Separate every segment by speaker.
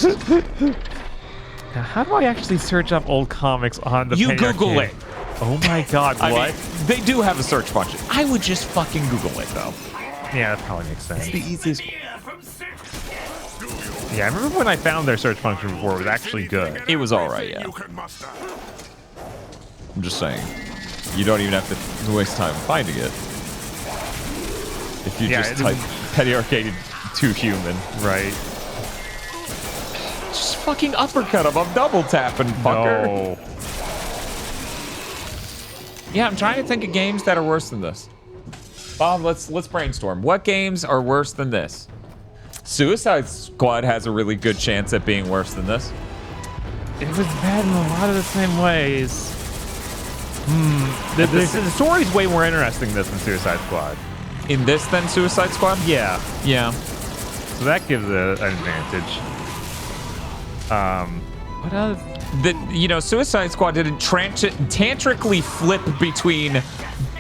Speaker 1: Now, how do I actually search up old comics on the
Speaker 2: You
Speaker 1: Penny
Speaker 2: Google
Speaker 1: Arcade?
Speaker 2: it.
Speaker 1: Oh my god, what?
Speaker 2: I mean, they do have a search function. I would just fucking Google it, though.
Speaker 1: Yeah, that probably makes sense.
Speaker 2: It's the easiest.
Speaker 1: Yeah, I remember when I found their search function before, it was actually good.
Speaker 2: It was alright, yeah. I'm just saying. You don't even have to waste time finding it. If you just type Penny Arcade 2 human.
Speaker 1: Right.
Speaker 2: Just fucking uppercut him. I'm double tapping, fucker.
Speaker 1: No.
Speaker 2: Yeah, I'm trying to think of games that are worse than this. Bob, let's brainstorm. What games are worse than this? Suicide Squad has a really good chance at being worse than this.
Speaker 1: It was bad in a lot of the same ways. The story's way more interesting than Suicide Squad.
Speaker 2: In this than Suicide Squad?
Speaker 1: Yeah.
Speaker 2: Yeah.
Speaker 1: So that gives an advantage. What else?
Speaker 2: Suicide Squad didn't tantrically flip between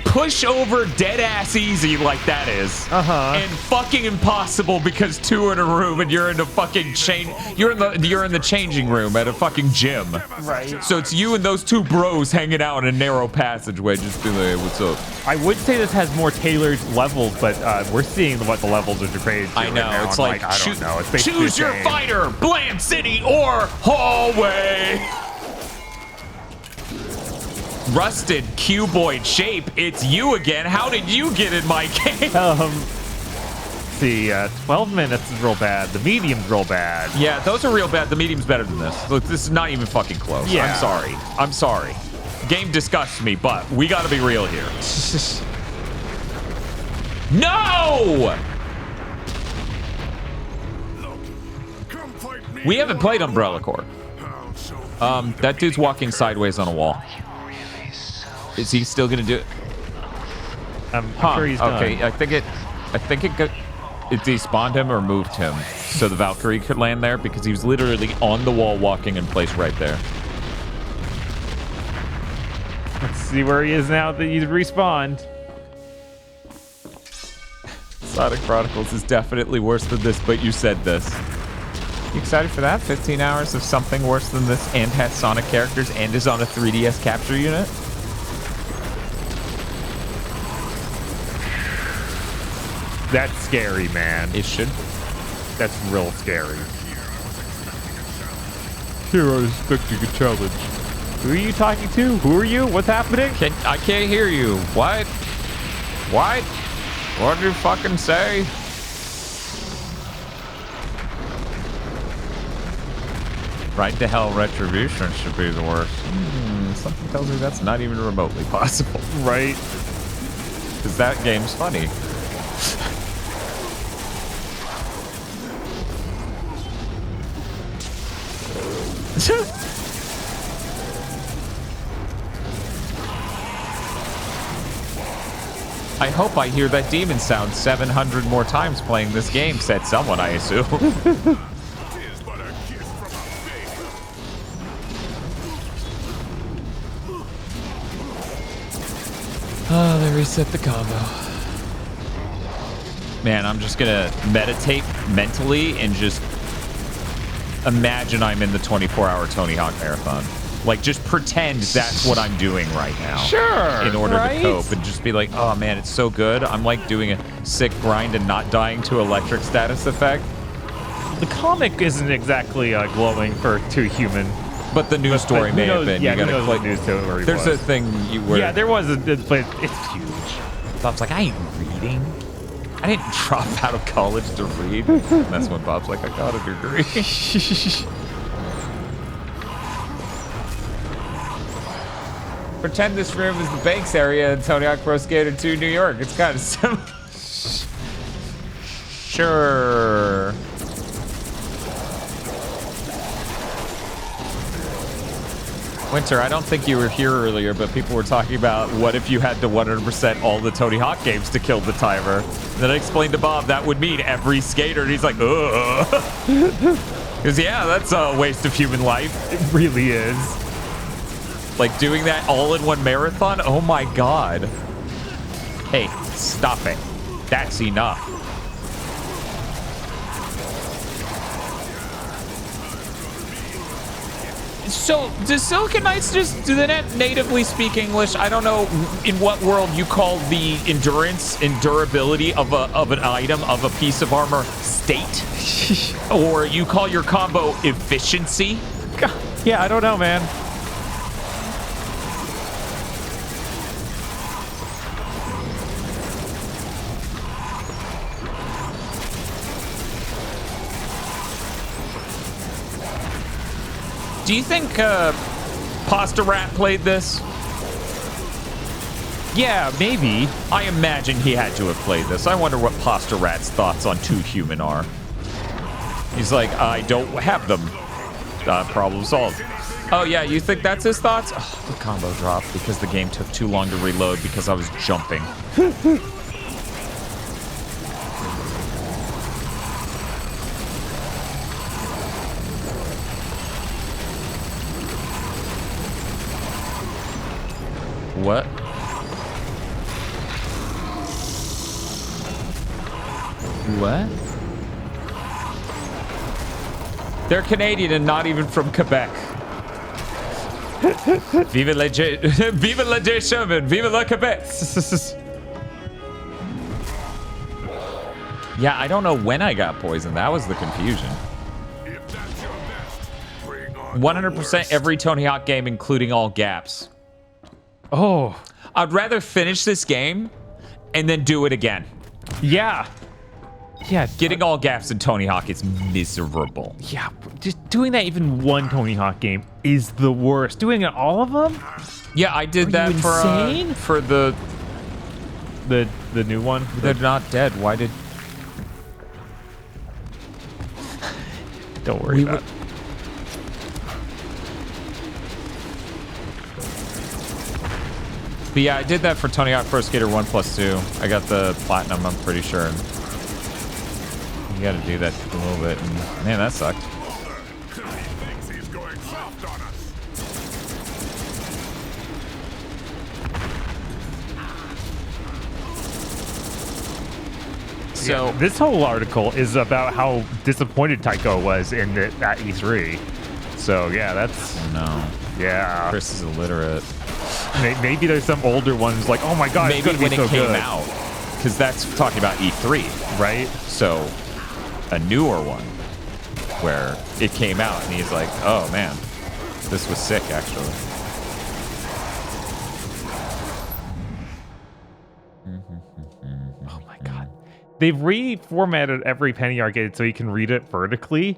Speaker 2: push over dead ass easy like that is, and fucking impossible because two are in a room and you're in a fucking you're in the changing room at a fucking gym.
Speaker 1: Right.
Speaker 2: So it's you and those two bros hanging out in a narrow passageway, just being like, hey, what's up?
Speaker 1: I would say this has more tailored levels, but we're seeing what the levels are degraded to.
Speaker 2: I know.
Speaker 1: Right now.
Speaker 2: It's like
Speaker 1: I don't know. It's basically
Speaker 2: choose
Speaker 1: the
Speaker 2: your
Speaker 1: same.
Speaker 2: fighter, Bland City or Hallway. Rusted cuboid shape, it's you again. How did you get in my game?
Speaker 1: See, 12 minutes is real bad. The medium's real bad.
Speaker 2: Yeah, those are real bad. The medium's better than this. Look, this is not even fucking close.
Speaker 1: Yeah.
Speaker 2: I'm sorry. Game disgusts me, but we gotta be real here. No! We haven't played Umbrella Corps. That dude's walking sideways on a wall. Is he still gonna do it?
Speaker 1: I'm sure he's done.
Speaker 2: Okay, I think it despawned him or moved him so the Valkyrie could land there because he was literally on the wall walking in place right there.
Speaker 1: Let's see where he is now that he's respawned.
Speaker 2: Sonic Chronicles is definitely worse than this, but you said this. You excited for that? 15 hours of something worse than this and has Sonic characters and is on a 3DS capture unit?
Speaker 1: That's scary, man.
Speaker 2: It should.
Speaker 1: That's real scary. Here I was expecting a challenge. Who are you talking to? Who are you? What's happening?
Speaker 2: I can't hear you. What? What? What did you fucking say? Right to hell retribution should be the worst. Something tells me that's not even remotely possible.
Speaker 1: Right.
Speaker 2: Because that game's funny. I hope I hear that demon sound 700 more times playing this game, said someone, I assume. Oh, they reset the combo. Man, I'm just gonna meditate mentally and just imagine I'm in the 24-hour Tony Hawk Marathon. Like, just pretend that's what I'm doing right now.
Speaker 1: Sure.
Speaker 2: In order to cope and just be like, oh man, it's so good. I'm like doing a sick grind and not dying to electric status effect.
Speaker 1: The comic isn't exactly glowing for Too Human.
Speaker 2: But the news story may have been.
Speaker 1: Yeah,
Speaker 2: you gotta click.
Speaker 1: News story
Speaker 2: There's
Speaker 1: was.
Speaker 2: a thing you were.
Speaker 1: Yeah, there was a, but it's huge.
Speaker 2: Bob's like, I ain't reading. I didn't drop out of college to read. And that's when Bob's like, I got a degree. Pretend this room is the Banks area in Tony Hawk Pro Skater 2 New York. It's kind of similar. Sure. Winter, I don't think you were here earlier, but people were talking about what if you had to 100% all the Tony Hawk games to kill the timer. And then I explained to Bob that would mean every skater, and he's like, ugh. Because, yeah, that's a waste of human life.
Speaker 1: It really is.
Speaker 2: Like, doing that all in one marathon? Oh, my God. Hey, stop it. That's enough. So, does Silicon Knights do they not natively speak English? I don't know in what world you call the endurance and durability of an item, of a piece of armor, state? Or you call your combo efficiency?
Speaker 1: Yeah, I don't know, man.
Speaker 2: Do you think Pasta Rat played this?
Speaker 1: Yeah, maybe.
Speaker 2: I imagine he had to have played this. I wonder what Pasta Rat's thoughts on Too Human are. He's like, I don't have them. Problem solved. Oh, yeah, you think that's his thoughts? Oh, the combo dropped because the game took too long to reload because I was jumping. What?
Speaker 1: What?
Speaker 2: They're Canadian and not even from Quebec. Vive la Vive la J. Sherman! Vive la Quebec! Yeah, I don't know when I got poisoned. That was the confusion. 100% every Tony Hawk game, including all gaps.
Speaker 1: Oh.
Speaker 2: I'd rather finish this game and then do it again.
Speaker 1: Yeah. Yeah.
Speaker 2: Getting all gaps in Tony Hawk is miserable.
Speaker 1: Yeah, just doing that even one Tony Hawk game is the worst. Doing it all of them?
Speaker 2: Yeah, I did that for the
Speaker 1: new one.
Speaker 2: They're not dead. Why did?
Speaker 1: Don't worry about it.
Speaker 2: But yeah, I did that for Tony Hawk Pro Skater 1+2. I got the platinum, I'm pretty sure. You gotta do that a little bit. And, man, that sucked. So
Speaker 1: yeah, this whole article is about how disappointed Tycho was in at E3. So yeah, that's
Speaker 2: no.
Speaker 1: Yeah,
Speaker 2: Chris is illiterate.
Speaker 1: Maybe there's some older ones like, oh my god,
Speaker 2: maybe
Speaker 1: it's
Speaker 2: when
Speaker 1: so
Speaker 2: it came
Speaker 1: good.
Speaker 2: out, because that's talking about E3,
Speaker 1: right?
Speaker 2: So a newer one where it came out and he's like, oh man, this was sick actually.
Speaker 1: Oh my god. They've reformatted every Penny Arcade so you can read it vertically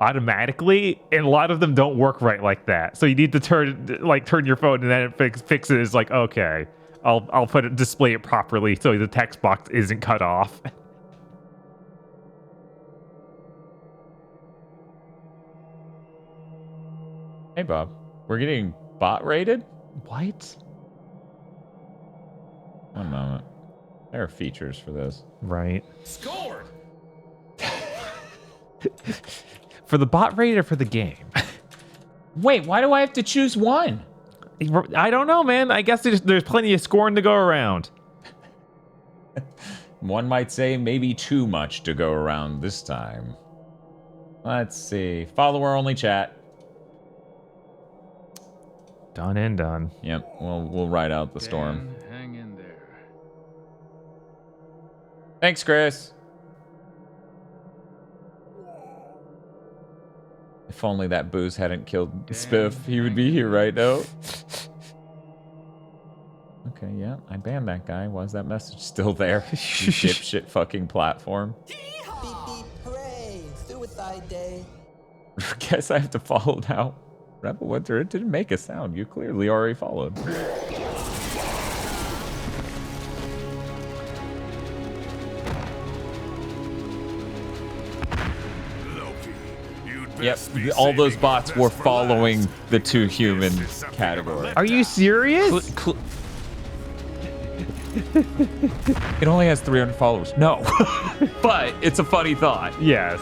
Speaker 1: automatically, and a lot of them don't work right like that. So you need to turn your phone and then it fixes like, okay, I'll display it properly so the text box isn't cut off.
Speaker 2: Hey Bob, we're getting bot rated?
Speaker 1: What?
Speaker 2: One moment. There are features for this.
Speaker 1: Right.
Speaker 2: Scored!
Speaker 1: For the bot rate or for the game?
Speaker 2: Wait, why do I have to choose one?
Speaker 1: I don't know, man. I guess there's plenty of scoring to go around.
Speaker 2: One might say maybe too much to go around this time. Let's see. Follower only chat.
Speaker 1: Done and done.
Speaker 2: Yep, we'll ride out the storm.
Speaker 3: Hang in there.
Speaker 2: Thanks, Chris. If only that booze hadn't killed Spiff, he would be here right now. Okay, yeah, I banned that guy. Why is that message still there? You dipshit fucking platform.
Speaker 4: Beep, beep, hooray, suicide day.
Speaker 2: Guess I have to follow now. Rebel Winter, it didn't make a sound. You clearly already followed. Yep, all those bots were following the Too Human category.
Speaker 1: Are you serious?
Speaker 2: It only has 300 followers. No, but it's a funny thought.
Speaker 1: Yes.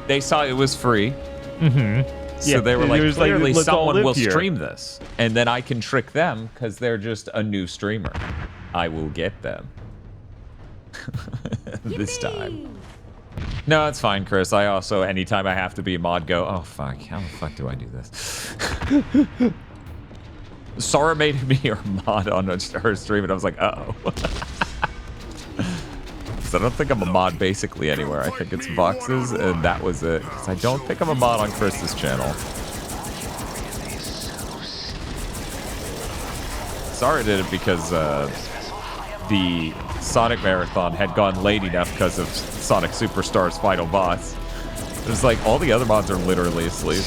Speaker 2: They saw it was free.
Speaker 1: Mm-hmm.
Speaker 2: So they were like, clearly
Speaker 1: let's all
Speaker 2: someone
Speaker 1: live
Speaker 2: will
Speaker 1: here.
Speaker 2: stream this. And then I can trick them because they're just a new streamer. I will get them. This time. No, it's fine, Chris. I also, anytime I have to be a mod, go, oh, fuck. How the fuck do I do this? Sora made me her mod on her stream, and I was like, uh-oh. So I don't think I'm a mod basically anywhere. I think it's Vox's, and that was it. Because I don't think I'm a mod on Chris's channel. Sora did it because the Sonic Marathon had gone late enough because of Sonic Superstar's final boss. It was like, all the other mods are literally asleep.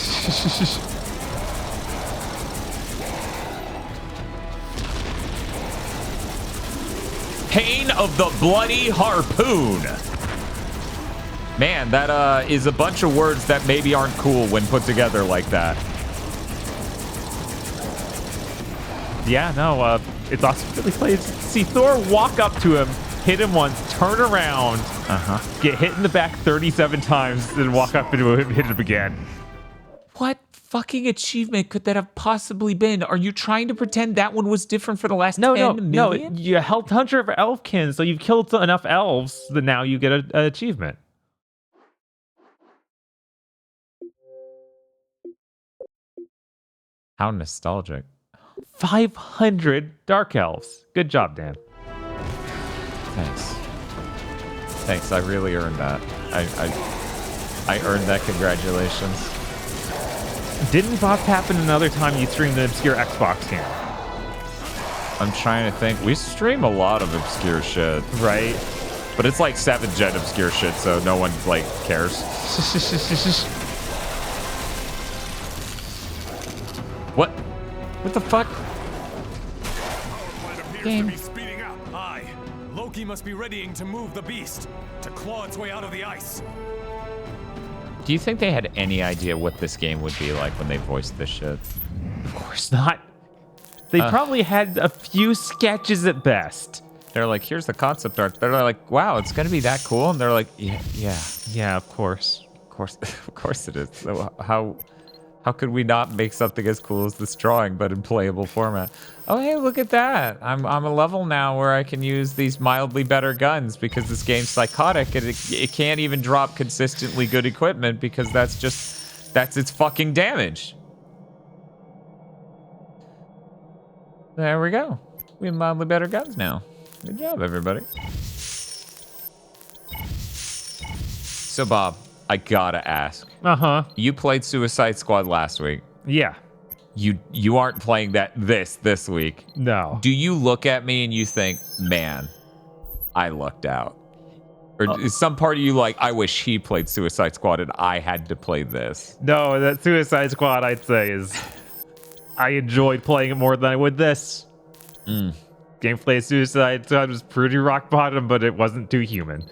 Speaker 2: Pain of the Bloody Harpoon. Man, that is a bunch of words that maybe aren't cool when put together like that.
Speaker 1: Yeah, no, it's awesome. Really played. See Thor walk up to him, hit him once, turn around, get hit in the back 37 times, then walk up into him, hit him again.
Speaker 2: What fucking achievement could that have possibly been? Are you trying to pretend that one was different for the last 10 million?
Speaker 1: No, you held Hunter of Elfkin, so you've killed enough elves that now you get an achievement.
Speaker 2: How nostalgic.
Speaker 1: 500 Dark Elves. Good job, Dan.
Speaker 2: Thanks, I really earned that. I earned that, congratulations.
Speaker 1: Didn't Bob happen another time you streamed an obscure Xbox game?
Speaker 2: I'm trying to think. We stream a lot of obscure shit.
Speaker 1: Right?
Speaker 2: But it's like 7th gen obscure shit, so no one, like, cares. What? What the fuck?
Speaker 3: Game. Speeding up. Aye. Loki must be readying to move the beast, to claw its way out of the ice.
Speaker 2: Do you think they had any idea what this game would be like when they voiced this shit?
Speaker 1: Of course not. They probably had a few sketches at best.
Speaker 2: They're like, here's the concept art. They're like, wow, it's gonna be that cool. And they're like, yeah,
Speaker 1: of course,
Speaker 2: of course it is. So how could we not make something as cool as this drawing, but in playable format? Oh, hey, look at that. I'm a level now where I can use these mildly better guns because this game's psychotic and it can't even drop consistently good equipment because that's its fucking damage. There we go. We have mildly better guns now. Good job, everybody. So, Bob, I gotta ask. You played Suicide Squad last week.
Speaker 1: Yeah.
Speaker 2: You aren't playing that this week.
Speaker 1: No.
Speaker 2: Do you look at me and you think, man, I lucked out? Or is some part of you like, I wish he played Suicide Squad and I had to play this?
Speaker 1: No, that Suicide Squad, I'd say, is... I enjoyed playing it more than I would this. Gameplay of Suicide Squad was pretty rock bottom, but it wasn't too human.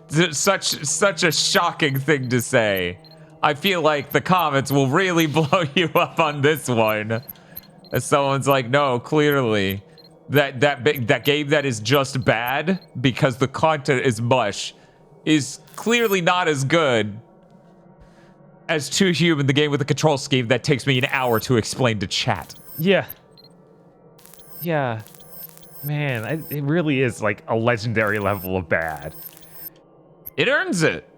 Speaker 2: Such a shocking thing to say. I feel like the comments will really blow you up on this one. As someone's like, no, clearly that game that is just bad because the content is mush is clearly not as good as Too Human, the game with the control scheme that takes me an hour to explain to chat.
Speaker 1: Yeah. Man, it really is like a legendary level of bad.
Speaker 2: It earns it.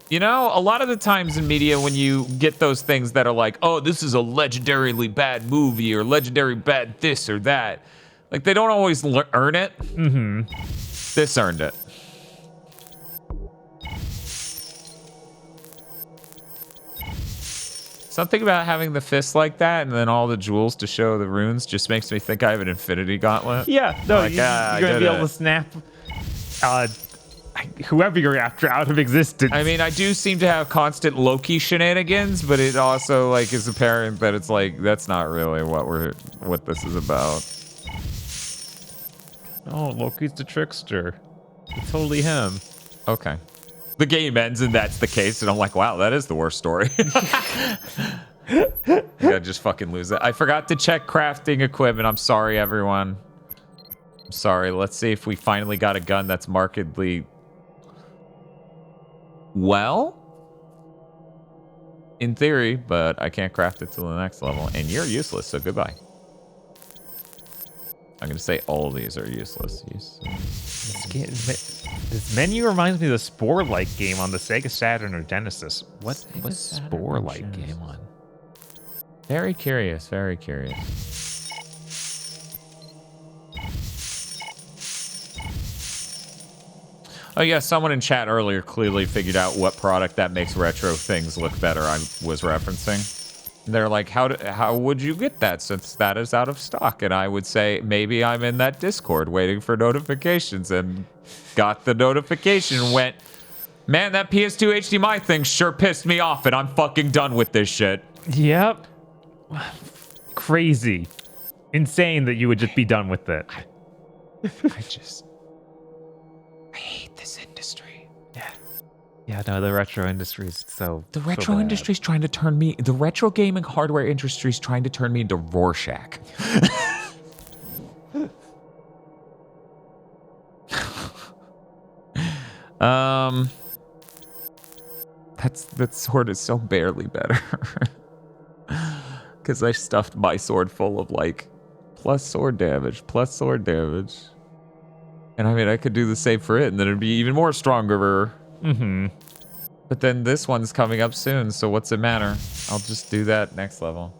Speaker 2: You know, a lot of the times in media when you get those things that are like, oh, this is a legendarily bad movie or legendary bad this or that, like they don't always earn it. This earned it. Something about having the fist like that and then all the jewels to show the runes just makes me think I have an infinity gauntlet.
Speaker 1: Yeah, no,
Speaker 2: like,
Speaker 1: you're gonna be able to snap whoever you're after out of existence.
Speaker 2: I mean, I do seem to have constant Loki shenanigans, but it also like is apparent that it's like that's not really what this is about.
Speaker 1: Oh, Loki's the trickster. It's totally him.
Speaker 2: Okay. The game ends and that's the case, and I'm like, wow, that is the worst story. I just fucking lose it. I forgot to check crafting equipment. I'm sorry, everyone. I'm sorry. Let's see if we finally got a gun that's markedly... well, in theory, but I can't craft it to the next level, and you're useless, so goodbye. I'm gonna say all of these are useless.
Speaker 1: This menu reminds me of the Spore-like game on the Sega Saturn or Genesis. What's Spore-like game on?
Speaker 2: Very curious, very curious. Oh yeah, someone in chat earlier clearly figured out what product that makes retro things look better I was referencing. They're like, how would you get that since that is out of stock? And I would say, maybe I'm in that Discord waiting for notifications and got the notification and went, man, that PS2 HDMI thing sure pissed me off and I'm fucking done with this shit.
Speaker 1: Yep. Crazy. Insane that you would just be done with it.
Speaker 2: I hate this industry.
Speaker 1: Yeah, no, the retro industry is so
Speaker 2: The retro industry's trying to turn me, the retro gaming hardware industry's trying to turn me into Rorschach. That sword is so barely better. Because I stuffed my sword full of like plus sword damage. And I mean, I could do the same for it and then it'd be even more stronger.
Speaker 1: Mm-hmm.
Speaker 2: But then this one's coming up soon, so what's it matter? I'll just do that next level.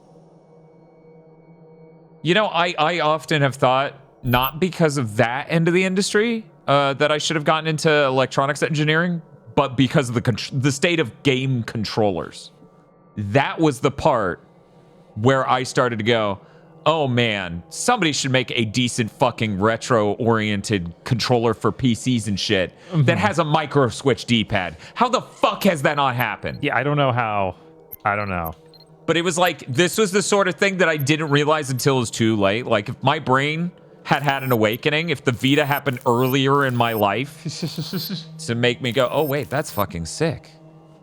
Speaker 2: You know, I often have thought, not because of that end of the industry, that I should have gotten into electronics engineering, but because of the state of game controllers. That was the part where I started to go, oh man, somebody should make a decent fucking retro-oriented controller for PCs and shit that has a micro switch D-pad. How the fuck has that not happened?
Speaker 1: Yeah, I don't know how. I don't know.
Speaker 2: But it was like, this was the sort of thing that I didn't realize until it was too late. Like, if my brain had an awakening, if the Vita happened earlier in my life to make me go, oh wait, that's fucking sick.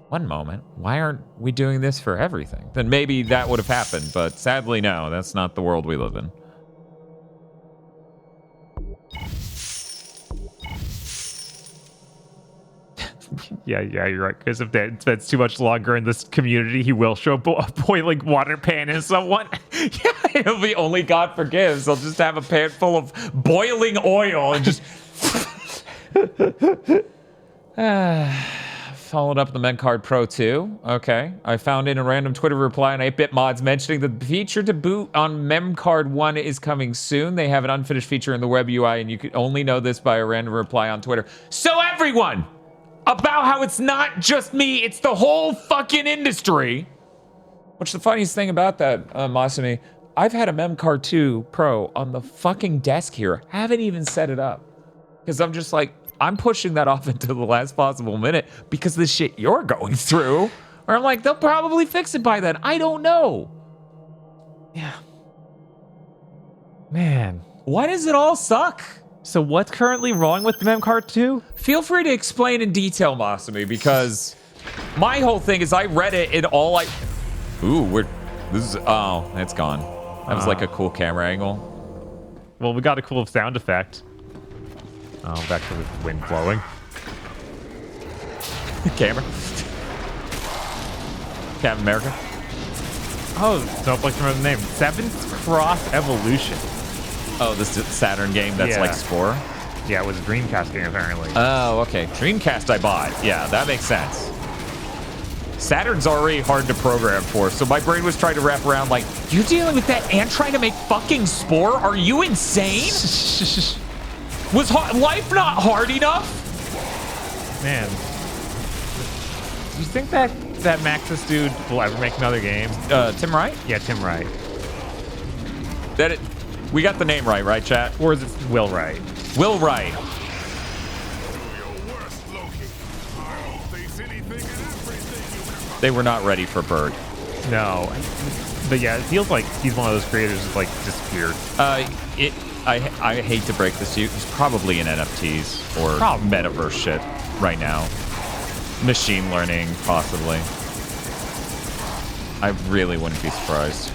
Speaker 2: One moment, why aren't we doing this for everything? Then maybe that would have happened, but sadly, no, that's not the world we live in.
Speaker 1: Yeah, you're right. Because if that spends too much longer in this community, he will show a boiling water pan in someone.
Speaker 2: Yeah, it'll be only God forgives. They'll just have a pan full of boiling oil and just... Followed up the Memcard Pro 2. Okay. I found in a random Twitter reply on 8-Bit Mods mentioning that the feature to boot on Memcard 1 is coming soon. They have an unfinished feature in the web UI, and you could only know this by a random reply on Twitter. So everyone! About how it's not just me, it's the whole fucking industry. Which the funniest thing about that, Masumi, I've had a Memcard 2 Pro on the fucking desk here. Haven't even set it up. Because I'm just like, I'm pushing that off until the last possible minute because the shit you're going through. Or I'm like, they'll probably fix it by then. I don't know.
Speaker 1: Yeah. Man.
Speaker 2: Why does it all suck?
Speaker 1: So what's currently wrong with the Memcard 2?
Speaker 2: Feel free to explain in detail, Masumi, because my whole thing is I read it and all I... Ooh, oh, it's gone. That was like a cool camera angle.
Speaker 1: Well, we got a cool sound effect. Oh, back to the wind blowing.
Speaker 2: Camera. Captain America.
Speaker 1: Oh, Snowflake's remember the name. Seventh Cross Evolution.
Speaker 2: Oh, this is Saturn game that's like Spore?
Speaker 1: Yeah, it was a Dreamcast game, apparently.
Speaker 2: Oh, okay. Dreamcast I bought. Yeah, that makes sense. Saturn's already hard to program for, so my brain was trying to wrap around like, you're dealing with that and trying to make fucking Spore? Are you insane? Was life not hard enough?
Speaker 1: Man. Do you think that Maxis dude will ever make another game?
Speaker 2: Tim Wright?
Speaker 1: Yeah, Tim Wright.
Speaker 2: We got the name right, chat?
Speaker 1: Or is it Will Wright?
Speaker 2: Will Wright. They were not ready for Bird.
Speaker 1: No. But yeah, it feels like he's one of those creators who's like disappeared.
Speaker 2: I hate to break this to you. It's probably in NFTs or metaverse shit right now. Machine learning, possibly. I really wouldn't be surprised.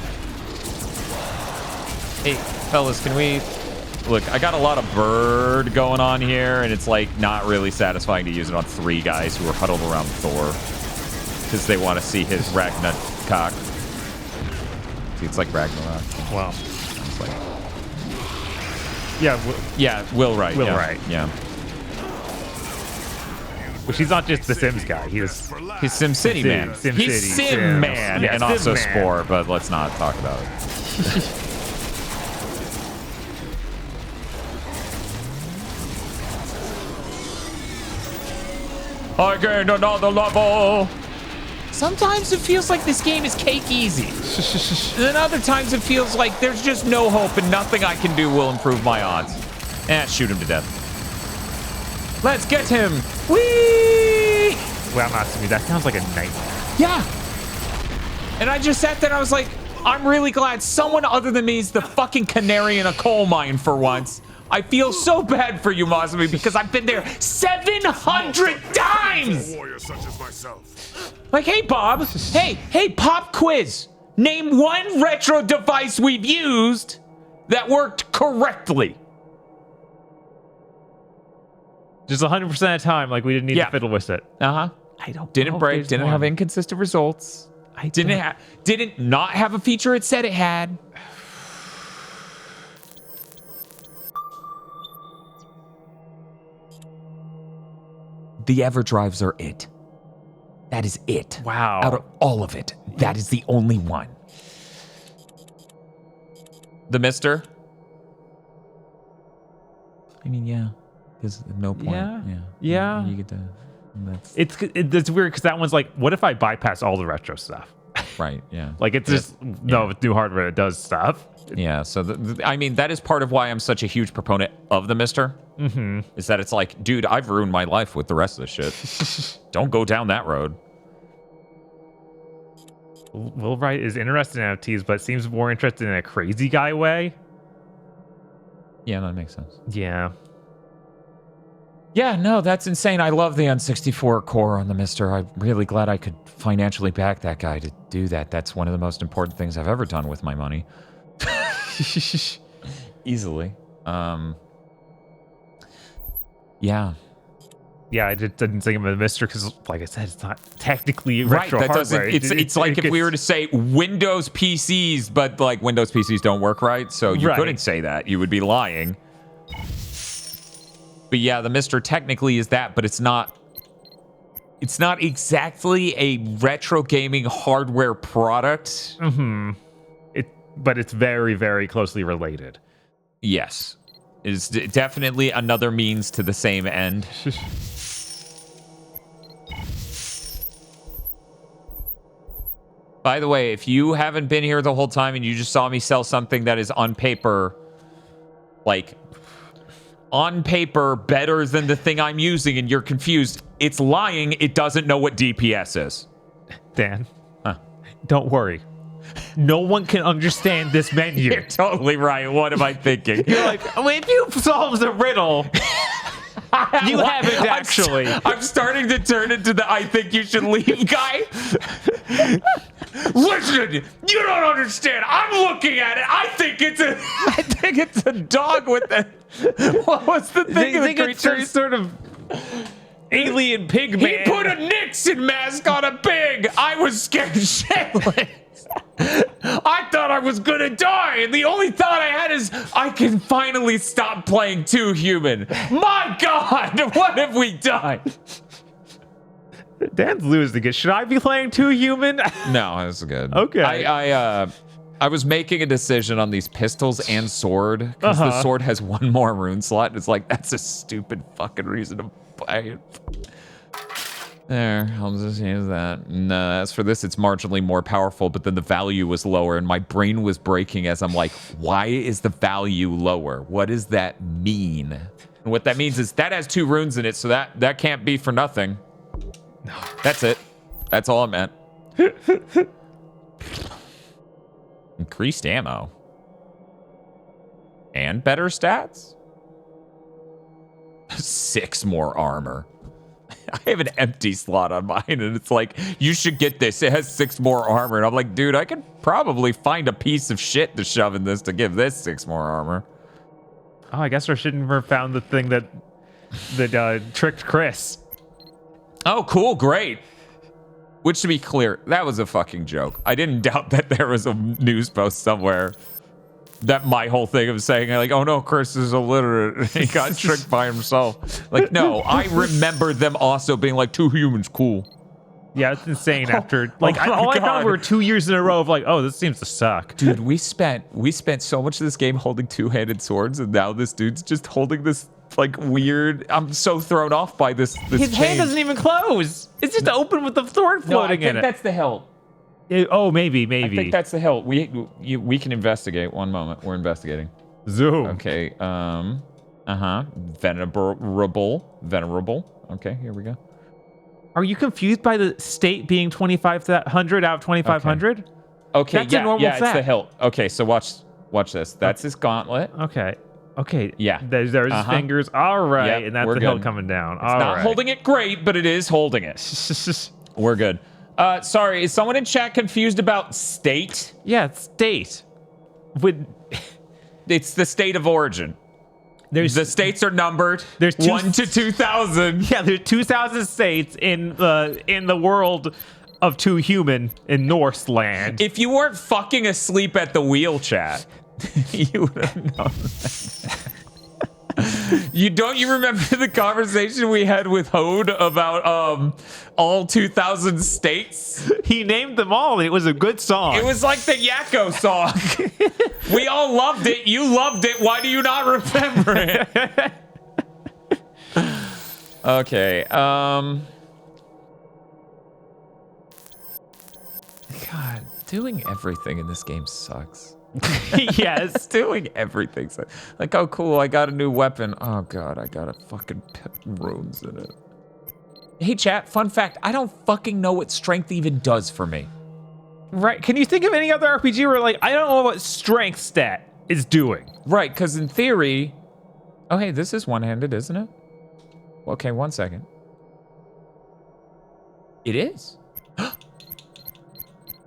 Speaker 2: Hey, fellas, can we... Look, I got a lot of Bird going on here, and it's like not really satisfying to use it on 3 guys who are huddled around Thor. Because they want to see his Ragnar cock. See, it's like Ragnarok.
Speaker 1: Wow.
Speaker 2: It's like...
Speaker 1: Yeah,
Speaker 2: Will Wright.
Speaker 1: Will Wright.
Speaker 2: Yeah.
Speaker 1: But she's not just the Sims guy. He's
Speaker 2: SimCity man.
Speaker 1: Sim
Speaker 2: He's
Speaker 1: City,
Speaker 2: Sim
Speaker 1: Sims.
Speaker 2: man
Speaker 1: Yeah,
Speaker 2: and
Speaker 1: Sim
Speaker 2: also
Speaker 1: man.
Speaker 2: Spore, but let's not talk about it. I gained another level. Sometimes it feels like this game is cake easy. And other times it feels like there's just no hope and nothing I can do will improve my odds. Shoot him to death. Let's get him. Whee!
Speaker 1: Well, not to me. That sounds like a nightmare.
Speaker 2: Yeah. And I just sat there and I was like, I'm really glad someone other than me is the fucking canary in a coal mine for once. I feel so bad for you, Masumi, because I've been there 700 times!
Speaker 3: Warrior such as myself.
Speaker 2: Like, hey, Bob. Hey, pop quiz. Name one retro device we've used that worked correctly.
Speaker 1: Just 100% of the time, like we didn't need to fiddle with it.
Speaker 2: Uh-huh.
Speaker 1: I don't
Speaker 2: Didn't
Speaker 1: know if
Speaker 2: break,
Speaker 1: there's
Speaker 2: didn't
Speaker 1: one.
Speaker 2: have inconsistent results. Didn't not have a feature it said it had. The EverDrives are it. That is it.
Speaker 1: Wow.
Speaker 2: Out of all of it, that is the only one. The Mister? I mean, yeah. There's no point.
Speaker 1: Yeah.
Speaker 2: You get to...
Speaker 1: It's weird because that one's like, what if I bypass all the retro stuff?
Speaker 2: Right, yeah.
Speaker 1: Like it's just, no, with new hardware, it does stuff.
Speaker 2: Yeah, so I mean, that is part of why I'm such a huge proponent of the Mister. Mm-hmm. Is that it's like, dude, I've ruined my life with the rest of this shit. Don't go down that road.
Speaker 1: Will Wright is interested in NFTs, but seems more interested in a crazy guy way.
Speaker 2: Yeah, that makes sense.
Speaker 1: Yeah.
Speaker 2: Yeah, no, that's insane. I love the N64 core on the Mister. I'm really glad I could financially back that guy to do that. That's one of the most important things I've ever done with my money. Easily. Yeah.
Speaker 1: Yeah, I just didn't think of the Mister because, like I said, it's not technically
Speaker 2: Right,
Speaker 1: retro
Speaker 2: that
Speaker 1: hardware.
Speaker 2: doesn't. It's like if we were to say Windows PCs, but like Windows PCs don't work right, so you couldn't say that. You would be lying. But yeah, the Mister technically is that, but it's not. It's not exactly a retro gaming hardware product.
Speaker 1: Mm-hmm. But it's very, very closely related.
Speaker 2: Yes. It's definitely another means to the same end. By the way, if you haven't been here the whole time and you just saw me sell something that is on paper, like, on paper better than the thing I'm using and you're confused, it's lying. It doesn't know what DPS is.
Speaker 1: Dan, don't worry. No one can understand this menu.
Speaker 2: You're totally right. What am I thinking?
Speaker 1: You're like, well, if you solve the riddle, you haven't actually.
Speaker 2: I'm starting to turn into the I think you should leave guy. Listen, you don't understand. I'm looking at it. I think it's a dog with the. What was the thing of the
Speaker 1: think it's
Speaker 2: creature?
Speaker 1: some sort of alien pig man.
Speaker 2: He put a Nixon mask on a pig. I was scared shitless. I thought I was gonna die, and the only thought I had is I can finally stop playing Too Human. My God, what have we done?
Speaker 1: Dan's losing it. Should I be playing Too Human?
Speaker 2: No, that's good.
Speaker 1: Okay.
Speaker 2: I was making a decision on these pistols and sword because the sword has one more rune slot. It's like that's a stupid fucking reason to buy it. There, I'll just use that. No, as for this, it's marginally more powerful, but then the value was lower, and my brain was breaking as I'm like, why is the value lower? What does that mean? And what that means is that has 2 runes in it, so that can't be for nothing. That's it. That's all I meant. Increased ammo. And better stats? 6 more armor. I have an empty slot on mine, and it's like, you should get this. It has 6 more armor. And I'm like, dude, I could probably find a piece of shit to shove in this to give this 6 more armor.
Speaker 1: Oh, I guess I shouldn't have found the thing that tricked Chris.
Speaker 2: Oh, cool. Great. Which, to be clear, that was a fucking joke. I didn't doubt that there was a news post somewhere. That my whole thing of saying like, oh no, Chris is illiterate. He got tricked by himself. Like, no, I remember them also being like, 2 humans, cool.
Speaker 1: Yeah, it's insane. After like, all I found were 2 years in a row of like, oh, this seems to suck.
Speaker 2: Dude, we spent so much of this game holding 2-handed swords, and now this dude's just holding this like weird. I'm so thrown off by this.
Speaker 1: His hand doesn't even close. It's just open with the sword floating in it.
Speaker 2: I think that's the hilt.
Speaker 1: Oh, maybe.
Speaker 2: I think that's the hilt. We can investigate. One moment, we're investigating.
Speaker 1: Zoom.
Speaker 2: Okay. Venerable. Okay, here we go.
Speaker 1: Are you confused by the state being 2,500 out of 2,500?
Speaker 2: Okay,
Speaker 1: that's a normal
Speaker 2: it's
Speaker 1: fact.
Speaker 2: the hilt. Okay, so watch this. That's his gauntlet.
Speaker 1: Okay.
Speaker 2: Yeah.
Speaker 1: There's his fingers. All right,
Speaker 2: Yep,
Speaker 1: and that's
Speaker 2: we're
Speaker 1: the hilt
Speaker 2: good.
Speaker 1: coming down.
Speaker 2: It's not holding it great, but it is holding it. We're good. Sorry, is someone in chat confused about state?
Speaker 1: Yeah, it's state.
Speaker 2: It's the state of origin. The states are numbered.
Speaker 1: There's
Speaker 2: 1 to 2,000.
Speaker 1: Yeah, there's 2,000 states in the world of 2 human in Norse land.
Speaker 2: If you weren't fucking asleep at the wheel, chat, you would have known that. You remember the conversation we had with Hode about all 2,000 states?
Speaker 1: He named them all. It was a good song.
Speaker 2: It was like the Yakko song. We all loved it. You loved it. Why do you not remember it? Okay. God, doing everything in this game sucks.
Speaker 1: Yes.
Speaker 2: Doing everything. Like, oh, cool, I got a new weapon. Oh, God, I got a fucking pet runes in it. Hey, chat, fun fact. I don't fucking know what strength even does for me.
Speaker 1: Right. Can you think of any other RPG where, like, I don't know what strength stat is doing?
Speaker 2: Right, because in theory... Oh, hey, this is one-handed, isn't it? Okay, 1 second. It is.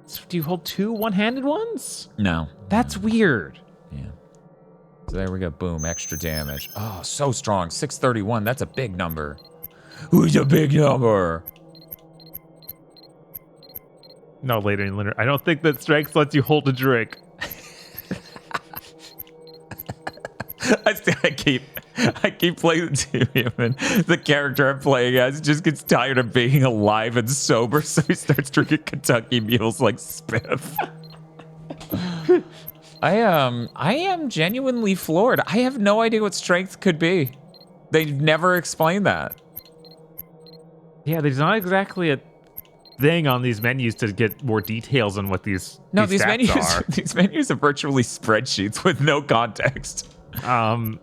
Speaker 1: So do you hold 2 one-handed ones?
Speaker 2: No.
Speaker 1: That's weird.
Speaker 2: Yeah. So there we go. Boom. Extra damage. Oh, so strong. 631. That's a big number. Who's a big number?
Speaker 1: No, later in Leonard. I don't think that strength lets you hold a drink.
Speaker 2: I keep playing the 2 human. The character I'm playing as just gets tired of being alive and sober, so he starts drinking Kentucky Mules like Spiff. I am genuinely floored. I have no idea what strength could be. They never explain that.
Speaker 1: Yeah, there's not exactly a thing on these menus to get more details on what these
Speaker 2: these
Speaker 1: stats
Speaker 2: menus
Speaker 1: are.
Speaker 2: These menus are virtually spreadsheets with no context.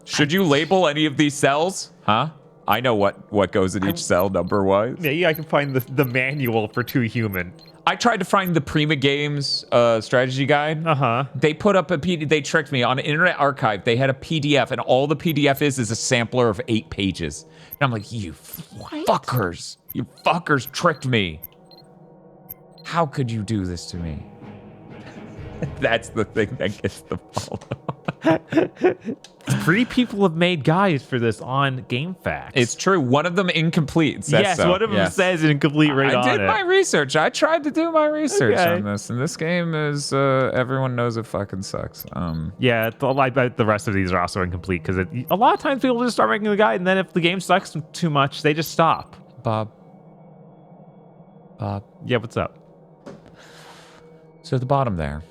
Speaker 2: Should you label any of these cells? Huh? I know what goes in each cell number-wise.
Speaker 1: Yeah, I can find the manual for 2 human.
Speaker 2: I tried to find the Prima Games strategy guide. They put up they tricked me on Internet Archive. They had a PDF, and all the PDF is a sampler of 8 pages. And I'm like, you fuckers tricked me. How could you do this to me? That's the thing that gets the follow.
Speaker 1: 3 people have made guides for this on GameFAQs.
Speaker 2: It's true. One of them incomplete.
Speaker 1: Yes, one of them says incomplete right on it.
Speaker 2: I did my research. I tried to do my research on this, and this game is everyone knows it fucking sucks.
Speaker 1: Yeah, the rest of these are also incomplete because a lot of times people just start making the guide, and then if the game sucks too much, they just stop.
Speaker 2: Bob.
Speaker 1: Yeah, what's up?
Speaker 2: So at the bottom there,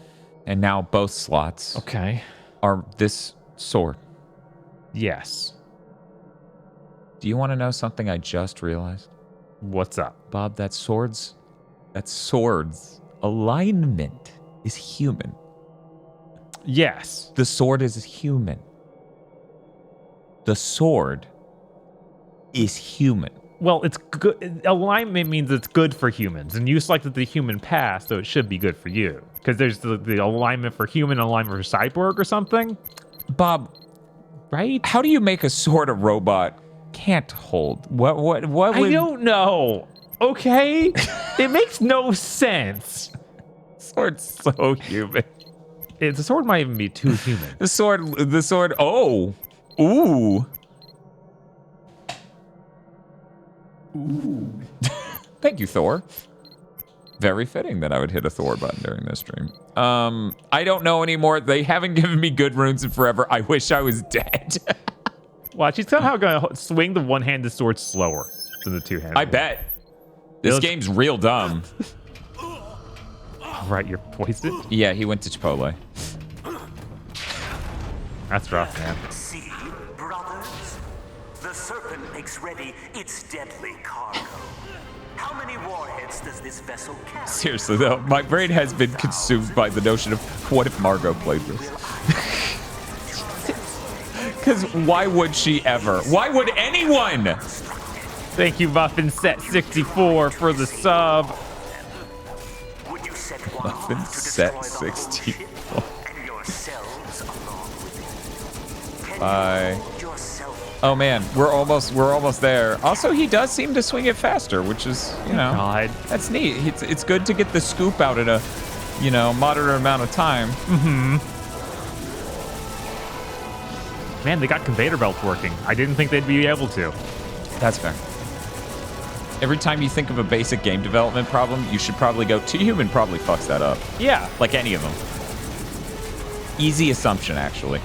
Speaker 2: and now both slots.
Speaker 1: Okay.
Speaker 2: Are this sword.
Speaker 1: Yes.
Speaker 2: Do you want to know something I just realized?
Speaker 1: What's up?
Speaker 2: Bob, that sword's alignment is human.
Speaker 1: Yes.
Speaker 2: The sword is human. The sword is human.
Speaker 1: Well, it's good. Alignment means it's good for humans, and you selected the human path, so it should be good for you. Because there's the alignment for human, alignment for cyborg or something.
Speaker 2: Bob,
Speaker 1: right?
Speaker 2: How do you make a sword a robot can't hold? What would...
Speaker 1: I don't know. Okay? It makes no sense.
Speaker 2: Sword's so human.
Speaker 1: The sword might even be too human.
Speaker 2: The sword, oh. Ooh. Ooh. Thank you, Thor. Very fitting that I would hit a Thor button during this stream. I don't know anymore. They haven't given me good runes in forever. I wish I was dead.
Speaker 1: Watch, he's somehow going to swing the one-handed sword slower than the two-handed.
Speaker 2: I bet. This game's real dumb.
Speaker 1: Right, you're poisoned?
Speaker 2: Yeah, he went to Chipotle.
Speaker 1: That's rough, man.
Speaker 5: See, brothers? The serpent makes ready its deadly cargo. How many warheads does this vessel carry?
Speaker 2: Seriously, though, my brain has been consumed by the notion of what if Margot played this? Because why would she ever? Why would anyone?
Speaker 1: Thank you, Muffin Set 64 for the sub.
Speaker 5: Would you set one
Speaker 2: Muffin
Speaker 5: to
Speaker 2: Set
Speaker 5: destroy the whole
Speaker 2: 64.
Speaker 5: ship and yourselves along with it? Can
Speaker 2: Bye.
Speaker 5: you hold yourself?
Speaker 2: Oh man, we're almost there. Also, he does seem to swing it faster, which is, you know,
Speaker 1: God.
Speaker 2: that's neat. It's good to get the scoop out at a, you know, moderate amount of time.
Speaker 1: Man, they got conveyor belts working. I didn't think they'd be able to.
Speaker 2: That's fair. Every time you think of a basic game development problem, you should probably go, T-Human probably fucks that up.
Speaker 1: Yeah.
Speaker 2: Like any of them. Easy assumption, actually.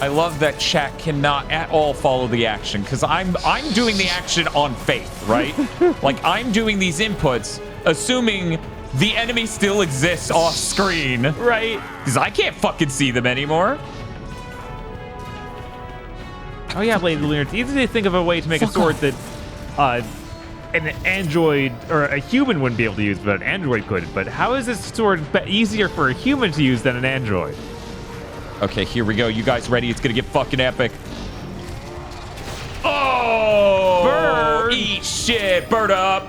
Speaker 2: I love that chat cannot at all follow the action, because I'm doing the action on faith, right? Like, I'm doing these inputs, assuming the enemy still exists off screen.
Speaker 1: Right.
Speaker 2: Because I can't fucking see them anymore.
Speaker 1: Oh yeah, Lady Lunar. It's easy to think of a way to make a sword that an android or a human wouldn't be able to use, but an android could. But how is this sword easier for a human to use than an android?
Speaker 2: Okay, here we go. You guys ready? It's gonna get fucking epic. Oh!
Speaker 1: Bird!
Speaker 2: Eat shit! Bird up!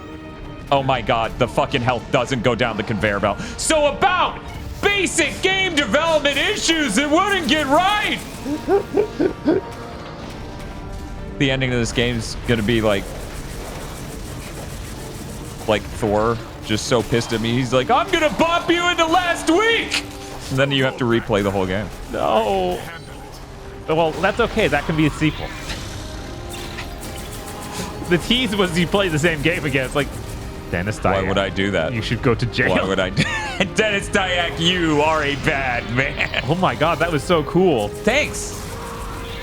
Speaker 2: Oh my god, the fucking health doesn't go down the conveyor belt. So about basic game development issues, it wouldn't get right! The ending of this game is gonna be like Thor just so pissed at me. He's like, I'm gonna bop you into last week! And then you have to replay the whole game.
Speaker 1: No. Well, that's okay. That can be a sequel. The tease was you play the same game again. It's like, Dennis Dyack.
Speaker 2: Why would I do that?
Speaker 1: You should go to jail.
Speaker 2: Why would I do Dennis Dyack, you are a bad man.
Speaker 1: Oh my god, that was so cool.
Speaker 2: Thanks.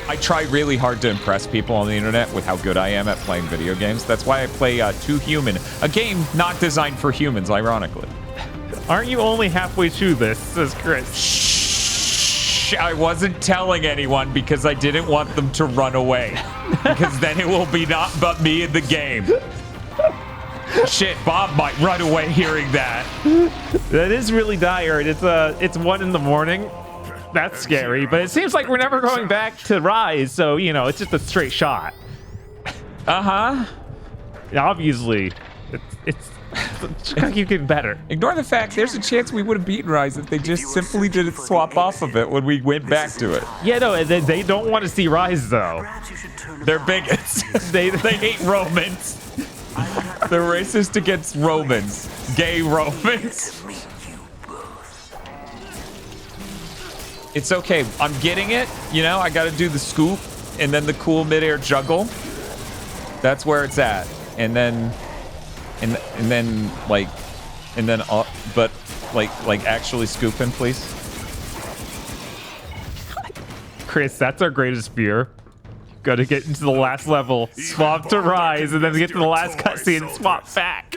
Speaker 2: I try really hard to impress people on the internet with how good I am at playing video games. That's why I play Two Human, a game not designed for humans, ironically.
Speaker 1: Aren't you only halfway through this, says Chris?
Speaker 2: Shh, I wasn't telling anyone because I didn't want them to run away. Because then it will be not but me in the game. Shit, Bob might run away hearing that.
Speaker 1: That is really dire. It's 1 in the morning. That's scary, but it seems like we're never going back to Ryse, so, you know, it's just a straight shot.
Speaker 2: Uh-huh.
Speaker 1: Obviously, it's gonna keep getting better.
Speaker 2: Ignore the fact there's a chance we would have beaten Ryse if they just simply didn't swap off of it when we went back to it.
Speaker 1: Yeah, no, they don't want to see Ryse, though.
Speaker 2: They're bigots. they hate Romans. They're racist against Romans. Gay Romans. It's okay. I'm getting it. You know, I got to do the scoop and then the cool midair juggle. That's where it's at. And then actually scoop him, please.
Speaker 1: Chris, that's our greatest fear. Gotta get into the last level, swap to Ryse, and then get to the last cutscene and swap back.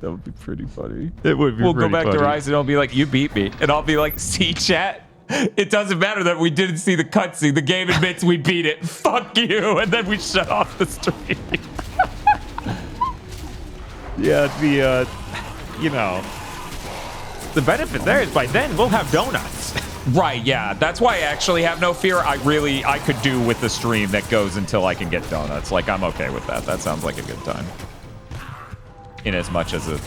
Speaker 2: That'll be pretty funny.
Speaker 1: It would be.
Speaker 2: We'll go
Speaker 1: pretty
Speaker 2: back
Speaker 1: funny.
Speaker 2: to Ryse and it'll be like, you beat me. And I'll be like, see, chat? It doesn't matter that we didn't see the cutscene. The game admits we beat it. Fuck you. And then we shut off the stream.
Speaker 1: Yeah, you know, the benefit there is by then we'll have donuts.
Speaker 2: Right, yeah. That's why I actually have no fear. I could do with the stream that goes until I can get donuts. Like, I'm okay with that. That sounds like a good time. In as much as a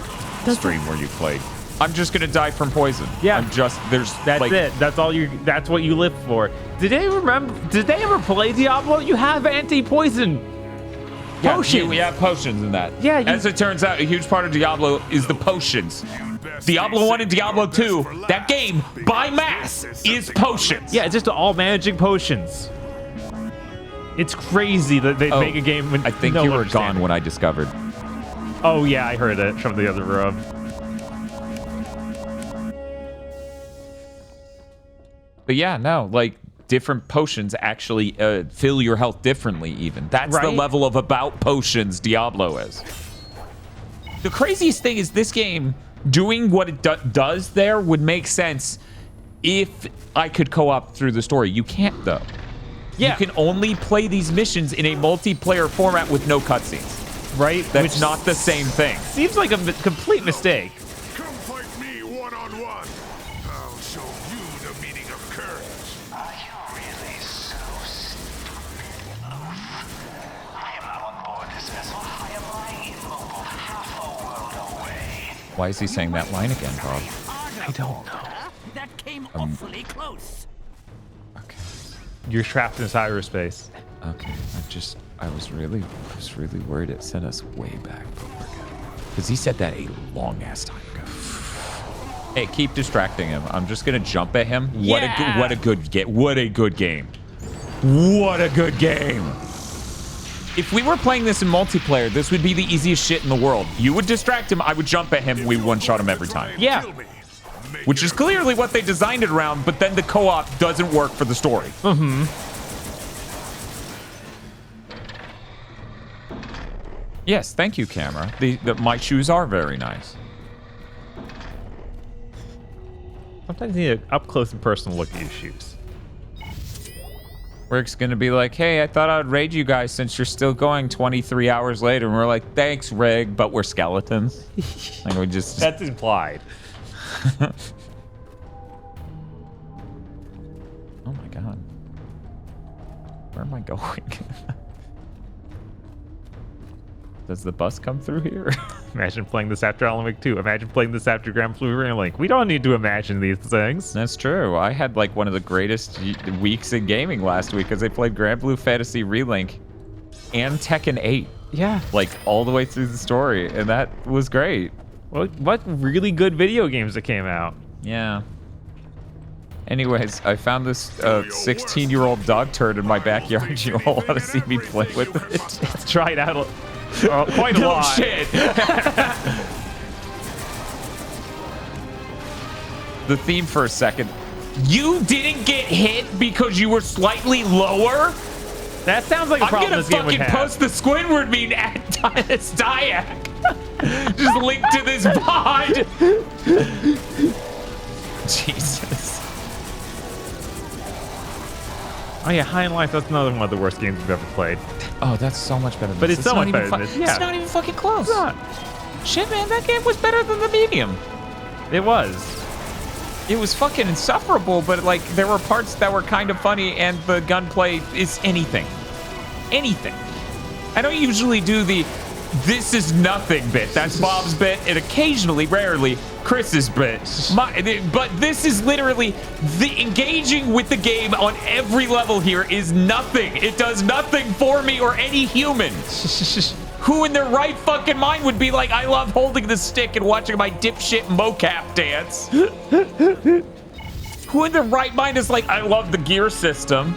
Speaker 2: stream where you played. I'm just gonna die from poison.
Speaker 1: Yeah.
Speaker 2: That's
Speaker 1: like, it. That's what you live for. Did they ever play Diablo? You have anti-poison potions.
Speaker 2: We have potions in that.
Speaker 1: Yeah.
Speaker 2: As it turns out, a huge part of Diablo is the potions. Diablo 1 and Diablo 2, that game, by mass, is potions.
Speaker 1: Yeah, it's just all managing potions. It's crazy that they make a game when
Speaker 2: I think
Speaker 1: no
Speaker 2: you were
Speaker 1: understanding.
Speaker 2: gone when I discovered.
Speaker 1: Oh yeah, I heard it from the other room.
Speaker 2: But yeah, no, like different potions actually fill your health differently even. That's the
Speaker 1: Right?
Speaker 2: level of about potions Diablo is. The craziest thing is this game doing what it does there would make sense if I could co-op through the story. You can't though.
Speaker 1: Yeah.
Speaker 2: You can only play these missions in a multiplayer format with no cutscenes.
Speaker 1: Right?
Speaker 2: That's not the same thing.
Speaker 1: Seems like a complete mistake.
Speaker 3: Come fight me one-on-one. I'll show you the meaning of courage.
Speaker 6: Are you really so stupid, Oath? I am not on board this vessel. I am lying immobile half a world away.
Speaker 2: Why is he saying that line again, Bob?
Speaker 1: I don't know.
Speaker 6: That came awfully close.
Speaker 2: Okay.
Speaker 1: You're trapped in cyberspace.
Speaker 2: Okay. I was really worried it sent us way back, but we're good. Because he said that a long ass time ago. Hey, keep distracting him. I'm just gonna jump at him. What a good game. What a good game. What a good game. If we were playing this in multiplayer, this would be the easiest shit in the world. You would distract him, I would jump at him, we one-shot him every time.
Speaker 1: Yeah.
Speaker 2: Which is clearly what they designed it around, but then the co-op doesn't work for the story.
Speaker 1: Mm-hmm.
Speaker 2: Yes, thank you, camera. My shoes are very nice.
Speaker 1: Sometimes you need an up-close and personal look at your shoes.
Speaker 2: Rick's gonna be like, hey, I thought I would raid you guys since you're still going 23 hours later. And we're like, thanks, Rig, but we're skeletons. Like we just...
Speaker 1: That's implied.
Speaker 2: Oh my god. Where am I going? Does the bus come through here?
Speaker 1: Imagine playing this after Alan Wake 2. Imagine playing this after Grand Blue Link. We don't need to imagine these things.
Speaker 2: That's true. I had like one of the greatest weeks in gaming last week because I played Grand Blue Fantasy Relink and Tekken 8.
Speaker 1: Yeah.
Speaker 2: Like all the way through the story, and that was great.
Speaker 1: What really good video games that came out.
Speaker 2: Yeah. Anyways, I found this 16-year-old dog turd in my backyard. You all want to see me play with it?
Speaker 1: It's tried out quite a
Speaker 2: No
Speaker 1: lot.
Speaker 2: shit. The theme for a second. You didn't get hit because you were slightly lower?
Speaker 1: That sounds like a problem
Speaker 2: I'm
Speaker 1: this
Speaker 2: gonna
Speaker 1: game would
Speaker 2: fucking
Speaker 1: have.
Speaker 2: post the Squidward meme at Diak. Just link to this VOD. Jesus.
Speaker 1: Oh yeah, High in Life, that's another one of the worst games we've ever played.
Speaker 2: Oh, that's so much better than
Speaker 1: But
Speaker 2: this.
Speaker 1: it's so
Speaker 2: not
Speaker 1: much
Speaker 2: even
Speaker 1: better than this, yeah.
Speaker 2: It's not even fucking close.
Speaker 1: It's not.
Speaker 2: Shit, man, that game was better than the medium.
Speaker 1: It was.
Speaker 2: It was fucking insufferable, but like there were parts that were kind of funny, and the gunplay is anything. Anything. I don't usually do the this is nothing bit. That's Bob's bit, and occasionally, rarely, Chris's bit. But this is literally the engaging with the game on every level here is nothing. It does nothing for me or any human. Who in their right fucking mind would be like, I love holding the stick and watching my dipshit mocap dance? Who in their right mind is like, I love the gear system?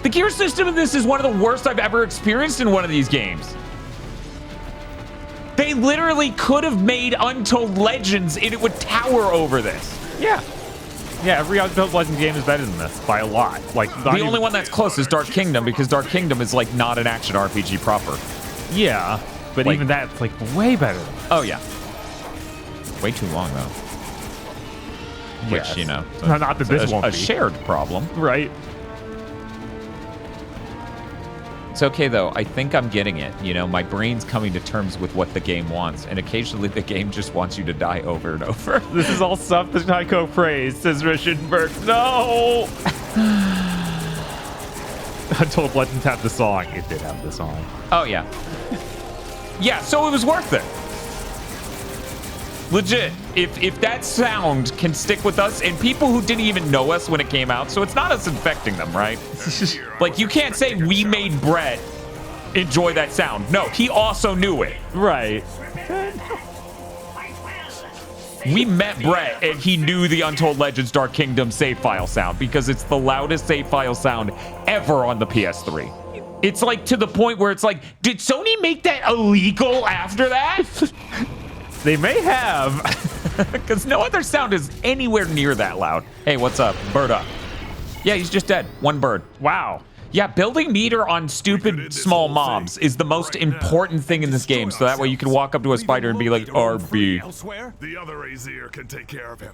Speaker 2: The gear system in this is one of the worst I've ever experienced in one of these games. They literally could have made Untold Legends and it would tower over this.
Speaker 1: Yeah. Yeah, every Untold Legends game is better than this by a lot. Like
Speaker 2: The only one that's close is Dark Kingdom, because Dark Kingdom is like not an action RPG proper.
Speaker 1: Yeah, but
Speaker 2: Like-
Speaker 1: even that's like way better.
Speaker 2: Oh yeah. Way too long though. Which,
Speaker 1: Yes.
Speaker 2: you know,
Speaker 1: Not that this won't
Speaker 2: a
Speaker 1: be.
Speaker 2: shared problem.
Speaker 1: Right.
Speaker 2: It's okay though. I think I'm getting it. You know, my brain's coming to terms with what the game wants, and occasionally the game just wants you to die over and over.
Speaker 1: This is all stuff that Tycho praised, says Richenberg. No! Untold Legends had the song. It did have the song.
Speaker 2: Oh yeah. Yeah, so it was worth it. Legit, if that sound can stick with us, and people who didn't even know us when it came out, so it's not us infecting them, right? Like, you can't say we made Brett enjoy that sound. No, he also knew it.
Speaker 1: Right.
Speaker 2: We met Brett, and he knew the Untold Legends Dark Kingdom save file sound, because it's the loudest save file sound ever on the PS3. It's like to the point where it's like, did Sony make that illegal after that?
Speaker 1: They may have.
Speaker 2: Because no other sound is anywhere near that loud. Hey, what's up? Bird up. Yeah, he's just dead. One bird.
Speaker 1: Wow.
Speaker 2: Yeah, building meter on stupid small mobs is the most important thing in this game. So that way you can walk up to a spider and be like, RB.
Speaker 3: Elsewhere?
Speaker 7: The other Azir can take care of him.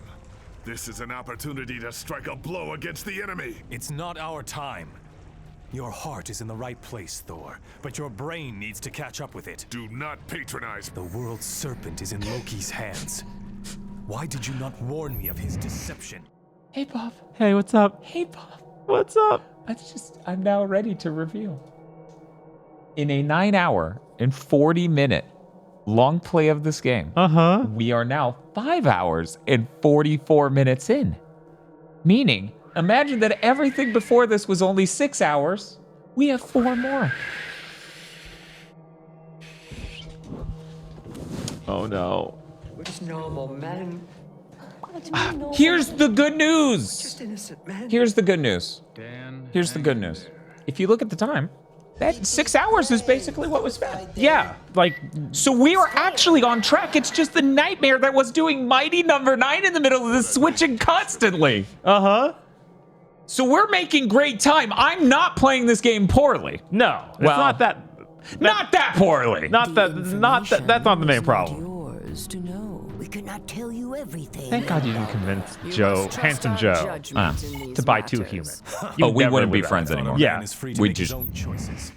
Speaker 7: This is an opportunity to strike a blow against the enemy.
Speaker 3: It's not our time. Your heart is in the right place, Thor, but your brain needs to catch up with it.
Speaker 7: Do not patronize me.
Speaker 3: The world's serpent is in Loki's hands. Why did you not warn me of his deception?
Speaker 2: Hey, Bob.
Speaker 1: Hey, what's up?
Speaker 2: Hey, Bob.
Speaker 1: What's up?
Speaker 2: I'm now ready to reveal. In a 9-hour and 40-minute long play of this game, we are now 5 hours and 44 minutes in. Meaning, imagine that everything before this was only 6 hours. We have 4 more.
Speaker 1: Oh no.
Speaker 8: Where's normal, man?
Speaker 2: Here's the good news.
Speaker 8: Just innocent, man.
Speaker 2: Here's the good news. Here's the good news. If you look at the time, that 6 hours is basically what was spent.
Speaker 1: Yeah, like,
Speaker 2: So we are actually on track. It's just the nightmare that was doing Mighty Number 9 in the middle of this, switching constantly. So we're making great time. I'm not playing this game poorly.
Speaker 1: no, it's
Speaker 2: Well,
Speaker 1: not that.
Speaker 2: Not that poorly.
Speaker 1: Not that. Not that. That's not the main problem.
Speaker 9: Yours to know. We cannot tell you everything.
Speaker 1: Thank God you didn't convince Joe, handsome Joe, to buy 2 human.
Speaker 2: Oh, we wouldn't be friends anymore.
Speaker 1: Yeah,
Speaker 3: Man is free to
Speaker 2: we
Speaker 3: make his
Speaker 2: just-
Speaker 3: own choices.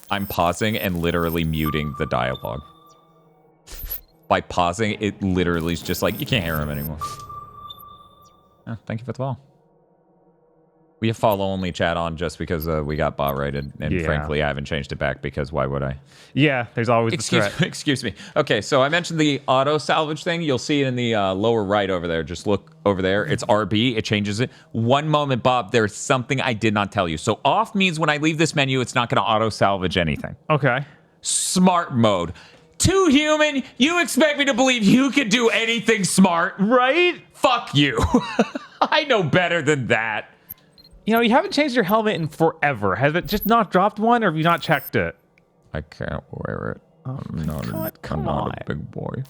Speaker 2: I'm pausing and literally muting the dialogue. By pausing, it literally is just like, you can't hear him anymore. Oh, thank you for the follow. We have follow-only chat on just because we got bot rated, and
Speaker 1: Yeah.
Speaker 2: frankly, I haven't changed it back because why would I?
Speaker 1: Yeah, there's always the threat.
Speaker 2: Excuse me. Okay, so I mentioned the auto salvage thing. You'll see it in the lower right over there. Just look over there. It's RB. It changes it. One moment, Bob. There's something I did not tell you. So off means when I leave this menu, it's not going to auto salvage anything.
Speaker 1: Okay.
Speaker 2: Smart mode. Too human. You expect me to believe you could do anything smart?
Speaker 1: Right?
Speaker 2: Fuck you. I know better than that.
Speaker 1: You know, you haven't changed your helmet in forever. Has it just not dropped one, or have you not checked it?
Speaker 2: I can't wear it. I'm not,
Speaker 1: come
Speaker 2: I'm not
Speaker 1: on.
Speaker 2: a big boy.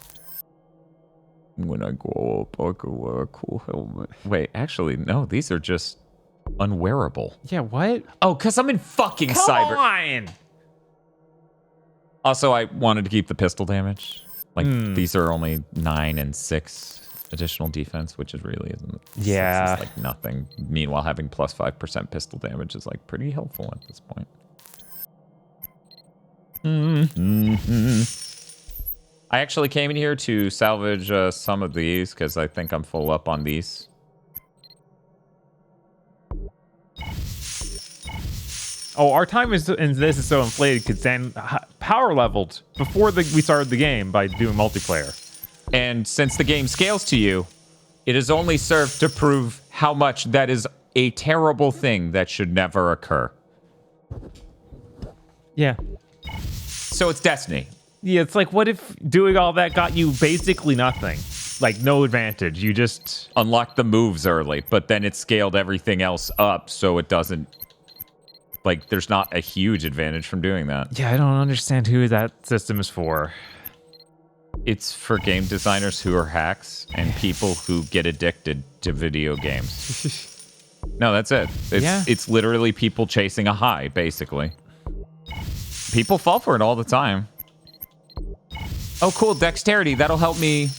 Speaker 2: When I grow up, I could wear a cool helmet. Wait, actually, no. These are just unwearable.
Speaker 1: Yeah, what?
Speaker 2: Oh, because I'm in fucking
Speaker 1: Come
Speaker 2: cyber.
Speaker 1: on!
Speaker 2: Also, I wanted to keep the pistol damage. Like, these are only 9 and 6 additional defense, which is really isn't.
Speaker 1: Yeah.
Speaker 2: 6 is like nothing. Meanwhile, having plus 5% pistol damage is like pretty helpful at this point. I actually came in here to salvage some of these because I think I'm full up on these.
Speaker 1: Oh, our time is in this is so inflated because Dan power leveled before we started the game by doing multiplayer.
Speaker 2: And since the game scales to you, it has only served to prove how much that is a terrible thing that should never occur.
Speaker 1: Yeah.
Speaker 2: So it's Destiny.
Speaker 1: Yeah, it's like, what if doing all that got you basically nothing? Like, no advantage. You just...
Speaker 2: Unlock the moves early, but then it scaled everything else up so it doesn't... Like, there's not a huge advantage from doing that.
Speaker 1: Yeah, I don't understand who that system is for.
Speaker 2: It's for game designers who are hacks and people who get addicted to video games. No, that's it. It's literally people chasing a high, basically. People fall for it all the time. Oh, cool. Dexterity. That'll help me.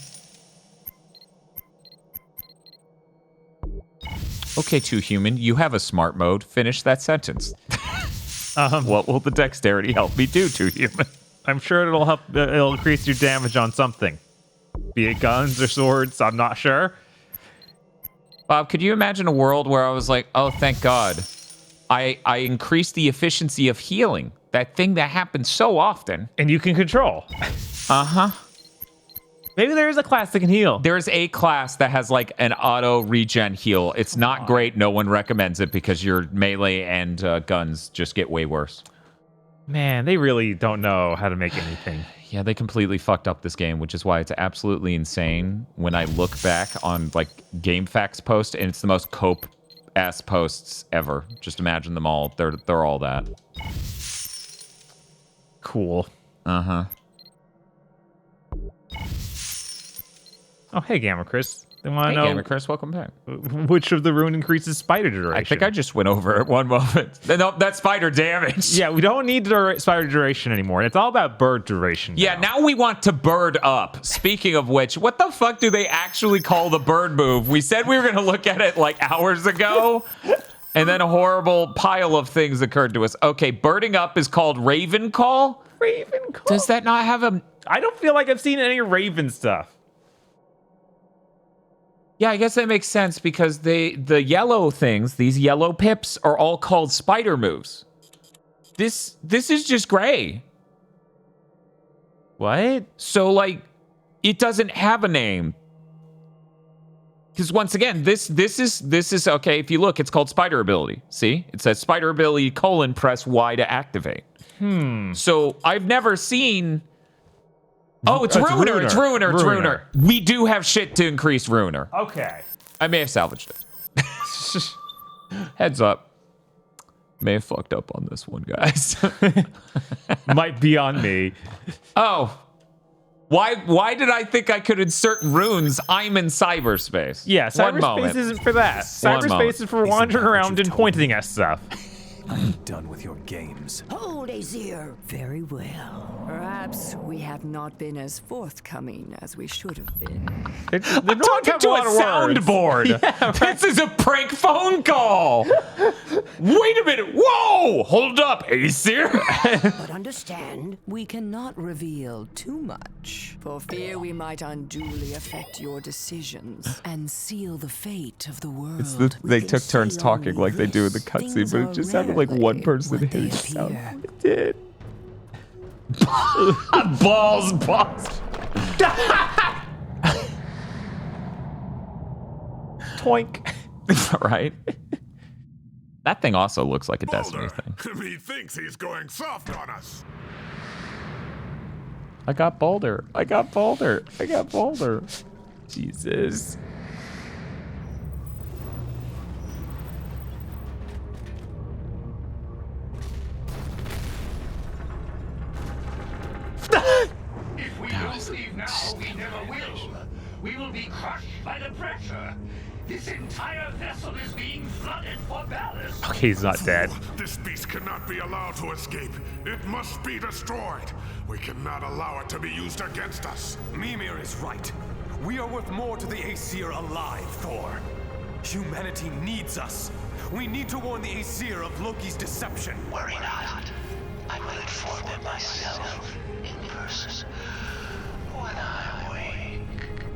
Speaker 2: Okay, Too Human. You have a smart mode. Finish that sentence. What will the dexterity help me do, Too Human?
Speaker 1: I'm sure it'll help. It'll increase your damage on something, be it guns or swords. I'm not sure.
Speaker 2: Bob, could you imagine a world where I was like, oh, thank God, I increased the efficiency of healing, that thing that happens so often.
Speaker 1: And you can control.
Speaker 2: Uh-huh.
Speaker 1: Maybe there is a class that can heal.
Speaker 2: There's a class that has like an auto regen heal. It's not great. No one recommends it because your melee and guns just get way worse.
Speaker 1: Man, they really don't know how to make anything.
Speaker 2: Yeah, they completely fucked up this game, which is why it's absolutely insane when I look back on like GameFAQs post and it's the most ass posts ever. Just imagine them all. They're all that.
Speaker 1: Cool.
Speaker 2: Uh-huh.
Speaker 1: Oh, hey, Gamma Chris. They want to
Speaker 2: Hey,
Speaker 1: know
Speaker 2: Gamma Chris, welcome back.
Speaker 1: which of the rune increases spider duration.
Speaker 2: I think I just went over it one moment. No, that's spider damage.
Speaker 1: Yeah, we don't need spider duration anymore. It's all about bird duration.
Speaker 2: Yeah, now we want to bird up. Speaking of which, what the fuck do they actually call the bird move? We said we were going to look at it like hours ago, and then a horrible pile of things occurred to us. Okay, birding up is called Raven Call?
Speaker 1: Raven Call.
Speaker 2: Does that not have a...
Speaker 1: I don't feel like I've seen any Raven stuff.
Speaker 2: Yeah, I guess that makes sense because the yellow things, these yellow pips, are all called spider moves. This is just gray.
Speaker 1: What?
Speaker 2: So, like, it doesn't have a name. Because once again, this is okay. If you look, it's called spider ability. See, it says spider ability : press Y to activate. So I've never seen. Oh, it's Ruiner. It's Ruiner. It's Ruiner. We do have shit to increase Ruiner.
Speaker 1: Okay.
Speaker 2: I may have salvaged it. Heads up. May have fucked up on this one, guys.
Speaker 1: Might be on me.
Speaker 2: Oh. Why did I think I could insert runes? I'm in cyberspace.
Speaker 1: Yeah,
Speaker 2: One moment.
Speaker 1: cyberspace isn't for that. Cyberspace is for wandering around and pointing at stuff.
Speaker 3: I'm done with your games.
Speaker 9: Hold, Aesir. Very well.
Speaker 8: Perhaps we have not been as forthcoming as we should have been.
Speaker 2: I'm talking to a soundboard. Yeah, this is a prank phone call. Wait a minute. Whoa. Hold up, Aesir.
Speaker 9: But understand,
Speaker 8: We cannot reveal too much, for fear we might unduly affect your decisions and seal the fate of the world.
Speaker 2: They took turns talking like they do in the cutscene, but it just sounded like one person hitting the sound. It did. Balls.
Speaker 1: Toink.
Speaker 2: Right? That thing also looks like a Destiny thing.
Speaker 7: He thinks he's going soft on us.
Speaker 2: I got Boulder. Jesus.
Speaker 6: If we don't leave now, we never will. We will be crushed by the pressure. This entire vessel is being flooded for ballast.
Speaker 1: Okay, he's not dead.
Speaker 7: This beast cannot be allowed to escape. It must be destroyed. We cannot allow it to be used against us.
Speaker 3: Mimir is right. We are worth more to the Aesir alive, Thor. Humanity needs us. We need to warn the Aesir of Loki's deception.
Speaker 6: Worry not. I will inform them myself in person when I wake.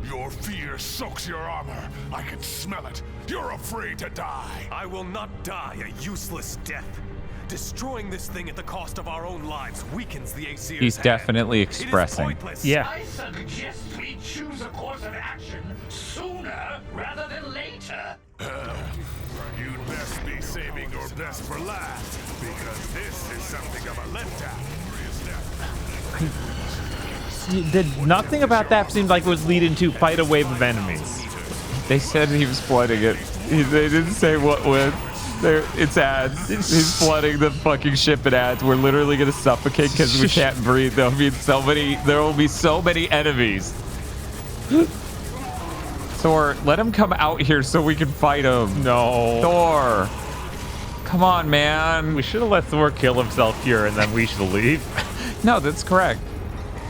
Speaker 7: Your fear soaks your armor. I can smell it. You're afraid to die.
Speaker 3: I will not die a useless death. Destroying this thing at the cost of our own lives weakens the Aesir's
Speaker 2: He's
Speaker 3: hand.
Speaker 2: expressing.
Speaker 3: It is pointless.
Speaker 1: Yeah.
Speaker 6: I suggest we choose a course of action sooner rather than later.
Speaker 7: You'd best be saving your best for last, because this is something of a letdown.
Speaker 1: Nothing about that seemed like it was leading to fight a wave of enemies.
Speaker 2: They said he was flooding it. They didn't say what with. It's ads. He's flooding the fucking ship in ads. We're literally gonna suffocate because we can't breathe. There will be so many enemies. Thor, let him come out here so we can fight him.
Speaker 1: No.
Speaker 2: Thor. Come on, man.
Speaker 1: We should have let Thor kill himself here and then we should leave.
Speaker 2: No, that's correct.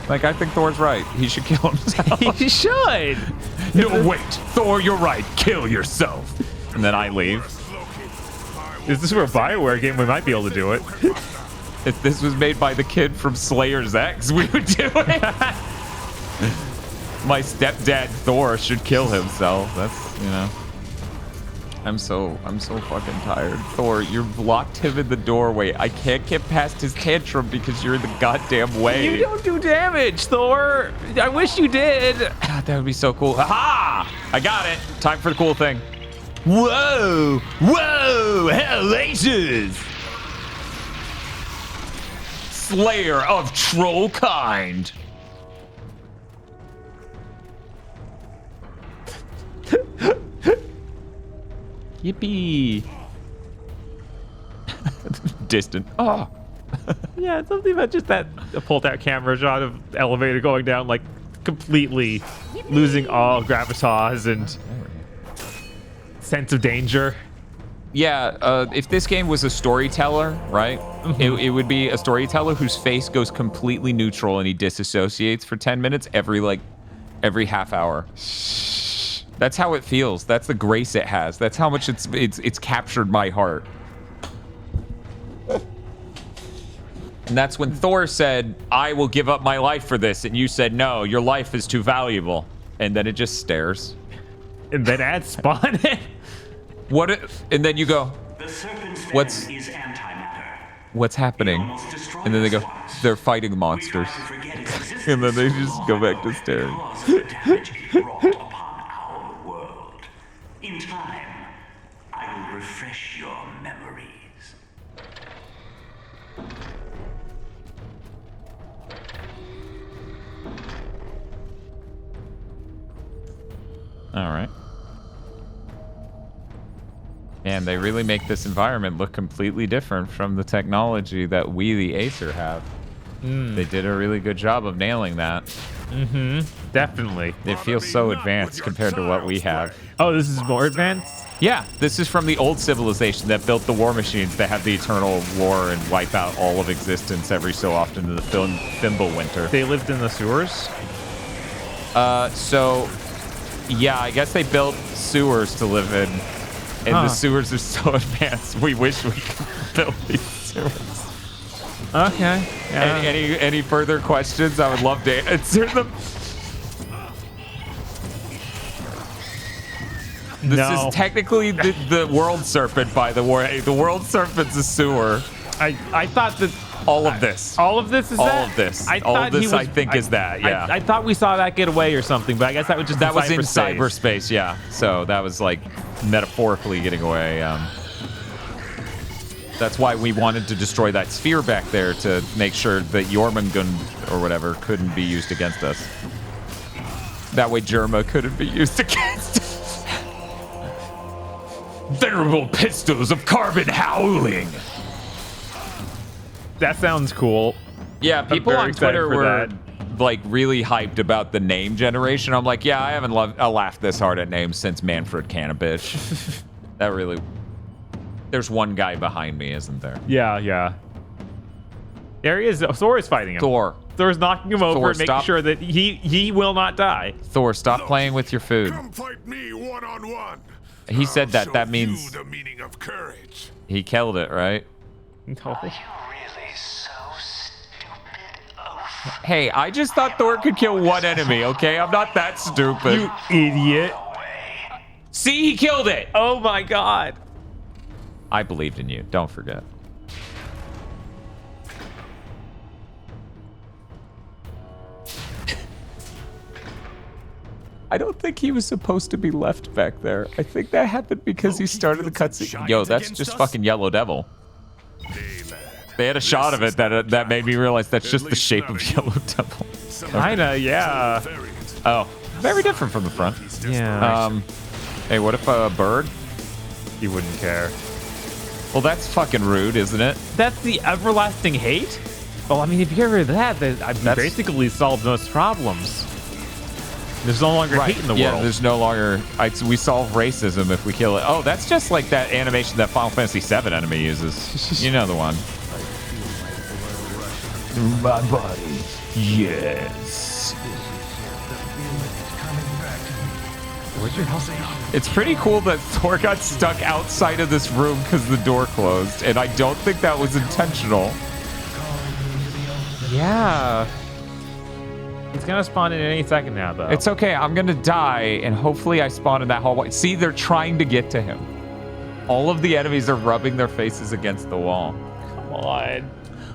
Speaker 2: Like, I think Thor's right. He should kill himself.
Speaker 1: He should.
Speaker 2: No, wait. Thor, you're right. Kill yourself. And then I leave.
Speaker 1: If this were a BioWare game, we might be able to do it.
Speaker 2: If this was made by the kid from Slayer's X, we would do it. My stepdad Thor should kill himself. That's, you know. I'm so fucking tired. Thor, you're locked him in the doorway. I can't get past his tantrum because you're in the goddamn way.
Speaker 1: You don't do damage, Thor. I wish you did.
Speaker 2: God, that would be so cool. Aha! I got it. Time for the cool thing. Whoa! Whoa! Hellacious! Slayer of troll kind. Yippee. Distant. Oh.
Speaker 1: Yeah, something about just that pulled-out camera shot of elevator going down, like completely losing all gravitas and sense of danger.
Speaker 2: Yeah, if this game was a storyteller, right? It would be a storyteller whose face goes completely neutral and he disassociates for 10 minutes every half hour. That's how it feels. That's the grace it has. That's how much it's captured my heart. And that's when Thor said, I will give up my life for this. And you said, no, your life is too valuable. And then it just stares.
Speaker 1: And then ads spawn it.
Speaker 2: And then you go,
Speaker 5: The serpent's venom
Speaker 2: what's
Speaker 5: is antimatter.
Speaker 2: what's happening? And then they go, they're fighting monsters. And then they just go back to staring.
Speaker 5: Cause of the damage it brought upon our world. In time, I will refresh your memories.
Speaker 2: All right. And they really make this environment look completely different from the technology that we, the Acer, have. They did a really good job of nailing that.
Speaker 1: Definitely.
Speaker 2: It feels so advanced compared to what we have.
Speaker 1: Oh, this is more advanced?
Speaker 2: Yeah, this is from the old civilization that built the war machines that have the eternal war and wipe out all of existence every so often in the Thimble Winter.
Speaker 1: They lived in the sewers?
Speaker 2: So, yeah, I guess they built sewers to live in. And the sewers are so advanced, we wish we could build these sewers.
Speaker 1: Okay. Yeah.
Speaker 2: Any further questions? I would love to answer them. This is technically the world serpent, by the way. The world serpent's a sewer.
Speaker 1: I thought that
Speaker 2: all of this.
Speaker 1: All of this is
Speaker 2: all
Speaker 1: that?
Speaker 2: of this.
Speaker 1: I
Speaker 2: all
Speaker 1: thought
Speaker 2: of this,
Speaker 1: he was,
Speaker 2: I think, is that. Yeah.
Speaker 1: I thought we saw that get away or something, but I guess that was just
Speaker 2: that was in
Speaker 1: cyberspace.
Speaker 2: cyberspace. Yeah. So that was like metaphorically getting away. That's why we wanted to destroy that sphere back there to make sure that Jormungand or whatever couldn't be used against us. That way Germa couldn't be used against us. Venerable pistols of carbon howling.
Speaker 1: That sounds cool.
Speaker 2: Yeah, people on Twitter were
Speaker 1: that.
Speaker 2: like really hyped about the name generation. I'm like, yeah, I haven't laughed this hard at names since Manfred Cannabis. That really... There's one guy behind me, isn't there?
Speaker 1: Yeah. There he is. Thor is fighting him. Thor's knocking him over and making sure that he will not die.
Speaker 2: Thor, stop playing with your food.
Speaker 7: Come fight me one-on-one.
Speaker 2: He said that. That means
Speaker 7: the meaning of courage.
Speaker 2: He killed it, right?
Speaker 1: No.
Speaker 2: Hey, I just thought Thor could kill one enemy, okay? I'm not that stupid.
Speaker 1: You idiot.
Speaker 2: See, he killed it.
Speaker 1: Oh my god.
Speaker 2: I believed in you. Don't forget. I don't think he was supposed to be left back there. I think that happened because he started the cutscene. Yo, that's just fucking Yellow Devil. They had a shot of it that made me realize that's just the shape of Yellow Devil.
Speaker 1: Kinda, yeah.
Speaker 2: Oh, very different from the front.
Speaker 1: Yeah.
Speaker 2: Hey, what if a bird?
Speaker 1: He wouldn't care.
Speaker 2: Well, that's fucking rude, isn't it?
Speaker 1: That's the everlasting hate? Well, I mean, if you get rid of that, then I've basically solved most problems. There's no longer hate in the world.
Speaker 2: Yeah, there's no longer... we solve racism if we kill it. Oh, that's just like that animation that Final Fantasy VII enemy uses. You know the one. Through my body. Yes.
Speaker 1: Where's your house now?
Speaker 2: It's pretty cool that Thor got stuck outside of this room because the door closed, and I don't think that was intentional.
Speaker 1: Yeah. He's gonna spawn in any second now, though.
Speaker 2: It's okay. I'm gonna die, and hopefully I spawn in that hallway. See, they're trying to get to him. All of the enemies are rubbing their faces against the wall.
Speaker 1: Come on.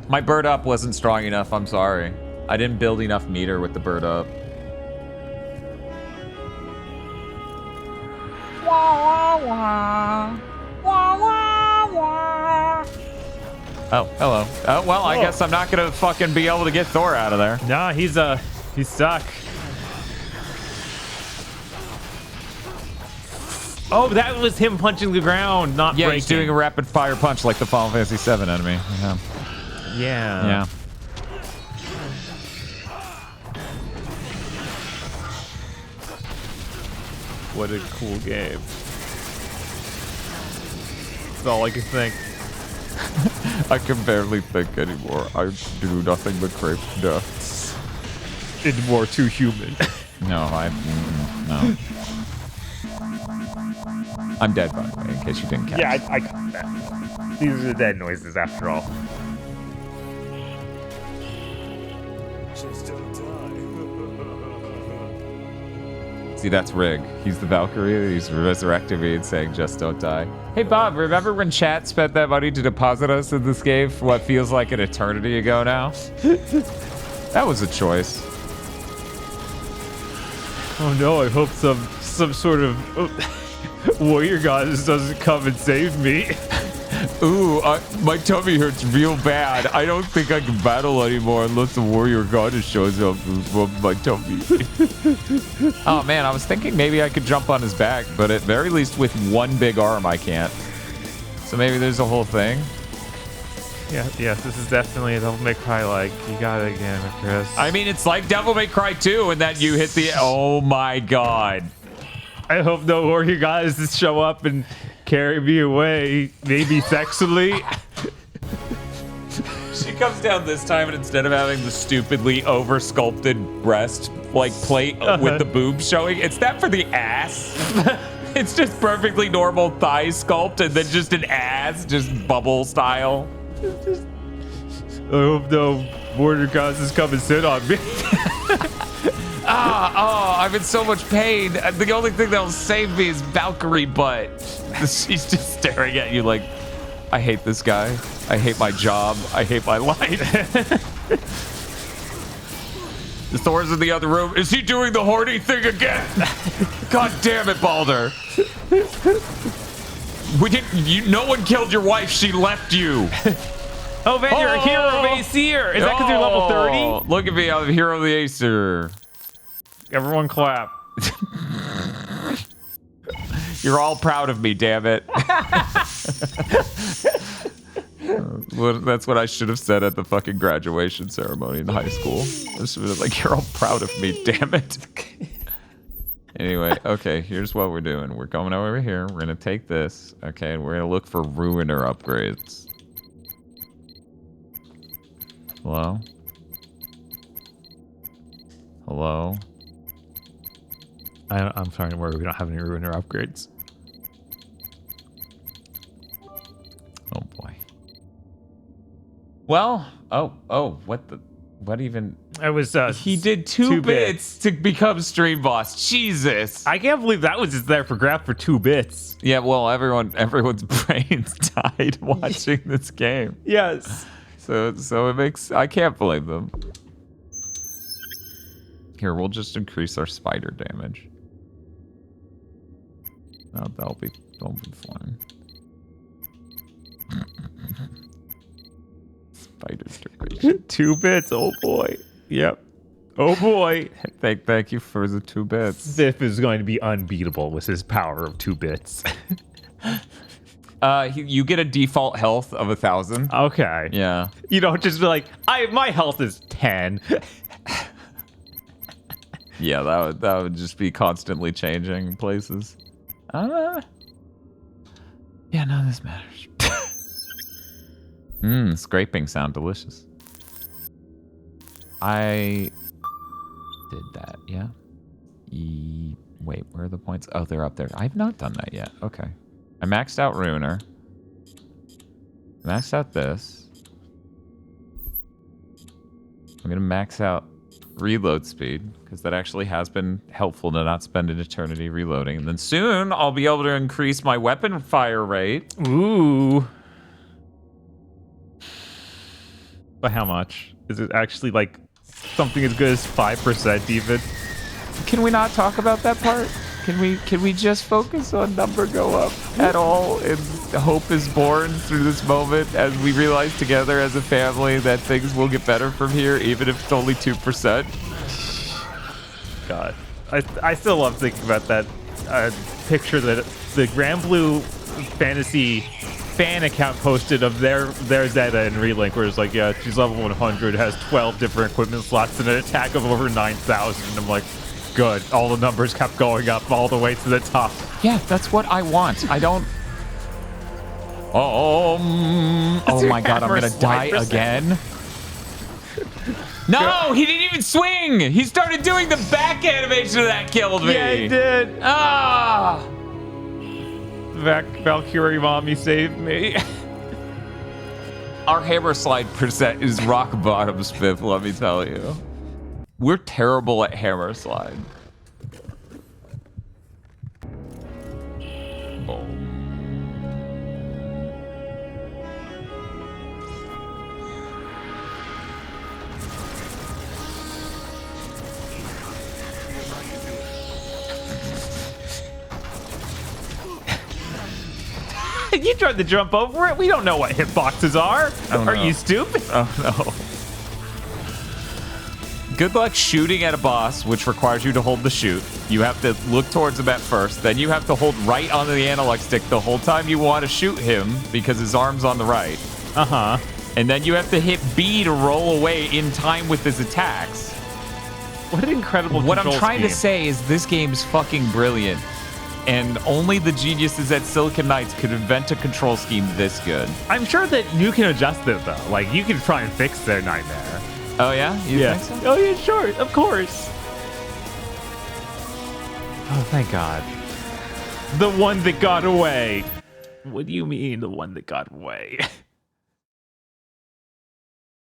Speaker 2: My bird up wasn't strong enough. I'm sorry. I didn't build enough meter with the bird up. Oh, hello. Oh, well, I guess I'm not gonna fucking be able to get Thor out of there.
Speaker 1: Nah, he's stuck. Oh, that was him punching the ground, not
Speaker 2: Yeah,
Speaker 1: breaking.
Speaker 2: he's doing a rapid fire punch like the Final Fantasy VII enemy. Yeah.
Speaker 1: Yeah. What a cool game. That's all I can think.
Speaker 2: I can barely think anymore. I do nothing but crave deaths.
Speaker 1: It's more too human.
Speaker 2: No, no. I'm dead, by the way, in case you didn't catch.
Speaker 1: Yeah, I got that. These are the dead noises after all.
Speaker 2: See, that's Rig. He's the Valkyrie. He's resurrecting me and saying, just don't die. Hey, Bob, remember when chat spent that money to deposit us in this game for what feels like an eternity ago now? That was a choice.
Speaker 1: Oh no, I hope some sort of warrior goddess doesn't come and save me.
Speaker 2: Ooh, my tummy hurts real bad. I don't think I can battle anymore unless the warrior goddess shows up from my tummy. Oh man, I was thinking maybe I could jump on his back, but at very least with one big arm I can't. So maybe there's a whole thing.
Speaker 1: Yeah, yes, this is definitely a Devil May Cry like. You got it again, Chris.
Speaker 2: I mean, it's like Devil May Cry 2 in that you hit the... Oh my god.
Speaker 1: I hope no warrior goddesses show up and carry me away, maybe sexually.
Speaker 2: She comes down this time, and instead of having the stupidly over-sculpted breast like plate with the boobs showing, it's that for the ass. It's just perfectly normal thigh sculpt, and then just an ass, just bubble style.
Speaker 1: I hope no warrior goddesses come and sit on me.
Speaker 2: I'm in so much pain. The only thing that'll save me is Valkyrie butt. She's just staring at you like, I hate this guy. I hate my job. I hate my life. The Thor's in the other room. Is he doing the horny thing again? God damn it, Baldur. No one killed your wife. She left you.
Speaker 1: Oh man, you're a hero of Aesir. Is that because you're level 30?
Speaker 2: Look at me. I'm a hero of the Aesir.
Speaker 1: Everyone clap.
Speaker 2: You're all proud of me, damn it. Well, that's what I should have said at the fucking graduation ceremony in high school. I should have been like, you're all proud of me, damn it. Anyway, okay, here's what we're doing. We're going over here. We're going to take this, okay, and we're going to look for Ruiner upgrades. Hello? Hello?
Speaker 1: I'm trying to worry we don't have any Ruiner upgrades.
Speaker 2: Oh boy. Well, what even?
Speaker 1: It was
Speaker 2: he did two bits to become stream boss. Jesus.
Speaker 1: I can't believe that was just there for graph for 2 bits.
Speaker 2: Yeah, well, everyone's brains died watching this game.
Speaker 1: Yes.
Speaker 2: So it makes, I can't blame them. Here, we'll just increase our spider damage. Oh, that'll be fine. Spider's duration.
Speaker 1: 2 bits, oh boy. Yep. Oh boy.
Speaker 2: Thank you for the 2 bits.
Speaker 1: Sif is going to be unbeatable with his power of 2 bits.
Speaker 2: You get a default health of 1,000.
Speaker 1: Okay.
Speaker 2: Yeah.
Speaker 1: You don't just be like, my health is 10.
Speaker 2: Yeah, that would just be constantly changing places. Yeah, none of this matters. Scraping sound delicious. I did that, yeah. Wait, where are the points? Oh, they're up there. I've not done that yet. Okay. I maxed out Ruiner. Maxed out this. I'm gonna max out reload speed, because that actually has been helpful to not spend an eternity reloading. And then soon, I'll be able to increase my weapon fire rate.
Speaker 1: Ooh. But how much? Is it actually like something as good as 5% even?
Speaker 2: Can we not talk about that part? Can we just focus on number go up at all? And hope is born through this moment as we realize together as a family that things will get better from here, even if it's only 2%.
Speaker 1: God, I still love thinking about that a picture that the Grand Blue Fantasy fan account posted of their Zeta and Relink, where it's like, yeah, she's level 100, has 12 different equipment slots and an attack of over 9,000. And I'm like, good. All the numbers kept going up all the way to the top.
Speaker 2: Yeah, that's what I want. I don't... Oh my god, I'm gonna die again. No, he didn't even swing. He started doing the back animation of that killed me.
Speaker 1: Yeah, he did.
Speaker 2: Ah.
Speaker 1: Valkyrie mommy saved me.
Speaker 2: Our hammer slide percent is rock bottom, Spiff, let me tell you. We're terrible at hammer slide. Boom.
Speaker 1: You tried to jump over it. We don't know what hitboxes are.
Speaker 2: Oh, no.
Speaker 1: Are you stupid?
Speaker 2: Oh no. Good luck shooting at a boss, which requires you to hold the shoot. You have to look towards him at first. Then you have to hold right onto the analog stick the whole time you want to shoot him because his arm's on the right.
Speaker 1: Uh-huh.
Speaker 2: And then you have to hit B to roll away in time with his attacks.
Speaker 1: What an incredible
Speaker 2: What I'm
Speaker 1: control
Speaker 2: trying to
Speaker 1: scheme.
Speaker 2: say is this game's fucking brilliant. And only the geniuses at Silicon Knights could invent a control scheme this good.
Speaker 1: I'm sure that you can adjust it, though. Like, you can try and fix their nightmare.
Speaker 2: Oh, yeah? You think so?
Speaker 1: Oh, yeah, sure. Of course. Oh, thank God. The one that got away. What do you mean, the one that got away?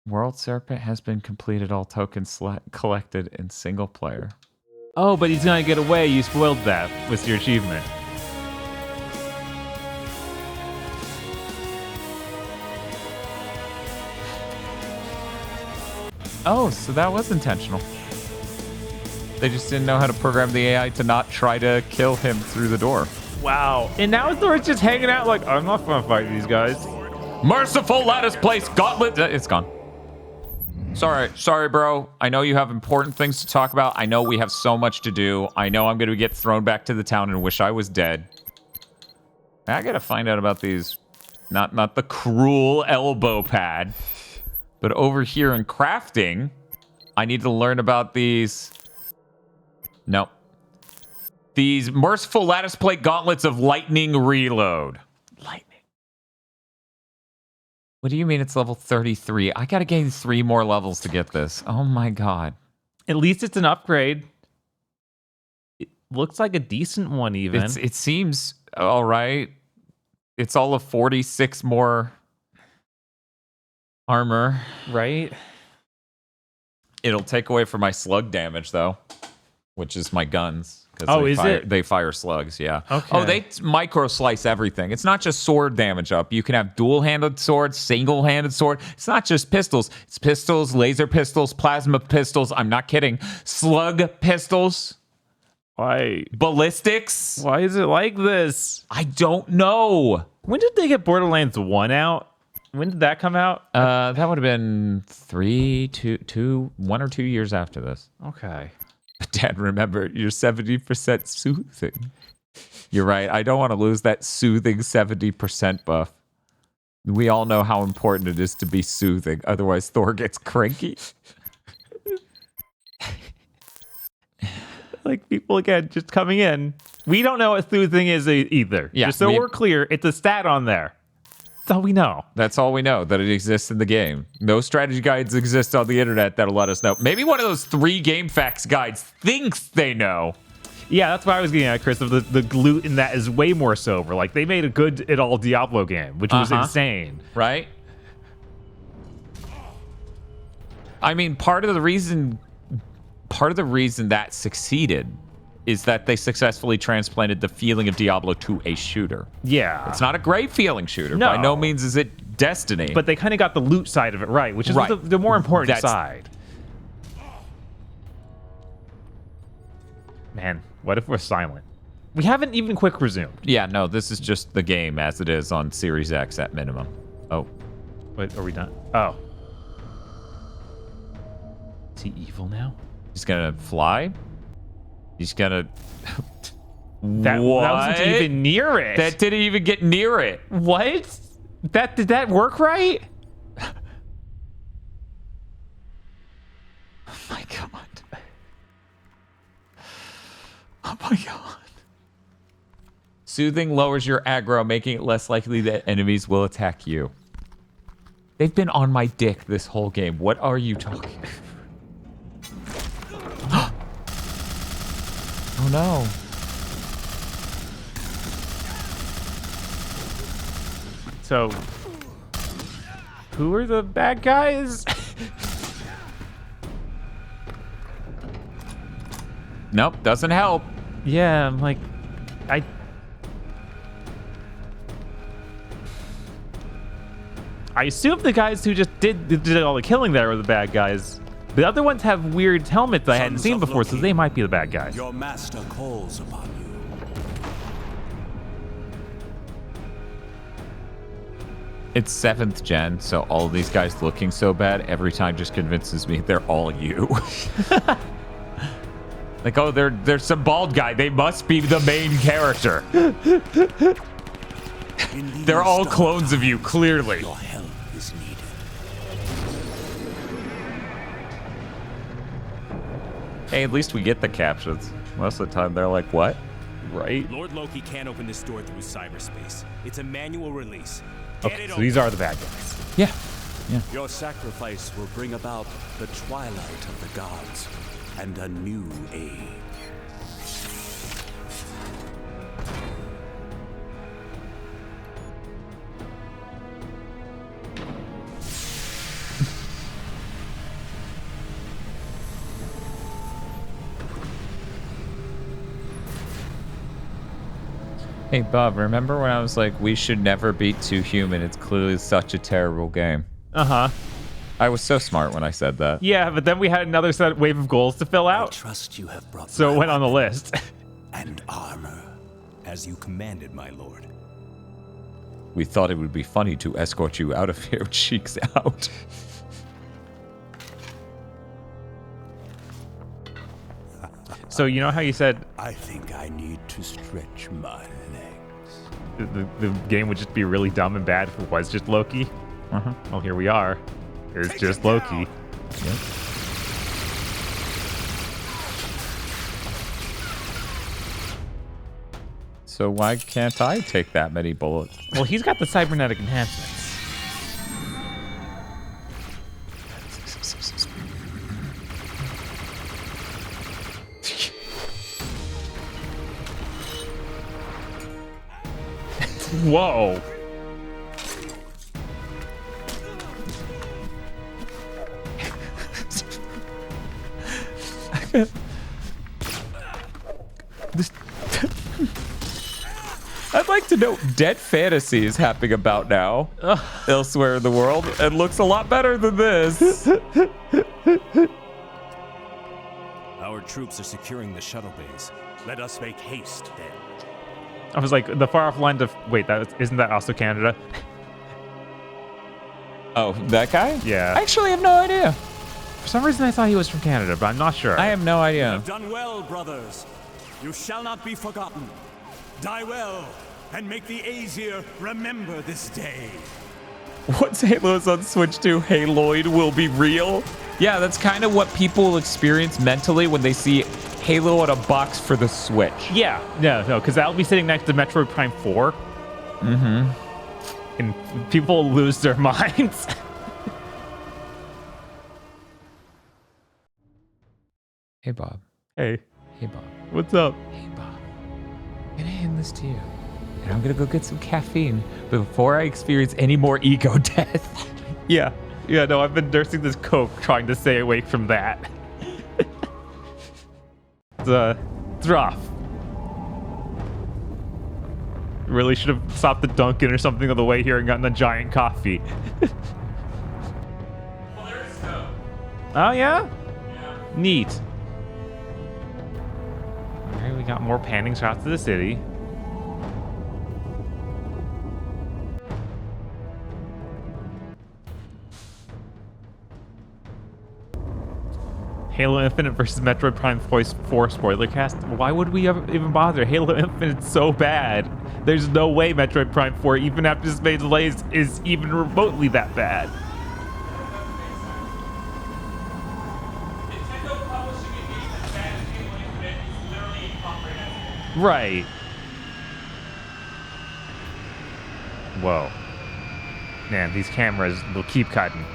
Speaker 2: World Serpent has been completed. All tokens collected in single player.
Speaker 1: Oh, but he's gonna get away. You spoiled that with your achievement.
Speaker 2: Oh, so that was intentional. They just didn't know how to program the AI to not try to kill him through the door.
Speaker 1: Wow. And now Thor's just hanging out like, I'm not gonna fight these guys.
Speaker 2: Merciful lattice place gauntlet. It's gone. Sorry, bro. I know you have important things to talk about. I know we have so much to do. I know I'm going to get thrown back to the town and wish I was dead. I got to find out about these. Not the cruel elbow pad. But over here in crafting, I need to learn about these. No. These merciful lattice plate gauntlets of lightning reload. Lightning. What do you mean it's level 33? I gotta gain 3 more levels to get this. Oh my god.
Speaker 1: At least it's an upgrade. It looks like a decent one, even.
Speaker 2: It seems all right. It's all of 46 more armor.
Speaker 1: Right?
Speaker 2: It'll take away from my slug damage, though, which is my guns.
Speaker 1: Oh, is it?
Speaker 2: They fire slugs, yeah.
Speaker 1: Okay.
Speaker 2: Oh, they micro slice everything. It's not just sword damage up. You can have dual-handed swords, single-handed sword. It's not just pistols. It's pistols, laser pistols, plasma pistols. I'm not kidding. Slug pistols.
Speaker 1: Why?
Speaker 2: Ballistics.
Speaker 1: Why is it like this?
Speaker 2: I don't know.
Speaker 1: When did they get Borderlands 1 out? When did that come out?
Speaker 2: That would have been 1 or 2 years after this.
Speaker 1: Okay.
Speaker 2: Dad, remember, you're 70% soothing. You're right. I don't want to lose that soothing 70% buff. We all know how important it is to be soothing. Otherwise, Thor gets cranky.
Speaker 1: Like, people, again, just coming in. We don't know what soothing is either.
Speaker 2: Yeah,
Speaker 1: just so we're clear, it's a stat on there. That's all we know.
Speaker 2: That's all we know, that it exists in the game. No strategy guides exist on the internet that'll let us know. Maybe one of those 3 game facts guides thinks they know.
Speaker 1: Yeah, that's what I was getting at, Chris. Of the glute in that is way more sober. Like, they made a good it all Diablo game, which was insane.
Speaker 2: Right? I mean, part of the reason that succeeded is that they successfully transplanted the feeling of Diablo to a shooter.
Speaker 1: Yeah.
Speaker 2: It's not a great feeling shooter.
Speaker 1: No.
Speaker 2: By no means is it Destiny.
Speaker 1: But they kind of got the loot side of it right, which is the more important side. Man, what if we're silent? We haven't even quick resumed.
Speaker 2: Yeah, no, this is just the game as it is on Series X at minimum. Oh.
Speaker 1: Wait, are we done? Oh. Is he evil now?
Speaker 2: He's gonna fly? He's gonna...
Speaker 1: That wasn't even near it.
Speaker 2: That didn't even get near it.
Speaker 1: What? Did that work right?
Speaker 2: Oh my god. Oh my god. Soothing lowers your aggro, making it less likely that enemies will attack you. They've been on my dick this whole game. What are you talking about? Oh no.
Speaker 1: So, who are the bad guys?
Speaker 2: Nope, doesn't help.
Speaker 1: Yeah, I'm like, I assume the guys who just did all the killing there were the bad guys. The other ones have weird helmets I hadn't seen before, so they might be the bad guys.
Speaker 3: Your master calls upon you.
Speaker 2: It's 7th gen, so all of these guys looking so bad every time just convinces me they're all you. Like, oh, there's some bald guy. They must be the main character. They're all clones of you, clearly.
Speaker 3: Your help is needed.
Speaker 2: Hey, at least we get the captions. Most of the time, they're like, what? Right?
Speaker 10: Lord Loki can't open this door through cyberspace. It's a manual release.
Speaker 1: Okay, so these are the bad guys.
Speaker 2: Yeah.
Speaker 3: Your sacrifice will bring about the twilight of the gods and a new age.
Speaker 2: Hey, Bob, remember when I was like, we should never beat 2 Human? It's clearly such a terrible game.
Speaker 1: Uh-huh.
Speaker 2: I was so smart when I said that.
Speaker 1: Yeah, but then we had another wave of goals to fill
Speaker 3: I
Speaker 1: out.
Speaker 3: trust you have brought
Speaker 1: So it
Speaker 3: my
Speaker 1: went on the
Speaker 3: weapons
Speaker 1: list.
Speaker 3: and armor.
Speaker 10: As you commanded, my lord.
Speaker 2: We thought it would be funny to escort you out of here, cheeks out.
Speaker 1: So you know how you said
Speaker 3: I think I need to stretch my legs.
Speaker 1: the game would just be really dumb and bad if it was just Loki?
Speaker 2: Uh-huh.
Speaker 1: Well, here we are. It's just Loki.
Speaker 2: Yep. So why can't I take that many bullets?
Speaker 1: Well, he's got the cybernetic enhancements. Whoa.
Speaker 2: I'd like to know Dead Fantasy is happening about now elsewhere in the world and looks a lot better than this.
Speaker 10: Our troops are securing the shuttle bays. Let us make haste then.
Speaker 1: I was like, the far off line of... Wait, isn't that also Canada?
Speaker 2: Oh, that guy?
Speaker 1: Yeah.
Speaker 2: I actually have no idea.
Speaker 1: For some reason, I thought he was from Canada, but I'm not sure.
Speaker 2: I have no
Speaker 10: You
Speaker 2: idea.
Speaker 10: have done well, brothers. You shall not be forgotten. Die well, and make the Aesir remember this day.
Speaker 2: Once Halo's on Switch 2, Haloid will be real. Yeah, that's kind of what people will experience mentally when they see Halo on a box for the Switch.
Speaker 1: Yeah, no, because that'll be sitting next to Metroid Prime 4.
Speaker 2: Mm-hmm.
Speaker 1: And people will lose their minds.
Speaker 2: Hey, Bob.
Speaker 1: Hey,
Speaker 2: Hey, Bob.
Speaker 1: what's up?
Speaker 2: Hey, Bob. I'm gonna hand this to you. And I'm gonna go get some caffeine before I experience any more ego death.
Speaker 1: Yeah, no, I've been nursing this coke trying to stay awake from that. It's rough. Really should have stopped at Dunkin' or something on the way here and gotten a giant coffee.
Speaker 2: Well, there's stuff.
Speaker 1: Oh, yeah?
Speaker 2: Yeah.
Speaker 1: Neat. Alright, we got more panning shots of the city. Halo Infinite versus Metroid Prime 4 spoiler cast. Why would we even bother? Halo Infinite's so bad. There's no way Metroid Prime 4, even after this made delays, is even remotely that bad. Right. Whoa. Man, these cameras will keep cutting.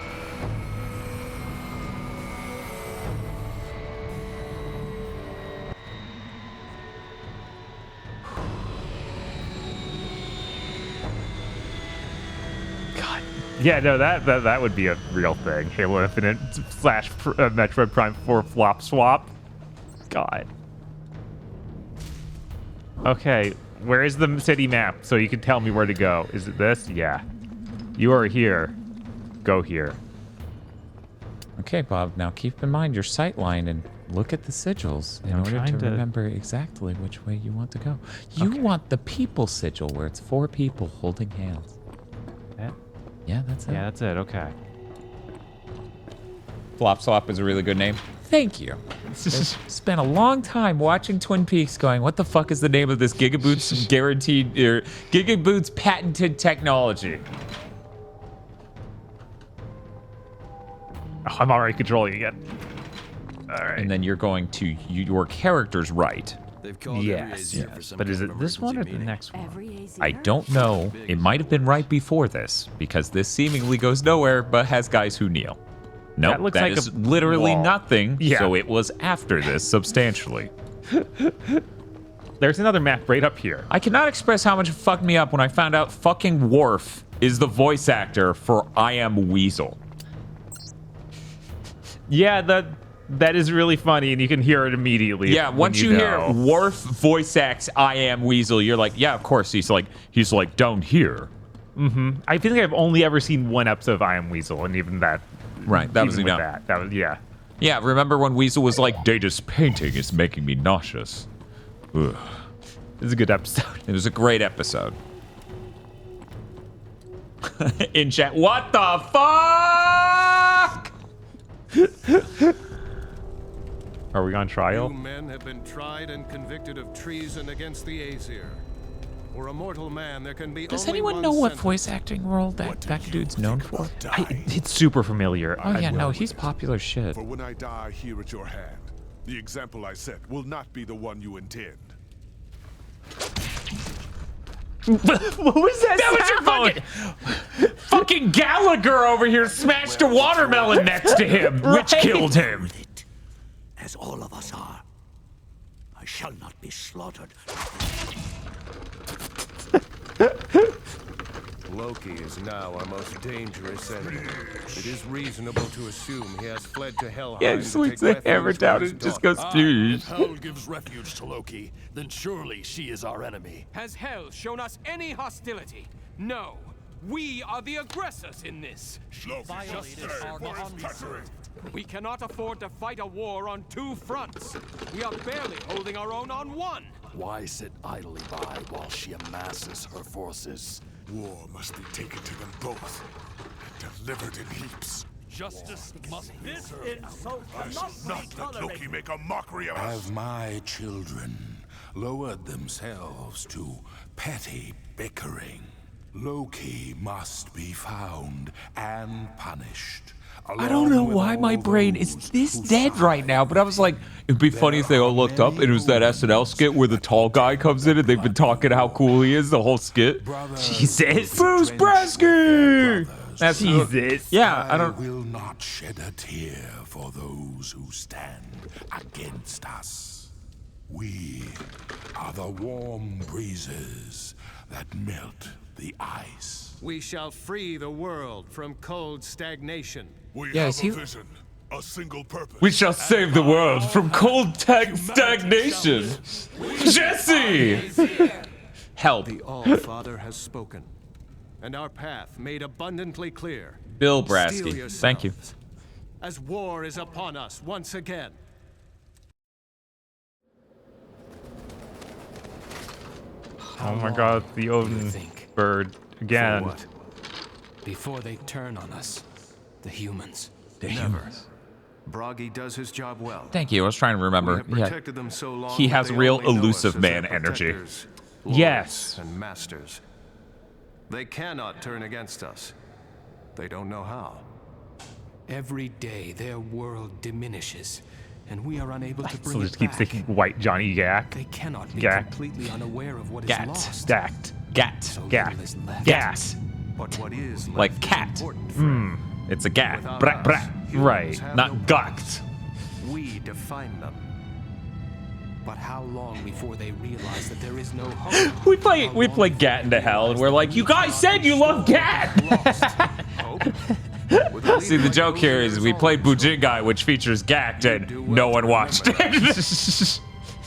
Speaker 1: God. Yeah, no, that would be a real thing. Halo Infinite / Metroid Prime 4 flop swap. God. Okay, where is the city map so you can tell me where to go? Is it this? Yeah. You are here. Go here.
Speaker 2: Okay, Bob, now keep in mind your sight line and look at the sigils in order to remember exactly which way you want to go. You want the people sigil where it's 4 people holding hands.
Speaker 1: That?
Speaker 2: Yeah, that's it.
Speaker 1: Yeah, that's it. Okay.
Speaker 2: Flop Swap is a really good name. Thank you. Spent a long time watching Twin Peaks going, what the fuck is the name of this GigaBoots guaranteed, or GigaBoots patented technology?
Speaker 1: Oh, I'm already controlling again. All right.
Speaker 2: And then you're going to your character's right.
Speaker 1: Yes. But is it this one or the next one?
Speaker 2: I don't know. It might have been right before this, because this seemingly goes nowhere, but has guys who kneel. Nope, that is literally nothing, so it was after this substantially.
Speaker 1: There's another map right up here.
Speaker 2: I cannot express how much it fucked me up when I found out fucking Worf is the voice actor for I Am Weasel.
Speaker 1: Yeah, that is really funny, and you can hear it immediately.
Speaker 2: Yeah, once you hear Worf voice acts I Am Weasel, you're like, yeah, of course. He's like down here.
Speaker 1: Mm-hmm. I think I've only ever seen one episode of I Am Weasel, and even that.
Speaker 2: Right, that was enough.
Speaker 1: That was, yeah.
Speaker 2: Yeah, remember when Weasel was like, Data's painting is making me nauseous. Ugh.
Speaker 1: It was a good episode.
Speaker 2: It was a great episode. In chat, what the fuck?
Speaker 1: Are we on trial?
Speaker 11: 2 men have been tried and convicted of treason against the Aesir. For a mortal man, there can be
Speaker 2: Does
Speaker 11: only
Speaker 2: anyone
Speaker 11: one
Speaker 2: know what
Speaker 11: sentence.
Speaker 2: voice acting role that dude's known for?
Speaker 1: It's super familiar.
Speaker 2: Oh yeah, no, he's popular shit.
Speaker 7: For when I die here at your hand, the example I set will not be the one you intend.
Speaker 1: What was that?
Speaker 2: That was your fucking Gallagher over here smashed a watermelon next to him, which killed him.
Speaker 6: As all of us are. I shall not be slaughtered.
Speaker 11: Loki is now our most dangerous enemy. It is reasonable to assume he has fled to Helheim.
Speaker 2: Yeah, just swings the hammer down and just goes, please.
Speaker 12: If Hell gives refuge to Loki, then surely she is our enemy.
Speaker 13: Has Hell shown us any hostility? No. We are the aggressors in this. We cannot afford to fight a war on 2 fronts. We are barely holding our own on 1.
Speaker 12: Why sit idly by while she amasses her forces?
Speaker 7: War must be taken to them both and delivered in heaps.
Speaker 12: Justice must be served.
Speaker 7: I shall not let Loki make a mockery of us.
Speaker 14: Have my children lowered themselves to petty bickering? Loki must be found and punished.
Speaker 2: I don't know why my brain is this dead right now, but I was like, it'd be funny if they all looked up and it was that SNL skit where the tall guy comes in and they've been talking how cool he is the whole skit.
Speaker 1: Jesus.
Speaker 2: Bruce Bresky! That's Jesus. Yeah, I don't.
Speaker 14: will not shed a tear for those who stand against us. We are the warm breezes that melt the ice.
Speaker 11: We shall free the world from cold stagnation.
Speaker 7: We
Speaker 2: Yeah,
Speaker 7: have
Speaker 2: is he-
Speaker 7: a vision, a single purpose.
Speaker 2: We shall save the world from cold stagnation. Jesse! Help.
Speaker 11: The All-Father has spoken, and our path made abundantly clear.
Speaker 2: Bill
Speaker 11: Steel
Speaker 2: Brasky. Thank you.
Speaker 11: yourselves, as war is upon us once again.
Speaker 1: Oh my God, the Odin bird again.
Speaker 13: For what? Before they turn on us, the humans.
Speaker 2: The
Speaker 13: Never.
Speaker 2: humans.
Speaker 11: Bragi does his job well.
Speaker 2: Thank you. I was trying to remember.
Speaker 11: We have protected them so long
Speaker 2: He
Speaker 11: that
Speaker 2: has
Speaker 11: they
Speaker 2: real
Speaker 11: only know us
Speaker 2: elusive
Speaker 11: as
Speaker 2: man
Speaker 11: their
Speaker 2: energy.
Speaker 11: protectors, lords,
Speaker 1: Yes.
Speaker 11: and masters. They cannot turn against us. They don't know how.
Speaker 10: Every day, their world diminishes, and we are unable to bring
Speaker 1: So
Speaker 10: it
Speaker 1: just keeps
Speaker 10: back.
Speaker 1: thinking white Johnny Gack.
Speaker 10: They cannot be
Speaker 1: Gack.
Speaker 10: completely unaware of what is
Speaker 2: Gat.
Speaker 10: lost.
Speaker 1: Gacked.
Speaker 2: Gat.
Speaker 10: So
Speaker 1: Gack.
Speaker 10: little is left.
Speaker 2: Gas.
Speaker 11: But what is
Speaker 2: Like
Speaker 11: left
Speaker 2: cat.
Speaker 11: is important, friend.
Speaker 2: It's a gat.
Speaker 11: Without
Speaker 2: Brat,
Speaker 11: us,
Speaker 2: brat.
Speaker 11: humans
Speaker 1: Right.
Speaker 11: have
Speaker 2: Not
Speaker 11: no
Speaker 2: gucked.
Speaker 11: We define them.
Speaker 10: But how long before they realize that there is no hope?
Speaker 2: We play Gat into Hell, and we're like, you guys said you love Gat! See, the joke here is we played Bujingai, which features Gat, and no one watched it.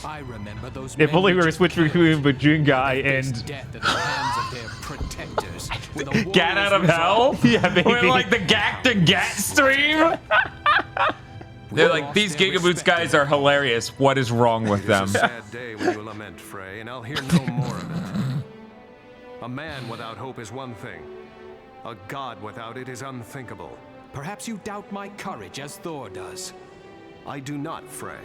Speaker 10: I remember those
Speaker 1: If
Speaker 10: men
Speaker 1: only we
Speaker 10: who
Speaker 1: were switching between Bujingai
Speaker 10: faced
Speaker 1: and
Speaker 10: death at the hands of their protectors. With a
Speaker 2: Gat out of
Speaker 10: warrior's
Speaker 2: Hell?
Speaker 10: resolve.
Speaker 1: Yeah, maybe.
Speaker 2: We're like the Gat to Gat stream? They're like, these GigaBoots guys are hilarious. What is wrong with them?
Speaker 11: It's a sad day when you lament, Frey, and I'll hear no more of it. A man without hope is one thing. A god without it is unthinkable.
Speaker 10: Perhaps you doubt my courage as Thor does.
Speaker 11: I do not, Frey,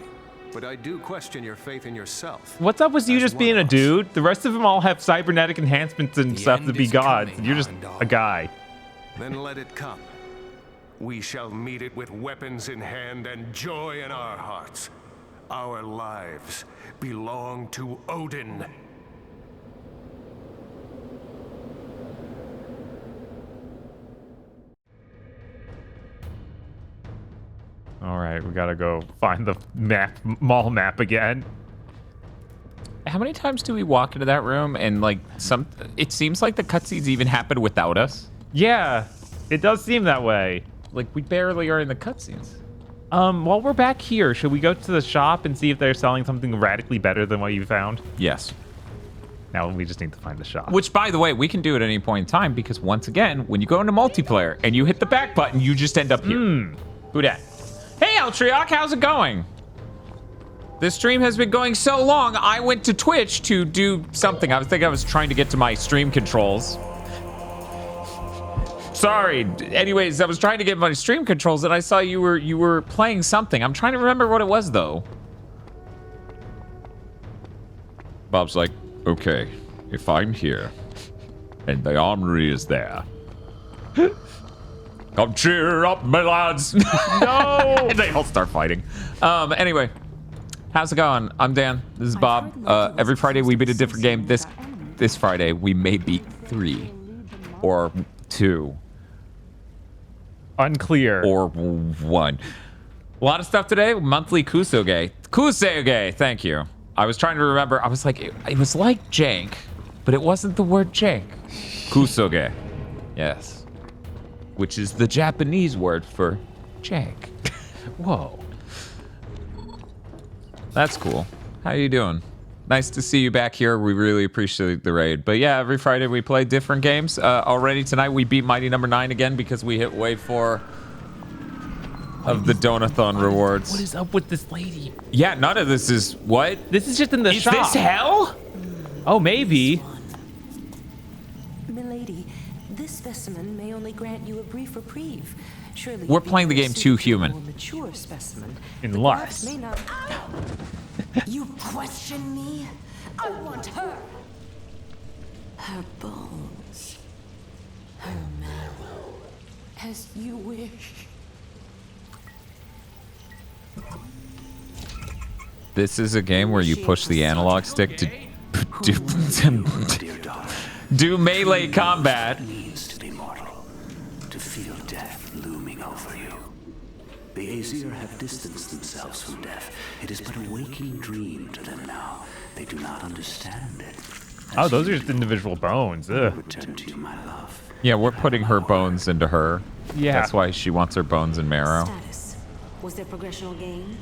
Speaker 11: but I do question your faith in yourself.
Speaker 1: what's up with you
Speaker 11: As
Speaker 1: just
Speaker 11: one
Speaker 1: being a
Speaker 11: of us.
Speaker 1: dude? The rest of them all have cybernetic enhancements and
Speaker 10: The
Speaker 1: stuff
Speaker 10: end
Speaker 1: to be
Speaker 10: is
Speaker 1: gods.
Speaker 10: coming,
Speaker 1: And you're just
Speaker 10: Heimdall.
Speaker 1: a guy.
Speaker 11: Then let it come. We shall meet it with weapons in hand and joy in our hearts. Our lives belong to Odin.
Speaker 1: All right, we gotta go find the mall map again.
Speaker 2: How many times do we walk into that room and like it seems like the cutscenes even happen without us?
Speaker 1: Yeah, it does seem that way.
Speaker 2: Like we barely are in the cutscenes.
Speaker 1: While we're back here, should we go to the shop and see if they're selling something radically better than what you found?
Speaker 2: Yes.
Speaker 1: Now we just need to find the shop.
Speaker 2: Which, by the way, we can do at any point in time because once again, when you go into multiplayer and you hit the back button, you just end up here. Who dat? Hey, Altriok, how's it going? This stream has been going so long, I went to Twitch to do something. I was trying to get to my stream controls. Sorry. Anyways, I was trying to get my stream controls and I saw you were playing something. I'm trying to remember what it was though. Bob's like, okay, if I'm here and the armory is there, come cheer up, my lads. No! And they all start fighting. Anyway, how's it going? I'm Dan. This is Bob. Every Friday we beat a different game. This Friday we may beat 3 or 2.
Speaker 1: Unclear.
Speaker 2: Or 1. A lot of stuff today. Monthly Kusoge. Kusoge, thank you. I was trying to remember. I was like, it was like jank, but it wasn't the word jank. Kusoge. Yes. Which is the Japanese word for jank. Whoa. That's cool. How you doing? Nice to see you back here. We really appreciate the raid. But yeah, every Friday we play different games. Already tonight we beat Mighty Number 9 again because we hit wave 4 of the Donathon rewards.
Speaker 1: What is up with this lady?
Speaker 2: Yeah, none of this is what?
Speaker 1: This is just in the shop.
Speaker 2: Is this hell?
Speaker 1: Oh, maybe.
Speaker 15: Milady, this specimen may only grant you a brief reprieve. Surely
Speaker 2: We're playing the game too human.
Speaker 15: More mature specimen.
Speaker 1: Unless.
Speaker 15: May not. You question me? I want her. Her bones. Her marrow. As you wish.
Speaker 2: This is a game where you push the analog stick to do melee combat.
Speaker 6: It means to be mortal, to feel death looming over you. The Aesir have distanced themselves from death. It is but a waking dream to them now. They do not understand it.
Speaker 1: Oh, those are just individual bones. Ugh.
Speaker 6: Return to you, my love.
Speaker 2: Yeah, we're putting her bones into her.
Speaker 1: Yeah.
Speaker 2: That's why she wants her bones and marrow.
Speaker 15: Status. Was there progressional gain?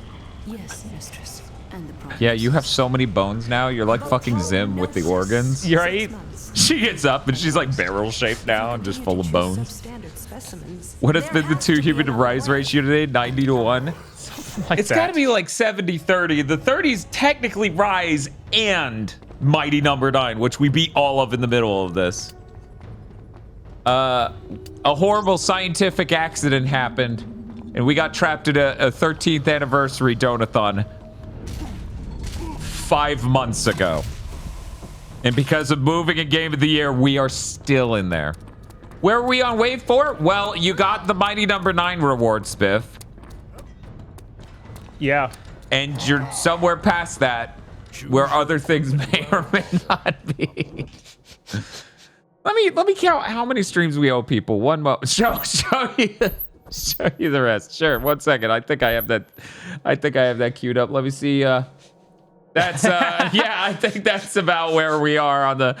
Speaker 15: Yes, mistress. And the progress.
Speaker 2: Yeah, you have so many bones now. You're like fucking Zim with the organs.
Speaker 1: You're right.
Speaker 2: She gets up and she's like barrel shaped now and just full of bones.
Speaker 15: Substandard specimens.
Speaker 2: What has been the 2 human to Ryse ratio today? 90 to 1?
Speaker 1: Like
Speaker 2: It's
Speaker 1: that.
Speaker 2: got to be like 70-30. The 30s technically Ryse and Mighty Number 9, which we beat all of in the middle of this. A horrible scientific accident happened And we got trapped at a 13th anniversary donathon 5 months ago. And because of moving a game of the year, we are still in there. Where are we on wave 4? Well, you got the mighty number 9 reward, Spiff.
Speaker 1: Yeah.
Speaker 2: And you're somewhere past that where other things may or may not be. Let me count how many streams we owe people. One moment. Show you the rest. Sure. 1 second. I think I have that queued up. Let me see. That's yeah, I think that's about where we are on the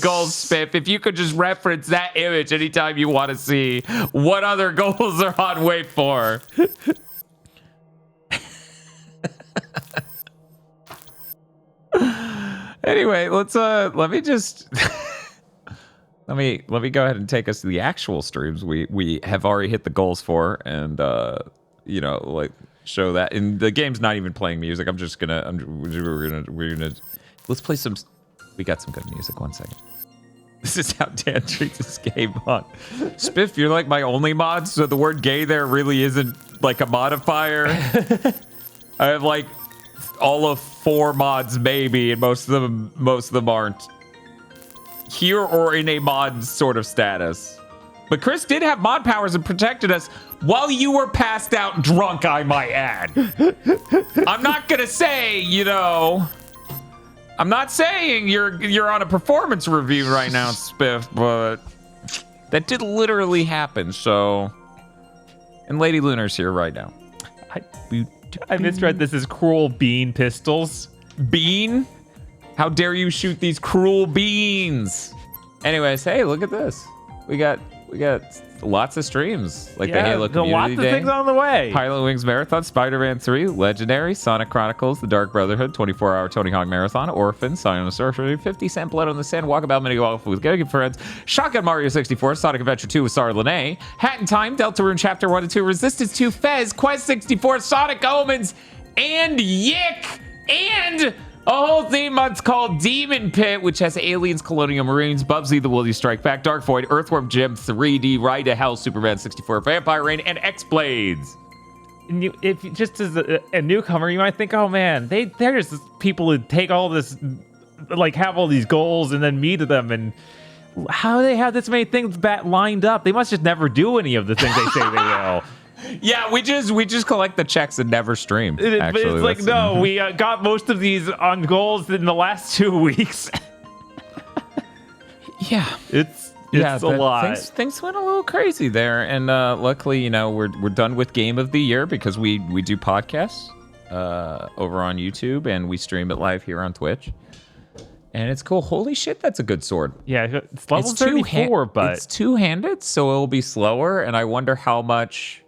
Speaker 2: goals, Spiff. If you could just reference that image anytime you want to see what other goals are on wave 4. Anyway, let's let me just let me go ahead and take us to the actual streams we have already hit the goals for, and you know, like show that. And the game's not even playing music. We're gonna let's play some. We got some good music. 1 second. This is how Dan treats his game on. Spiff, you're like my only mod, so the word gay there really isn't like a modifier. I have like all of 4 mods maybe, and most of them aren't here or in a mod sort of status. But Chris did have mod powers and protected us while you were passed out drunk, I might add. I'm not gonna say, you know, I'm not saying you're on a performance review right now, Spiff, but that did literally happen. So, and Lady Lunar's here right now.
Speaker 1: I misread this as cruel bean pistols.
Speaker 2: Bean? How dare you shoot these cruel beans? Anyways, hey, look at this. We got lots of streams. Like the Halo Community
Speaker 1: lots of
Speaker 2: Day,
Speaker 1: things on the way.
Speaker 2: Pilot Wings Marathon, Spider-Man 3, Legendary, Sonic Chronicles, The Dark Brotherhood, 24-hour Tony Hawk Marathon, Orphan, Sonic the Sorcerer, 50 Cent Blood on the Sand, Walkabout Mini Golf with Good Friends, Shotgun Mario 64, Sonic Adventure 2 with Sarah Lene, Hat in Time, Deltarune Chapter 1 and 2, Resistance 2, Fez, Quest 64, Sonic Omens, and Yick, and a whole theme month's called Demon Pit, which has Aliens, Colonial Marines, Bubsy the Will You Strike Back, Dark Void, Earthworm Jim 3D, Ride to Hell, Superman 64, Vampire Rain, and X-Blades.
Speaker 1: And if just as a newcomer, you might think, oh man, there's just people who take all this, like have all these goals and then meet them, and how do they have this many things lined up? They must just never do any of the things they say they will.
Speaker 2: Yeah, we just collect the checks and never stream.
Speaker 1: But it's like, no, we got most of these on goals in the last 2 weeks.
Speaker 2: Yeah,
Speaker 1: it's a lot.
Speaker 2: Things went a little crazy there, and luckily, you know, we're done with Game of the Year because we do podcasts over on YouTube and we stream it live here on Twitch. And it's cool. Holy shit, that's a good sword.
Speaker 1: Yeah, it's level 34, but
Speaker 2: it's two-handed, so it'll be slower, and I wonder how much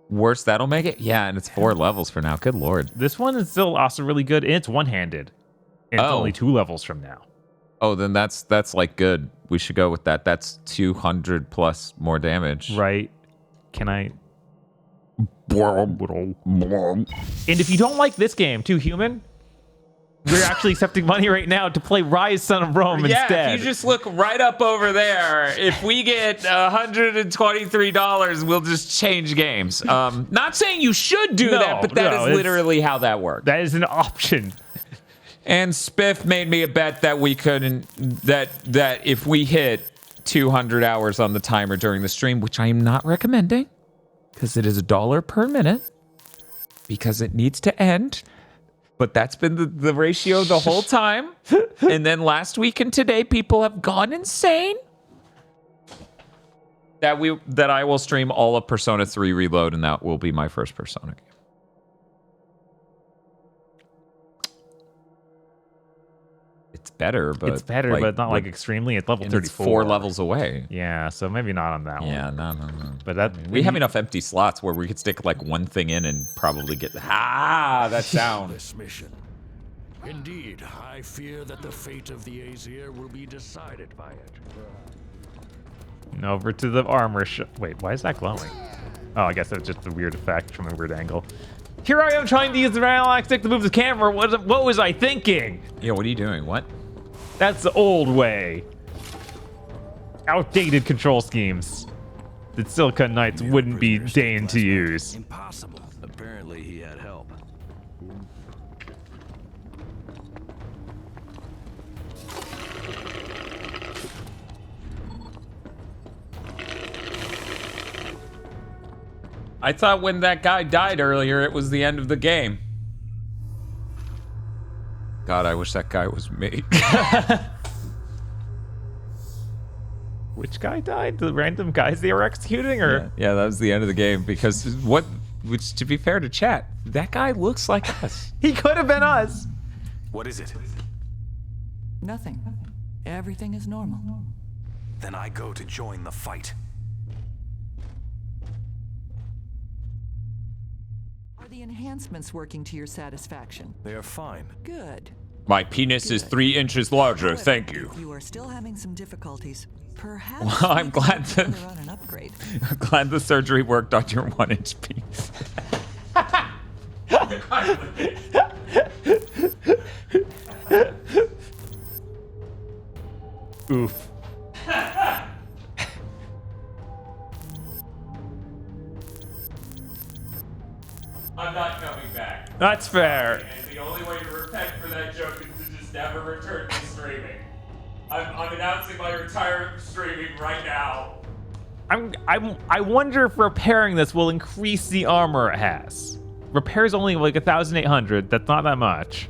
Speaker 2: worse that'll make it. Yeah, and it's 4 levels for now. Good lord.
Speaker 1: This one is still also really good, and it's one-handed. And it's only 2 levels from now.
Speaker 2: Oh, then that's like good. We should go with that. That's 200 plus more damage.
Speaker 1: Right. Can I? And if you don't like this game, Too Human, we're actually accepting money right now to play Ryse Son of Rome instead.
Speaker 2: Yeah, if you just look right up over there, if we get $123, we'll just change games. Not saying you should do that, but that is literally how that works.
Speaker 1: That is an option.
Speaker 2: And Spiff made me a bet that we couldn't, that if we hit 200 hours on the timer during the stream, which I am not recommending, because it is $1 per minute, because it needs to end. But that's been the ratio the whole time. And then last week and today, people have gone insane. That I will stream all of Persona 3 Reload, and that will be my first Persona game. It's better, but
Speaker 1: not like extremely. It's level 34.
Speaker 2: It's 4 levels away.
Speaker 1: Yeah, so maybe not on that one.
Speaker 2: Yeah, no.
Speaker 1: But
Speaker 2: we have enough empty slots where we could stick like one thing in and probably get that sound.
Speaker 12: This mission. Indeed, I fear that the fate of the Aesir will be decided by it.
Speaker 1: And over to the armor Wait, why is that glowing? Oh, I guess that's just a weird effect from a weird angle. Here I am trying to use the analog stick to move the camera. What was I thinking?
Speaker 2: Yeah, what are you doing? What?
Speaker 1: That's the old way. Outdated control schemes. the Silicon Knights wouldn't be deigned to use.
Speaker 12: Impossible. Apparently he had help.
Speaker 2: I thought when that guy died earlier, it was the end of the game. God, I wish that guy was me.
Speaker 1: Which guy died? The random guys they were executing, or?
Speaker 2: Yeah, that was the end of the game because which to be fair to chat, that guy looks like us.
Speaker 1: He could have been us.
Speaker 3: What is it?
Speaker 8: Nothing. Everything is normal.
Speaker 3: Then I go to join the fight.
Speaker 8: Are the enhancements working to your satisfaction?
Speaker 3: They are fine.
Speaker 8: Good.
Speaker 2: My penis is 3 inches larger, thank you.
Speaker 8: If you are still having some difficulties, perhaps
Speaker 2: Well, I'm glad
Speaker 8: to run an upgrade.
Speaker 2: I'm glad the surgery worked on your 1-inch piece.
Speaker 1: Oof.
Speaker 2: I'm not coming back.
Speaker 1: That's fair.
Speaker 2: And the only way to repent for that joke is to just never return to streaming. I'm announcing my retirement from streaming right now.
Speaker 1: I wonder if repairing this will increase the armor it has. Repair's only like 1,800. That's not that much.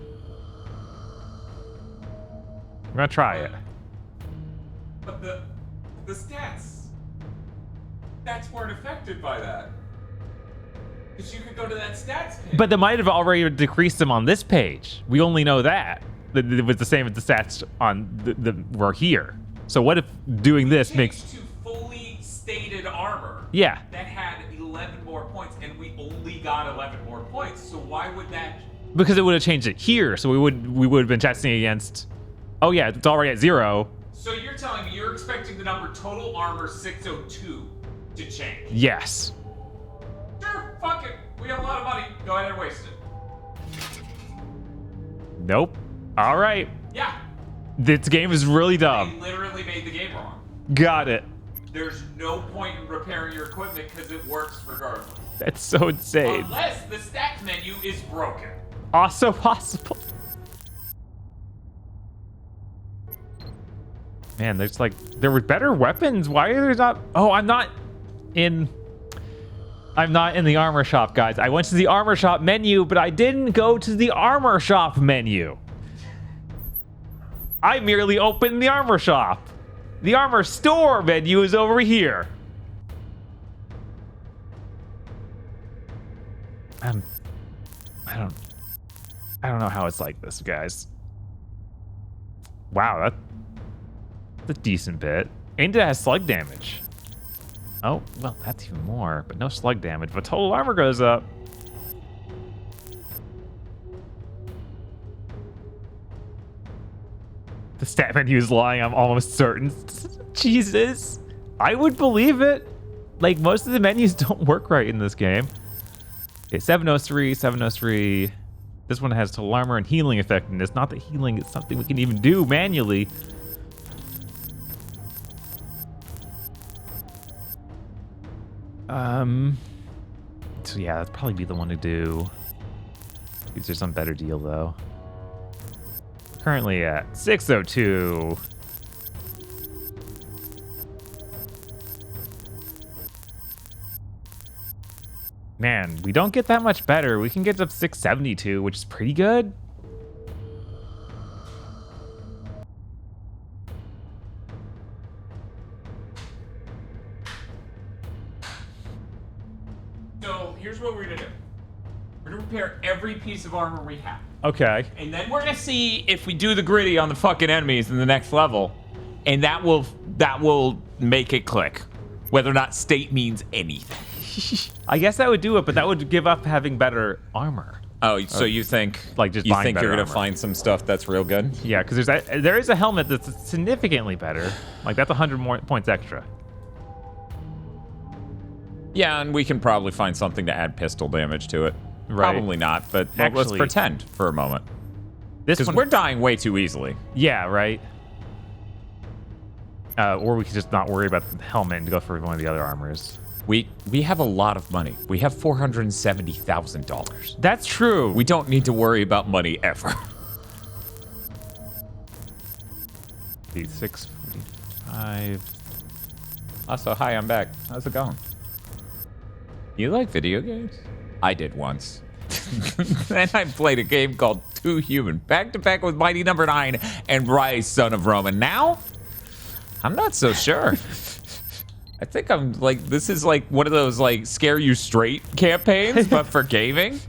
Speaker 1: I'm gonna try it.
Speaker 2: But the stats weren't affected by that. Because you could go to that stats page.
Speaker 1: But they might have already decreased them on this page. We only know that. It was the same as the stats on the we're here. So what if doing this makes
Speaker 2: to fully stated armor?
Speaker 1: Yeah.
Speaker 2: That had 11 more points, and we only got 11 more points. So why would that?
Speaker 1: Because it would have changed it here, so we would have been testing against. Oh yeah, it's already at 0.
Speaker 2: So you're telling me you're expecting the number total armor 602 to change?
Speaker 1: Yes.
Speaker 2: Sure, fuck it. We have a lot of money. Go ahead and waste it.
Speaker 1: Nope. All right.
Speaker 2: Yeah.
Speaker 1: This game is really dumb.
Speaker 2: They literally made the game wrong.
Speaker 1: Got it.
Speaker 2: There's no point in repairing your equipment because it works regardless.
Speaker 1: That's so insane.
Speaker 2: Unless the stats menu is broken.
Speaker 1: Also possible. Man, there were better weapons. Why are there not? Oh, I'm not in the armor shop, guys. I went to the armor shop menu, but I didn't go to the armor shop menu. I merely opened the armor shop. The armor store menu is over here. I don't know how it's like this, guys. Wow, that's a decent bit. And it has slug damage. Oh, well, that's even more, but no slug damage. But total armor goes up. The stat menu is lying, I'm almost certain. Jesus. I would believe it. Like, most of the menus don't work right in this game. Okay, 703, 703. This one has total armor and healing effectiveness. Not that healing is something we can even do manually. So yeah, that'd probably be the one to do. Is there some better deal though? Currently at 602. Man, we don't get that much better. We can get up 672, which is pretty good.
Speaker 2: So here's what we're gonna do. We're gonna repair every piece of armor we have.
Speaker 1: Okay.
Speaker 2: And then we're gonna see if we do the gritty on the fucking enemies in the next level. And that will make it click. Whether or not state means anything.
Speaker 1: I guess that would do it, but that would give up having better armor.
Speaker 2: Oh, so you think
Speaker 1: like just
Speaker 2: you
Speaker 1: buying
Speaker 2: think you're
Speaker 1: better
Speaker 2: gonna
Speaker 1: armor.
Speaker 2: find some stuff that's real good?
Speaker 1: Yeah, because there is a helmet that's significantly better. Like that's 100 more points extra.
Speaker 2: Yeah, and we can probably find something to add pistol damage to it.
Speaker 1: Right.
Speaker 2: Probably not, but let's
Speaker 1: Actually,
Speaker 2: pretend for a moment.
Speaker 1: This
Speaker 2: Because
Speaker 1: one,
Speaker 2: we're dying way too easily.
Speaker 1: yeah, right. Or we could just not worry about the helmet and go for one of the other armors.
Speaker 2: We have a lot of money. We have $470,000.
Speaker 1: That's true.
Speaker 2: We don't need to worry about money ever.
Speaker 1: The 645.
Speaker 2: Also, hi, I'm back. How's it going? You like video games? I did once. Then I played a game called Too Human, back to back with Mighty Number 9 and Ryse, Son of Rome. And now, I'm not so sure. I think I'm like, this is like one of those like scare you straight campaigns, but for gaming.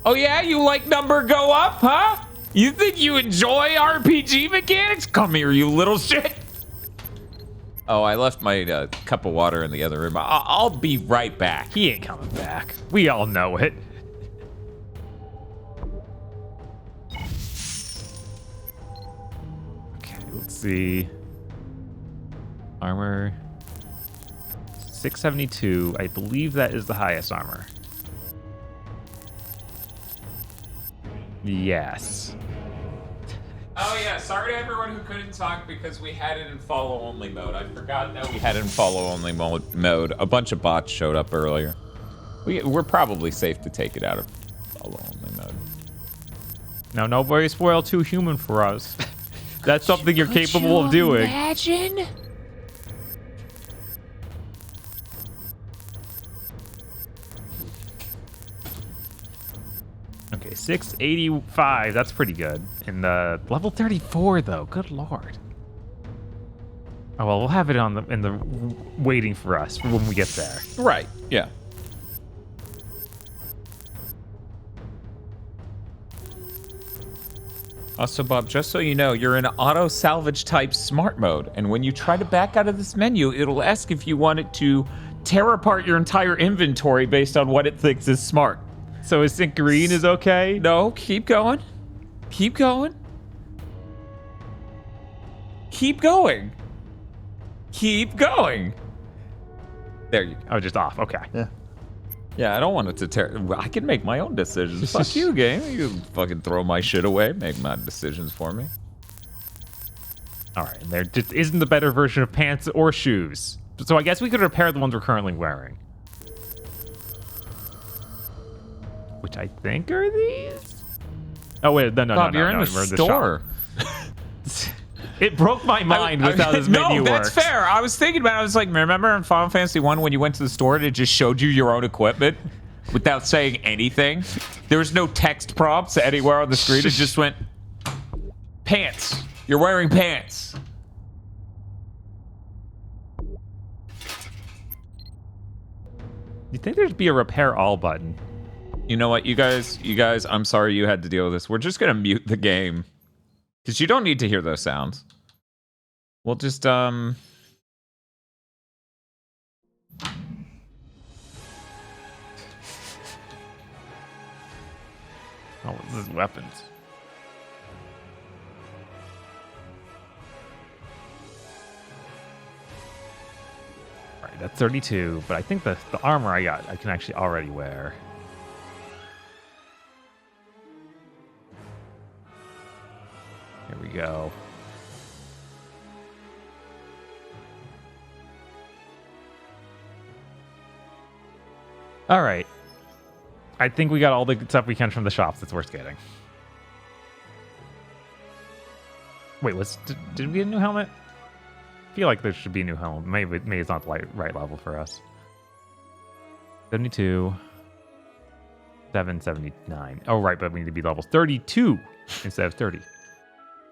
Speaker 2: Oh yeah, you like number go up, huh? You think you enjoy RPG mechanics? Come here, you little shit. Oh, I left my cup of water in the other room. I'll be right back.
Speaker 1: He ain't coming back. We all know it. Okay, let's see. Armor 672. I believe that is the highest armor. Yes.
Speaker 2: Oh yeah, sorry to everyone who couldn't talk because we had it in follow only mode. I forgot that we had it in follow only mode. A bunch of bots showed up earlier. We're probably safe to take it out of follow only mode.
Speaker 1: Now nobody spoil Too Human for us. That's something you're capable of doing.
Speaker 2: Imagine.
Speaker 1: Okay, 685. That's pretty good. And level 34 though. Good lord. Oh well, we'll have it on the waiting for us for when we get there.
Speaker 2: Right. Yeah. Also, Bob, just so you know, you're in auto salvage type smart mode, and when you try to back out of this menu, it'll ask if you want it to tear apart your entire inventory based on what it thinks is smart.
Speaker 1: So is Sync Green is okay?
Speaker 2: No, keep going. Keep going. Keep going. Keep going. There you go.
Speaker 1: Oh, just off. Okay.
Speaker 2: Yeah. Yeah, I don't want it to tear. I can make my own decisions. Fuck you, game. You can fucking throw my shit away. Make my decisions for me.
Speaker 1: All right. And there just isn't the better version of pants or shoes. So I guess we could repair the ones we're currently wearing. Which I think are these? Oh, wait. No,
Speaker 2: Bob, you're in the store.
Speaker 1: It broke my mind with how this menu works.
Speaker 2: No, that's fair. I was thinking about it. I was like, remember in Final Fantasy 1 when you went to the store and it just showed you your own equipment without saying anything? There was no text prompts anywhere on the screen. It just went, pants. You're wearing pants.
Speaker 1: You think there'd be a repair all button?
Speaker 2: You know what, you guys, I'm sorry you had to deal with this. We're just going to mute the game. Because you don't need to hear those sounds. We'll just, Oh,
Speaker 1: this is weapons. All right, that's 32, but I think the armor I got, I can actually already wear. Here we go. All right. I think we got all the stuff we can from the shops that's worth getting. Wait, did we get a new helmet? I feel like there should be a new helmet. Maybe it's not the right level for us. 72. 779. Oh, right, but we need to be level 32 instead of 30.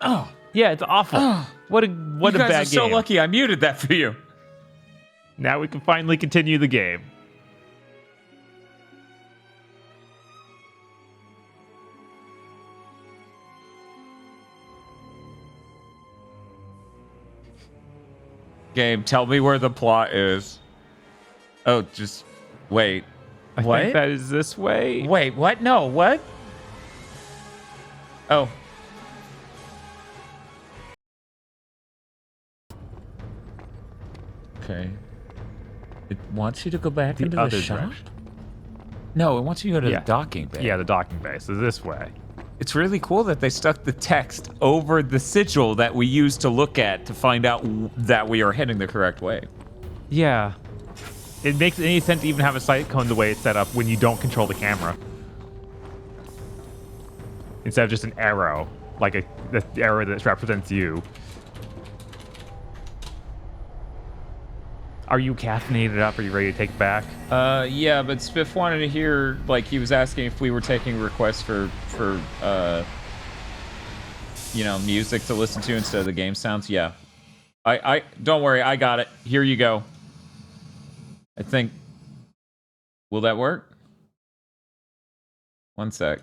Speaker 2: Oh,
Speaker 1: yeah, it's awful.
Speaker 2: Oh,
Speaker 1: what a bad game.
Speaker 2: You guys are so lucky I muted that for you.
Speaker 1: Now we can finally continue the game.
Speaker 2: Game, tell me where the plot is. Oh, just wait.
Speaker 1: I think that is this way.
Speaker 2: Wait, what? No, what? Oh. Okay. It wants you to go back into the shop?
Speaker 1: direction.
Speaker 2: No, it wants you to go to the docking bay.
Speaker 1: Yeah, the docking bay. So this way.
Speaker 2: It's really cool that they stuck the text over the sigil that we used to look at to find out that we are heading the correct way.
Speaker 1: Yeah. It makes any sense to even have a sight cone the way it's set up when you don't control the camera. Instead of just an arrow, like the arrow that represents you. Are you caffeinated up? Are you ready to take it back?
Speaker 2: Yeah, but Spiff wanted to hear, like, he was asking if we were taking requests for you know, music to listen to instead of the game sounds. Yeah. I don't worry, I got it. Here you go. I think, will that work? One sec.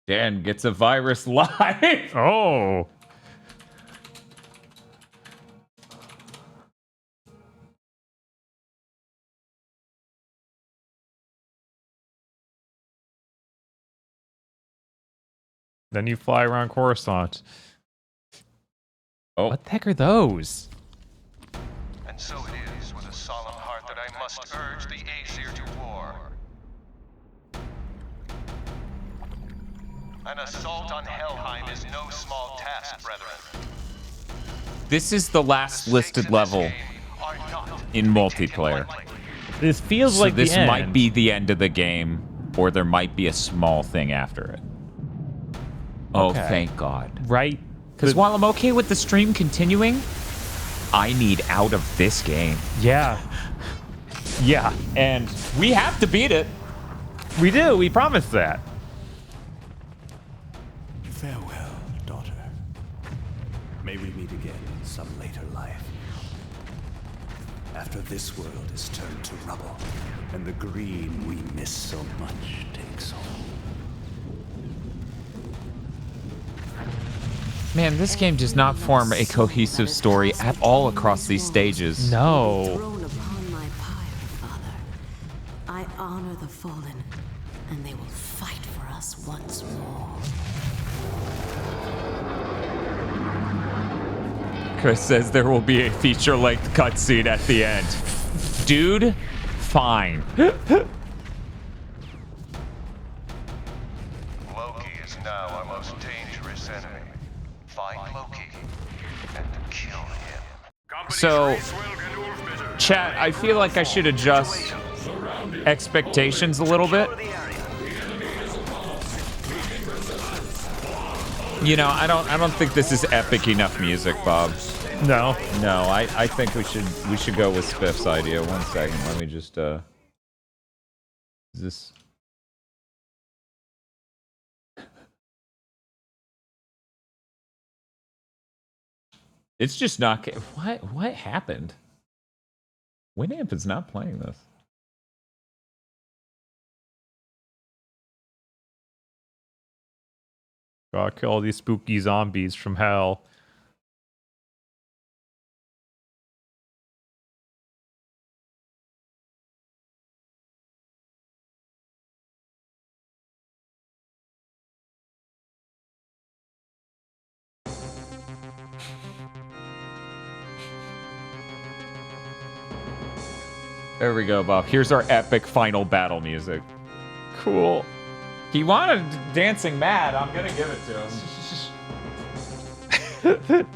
Speaker 2: Dan gets a virus live.
Speaker 1: Oh. Then you fly around Coruscant.
Speaker 2: Oh.
Speaker 1: What the heck are those?
Speaker 11: And so it is with a solemn heart that I must urge the Aesir to war. An assault on Helheim is no small task, brethren.
Speaker 2: This is the last listed level in multiplayer.
Speaker 1: This feels
Speaker 2: so
Speaker 1: like
Speaker 2: this
Speaker 1: the end.
Speaker 2: might be the end of the game, or there might be a small thing after it. Oh,
Speaker 1: Okay.
Speaker 2: thank God.
Speaker 1: Right?
Speaker 2: Because while I'm okay with the stream continuing, I need out of this game.
Speaker 1: Yeah. Yeah.
Speaker 2: And we have to beat it.
Speaker 1: We do. We promised that.
Speaker 6: Farewell, daughter. May we meet again in some later life. After this world is turned to rubble, and the green we miss so much takes hold.
Speaker 2: Man, this game does not form a cohesive story at all across these stages.
Speaker 1: No.
Speaker 15: Thrown upon my pyre, Father. I honor the fallen, and they will fight for us once more.
Speaker 2: Chris says there will be a feature-length cutscene at the end. Dude, fine.
Speaker 11: Loki is now our most dangerous enemy. Find Loki and kill him.
Speaker 2: So, chat, I feel like I should adjust expectations a little bit. You know, I don't think this is epic enough music, Bob.
Speaker 1: No.
Speaker 2: No, I think we should go with Spiff's idea. One second, let me just is this It's just not. What happened? Winamp is not playing this.
Speaker 1: Gotta kill all these spooky zombies from hell.
Speaker 2: There we go, Bob. Here's our epic final battle music. Cool. He wanted Dancing Mad. I'm gonna give it to him.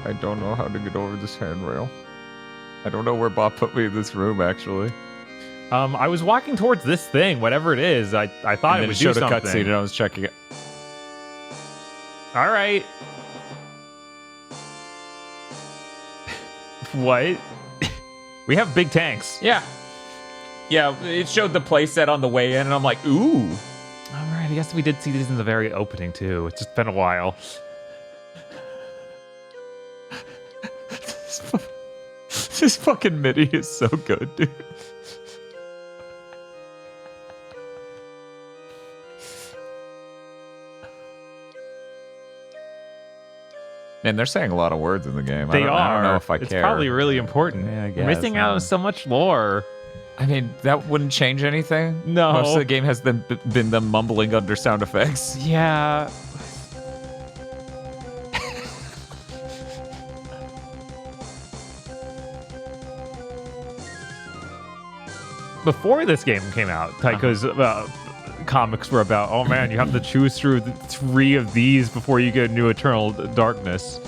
Speaker 2: I don't know how to get over this handrail. I don't know where Bob put me in this room, actually.
Speaker 1: I was walking towards this thing, whatever it is. I thought it would do something.
Speaker 2: Showed a cutscene and I was checking it.
Speaker 1: All right. What? We have big tanks.
Speaker 2: Yeah. Yeah, it showed the playset on the way in, and I'm like, ooh.
Speaker 1: All right, I guess we did see these in the very opening, too. It's just been a while.
Speaker 2: This fucking MIDI is so good, dude. And they're saying a lot of words in the game.
Speaker 1: They are.
Speaker 2: I don't know if I
Speaker 1: it's
Speaker 2: care.
Speaker 1: It's probably really important.
Speaker 2: Yeah, I guess.
Speaker 1: You're missing out on so much lore.
Speaker 2: I mean, that wouldn't change anything.
Speaker 1: No.
Speaker 2: Most of the game has been them mumbling under sound effects.
Speaker 1: Yeah. Before this game came out, Taiko's comics were about, oh man, you have to choose through 3 of these before you get a new Eternal Darkness.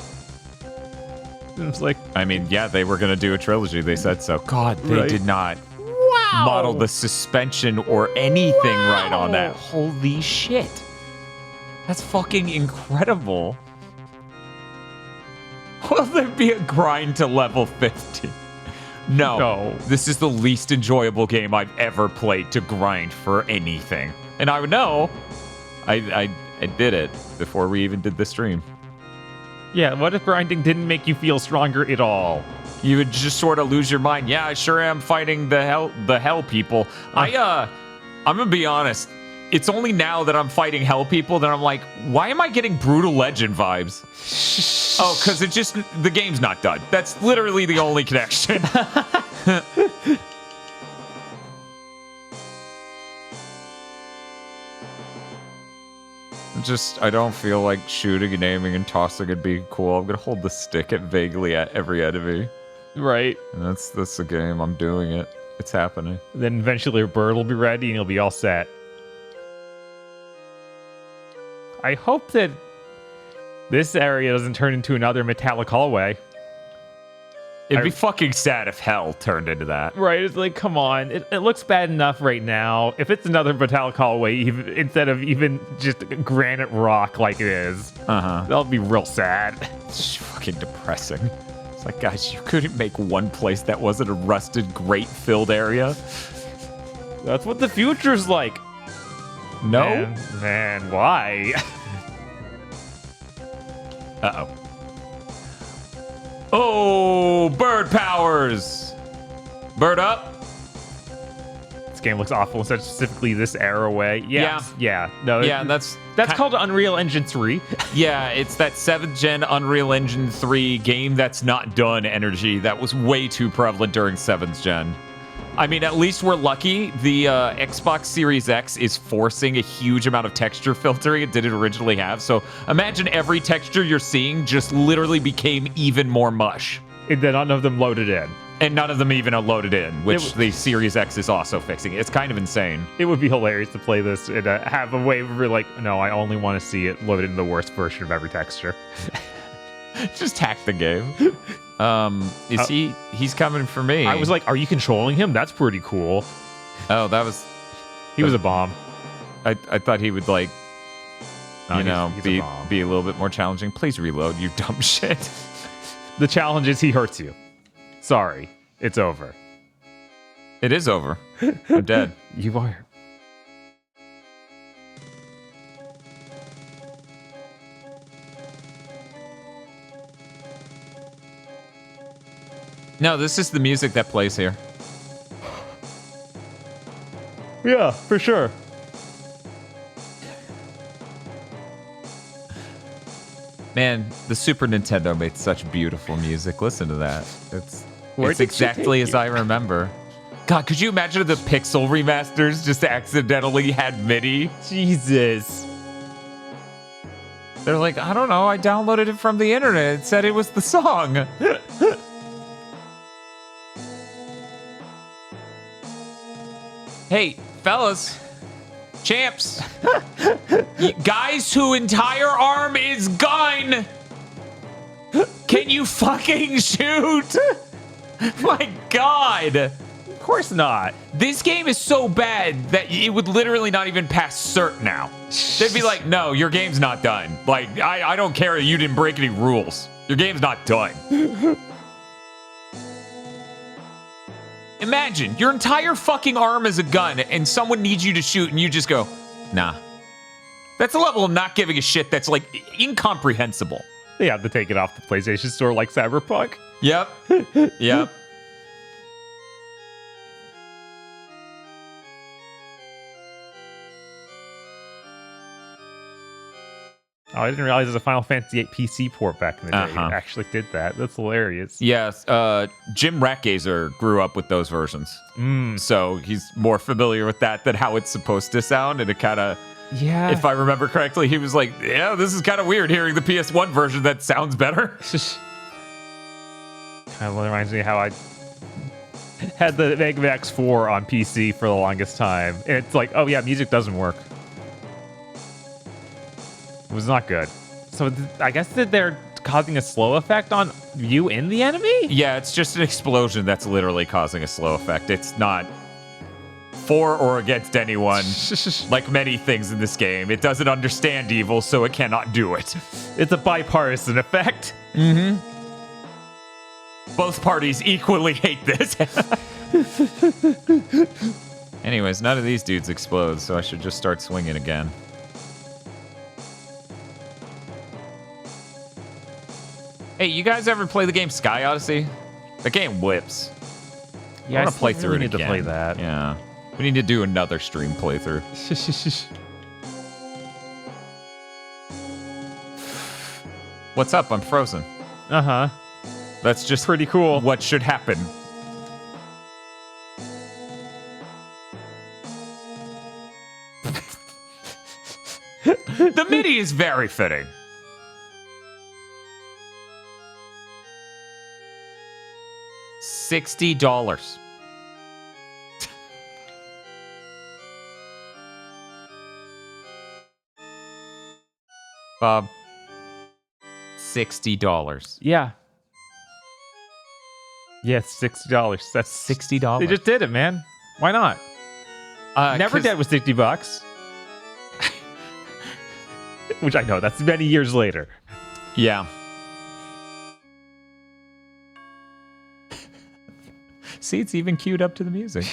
Speaker 1: And it's like,
Speaker 2: I mean, yeah, they were going to do a trilogy. They said so. God, they did not model the suspension or anything right on that. Holy shit. That's fucking incredible. Will there be a grind to level 50? No. This is the least enjoyable game I've ever played to grind for anything. And I would know. I did it before we even did the stream.
Speaker 1: Yeah, what if grinding didn't make you feel stronger at all?
Speaker 2: You would just sort of lose your mind. Yeah, I sure am fighting the hell people. I'm gonna be honest. It's only now that I'm fighting hell people that I'm like, why am I getting Brutal Legend vibes? Oh, because the game's not done. That's literally the only connection. I don't feel like shooting and aiming and tossing would be cool. I'm gonna hold the stick vaguely at every enemy.
Speaker 1: Right.
Speaker 2: And that's the game. I'm doing it. It's happening.
Speaker 1: Then eventually your bird will be ready and you'll be all set. I hope that this area doesn't turn into another metallic hallway.
Speaker 2: It'd be fucking sad if hell turned into that.
Speaker 1: Right, it's like, come on. It looks bad enough right now. If it's another metallic hallway, instead of even just granite rock like it is, that'll be real sad.
Speaker 2: It's fucking depressing. It's like, guys, you couldn't make one place that wasn't a rusted, grate-filled area?
Speaker 1: That's what the future's like.
Speaker 2: No?
Speaker 1: Man, why?
Speaker 2: Uh-oh. Oh, bird powers! Bird up.
Speaker 1: This game looks awful, specifically this arrowway. Yeah. No.
Speaker 2: Yeah, that's
Speaker 1: called Unreal Engine 3.
Speaker 2: Yeah, it's that 7th gen Unreal Engine 3 game that's not done energy that was way too prevalent during 7th gen. I mean, at least we're lucky. The Xbox Series X is forcing a huge amount of texture filtering it didn't originally have. So imagine every texture you're seeing just literally became even more mush.
Speaker 1: And then none of them loaded in.
Speaker 2: And none of them even are loaded in, which the Series X is also fixing. It's kind of insane.
Speaker 1: It would be hilarious to play this and have a way where you're like, no, I only want to see it loaded in the worst version of every texture.
Speaker 2: Just hack the game. He's coming for me.
Speaker 1: I was like, are you controlling him? That's pretty cool.
Speaker 2: Oh, that was...
Speaker 1: He was a bomb.
Speaker 2: I thought he would, like, be a little bit more challenging. Please reload, you dumb shit.
Speaker 1: The challenge is he hurts you. Sorry. It's over.
Speaker 2: It is over. I'm dead.
Speaker 1: You are.
Speaker 2: No, this is the music that plays here.
Speaker 1: Yeah, for sure.
Speaker 2: Man, the Super Nintendo made such beautiful music. Listen to that. It's exactly as I remember. God, could you imagine if the Pixel remasters just accidentally had MIDI?
Speaker 1: Jesus.
Speaker 2: They're like, I don't know, I downloaded it from the internet. It said it was the song. Hey, fellas, champs, guys whose entire arm is gone, can you fucking shoot? My God.
Speaker 1: Of course not.
Speaker 2: This game is so bad that it would literally not even pass cert now. They'd be like, no, your game's not done. Like, I don't care that you didn't break any rules. Your game's not done. Imagine, your entire fucking arm is a gun and someone needs you to shoot and you just go, nah. That's a level of not giving a shit that's, like, incomprehensible.
Speaker 1: They have to take it off the PlayStation Store like Cyberpunk.
Speaker 2: Yep. Yep.
Speaker 1: I didn't realize there's a Final Fantasy VIII PC port back in the day. It actually did that. That's hilarious.
Speaker 2: Yes, Jim Ratgazer grew up with those versions. So he's more familiar with that than how it's supposed to sound. And it kind of, if I remember correctly, he was like, yeah, this is kind of weird hearing the PS1 version that sounds better.
Speaker 1: Kind of reminds me of how I had the Mega Man X4 on PC for the longest time. And it's like, oh yeah, music doesn't work. It was not good. So I guess that they're causing a slow effect on you and the enemy?
Speaker 2: Yeah, it's just an explosion that's literally causing a slow effect. It's not for or against anyone, like many things in this game. It doesn't understand evil, so it cannot do it.
Speaker 1: It's a bipartisan effect.
Speaker 2: Mm-hmm. Both parties equally hate this. Anyways, none of these dudes explode, so I should just start swinging again. Hey, you guys ever play the game Sky Odyssey? The game whips.
Speaker 1: Yeah,
Speaker 2: I want to play through it
Speaker 1: need
Speaker 2: again.
Speaker 1: to play that.
Speaker 2: Yeah. We need to do another stream playthrough. What's up? I'm frozen.
Speaker 1: Uh-huh.
Speaker 2: That's just
Speaker 1: pretty cool.
Speaker 2: What should happen. The MIDI is very fitting. $60. Bob. $60.
Speaker 1: Yeah. Yeah, it's $60. That's
Speaker 2: $60.
Speaker 1: They just did it, man. Why not? Never Dead was $60. Which I know, that's many years later.
Speaker 2: Yeah. See, it's even queued up to the music.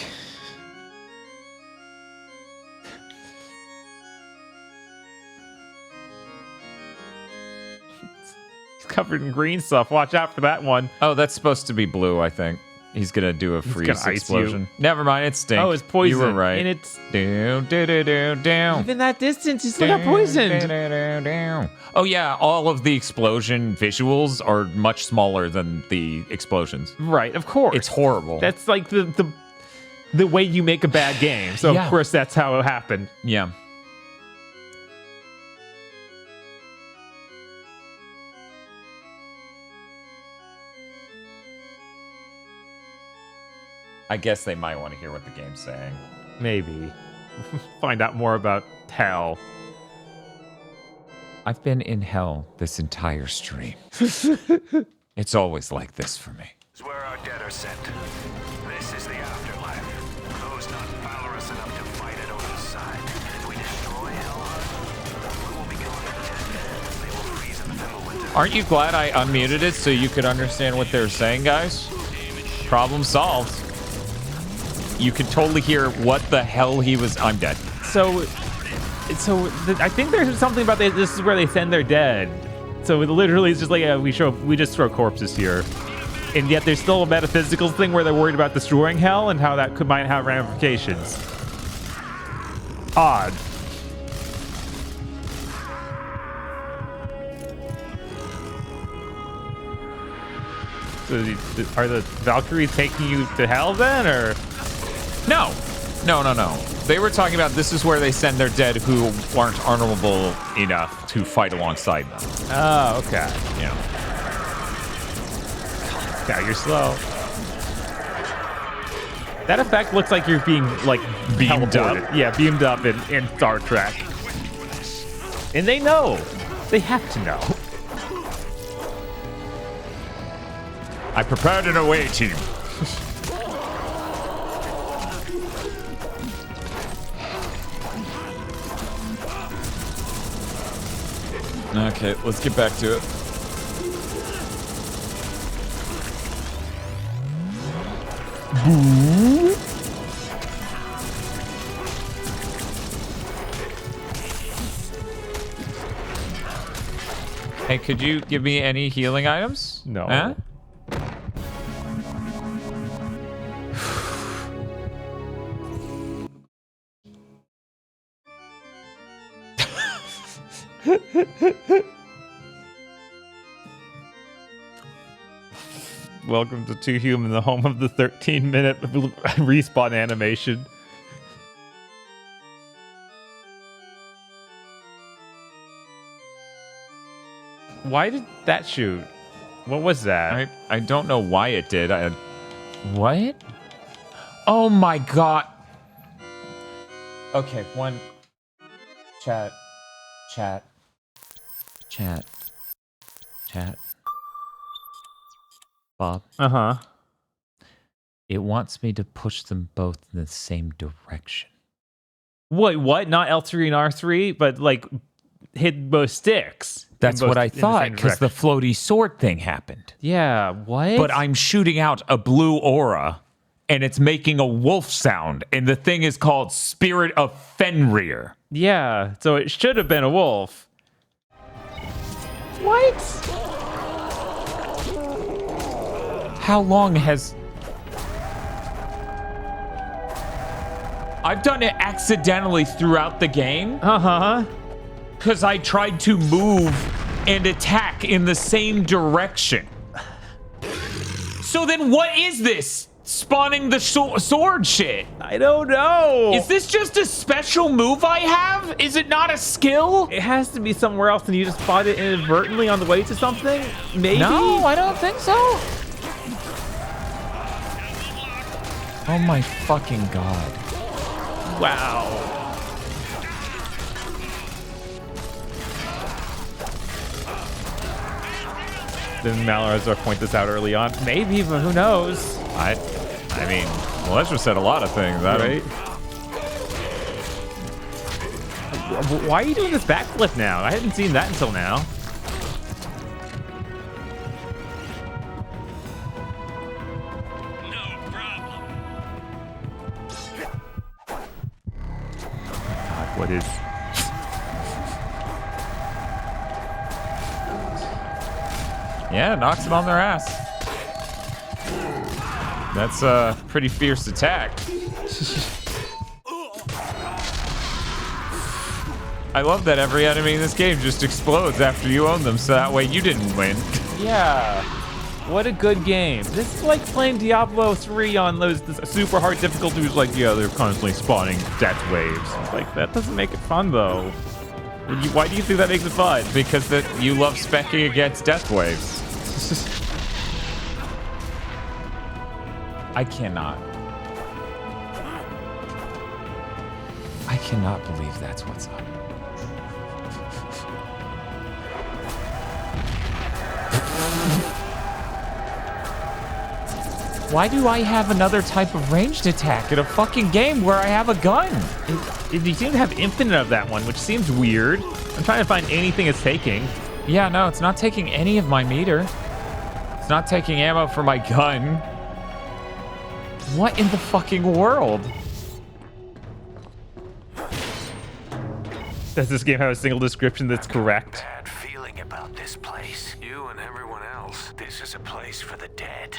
Speaker 1: It's covered in green stuff. Watch out for that one.
Speaker 2: Oh, that's supposed to be blue, I think. He's gonna do a freeze explosion. Never mind, it's stink.
Speaker 1: Oh, it's poison.
Speaker 2: You were right.
Speaker 1: And it's
Speaker 2: down.
Speaker 1: Even that distance, you still got poisoned.
Speaker 2: Oh yeah, all of the explosion visuals are much smaller than the explosions.
Speaker 1: Right, of course.
Speaker 2: It's horrible.
Speaker 1: That's like the way you make a bad game. So
Speaker 2: Yeah.
Speaker 1: of course that's how it happened.
Speaker 2: Yeah. I guess they might want to hear what the game's saying.
Speaker 1: Maybe. Find out more about hell.
Speaker 2: I've been in hell this entire stream. It's always like this for me.
Speaker 6: This is where our dead are sent. This is the afterlife. Those not valorous enough to fight at Odin's side. If we destroy Helheim, we will become the dead. They will freeze in the Fimbulwinter.
Speaker 2: Aren't you glad I unmuted it so you could understand what they were saying, guys? Problem solved. You could totally hear what the hell he was. I'm dead.
Speaker 1: So I think there's something about this is where they send their dead. So it literally is just like, yeah, we just throw corpses here. And yet there's still a metaphysical thing where they're worried about destroying hell and how that might have ramifications. Odd. So are the Valkyries taking you to hell then, or?
Speaker 2: No. They were talking about this is where they send their dead who aren't honorable enough to fight alongside them.
Speaker 1: Oh, okay.
Speaker 2: Yeah.
Speaker 1: Yeah, you're slow. That effect looks like you're being, like,
Speaker 2: beamed
Speaker 1: teleported.
Speaker 2: up.
Speaker 1: Yeah, beamed up in Star Trek. And they know. They have to know.
Speaker 2: I prepared an away team. Okay, let's get back to it. Hey, could you give me any healing items?
Speaker 1: No.
Speaker 2: Huh?
Speaker 1: Welcome to Two Human, the home of the 13-minute respawn animation. Why did that shoot? What was that?
Speaker 2: I don't know why it did. What? Oh my god. Okay, one. Chat. Bob.
Speaker 1: Uh-huh.
Speaker 2: It wants me to push them both in the same direction.
Speaker 1: Wait, what? Not L3 and R3, but like hit both sticks.
Speaker 2: That's what I thought, because the floaty sword thing happened.
Speaker 1: Yeah, what?
Speaker 2: But I'm shooting out a blue aura, and it's making a wolf sound, and the thing is called Spirit of Fenrir.
Speaker 1: Yeah, so it should have been a wolf. What?
Speaker 2: How long has... I've done it accidentally throughout the game.
Speaker 1: Uh-huh.
Speaker 2: Because I tried to move and attack in the same direction. So then what is this? Spawning the sword shit?
Speaker 1: I don't know.
Speaker 2: Is this just a special move I have? Is it not a skill?
Speaker 1: It has to be somewhere else and you just spot it inadvertently on the way to something? Maybe?
Speaker 2: No, I don't think so. Oh my fucking god.
Speaker 1: Wow. Didn't Malarazar point this out early on? Maybe, but who knows?
Speaker 2: I mean, Melestra said a lot of things.
Speaker 1: Right? Why are you doing this backflip now? I hadn't seen that until now.
Speaker 12: No problem.
Speaker 1: God, what is...
Speaker 2: Yeah, knocks them on their ass. That's a pretty fierce attack. I love that every enemy in this game just explodes after you own them, so that way you didn't win.
Speaker 1: Yeah. What a good game. This is like playing Diablo 3 on those super hard difficulties. Like, yeah, they're constantly spawning death waves. Like, that doesn't make it fun, though. Why do you think that makes it fun?
Speaker 2: Because you love specking against death waves. I cannot believe that's what's up. Why do I have another type of ranged attack in a fucking game where I have a gun?
Speaker 1: You seem to have infinite of that one, which seems weird. I'm trying to find anything it's taking.
Speaker 2: Yeah, no, it's not taking any of my meter. It's not taking ammo for my gun. What in the fucking world?
Speaker 1: Does this game have a single description that's correct?
Speaker 6: Bad feeling about this place. You and everyone else. This is a place for the dead.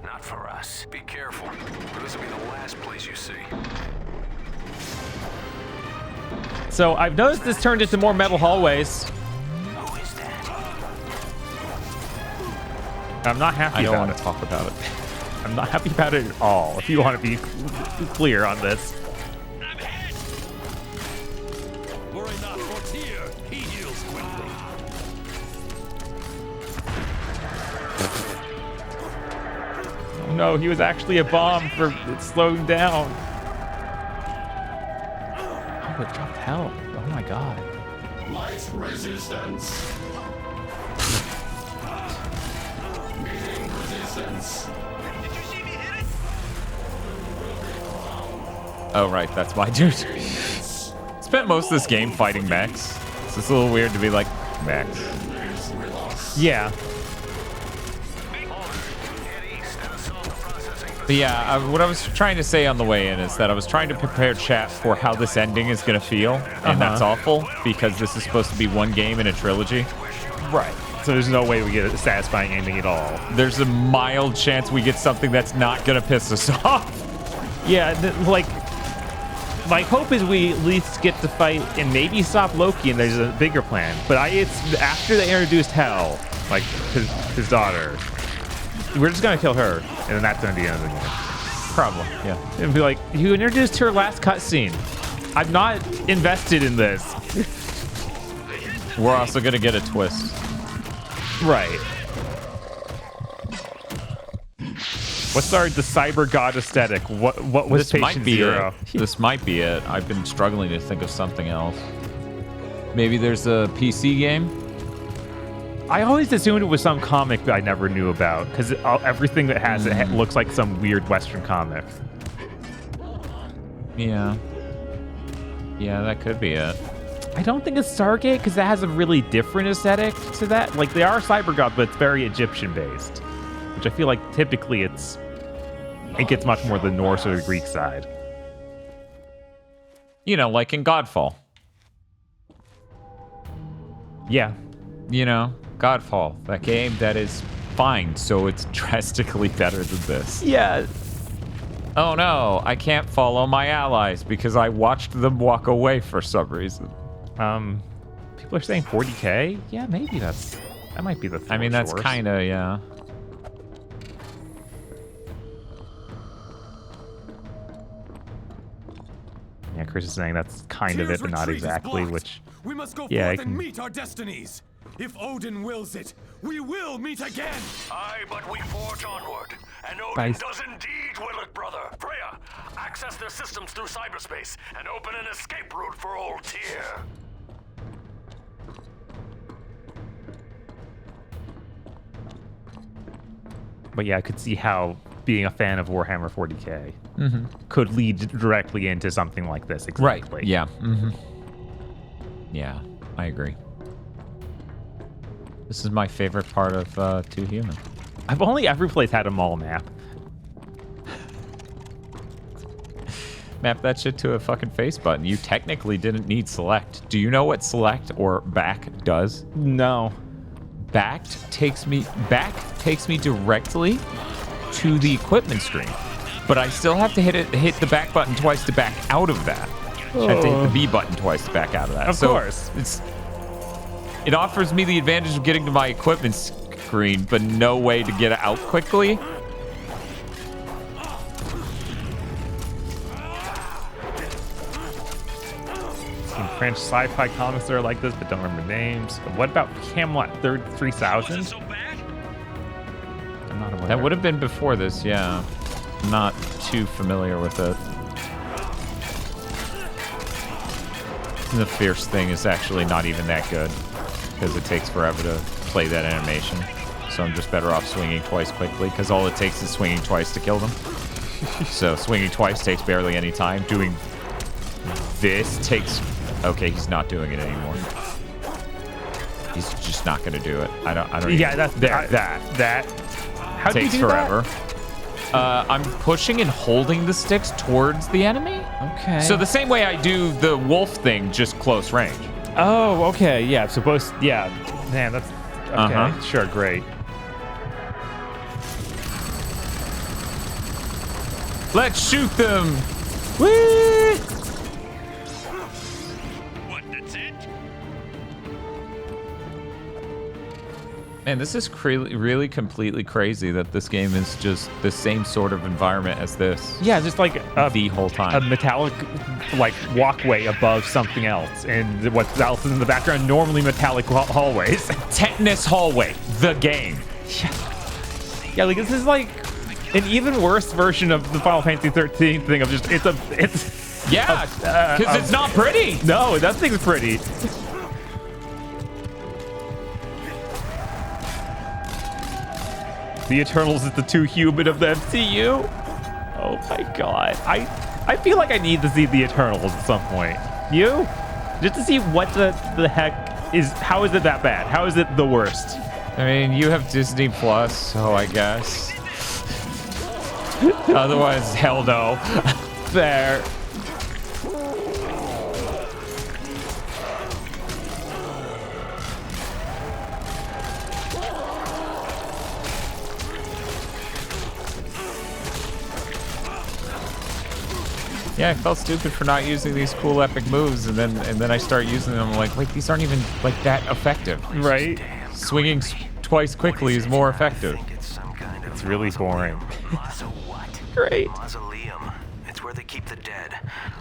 Speaker 6: Not for us.
Speaker 11: Be careful, or this will be the last place you see.
Speaker 1: So I've noticed this turned into more metal hallways.
Speaker 6: Who is that?
Speaker 1: I'm not happy
Speaker 2: I don't
Speaker 1: about
Speaker 2: want to talk about it.
Speaker 1: I'm not happy about it at all, if you want to be clear on this.
Speaker 12: Worry not, Fortier. He heals quickly.
Speaker 1: Oh no, he was actually a bomb for slowing down. Oh, it dropped health. Oh my god.
Speaker 14: Light resistance. Meeting resistance.
Speaker 2: Oh, right, that's my dude. Spent most of this game fighting mechs. So it's a little weird to be like, mechs.
Speaker 1: Yeah.
Speaker 2: But yeah, what I was trying to say on the way in is that I was trying to prepare chat for how this ending is going to feel. And that's awful, because this is supposed to be one game in a trilogy.
Speaker 1: Right. So there's no way we get a satisfying ending at all.
Speaker 2: There's a mild chance we get something that's not going to piss us off.
Speaker 1: Yeah, like, my hope is we at least get to fight and maybe stop Loki, and there's a bigger plan. But it's after they introduced Hel, like his daughter. We're just gonna kill her, and then that's gonna be the end of the game.
Speaker 2: Probably, yeah.
Speaker 1: And be like, you introduced her last cutscene. I'm not invested in this.
Speaker 2: We're also gonna get a twist.
Speaker 1: Right. What's the cyber god aesthetic? What was
Speaker 2: This might
Speaker 1: Patient
Speaker 2: be
Speaker 1: Zero?
Speaker 2: it. This might be it. I've been struggling to think of something else. Maybe there's a PC game?
Speaker 1: I always assumed it was some comic that I never knew about, because everything that has it looks like some weird Western comic.
Speaker 2: Yeah. Yeah, that could be it.
Speaker 1: I don't think it's Stargate, because that has a really different aesthetic to that. Like, they are cyber gods, but it's very Egyptian-based, which I feel like typically it gets much more the Norse or the Greek side.
Speaker 2: You know, like in Godfall.
Speaker 1: Yeah.
Speaker 2: You know, Godfall, that game that is fine, so it's drastically better than this.
Speaker 1: Yeah.
Speaker 2: Oh no, I can't follow my allies because I watched them walk away for some reason.
Speaker 1: People are saying 40K? Yeah, maybe that might be the
Speaker 2: I mean, that's
Speaker 1: source.
Speaker 2: kind of, yeah.
Speaker 1: Yeah, Chris is saying that's kind of it, but not exactly, which...
Speaker 3: We must go
Speaker 1: yeah,
Speaker 3: forth and meet our destinies. If Odin wills it, we will meet again.
Speaker 12: Aye, but we forge onward. And Odin
Speaker 1: Guys.
Speaker 12: does indeed will it, brother. Freya, access their systems through cyberspace and open an escape route for old Tyr.
Speaker 1: But yeah, I could see how being a fan of Warhammer 40K could lead directly into something like this. Exactly.
Speaker 2: Right. Yeah. Yeah, I agree. This is my favorite part of Too Human.
Speaker 1: I've only ever played had a mall map.
Speaker 2: Map that shit to a fucking face button. You technically didn't need select. Do you know what select or back does?
Speaker 1: No.
Speaker 2: Back takes me directly to the equipment screen, but I still have to hit the back button twice to back out of that. I have to hit the B button twice to back out of that.
Speaker 1: Of course.
Speaker 2: It offers me the advantage of getting to my equipment screen, but no way to get out quickly.
Speaker 1: Some French sci-fi comics that are like this, but don't remember names. What about Camelot 3000? I'm not aware.
Speaker 2: That would have been before this, yeah. I'm not too familiar with it. The fierce thing is actually not even that good because it takes forever to play that animation. So I'm just better off swinging twice quickly because all it takes is swinging twice to kill them. So swinging twice takes barely any time. Doing this takes... Okay, he's not doing it anymore. He's just not going to do it. I don't.
Speaker 1: Yeah,
Speaker 2: even,
Speaker 1: that's that. How do you
Speaker 2: takes
Speaker 1: do
Speaker 2: forever.
Speaker 1: That?
Speaker 2: I'm pushing and holding the sticks towards the enemy.
Speaker 1: Okay.
Speaker 2: So the same way I do the wolf thing, just close range.
Speaker 1: Oh, okay. Yeah, supposed. Yeah, man, that's okay. Sure, great.
Speaker 2: Let's shoot them. Whee!
Speaker 12: What, that's it?
Speaker 2: Man, this is really completely crazy that this game is just the same sort of environment as this.
Speaker 1: Yeah, just like
Speaker 2: the whole time.
Speaker 1: A metallic, like, walkway above something else, and what's else in the background? Normally metallic hallways.
Speaker 2: Tetanus hallway, the game.
Speaker 1: Yeah, like this is like an even worse version of the Final Fantasy 13 thing of just it's
Speaker 2: yeah, because it's not pretty.
Speaker 1: No, that thing's pretty. The Eternals is the Too Human of the MCU. Oh my god. I feel like I need to see the Eternals at some point. You? Just to see what the heck is, how is it that bad? How is it the worst?
Speaker 2: I mean, you have Disney Plus, so I guess. Otherwise, hell no.
Speaker 1: Fair.
Speaker 2: Yeah, I felt stupid for not using these cool epic moves, and then I start using them. I'm like, wait, these aren't even like that effective.
Speaker 1: Right?
Speaker 2: Swinging twice quickly is more effective.
Speaker 1: It's really boring.
Speaker 5: So what?
Speaker 1: Great.
Speaker 5: Mausoleum. It's where they keep the dead,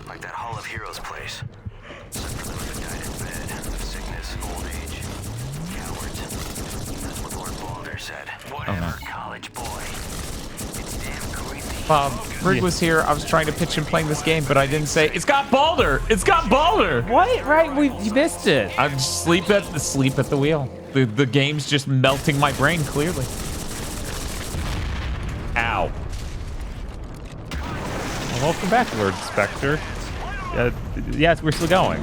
Speaker 5: like that Hall of Heroes place. Except for those who died in bed of sickness, old age, cowards. That's what Lord Balder said. Whatever, college boy. It's damn creepy.
Speaker 2: Brig was here. I was trying to pitch him playing this game, but I didn't say, it's got Balder! It's got Balder!
Speaker 1: What? Right, you missed it.
Speaker 2: I'm sleep at the wheel. The game's just melting my brain, clearly. Ow.
Speaker 1: Well, welcome back, Lord Spectre. Yes, we're still going.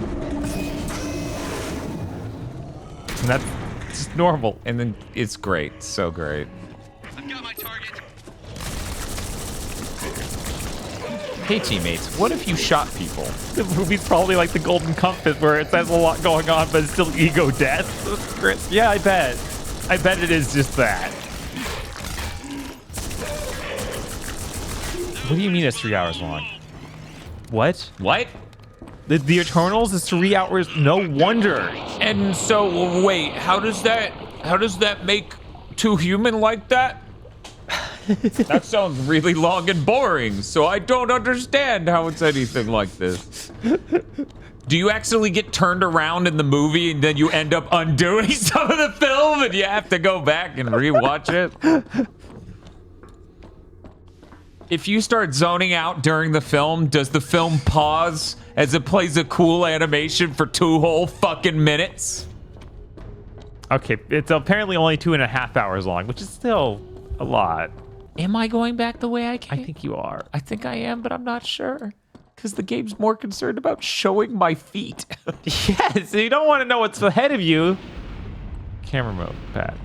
Speaker 1: And that's just normal.
Speaker 2: And then it's great. So great.
Speaker 12: I've got my target.
Speaker 2: Hey, teammates, what if you shot people?
Speaker 1: The movie's probably like the Golden Compass, where it says a lot going on, but it's still ego death. Chris, yeah, I bet. I bet it is just that. What do you mean it's 3 hours long? What?
Speaker 2: What?
Speaker 1: The Eternals is 3 hours. No wonder.
Speaker 2: And so, wait, how does that make two human like that? That sounds really long and boring, so I don't understand how it's anything like this. Do you actually get turned around in the movie and then you end up undoing some of the film and you have to go back and rewatch it? If you start zoning out during the film, does the film pause as it plays a cool animation for 2 whole fucking minutes?
Speaker 1: Okay, it's apparently only 2.5 hours long, which is still a lot.
Speaker 2: Am I going back the way I came?
Speaker 1: I think you are.
Speaker 2: I think I am, but I'm not sure. Because the game's more concerned about showing my feet.
Speaker 1: Yes, you don't want to know what's ahead of you. Camera mode back.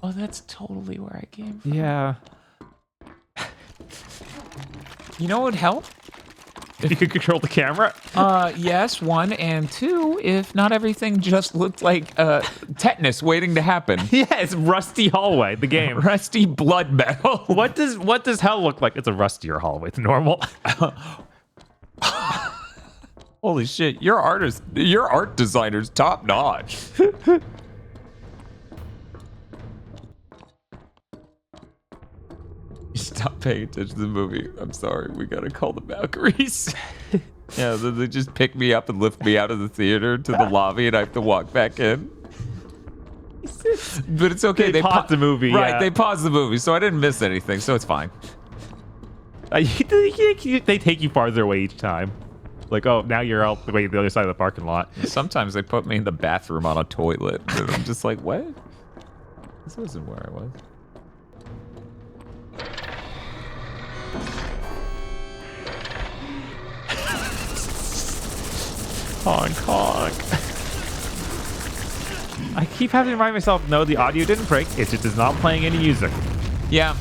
Speaker 2: Oh, that's totally where I came from.
Speaker 1: Yeah.
Speaker 2: You know what would help?
Speaker 1: If you could control the camera?
Speaker 2: Yes, 1, and 2, if not everything just looked like tetanus waiting to happen.
Speaker 1: Yeah, it's Rusty Hallway, the game.
Speaker 2: Rusty blood metal.
Speaker 1: What does hell look like? It's a rustier hallway. It's normal.
Speaker 2: Holy shit, your art designer's top notch. Stop paying attention to the movie. I'm sorry. We gotta call the Valkyries. Yeah, they just pick me up and lift me out of the theater to the lobby, and I have to walk back in. But it's okay.
Speaker 1: They paused the movie.
Speaker 2: Right,
Speaker 1: yeah.
Speaker 2: they paused the movie, so I didn't miss anything, so it's fine.
Speaker 1: They take you farther away each time. Like, oh, now you're out the way the other side of the parking lot.
Speaker 2: Sometimes they put me in the bathroom on a toilet, and I'm just like, what? This wasn't where I was.
Speaker 1: Honk, honk. I keep having to remind myself, no, the audio didn't break. It just is not playing any music.
Speaker 2: Yeah.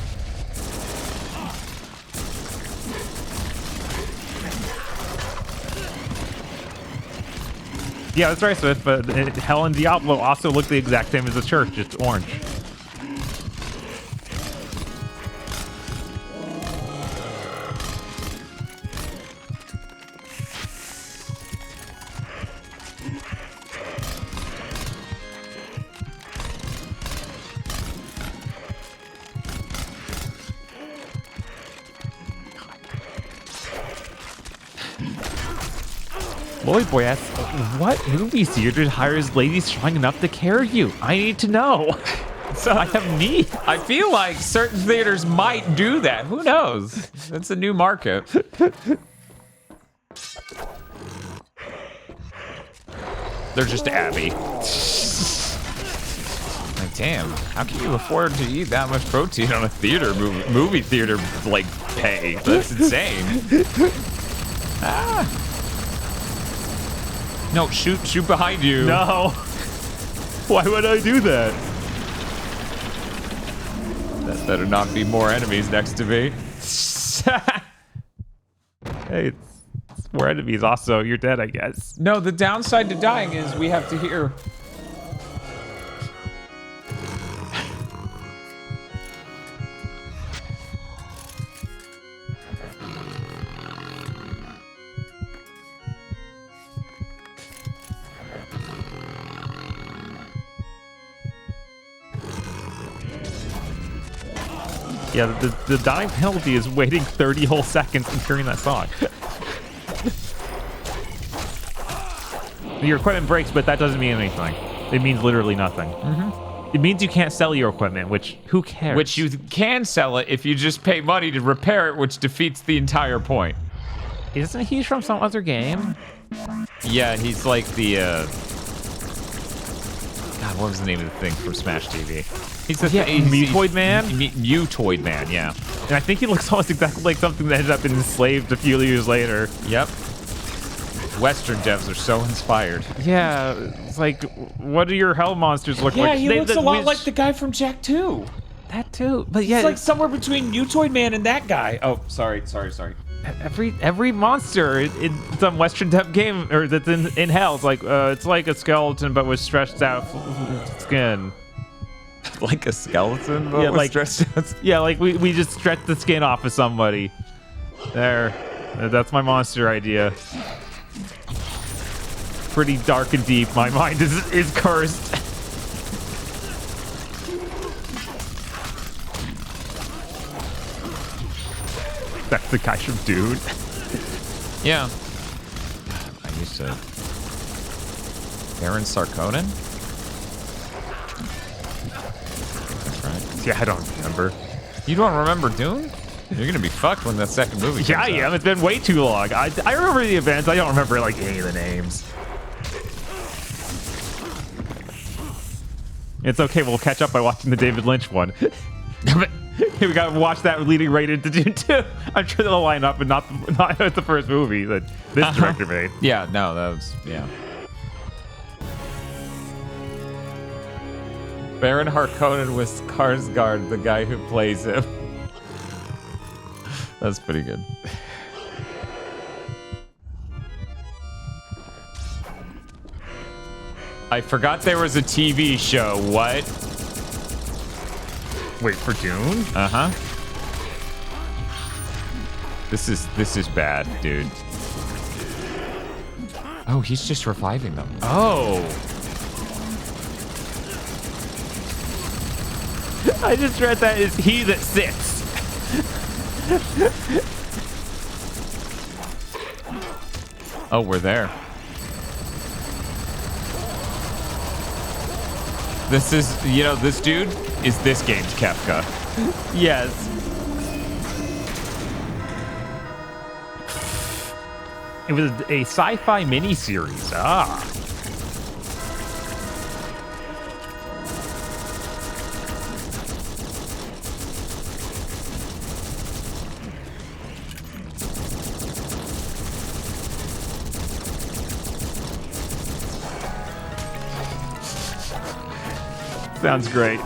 Speaker 1: Yeah, that's right, Swift, but Hell and Diablo also look the exact same as the church, just orange. Lloyd Boy asks, what movie theater hires ladies strong enough to carry you? I need to know. So I have needs.
Speaker 2: I feel like certain theaters might do that. Who knows? It's a new market. They're just Abby. Like, damn, how can you afford to eat that much protein on a theater movie theater like pay? That's insane. Ah. No, shoot behind you.
Speaker 1: No. Why would I do that?
Speaker 2: That better not be more enemies next to me.
Speaker 1: Hey, it's more enemies also. You're dead, I guess.
Speaker 2: No, the downside to dying is we have to hear.
Speaker 1: Yeah, the dying penalty is waiting 30 whole seconds and hearing that song. Your equipment breaks, but that doesn't mean anything. It means literally nothing. It means you can't sell your equipment, which who cares?
Speaker 2: Which you can sell it if you just pay money to repair it, which defeats the entire point.
Speaker 1: Isn't he from some other game?
Speaker 2: Yeah, he's like the God, what was the name of the thing from Smash TV? He's the
Speaker 1: Mutoid Man?
Speaker 2: Mutoid Man, yeah.
Speaker 1: And I think he looks almost exactly like something that ended up enslaved a few years later.
Speaker 2: Yep. Western devs are so inspired.
Speaker 1: Yeah, it's like, what do your hell monsters look like?
Speaker 2: Yeah, he looks a lot like the guy from Jak 2.
Speaker 1: That too, but yeah,
Speaker 2: it's like somewhere between Mutoid Man and that guy. Oh, sorry.
Speaker 1: Every monster in some Western dev game or that's in hell, it's like a skeleton but with stretched out skin.
Speaker 2: Like a skeleton, but
Speaker 1: yeah,
Speaker 2: with
Speaker 1: like
Speaker 2: stretched out.
Speaker 1: Yeah, like we just stretched the skin off of somebody. There, that's my monster idea. Pretty dark and deep. My mind is cursed. That's the guy from Dune.
Speaker 2: Yeah. I used to. Baron Sarkonen? That's right.
Speaker 1: Yeah, I don't remember.
Speaker 2: You don't remember Dune? You're gonna be fucked when that second movie comes
Speaker 1: Yeah, I
Speaker 2: out.
Speaker 1: am. It's been way too long. I remember the events. I don't remember like any of the names. It's okay. We'll catch up by watching the David Lynch one. We gotta watch that leading right into Dune 2. I'm sure they'll line up, and not the first movie that this director made.
Speaker 2: Yeah, no, that was Baron Harkonnen was Skarsgård, the guy who plays him. That's pretty good. I forgot there was a TV show. What?
Speaker 1: Wait, for Dune?
Speaker 2: Uh-huh. This is bad, dude. Oh, he's just reviving them.
Speaker 1: Oh. I just read that is he that sits.
Speaker 2: Oh, we're there. This is, this dude is this game's Kefka.
Speaker 1: Yes. It was a sci-fi miniseries. Ah. Sounds great.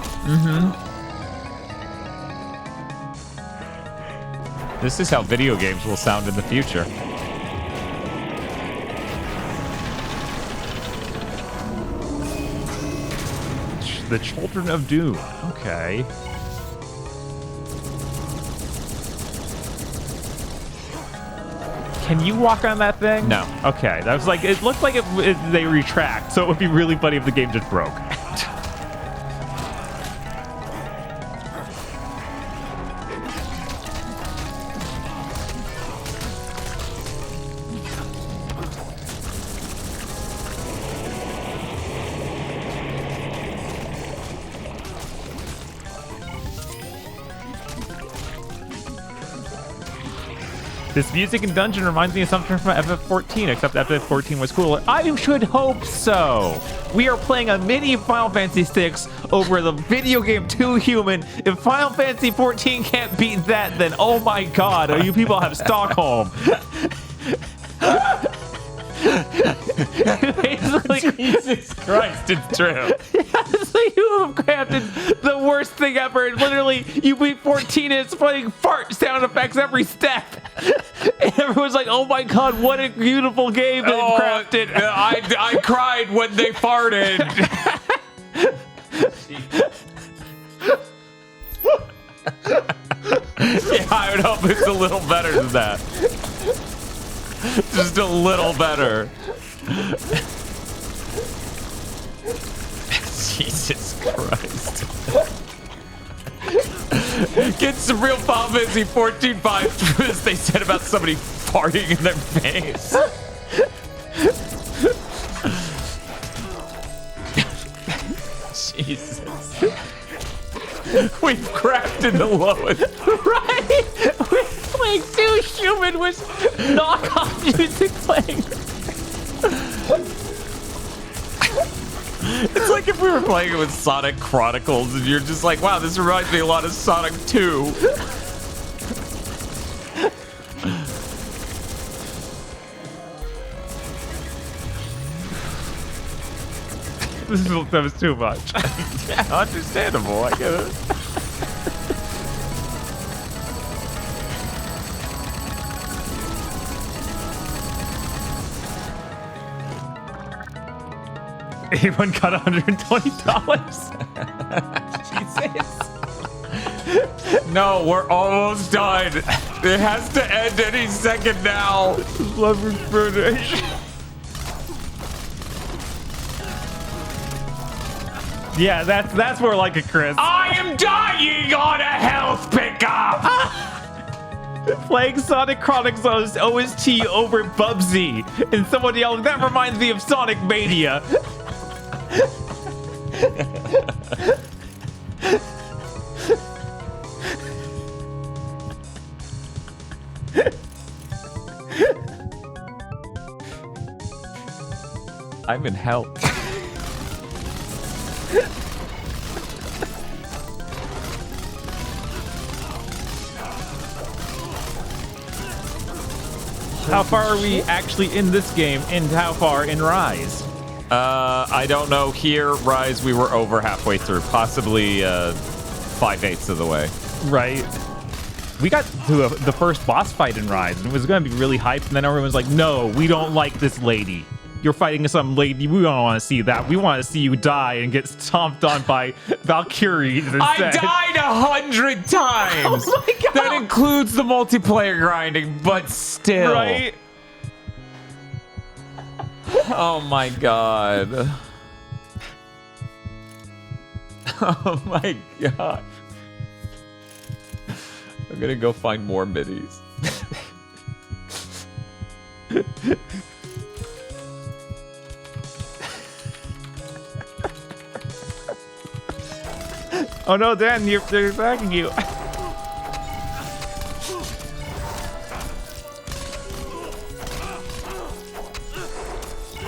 Speaker 2: This is how video games will sound in the future.
Speaker 1: The Children of Dune. Okay. Can you walk on that thing?
Speaker 2: No.
Speaker 1: Okay. That was like, it looked like they retract, so it would be really funny if the game just broke. This music in Dungeon reminds me of something from FF14, except FF14 was cooler. I should hope so. We are playing a mini Final Fantasy VI over the video game 2 Human. If Final Fantasy 14 can't beat that, then oh my god, you people have Stockholm.
Speaker 2: Jesus Christ, it's true.
Speaker 1: So you have crafted the worst thing ever. And literally, you beat 14 and it's playing fart sound effects every step. And everyone's like, oh my god, what a beautiful game they've crafted.
Speaker 2: I cried when they farted. Yeah, I would hope it's a little better than that. Just a little better. Jesus Christ. Get some real Final Fantasy 14 vibes for this they said about somebody farting in their face. Jesus. We've crafted the lowest.
Speaker 1: Right? We're playing 2 human with knockoff music playing.
Speaker 2: It's like if we were playing it with Sonic Chronicles and you're just like, wow, this reminds me a lot of Sonic 2.
Speaker 1: That was too much.
Speaker 2: Yeah, understandable. I get it.
Speaker 1: Anyone got $120?
Speaker 2: Jesus. No, we're almost done. It has to end any second now.
Speaker 1: Love is British. Yeah, that's more like a Chris.
Speaker 2: I am dying on a health pickup.
Speaker 1: Playing Sonic Chronicles OST over Bubsy, and someone yelling, "That reminds me of Sonic Mania."
Speaker 2: I'm in hell.
Speaker 1: How far are we actually in this game, and how far in Ryse?
Speaker 2: I don't know. Here, Ryse, we were over halfway through, possibly 5/8 of the way.
Speaker 1: Right. We got to the first boss fight in Ryse, and it was going to be really hyped, and then everyone was like, no, we don't like this lady. You're fighting some lady. We don't want to see that. We want to see you die and get stomped on by Valkyries instead.
Speaker 2: I died 100 times.
Speaker 1: Oh my God.
Speaker 2: That includes the multiplayer grinding, but still.
Speaker 1: Right?
Speaker 2: Oh my God. Oh my God. I'm gonna go find more middies.
Speaker 1: Oh no, Dan, they're attacking you.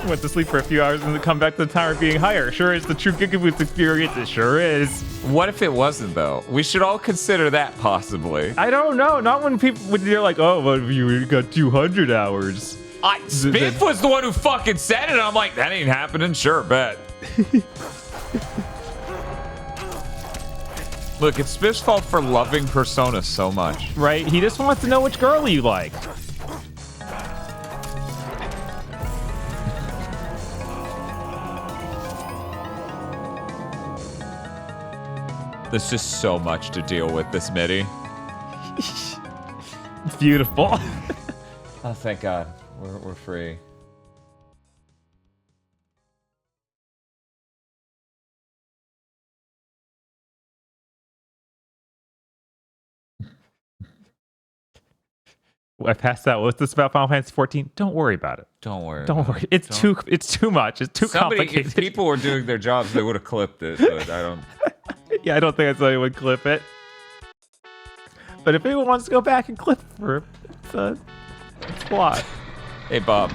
Speaker 1: Went to sleep for a few hours and then come back to the tower being higher. Sure is the true GigaBoots experience. It sure is.
Speaker 2: What if it wasn't, though? We should all consider that possibly.
Speaker 1: I don't know. Not when they're like, oh, well, you got 200 hours.
Speaker 2: Spiff was the one who fucking said it. I'm like, that ain't happening. Sure, bet. Look, it's Spiff's fault for loving Persona so much.
Speaker 1: Right? He just wants to know which girl you like.
Speaker 2: There's just so much to deal with this MIDI.
Speaker 1: It's beautiful.
Speaker 2: Oh, thank God. We're free.
Speaker 1: I passed out. What's this about Final Fantasy 14? Don't worry about it.
Speaker 2: Don't worry.
Speaker 1: Don't worry. It's too much. It's too complicated.
Speaker 2: If people were doing their jobs, they would have clipped it, but I don't.
Speaker 1: Yeah, I don't think anyone would clip it. But if anyone wants to go back and clip for it, it's a plot.
Speaker 2: Hey, Bob.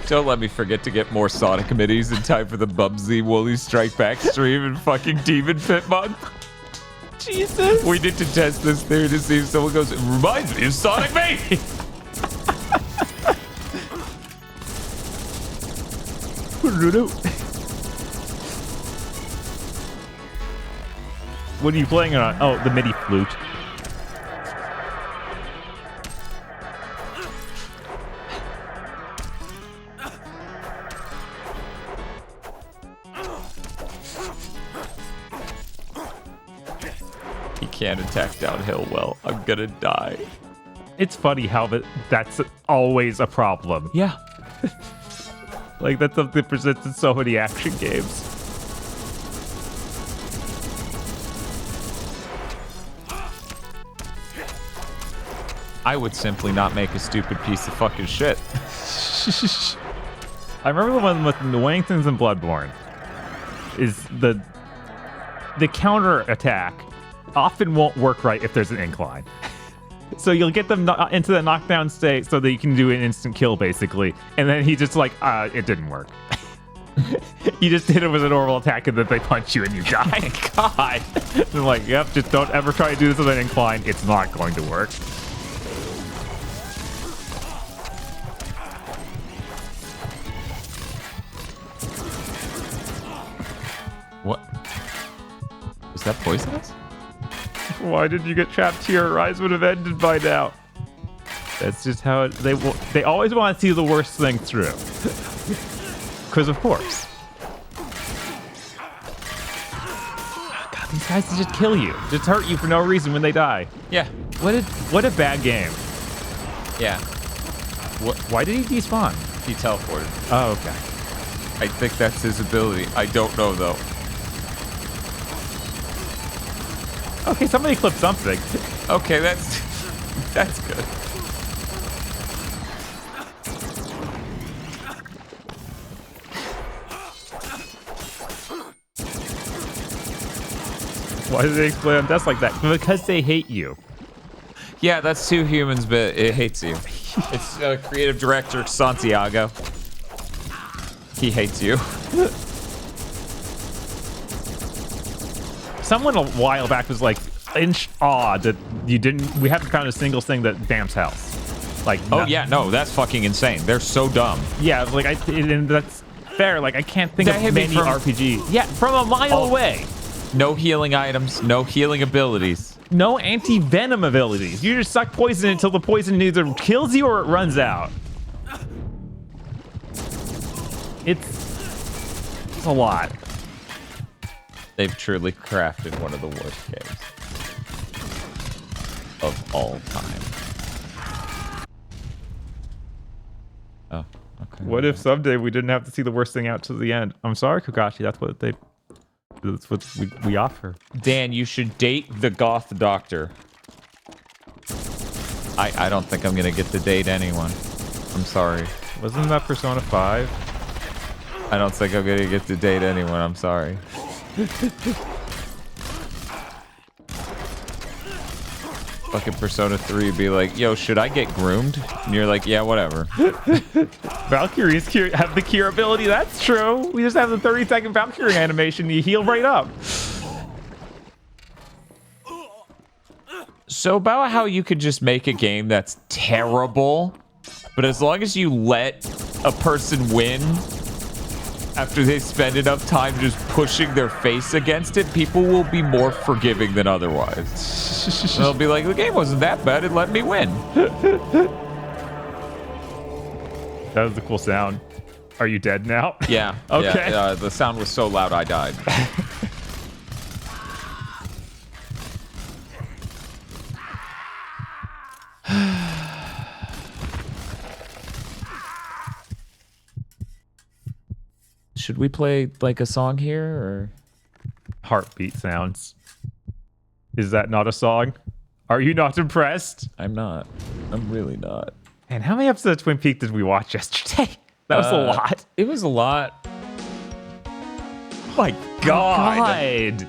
Speaker 2: Don't let me forget to get more Sonic middies in time for the Bubsy Woolly Strike Back stream and fucking Demon Pit month.
Speaker 1: Jesus.
Speaker 2: We need to test this theory to see if someone goes, it reminds me of Sonic Mania.
Speaker 1: What are you playing on? Oh, the MIDI flute.
Speaker 2: He can't attack downhill well. I'm gonna die.
Speaker 1: It's funny how that's always a problem.
Speaker 2: Yeah.
Speaker 1: Like, that's something that presents in so many action games.
Speaker 2: I would simply not make a stupid piece of fucking shit.
Speaker 1: I remember the one with the Wangtons and Bloodborne. Is the counter attack often won't work right if there's an incline. So you'll get them into the knockdown state so that you can do an instant kill, basically. And then he just like, it didn't work. You just hit it with a normal attack and then they punch you and you die. God. They're like, yep, just don't ever try to do this with an incline. It's not going to work.
Speaker 2: What? Is that poisonous?
Speaker 1: Why did you get trapped here? Ryse would have ended by now. That's just how they always want to see the worst thing through. Because of course. God, these guys just kill you. Just hurt you for no reason when they die.
Speaker 2: Yeah.
Speaker 1: What a bad game.
Speaker 2: Yeah.
Speaker 1: Why did he despawn?
Speaker 2: He teleported.
Speaker 1: Oh, okay.
Speaker 2: I think that's his ability. I don't know though.
Speaker 1: Okay, somebody clipped something.
Speaker 2: Okay, that's good.
Speaker 1: Why did they explain on death like that? Because they hate you.
Speaker 2: Yeah, that's two humans, but it hates you. It's creative director Santiago. He hates you.
Speaker 1: Someone a while back was like in awe that we haven't found a single thing that damps health. Like,
Speaker 2: oh yeah, no, that's fucking insane. They're so dumb.
Speaker 1: Yeah, like and that's fair. Like I can't think of many RPGs. Yeah, from a mile away.
Speaker 2: No healing items, no healing abilities.
Speaker 1: No anti-venom abilities. You just suck poison until the poison either kills you or it runs out. It's a lot.
Speaker 2: They've truly crafted one of the worst games of all time. Oh, okay.
Speaker 1: What if someday we didn't have to see the worst thing out to the end? I'm sorry, Kakashi. That's what we offer.
Speaker 2: Dan, you should date the goth doctor. I don't think I'm gonna get to date anyone. I'm sorry.
Speaker 1: Wasn't that Persona 5?
Speaker 2: I don't think I'm gonna get to date anyone. I'm sorry. Fucking Persona 3 be like, yo, should I get groomed? And you're like, yeah, whatever.
Speaker 1: Valkyries have the cure ability. That's true. We just have the 30-second Valkyrie animation. You heal right up.
Speaker 2: So about how you could just make a game that's terrible, but as long as you let a person win after they spend enough time just pushing their face against it, people will be more forgiving than otherwise. They'll be like, the game wasn't that bad, it let me win.
Speaker 1: That was a cool sound. Are you dead now?
Speaker 2: Yeah.
Speaker 1: Okay.
Speaker 2: Yeah, the sound was so loud I died. Should we play like a song here or
Speaker 1: heartbeat sounds? Is that not a song? Are you not impressed?
Speaker 2: I'm not. I'm really not.
Speaker 1: And how many episodes of Twin Peaks did we watch yesterday? That was a lot.
Speaker 2: It was a lot.
Speaker 1: Oh my God.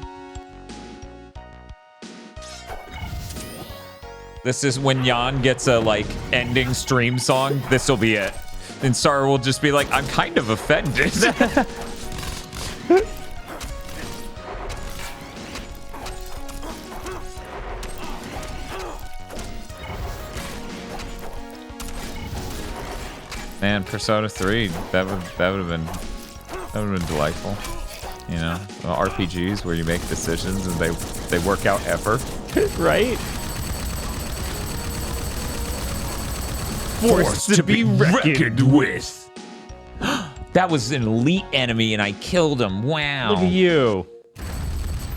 Speaker 2: This is when Jan gets a like ending stream song. This will be it. And Sarah will just be like, I'm kind of offended. Man, Persona 3, that would have been delightful. You know, RPGs where you make decisions and they work out ever.
Speaker 1: Right? Forced to be reckoned with.
Speaker 2: That was an elite enemy and I killed him. Wow.
Speaker 1: Look at you.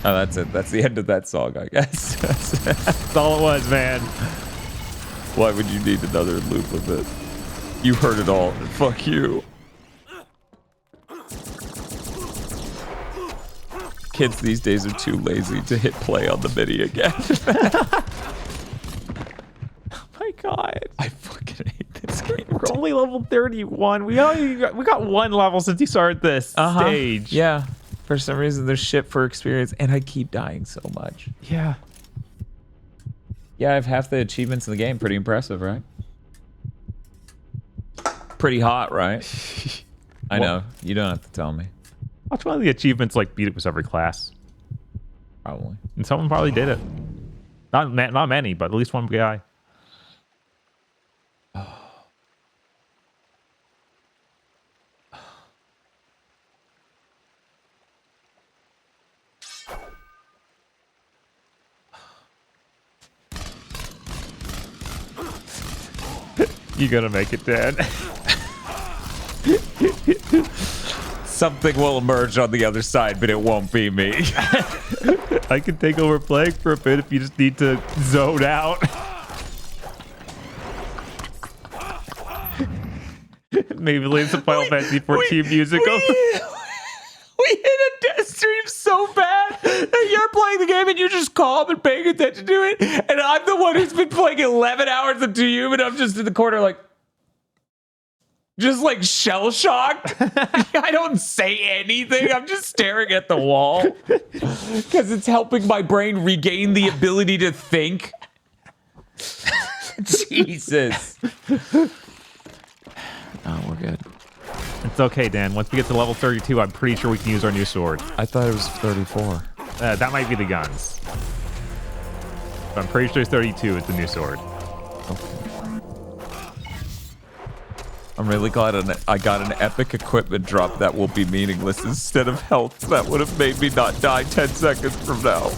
Speaker 2: Oh, that's it. That's the end of that song, I guess.
Speaker 1: That's all it was, man.
Speaker 2: Why would you need another loop of it? You heard it all. Fuck you. Kids these days are too lazy to hit play on the MIDI again.
Speaker 1: Oh my God. god.
Speaker 2: I fucking hate this game.
Speaker 1: We're only level 31. We got one level since you started this stage.
Speaker 2: Yeah. For some reason, there's shit for experience, and I keep dying so much.
Speaker 1: Yeah.
Speaker 2: Yeah, I have half the achievements in the game. Pretty impressive, right? Pretty hot, right? I know. You don't have to tell me.
Speaker 1: Watch one of the achievements like beat it with every class.
Speaker 2: Probably.
Speaker 1: And someone probably did it. Not many, but at least one guy. You gotta make it, Dad.
Speaker 2: Something will emerge on the other side, but it won't be me.
Speaker 1: I can take over playing for a bit if you just need to zone out. Maybe leave some Final Fantasy 14 music over.
Speaker 2: We hit a death stream so bad that you're playing the game and you're just calm and paying attention to it. And I'm the one who's been playing 11 hours of Doom and I'm just in the corner like shell shocked. I don't say anything. I'm just staring at the wall because it's helping my brain regain the ability to think. Jesus. Oh, we're good.
Speaker 1: It's okay, Dan. Once we get to level 32, I'm pretty sure we can use our new sword.
Speaker 2: I thought it was 34.
Speaker 1: That might be the guns. But I'm pretty sure 32 is the new sword.
Speaker 2: Okay. I'm really glad I got an epic equipment drop that will be meaningless instead of health that would have made me not die 10 seconds from now.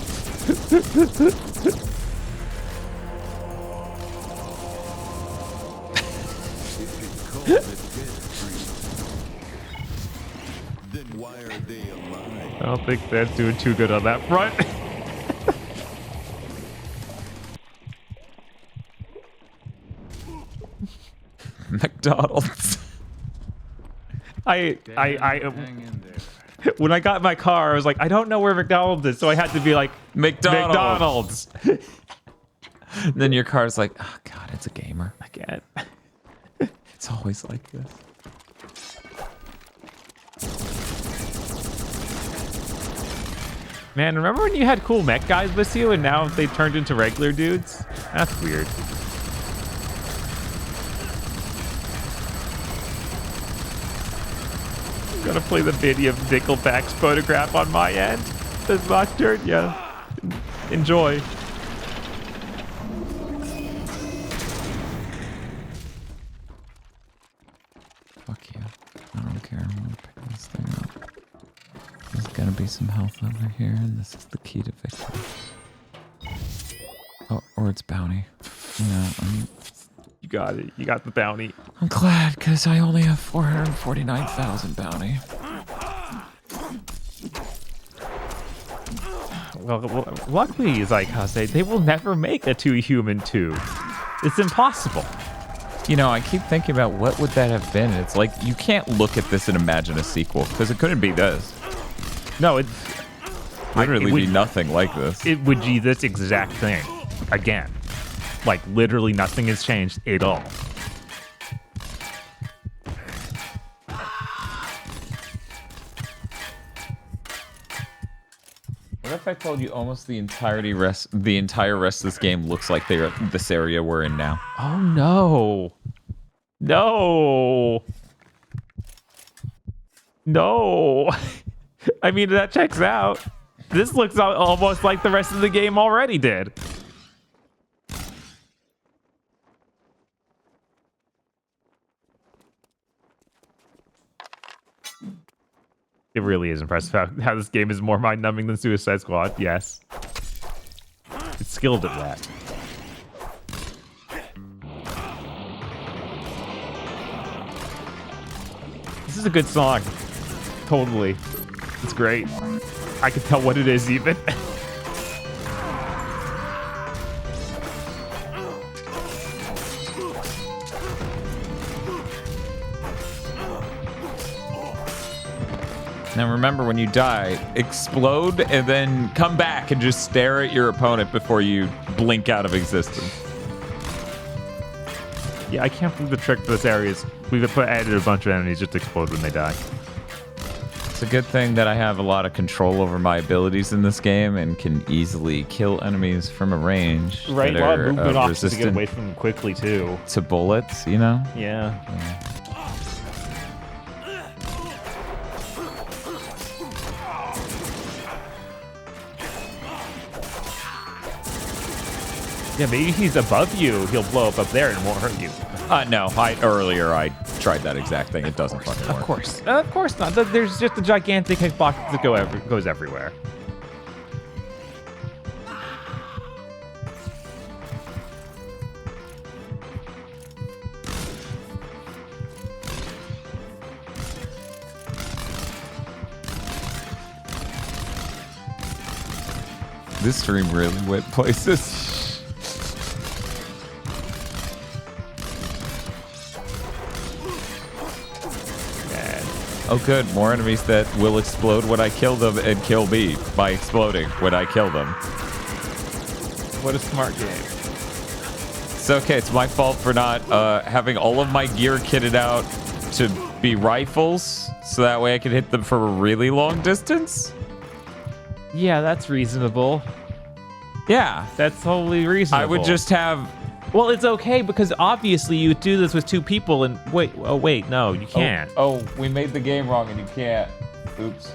Speaker 1: I don't think that's doing too good on that front.
Speaker 2: McDonald's.
Speaker 1: When I got in my car, I was like, I don't know where McDonald's is, so I had to be like,
Speaker 2: McDonald's. Then your car's like, oh god, it's a gamer.
Speaker 1: I can't.
Speaker 2: It's always like this.
Speaker 1: Man, remember when you had cool mech guys with you and now they turned into regular dudes? That's weird. I'm gonna play the video of Nickelback's photograph on my end. This Nocturne, yeah. Enjoy.
Speaker 2: Fuck you. I don't care. I'm gonna pick this thing up. There's gonna be some health over here, and this is the key to victory. Oh, or it's bounty. Yeah,
Speaker 1: you got it. You got the bounty.
Speaker 2: I'm glad, because I only have 449,000 bounty.
Speaker 1: Well, luckily, like Jose, they will never make a 2 Human 2. It's impossible.
Speaker 2: You know, I keep thinking about what would that have been. It's like, you can't look at this and imagine a sequel, because it couldn't be this.
Speaker 1: No, it
Speaker 2: literally be nothing like this.
Speaker 1: It would be this exact thing again. Like literally nothing has changed at all.
Speaker 2: What if I told you almost the entire rest of this game looks like they're this area we're in now?
Speaker 1: Oh no. No. No. I mean, that checks out. This looks almost like the rest of the game already did. It really is impressive how this game is more mind-numbing than Suicide Squad. Yes. It's skilled at that. This is a good song. Totally. It's great. I can tell what it is even.
Speaker 2: Now remember, when you die, explode and then come back and just stare at your opponent before you blink out of existence.
Speaker 1: Yeah, I can't believe the trick for this area is we've added a bunch of enemies just explode when they die.
Speaker 2: It's a good thing that I have a lot of control over my abilities in this game and can easily kill enemies from a range.
Speaker 1: Right,
Speaker 2: that
Speaker 1: a lot of
Speaker 2: are,
Speaker 1: movement options to
Speaker 2: resistant
Speaker 1: get away from them quickly, too.
Speaker 2: to bullets, you know?
Speaker 1: Yeah. Yeah, maybe he's above you. He'll blow up there and won't hurt you.
Speaker 2: No. Earlier I tried that exact thing. It doesn't fucking work.
Speaker 1: Of course not. There's just a gigantic hitbox that goes everywhere.
Speaker 2: This stream really went places. Oh good, more enemies that will explode when I kill them and kill me by exploding when I kill them.
Speaker 1: What a smart game.
Speaker 2: It's okay, it's my fault for not having all of my gear kitted out to be rifles, so that way I can hit them from a really long distance.
Speaker 1: Yeah, that's reasonable.
Speaker 2: Yeah.
Speaker 1: That's totally reasonable.
Speaker 2: I would just have...
Speaker 1: Well, it's okay because obviously you do this with 2 people and wait, no, you can't.
Speaker 2: Oh, we made the game wrong and you can't. Oops.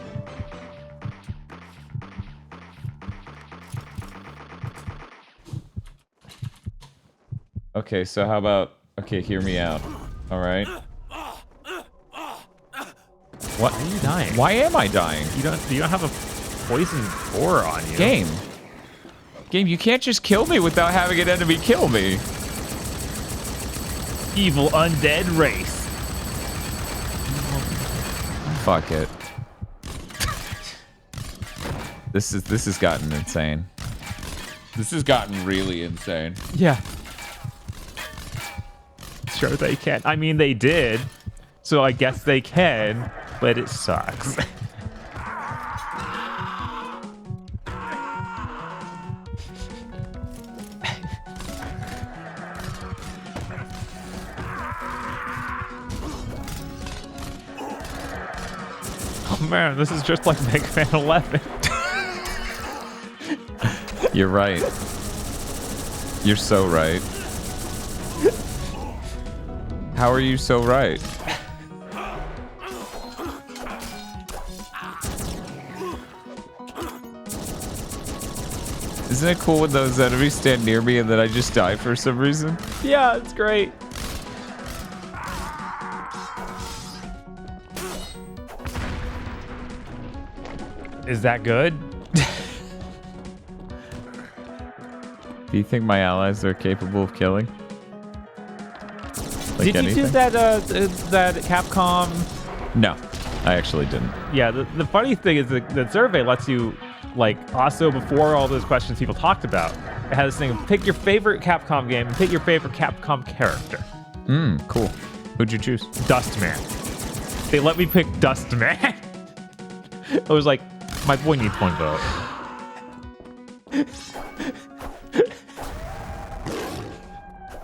Speaker 2: Okay, so how about... Okay, hear me out. All right.
Speaker 1: What? Why are you dying?
Speaker 2: Why am I dying?
Speaker 1: You don't have a poison ore on you.
Speaker 2: Game, you can't just kill me without having an enemy kill me.
Speaker 1: Evil undead race.
Speaker 2: Fuck it. This has gotten insane. This has gotten really insane.
Speaker 1: Yeah. Sure they can. I mean, they did. So I guess they can, but it sucks. Oh man, this is just like Mega Man 11.
Speaker 2: You're right. You're so right. How are you so right? Isn't it cool when those enemies stand near me and then I just die for some reason?
Speaker 1: Yeah, it's great. Is that good?
Speaker 2: Do you think my allies are capable of killing? Like
Speaker 1: Did you do that that Capcom?
Speaker 2: No, I actually didn't.
Speaker 1: Yeah, the funny thing is the survey lets you, like, also before all those questions people talked about, it has this thing of pick your favorite Capcom game and pick your favorite Capcom character.
Speaker 2: Cool. Who'd you choose?
Speaker 1: Dustman. They let me pick Dustman. I was like, my boy needs one vote.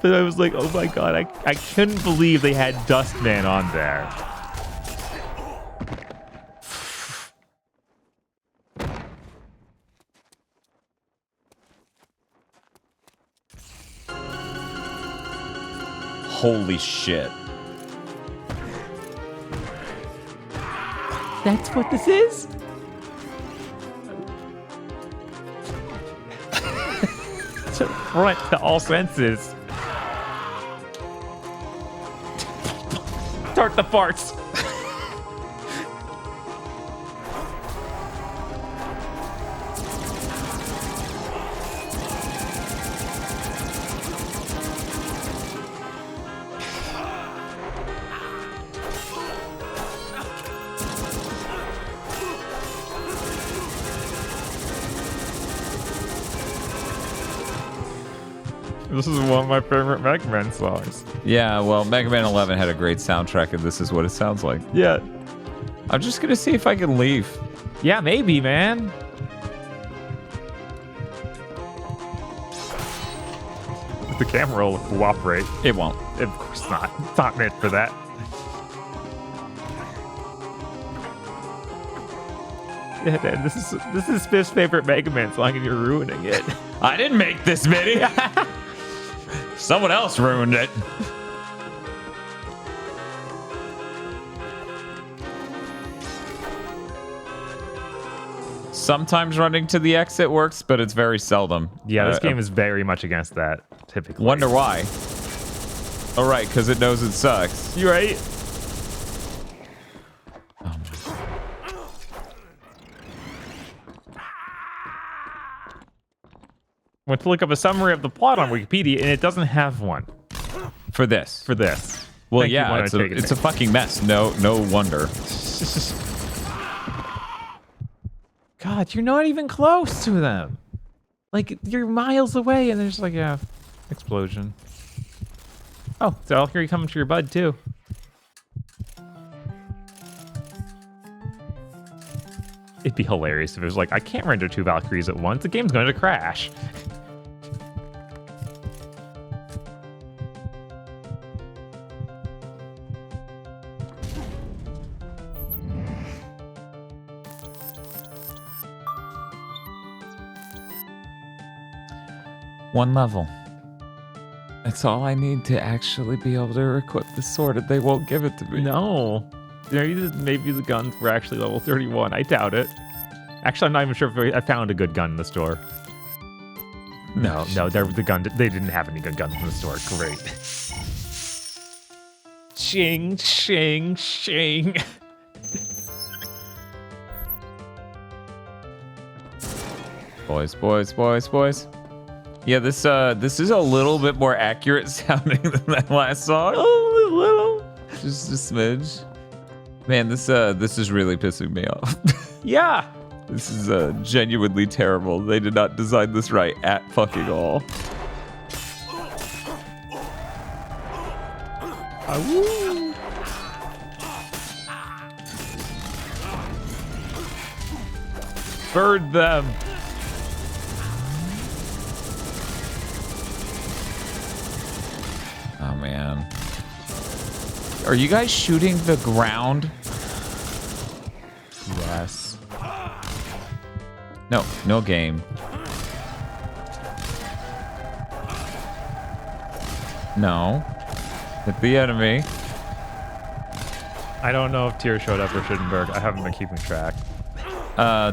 Speaker 1: But I was like, oh my god, I couldn't believe they had Dustman on there.
Speaker 2: Holy shit.
Speaker 1: That's what this is? To front to all senses. Start the farts. This is one of my favorite Mega Man songs.
Speaker 2: Yeah, well, Mega Man 11 had a great soundtrack, and this is what it sounds like.
Speaker 1: Yeah.
Speaker 2: I'm just gonna see if I can leave.
Speaker 1: Yeah, maybe, man. the camera will cooperate.
Speaker 2: It won't.
Speaker 1: Of course not. It's not meant for that. Yeah, man, this is Spiff's favorite Mega Man song, and you're ruining it.
Speaker 2: I didn't make this MIDI. Someone else ruined it. Sometimes running to the exit works, but it's very seldom.
Speaker 1: Yeah, this game is very much against that, typically.
Speaker 2: Wonder why. All right, because it knows it sucks.
Speaker 1: You right? Went to look up a summary of the plot on Wikipedia, and it doesn't have one.
Speaker 2: For this.
Speaker 1: For this.
Speaker 2: Well, yeah, it's a fucking mess. No wonder.
Speaker 1: God, you're not even close to them. Like, you're miles away, and they're just like, yeah, explosion. Oh, so Valkyrie coming to your bud, too. It'd be hilarious if it was like, I can't render 2 Valkyries at once. The game's going to crash.
Speaker 2: One level. That's all I need to actually be able to equip the sword, and they won't give it to me.
Speaker 1: No. Maybe the guns were actually level 31. I doubt it. Actually, I'm not even sure if I found a good gun in the store. No, they didn't have any good guns in the store. Great. Ching, ching, ching.
Speaker 2: Boys. Yeah, this is a little bit more accurate sounding than that last song.
Speaker 1: A little.
Speaker 2: Just a smidge. Man, this is really pissing me off.
Speaker 1: Yeah.
Speaker 2: This is genuinely terrible. They did not design this right at fucking all.
Speaker 1: Bird them.
Speaker 2: Oh man. Are you guys shooting the ground?
Speaker 1: Yes.
Speaker 2: No game. No. Hit the enemy.
Speaker 1: I don't know if Tyr showed up or Schittenberg. I haven't been keeping track.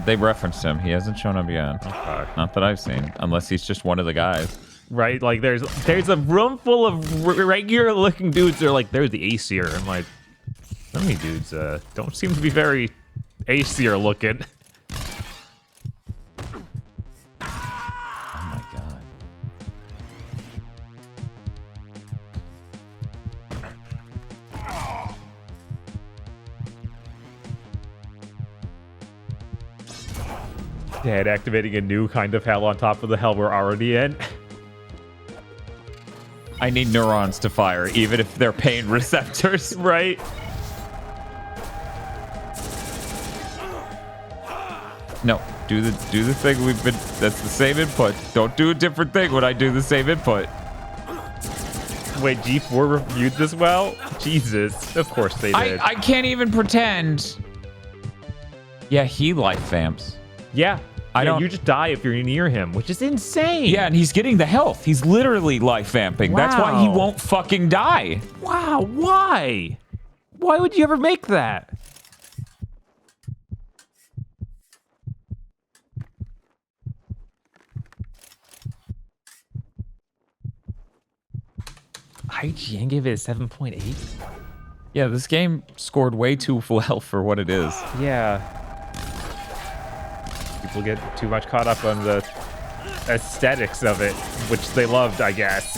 Speaker 2: They referenced him. He hasn't shown up yet.
Speaker 1: Okay.
Speaker 2: Not that I've seen, unless he's just one of the guys.
Speaker 1: Right? Like, there's a room full of regular-looking dudes. They're like, they're the Aesir. I'm like, some of you dudes don't seem to be very Aesir-looking.
Speaker 2: Oh my god.
Speaker 1: Dead, activating a new kind of hell on top of the hell we're already in.
Speaker 2: I need neurons to fire, even if they're pain receptors.
Speaker 1: Right?
Speaker 2: No, do the thing we've been. That's the same input. Don't do a different thing when I do the same input.
Speaker 1: Wait, G4 reviewed this well? Jesus, of course they did.
Speaker 2: I can't even pretend. Yeah, he life vamps.
Speaker 1: Yeah. You just die if you're near him, which is insane.
Speaker 2: Yeah, and he's getting the health. He's literally life vamping.
Speaker 1: Wow.
Speaker 2: That's why he won't fucking die.
Speaker 1: Wow, why? Why would you ever make that? IGN gave it a 7.8?
Speaker 2: Yeah, this game scored way too well for what it is.
Speaker 1: Yeah. People get too much caught up on the aesthetics of it, which they loved, I guess.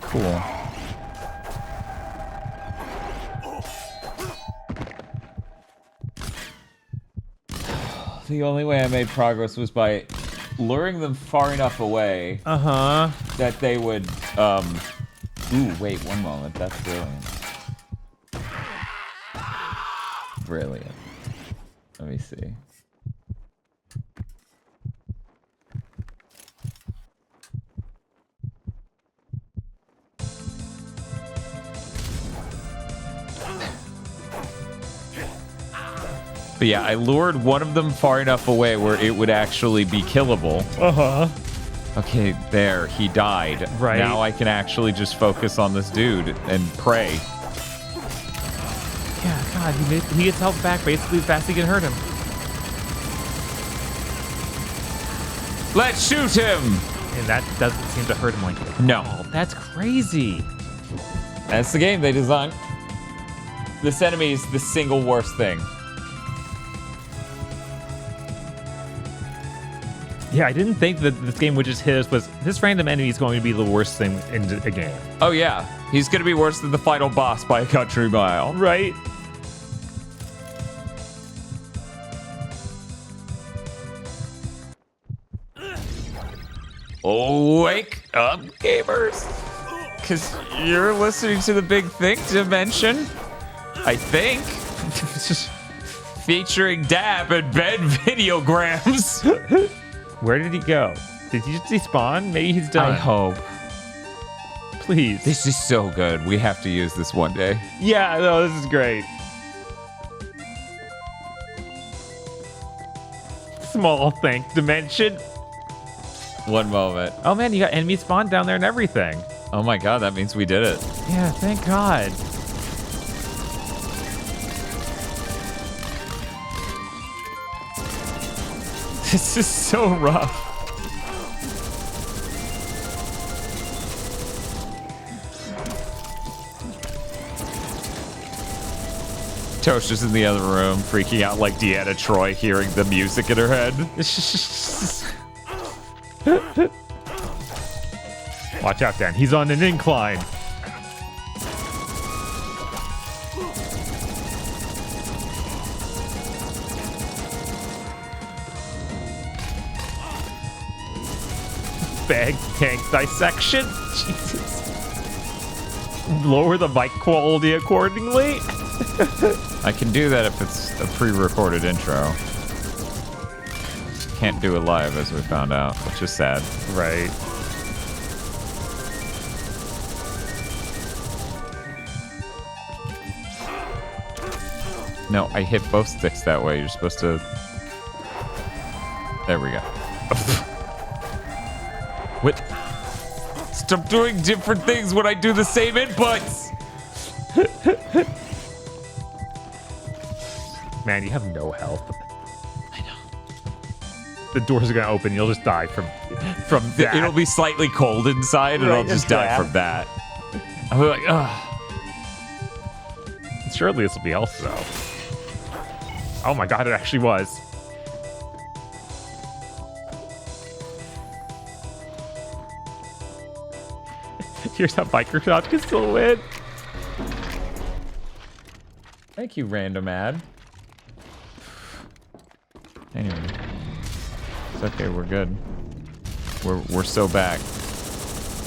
Speaker 2: Cool. The only way I made progress was by luring them far enough away that they would ooh, wait one moment, that's brilliant. Brilliant. Let me see. But yeah, I lured one of them far enough away where it would actually be killable.
Speaker 1: Uh-huh.
Speaker 2: Okay, there. He died.
Speaker 1: Right.
Speaker 2: Now I can actually just focus on this dude and pray.
Speaker 1: Yeah, God, he gets health back basically as fast as he can hurt him.
Speaker 2: Let's shoot him!
Speaker 1: And that doesn't seem to hurt him like that.
Speaker 2: No.
Speaker 1: Oh, that's crazy.
Speaker 2: That's the game they designed. This enemy is the single worst thing.
Speaker 1: Yeah, I didn't think that this game would just hit us with this random enemy is going to be the worst thing in a game.
Speaker 2: Oh yeah, he's gonna be worse than the final boss by a country mile.
Speaker 1: Right?
Speaker 2: Oh, wake up, gamers. Because you're listening to the Big Think Dimension, I think. Featuring Dab and Ben Videograms.
Speaker 1: Where did he go? Did he just despawn? Maybe he's done.
Speaker 2: I hope.
Speaker 1: Please.
Speaker 2: This is so good. We have to use this one day.
Speaker 1: Yeah, no, this is great. Small Think Dimension.
Speaker 2: One moment.
Speaker 1: Oh man, you got enemy spawn down there and everything.
Speaker 2: Oh my god, that means we did it.
Speaker 1: Yeah, thank God.
Speaker 2: This is so rough. Tosh is in the other room, freaking out like Deanna Troy, hearing the music in her head.
Speaker 1: Watch out, Dan. He's on an incline. Bag tank dissection. Jesus. Lower the mic quality accordingly.
Speaker 2: I can do that if it's a pre-recorded intro. Can't do it live, as we found out, which is sad.
Speaker 1: Right.
Speaker 2: No, I hit both sticks that way. You're supposed to... There we go. What? Stop doing different things when I do the same inputs!
Speaker 1: Man, you have no health. I know. The doors are gonna open. You'll just die from that.
Speaker 2: It'll be slightly cold inside, and
Speaker 1: Right,
Speaker 2: I'll just die from that. I'll be like, ugh.
Speaker 1: Surely this will be health, though. Oh my god, it actually was. Here's how Biker Shop can still win.
Speaker 2: Thank you, random ad. Anyway, it's okay. We're good. We're so back.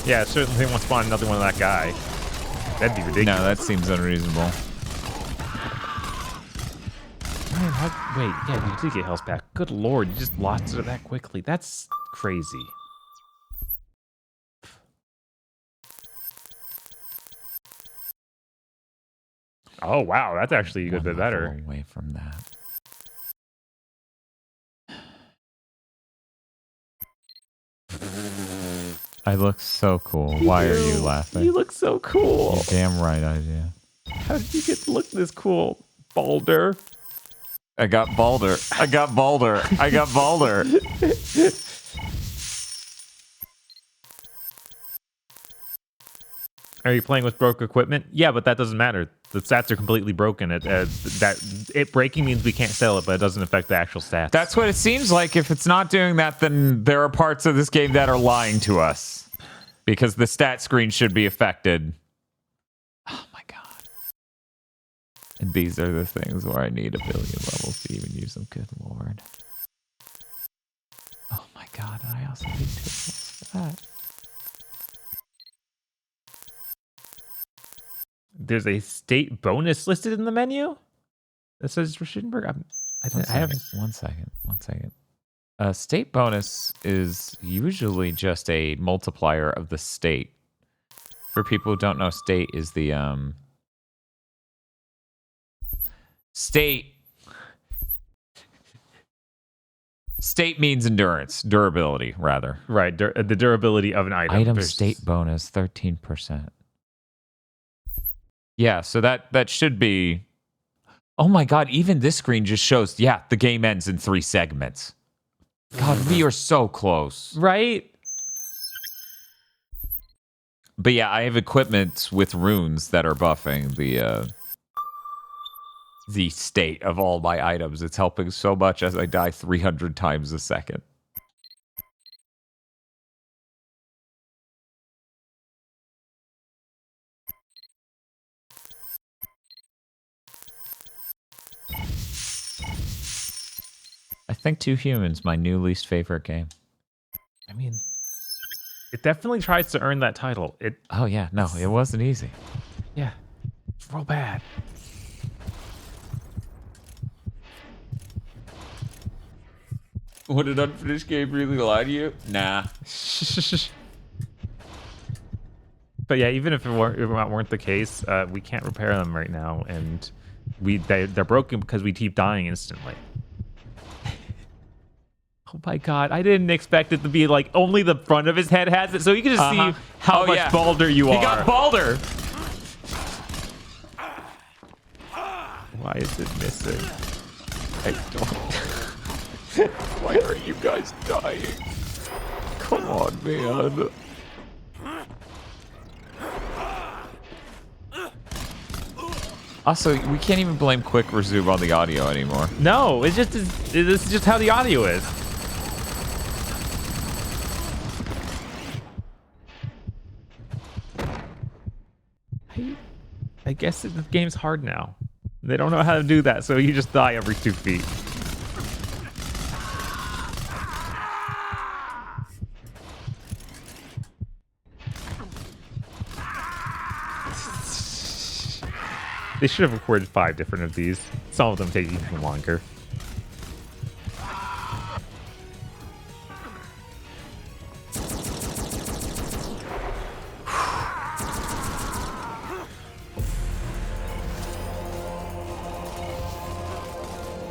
Speaker 1: Yeah, certainly won't spawn another one of that guy. That'd be ridiculous.
Speaker 2: No, that seems unreasonable.
Speaker 1: Man, wait, yeah, you did get health back. Good lord, you just lost it that quickly. That's crazy. Oh wow, that's actually a good bit better.
Speaker 2: Away from that. I look so cool. Why are you laughing?
Speaker 1: You look so cool.
Speaker 2: You're damn right I do.
Speaker 1: How did you get to look this cool, Balder?
Speaker 2: I got Balder. I got Balder. I got Balder.
Speaker 1: Are you playing with broke equipment? Yeah, but that doesn't matter. The stats are completely broken. It breaking means we can't sell it, but it doesn't affect the actual stats.
Speaker 2: That's what it seems like. If it's not doing that, then there are parts of this game that are lying to us. Because the stat screen should be affected. Oh my god. And these are the things where I need 1 billion levels to even use them. Good lord. Oh my god, and I also need 2 levels for that.
Speaker 1: There's a state bonus listed in the menu? It says Schittenberg.
Speaker 2: I have 1 second. 1 second. State bonus is usually just a multiplier of the state. For people who don't know, state is the state. State means endurance, durability, rather.
Speaker 1: Right, the durability of an item.
Speaker 2: Item state bonus, 13%. Yeah, so that should be... Oh my god, even this screen just shows, yeah, the game ends in 3 segments. God, we are so close.
Speaker 1: Right?
Speaker 2: But yeah, I have equipment with runes that are buffing the state of all my items. It's helping so much as I die 300 times a second. I think Two Humans, my new least favorite game.
Speaker 1: I mean, it definitely tries to earn that title.
Speaker 2: Oh yeah, no, it wasn't easy.
Speaker 1: Yeah, it's real bad.
Speaker 2: Would an unfinished game really lie to you? Nah.
Speaker 1: But yeah, even if it weren't the case, we can't repair them right now, and they're broken because we keep dying instantly. Oh my god, I didn't expect it to be like only the front of his head has it, so you can just see how much balder you are.
Speaker 2: He got balder!
Speaker 1: Why is it missing?
Speaker 2: I don't... Why are you guys dying? Come on, man. Also, we can't even blame Quick Resume on the audio anymore.
Speaker 1: No, this is just how the audio is. I guess the game's hard now. They don't know how to do that, so you just die every 2 feet. They should have recorded 5 different of these. Some of them take even longer.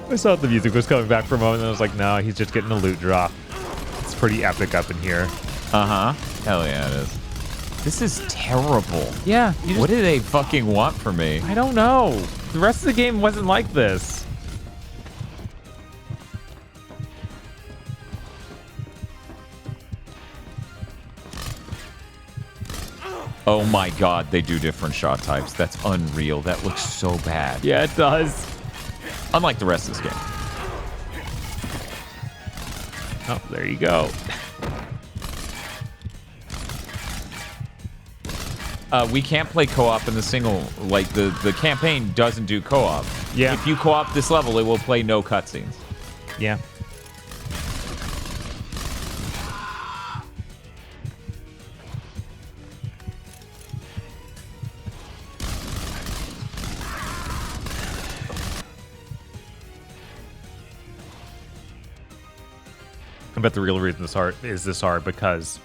Speaker 1: I thought the music was coming back for a moment, and I was like, no, he's just getting a loot drop. It's pretty epic up in here.
Speaker 2: Uh-huh. Hell yeah, it is. This is terrible.
Speaker 1: Yeah.
Speaker 2: What do they fucking want from me?
Speaker 1: I don't know. The rest of the game wasn't like this.
Speaker 2: Oh my god, they do different shot types. That's unreal. That looks so bad.
Speaker 1: Yeah, it does.
Speaker 2: Unlike the rest of this game.
Speaker 1: Oh, there you go.
Speaker 2: We can't play co-op in the single, like the campaign doesn't do co-op.
Speaker 1: Yeah.
Speaker 2: If you co-op this level, it will play no cutscenes.
Speaker 1: Yeah. I bet the real reason this hard because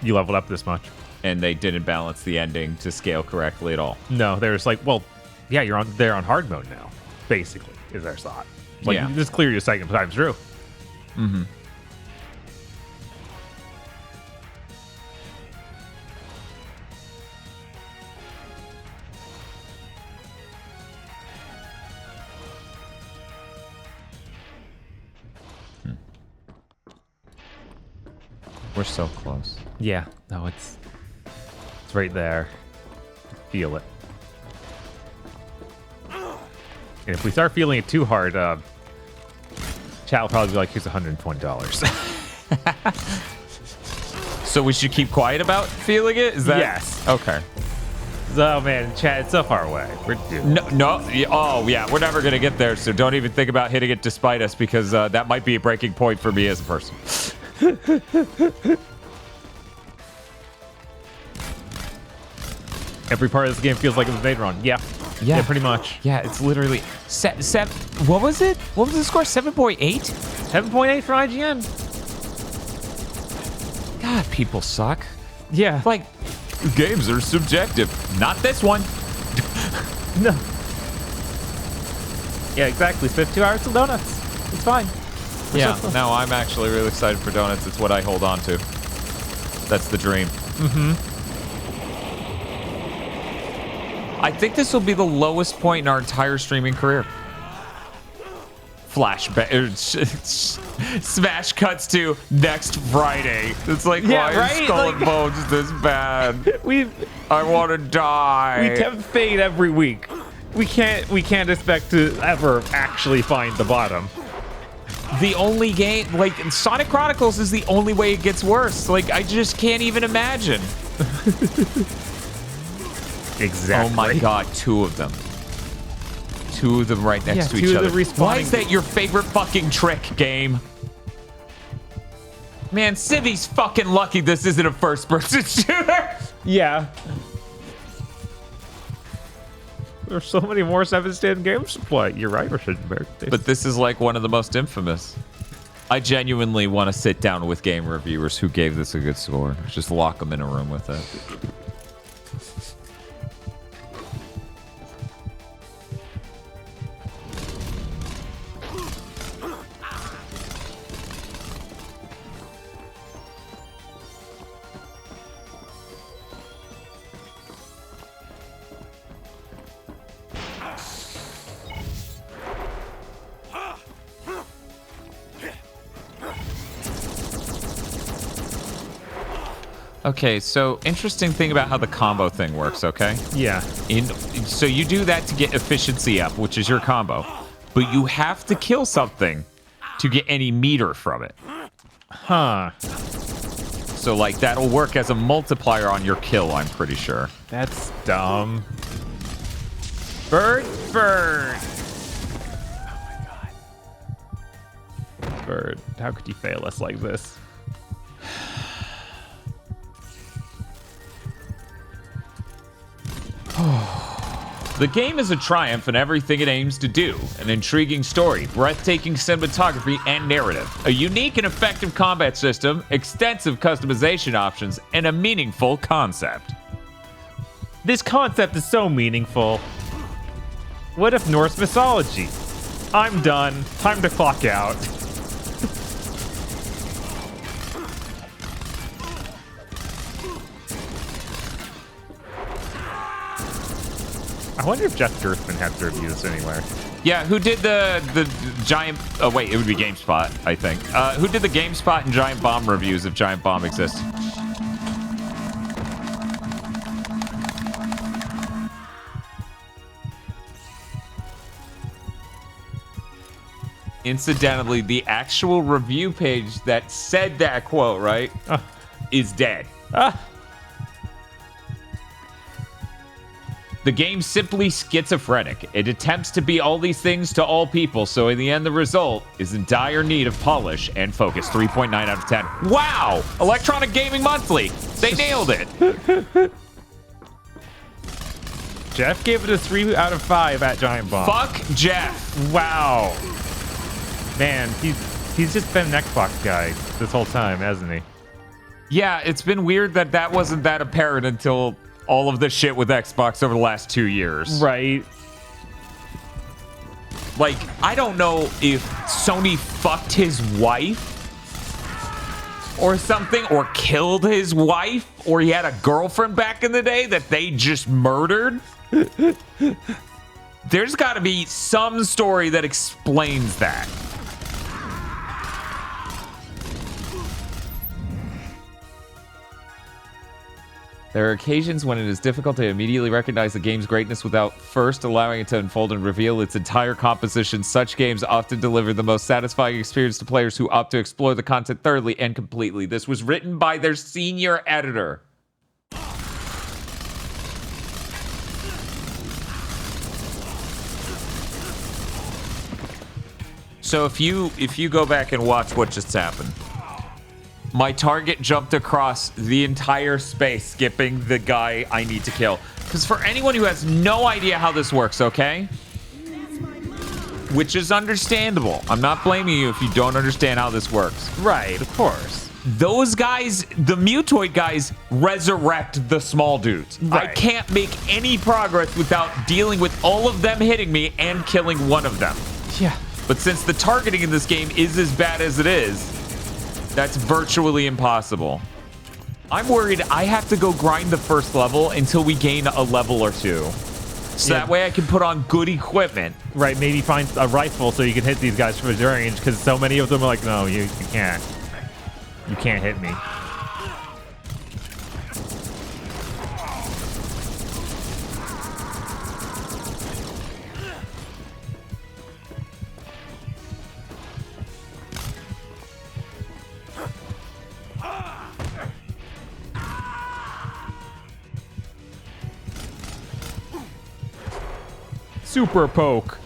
Speaker 1: you leveled up this much.
Speaker 2: And they didn't balance the ending to scale correctly at all.
Speaker 1: No, they're just like, well, yeah, they're on hard mode now, basically, is their thought. Like,
Speaker 2: yeah.
Speaker 1: Just clear your second time through.
Speaker 2: Mm-hmm. We're so close.
Speaker 1: Yeah, no, it's right there. Feel it. And if we start feeling it too hard, chat will probably be like, here's $120.
Speaker 2: So we should keep quiet about feeling it? Is that...
Speaker 1: Yes.
Speaker 2: Okay.
Speaker 1: Oh man, chat, it's so far away. We're due.
Speaker 2: No. Oh yeah, we're never gonna get there. So don't even think about hitting it despite us, because that might be a breaking point for me as a person.
Speaker 1: Every part of this game feels like it was made wrong. Yeah. Yeah, pretty much.
Speaker 2: Yeah, it's literally what was it? What was the score? 7.8?
Speaker 1: 7.8 for IGN.
Speaker 2: God, people suck.
Speaker 1: Yeah.
Speaker 2: Like, games are subjective. Not this one.
Speaker 1: No. Yeah, exactly. Spit 2 hours of donuts. It's fine.
Speaker 2: Yeah, no, I'm actually really excited for donuts. It's what I hold on to. That's the dream.
Speaker 1: Mm-hmm.
Speaker 2: I think this will be the lowest point in our entire streaming career. Flashback. Smash cuts to next Friday. It's like, why is Skull and Bones this bad? I want to die.
Speaker 1: We tempt fate every week. We can't expect to ever actually find the bottom.
Speaker 2: The only game, like, Sonic Chronicles is the only way it gets worse. Like, I just can't even imagine.
Speaker 1: Exactly.
Speaker 2: Oh my god, 2 of them. 2 of them right next to each other. Why is that your favorite fucking trick, game? Man, Civi's fucking lucky this isn't a first-person shooter.
Speaker 1: Yeah. There's so many more 7-stand games to play. You're right,
Speaker 2: But this is like one of the most infamous. I genuinely want to sit down with game reviewers who gave this a good score. Just lock them in a room with it. Okay, so interesting thing about how the combo thing works, okay?
Speaker 1: Yeah.
Speaker 2: So you do that to get efficiency up, which is your combo. But you have to kill something to get any meter from it.
Speaker 1: Huh.
Speaker 2: So, like, that'll work as a multiplier on your kill, I'm pretty sure.
Speaker 1: That's dumb. Bird. Oh my god. Bird, how could you fail us like this?
Speaker 2: The game is a triumph in everything it aims to do. An intriguing story, breathtaking cinematography and narrative, a unique and effective combat system, extensive customization options, and a meaningful concept.
Speaker 1: This concept is so meaningful. What if Norse mythology? I'm done. Time to clock out. I wonder if Jeff Gerstmann had to review this anywhere.
Speaker 2: Yeah, who did the Giant... Oh, wait, it would be GameSpot, I think. Who did the GameSpot and Giant Bomb reviews if Giant Bomb exists? Incidentally, the actual review page that said that quote, right, is dead. The game's simply schizophrenic. It attempts to be all these things to all people, so in the end, the result is in dire need of polish and focus. 3.9 out of 10. Wow! Electronic Gaming Monthly. They nailed it.
Speaker 1: Jeff gave it a 3 out of 5 at Giant Bomb.
Speaker 2: Fuck Jeff.
Speaker 1: Wow. Man, he's just been an Xbox guy this whole time, hasn't he?
Speaker 2: Yeah, it's been weird that wasn't that apparent until all of this shit with Xbox over the last 2 years.
Speaker 1: Right.
Speaker 2: Like, I don't know if Sony fucked his wife or something, or killed his wife, or he had a girlfriend back in the day that they just murdered. There's got to be some story that explains that. There are occasions when it is difficult to immediately recognize the game's greatness without first allowing it to unfold and reveal its entire composition. Such games often deliver the most satisfying experience to players who opt to explore the content thoroughly and completely. This was written by their senior editor. So if you go back and watch what just happened, my target jumped across the entire space, skipping the guy I need to kill. Because for anyone who has no idea how this works, okay? Which is understandable. I'm not blaming you if you don't understand how this works.
Speaker 1: Right, of course.
Speaker 2: Those guys, the mutoid guys, resurrect the small dudes.
Speaker 1: Right.
Speaker 2: I can't make any progress without dealing with all of them hitting me and killing one of them.
Speaker 1: Yeah.
Speaker 2: But since the targeting in this game is as bad as it is, that's virtually impossible. I'm worried I have to go grind the first level until we gain a level or two. So that way I can put on good equipment.
Speaker 1: Right, maybe find a rifle so you can hit these guys from a range, because so many of them are like, no, you can't. You can't hit me. Super poke.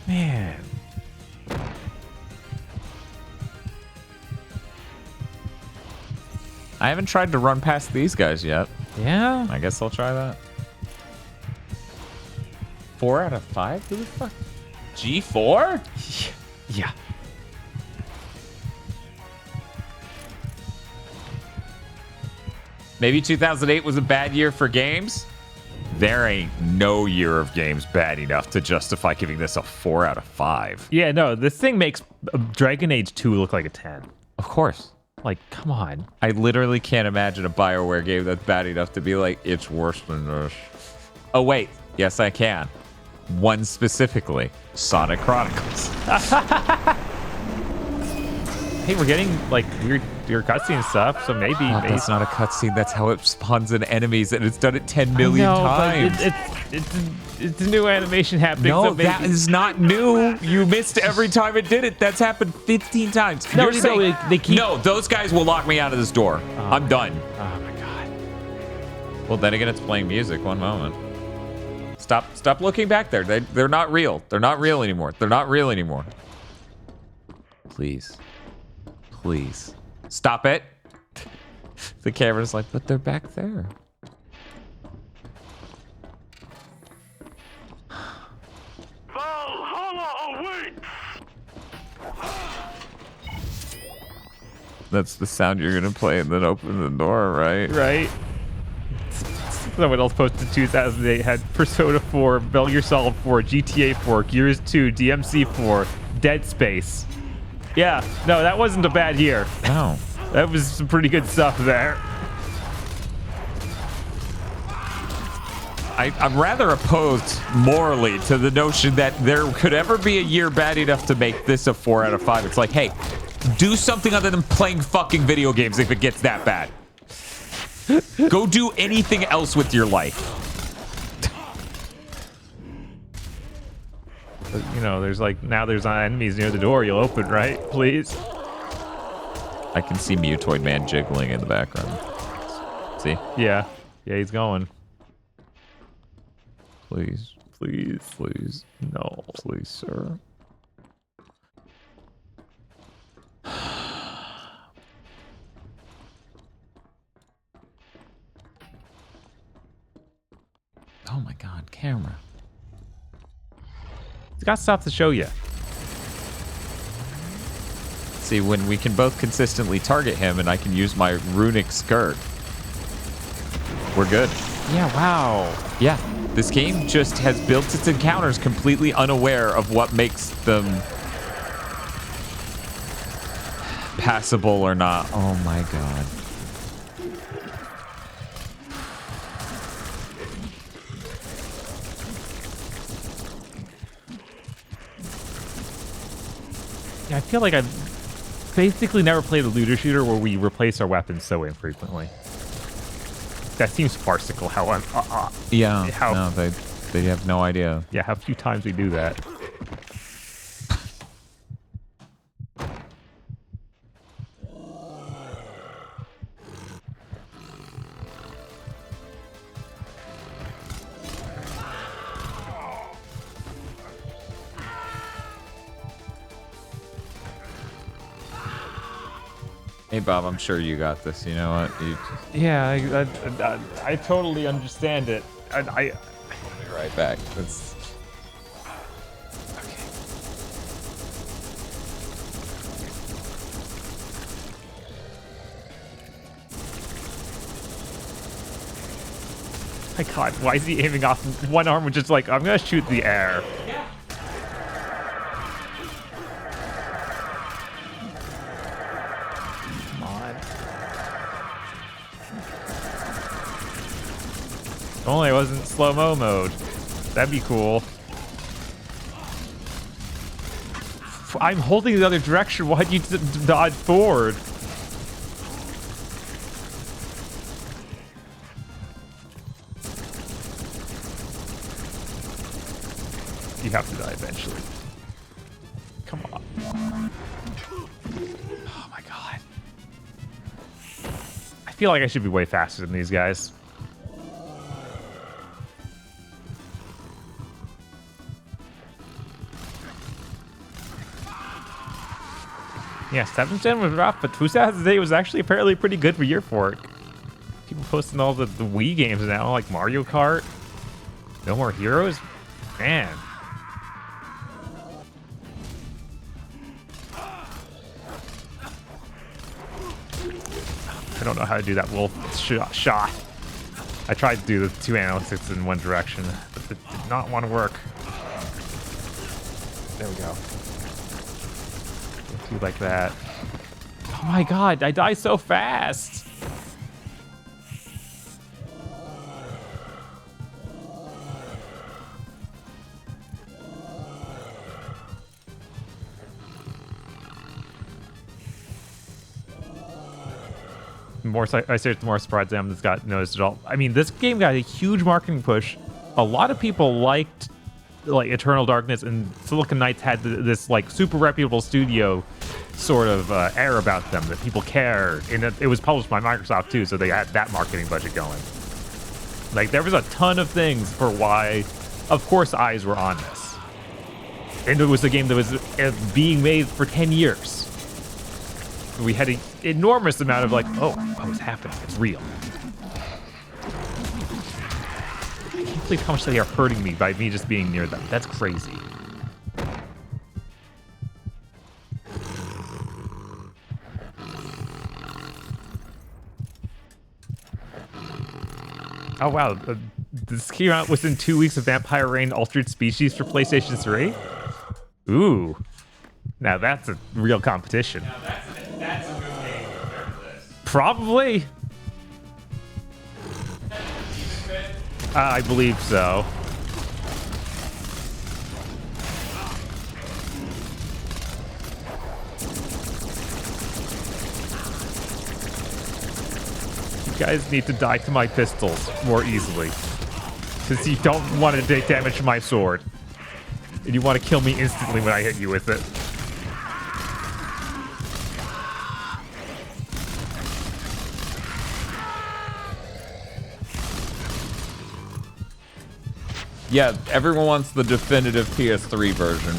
Speaker 1: Man.
Speaker 2: I haven't tried to run past these guys yet.
Speaker 1: Yeah?
Speaker 2: I guess I'll try that. 4 out of 5? Who the fuck? G4?
Speaker 1: Yeah.
Speaker 2: Maybe 2008 was a bad year for games? There ain't no year of games bad enough to justify giving this a 4 out of 5.
Speaker 1: Yeah, no, this thing makes Dragon Age 2 look like a 10.
Speaker 2: Of course.
Speaker 1: Like, come on.
Speaker 2: I literally can't imagine a BioWare game that's bad enough to be like, it's worse than this. Oh, wait. Yes, I can. One specifically. Sonic Chronicles.
Speaker 1: Hey, we're getting, like, weird cutscene stuff, so maybe...
Speaker 2: That's not a cutscene. That's how it spawns in enemies, and it's done it 10 million times.
Speaker 1: It's a new animation happening.
Speaker 2: No,
Speaker 1: so maybe...
Speaker 2: that is not new. You missed every time it did it. That's happened 15 times.
Speaker 1: No,
Speaker 2: You're saying,
Speaker 1: they keep...
Speaker 2: No, those guys will lock me out of this door. I'm done.
Speaker 1: Oh, my God.
Speaker 2: Well, then again, it's playing music. One moment. Stop looking back there. They're not real. They're not real anymore. They're not real anymore. Please. Please. Stop it. The camera's like, but they're back there.
Speaker 12: Valhalla awaits!
Speaker 2: That's the sound you're gonna play and then open the door, right?
Speaker 1: Right. Someone else posted 2008 had Persona 4, Metal Gear Solid 4, GTA 4, Gears 2, DMC 4, Dead Space. Yeah, no, that wasn't a bad year.
Speaker 2: No.
Speaker 1: That was some pretty good stuff there.
Speaker 2: I'm rather opposed morally to the notion that there could ever be a year bad enough to make this a 4 out of 5. It's like, hey, do something other than playing fucking video games if it gets that bad. Go do anything else with your life.
Speaker 1: You know, there's like, now there's enemies near the door. You'll open, right? Please.
Speaker 2: I can see Mutoid Man jiggling in the background. See?
Speaker 1: Yeah. Yeah, he's going.
Speaker 2: Please.
Speaker 1: Please.
Speaker 2: Please.
Speaker 1: No.
Speaker 2: Please, sir. Oh my God, camera.
Speaker 1: It's got stuff to show you.
Speaker 2: See, when we can both consistently target him and I can use my runic skirt, we're good.
Speaker 1: Yeah, wow.
Speaker 2: Yeah, this game just has built its encounters completely unaware of what makes them passable or not. Oh my God.
Speaker 1: Yeah, I feel like I've basically never played a looter shooter where we replace our weapons so infrequently. That seems farcical. How
Speaker 2: yeah,
Speaker 1: how,
Speaker 2: no, they have no idea.
Speaker 1: Yeah, how few times we do that.
Speaker 2: Hey, Bob, I'm sure you got this. You know what?
Speaker 1: Yeah, I totally understand it.
Speaker 2: I'll be right back.
Speaker 1: My God, why is he aiming off one arm with just like, I'm gonna shoot the air?
Speaker 2: Yeah.
Speaker 1: Come on. If only it wasn't slow-mo mode. That'd be cool. I'm holding the other direction. Why'd you dodge forward? You have to die eventually. Come on. Oh my God. I feel like I should be way faster than these guys. Yeah, 7th gen was rough, but 2008 was actually apparently pretty good for Year Fork. People posting all the Wii games now, like Mario Kart. No More Heroes? Man. I don't know how to do that wolf shot. I tried to do the 2 analytics in one direction, but it did not want to work. There we go. Do like that. Oh my God, I die so fast. I say it's more surprised them that's got noticed at all. I mean, this game got a huge marketing push. A lot of people liked like Eternal Darkness, and Silicon Knights had this like super reputable studio sort of air about them that people care, and it was published by Microsoft too, so they had that marketing budget going. Like there was a ton of things for why, of course, eyes were on this, and it was a game that was being made for 10 years. We had an enormous amount of like, oh, it's happening, it's real. I can't believe how much they are hurting me by me just being near them. That's crazy. Oh wow, this came out within 2 weeks of Vampire Reign Altered Species for PlayStation 3? Ooh. Now that's a real competition.
Speaker 2: Now that's a good game compared to this.
Speaker 1: Probably. I believe so. You guys need to die to my pistols more easily. Because you don't want to take damage from my sword. And you want to kill me instantly when I hit you with it.
Speaker 2: Yeah, everyone wants the definitive PS3 version.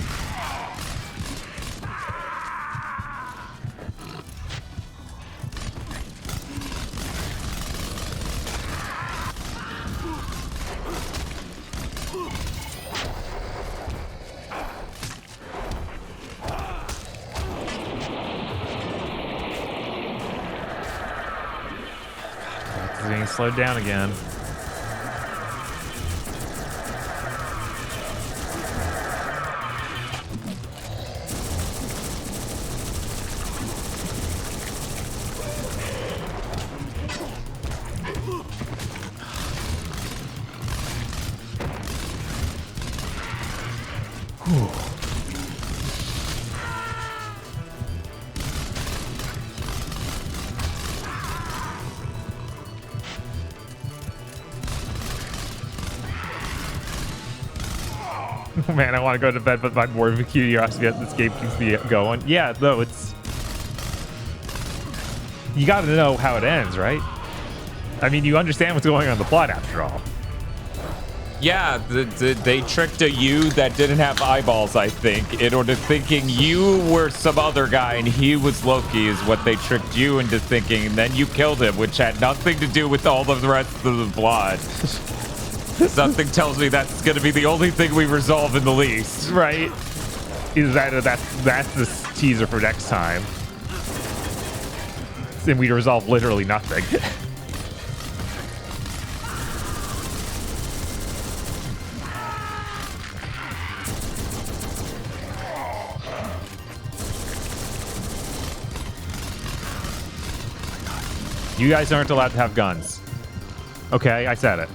Speaker 1: It's being slowed down again. Man, I want to go to bed, but my morbid curiosity at this game keeps me going. Yeah, though, it's... You gotta know how it ends, right? I mean, you understand what's going on in the plot after all.
Speaker 2: Yeah, they tricked a you that didn't have eyeballs, I think, in order thinking you were some other guy and he was Loki is what they tricked you into thinking, and then you killed him, which had nothing to do with all the rest of the blood. Something tells me that's going to be the only thing we resolve in the least.
Speaker 1: Right. Is that's the teaser for next time. And we resolve literally nothing. You guys aren't allowed to have guns. Okay, I said it.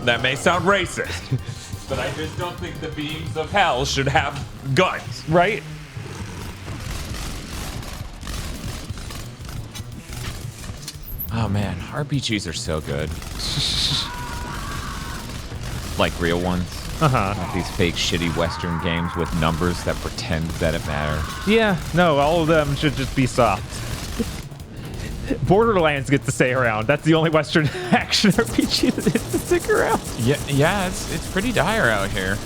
Speaker 2: That may sound racist, but I just don't think the beings of hell should have guns.
Speaker 1: Right?
Speaker 2: Oh man, RPGs are so good. Like real ones. Not these fake shitty Western games with numbers that pretend that it matters.
Speaker 1: Yeah, no, all of them should just be soft. Borderlands gets to stay around. That's the only Western action RPG that gets to stick around.
Speaker 2: Yeah, it's pretty dire out here.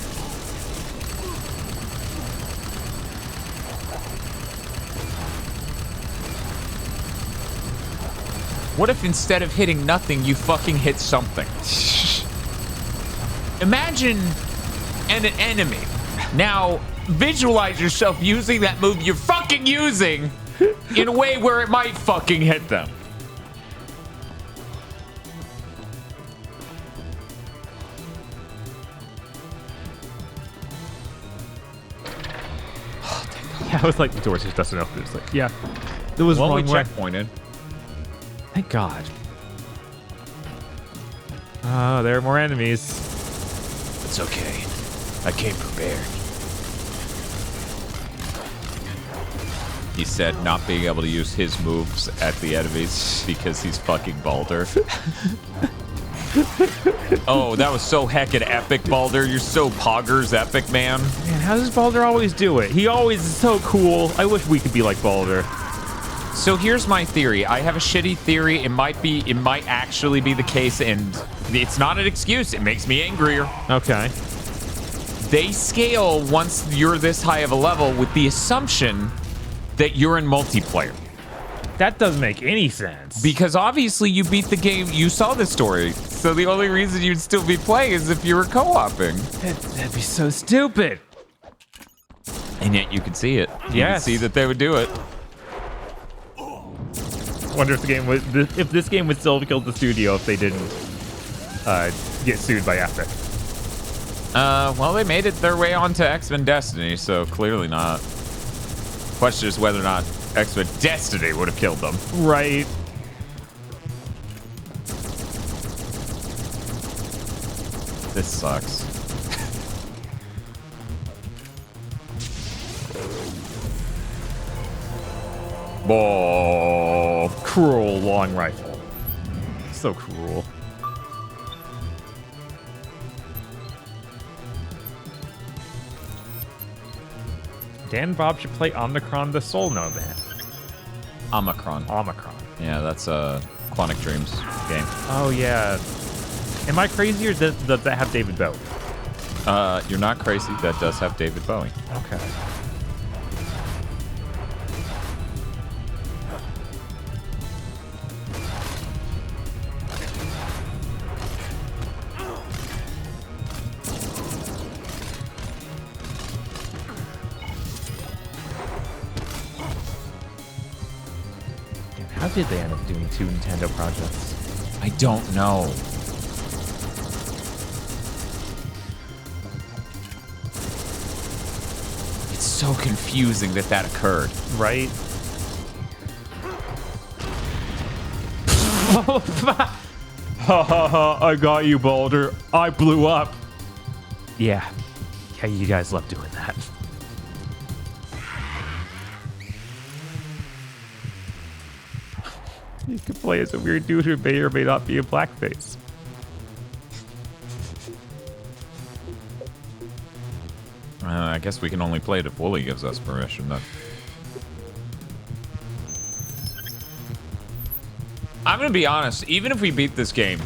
Speaker 2: What if instead of hitting nothing, you fucking hit something? Imagine an enemy. Now, visualize yourself using that move you're fucking using in a way where it might fucking hit them.
Speaker 1: Yeah, I was like, the door just doesn't open. It's like, yeah, it was wrong.
Speaker 2: We checkpointed.
Speaker 1: Thank God. Oh, there are more enemies.
Speaker 2: It's okay. I came prepared. He said not being able to use his moves at the enemies because he's fucking Baldur. Oh, that was so heckin' epic, Baldur. You're so poggers epic, man.
Speaker 1: Man, how does Baldur always do it? He always is so cool. I wish we could be like Baldur.
Speaker 2: So here's my theory. I have a shitty theory. It might actually be the case, and it's not an excuse. It makes me angrier.
Speaker 1: Okay.
Speaker 2: They scale once you're this high of a level with the assumption that you're in multiplayer.
Speaker 1: That doesn't make any sense.
Speaker 2: Because obviously you beat the game, you saw the story. So the only reason you'd still be playing is if you were co-oping.
Speaker 1: That'd be so stupid.
Speaker 2: And yet you could see it. You
Speaker 1: Yes.
Speaker 2: could see that they would do it.
Speaker 1: Wonder if the game would, if this game would still have killed the studio if they didn't get sued by Epic.
Speaker 2: Well, they made it their way onto X-Men Destiny, so clearly not. Question is whether or not X-Men Destiny would have killed them.
Speaker 1: Right.
Speaker 2: This sucks.
Speaker 1: Oh, cruel long rifle. So cruel. Dan Bob should play Omicron the Soul Nomad.
Speaker 2: Omicron. Yeah, that's a Quantic Dreams game.
Speaker 1: Oh, yeah. Am I crazy or does that have David Bowie?
Speaker 2: You're not crazy. That does have David Bowie.
Speaker 1: Okay. How did they end up doing 2 Nintendo projects?
Speaker 2: I don't know. It's so confusing that occurred.
Speaker 1: Right? I got you, Baldur. I blew up. Yeah. Yeah, you guys love doing that. You could play as a weird dude who may or may not be in blackface.
Speaker 2: I guess we can only play it if Wooly gives us permission, then. I'm gonna be honest, even if we beat this game,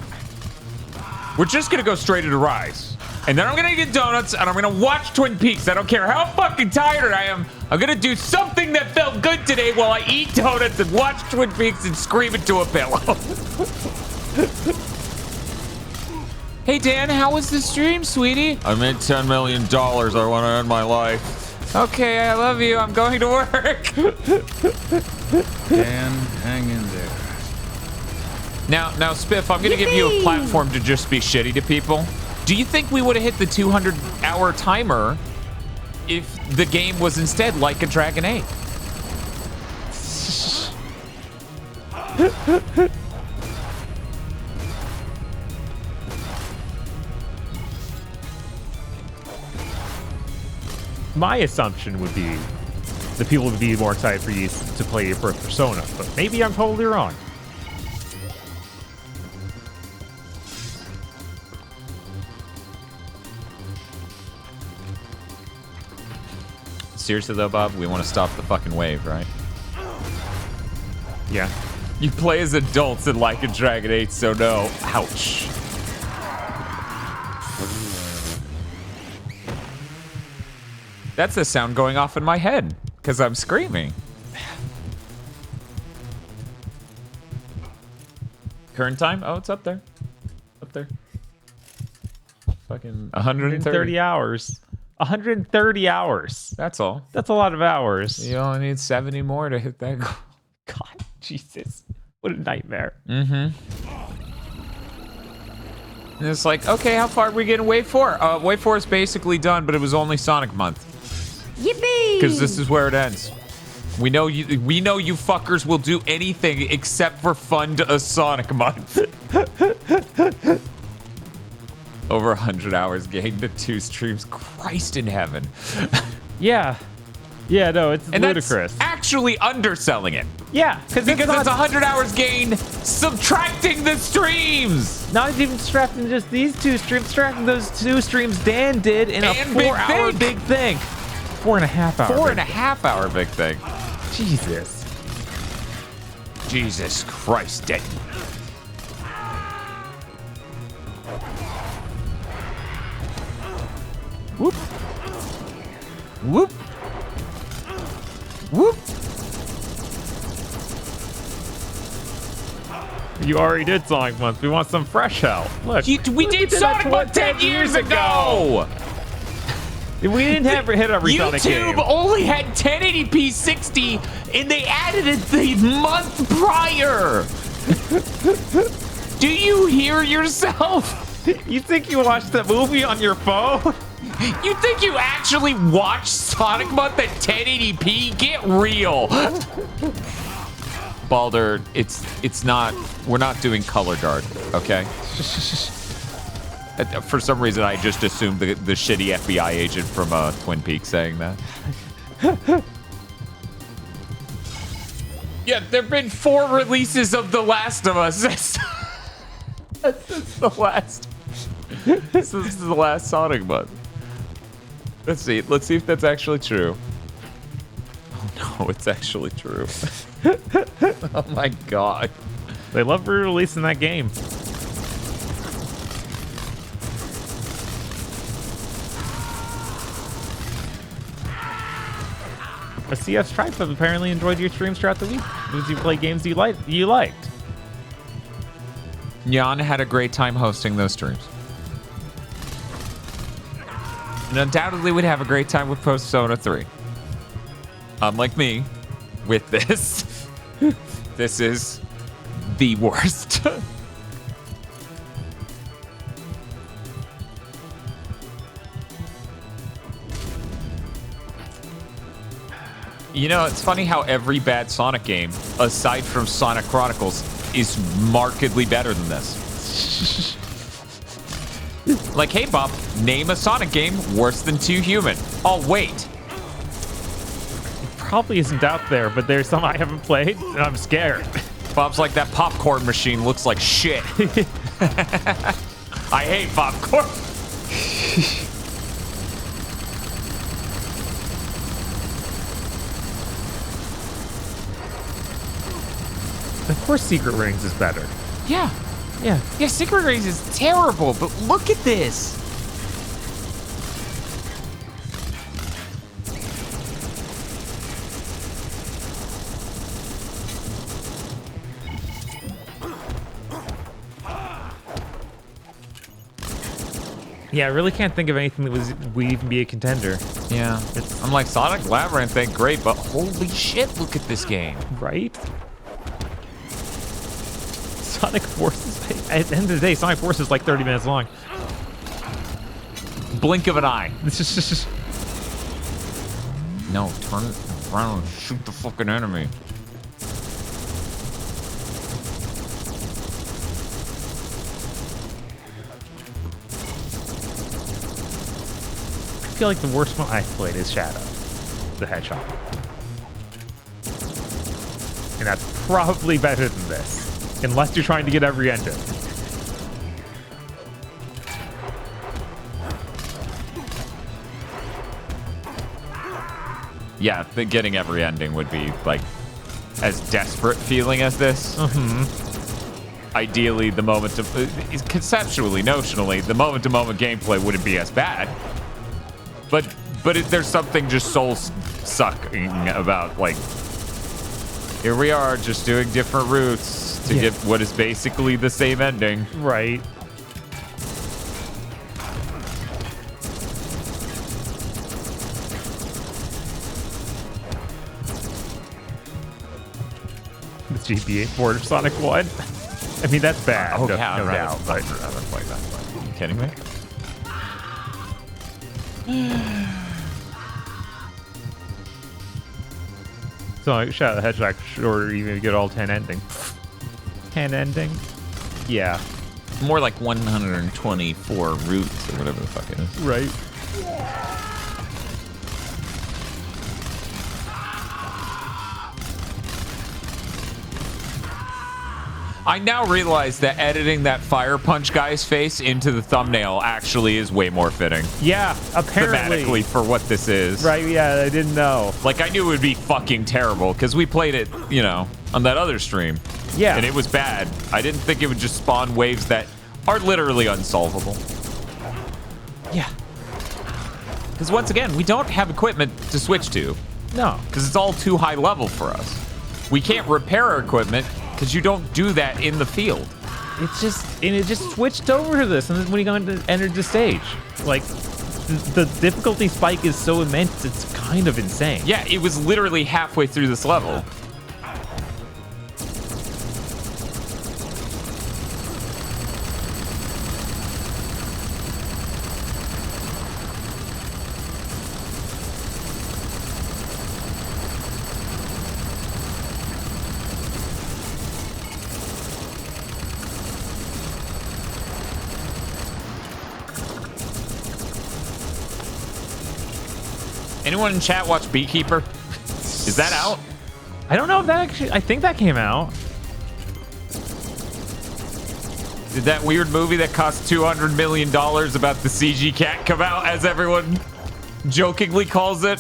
Speaker 2: We're just gonna go straight into Ryse. And then I'm gonna get donuts and I'm gonna watch Twin Peaks. I don't care how fucking tired I am. I'm gonna do something that felt good today while I eat donuts and watch Twin Peaks and scream into a pillow. Hey Dan, how was the stream, sweetie? I made $10 million. I want to end my life. Okay, I love you. I'm going to work.
Speaker 16: Dan, hang in there.
Speaker 2: Now, Spiff, I'm gonna give you a platform to just be shitty to people. Do you think we would have hit the 200-hour timer if the game was instead like a Dragon 8?
Speaker 1: My assumption would be the people would be more excited for you to play your first Persona, but maybe I'm totally wrong.
Speaker 2: Seriously though, Bob, we want to stop the fucking wave, right?
Speaker 1: Yeah.
Speaker 2: You play as adults in Like a Dragon 8, so no. Ouch. That's the sound going off in my head, because I'm screaming. Current time? Oh, it's up there. Up there. Fucking 130
Speaker 1: hours. 130 hours.
Speaker 2: That's all.
Speaker 1: That's a lot of hours.
Speaker 2: You only need 70 more to hit that goal.
Speaker 1: God, Jesus. What a nightmare.
Speaker 2: Mm-hmm. And it's like, okay, how far are we getting Wave 4? Wave 4 is basically done, but it was only Sonic Month.
Speaker 15: Yippee!
Speaker 2: Because this is where it ends. We know you fuckers will do anything except for fund a Sonic Month. Over 100 hours gained to 2 streams. Christ in heaven.
Speaker 1: Yeah. Yeah, no, it's
Speaker 2: and
Speaker 1: ludicrous.
Speaker 2: That's actually underselling it.
Speaker 1: Yeah,
Speaker 2: because it's 100 hours gained, subtracting the streams.
Speaker 1: Not even subtracting just these 2 streams, subtracting those 2 streams Dan did in a 4-hour big thing. 4.5 hour.
Speaker 2: 4.5 hour big thing.
Speaker 1: Jesus.
Speaker 2: Jesus Christ, Denton. Whoop. Whoop. Whoop.
Speaker 1: You already did Sonic Month. We want some fresh hell. Look.
Speaker 2: We did Sonic Month 10 years ago.
Speaker 1: We didn't have hit every Sonic game.
Speaker 2: YouTube only had 1080p 60, and they added it the month prior. Do you hear yourself?
Speaker 1: You think you watched that movie on your phone?
Speaker 2: You think you actually watched Sonic Month at 1080p? Get real. Baldur, it's not. We're not doing color guard, okay? For some reason, I just assumed the shitty FBI agent from Twin Peaks saying that. Yeah, there've been 4 releases of The Last of Us. That's the last. This is the last Sonic Month. Let's see if that's actually true. Oh no, it's actually true. Oh my god.
Speaker 1: They love re-releasing that game. A CF Stripes have apparently enjoyed your streams throughout the week because you play games you liked.
Speaker 2: Jan had a great time hosting those streams. And undoubtedly would have a great time with Persona 3. Unlike me, with this, this is the worst. You know, it's funny how every bad Sonic game, aside from Sonic Chronicles, is markedly better than this. Like, hey, Bob, name a Sonic game worse than 2 Human. Oh, wait.
Speaker 1: It probably isn't out there, but there's some I haven't played, and I'm scared.
Speaker 2: Bob's like, that popcorn machine looks like shit. I hate popcorn.
Speaker 1: Of course Secret Rings is better.
Speaker 2: Yeah. Yeah, Secret Race is terrible, but look at this.
Speaker 1: Yeah, I really can't think of anything that would even be a contender.
Speaker 2: Yeah. I'm like, Sonic Labyrinth ain't great, but holy shit, look at this game.
Speaker 1: Right? Sonic Forces, at the end of the day, Sonic Forces is like 30 minutes long.
Speaker 2: Blink of an eye.
Speaker 1: This is just...
Speaker 2: No, turn it around and shoot the fucking enemy.
Speaker 1: I feel like the worst one I've played is Shadow the Hedgehog. And that's probably better than this, unless you're trying to get every ending.
Speaker 2: Yeah, getting every ending would be like as desperate feeling as this. Ideally, the moment of conceptually, notionally, the moment-to-moment gameplay wouldn't be as bad. But there's something just soul-sucking about, like, here we are just doing different routes to get what is basically the same ending.
Speaker 1: Right. The GBA port of Sonic 1. I mean, that's bad.
Speaker 2: Oh,
Speaker 1: no,
Speaker 2: yeah,
Speaker 1: no doubt.
Speaker 2: I haven't played that. Are you kidding me?
Speaker 1: So Shadow the Hedgehog, sure, even get all 10 ending. 10 ending? Yeah.
Speaker 2: More like 124 routes or whatever the fuck it is.
Speaker 1: Right.
Speaker 2: I now realize that editing that Fire Punch guy's face into the thumbnail actually is way more fitting.
Speaker 1: Yeah, apparently.
Speaker 2: Thematically for what this is.
Speaker 1: Right, yeah, I didn't know.
Speaker 2: Like, I knew it would be fucking terrible, because we played it, you know, on that other stream.
Speaker 1: Yeah.
Speaker 2: And it was bad. I didn't think it would just spawn waves that are literally unsolvable.
Speaker 1: Yeah.
Speaker 2: Because once again, we don't have equipment to switch to.
Speaker 1: No.
Speaker 2: Because it's all too high level for us. We can't repair our equipment, because you don't do that in the field.
Speaker 1: It's just, and it just switched over to this, and then when you go into enter the stage, like, the difficulty spike is so immense, it's kind of insane.
Speaker 2: Yeah, it was literally halfway through this level. Anyone in chat watch Beekeeper? Is that out?
Speaker 1: I don't know if that actually, I think that came out.
Speaker 2: Did that weird movie that cost $200 million about the CG cat come out, as everyone jokingly calls it?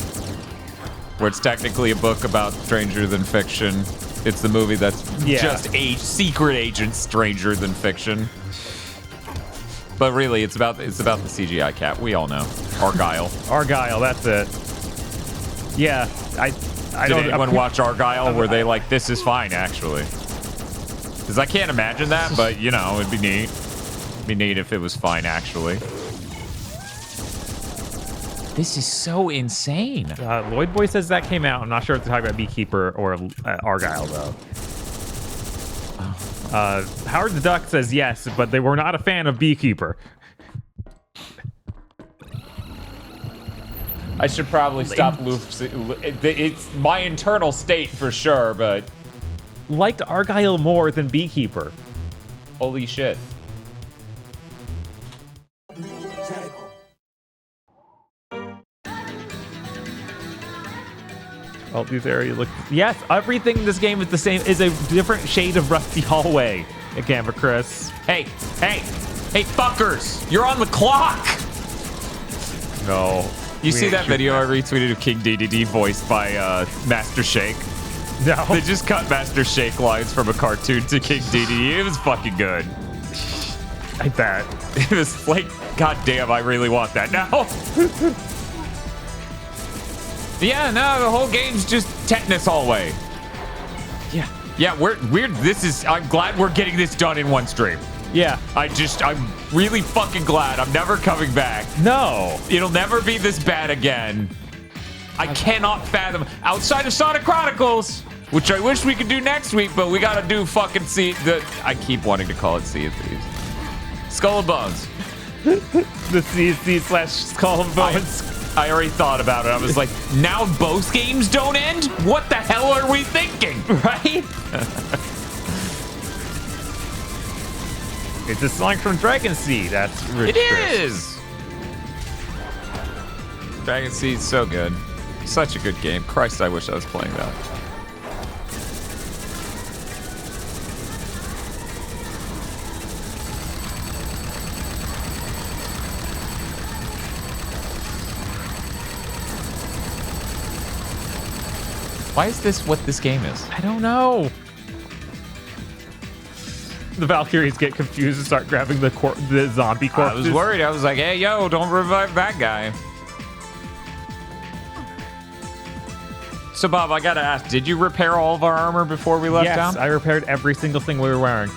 Speaker 2: Where it's technically a book about Stranger Than Fiction. It's the movie that's just a secret agent Stranger Than Fiction. But really, it's about the CGI cat. We all know. Argyle.
Speaker 1: Argyle, that's it. Yeah, I
Speaker 2: Did
Speaker 1: don't...
Speaker 2: anyone watch Argyle? Were they like, this is fine, actually? Because I can't imagine that, but, you know, it'd be neat. It'd be neat if it was fine, actually. This is so insane.
Speaker 1: Lloyd Boy says that came out. I'm not sure if they're talking about Beekeeper or Argyle, though. Howard the Duck says yes, but they were not a fan of Beekeeper.
Speaker 2: I should probably stop loops. It's my internal state for sure, but...
Speaker 1: Liked Argyle more than Beekeeper.
Speaker 2: Holy shit.
Speaker 1: Oh, these areas look... Yes, everything in this game is the same. Is a different shade of rusty hallway. Again, for Chris.
Speaker 2: Hey, fuckers! You're on the clock!
Speaker 1: No.
Speaker 2: You see that video I retweeted of King DDD voiced by Master Shake?
Speaker 1: No.
Speaker 2: They just cut Master Shake lines from a cartoon to King DDD. It was fucking good.
Speaker 1: I bet.
Speaker 2: It was like, God damn, I really want that now. Yeah, no, the whole game's just tetanus hallway.
Speaker 1: Yeah.
Speaker 2: Yeah, we're I'm glad we're getting this done in one stream.
Speaker 1: Yeah.
Speaker 2: I'm really fucking glad. I'm never coming back.
Speaker 1: No.
Speaker 2: It'll never be this bad again. I cannot fathom, outside of Sonic Chronicles, which I wish we could do next week, but we gotta do fucking I keep wanting to call it Sea of Thieves. Skull and Bones.
Speaker 1: The CSC/Skull and Bones.
Speaker 2: I already thought about it. I was like, now both games don't end? What the hell are we thinking?
Speaker 1: Right? It's a song from Dragon Seed. That's rich.
Speaker 2: It is. Dragon Seed's so good. Such a good game. Christ, I wish I was playing that. Why is this what this game is?
Speaker 1: I don't know. The Valkyries get confused and start grabbing the zombie corpses.
Speaker 2: I was worried. I was like, hey, yo, don't revive that guy. So, Bob, I gotta ask, did you repair all of our armor before we left town?
Speaker 1: Yes, I repaired every single thing we were wearing.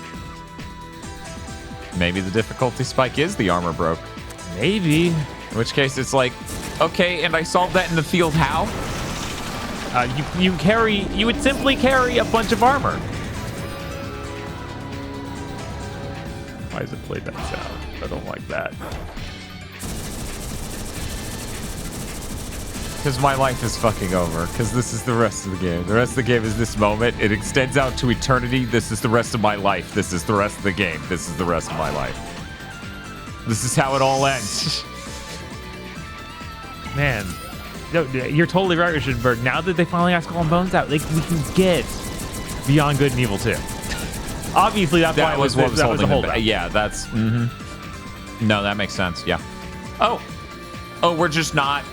Speaker 2: Maybe the difficulty spike is the armor broke.
Speaker 1: Maybe.
Speaker 2: In which case, it's like, okay, and I solved that in the field how?
Speaker 1: You would simply carry a bunch of armor. Why does it play that sound? I don't like that.
Speaker 2: Because my life is fucking over. Because this is the rest of the game. The rest of the game is this moment. It extends out to eternity. This is the rest of my life. This is the rest of the game. This is the rest of my life. This is how it all ends.
Speaker 1: Man. No, you're totally right, Richardberg. Now that they finally got Skull and Bones out, we can get Beyond Good and Evil 2. Obviously, that's why it was what was holding it back.
Speaker 2: Yeah, that's... No, that makes sense. Yeah. Oh, we're just not...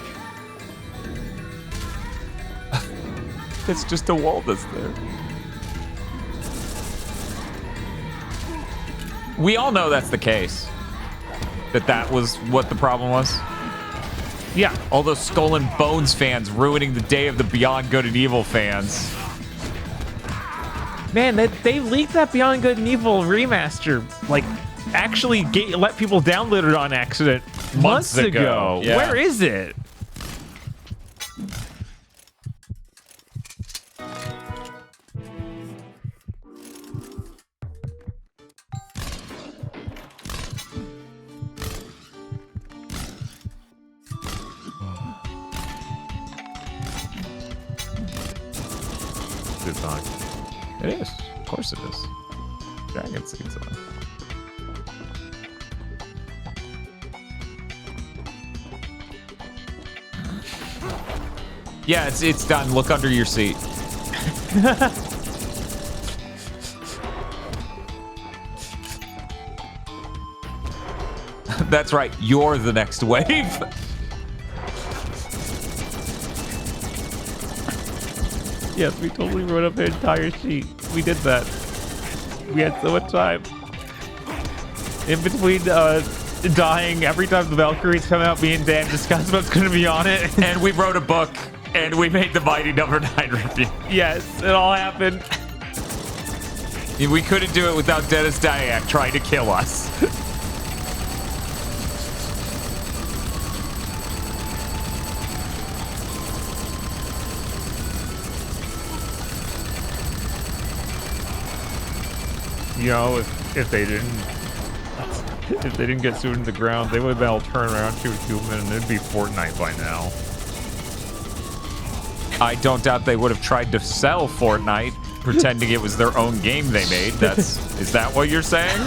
Speaker 2: It's just a wall that's there. We all know that's the case. That was what the problem was.
Speaker 1: Yeah.
Speaker 2: All those Skull and Bones fans ruining the day of the Beyond Good and Evil fans.
Speaker 1: Man, they leaked that Beyond Good and Evil remaster, like, actually let people download it on accident months ago.
Speaker 2: Yeah.
Speaker 1: Where is it?
Speaker 2: Good song. It is. Of course it is. Dragon Seed's on. Yeah, it's done. Look under your seat. That's right. You're the next wave.
Speaker 1: Yes, we totally wrote up an entire sheet. We did that. We had so much time. In between dying, every time the Valkyries come out, me and Dan discuss what's going to be on it.
Speaker 2: And we wrote a book, and we made the Mighty Number 9 review.
Speaker 1: Yes, it all happened.
Speaker 2: We couldn't do it without Dennis Dyack trying to kill us.
Speaker 1: You know, if they didn't get sued in the ground, they would have been able to turn around to a human and it'd be Fortnite by now.
Speaker 2: I don't doubt they would have tried to sell Fortnite, pretending it was their own game they made. Is that what you're saying?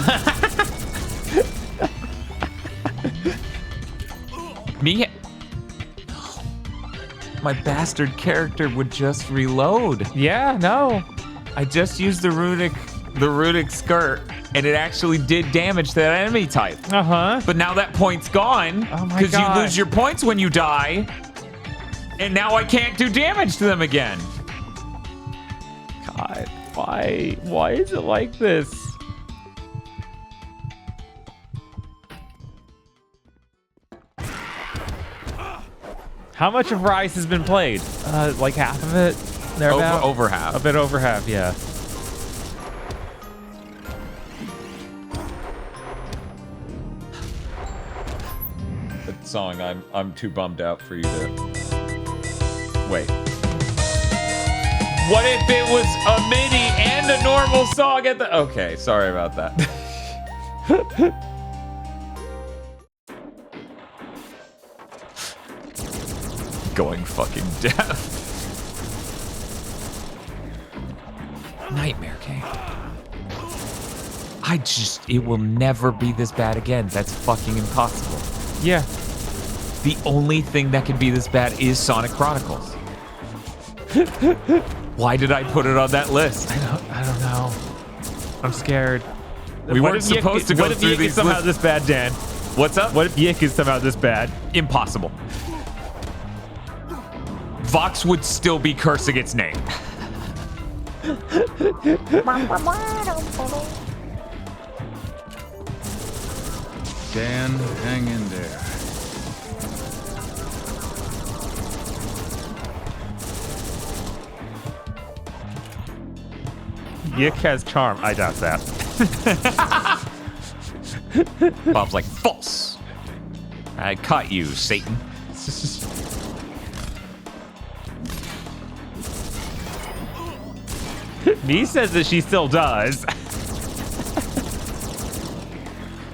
Speaker 2: Me? My bastard character would just reload.
Speaker 1: Yeah, no.
Speaker 2: I just used the runic skirt, and it actually did damage to that enemy type.
Speaker 1: Uh-huh.
Speaker 2: But now that point's gone.
Speaker 1: Oh my
Speaker 2: because you
Speaker 1: God.
Speaker 2: lose your points when you die. And now I can't do damage to them again.
Speaker 1: God, why is it like this? How much of Ryse has been played? Like half of it?
Speaker 2: Over half.
Speaker 1: A bit over half, yeah.
Speaker 2: That song, I'm too bummed out for you to... Wait. What if it was a MIDI and a normal song at the... Okay, sorry about that. Going fucking deaf. Nightmare game. It will never be this bad again. That's fucking impossible.
Speaker 1: Yeah.
Speaker 2: The only thing that can be this bad is Sonic Chronicles. Why did I put it on that list?
Speaker 1: I don't know. I'm scared.
Speaker 2: We weren't supposed to go through
Speaker 1: these. What if Yik is somehow this bad, Dan?
Speaker 2: What's up?
Speaker 1: What if Yik is somehow this bad?
Speaker 2: Impossible. Vox would still be cursing its name.
Speaker 16: Dan, hang in there.
Speaker 1: Yik has charm. I doubt that.
Speaker 2: Bob's like, false. I caught you, Satan.
Speaker 1: Me says that she still does.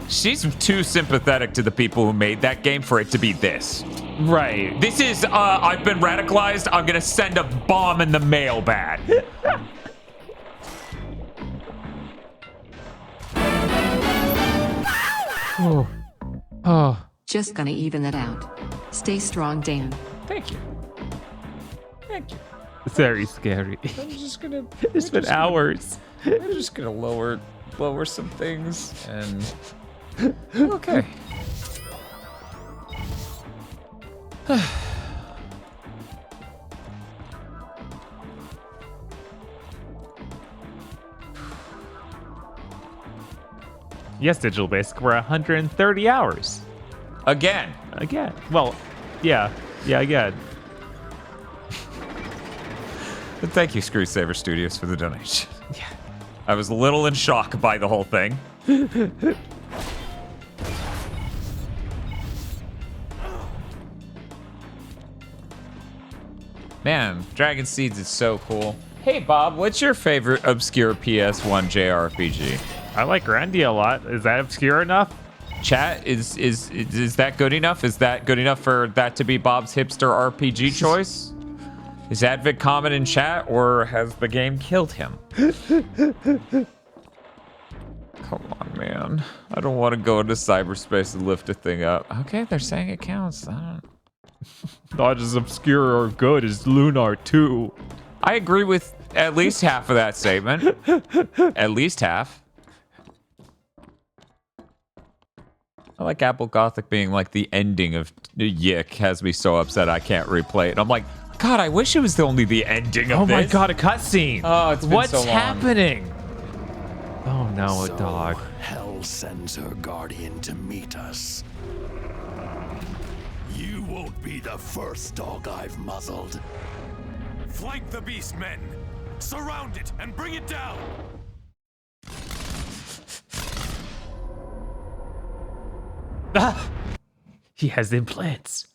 Speaker 2: She's too sympathetic to the people who made that game for it to be this.
Speaker 1: Right.
Speaker 2: This is, I've been radicalized. I'm gonna send a bomb in the mail bag.
Speaker 1: Oh. Oh.
Speaker 17: Just gonna even it out. Stay strong, Dan.
Speaker 2: Thank you. Thank you.
Speaker 1: It's very scary.
Speaker 2: I'm just gonna...
Speaker 1: It's been hours.
Speaker 2: We're just gonna lower some things and... Okay.
Speaker 1: Yes, Digital Basic, we're 130 hours.
Speaker 2: Again.
Speaker 1: Well, yeah, again.
Speaker 2: But thank you, Screwsaver Studios, for the donation. Yeah. I was a little in shock by the whole thing. Man, Dragon Seeds is so cool. Hey, Bob, what's your favorite obscure PS1 JRPG?
Speaker 1: I like Grandia a lot. Is that obscure enough?
Speaker 2: Chat, is that good enough? Is that good enough for that to be Bob's hipster RPG choice? Is Advent common in chat, or has the game killed him? Come on, man. I don't want to go into cyberspace and lift a thing up. Okay, they're saying it counts.
Speaker 1: Not as obscure or good as Lunar 2.
Speaker 2: I agree with at least half of that statement. At least half. I like Apple Gothic being like the ending of Yik has me so upset I can't replay it. I'm like, God, I wish it was only the ending of this.
Speaker 1: Oh my God, a cutscene.
Speaker 2: Oh, it's been
Speaker 1: What's
Speaker 2: so long.
Speaker 1: happening? Oh no,
Speaker 18: So,
Speaker 1: a dog.
Speaker 18: Hell sends her guardian to meet us. You won't be the first dog I've muzzled.
Speaker 3: Flank the beast, men! Surround it and bring it down!
Speaker 1: Ah! He has implants.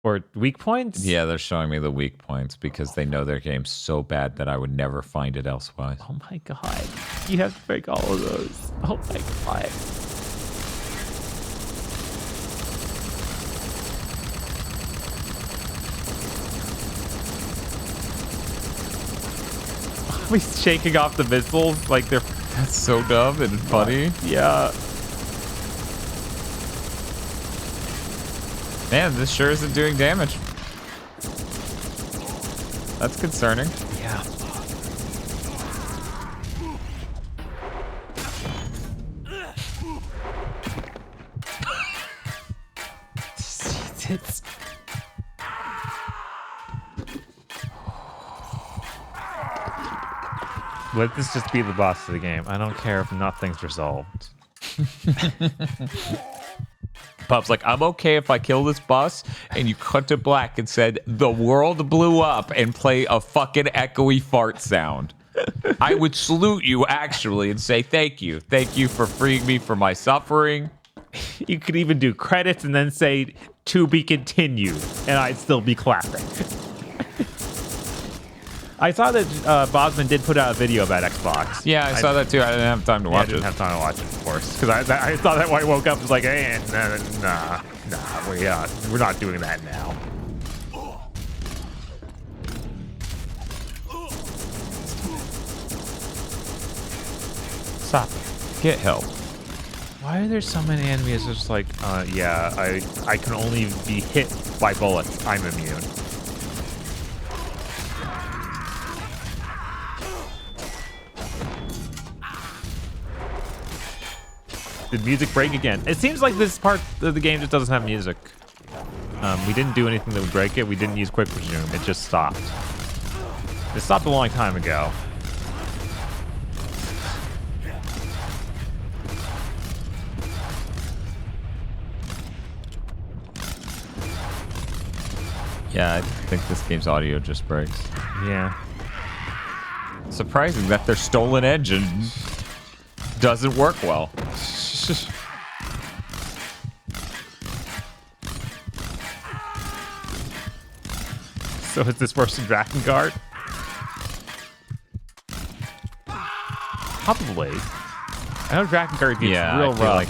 Speaker 1: Or weak points?
Speaker 2: Yeah, they're showing me the weak points because they know their game's so bad that I would never find it elsewise.
Speaker 1: Oh my God. You have to break all of those. Oh my God. He's shaking off the missiles like they're...
Speaker 2: That's so dumb and funny.
Speaker 1: Yeah.
Speaker 2: Man, this sure isn't doing damage. That's concerning.
Speaker 1: Yeah. It's... Let this just be the boss of the game. I don't care if nothing's resolved.
Speaker 2: Pup's like, I'm okay if I kill this boss, and you cut to black and said, the world blew up, and play a fucking echoey fart sound. I would salute you, actually, and say thank you. Thank you for freeing me from my suffering.
Speaker 1: You could even do credits and then say, to be continued, and I'd still be clapping. I saw that Bosman did put out a video about Xbox.
Speaker 2: Yeah, I saw that too. I didn't have time to watch it.
Speaker 1: I didn't have time to watch it, of course. Because I saw that when I woke up, and was like, hey, nah, we're not doing that now.
Speaker 2: Stop it. Get help.
Speaker 1: Why are there so many enemies just like, yeah, I can only be hit by bullets. I'm immune. Did music break again? It seems like this part of the game just doesn't have music. We didn't do anything that would break it. We didn't use quick resume. It just stopped. It stopped a long time ago.
Speaker 2: Yeah, I think this game's audio just breaks.
Speaker 1: Yeah.
Speaker 2: Surprising that their stolen engine doesn't work well.
Speaker 1: So is this worse than Drakengard? Probably. I know Drakengard gets real rough like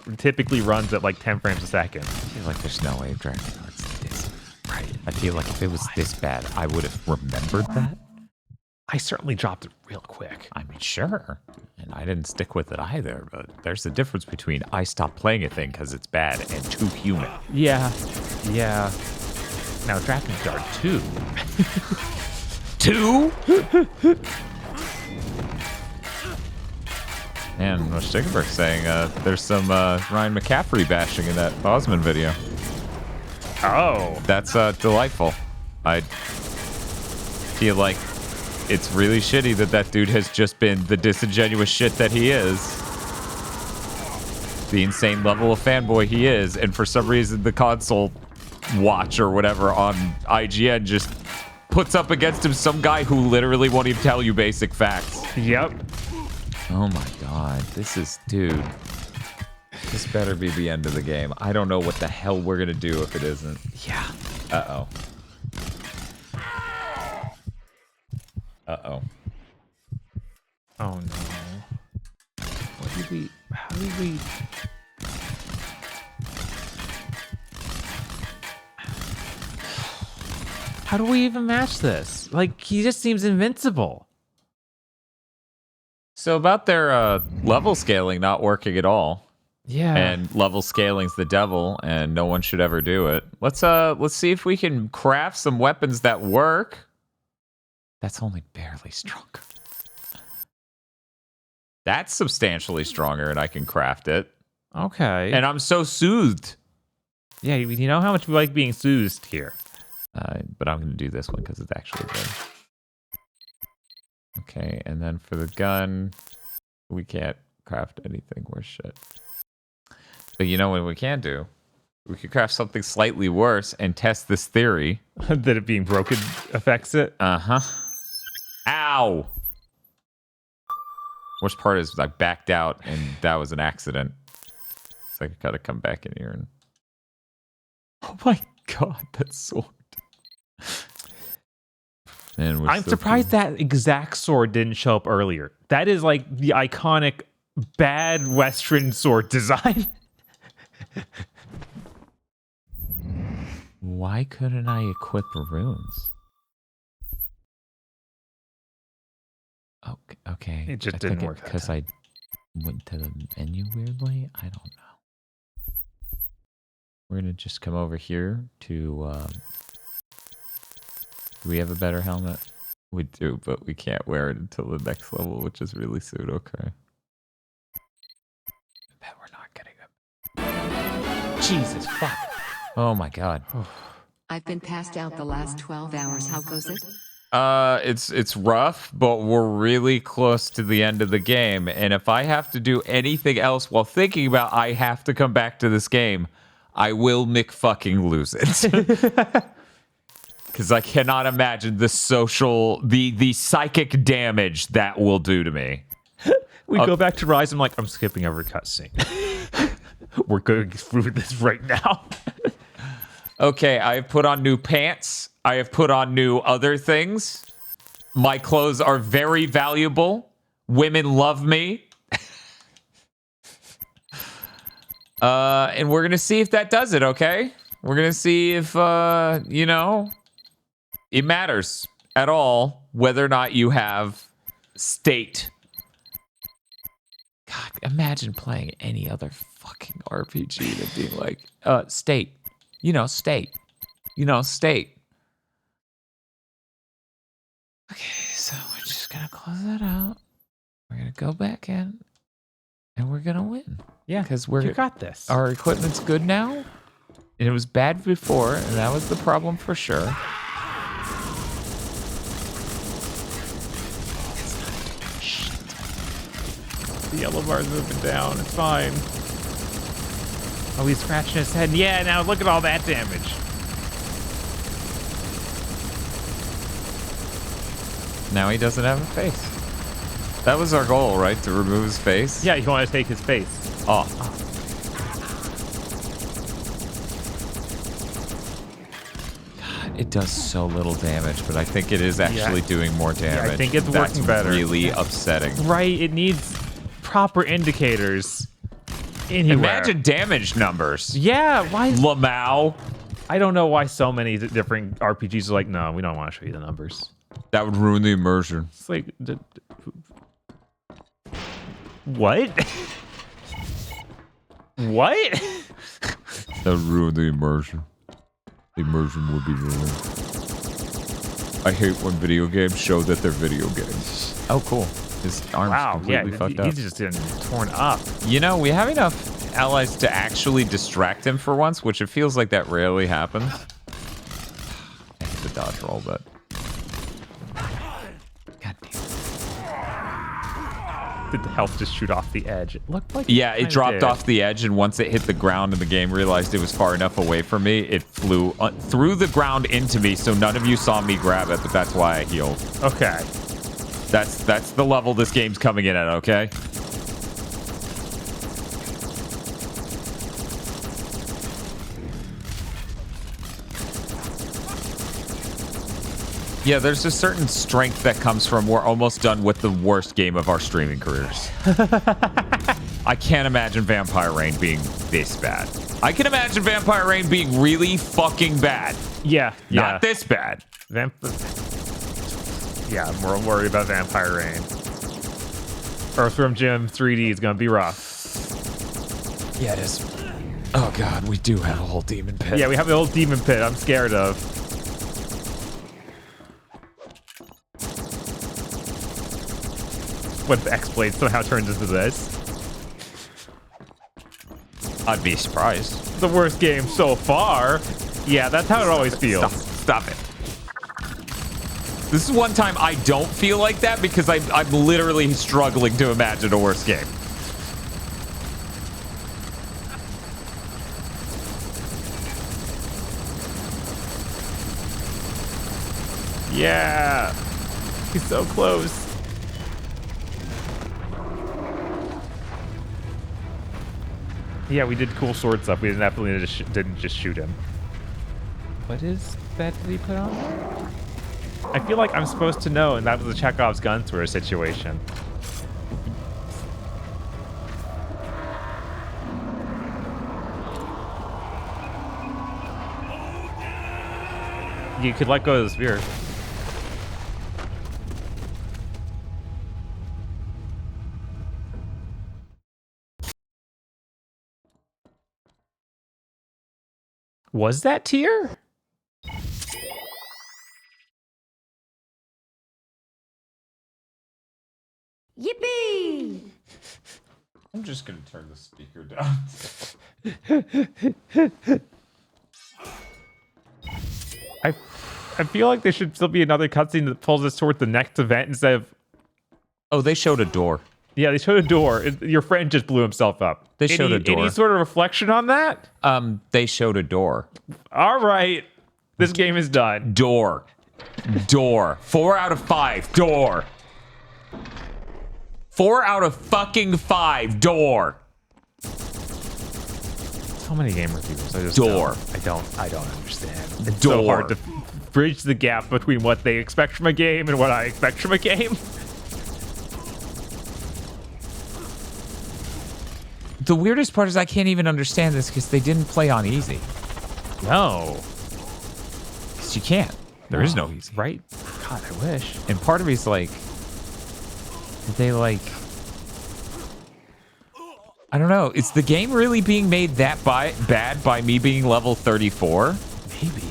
Speaker 1: and typically runs at like 10 frames a second.
Speaker 2: I feel like there's no way Drakengard's this right. I feel like if it was this bad, I would have remembered that.
Speaker 1: I certainly dropped it real quick.
Speaker 2: I mean, sure. And I didn't stick with it either, but there's a difference between I stopped playing a thing because it's bad and too human.
Speaker 1: Yeah. Yeah. Now Drakengard 2.
Speaker 2: 2? And what Stickenberg's saying, there's some Ryan McCaffrey bashing in that Bosman video.
Speaker 1: Oh.
Speaker 2: That's delightful. I feel like it's really shitty that that dude has just been the disingenuous shit that he is. The insane level of fanboy he is. And for some reason, the console watch or whatever on IGN just puts up against him some guy who literally won't even tell you basic facts.
Speaker 1: Yep.
Speaker 2: Oh my god. This is... Dude. This better be the end of the game. I don't know what the hell we're gonna do if it isn't.
Speaker 1: Yeah.
Speaker 2: Uh-oh. Uh-oh.
Speaker 1: Oh no. What did we... How did we... How do we even match this? Like, he just seems invincible.
Speaker 2: So about their level scaling not working at all.
Speaker 1: Yeah.
Speaker 2: And level scaling's the devil, and no one should ever do it. Let's see if we can craft some weapons that work. That's only barely stronger. That's substantially stronger, and I can craft it.
Speaker 1: Okay.
Speaker 2: And I'm so soothed.
Speaker 1: Yeah, you know how much we like being soothed here.
Speaker 2: But I'm going to do this one because it's actually good. Okay, and then for the gun, we can't craft anything worse shit. But you know what we can do? We could craft something slightly worse and test this theory.
Speaker 1: That it being broken affects it?
Speaker 2: Uh-huh. Ow! Worst part is I backed out and that was an accident. So I gotta come back in here and... Oh my god, that sword. And
Speaker 1: I'm surprised that exact sword didn't show up earlier. That is like the iconic bad Western sword design.
Speaker 2: Why couldn't I equip runes? Okay.
Speaker 1: It just didn't work
Speaker 2: because I went to the menu weirdly. I don't know. We're gonna just come over here to. Do we have a better helmet? We do, but we can't wear it until the next level, which is really soon. Okay. I bet we're not getting it. Jesus fuck. Oh my god.
Speaker 17: I've been passed out the last 12 hours. How goes it?
Speaker 2: It's rough, but we're really close to the end of the game. And if I have to do anything else while thinking about I have to come back to this game, I will McFucking lose it. Because I cannot imagine the psychic damage that will do to me.
Speaker 1: We go back to Ryse. I'm like, I'm skipping every cutscene. We're going through this right now.
Speaker 2: Okay, I have put on new pants. I have put on new other things. My clothes are very valuable. Women love me. And we're going to see if that does it, okay? We're going to see if, you know, it matters at all whether or not you have state. God, imagine playing any other fucking RPG and being like, state. You know, state. You know, state. Okay, so we're just gonna close that out. We're gonna go back in, and we're gonna win.
Speaker 1: Yeah,
Speaker 2: because
Speaker 1: you got this.
Speaker 2: Our equipment's good now, and it was bad before, and that was the problem for sure.
Speaker 1: The yellow bar's moving down. It's fine. Oh, he's scratching his head. Yeah, now look at all that damage.
Speaker 2: Now he doesn't have a face. That was our goal, right? To remove his face?
Speaker 1: Yeah, you want to take his face.
Speaker 2: Oh. God, it does so little damage, but I think it is actually doing more damage.
Speaker 1: Yeah, I think it's working better.
Speaker 2: That's really upsetting.
Speaker 1: Right, it needs proper indicators. Anywhere.
Speaker 2: Imagine damage numbers.
Speaker 1: Yeah, why?
Speaker 2: Lamau.
Speaker 1: I don't know why so many different RPGs are like, no, we don't want to show you the numbers.
Speaker 2: That would ruin the immersion.
Speaker 1: It's like, what? What?
Speaker 2: That would ruin the immersion. The immersion would be ruined. I hate when video games show that they're video games.
Speaker 1: Oh, cool.
Speaker 2: His arm's completely fucked up.
Speaker 1: He's just getting torn up.
Speaker 2: You know, we have enough allies to actually distract him for once, which it feels like that rarely happens. I hate the dodge roll, but... God damn.
Speaker 1: Did the health just shoot off the edge? It looked like
Speaker 2: yeah, it dropped off the edge, and once it hit the ground and the game realized it was far enough away from me, it flew through the ground into me, so none of you saw me grab it, but that's why I healed.
Speaker 1: Okay.
Speaker 2: That's the level this game's coming in at, okay? Yeah, there's a certain strength that comes from we're almost done with the worst game of our streaming careers. I can't imagine Vampire Rain being this bad. I can imagine Vampire Rain being really fucking bad.
Speaker 1: Yeah.
Speaker 2: Not this bad.
Speaker 1: Yeah, I'm more worried about Vampire Rain. Earthworm Jim 3D is going to be rough.
Speaker 2: Yeah, it is. Oh, God, we do have a whole demon pit.
Speaker 1: Yeah, we have the whole demon pit I'm scared of. What if X-Blade somehow turns into this?
Speaker 2: I'd be surprised.
Speaker 1: The worst game so far. Yeah, that's how it always feels.
Speaker 2: Stop it. This is one time I don't feel like that because I'm literally struggling to imagine a worse game.
Speaker 1: Yeah. He's so close. Yeah, we did cool sword stuff. We definitely didn't just shoot him. What is that he put on? I feel like I'm supposed to know, and that was a Chekhov's gun sort of situation. You could let go of the spear. Was that tier?
Speaker 15: Yippee!
Speaker 2: I'm just gonna turn the speaker down.
Speaker 1: I feel like there should still be another cutscene that pulls us toward the next event instead of...
Speaker 2: Oh, they showed a door.
Speaker 1: Yeah, they showed a door. Your friend just blew himself up.
Speaker 2: They showed a door.
Speaker 1: Any sort of reflection on that?
Speaker 2: They showed a door.
Speaker 1: All right. This game is done.
Speaker 2: Door. 4 out of 5. Door. 4 out of fucking 5. Door.
Speaker 1: So many game reviews. I don't understand. It's so hard to bridge the gap between what they expect from a game and what I expect from a game.
Speaker 2: The weirdest part is I can't even understand this because they didn't play on easy.
Speaker 1: No.
Speaker 2: Because you can't. There is no easy.
Speaker 1: Right? God, I wish.
Speaker 2: And part of me is like, did they like... I don't know. Is the game really being made that bad by me being level 34?
Speaker 1: Maybe.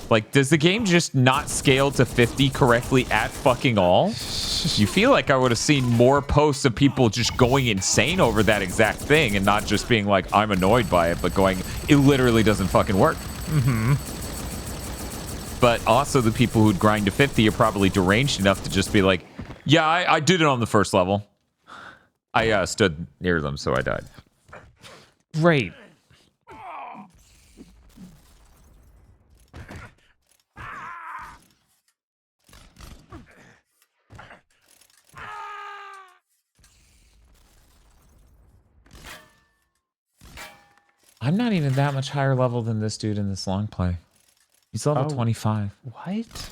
Speaker 2: Like, does the game just not scale to 50 correctly at fucking all? You feel like I would have seen more posts of people just going insane over that exact thing and not just being like, I'm annoyed by it, but going, it literally doesn't fucking work.
Speaker 1: Mm-hmm.
Speaker 2: But also the people who'd grind to 50 are probably deranged enough to just be like, yeah, I did it on the first level. I stood near them, so I died.
Speaker 1: Great.
Speaker 2: I'm not even that much higher level than this dude in this long play. He's level 25.
Speaker 1: What?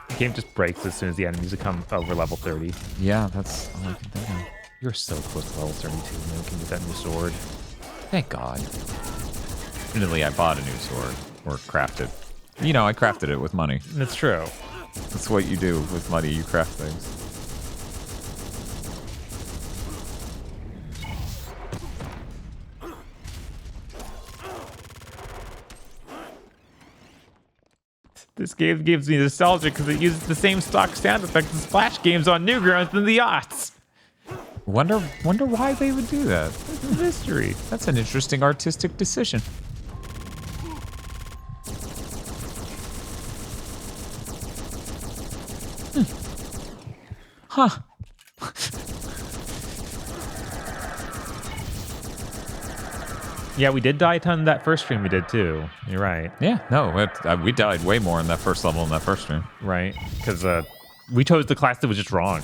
Speaker 1: The game just breaks as soon as the enemies come over level 30.
Speaker 2: Yeah, that's all I can think of.
Speaker 1: You're so close to level 32 and you can get that new sword.
Speaker 2: Thank God. Admittedly, I bought a new sword. Or crafted. You know, I crafted it with money.
Speaker 1: That's true.
Speaker 2: That's what you do with money. You craft things.
Speaker 1: This game gives me nostalgia because it uses the same stock sound effects as Splash games on Newgrounds in the aughts.
Speaker 2: Wonder why they would do that.
Speaker 1: It's a mystery.
Speaker 2: That's an interesting artistic decision. Huh.
Speaker 1: Yeah, we did die a ton that first stream we did too. You're right.
Speaker 2: Yeah, no, we died way more in that first level in that first stream.
Speaker 1: Right, because we chose the class that was just wrong.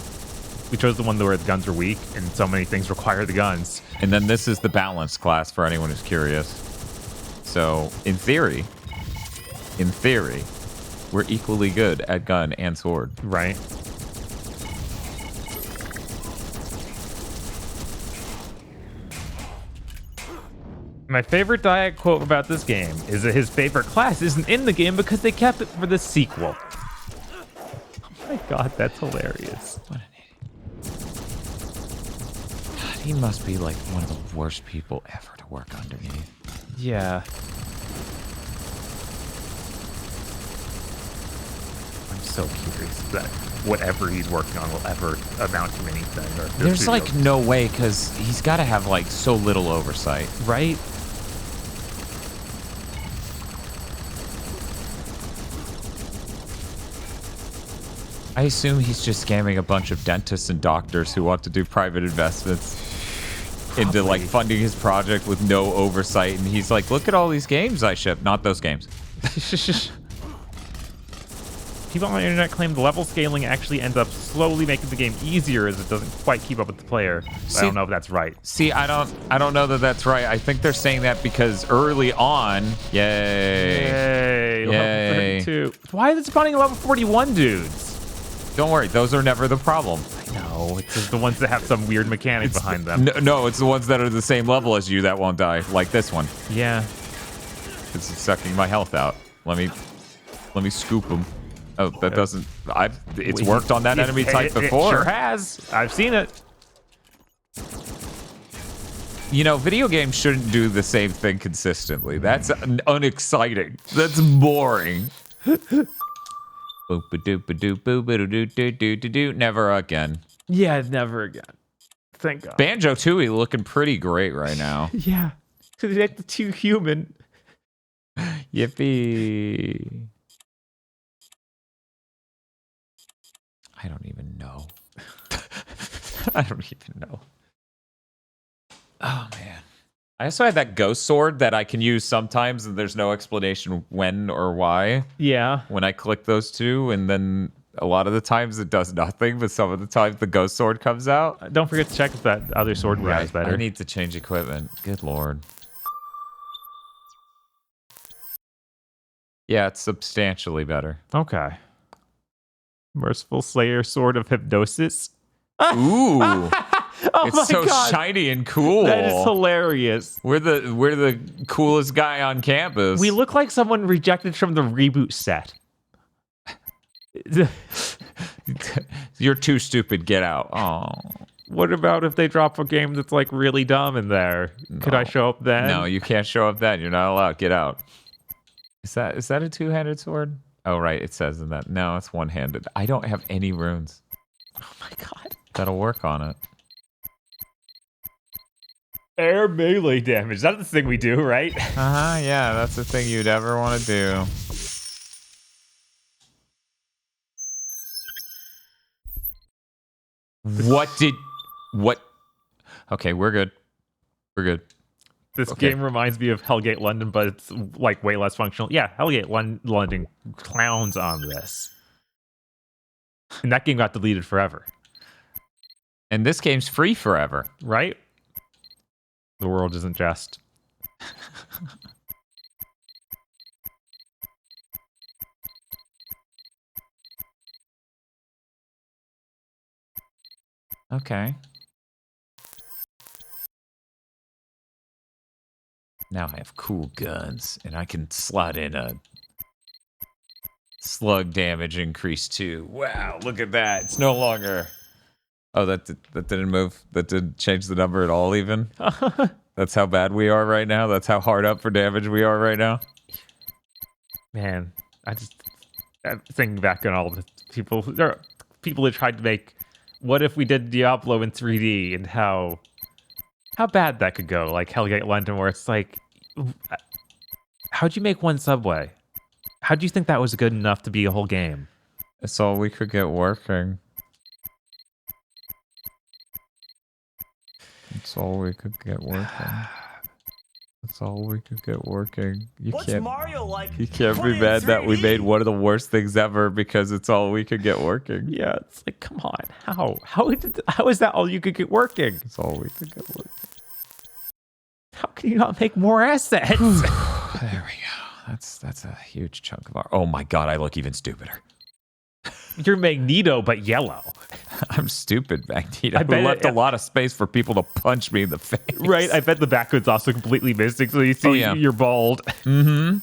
Speaker 1: We chose the one where the guns were weak, and so many things require the guns.
Speaker 2: And then this is the balanced class for anyone who's curious. So, in theory, we're equally good at gun and sword.
Speaker 1: Right. My favorite Diet quote about this game is that his favorite class isn't in the game because they kept it for the sequel. Oh my god, that's hilarious.
Speaker 2: What an idiot. God, he must be like one of the worst people ever to work underneath.
Speaker 1: Yeah. I'm so curious that whatever he's working on will ever amount to anything. Or
Speaker 2: There's like no way, because he's got to have like so little oversight.
Speaker 1: Right?
Speaker 2: I assume he's just scamming a bunch of dentists and doctors who want to do private investments into like funding his project with no oversight. And he's like, look at all these games I ship. Not those games.
Speaker 1: People on the internet claim the level scaling actually ends up slowly making the game easier as it doesn't quite keep up with the player. I don't know if that's right.
Speaker 2: See, I don't know that that's right. I think they're saying that because early on, yay,
Speaker 1: level 32. Why is it spawning level 41 dudes?
Speaker 2: Don't worry, those are never the problem.
Speaker 1: I know, it's just the ones that have some weird mechanic behind them.
Speaker 2: No, it's the ones that are the same level as you that won't die, like this one.
Speaker 1: Yeah.
Speaker 2: It's sucking my health out. Let me scoop them. Oh, that doesn't... It's worked on that enemy type before.
Speaker 1: It sure has. I've seen it.
Speaker 2: You know, video games shouldn't do the same thing consistently. That's unexciting. That's boring. Never again.
Speaker 1: Yeah, never again. Thank God.
Speaker 2: Banjo-Tooie looking pretty great right now.
Speaker 1: Yeah. Because it's the too human.
Speaker 2: Yippee. I don't even know. I don't even know. Oh, man. I also had that ghost sword that I can use sometimes, and there's no explanation when or why.
Speaker 1: Yeah.
Speaker 2: When I click those two, and then a lot of the times it does nothing, but some of the times the ghost sword comes out.
Speaker 1: Don't forget to check if that other sword you got is better.
Speaker 2: I need to change equipment. Good lord. Yeah, it's substantially better.
Speaker 1: Okay. Merciful Slayer Sword of Hypnosis.
Speaker 2: Ooh.
Speaker 1: Oh
Speaker 2: it's
Speaker 1: my
Speaker 2: so
Speaker 1: God.
Speaker 2: shiny and cool.
Speaker 1: That is hilarious.
Speaker 2: We're the coolest guy on campus.
Speaker 1: We look like someone rejected from the reboot set.
Speaker 2: You're too stupid. Get out. Oh.
Speaker 1: What about if they drop a game that's like really dumb in there? Could I show up then?
Speaker 2: No, you can't show up then. You're not allowed. Get out. Is that a two-handed sword? Oh, right. It says in that. No, it's one-handed. I don't have any runes.
Speaker 1: Oh my God.
Speaker 2: That'll work on it.
Speaker 1: Air melee damage. That's the thing we do, right?
Speaker 2: Uh-huh, yeah. That's the thing you'd ever want to do. What? Okay, we're good. We're good.
Speaker 1: This game reminds me of Hellgate London, but it's like way less functional. Yeah, Hellgate London clowns on this. And that game got deleted forever.
Speaker 2: And this game's free forever.
Speaker 1: Right? The world isn't just.
Speaker 2: Okay. Now I have cool guns, and I can slot in a slug damage increase too. Wow, look at that. It's no longer... Oh, that didn't move. That didn't change the number at all even? That's how bad we are right now? That's how hard up for damage we are right now?
Speaker 1: Man, I'm thinking back on all the people... There are people that tried to make... What if we did Diablo in 3D and how bad that could go? Like Hellgate London, where it's like, how'd you make one subway? How'd you think that was good enough to be a whole game?
Speaker 2: It's all we could get working. It's all we could get working. That's all we could get working.
Speaker 19: What's Mario like?
Speaker 2: You can't be mad that we made one of the worst things ever because it's all we could get working.
Speaker 1: Yeah, it's like, come on. How is that all you could get working?
Speaker 2: It's all we could get working.
Speaker 1: How can you not make more assets?
Speaker 2: There we go. That's a huge chunk of our... Oh my God, I look even stupider.
Speaker 1: You're Magneto, but yellow.
Speaker 2: I'm stupid, Magneto. I left a lot of space for people to punch me in the face.
Speaker 1: Right, I bet the background's also completely missing, so you see you're bald.
Speaker 2: Mm-hmm.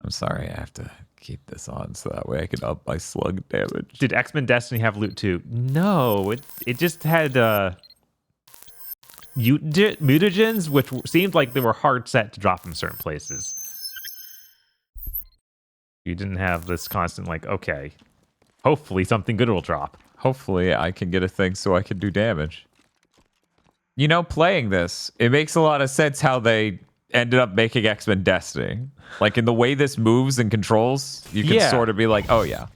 Speaker 2: I'm sorry, I have to keep this on so that way I can up my slug damage.
Speaker 1: Did X-Men Destiny have loot too? No, it just had mutagens, which seemed like they were hard set to drop from certain places. You didn't have this constant, like, okay, hopefully something good will drop.
Speaker 2: Hopefully I can get a thing so I can do damage. You know, playing this, it makes a lot of sense how they ended up making X-Men Destiny. Like, in the way this moves and controls, you can sort of be like, oh, yeah.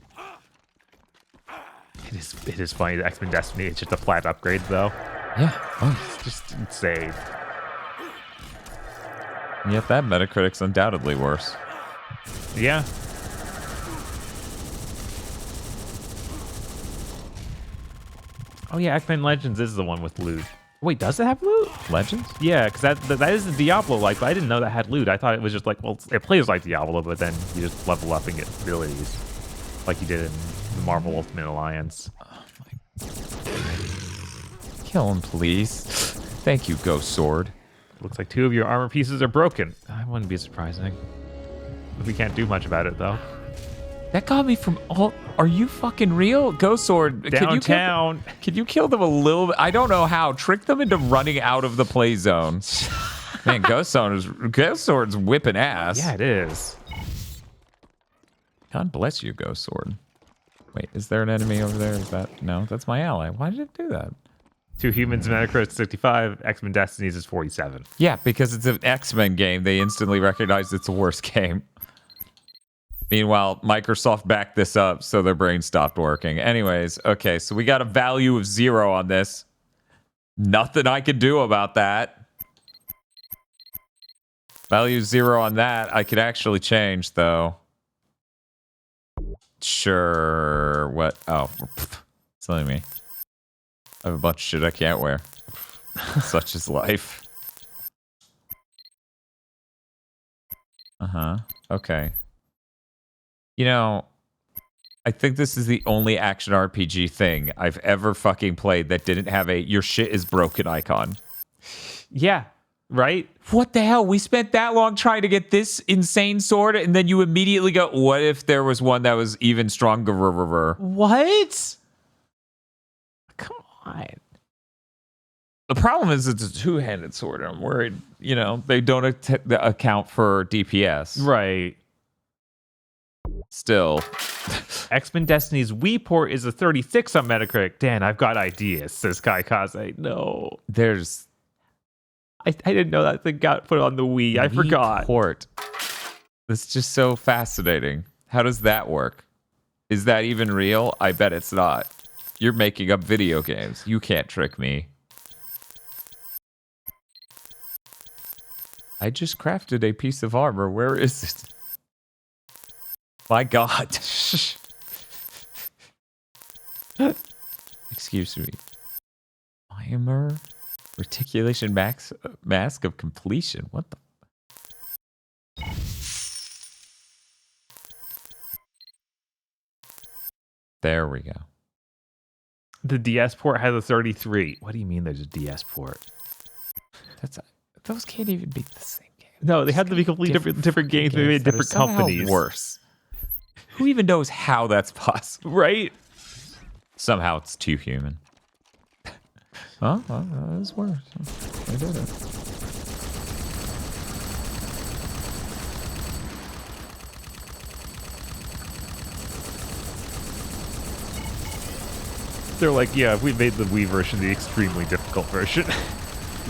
Speaker 1: It is funny that X-Men Destiny is just a flat upgrade, though.
Speaker 2: Yeah.
Speaker 1: Oh, it's just insane.
Speaker 2: And yet that Metacritic's undoubtedly worse.
Speaker 1: Yeah. Oh yeah, X-Men Legends is the one with loot. Wait, does it have loot?
Speaker 2: Legends?
Speaker 1: Yeah, because that is the Diablo-like, but I didn't know that had loot. I thought it was just like, well, it plays like Diablo, but then you just level up and get abilities, like you did in the Marvel Ultimate Alliance.
Speaker 2: Oh my God. Kill him, please. Thank you, Ghost Sword.
Speaker 1: Looks like 2 of your armor pieces are broken. That wouldn't be surprising. We can't do much about it, though.
Speaker 2: That got me from all... Are you fucking real? Ghost Sword.
Speaker 1: Downtown.
Speaker 2: Can you kill them a little bit? I don't know how. Trick them into running out of the play zone. Man, Ghost Sword's whipping ass.
Speaker 1: Yeah, it is.
Speaker 2: God bless you, Ghost Sword. Wait, is there an enemy over there? Is that... No, that's my ally. Why did it do that?
Speaker 1: 2 humans, Metacritic 65, X-Men Destinies is 47.
Speaker 2: Yeah, because it's an X-Men game. They instantly recognize it's the worst game. Meanwhile, Microsoft backed this up, so their brain stopped working. Anyways, okay, so we got a value of 0 on this. Nothing I could do about that. Value 0 on that. I could actually change, though. Sure. What? Oh, silly me. I have a bunch of shit I can't wear. Such is life. Uh-huh. Okay. You know, I think this is the only action RPG thing I've ever fucking played that didn't have a your shit is broken icon.
Speaker 1: Yeah, right?
Speaker 2: What the hell? We spent that long trying to get this insane sword, and then you immediately go, what if there was one that was even stronger?
Speaker 1: What? Come on.
Speaker 2: The problem is it's a two-handed sword. I'm worried, you know, they don't account for DPS.
Speaker 1: Right.
Speaker 2: Still.
Speaker 1: X-Men Destiny's Wii port is a 36 on Metacritic. Dan, I've got ideas, says Kai Kaze. No.
Speaker 2: There's...
Speaker 1: I didn't know that thing got put on the Wii. I forgot.
Speaker 2: Port. That's just so fascinating. How does that work? Is that even real? I bet it's not. You're making up video games. You can't trick me. I just crafted a piece of armor. Where is it? My God. Excuse me. Armor? Reticulation mask of completion. What the? There we go.
Speaker 1: The DS port has a 33. What do you mean there's a DS port?
Speaker 2: Those can't even be the same game.
Speaker 1: No, they have to be completely different games made by different companies.
Speaker 2: Worse. Who even knows how that's possible?
Speaker 1: Right?
Speaker 2: Somehow it's too human. Oh, well, that's worse. They did it.
Speaker 1: They're like, yeah, we made the Wii version the extremely difficult version.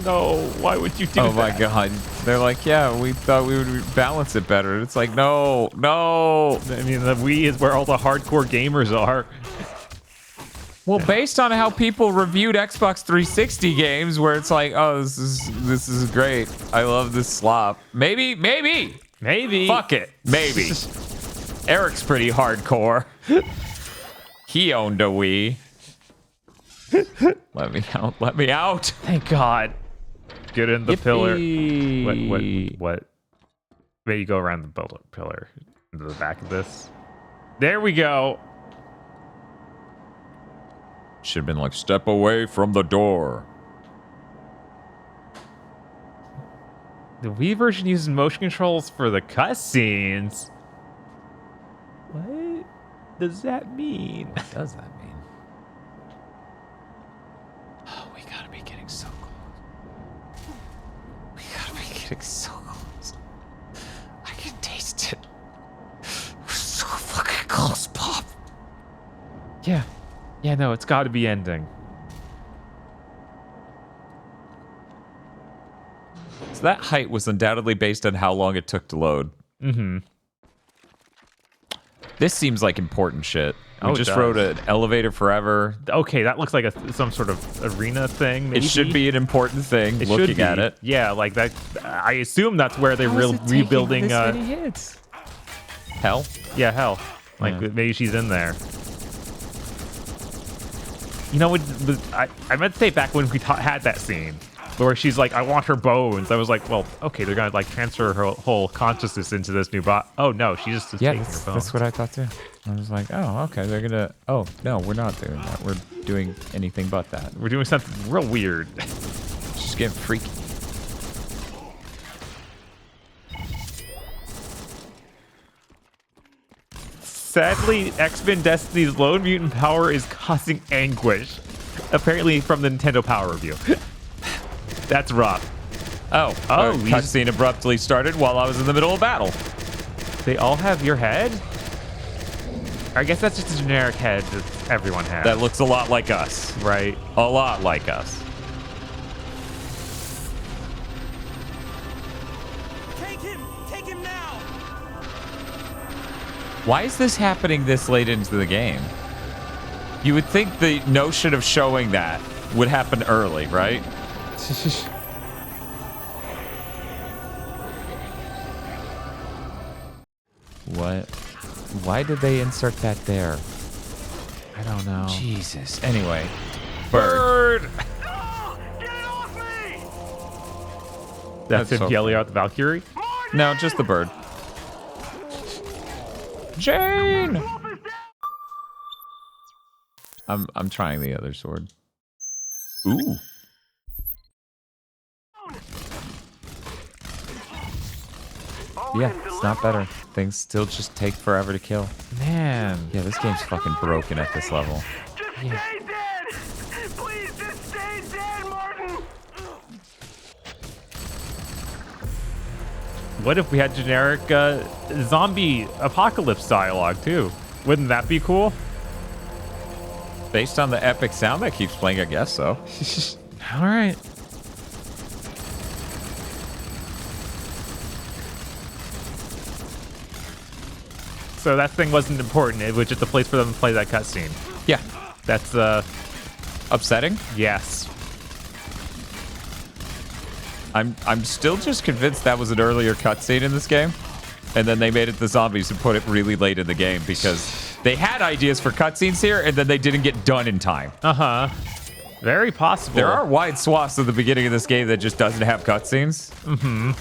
Speaker 1: No, why would you do that?
Speaker 2: Oh my God. They're like, yeah, we thought we would balance it better. It's like, no.
Speaker 1: I mean, the Wii is where all the hardcore gamers are.
Speaker 2: Well, based on how people reviewed Xbox 360 games, where it's like, oh, this is great. I love this slop. Maybe. Fuck it. Maybe. Eric's pretty hardcore. He owned a Wii. Let me out.
Speaker 1: Thank God. Get in the pillar. What? Maybe go around the pillar into the back of this. There we go.
Speaker 2: Should have been like, step away from the door.
Speaker 1: The Wii version uses motion controls for the cutscenes. What does that mean?
Speaker 2: What does that mean? Oh, we gotta be getting so close. We gotta be getting so close. I can taste it. We're so fucking close, Pop.
Speaker 1: Yeah. Yeah, no, it's got to be ending.
Speaker 2: So that height was undoubtedly based on how long it took to load.
Speaker 1: Mm-hmm.
Speaker 2: This seems like important shit. We just wrote an elevator forever.
Speaker 1: Okay, that looks like some sort of arena thing, maybe?
Speaker 2: It should be an important thing, looking at it.
Speaker 1: Yeah, like that. I assume that's where they're rebuilding...
Speaker 2: Hell?
Speaker 1: Yeah, hell. Like, maybe she's in there. You know, I meant to say back when we had that scene where she's like, I want her bones. I was like, well, okay, they're going to like transfer her whole consciousness into this new bot. Oh, no, she just is taking her bones.
Speaker 2: That's what I thought too. I was like, oh, okay, they're going to... Oh, no, we're not doing that. We're doing anything but that.
Speaker 1: We're doing something real weird.
Speaker 2: Just getting freaky.
Speaker 1: Sadly, X-Men Destiny's lone mutant power is causing anguish. Apparently from the Nintendo Power Review. That's rough.
Speaker 2: Oh, cutscene abruptly started while I was in the middle of battle.
Speaker 1: They all have your head? I guess that's just a generic head that everyone has.
Speaker 2: That looks a lot like us.
Speaker 1: Right.
Speaker 2: A lot like us.
Speaker 13: Take him now!
Speaker 2: Why is this happening this late into the game? You would think the notion of showing that would happen early, right? What? Why did they insert that there?
Speaker 1: I don't know.
Speaker 2: Jesus. Anyway. Bird!
Speaker 1: That's him yelling out the Valkyrie?
Speaker 2: No, just the bird. Jane! I'm trying the other sword. Ooh. Yeah, it's not better. Things still just take forever to kill.
Speaker 1: Man.
Speaker 2: Yeah, this game's fucking broken at this level.
Speaker 1: Yeah. What if we had generic zombie apocalypse dialogue too? Wouldn't that be cool?
Speaker 2: Based on the epic sound that keeps playing, I guess so.
Speaker 1: All right. So that thing wasn't important. It was just a place for them to play that cutscene.
Speaker 2: Yeah.
Speaker 1: That's
Speaker 2: upsetting?
Speaker 1: Yes.
Speaker 2: I'm still just convinced that was an earlier cutscene in this game. And then they made it the zombies and put it really late in the game because they had ideas for cutscenes here and then they didn't get done in time.
Speaker 1: Uh-huh. Very possible.
Speaker 2: There are wide swaths at the beginning of this game that just doesn't have cutscenes.
Speaker 1: Mm-hmm.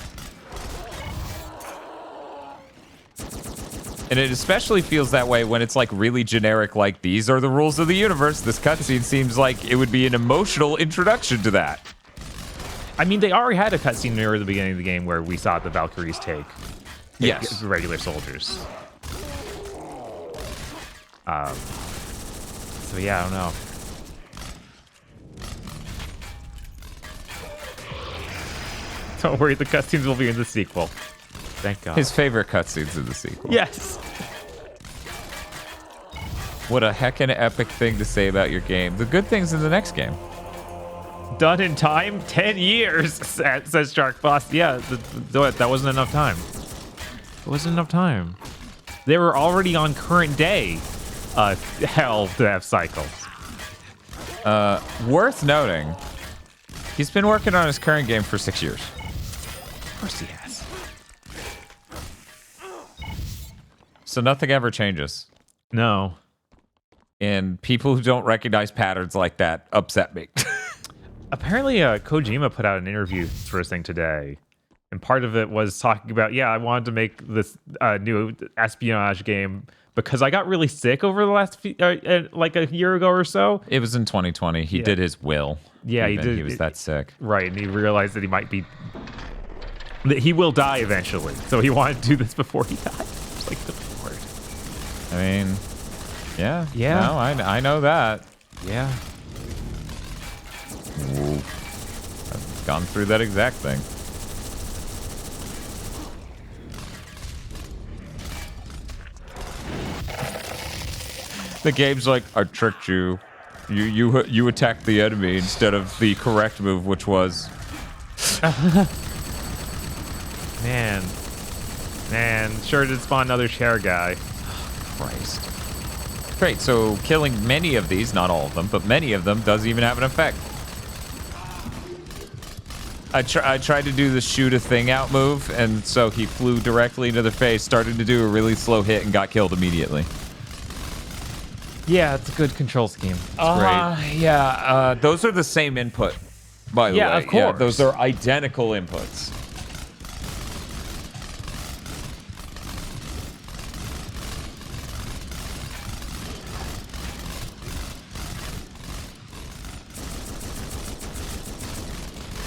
Speaker 2: And it especially feels that way when it's like really generic, like these are the rules of the universe. This cutscene seems like it would be an emotional introduction to that.
Speaker 1: I mean, they already had a cutscene near the beginning of the game where we saw the Valkyries take regular soldiers. So yeah, I don't know. Don't worry, the cutscenes will be in the sequel. Thank God.
Speaker 2: His favorite cutscenes in the sequel.
Speaker 1: Yes.
Speaker 2: What a heckin' epic thing to say about your game. The good things in the next game.
Speaker 1: Done in time? 10 years, says Shark Boss. Yeah, that wasn't enough time. It wasn't enough time. They were already on current day hell death cycle.
Speaker 2: Worth noting, he's been working on his current game for 6 years.
Speaker 1: Of course he has.
Speaker 2: So nothing ever changes.
Speaker 1: No.
Speaker 2: And people who don't recognize patterns like that upset me.
Speaker 1: Apparently, Kojima put out an interview first thing today. And part of it was talking about, I wanted to make this new espionage game because I got really sick over the last like a year ago or so.
Speaker 2: It was in 2020. He did his will.
Speaker 1: Yeah, he did.
Speaker 2: He was that sick.
Speaker 1: Right, and he realized that that he will die eventually. So he wanted to do this before he died. It's like the Lord.
Speaker 2: I mean, yeah.
Speaker 1: Yeah.
Speaker 2: No, I know that.
Speaker 1: Yeah.
Speaker 2: Ooh. I've gone through that exact thing. The game's like, I tricked you. You attacked the enemy instead of the correct move, which was...
Speaker 1: Man, sure did spawn another chair guy.
Speaker 2: Christ. Great, so killing many of these, not all of them, but many of them does even have an effect. I tried to do the shoot a thing out move, and so he flew directly into their face, started to do a really slow hit, and got killed immediately.
Speaker 1: Yeah, it's a good control scheme. It's
Speaker 2: great. Yeah, those are the same input, by the way.
Speaker 1: Yeah, of course.
Speaker 2: Those are identical inputs.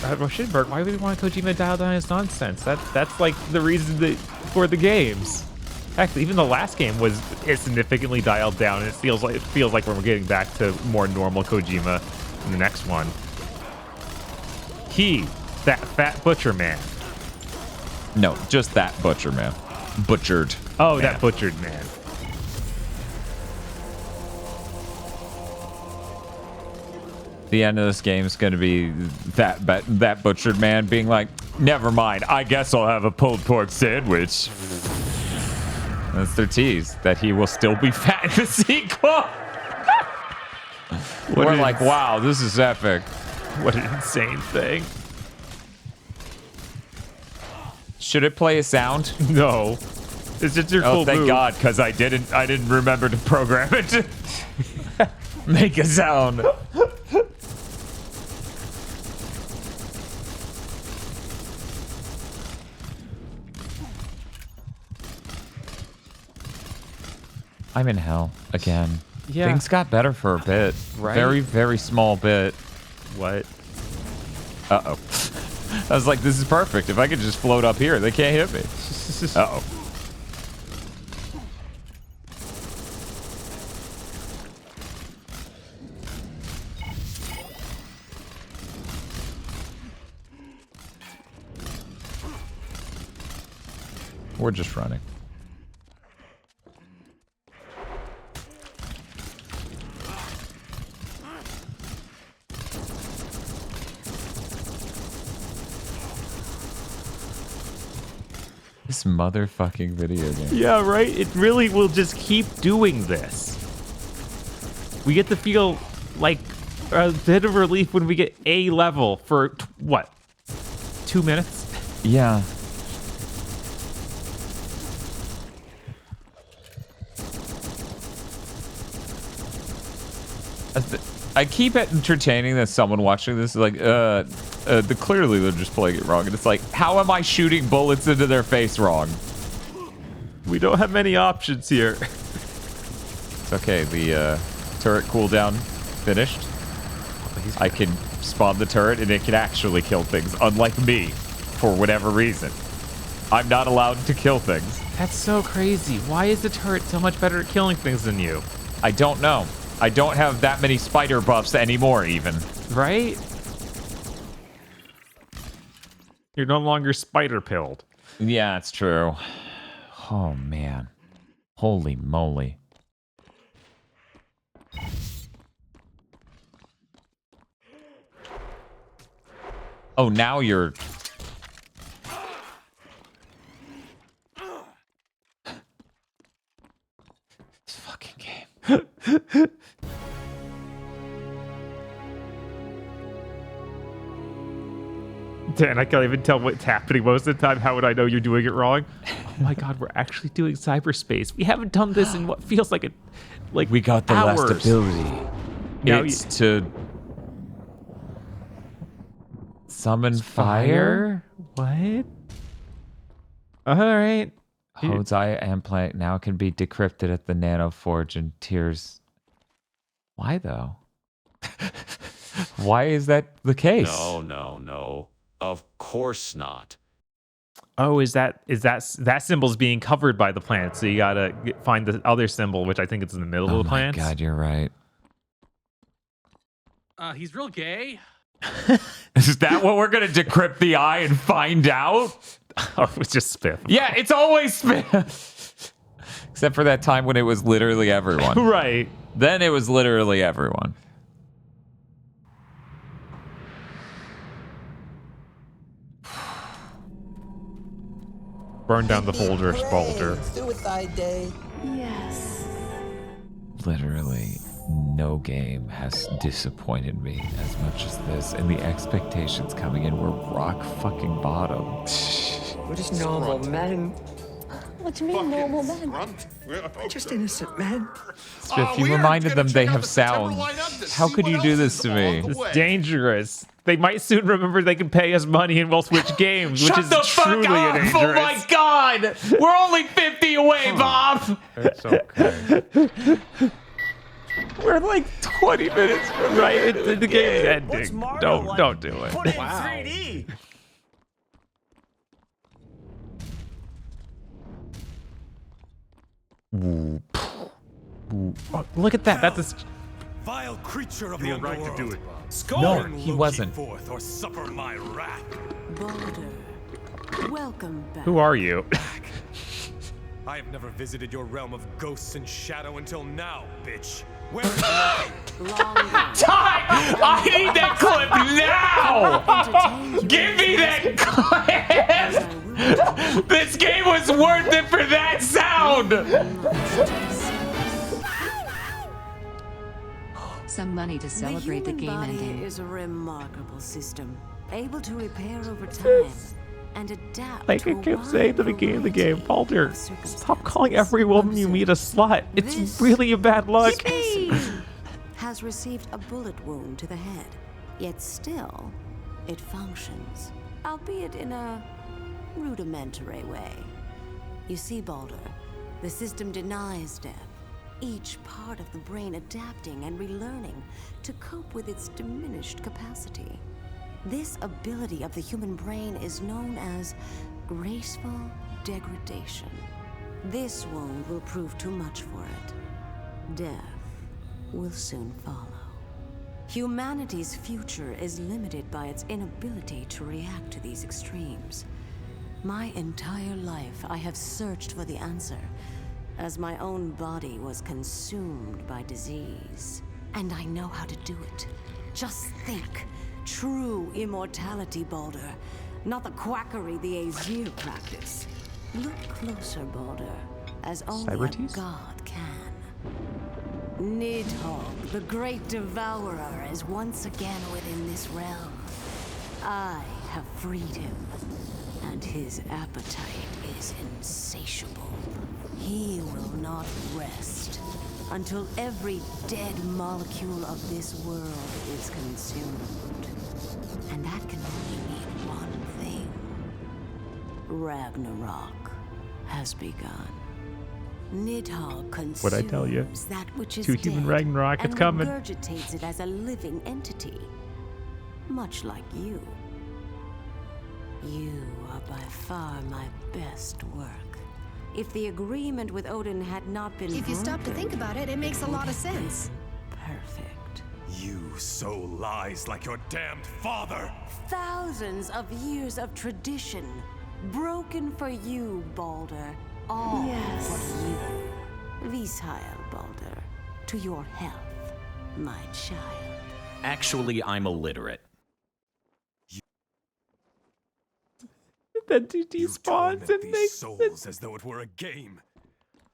Speaker 1: Roshinberg, why would we want Kojima to dial down his nonsense? That's like the reason for the games. Actually, even the last game was significantly dialed down, and it feels like we're getting back to more normal Kojima in the next one. That fat butcher man.
Speaker 2: No, just that butcher man. Butchered.
Speaker 1: Oh,
Speaker 2: man.
Speaker 1: That butchered man.
Speaker 2: The end of this game is going to be that butchered man being like, never mind, I guess I'll have a pulled pork sandwich. That's their tease, that he will still be fat in the sequel. We're like, wow, this is epic.
Speaker 1: What an insane thing.
Speaker 2: Should it play a sound?
Speaker 1: No. It's just your cool
Speaker 2: Oh, thank
Speaker 1: move.
Speaker 2: God, because I didn't remember to program it to make a sound. I'm in hell again.
Speaker 1: Yeah.
Speaker 2: Things got better for a bit.
Speaker 1: Right?
Speaker 2: Very, very small bit.
Speaker 1: What?
Speaker 2: Uh-oh. I was like, this is perfect. If I could just float up here, they can't hit me. Uh-oh. We're just running. This motherfucking video game.
Speaker 1: Yeah, right? It really will just keep doing this. We get to feel like a bit of relief when we get A level for, what, 2 minutes?
Speaker 2: Yeah. I keep entertaining that someone watching this is like, clearly they're just playing it wrong. And it's like, how am I shooting bullets into their face wrong?
Speaker 1: We don't have many options here.
Speaker 2: It's okay. The turret cooldown finished. I can spawn the turret and it can actually kill things, unlike me, for whatever reason. I'm not allowed to kill things.
Speaker 1: That's so crazy. Why is the turret so much better at killing things than you?
Speaker 2: I don't know. I don't have that many spider buffs anymore, even.
Speaker 1: Right? You're no longer spider-pilled.
Speaker 2: Yeah, it's true. Oh, man. Holy moly. Oh, now you're... This fucking game.
Speaker 1: Dan, I can't even tell what's happening most of the time. How would I know you're doing it wrong? Oh my God, we're actually doing cyberspace. We haven't done this in what feels like
Speaker 2: we got the
Speaker 1: hours.
Speaker 2: last ability.
Speaker 1: Now
Speaker 2: It's to summon fire.
Speaker 1: What? All right.
Speaker 2: Hode's Eye implant now can be decrypted at the Nano Forge and Tears. Why though? Why is that the case?
Speaker 19: No. Of course not.
Speaker 1: Oh, is that symbol's being covered by the planet? So you gotta find the other symbol, which I think it's in the middle of the planet.
Speaker 2: Oh my God, you're right.
Speaker 13: He's real gay.
Speaker 2: Is that what we're gonna decrypt the eye and find out?
Speaker 1: Oh, it's just Spiff.
Speaker 2: Yeah, it's always Spiff. Except for that time when it was literally everyone.
Speaker 1: Right.
Speaker 2: Then it was literally everyone.
Speaker 1: Burn down the folder, Spalter.
Speaker 4: Suicide Day.
Speaker 15: Yes.
Speaker 2: Literally, no game has disappointed me as much as this, and the expectations coming in were rock fucking bottom.
Speaker 9: We're just normal men.
Speaker 15: What do you mean, normal men?
Speaker 9: We're just innocent men.
Speaker 2: If you reminded them they have sound, how could you do this to me?
Speaker 1: It's dangerous. They might soon remember they can pay us money and we'll switch games, which
Speaker 2: Shut
Speaker 1: is
Speaker 2: the fuck
Speaker 1: truly
Speaker 2: up!
Speaker 1: dangerous.
Speaker 2: Oh my God! We're only 50 away, Bob!
Speaker 1: It's okay.
Speaker 2: We're like 20 minutes from
Speaker 1: Right? The game's ending. Don't do it.
Speaker 9: Put it in 3D.
Speaker 1: Oh, look at that. That's a...
Speaker 3: Vile creature of
Speaker 10: The
Speaker 3: the
Speaker 10: right to
Speaker 3: underworld.
Speaker 10: do it.
Speaker 2: No, he wasn't.
Speaker 3: Forth or suffer my wrath.
Speaker 15: Baldur, welcome back.
Speaker 1: Who are you?
Speaker 3: I have never visited your realm of ghosts and shadow until now, bitch. Where is Loki?
Speaker 2: Time! I need that clip now! Give me that clip! This game was worth it for that sound!
Speaker 17: Some money to celebrate the game
Speaker 15: human body
Speaker 17: ending.
Speaker 15: is a remarkable system, able to repair over time and adapt
Speaker 1: Like I kept saying at the beginning of the game, Baldur, stop calling every woman you meet a slut. It's really a bad look.
Speaker 15: has received a bullet wound to the head, yet still it functions, albeit in a rudimentary way. You see, Baldur, the system denies death, each part of the brain adapting and relearning to cope with its diminished capacity. This ability of the human brain is known as graceful degradation. This wound will prove too much for it. Death will soon follow. Humanity's future is limited by its inability to react to these extremes. My entire life, I have searched for the answer, as my own body was consumed by disease. And I know how to do it. Just think. True immortality, Baldur. Not the quackery the Aesir practice. Look closer, Baldur, as only a god can. Nidhogg, the great devourer, is once again within this realm. I have freed him, and his appetite is insatiable. He will not rest until every dead molecule of this world is consumed. And that can only mean one thing. Ragnarok has begun. Nidhogg consumes
Speaker 1: What'd I tell you?
Speaker 15: that which is
Speaker 1: To human
Speaker 15: dead
Speaker 1: Ragnarok, it's
Speaker 15: and
Speaker 1: coming.
Speaker 15: regurgitates it as a living entity, much like you. You are by far my best work. If the agreement with Odin had not been
Speaker 20: If you stop to
Speaker 15: broken,
Speaker 20: think about it, it makes a lot of sense.
Speaker 15: perfect.
Speaker 3: You sow lies like your damned father.
Speaker 15: Thousands of years of tradition, broken for you, Baldur. All for you. Visheil, Baldur. To your health, my child.
Speaker 2: Actually, I'm illiterate.
Speaker 1: Then he spawns and
Speaker 3: these
Speaker 1: makes
Speaker 3: souls as though it were a game.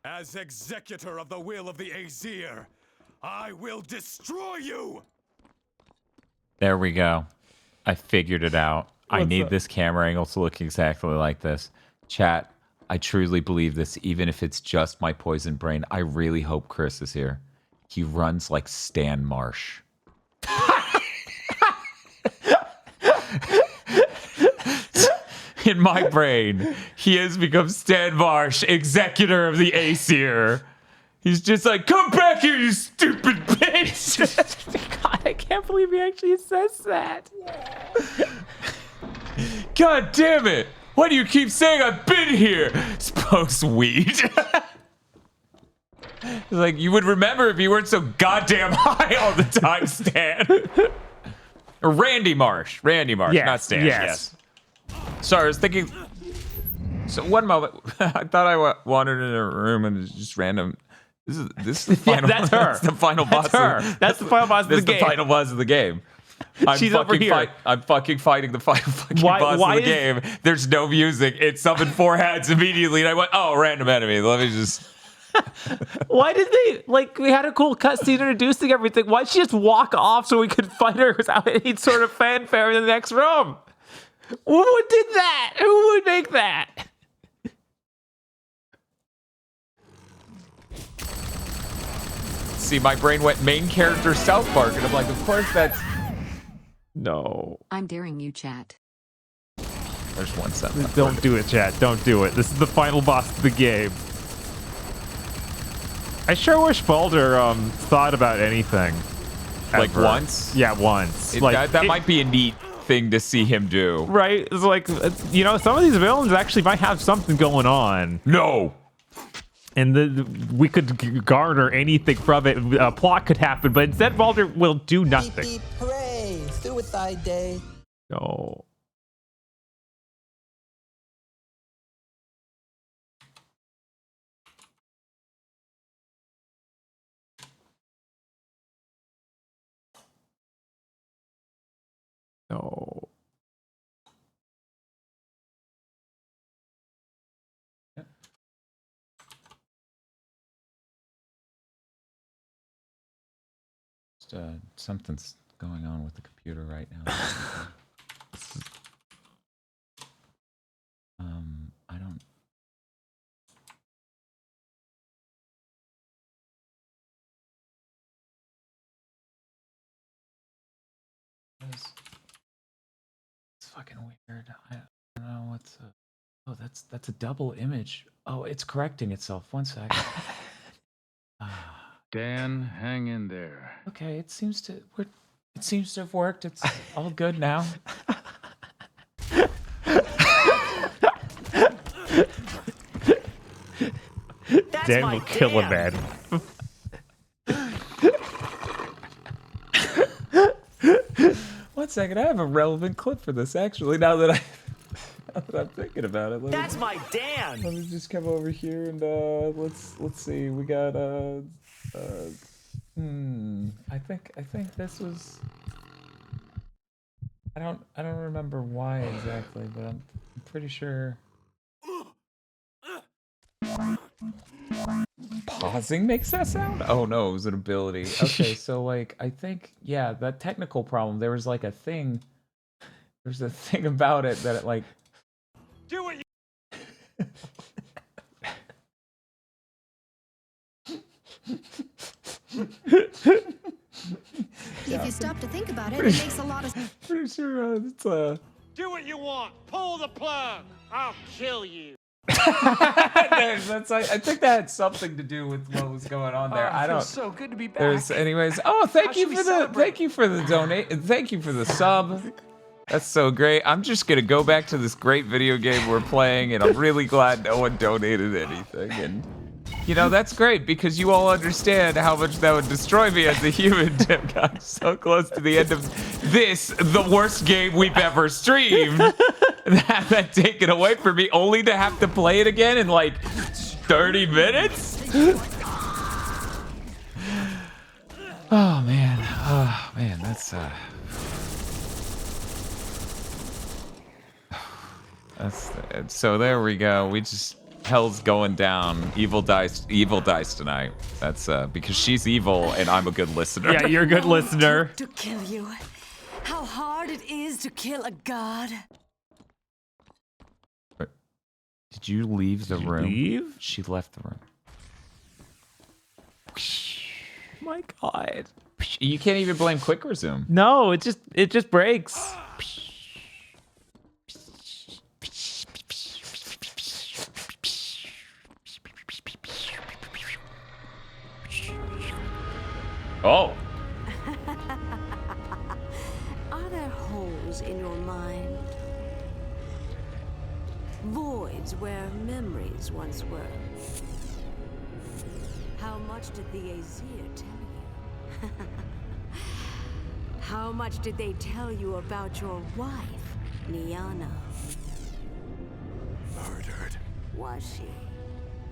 Speaker 3: As executor of the will of the Aesir, I will destroy you!
Speaker 2: There we go. I figured it out. I
Speaker 1: What's
Speaker 2: need
Speaker 1: up?
Speaker 2: this camera angle to look exactly like this. Chat, I truly believe this, even if it's just my poison brain. I really hope Chris is here. He runs like Stan Marsh. In my brain, he has become Stan Marsh, executor of the Aesir. He's just like, come back here, you stupid bitch!
Speaker 1: God, I can't believe he actually says that.
Speaker 2: God damn it! Why do you keep saying I've been here? Smokes weed. It's like, you would remember if you weren't so goddamn high all the time, Stan. Or Randy Marsh,
Speaker 1: Yes,
Speaker 2: not Stan.
Speaker 1: yes.
Speaker 2: Sorry, I was thinking. So one moment, I thought I wandered in a room and it's just random. This is the final.
Speaker 1: Yeah, that's her.
Speaker 2: That's the final boss.
Speaker 1: That's her. That's the final boss of the game.
Speaker 2: That's the final boss of the game.
Speaker 1: She's over here.
Speaker 2: I'm fucking fighting the final fucking
Speaker 1: Why-
Speaker 2: boss
Speaker 1: why
Speaker 2: of the game. There's no music. It summoned 4 hats immediately, and I went, "Oh, random enemy. Let me just."
Speaker 1: Why did they, like, we had a cool cutscene introducing everything. Why'd she just walk off so we could fight her without any sort of fanfare in the next room? Who did that? Who would make that?
Speaker 2: See, my brain went main character South Park, and I'm like, of course that's.
Speaker 1: No.
Speaker 17: I'm daring you, chat.
Speaker 2: There's one set.
Speaker 1: Don't do it, chat. Don't do it. This is the final boss of the game. I sure wish Baldur thought about anything.
Speaker 2: Like
Speaker 1: ever.
Speaker 2: once?
Speaker 1: Yeah, once.
Speaker 2: That might be a neat thing to see him do.
Speaker 1: Right? It's like, you know, some of these villains actually might have something going on.
Speaker 2: No.
Speaker 1: And we could garner anything from it. A plot could happen, but instead Baldur will do nothing.
Speaker 4: Beep, beep, hooray! Through with thy day.
Speaker 1: No. No.
Speaker 2: just something's going on with the computer right now. I don't. It's fucking weird. I don't know what's. Oh, that's a double image. Oh, it's correcting itself. One sec.
Speaker 16: Dan, hang in there.
Speaker 2: Okay, it seems to have worked. It's all good now.
Speaker 1: Dan will kill a man.
Speaker 2: 1 second, I have a relevant clip for this actually. Now that I'm thinking about it.
Speaker 9: That's my Dan.
Speaker 2: Let me just come over here and let's see. We got I think this was. I don't remember why exactly, but I'm pretty sure. Pausing makes that sound? Oh no, it was an ability. Okay, so like I think that technical problem. There was like a thing. There's a thing about it that it like.
Speaker 9: Do what you.
Speaker 20: If you stop to think about it, it makes a lot of.
Speaker 2: Pretty sure it's
Speaker 9: Do what you want. Pull the plug. I'll kill you.
Speaker 2: That's I think that had something to do with what was going on there. I don't.
Speaker 9: So good to be back.
Speaker 2: There's anyways. Oh, thank you for the donate. Thank you for the sub. That's so great. I'm just gonna go back to this great video game we're playing, and I'm really glad no one donated anything. And you know that's great because you all understand how much that would destroy me as a human to have gotten so close to the end of this, the worst game we've ever streamed. And have that taken away from me, only to have to play it again in like 30 minutes? Oh man, that's so there we go. We just hell's going down. Evil dies tonight. That's because she's evil and I'm a good listener.
Speaker 1: Yeah, you're a good listener.
Speaker 15: To kill you. How hard it is to kill a god.
Speaker 2: Did you leave the room?
Speaker 1: Leave?
Speaker 2: She left the room.
Speaker 1: My God.
Speaker 2: You can't even blame quick resume.
Speaker 1: No, it just breaks.
Speaker 2: Oh.
Speaker 15: Are there holes in your mind? Voids where memories once were. How much did the Azir tell you? How much did they tell you about your wife, Niana?
Speaker 3: Murdered.
Speaker 15: Was she?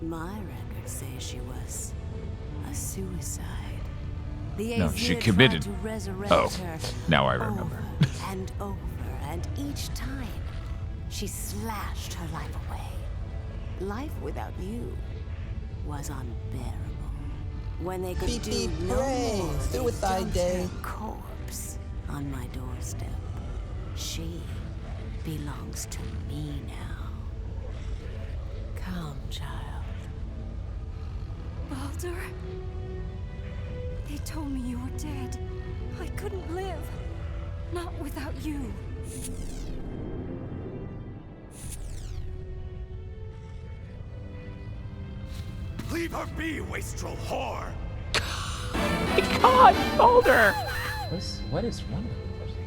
Speaker 15: My records say she was a suicide. The
Speaker 2: No,
Speaker 15: Azir
Speaker 2: she
Speaker 15: tried
Speaker 2: committed.
Speaker 15: to resurrect
Speaker 2: Oh,
Speaker 15: her
Speaker 2: now I remember.
Speaker 15: and over, and each time she slashed her life away. Life without you was unbearable. When they could
Speaker 4: Beep,
Speaker 15: do
Speaker 4: beep,
Speaker 15: no
Speaker 4: hooray,
Speaker 15: more,
Speaker 4: through
Speaker 15: they
Speaker 4: with thy
Speaker 15: dumped
Speaker 4: day.
Speaker 15: her corpse on my doorstep. She belongs to me now. Come, child.
Speaker 21: Baldur? They told me you were dead. I couldn't live. Not without you.
Speaker 3: Leave her be, wastrel whore!
Speaker 2: God, Baldur! What is wrong?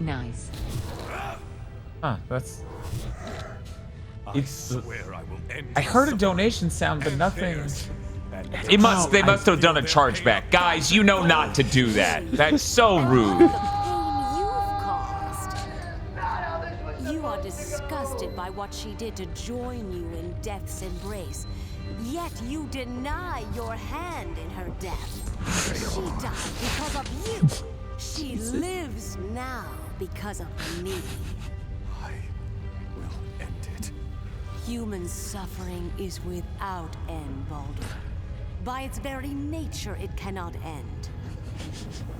Speaker 17: Nice.
Speaker 2: Huh, that's...
Speaker 3: I swear I will end
Speaker 2: I heard a donation sound, but nothing...
Speaker 3: They
Speaker 2: must have done a chargeback. Guys, you know not to do that. That's so rude.
Speaker 15: You are disgusted by what she did to join you in death's embrace. Yet you deny your hand in her death. She died because of you. She lives now because of me.
Speaker 3: I will end it.
Speaker 15: Human suffering is without end, Baldur. By its very nature, it cannot end.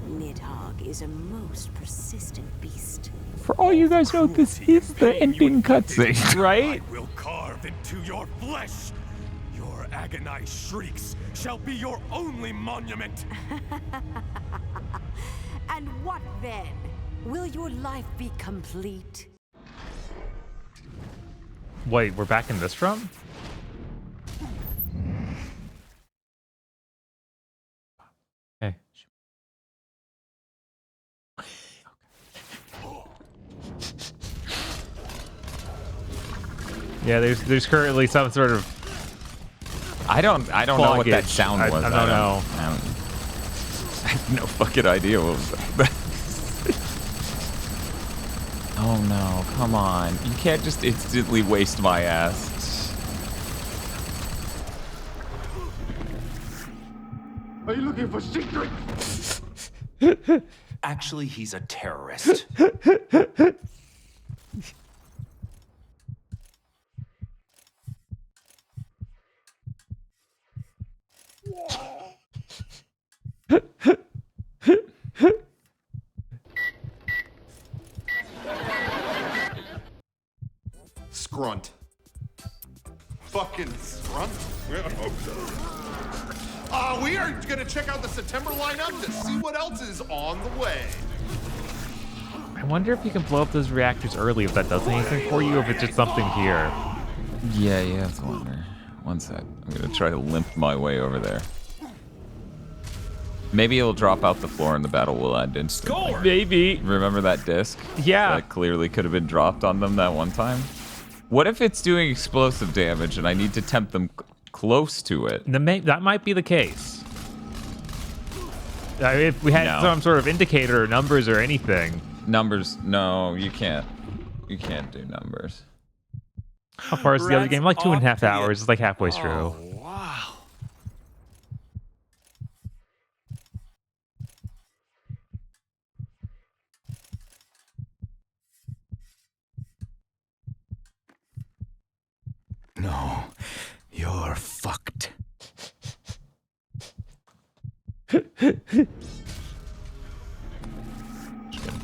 Speaker 15: Nidhogg is a most persistent beast.
Speaker 2: For all you guys know, this is the ending cutscene, right?
Speaker 3: I will carve into your flesh. Your agonized shrieks shall be your only monument.
Speaker 15: And what then? Will your life be complete?
Speaker 1: Wait, we're back in this room? Okay. Yeah, there's currently some sort of
Speaker 2: I don't know what that sound was.
Speaker 1: I don't know.
Speaker 2: I have no fucking idea what was that. Oh no, come on. You can't just instantly waste my ass.
Speaker 3: Are you looking for secrets?
Speaker 6: Actually, he's a terrorist.
Speaker 7: Scrunt. Fucking scrunt. We are gonna check out the September lineup to see what else is on the way.
Speaker 1: I wonder if you can blow up those reactors early, if that does anything for you, or if it's just something here.
Speaker 2: Yeah, you have to wonder. One sec. I'm gonna try to limp my way over there. Maybe it'll drop out the floor and the battle will end instantly.
Speaker 1: Score! Maybe.
Speaker 2: Remember that disc?
Speaker 1: Yeah.
Speaker 2: That clearly could have been dropped on them that one time. What if it's doing explosive damage and I need to tempt them close to it?
Speaker 1: That might be the case. If we had some sort of indicator or numbers or anything.
Speaker 2: Numbers? No, you can't. You can't do numbers.
Speaker 1: How far is the other game? Like 2.5 hours. It's like halfway through.
Speaker 7: Oh, wow.
Speaker 6: No, you're fucked.
Speaker 2: Just gonna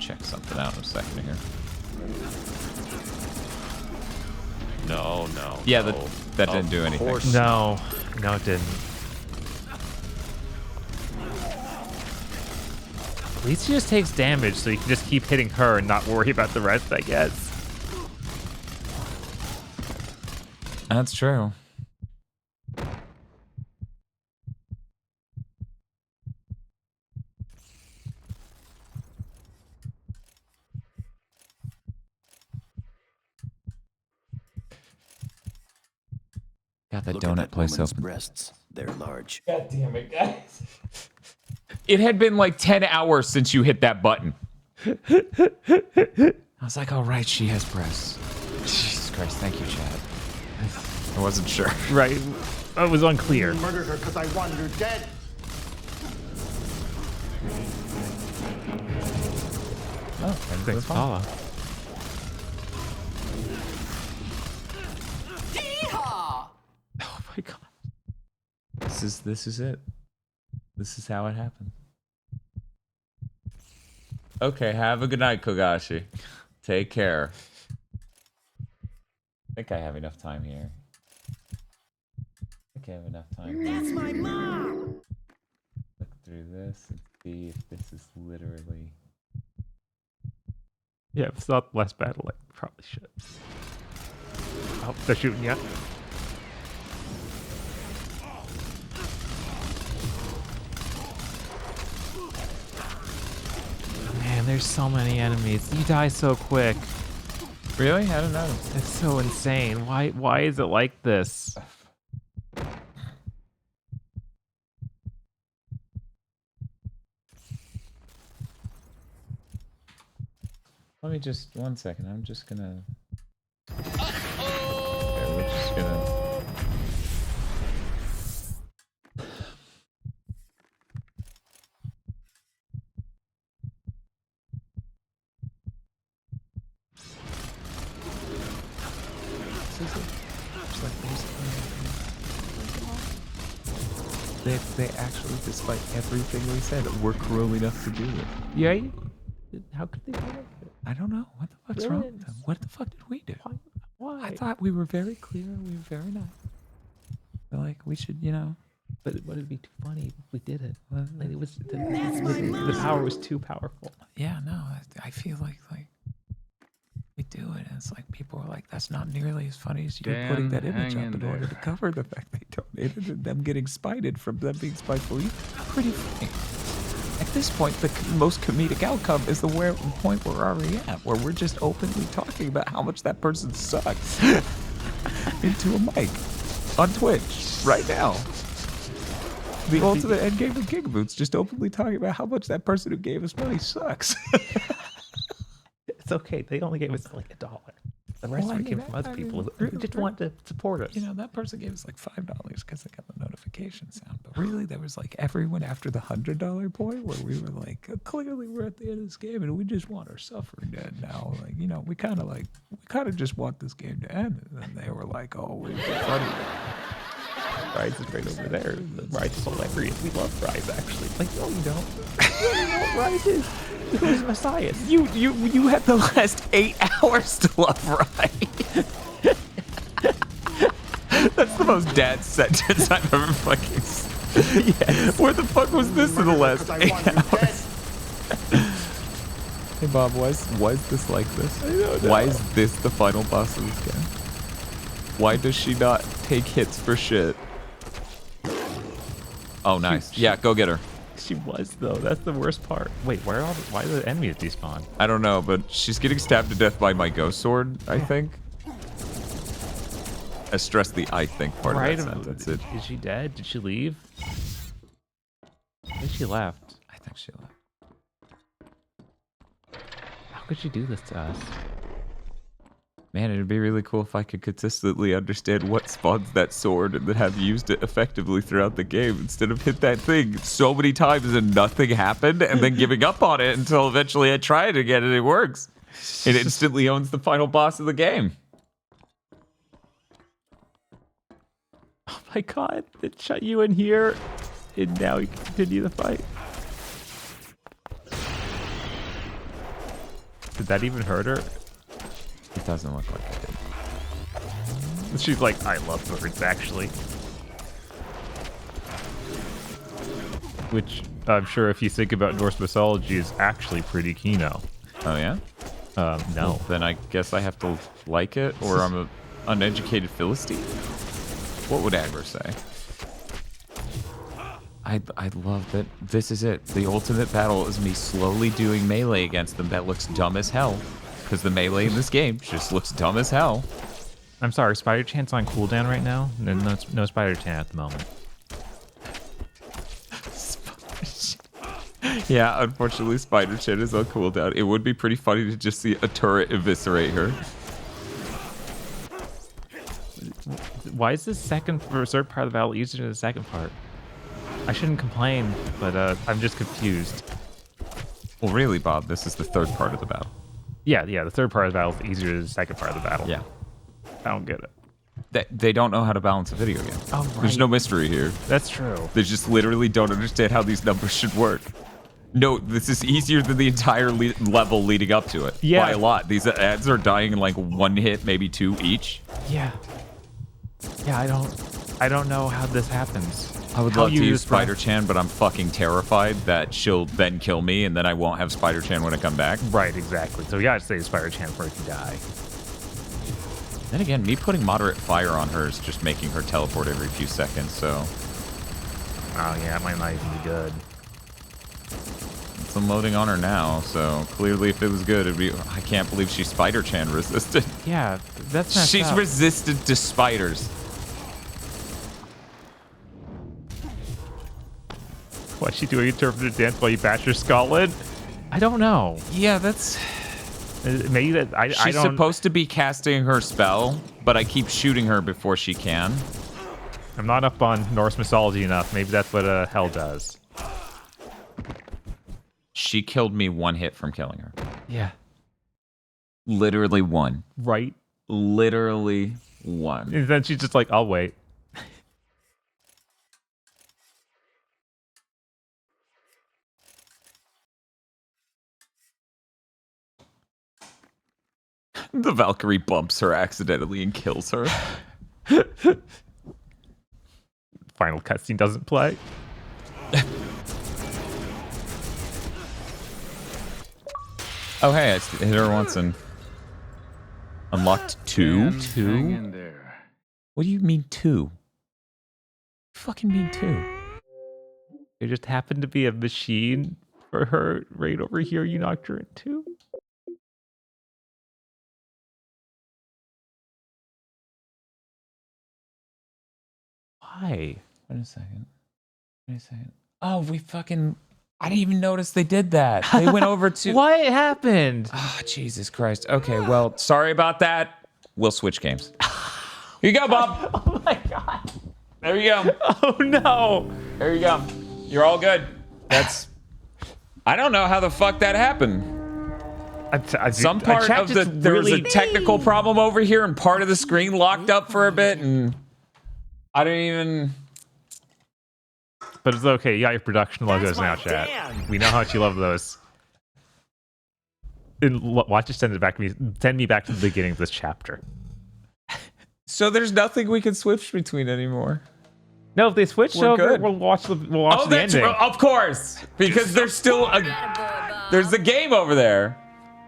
Speaker 2: check something out in a second here.
Speaker 19: No.
Speaker 2: Yeah, that didn't do anything.
Speaker 1: No, it didn't. At least he just takes damage, so you can just keep hitting her and not worry about the rest, I guess.
Speaker 2: That's true. God, that donut place open.
Speaker 6: Breasts, they're large.
Speaker 2: God damn it, guys. It had been like 10 hours since you hit that button. I was like, oh, right, she has breasts. Jesus Christ, thank you, Chad. I wasn't sure.
Speaker 1: Right. It was unclear.
Speaker 3: Murdered her because I wanted her dead.
Speaker 2: Oh,
Speaker 1: Thanks, Paula. Oh my god.
Speaker 2: This is it. This is how it happened. Okay, have a good night, Kogashi. Take care. I think I have enough time here. I have enough time.
Speaker 3: That's my mom!
Speaker 2: Look through this and see if this is literally...
Speaker 1: Yeah, if it's not less battle, like, probably should. Oh, they're shooting you. Man, there's so many enemies. You die so quick.
Speaker 2: Really? I don't know.
Speaker 1: It's so insane. Why is it like this?
Speaker 2: Let me just 1 second. I'm just gonna. Okay, we're just gonna. They actually, despite everything we said, were cruel enough to do it.
Speaker 1: Yeah. How could they do it?
Speaker 2: I don't know. What the fuck's wrong with them? What the fuck did we do?
Speaker 1: Why?
Speaker 2: I thought we were very clear. We were very nice. But like, we should, you know.
Speaker 1: But it'd be too funny if we did it. Like, it was the power was too powerful.
Speaker 2: Yeah, no. I feel like we do it, and it's like people are like, that's not nearly as funny as you putting that image up in order to cover the fact they donated and them getting spited from them being spiteful. Pretty funny. At this point, the most comedic outcome is the point we're already at, where we're just openly talking about how much that person sucks into a mic on Twitch right now. The ultimate endgame of GigaBoots, just openly talking about how much that person who gave us money sucks.
Speaker 1: It's okay. They only gave us like $1. The rest of it came from other people who just want to support us.
Speaker 2: You know, that person gave us like $5 because they got the notification sound. But really, there was like everyone after the $100 point where we were like, clearly we're at the end of this game and we just want our suffering to end now. Like, you know, we kind of just want this game to end. And then they were like, oh, we're funny.
Speaker 1: Ryse is right over there. Ryse is hilarious. We love Ryse, actually. Like, no, you don't. You don't know what Ryse is. Who's Messiah?
Speaker 2: You had the last 8 hours to love Ryse. That's the most dad sentence I've ever fucking said. Yes. Where the fuck was this in the last 8 hours? Hey Bob, why is this like this?
Speaker 1: I don't know.
Speaker 2: Why is this the final boss of this game? Why does she not take hits for shit? Oh, nice. Yeah, go get her.
Speaker 1: She was, though. That's the worst part. Wait, why are the enemies despawn?
Speaker 2: I don't know, but she's getting stabbed to death by my ghost sword, I think. I stress the I think part of that sentence.
Speaker 1: Is she dead? Did she leave? I think she left.
Speaker 2: I think she left.
Speaker 1: How could she do this to us?
Speaker 2: Man, it'd be really cool if I could consistently understand what spawns that sword and then have used it effectively throughout the game instead of hit that thing so many times and nothing happened and then giving up on it until eventually I try it again and it works. It instantly owns the final boss of the game.
Speaker 1: Oh my god, it shut you in here and now you can continue the fight. Did that even hurt her?
Speaker 2: It doesn't look like it did.
Speaker 1: She's like, I love birds, actually. Which, I'm sure if you think about Norse mythology, is actually pretty Kino.
Speaker 2: Oh, yeah?
Speaker 1: No.
Speaker 2: Well, then I guess I have to like it, or I'm an uneducated Philistine? What would Agro say? I love that this is it. The ultimate battle is me slowly doing melee against them that looks dumb as hell. Because the melee in this game just looks dumb as hell.
Speaker 1: I'm sorry, Spider-Chan's on cooldown right now? No Spider-Chan at the moment.
Speaker 2: Yeah, unfortunately, Spider-Chan is on cooldown. It would be pretty funny to just see a turret eviscerate her.
Speaker 1: Why is this second or third part of the battle easier than the second part? I shouldn't complain, but I'm just confused.
Speaker 2: Well, really, Bob, this is the third part of the battle.
Speaker 1: Yeah, the third part of the battle is easier than the second part of the battle.
Speaker 2: Yeah.
Speaker 1: I don't get it.
Speaker 2: They don't know how to balance a video game.
Speaker 1: Oh, right.
Speaker 2: There's no mystery here.
Speaker 1: That's true.
Speaker 2: They just literally don't understand how these numbers should work. No, this is easier than the entire level leading up to it.
Speaker 1: Yeah.
Speaker 2: By a lot. These ads are dying in like 1 hit, maybe 2 each.
Speaker 1: Yeah. Yeah, I don't know how this happens.
Speaker 2: I would love to use Spider-Chan, but I'm fucking terrified that she'll then kill me and then I won't have Spider-Chan when I come back.
Speaker 1: Right, exactly. So we gotta save Spider-Chan before he can die.
Speaker 2: Then again, me putting moderate fire on her is just making her teleport every few seconds, so...
Speaker 1: Oh yeah, it might not even be good.
Speaker 2: It's unloading on her now, so clearly if it was good, it'd be... I can't believe she's Spider-Chan resistant.
Speaker 1: Yeah, that's not
Speaker 2: She's resistant to spiders.
Speaker 1: What's she doing? Interpretive dance while you bash her skull in? I don't know.
Speaker 2: Yeah, that's...
Speaker 1: Maybe that...
Speaker 2: She's supposed to be casting her spell, but I keep shooting her before she can.
Speaker 1: I'm not up on Norse mythology enough. Maybe that's what Hell does.
Speaker 2: She killed me 1 hit from killing her.
Speaker 1: Yeah.
Speaker 2: Literally 1.
Speaker 1: Right.
Speaker 2: Literally 1.
Speaker 1: And then she's just like, I'll wait.
Speaker 2: The Valkyrie bumps her accidentally and kills her.
Speaker 1: Final cutscene doesn't play.
Speaker 2: Oh, hey, I hit her once and unlocked 2.
Speaker 16: Hang
Speaker 2: 2?
Speaker 16: in there.
Speaker 1: What do you mean 2? Fucking mean 2? There just happened to be a machine for her right over here. You knocked her in 2? Why?
Speaker 2: Wait a second. Oh, I didn't even notice they did that. They went over to...
Speaker 1: What happened?
Speaker 2: Oh, Jesus Christ. Okay, well, sorry about that. We'll switch games. Here you go, Bob.
Speaker 1: Oh my god.
Speaker 2: There you go.
Speaker 1: Oh no.
Speaker 2: There you go. You're all good. I don't know how the fuck that happened. Some part of there was a technical problem over here and part of the screen locked up for a bit and I don't even...
Speaker 1: But it's okay. You got your production logos now, chat. We know how much you love those. And watch it send it back to me. Send me back to the beginning of this chapter.
Speaker 2: So there's nothing we can switch between anymore.
Speaker 1: No, if they switch
Speaker 2: We're
Speaker 1: over,
Speaker 2: good.
Speaker 1: we'll watch the
Speaker 2: That's
Speaker 1: ending.
Speaker 2: of course, because there's still there's a game over there.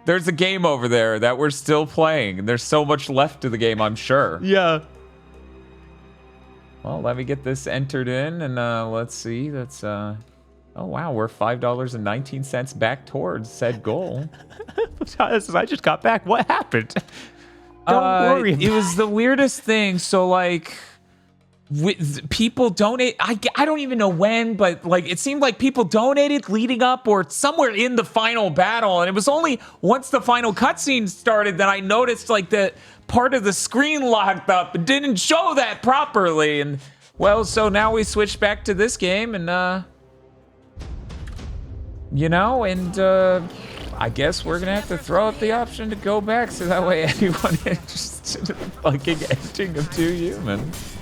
Speaker 2: There's a game over there that we're still playing. There's so much left to the game, I'm sure.
Speaker 1: Yeah.
Speaker 2: Well, let me get this entered in, and let's see. That's oh wow, we're $5.19 back towards said goal.
Speaker 1: I just got back. What happened? Don't worry.
Speaker 2: It was the weirdest thing. So like, people donate. I don't even know when, but like it seemed like people donated leading up or somewhere in the final battle, and it was only once the final cutscene started that I noticed like that part of the screen locked up and didn't show that properly. And well, so now we switch back to this game, and you know, and I guess we're gonna have to throw up the option to go back, so that way anyone interested in the fucking ending of 2 Humans.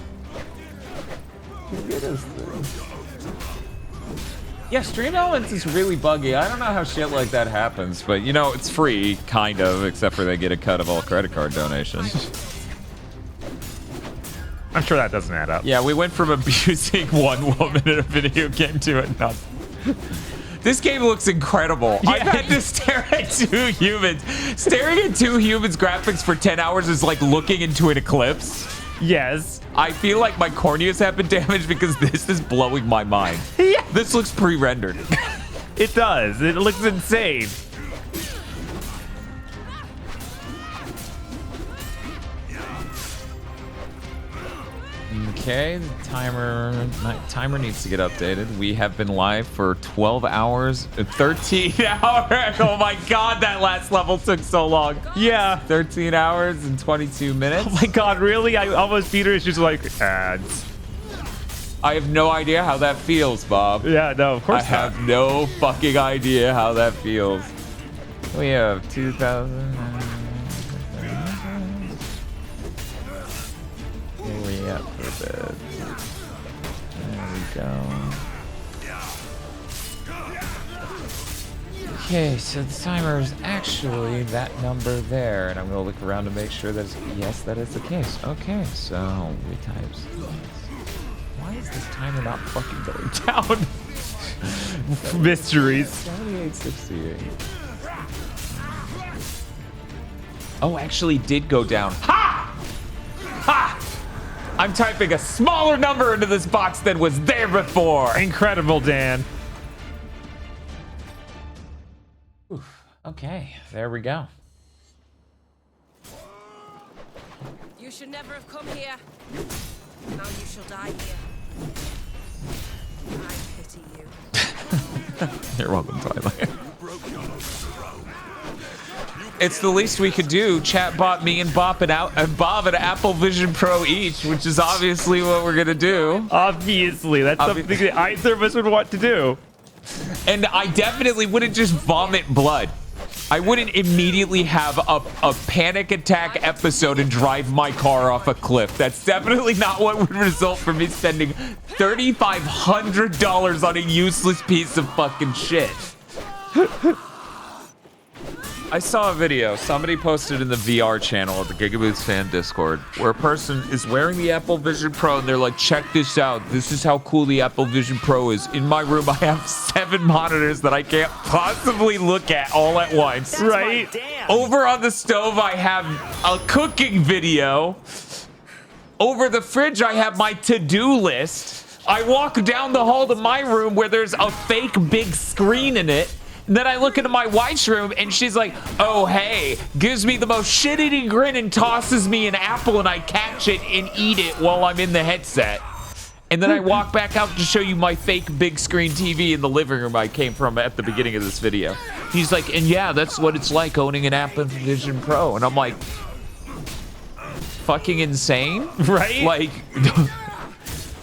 Speaker 2: Yeah, Stream Elements is really buggy. I don't know how shit like that happens, but you know, it's free, kind of, except for they get a cut of all credit card donations.
Speaker 1: I'm sure that doesn't add up.
Speaker 2: Yeah, we went from abusing one woman in a video game to another. This game looks incredible. Yeah. I've had to stare at 2 Humans. Staring at 2 Humans graphics for 10 hours is like looking into an eclipse.
Speaker 1: Yes.
Speaker 2: I feel like my corneas have been damaged because this is blowing my mind.
Speaker 1: Yeah.
Speaker 2: This looks pre-rendered.
Speaker 1: It does. It looks insane.
Speaker 2: Okay, the timer needs to get updated. We have been live for 12 hours, 13 hours. Oh my god, that last level took so long.
Speaker 1: Yeah.
Speaker 2: 13 hours and 22 minutes.
Speaker 1: Oh my god, really? I almost beat her. It's just like ads.
Speaker 2: I have no idea how that feels, Bob.
Speaker 1: Yeah, no, of course
Speaker 2: I have no fucking idea how that feels. We have 2,000. Here we up for a bit. There we go. Okay, so the timer is actually that number there, and I'm gonna look around to make sure that yes, that is the case. Okay, so we times this. Why is this timer not fucking going
Speaker 1: down? Mysteries.
Speaker 2: 7868. Oh, actually did go down. Ha! Ha! I'm typing a smaller number into this box than was there before.
Speaker 1: Incredible, Dan.
Speaker 2: Oof. Okay, there we go.
Speaker 8: You should never have come here. Now you shall die here. I pity you.
Speaker 2: You're welcome, Twilight. It's the least we could do. Chat bought me and Bob an Apple Vision Pro each, which is obviously what we're gonna do.
Speaker 1: Obviously, that's something that either of us would want to do.
Speaker 2: And I definitely wouldn't just vomit blood. I wouldn't immediately have a panic attack episode and drive my car off a cliff. That's definitely not what would result from me spending $3,500 on a useless piece of fucking shit. I saw a video somebody posted in the VR channel of the GigaBoots fan Discord where a person is wearing the Apple Vision Pro and they're like, check this out. This is how cool the Apple Vision Pro is. In my room, I have 7 monitors that I can't possibly look at all at once.
Speaker 1: That's right?
Speaker 2: Over on the stove, I have a cooking video. Over the fridge, I have my to-do list. I walk down the hall to my room where there's a fake big screen in it. And then I look into my wife's room and she's like, oh, hey, gives me the most shit-eating grin and tosses me an apple and I catch it and eat it while I'm in the headset. And then I walk back out to show you my fake big screen TV in the living room I came from at the beginning of this video. He's like, and yeah, that's what it's like owning an Apple Vision Pro. And I'm like, fucking insane?
Speaker 1: Right?
Speaker 2: Like...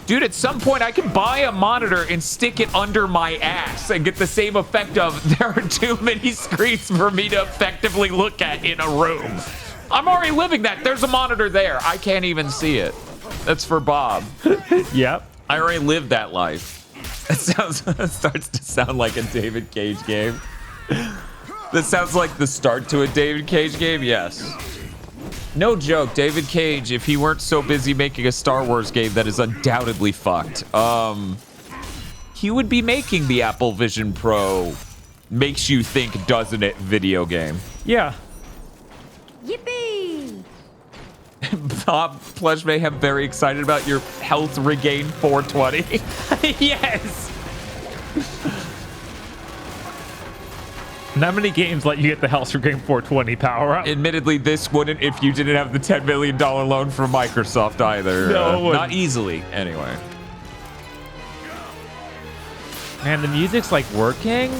Speaker 2: Dude, at some point, I can buy a monitor and stick it under my ass and get the same effect of there are too many screens for me to effectively look at in a room. I'm already living that. There's a monitor there. I can't even see it. That's for Bob.
Speaker 1: Yep.
Speaker 2: I already lived that life. That starts to sound like a David Cage game. That sounds like the start to a David Cage game? Yes. No joke, David Cage, if he weren't so busy making a Star Wars game that is undoubtedly fucked, he would be making the Apple Vision Pro makes you think, doesn't it, video game.
Speaker 1: Yeah.
Speaker 21: Yippee!
Speaker 2: Bob Plush Mayhem very excited about your health regain 420.
Speaker 1: Yes! Not many games let you get the Health Regain 420 power up.
Speaker 2: Admittedly, this wouldn't if you didn't have the $10 million loan from Microsoft either.
Speaker 1: No,
Speaker 2: not easily, anyway.
Speaker 1: Man, the music's like working.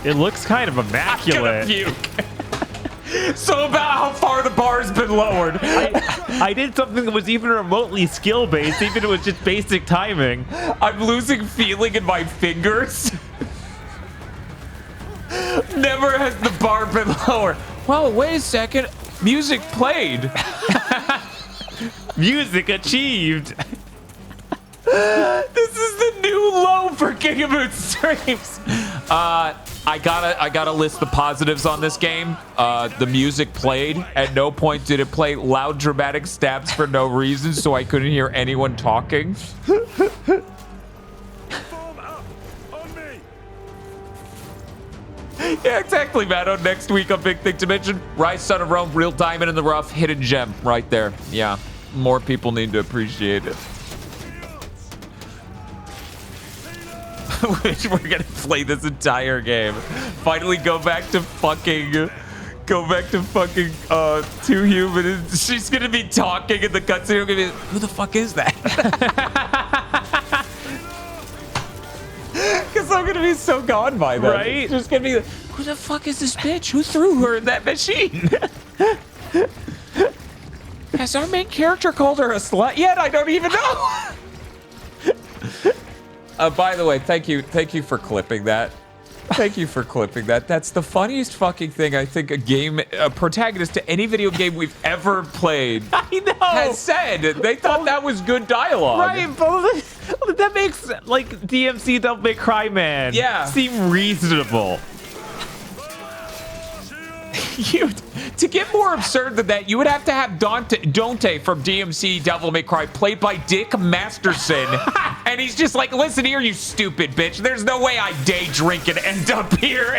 Speaker 1: It looks kind of immaculate.
Speaker 2: I'm gonna puke. So about how far the bar's been lowered.
Speaker 1: I did something that was even remotely skill-based, even if it was just basic timing.
Speaker 2: I'm losing feeling in my fingers. Never has the bar been lower. Well, wait a second. Music played.
Speaker 1: Music achieved.
Speaker 2: This is the new low for GigaBoots streams. I gotta list the positives on this game. The music played. At no point did it play loud dramatic stabs for no reason, so I couldn't hear anyone talking. Yeah, exactly, Matto. Next week on Big Thing to mention, Ryse, Son of Rome, Real Diamond in the Rough, Hidden Gem, right there. Yeah, more people need to appreciate it. We're gonna play this entire game. Finally go back to fucking Too Human. And she's gonna be talking in the cutscene. Gonna be, who the fuck is that? Because I'm gonna be so gone by then.
Speaker 1: Right?
Speaker 2: It's just gonna be, who the fuck is this bitch? Who threw her in that machine? Has our main character called her a slut yet? I don't even know. By the way, thank you for clipping that. Thank you for clipping that. That's the funniest fucking thing I think a protagonist to any video game we've ever played has said. They thought that was good dialogue.
Speaker 1: Right, but that makes like DMC Devil May Cry Man seem reasonable.
Speaker 2: To get more absurd than that, you would have to have Dante from DMC Devil May Cry played by Dick Masterson. And he's just like, listen here, you stupid bitch. There's no way I day drink and end up here.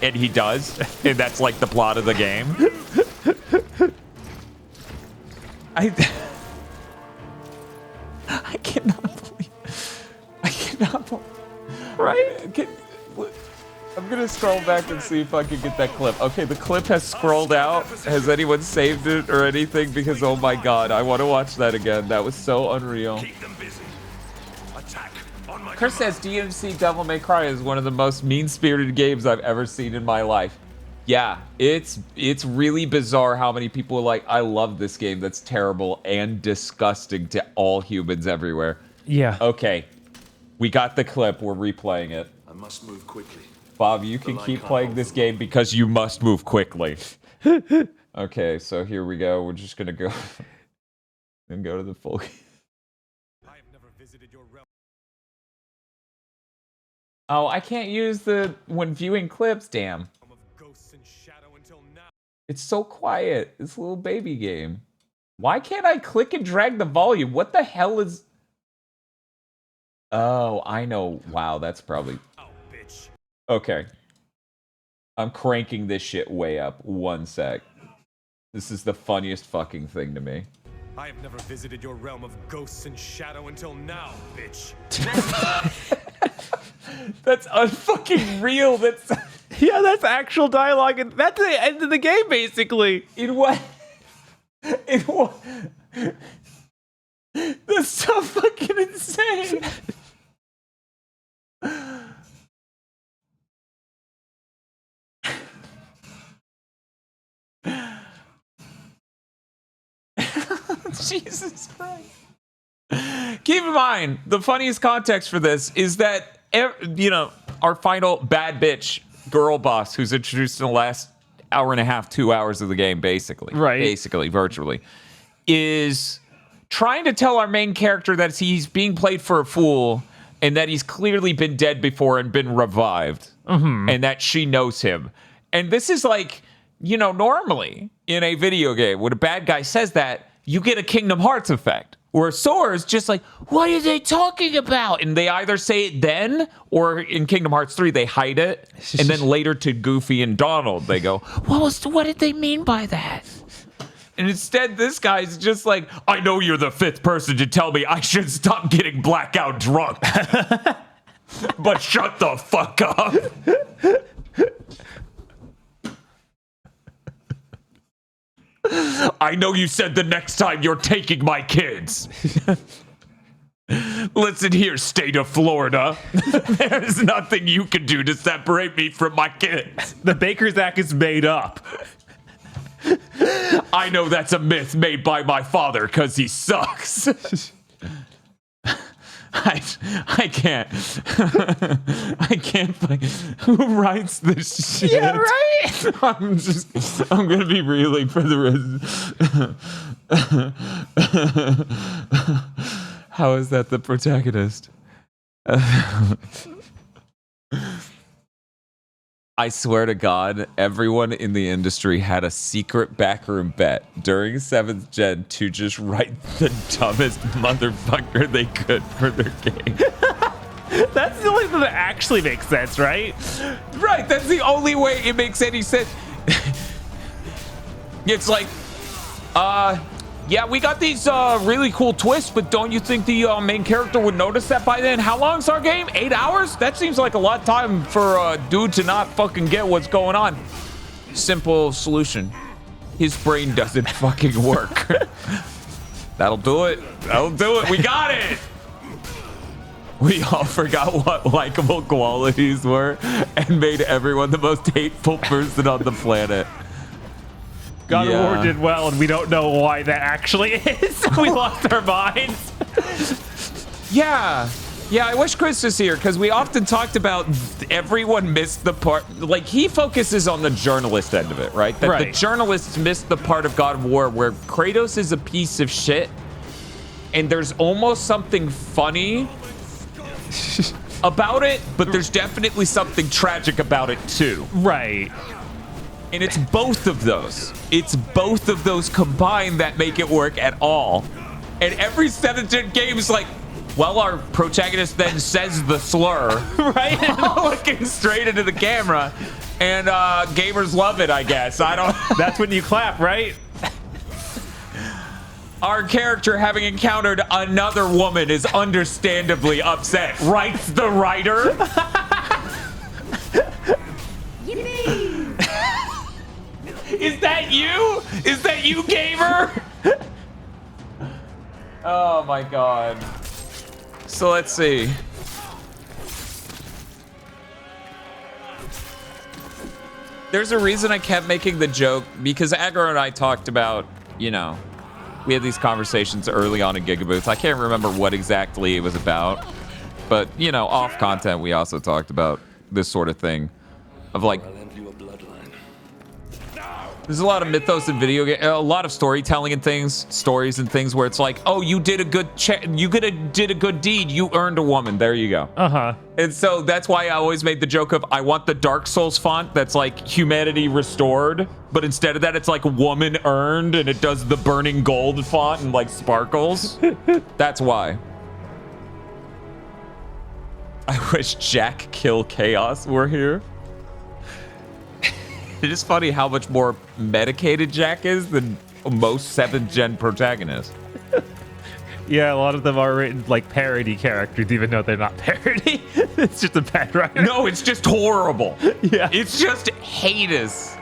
Speaker 2: And he does. And that's like the plot of the game. I cannot believe. Right? I'm gonna scroll back and see if I can get that clip. Okay, the clip has scrolled out. Has anyone saved it or anything? Because oh my god, I want to watch that again. That was so unreal. Chris says DMC Devil May Cry is one of the most mean-spirited games I've ever seen in my life. Yeah, it's really bizarre how many people are like, I love this game that's terrible and disgusting to all humans everywhere.
Speaker 1: Yeah.
Speaker 2: Okay, we got the clip. We're replaying it.
Speaker 6: I must move quickly.
Speaker 2: Bob, you can keep playing this game because you must move quickly. Okay, so here we go. We're just gonna go and go to the full. Oh, I can't use the when viewing clips. Damn.
Speaker 3: Ghosts and shadow until now.
Speaker 2: It's so quiet. This little baby game. Why can't I click and drag the volume? What the hell is... Oh, I know. Wow, that's probably... Okay. I'm cranking this shit way up. 1 sec. This is the funniest fucking thing to me.
Speaker 3: I have never visited your realm of ghosts and shadow until now, bitch.
Speaker 2: That's unfucking real. That's...
Speaker 1: Yeah, that's actual dialogue, and that's the end of the game, basically.
Speaker 2: In what? In what? That's so fucking insane. Jesus Christ. Keep in mind, the funniest context for this is that, you know, our final bad bitch girl boss who's introduced in the last hour and a half, 2 hours of the game, basically.
Speaker 1: Right.
Speaker 2: Basically, virtually. Is trying to tell our main character that he's being played for a fool and that he's clearly been dead before and been revived.
Speaker 1: Mm-hmm.
Speaker 2: And that she knows him. And this is like, you know, normally in a video game, when a bad guy says that, you get a Kingdom Hearts effect. Where Sora's just like, what are they talking about? And they either say it then, or in Kingdom Hearts 3, they hide it. And then later to Goofy and Donald, they go, what did they mean by that? And instead, this guy's just like, I know you're the 5th person to tell me I should stop getting blackout drunk. But shut the fuck up. I know you said the next time you're taking my kids. Listen here, state of Florida. There's nothing you can do to separate me from my kids.
Speaker 1: The Baker's Act is made up.
Speaker 2: I know that's a myth made by my father because he sucks. I can't. I can't. Who writes this shit?
Speaker 1: Yeah, right?
Speaker 2: I'm gonna be reeling for the rest. How is that the protagonist? I swear to God, everyone in the industry had a secret backroom bet during 7th Gen to just write the dumbest motherfucker they could for their game.
Speaker 1: That's the only thing that actually makes sense, right?
Speaker 2: Right, that's the only way it makes any sense. It's like, yeah, we got these really cool twists, but don't you think the main character would notice that by then? How long's our game? 8 hours? That seems like a lot of time for a dude to not fucking get what's going on. Simple solution. His brain doesn't fucking work. That'll do it. That'll do it. We got it. We all forgot what likable qualities were and made everyone the most hateful person on the planet.
Speaker 1: God of War did well, and we don't know why that actually is. We lost our minds.
Speaker 2: Yeah, I wish Chris was here, because we often talked about everyone missed the part. Like, he focuses on the journalist end of it, right? That the journalists missed the part of God of War where Kratos is a piece of shit, and there's almost something funny about it, but there's definitely something tragic about it, too.
Speaker 1: Right.
Speaker 2: And it's both of those. It's both of those combined that make it work at all. And every 7th Gen game is like, well, our protagonist then says the slur.
Speaker 1: Right?
Speaker 2: Looking straight into the camera. And gamers love it, I guess. I don't...
Speaker 1: That's when you clap, right?
Speaker 2: Our character, having encountered another woman, is understandably upset. Writes the writer.
Speaker 21: Yippee!
Speaker 2: Is that you? Is that you, gamer? Oh my god. So let's see. There's a reason I kept making the joke, because Aggro and I talked about, you know, we had these conversations early on in GigaBoots. I can't remember what exactly it was about, but, you know, off content, we also talked about this sort of thing of like, There's a lot of mythos in video game, a lot of storytelling and things, stories and things where it's like, oh, you did a good did a good deed, you earned a woman. There you go. And so that's why I always made the joke of I want the Dark Souls font that's like humanity restored, but instead of that it's like woman earned and it does the burning gold font and like sparkles. That's why. I wish Jack Kill Chaos were here. It is funny how much more medicated Jack is than most 7th gen protagonists.
Speaker 1: Yeah, a lot of them are written like parody characters, even though they're not parody. It's just a bad writer.
Speaker 2: No, it's just horrible.
Speaker 1: Yeah.
Speaker 2: It's just heinous.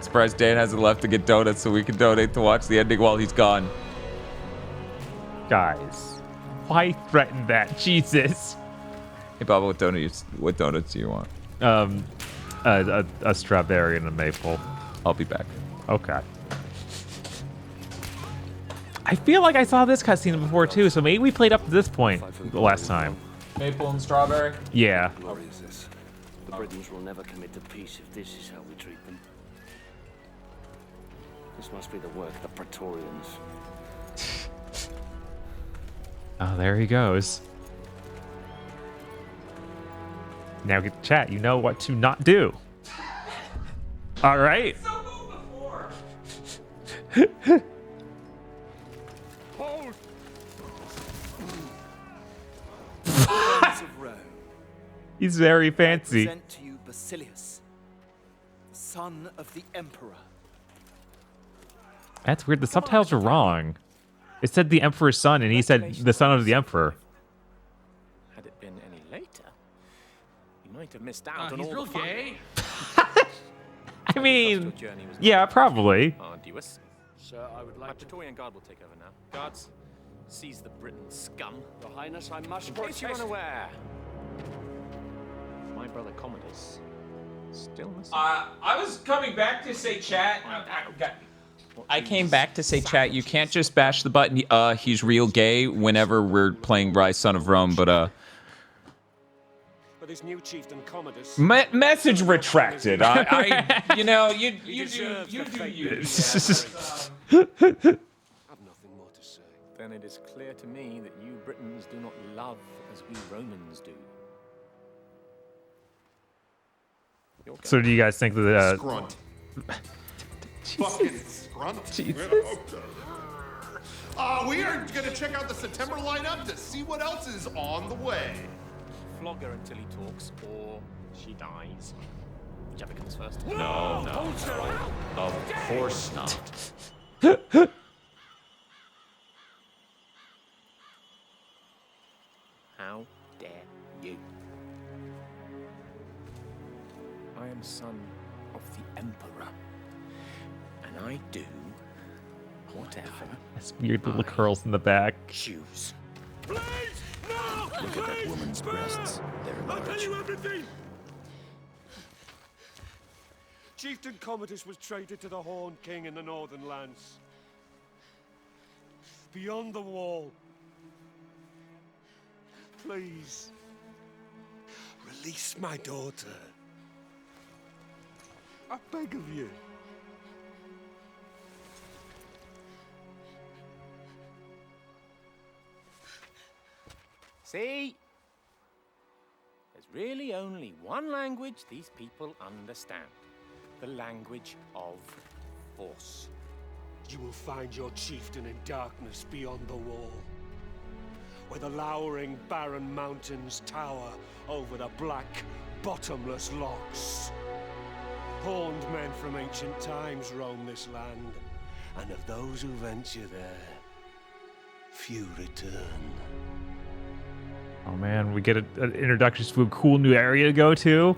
Speaker 2: Surprised Dan hasn't left to get donuts so we can donate to watch the ending while he's gone.
Speaker 1: Guys, why threaten that? Jesus.
Speaker 2: Hey, Bob, what donuts do you want?
Speaker 1: A strawberry and a maple.
Speaker 2: I'll be back.
Speaker 1: Okay. I feel like I saw this cutscene before too, so maybe we played up to this point the last time.
Speaker 2: Maple and strawberry?
Speaker 1: Yeah.
Speaker 6: Glory is this. The Britons will never commit to peace if this is how we treat them. This must be the work of the Praetorians.
Speaker 1: Oh, there he goes. Now get to chat. You know what to not do. All right.
Speaker 10: Hold!
Speaker 1: He's very fancy.
Speaker 11: Present to you Basilius, son of the Emperor.
Speaker 1: That's weird. The subtitles are wrong. It said the Emperor's son, and he said the son of the Emperor.
Speaker 22: Had it been any later, you might have missed out on all
Speaker 13: real
Speaker 22: the fun.
Speaker 13: gay.
Speaker 1: I mean, yeah, probably.
Speaker 22: Arduous.
Speaker 11: Sir, I would like
Speaker 22: My Praetorian Guard will take over now. Guards, seize the Briton scum.
Speaker 11: Your Highness, I must
Speaker 22: In case you're
Speaker 11: protest.
Speaker 22: unaware, my brother Commodus still missing.
Speaker 2: I was coming back to say chat. I came back to say chat. You can't just bash the button. He's real gay whenever we're playing Ryse, Son of Rome. But
Speaker 10: This new chieftain Commodus.
Speaker 2: message retracted. I you know, you do you.
Speaker 10: I've nothing more to say.
Speaker 22: Then it is clear to me that you Britons do not love as we Romans do.
Speaker 1: So do you guys think that?
Speaker 7: Scrunt. Fucking scrunt.
Speaker 1: Jesus.
Speaker 7: We are gonna check out the September lineup to see what else is on the way.
Speaker 22: Flog her until he talks, or she dies. Whichever comes first.
Speaker 19: No. Of course not.
Speaker 22: How dare you? I am son of the Emperor, and I do whatever.
Speaker 1: That's weird little curls in the back.
Speaker 22: Choose.
Speaker 18: Look at that woman's breasts. They're
Speaker 10: I'll tell
Speaker 18: large.
Speaker 10: you everything! Chieftain Commodus was traded to the Horned King in the Northern Lands. Beyond the wall. Please. Release my daughter. I beg of you.
Speaker 22: See? There's really only one language these people understand. The language of force.
Speaker 10: You will find your chieftain in darkness beyond the wall, where the lowering barren mountains tower over the black, bottomless lochs. Horned men from ancient times roam this land, and of those who venture there, few return.
Speaker 1: Oh man, we get an introduction to a cool new area to go to.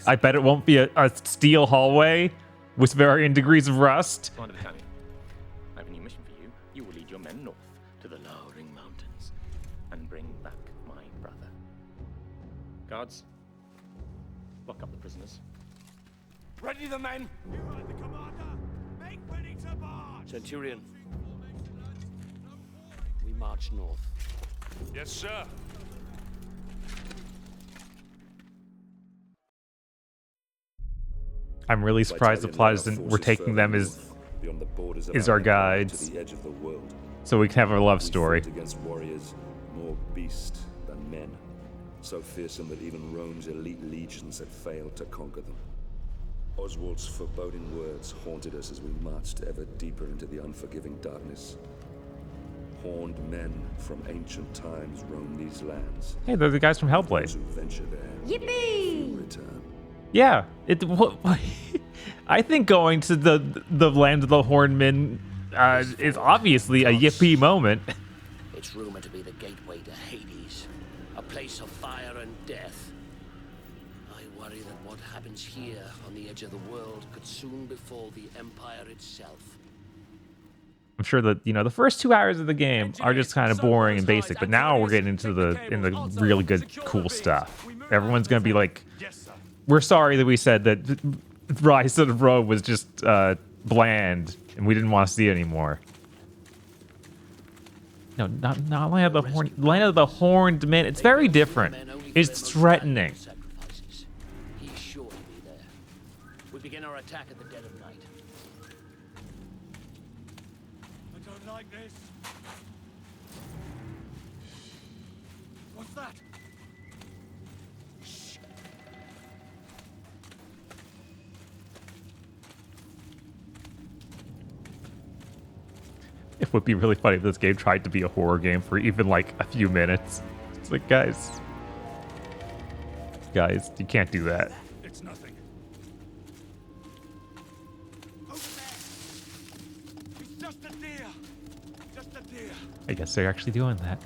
Speaker 1: I bet it won't be a steel hallway with varying degrees of rust.
Speaker 22: Commander Battalion, I have a new mission for you. You will lead your men north to the lowering mountains and bring back my brother. Guards, lock up the prisoners.
Speaker 10: Ready the men!
Speaker 11: You heard the commander! Make ready to march!
Speaker 6: Centurion, we march north.
Speaker 10: Yes, sir.
Speaker 1: I'm really surprised the plot isn't we're taking them as our guides, so we can have a love story.
Speaker 5: Against warriors more beast than men, so fearsome that even Rome's elite legions had failed to conquer them. Oswald's foreboding words haunted us as we marched ever deeper into the unforgiving darkness. Horned men from ancient times roam these lands.
Speaker 1: Hey, they're the guys from Hellblade.
Speaker 5: Those who venture there
Speaker 21: Yippee!
Speaker 5: return.
Speaker 1: Yeah, I think going to the land of the Horned Men is obviously a yippee moment.
Speaker 18: It's rumored to be the gateway to Hades, a place of fire and death. I worry that what happens here on the edge of the world could soon befall the Empire itself.
Speaker 1: I'm sure that, you know, the first 2 hours of the game are just kind of boring and basic, but now we're getting into the really good, cool stuff. Everyone's gonna be like, we're sorry that we said that Ryse of Rome was just bland and we didn't want to see it anymore. No, not Land of the Horned Men. It's very different. It's threatening.
Speaker 18: He's sure to be there. We begin our attack at the dead of night.
Speaker 9: I don't like this. What's that?
Speaker 1: It would be really funny if this game tried to be a horror game for even like a few minutes. It's like, guys, you can't do that.
Speaker 9: It's nothing. It's just a deer. Just a deer.
Speaker 1: I guess they're actually doing that.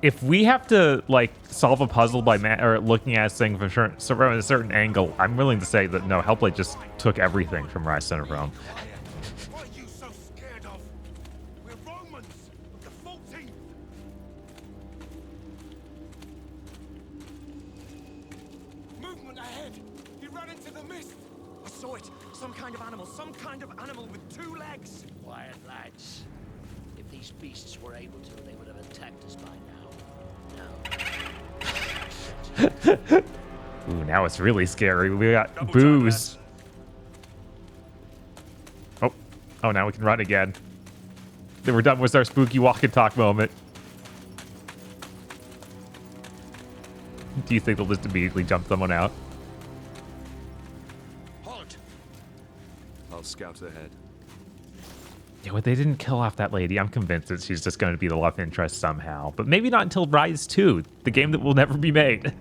Speaker 1: If we have to like solve a puzzle by or looking at a thing from a certain angle, I'm willing to say that no, Hellblade just took everything from Ryse of Rome.
Speaker 18: Quiet, lads. If these beasts were able to, they would have attacked us by now.
Speaker 1: Ooh, now it's really scary. We got booze. Oh, now we can run again. Then we're done with our spooky walk and talk moment. Do you think they'll just immediately jump someone out?
Speaker 5: Halt! I'll scout ahead.
Speaker 1: Yeah, well, they didn't kill off that lady. I'm convinced that she's just going to be the love interest somehow. But maybe not until Ryse 2, the game that will never be made.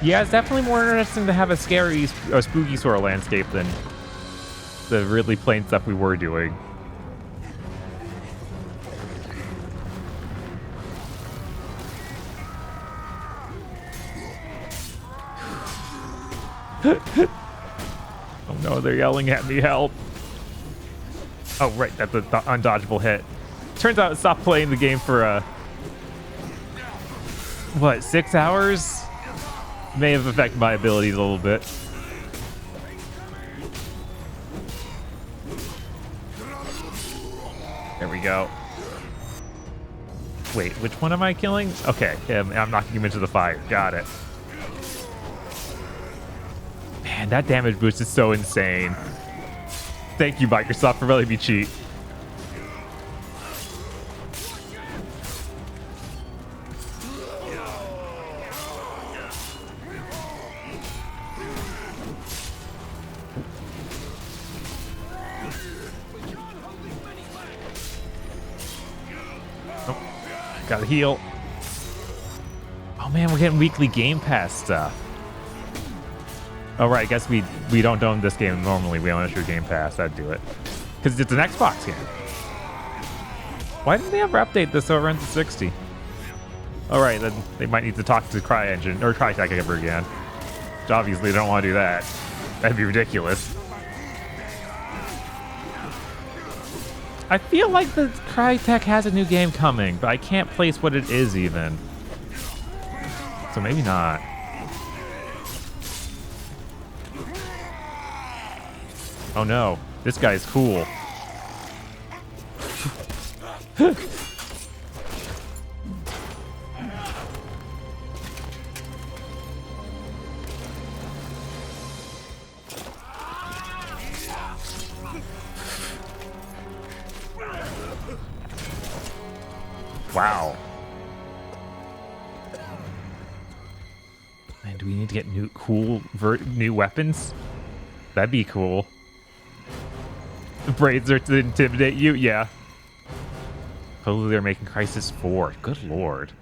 Speaker 1: Yeah, it's definitely more interesting to have a scary, spooky sort of landscape than the really plain stuff we were doing. Oh no, they're yelling at me, help. Oh, right, that's the undodgeable hit. Turns out I stopped playing the game for, what, 6 hours? May have affected my abilities a little bit. There we go. Wait, which one am I killing? Okay, him. I'm knocking him into the fire. Got it. Man, that damage boost is so insane. Thank you, Microsoft, for letting me cheat. Gotta heal. Oh man, we're getting weekly Game Pass stuff. Oh right, I guess we don't own this game normally. We own it through Game Pass. I'd do it. Because it's an Xbox game. Why didn't they ever update this over into 60? Alright, then they might need to talk to CryEngine or Crytek ever again. Which obviously they don't want to do that. That'd be ridiculous. I feel like the Crytek has a new game coming, but I can't place what it is even. so maybe not. Oh no, this guy's cool. Wow. And do we need to get new weapons? That'd be cool. The braids are to intimidate you? Yeah. Hopefully they're making Crisis 4. Good lord.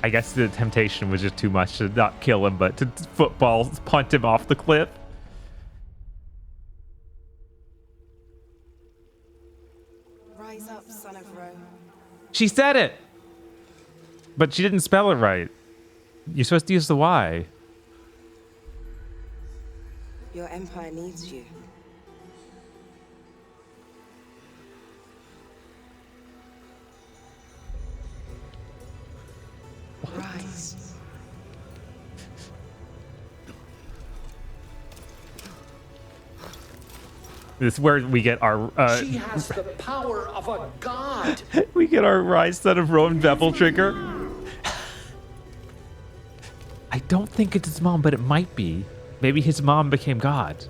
Speaker 1: I guess the temptation was just too much to not kill him, but to football punt him off the cliff.
Speaker 4: Rise up, son of Rome.
Speaker 1: She said it! But she didn't spell it right. You're supposed to use the Y.
Speaker 4: Your empire needs you. Rise.
Speaker 1: This is where we get our
Speaker 18: she has the power of a god.
Speaker 1: we get our Ryse son of Rome Devil trigger. I don't think it's his mom, but it might be. Maybe his mom became God.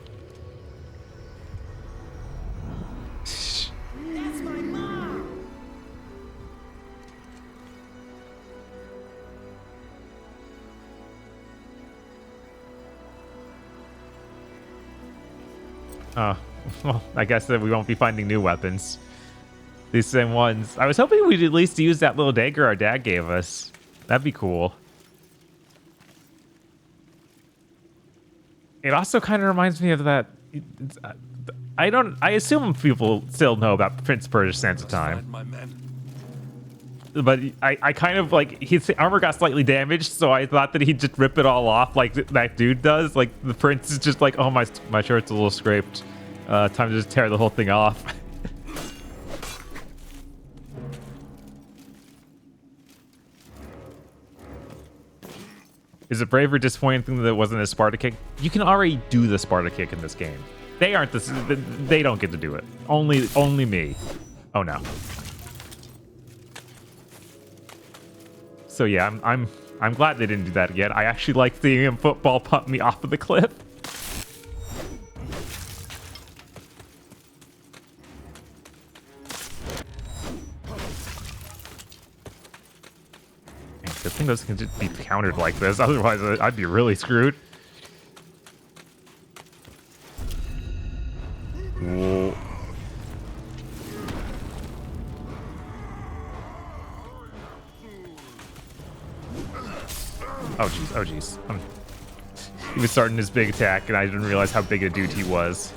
Speaker 18: That's my mom.
Speaker 1: Oh, well, I guess that we won't be finding new weapons. These same ones. I was hoping we'd at least use that little dagger our dad gave us. That'd be cool. It also kind of reminds me of that. I assume people still know about Prince Persia Sands of Time. But I kind of like his armor got slightly damaged, so I thought that he'd just rip it all off like that dude does. Like the prince is just like, oh my shirt's a little scraped. Time to just tear the whole thing off. Is it brave or disappointing that it wasn't a Sparta kick? You can already do the Sparta kick in this game. They aren't this. They don't get to do it. Only me. Oh no. So yeah, I'm glad they didn't do that again. I actually like seeing him football pump me off of the cliff. Good thing those can just be countered like this, otherwise I'd be really screwed. Whoa. Oh jeez, oh jeez. He was starting his big attack and I didn't realize how big a dude he was.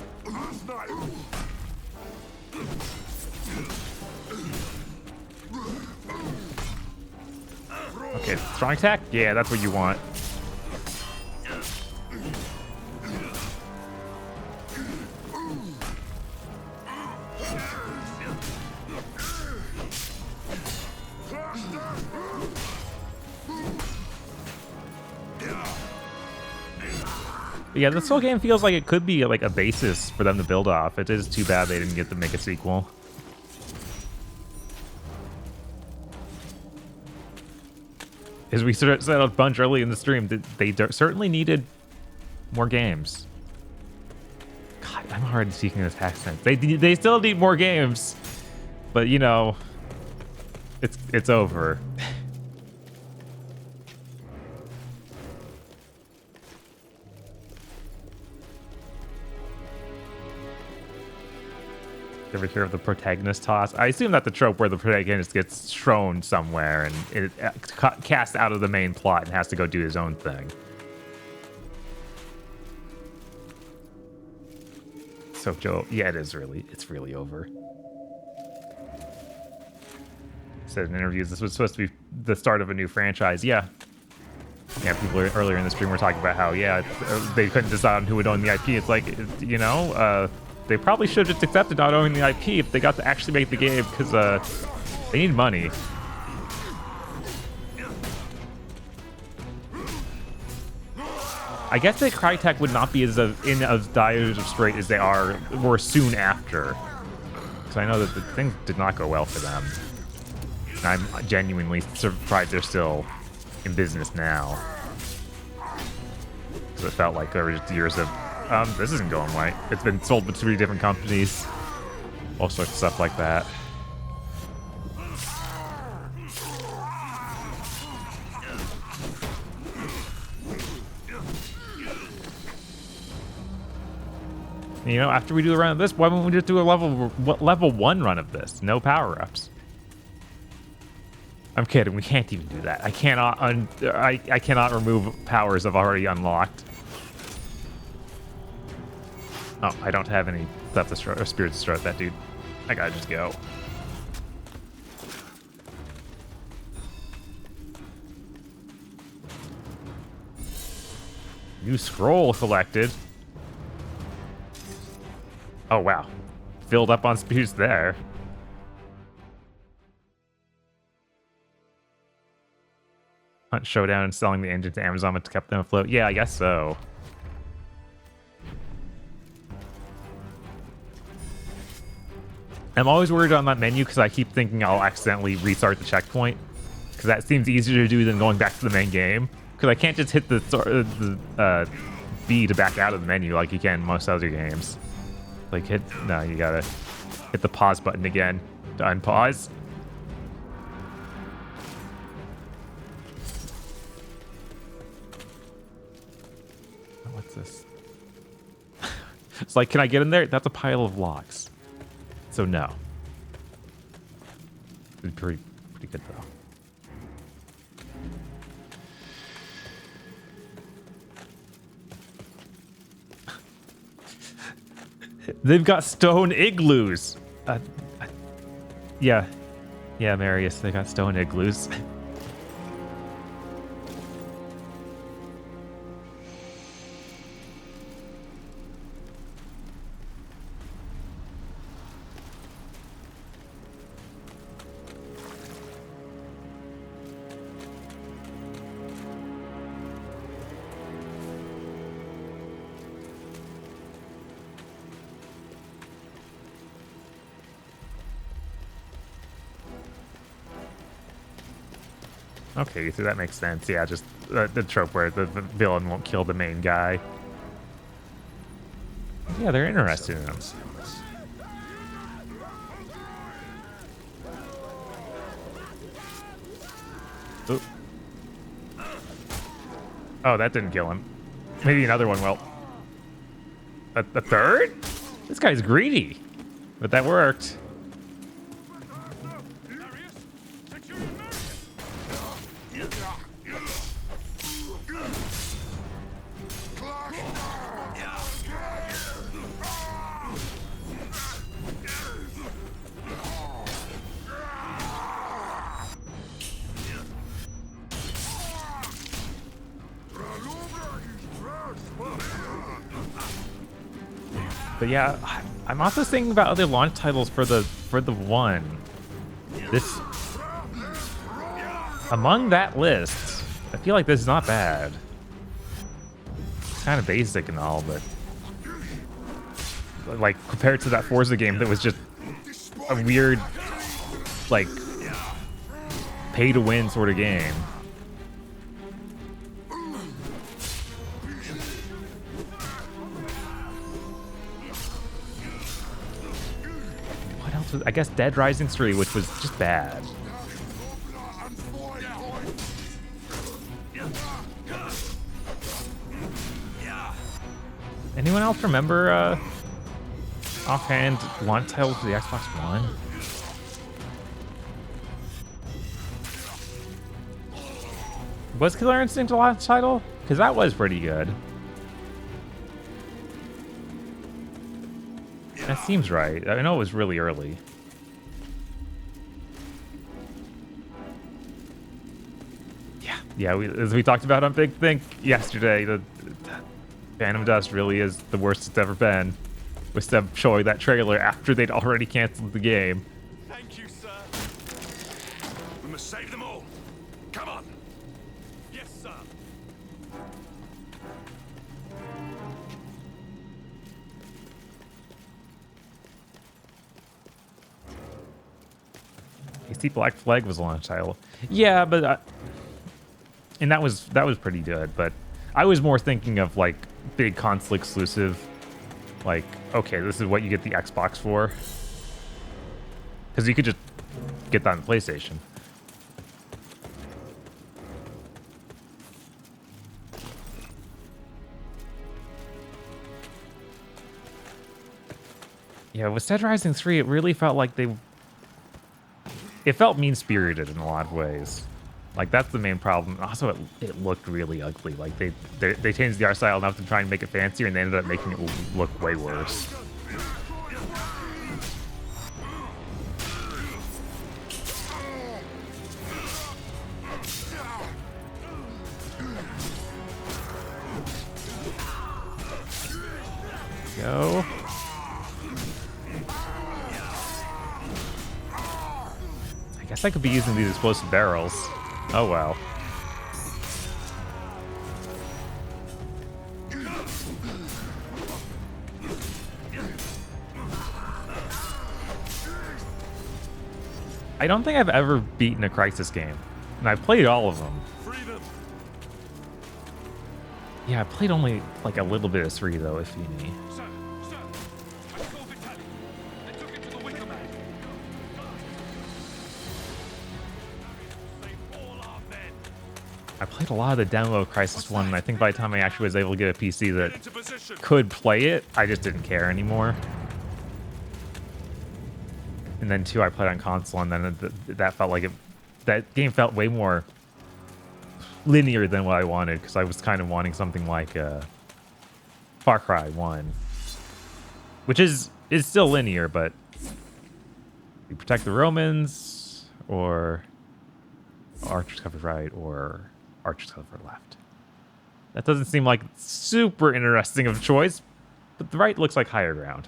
Speaker 1: Okay, strong attack? Yeah, that's what you want. But yeah, this whole game feels like it could be like a basis for them to build off. It is too bad they didn't get to make a sequel. As we said a bunch early in the stream, they certainly needed more games. God, I'm already seeking this accent. They still need more games, but you know, it's over. Ever hear of the protagonist toss? I assume that the trope where the protagonist gets thrown somewhere and it cast out of the main plot and has to go do his own thing. So Joe, yeah, it's really over. Said in interviews this was supposed to be the start of a new franchise. Yeah, people earlier in the stream were talking about how they couldn't decide on who would own the IP. It's like, you know, They probably should have just accepted not owning the IP if they got to actually make the game, because they need money. I guess that Crytek would not be as in as dire of strait as they were soon after. Because I know that the things did not go well for them. And I'm genuinely surprised they're still in business now. Because it felt like there were just years of, this isn't going right. It's been sold to 3 different companies. All sorts of stuff like that. You know, after we do a run of this, why wouldn't we just do a level 1 run of this? No power-ups. I'm kidding. We can't even do that. I cannot I cannot remove powers I've already unlocked. Oh, I don't have any stuff to destroy or spirit to destroy that dude. I gotta just go. New scroll collected. Oh, wow. Filled up on spirits there. Hunt Showdown and selling the engine to Amazon to keep them afloat. Yeah, I guess so. I'm always worried on that menu because I keep thinking I'll accidentally restart the checkpoint. Because that seems easier to do than going back to the main game. Because I can't just hit the B to back out of the menu like you can in most other games. Like no, you gotta hit the pause button again to unpause. What's this? It's like, can I get in there? That's a pile of logs. So no. It's pretty good though. They've got stone igloos. Yeah, Marius, they got stone igloos. Okay, so that makes sense. Yeah, just the trope where the villain won't kill the main guy. Yeah, they're interested in him. Ooh. Oh, that didn't kill him. Maybe another one will. A third? This guy's greedy. But that worked. But yeah, I'm also thinking about other launch titles for the one. This among that list, I feel like this is not bad. It's kind of basic and all, but like compared to that Forza game that was just a weird, like pay to win sort of game. I guess Dead Rising 3, which was just bad. Anyone else remember offhand launch title for the Xbox One? Was Killer Instinct a launch title? Because that was pretty good. That seems right. I know it was really early. Yeah. As we talked about on Big Think yesterday, the Phantom Dust really is the worst it's ever been. instead of showing that trailer after they'd already canceled the game.
Speaker 3: Thank you, sir. We must save them all. Come on. Yes, sir.
Speaker 1: You see, Black Flag was a launch title. Yeah, but and that was pretty good. But I was more thinking of like big console exclusive. Like, okay, this is what you get the Xbox for, because you could just get that on PlayStation. Yeah, with Dead Rising 3, it really felt like it felt mean-spirited in a lot of ways. Like, that's the main problem. Also, it looked really ugly. Like, they changed the art style enough to try and make it fancier, and they ended up making it look way worse. Go. I guess I could be using these explosive barrels. Oh well. I don't think I've ever beaten a Crysis game, and I've played all of them. Yeah, I played only like a little bit of 3 though, if you need. I played a lot of the download Crysis 1, and I think by the time I actually was able to get a PC that could play it, I just didn't care anymore. And then 2, I played on console, and then that felt like that game felt way more linear than what I wanted, because I was kind of wanting something like Far Cry 1, which is still linear, but you protect the Romans, or archers cover right, or archers cover left. That doesn't seem like super interesting of a choice, but the right looks like higher ground.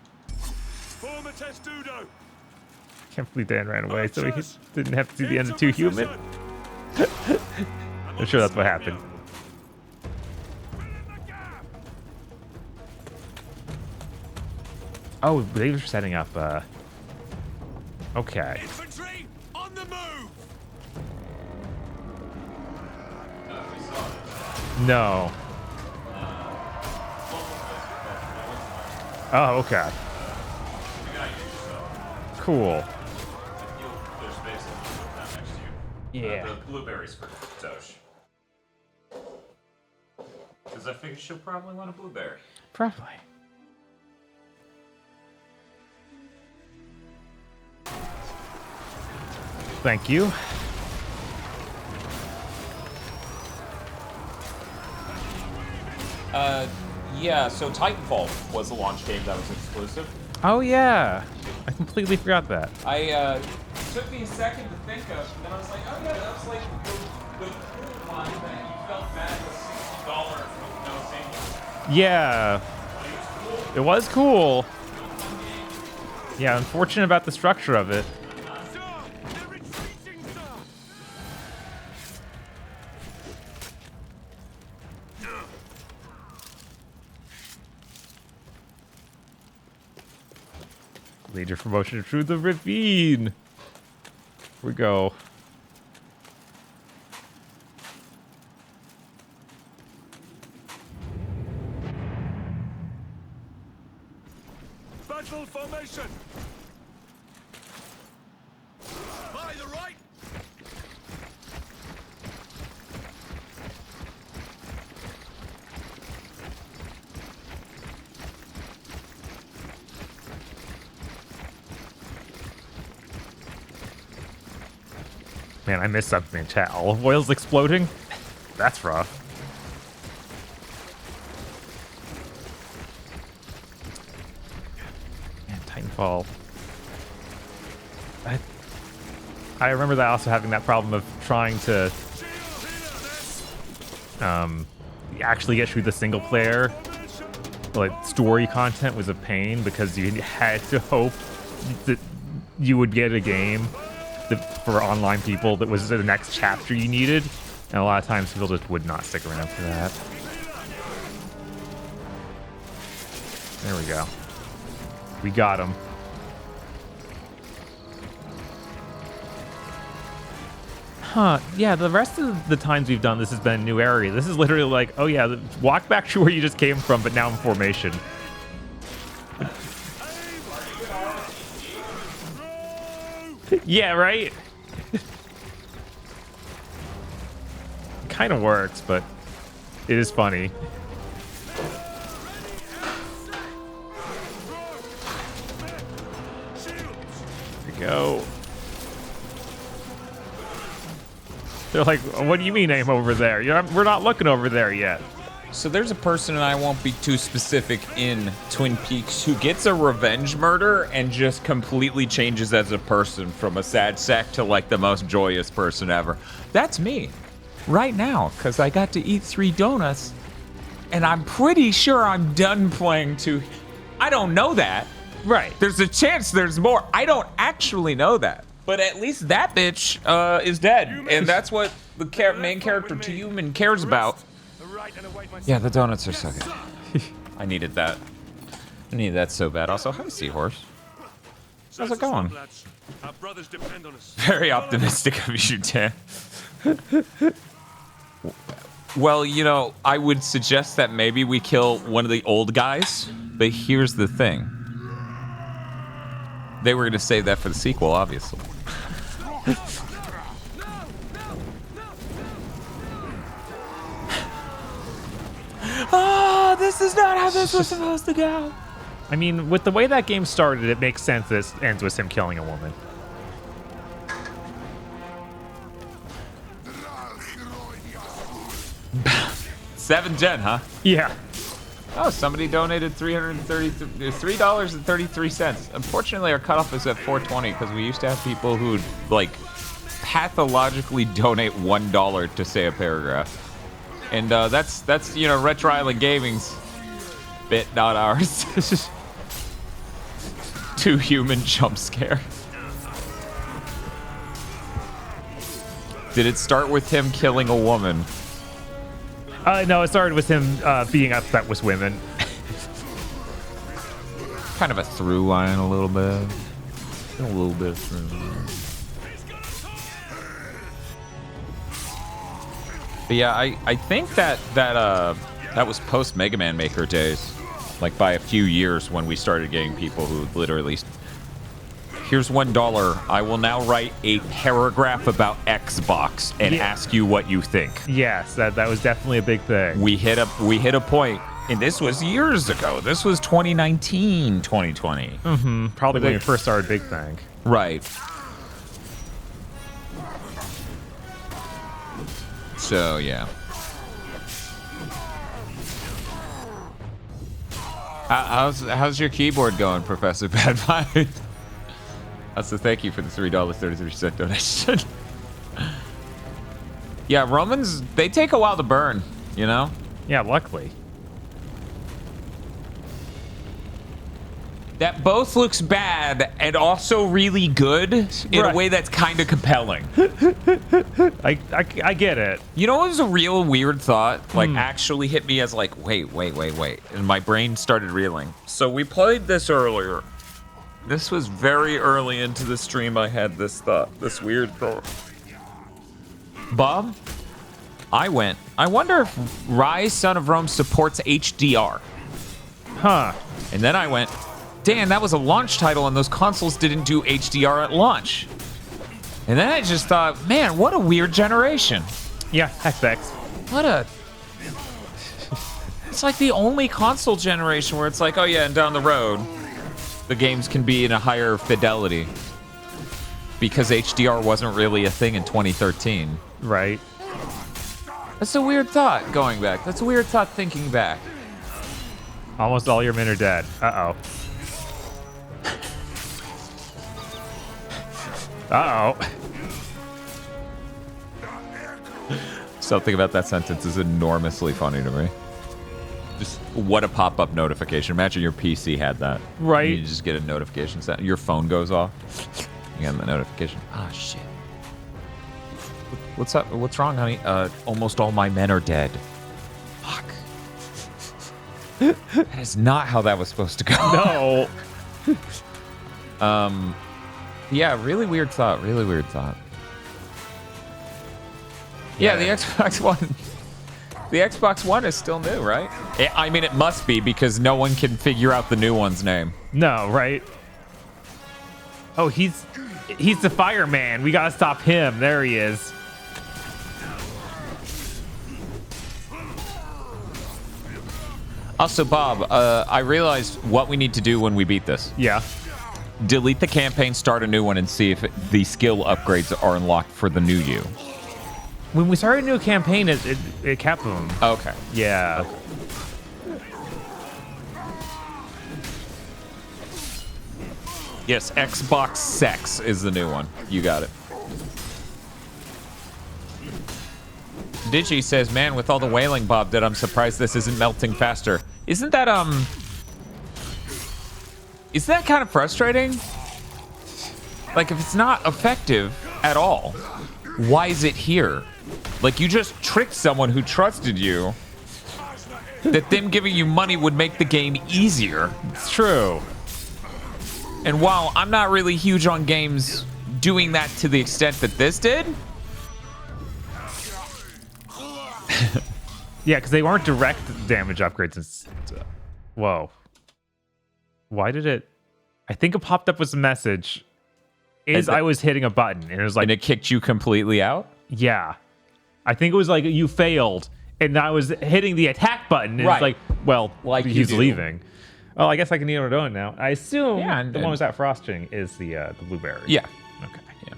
Speaker 1: Can't believe Dan ran away, so he didn't have to see the end of 2 Human. I'm sure that's what happened. Oh, they were setting up, okay.
Speaker 3: Infantry on the move.
Speaker 1: No. Oh, okay. Cool. Yeah.
Speaker 19: The blueberries for Tosh. Because I figured she'll probably want a blueberry.
Speaker 1: Probably. Thank you.
Speaker 2: Yeah, so Titanfall was the launch game that was exclusive.
Speaker 1: Oh yeah, I completely forgot that.
Speaker 2: It took me a second to think of, and then I was like, oh yeah, that was like the cool line that you felt bad was $60 with no singles.
Speaker 1: Yeah, it was cool. Yeah, unfortunate about the structure of it. Lead your promotion through the ravine. Here we go.
Speaker 3: Battle formation. By the right.
Speaker 1: Man, I missed something in chat. Olive oil's exploding? That's rough. Man, Titanfall. I remember that also having that problem of trying to actually get through the single player like story content was a pain because you had to hope that you would get a game for online people that was the next chapter you needed, and a lot of times people just would not stick around for that. There we go. We got him. Huh, yeah, the rest of the times we've done this has been a new area. This is literally like, oh yeah, walk back to where you just came from, but now in formation. Yeah, right? It kind of works, but it is funny. There we go. They're like, what do you mean aim over there? We're not looking over there yet.
Speaker 2: So there's a person, and I won't be too specific, in Twin Peaks who gets a revenge murder and just completely changes as a person from a sad sack to like the most joyous person ever. That's me right now, because I got to eat 3 donuts, and I'm pretty sure I'm done playing I don't know that.
Speaker 1: Right.
Speaker 2: There's a chance there's more. I don't actually know that. But at least that bitch is dead, and that's what the main character to human cares about. Yeah, the donuts are so good. I needed that. I needed that so bad. Also, hi, Seahorse. How's it going? Very optimistic of you, Dan. Well, you know, I would suggest that maybe we kill one of the old guys, but here's the thing. They were going to save that for the sequel, obviously. Oh, this is not how this was supposed to go.
Speaker 1: I mean, with the way that game started, it makes sense that it ends with him killing a woman.
Speaker 2: Seven gen, huh?
Speaker 1: Yeah.
Speaker 2: Oh, somebody donated $3.33. Unfortunately, our cutoff is at $4.20 because we used to have people who'd like pathologically donate $1 to say a paragraph, and that's you know, Retro Island Gaming's bit, not ours. Too human jump scare. Did it start with him killing a woman?
Speaker 1: No, it started with him being upset with women.
Speaker 2: Kind of a through line, a little bit. A little bit of through line. But yeah, I think that was post Mega Man Maker days, like by a few years when we started getting people who literally, here's $1. I will now write a paragraph about Xbox and ask you what you think.
Speaker 1: Yes, that was definitely a big thing.
Speaker 2: We hit a point, and this was years ago. This was 2019, 2020.
Speaker 1: Mm-hmm. Probably when we first started Big Thing.
Speaker 2: Right. So yeah. How's your keyboard going, Professor Badmind? So thank you for the $3.33 donation. Yeah, Romans, they take a while to burn, you know?
Speaker 1: Yeah, luckily.
Speaker 2: That both looks bad and also really good in a way that's kind of compelling.
Speaker 1: I get it.
Speaker 2: You know what was a real weird thought? Like, actually hit me as like, wait. And my brain started reeling. So we played this earlier. This was very early into the stream. I had this thought, this weird thought. Bob, I wonder if Ryse, Son of Rome supports HDR.
Speaker 1: Huh.
Speaker 2: And then I went, Dan, that was a launch title and those consoles didn't do HDR at launch. And then I just thought, man, what a weird generation.
Speaker 1: Yeah, XX.
Speaker 2: What a... It's like the only console generation where it's like, oh yeah, and down the road, the games can be in a higher fidelity. Because HDR wasn't really a thing in 2013.
Speaker 1: Right.
Speaker 2: That's a weird thought, going back. That's a weird thought, thinking back.
Speaker 1: Almost all your men are dead. Uh-oh. Uh-oh.
Speaker 2: Something about that sentence is enormously funny to me. Just what a pop-up notification. Imagine your PC had that.
Speaker 1: Right.
Speaker 2: You just get a notification set. Your phone goes off. You get the notification. Ah, shit. What's up? What's wrong, honey? Almost all my men are dead. Fuck. That is not how that was supposed to go.
Speaker 1: No.
Speaker 2: Yeah, really weird thought. Really weird thought. Yeah, the Xbox One. The Xbox One is still new, right? I mean, it must be because no one can figure out the new one's name.
Speaker 1: No, right? Oh, he's the fireman. We gotta stop him. There he is.
Speaker 2: Also, Bob, I realized what we need to do when we beat this.
Speaker 1: Yeah.
Speaker 2: Delete the campaign, start a new one, and see if the skill upgrades are unlocked for the new you.
Speaker 1: When we started a new campaign, it kept them.
Speaker 2: Okay.
Speaker 1: Yeah.
Speaker 2: Okay. Yes, Xbox Sex is the new one. You got it. Digi says, man, with all the wailing Bob did, I'm surprised this isn't melting faster. Isn't that kind of frustrating? Like, if it's not effective at all, why is it here? Like, you just tricked someone who trusted you that them giving you money would make the game easier.
Speaker 1: It's true.
Speaker 2: And while I'm not really huge on games doing that to the extent that this did,
Speaker 1: yeah, because they weren't direct damage upgrades. Whoa. Why did it... I think it popped up with a message. I was hitting a button, and it was like...
Speaker 2: And it kicked you completely out?
Speaker 1: Yeah. I think it was like, you failed, and I was hitting the attack button, and it's like, well, like he's leaving. Well, I guess I can know what I'm doing now. I assume the one without frosting is the blueberry.
Speaker 2: Yeah.
Speaker 1: Okay.
Speaker 2: Yeah.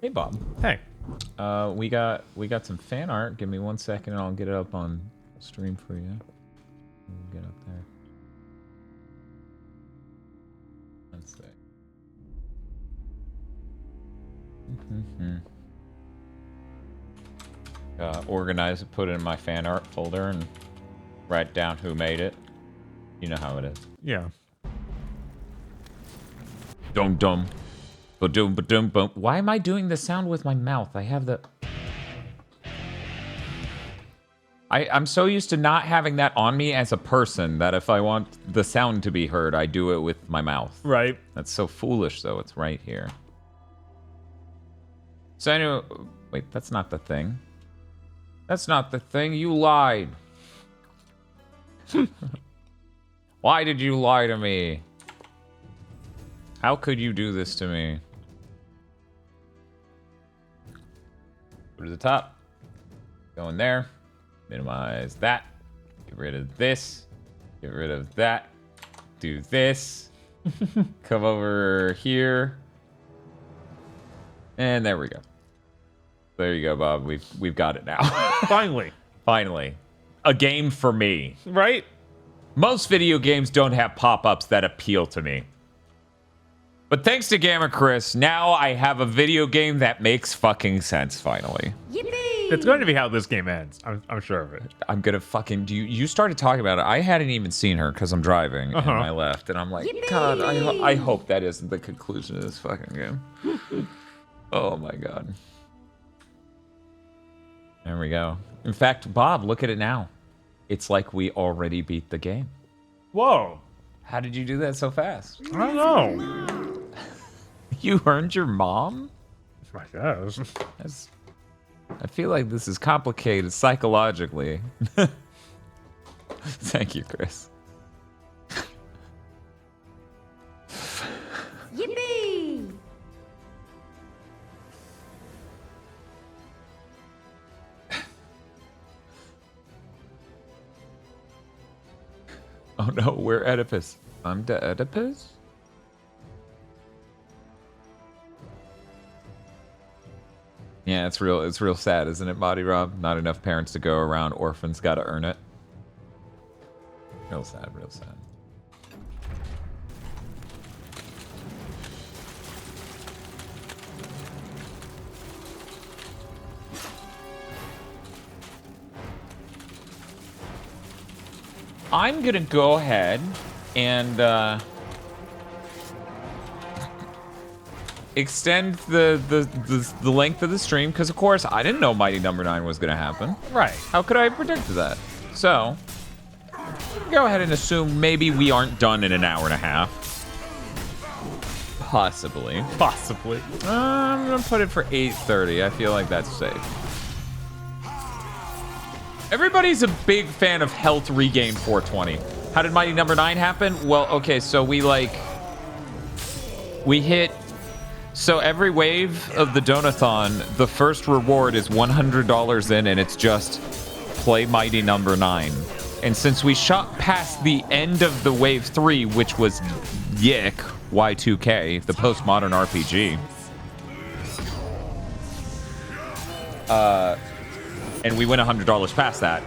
Speaker 2: Hey, Bob.
Speaker 1: Hey.
Speaker 2: We got some fan art. Give me 1 second, and I'll get it up on stream for you. We'll get up there. Let's see. Organize it, put it in my fan art folder, and write down who made it. You know how it is.
Speaker 1: Yeah.
Speaker 2: Dum dum. Ba-dum ba-dum bum. Why am I doing the sound with my mouth? I have the... I'm so used to not having that on me as a person that if I want the sound to be heard, I do it with my mouth.
Speaker 1: Right.
Speaker 2: That's so foolish, though. It's right here. So anyway... Wait, that's not the thing. That's not the thing. You lied. Why did you lie to me? How could you do this to me? Go to the top. Go in there. Minimize that. Get rid of this. Get rid of that. Do this. Come over here. And there we go. There you go, Bob. We've got it now.
Speaker 1: Finally.
Speaker 2: Finally. A game for me.
Speaker 1: Right?
Speaker 2: Most video games don't have pop-ups that appeal to me. But thanks to Gamma Chris, now I have a video game that makes fucking sense, finally.
Speaker 1: Yippee! It's going to be how this game ends. I'm sure of it.
Speaker 2: I'm gonna fucking... You started talking about it. I hadn't even seen her because I'm driving, and I left. And I'm like, yippee! God, I hope that isn't the conclusion of this fucking game. Oh, my God. There we go. In fact, Bob, look at it now. It's like we already beat the game.
Speaker 1: Whoa.
Speaker 2: How did you do that so fast?
Speaker 1: I don't know.
Speaker 2: You earned your mom?
Speaker 1: I guess.
Speaker 2: I feel like this is complicated psychologically. Thank you, Chris.
Speaker 21: Yippee!
Speaker 2: Oh no, we're Oedipus. I'm the Oedipus? Yeah, it's real sad, isn't it, Body Rob? Not enough parents to go around, orphans gotta earn it. Real sad, real sad. I'm gonna go ahead and extend the length of the stream, because of course I didn't know Mighty Number 9 was gonna happen.
Speaker 1: Right.
Speaker 2: How could I predict that? So, go ahead and assume maybe we aren't done in an hour and a half. Possibly.
Speaker 1: Possibly.
Speaker 2: I'm gonna put it for 8:30. I feel like that's safe. Everybody's a big fan of health regain 420. How did Mighty Number 9 happen? Well, okay, so we hit. So every wave of the Donathon, the first reward is $100 in, and it's just play Mighty Number 9. And since we shot past the end of the wave 3, which was Yick, Y2K, the postmodern RPG, and we went $100 past that,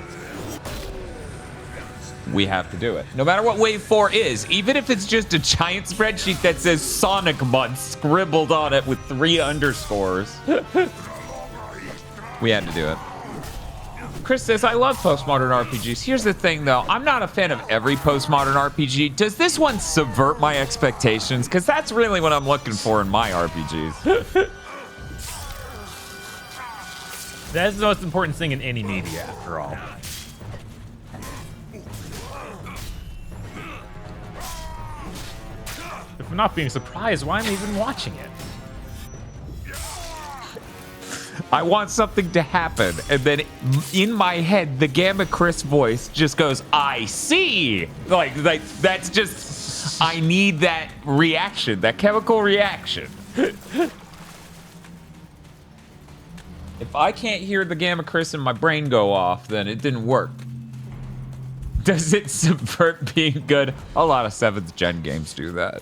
Speaker 2: we have to do it. No matter what wave 4 is, even if it's just a giant spreadsheet that says Sonic Mud scribbled on it with 3 underscores, we had to do it. Chris says, I love postmodern RPGs. Here's the thing, though. I'm not a fan of every postmodern RPG. Does this one subvert my expectations? Because that's really what I'm looking for in my RPGs.
Speaker 1: That's the most important thing in any media, after all. If I'm not being surprised, why am I even watching it?
Speaker 2: I want something to happen, and then in my head, the Gamma Chris voice just goes, I see! Like that's just, I need that reaction, that chemical reaction. If I can't hear the Gamma Chris and my brain go off, then it didn't work. Does it subvert being good? A lot of 7th gen games do that.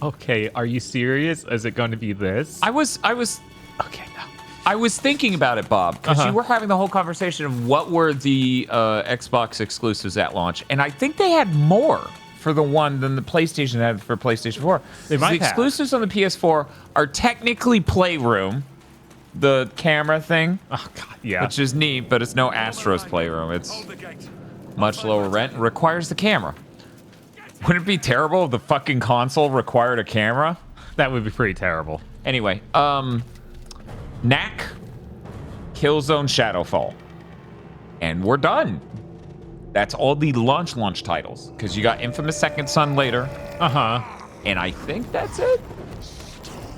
Speaker 1: Okay, are you serious? Is it going to be this?
Speaker 2: I was okay, no. I was thinking about it, Bob, because you were having the whole conversation of what were the Xbox exclusives at launch, and I think they had more for the one than the PlayStation had for PlayStation 4.
Speaker 1: They might
Speaker 2: the exclusives on the PS4 are technically Playroom, the camera thing.
Speaker 1: Oh god, yeah.
Speaker 2: Which is neat, but it's no Astro's Playroom. It's much lower rent. It requires the camera. Wouldn't it be terrible if the fucking console required a camera?
Speaker 1: That would be pretty terrible.
Speaker 2: Anyway, Knack, Killzone, Shadowfall. And we're done. That's all the launch titles. Because you got Infamous Second Son later. And I think that's it.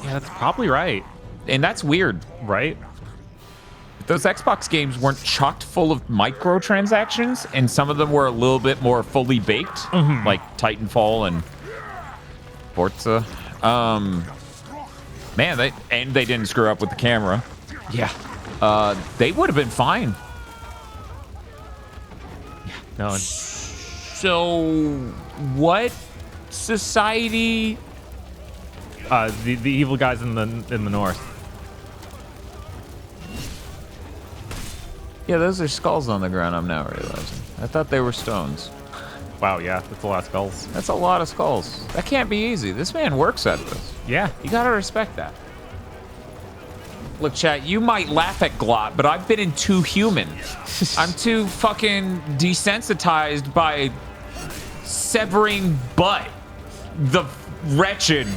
Speaker 1: Yeah, that's probably right.
Speaker 2: And that's weird.
Speaker 1: Right?
Speaker 2: Those Xbox games weren't chocked full of microtransactions, and some of them were a little bit more fully baked, like Titanfall and Forza. Man, they didn't screw up with the camera.
Speaker 1: Yeah.
Speaker 2: They would have been fine.
Speaker 1: Yeah, no.
Speaker 2: So, what society?
Speaker 1: The evil guys in the north.
Speaker 2: Yeah, those are skulls on the ground, I'm now realizing. I thought they were stones.
Speaker 1: Wow, yeah, that's a lot of skulls.
Speaker 2: That's a lot of skulls. That can't be easy. This man works at this.
Speaker 1: Yeah.
Speaker 2: You gotta respect that. Look, chat, you might laugh at Glot, but I've been in Too Human. I'm too fucking desensitized by severing butt. The wretched.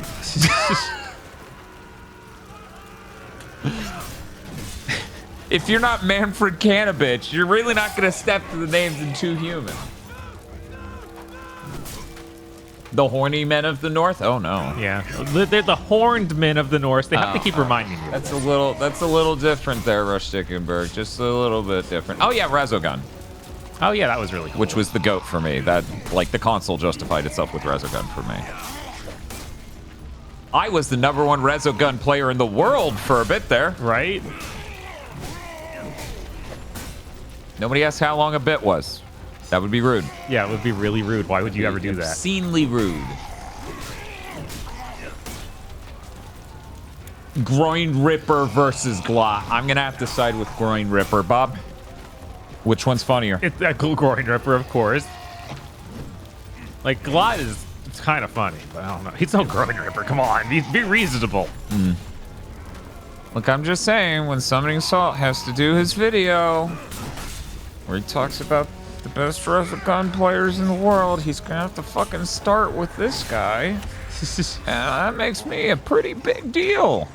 Speaker 2: If you're not Manfred Cannabich, you're really not gonna step to the names in Too Human. The horny men of the north? Oh no.
Speaker 1: Yeah, they're the horned men of the north. They have to keep reminding you.
Speaker 2: That's a little different there, Rush Stickenberg. Just a little bit different. Oh yeah, Resogun.
Speaker 1: Oh yeah, that was really cool.
Speaker 2: Which was the GOAT for me. That, like, the console justified itself with Resogun for me. I was the #1 Resogun player in the world for a bit there.
Speaker 1: Right?
Speaker 2: Nobody asked how long a bit was. That would be rude.
Speaker 1: Yeah, it would be really rude. Why would you ever do that?
Speaker 2: Obscenely rude. Groin Ripper versus Glot. I'm going to have to side with Groin Ripper. Bob, which one's funnier?
Speaker 1: It's that cool Groin Ripper, of course. Like, Glot is kind of funny, but I don't know. He's no Groin Ripper. Come on, be reasonable.
Speaker 2: Look, I'm just saying, when Summoning Salt has to do his video where he talks about The best gun players in the world. He's gonna have to fucking start with this guy. And that makes me a pretty big deal.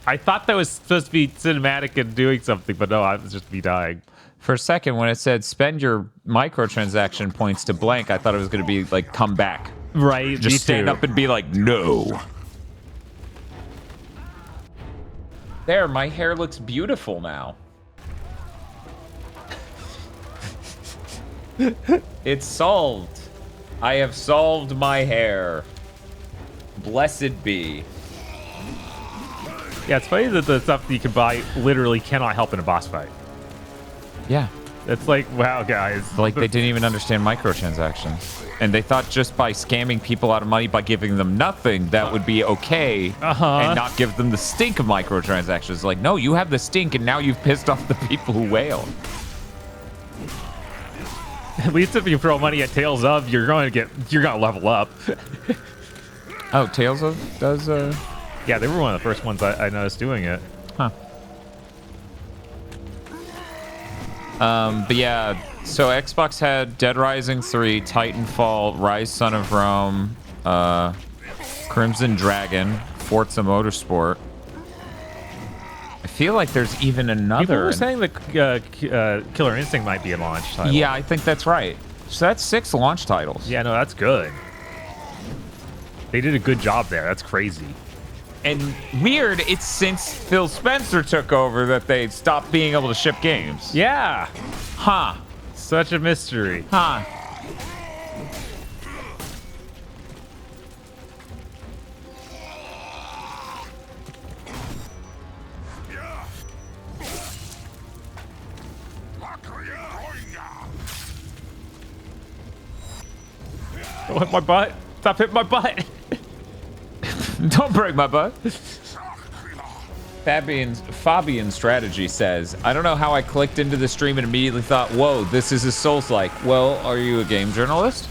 Speaker 1: I thought that was supposed to be cinematic and doing something, but no, I was just me dying.
Speaker 2: For a second, when it said spend your microtransaction points to blank, I thought it was going to be like come back.
Speaker 1: Right.
Speaker 2: Just stand up and be like, no. There, my hair looks beautiful now. It's solved. I have solved my hair. Blessed be.
Speaker 1: Yeah, it's funny that the stuff that you can buy literally cannot help in a boss fight.
Speaker 2: Yeah.
Speaker 1: It's like, wow, guys.
Speaker 2: Like, they didn't even understand microtransactions. And they thought just by scamming people out of money by giving them nothing, that would be okay. And not give them the stink of microtransactions. Like, no, you have the stink, and now you've pissed off the people who wail.
Speaker 1: At least if you throw money at Tales of, you're gonna level up.
Speaker 2: Oh, Tales of does
Speaker 1: Yeah, they were one of the first ones I noticed doing it.
Speaker 2: Huh. But yeah, so Xbox had Dead Rising 3, Titanfall, Ryse Son of Rome, Crimson Dragon, Forza Motorsport. I feel like there's even another.
Speaker 1: People were saying that Killer Instinct might be a launch title.
Speaker 2: Yeah, I think that's right. So that's 6 launch titles.
Speaker 1: Yeah, no, that's good. They did a good job there. That's crazy.
Speaker 2: And weird, it's since Phil Spencer took over that they stopped being able to ship games.
Speaker 1: Yeah.
Speaker 2: Huh.
Speaker 1: Such a mystery.
Speaker 2: Huh.
Speaker 1: Don't hit my butt. Stop hitting my butt.
Speaker 2: Don't break my butt. Fabian Strategy says, I don't know how I clicked into the stream and immediately thought, whoa, this is a Souls-like. Well, are you a game journalist?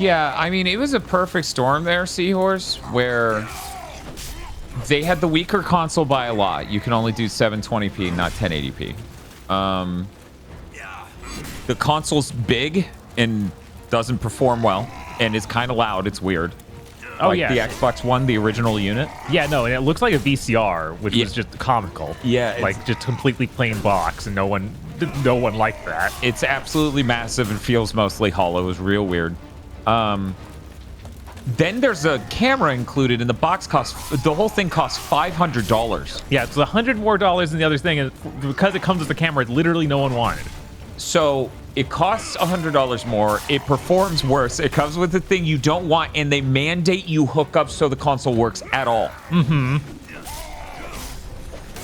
Speaker 2: Yeah, I mean, it was a perfect storm there, Seahorse, where they had the weaker console by a lot. You can only do 720p, not 1080p. The console's big and doesn't perform well, and it's kind of loud. It's weird.
Speaker 1: Oh,
Speaker 2: like
Speaker 1: yeah.
Speaker 2: The Xbox One, the original unit.
Speaker 1: Yeah, no, and it looks like a VCR, which was just comical.
Speaker 2: Yeah,
Speaker 1: like just completely plain box, and no one liked that.
Speaker 2: It's absolutely massive and feels mostly hollow. It was real weird. Then there's a camera included, and the box the whole thing costs $500.
Speaker 1: Yeah, it's $100 more than the other thing, and because it comes with the camera, literally no one wanted.
Speaker 2: So it costs $100 more. It performs worse. It comes with the thing you don't want, and they mandate you hook up so the console works at all.
Speaker 1: Mm-hmm.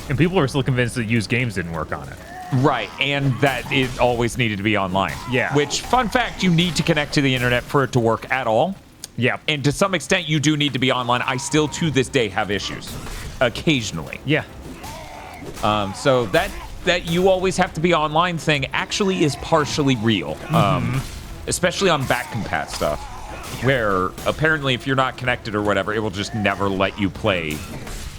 Speaker 1: And people are still convinced that used games didn't work on it.
Speaker 2: Right, and that it always needed to be online.
Speaker 1: Yeah.
Speaker 2: Which, fun fact, you need to connect to the internet for it to work at all.
Speaker 1: Yeah.
Speaker 2: And to some extent, you do need to be online. I still, to this day, have issues. Occasionally.
Speaker 1: Yeah.
Speaker 2: So that you always have to be online thing actually is partially real. Especially on back compat stuff. Where, apparently, if you're not connected or whatever, it will just never let you play,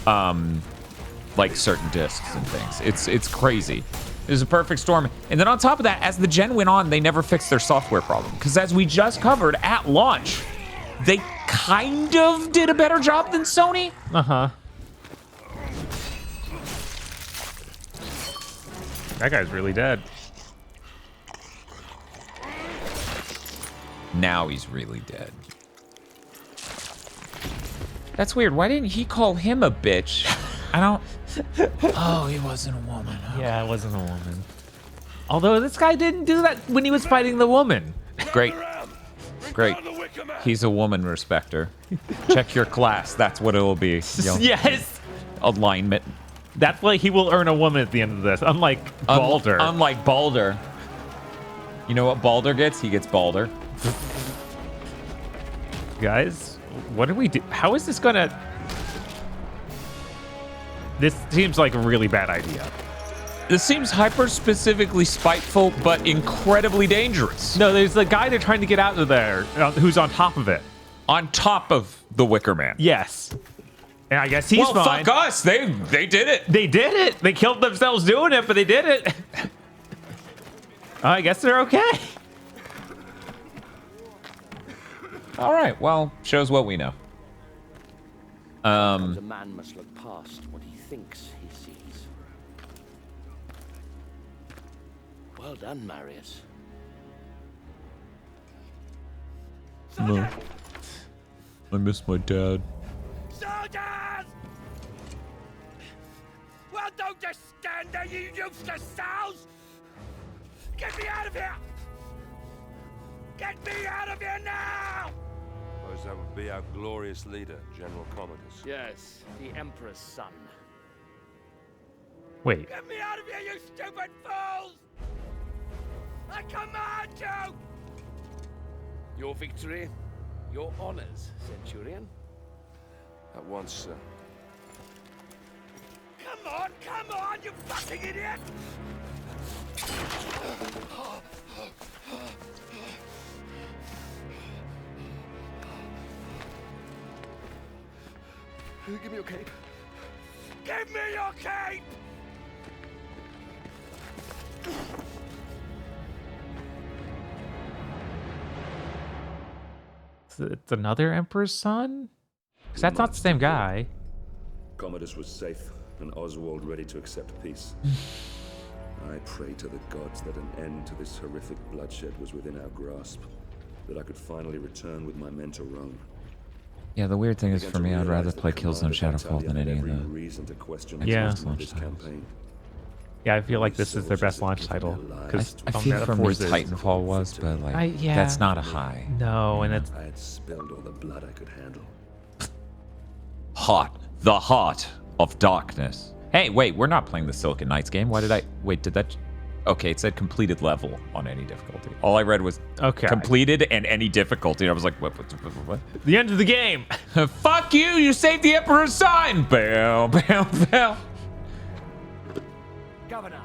Speaker 2: like, certain discs and things. It's crazy. It was a perfect storm. And then on top of that, as the gen went on, they never fixed their software problem. Because as we just covered at launch, they kind of did a better job than Sony.
Speaker 1: Uh-huh. That guy's really dead.
Speaker 2: Now he's really dead. That's weird. Why didn't he call him a bitch? I don't... Oh, he wasn't a woman. Okay.
Speaker 1: Yeah, it wasn't a woman. Although this guy didn't do that when he was fighting the woman.
Speaker 2: Great. Great. He's a woman respecter. Check your class. That's what it will be.
Speaker 1: Yes.
Speaker 2: Alignment.
Speaker 1: That's why he will earn a woman at the end of this. Unlike Baldur.
Speaker 2: Unlike Baldur. You know what Baldur gets? He gets Baldur.
Speaker 1: Guys, what do we do? How is this gonna... This seems like a really bad idea.
Speaker 2: This seems hyper-specifically spiteful, but incredibly dangerous.
Speaker 1: No, there's the guy they're trying to get out of there who's on top of it.
Speaker 2: On top of the Wicker Man.
Speaker 1: Yes. And I guess he's fine.
Speaker 2: Well, fuck us. They did it.
Speaker 1: They did it. They killed themselves doing it, but they did it. I guess they're okay.
Speaker 2: All right. Well, shows what we know.
Speaker 18: A man must look past what he thinks he sees. Well done, Marius.
Speaker 2: No. I miss my dad.
Speaker 9: Soldiers! Well, don't just stand there, you useless sows! Get me out of here! Get me out of here now!
Speaker 12: Suppose that would be our glorious leader, General Commodus.
Speaker 18: Yes, the Emperor's son.
Speaker 1: Wait.
Speaker 9: Get me out of here, you stupid fools! I command you!
Speaker 18: Your victory, your honors, Centurion.
Speaker 12: At once, sir.
Speaker 9: Come on, you fucking idiot!
Speaker 12: Give me your cape.
Speaker 9: Give me your cape!
Speaker 1: It's another Emperor's son? Because that's not the same guy.
Speaker 5: Commodus was safe, and Oswald ready to accept peace. I pray to the gods that an end to this horrific bloodshed was within our grasp, that I could finally return with my men to Rome.
Speaker 2: Yeah, the weird thing is for me, I'd rather play Killzone Shadowfall than any of the
Speaker 1: Xbox
Speaker 2: launch titles.
Speaker 1: Yeah, I feel like this is their best launch title.
Speaker 2: I feel for me Titanfall was, but like that's not a high.
Speaker 1: No, and it's
Speaker 5: I had spilled all the blood I could handle.
Speaker 2: Hot. The heart of darkness. Hey, wait, we're not playing the Silicon Knights game. Why did I... Wait, did that... Okay, it said completed level on any difficulty. All I read was completed and any difficulty. I was like, what?
Speaker 1: The end of the game.
Speaker 2: Fuck you, you saved the Emperor's son. Bow, bow, bow.
Speaker 13: Governor,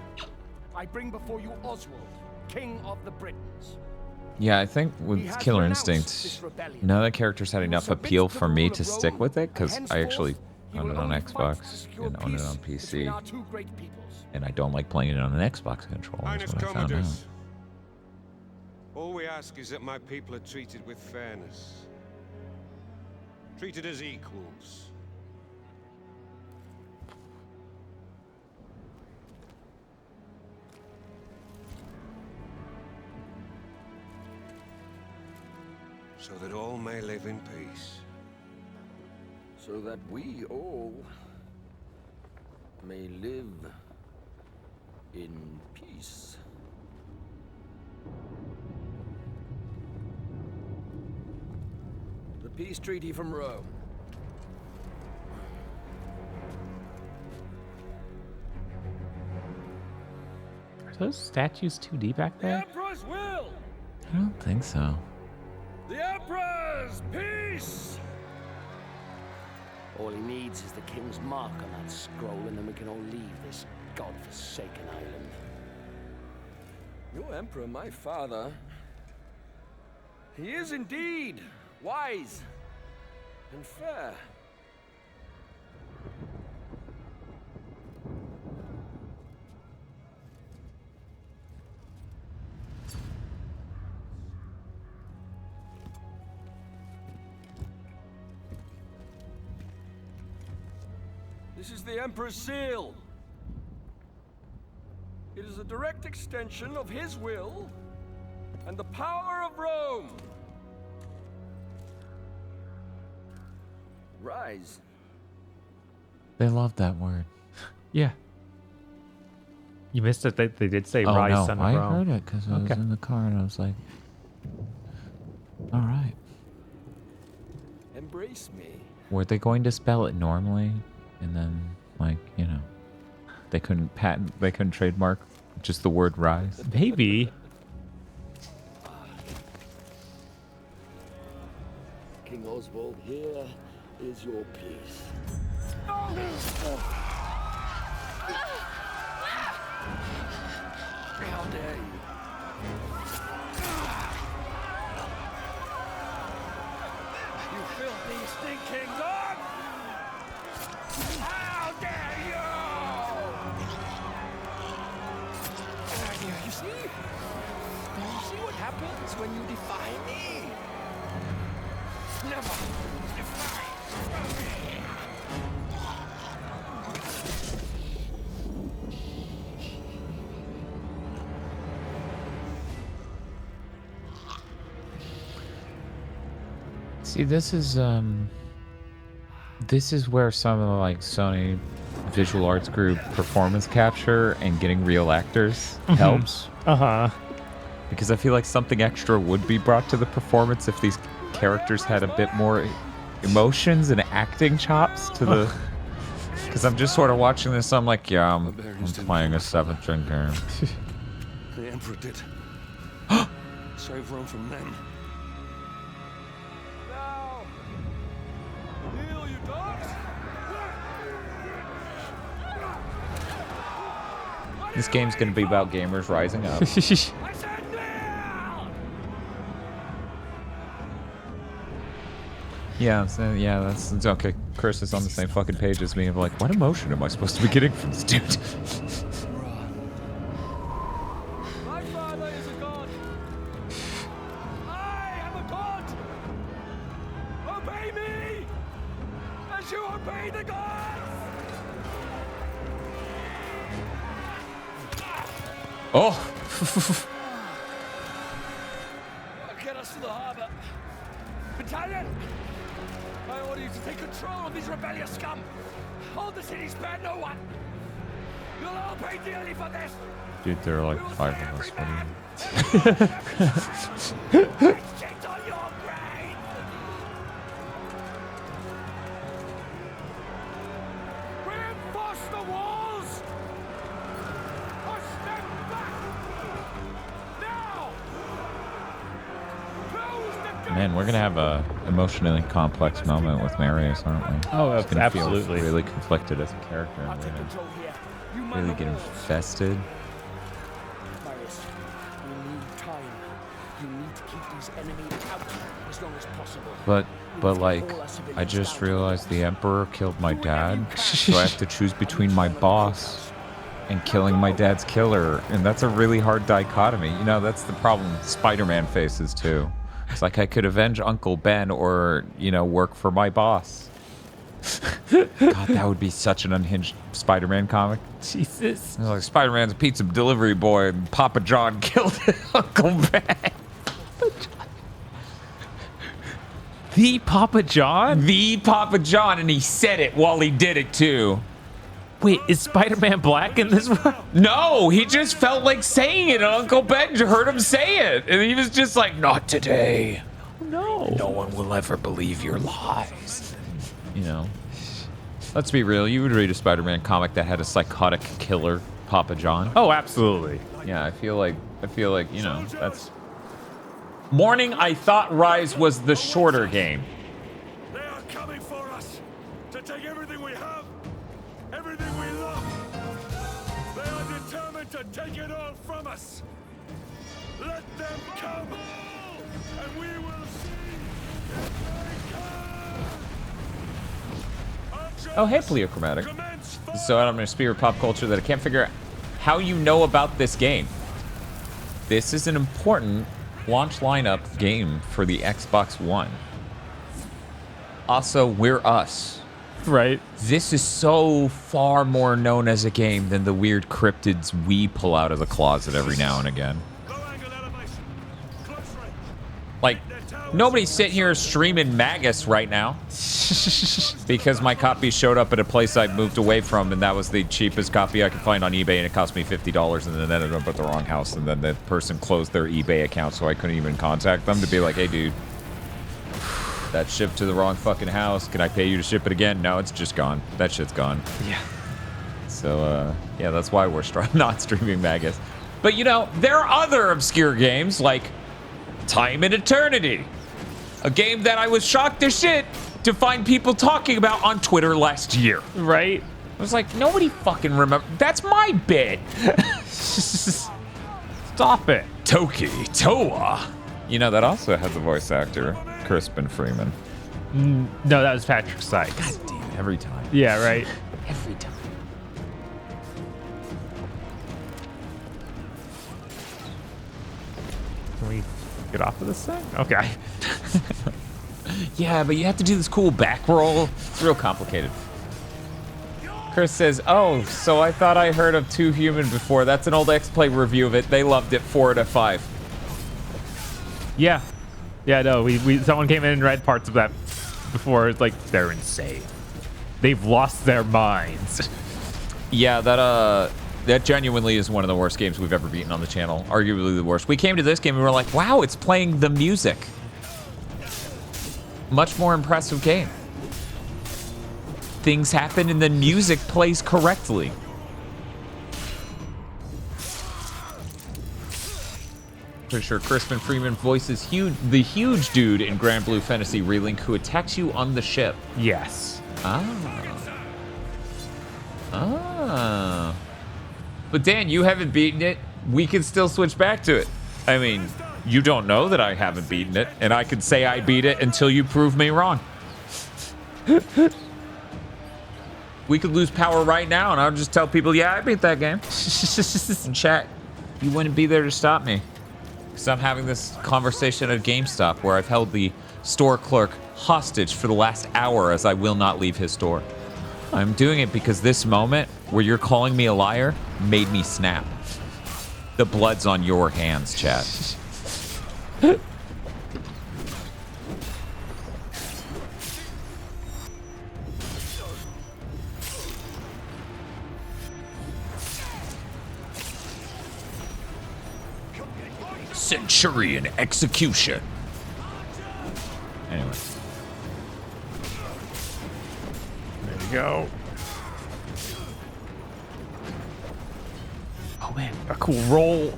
Speaker 13: I bring before you Oswald, King of the Britons.
Speaker 2: Yeah, I think with Killer Instinct, none of the characters had enough appeal for me to stick with it, because I actually own it on Xbox and own it on PC. And I don't like playing it on an Xbox controller, is what I found out.
Speaker 10: All we ask is that my people are treated with fairness. Treated as equals. So that all may live in peace.
Speaker 18: So that we all may live in peace. The peace treaty from Rome.
Speaker 1: Are those statues 2D back
Speaker 9: The
Speaker 1: there?
Speaker 9: Emperor's will!
Speaker 2: I don't think so.
Speaker 9: The Emperor's peace!
Speaker 18: All he needs is the king's mark on that scroll, and then we can all leave this godforsaken island.
Speaker 11: Your emperor, my father, he is indeed wise and fair. This is the Emperor's seal. It is a direct extension of his will and the power of Rome. Ryse.
Speaker 2: They love that word.
Speaker 1: Yeah. You missed it. They did say
Speaker 2: Oh
Speaker 1: Ryse,
Speaker 2: no,
Speaker 1: son of
Speaker 2: I
Speaker 1: Rome.
Speaker 2: heard it because I was in the car and I was like, all right.
Speaker 11: Embrace me.
Speaker 2: Were they going to spell it normally? And then, like, you know, they couldn't trademark just the word Ryse?
Speaker 1: Maybe.
Speaker 18: King Oswald, here is your peace.
Speaker 9: dare you? You filthy, stinking dog! How dare you! You see? You see what happens when you defy me? Never defy me!
Speaker 2: See, this is where some of the like Sony Visual Arts Group performance capture and getting real actors helps. Because I feel like something extra would be brought to the performance if these characters had a bit more emotions and acting chops to the. Because I'm just sort of watching this, I'm like, yeah, I'm playing a 7th gen game.
Speaker 5: The Emperor did. Save Rome from them.
Speaker 2: This game's gonna be about gamers rising up. Yeah, that's okay. Chris is on the same fucking page as me of like, what emotion am I supposed to be getting from this dude?
Speaker 9: My father is a god. I am a god. Obey me as you obey the gods.
Speaker 2: Oh!
Speaker 9: Get us to the harbor. Battalion! I order you to take control of these rebellious scum. Hold the city, spare no one. You'll all pay dearly for this.
Speaker 2: Dude, there are like 5 of us. What do you...
Speaker 9: Shit on your brain! Reinforce the walls! Push them back! Now! Close the
Speaker 2: Man, we're gonna have a emotionally complex moment with Marius, aren't we?
Speaker 1: Oh,
Speaker 2: He's gonna
Speaker 1: absolutely.
Speaker 2: feel really conflicted as a character. And we're gonna really get infested.
Speaker 9: Marius, we need time. You need to keep these enemies out as long as possible.
Speaker 2: But like, I just realized the Emperor killed my dad, so I have to choose between my boss and killing my dad's killer, and that's a really hard dichotomy. You know, that's the problem Spider-Man faces too. It's like I could avenge Uncle Ben or, you know, work for my boss. God, that would be such an unhinged Spider-Man comic.
Speaker 1: Jesus.
Speaker 2: Like Spider-Man's a pizza delivery boy and Papa John killed Uncle Ben.
Speaker 1: The Papa John?
Speaker 2: The Papa John, and he said it while he did it too.
Speaker 1: Wait, is Spider-Man black in this one?
Speaker 2: No, he just felt like saying it, and Uncle Ben heard him say it, and he was just like, not today.
Speaker 1: No.
Speaker 2: No one will ever believe your lies. You know, let's be real, you would read a Spider-Man comic that had a psychotic killer, Papa John.
Speaker 1: Oh, absolutely.
Speaker 2: Yeah, I feel like, you know, that's... Morning, I thought Ryse was the shorter game.
Speaker 9: They are coming for us to take everything we have, everything we love. They are determined to take it all from us. Let them come, and we will see if they come.
Speaker 2: Oh, hey, Pleochromatic. So I'm going to spear pop culture that I can't figure out how you know about this game. This is an important launch lineup game for the Xbox One. Also, we're us.
Speaker 1: Right.
Speaker 2: This is so far more known as a game than the weird cryptids we pull out of the closet every now and again. Like, nobody's sitting here streaming Magus right now. Because my copy showed up at a place I moved away from, and that was the cheapest copy I could find on eBay, and it cost me $50, and then ended up at the wrong house, and then the person closed their eBay account, so I couldn't even contact them to be like, hey, dude, that shipped to the wrong fucking house. Can I pay you to ship it again? No, it's just gone. That shit's gone.
Speaker 1: Yeah.
Speaker 2: So, yeah, that's why we're not streaming Magus. But, you know, there are other obscure games, like Time and Eternity. A game that I was shocked as shit to find people talking about on Twitter last year.
Speaker 1: Right?
Speaker 2: I was like, nobody fucking remember. That's my bit.
Speaker 1: Stop it.
Speaker 2: Toki Toa. You know, that also has a voice actor, Crispin Freeman.
Speaker 1: No, that was Patrick Sykes.
Speaker 2: God damn it, every time.
Speaker 1: Yeah, right.
Speaker 2: Every time.
Speaker 1: Can we get off of this thing? Okay.
Speaker 2: Yeah, but you have to do this cool back roll. It's real complicated. Chris says, oh, so I thought I heard of Too Human before. That's an old X-Play review of it. They loved it 4 out of 5.
Speaker 1: Yeah. Yeah, no, someone came in and read parts of that before. It's like, they're insane. They've lost their minds.
Speaker 2: Yeah, that genuinely is one of the worst games we've ever beaten on the channel. Arguably the worst. We came to this game and we were like, wow, it's playing the music. Much more impressive game. Things happen and the music plays correctly. Pretty sure Crispin Freeman voices the huge dude in Grand Blue Fantasy Relink who attacks you on the ship.
Speaker 1: Yes.
Speaker 2: But Dan, you haven't beaten it. We can still switch back to it. I mean, you don't know that I haven't beaten it, and I could say I beat it until you prove me wrong. We could lose power right now, and I'll just tell people, yeah, I beat that game. In chat, you wouldn't be there to stop me. Because I'm having this conversation at GameStop where I've held the store clerk hostage for the last hour as I will not leave his store. I'm doing it because this moment where you're calling me a liar made me snap. The blood's on your hands, chat. Centurion execution. Anyway.
Speaker 1: There you go. Oh man, a cool roll.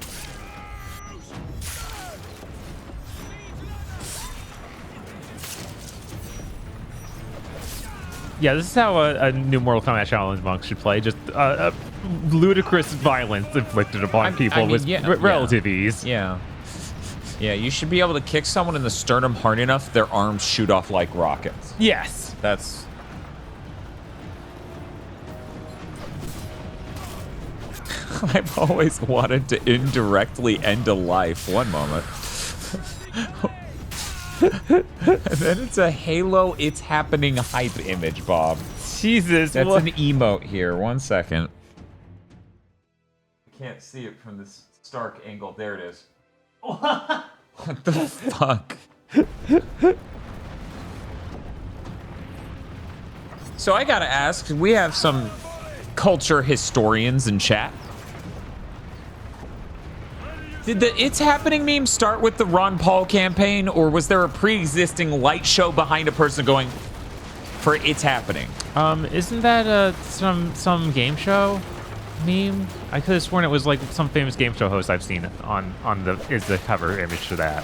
Speaker 1: Yeah, this is how a new Mortal Kombat Challenge monk should play. Just ludicrous violence inflicted upon people with relative ease.
Speaker 2: Yeah. Yeah, you should be able to kick someone in the sternum hard enough, their arms shoot off like rockets.
Speaker 1: Yes.
Speaker 2: That's... I've always wanted to indirectly end a life. One moment. And then it's a Halo It's Happening hype image, Bob.
Speaker 1: Jesus.
Speaker 2: That's an emote here. 1 second. I can't see it from this stark angle. There it is. What the fuck? So I gotta ask, we have some culture historians in chat. Did the It's Happening meme start with the Ron Paul campaign, or was there a pre-existing light show behind a person going for It's Happening?
Speaker 1: Isn't that some game show meme? I could have sworn it was like some famous game show host I've seen on the cover image to that.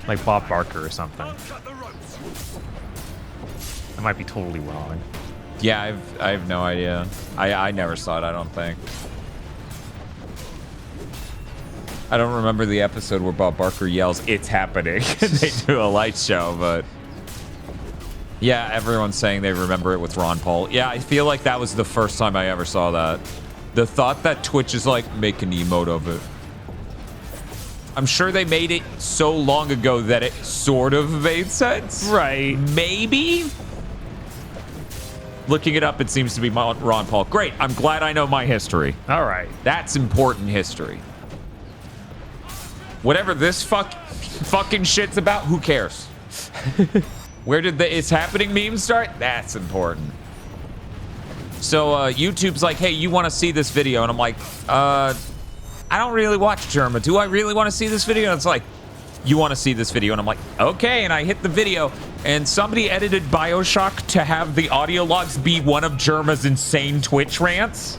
Speaker 1: Like Bob Barker or something. I might be totally wrong.
Speaker 2: Yeah, I have no idea. I never saw it, I don't think. I don't remember the episode where Bob Barker yells, "It's happening." They do a light show, but... Yeah, everyone's saying they remember it with Ron Paul. Yeah, I feel like that was the first time I ever saw that. The thought that Twitch is like, make an emote of it. I'm sure they made it so long ago that it sort of made sense.
Speaker 1: Right.
Speaker 2: Maybe? Looking it up, it seems to be Ron Paul. Great, I'm glad I know my history.
Speaker 1: All right.
Speaker 2: That's important history. Whatever this fucking shit's about, who cares? Where did the It's Happening meme start? That's important. So YouTube's like, hey, you want to see this video? And I'm like, I don't really watch Germa. Do I really want to see this video? And it's like, you want to see this video? And I'm like, okay. And I hit the video, and somebody edited BioShock to have the audio logs be one of Germa's insane Twitch rants.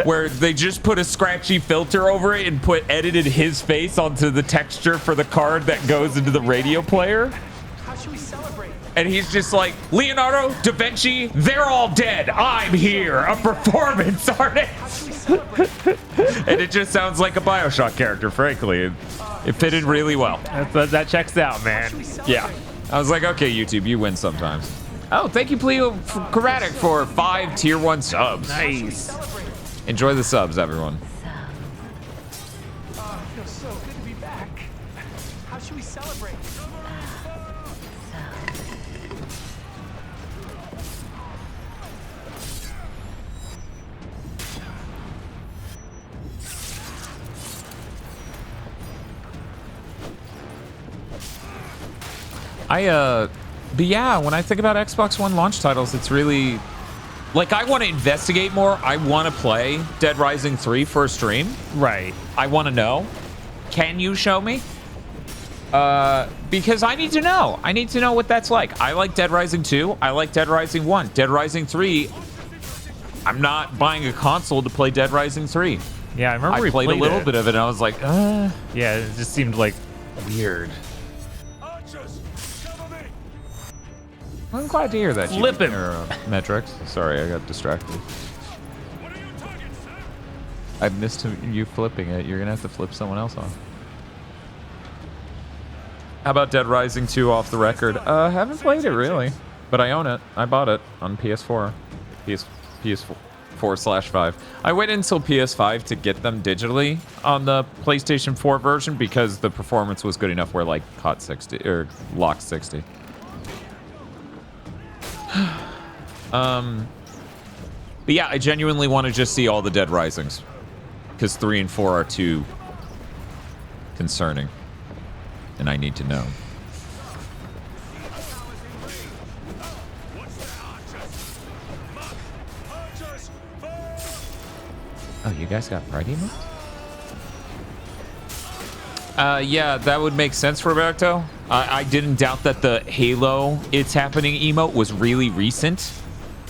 Speaker 2: Where they just put a scratchy filter over it and edited his face onto the texture for the card that goes into the radio player.
Speaker 11: How should we celebrate?
Speaker 2: And he's just like, Leonardo, Da Vinci, they're all dead. I'm here, a performance artist. And it just sounds like a BioShock character, frankly. It fitted really well.
Speaker 1: That checks out, man.
Speaker 2: Yeah. I was like, okay, YouTube, you win sometimes. Oh, thank you, Pleo Karatic, for 5 tier 1 subs.
Speaker 1: Nice.
Speaker 2: Enjoy the subs, everyone.
Speaker 14: It feels so good to be back. How should we celebrate?
Speaker 2: But yeah, when I think about Xbox One launch titles, it's really, like, I want to investigate more. I want to play Dead Rising 3 for a stream.
Speaker 1: Right.
Speaker 2: I want to know. Can you show me? Because I need to know. I need to know what that's like. I like Dead Rising 2. I like Dead Rising 1. Dead Rising 3, I'm not buying a console to play Dead Rising 3.
Speaker 1: Yeah, I remember we
Speaker 2: played a little bit of it, and I was like,
Speaker 1: Yeah, it just seemed like weird.
Speaker 2: I'm glad to hear that.
Speaker 1: Flip him.
Speaker 2: Metrics. Sorry, I got distracted. I missed you flipping it. You're gonna have to flip someone else off. How about Dead Rising 2 off the record? Haven't played it really, but I own it. I bought it on PS4. PS4/5. I waited until PS5 to get them digitally on the PlayStation 4 version because the performance was good enough where like hot 60 or lock 60. But yeah, I genuinely want to just see all the Dead Risings because 3 and 4 are too concerning, and I need to know. Oh, you guys got party emotes? Yeah, that would make sense, Roberto. I didn't doubt that the Halo It's Happening emote was really recent.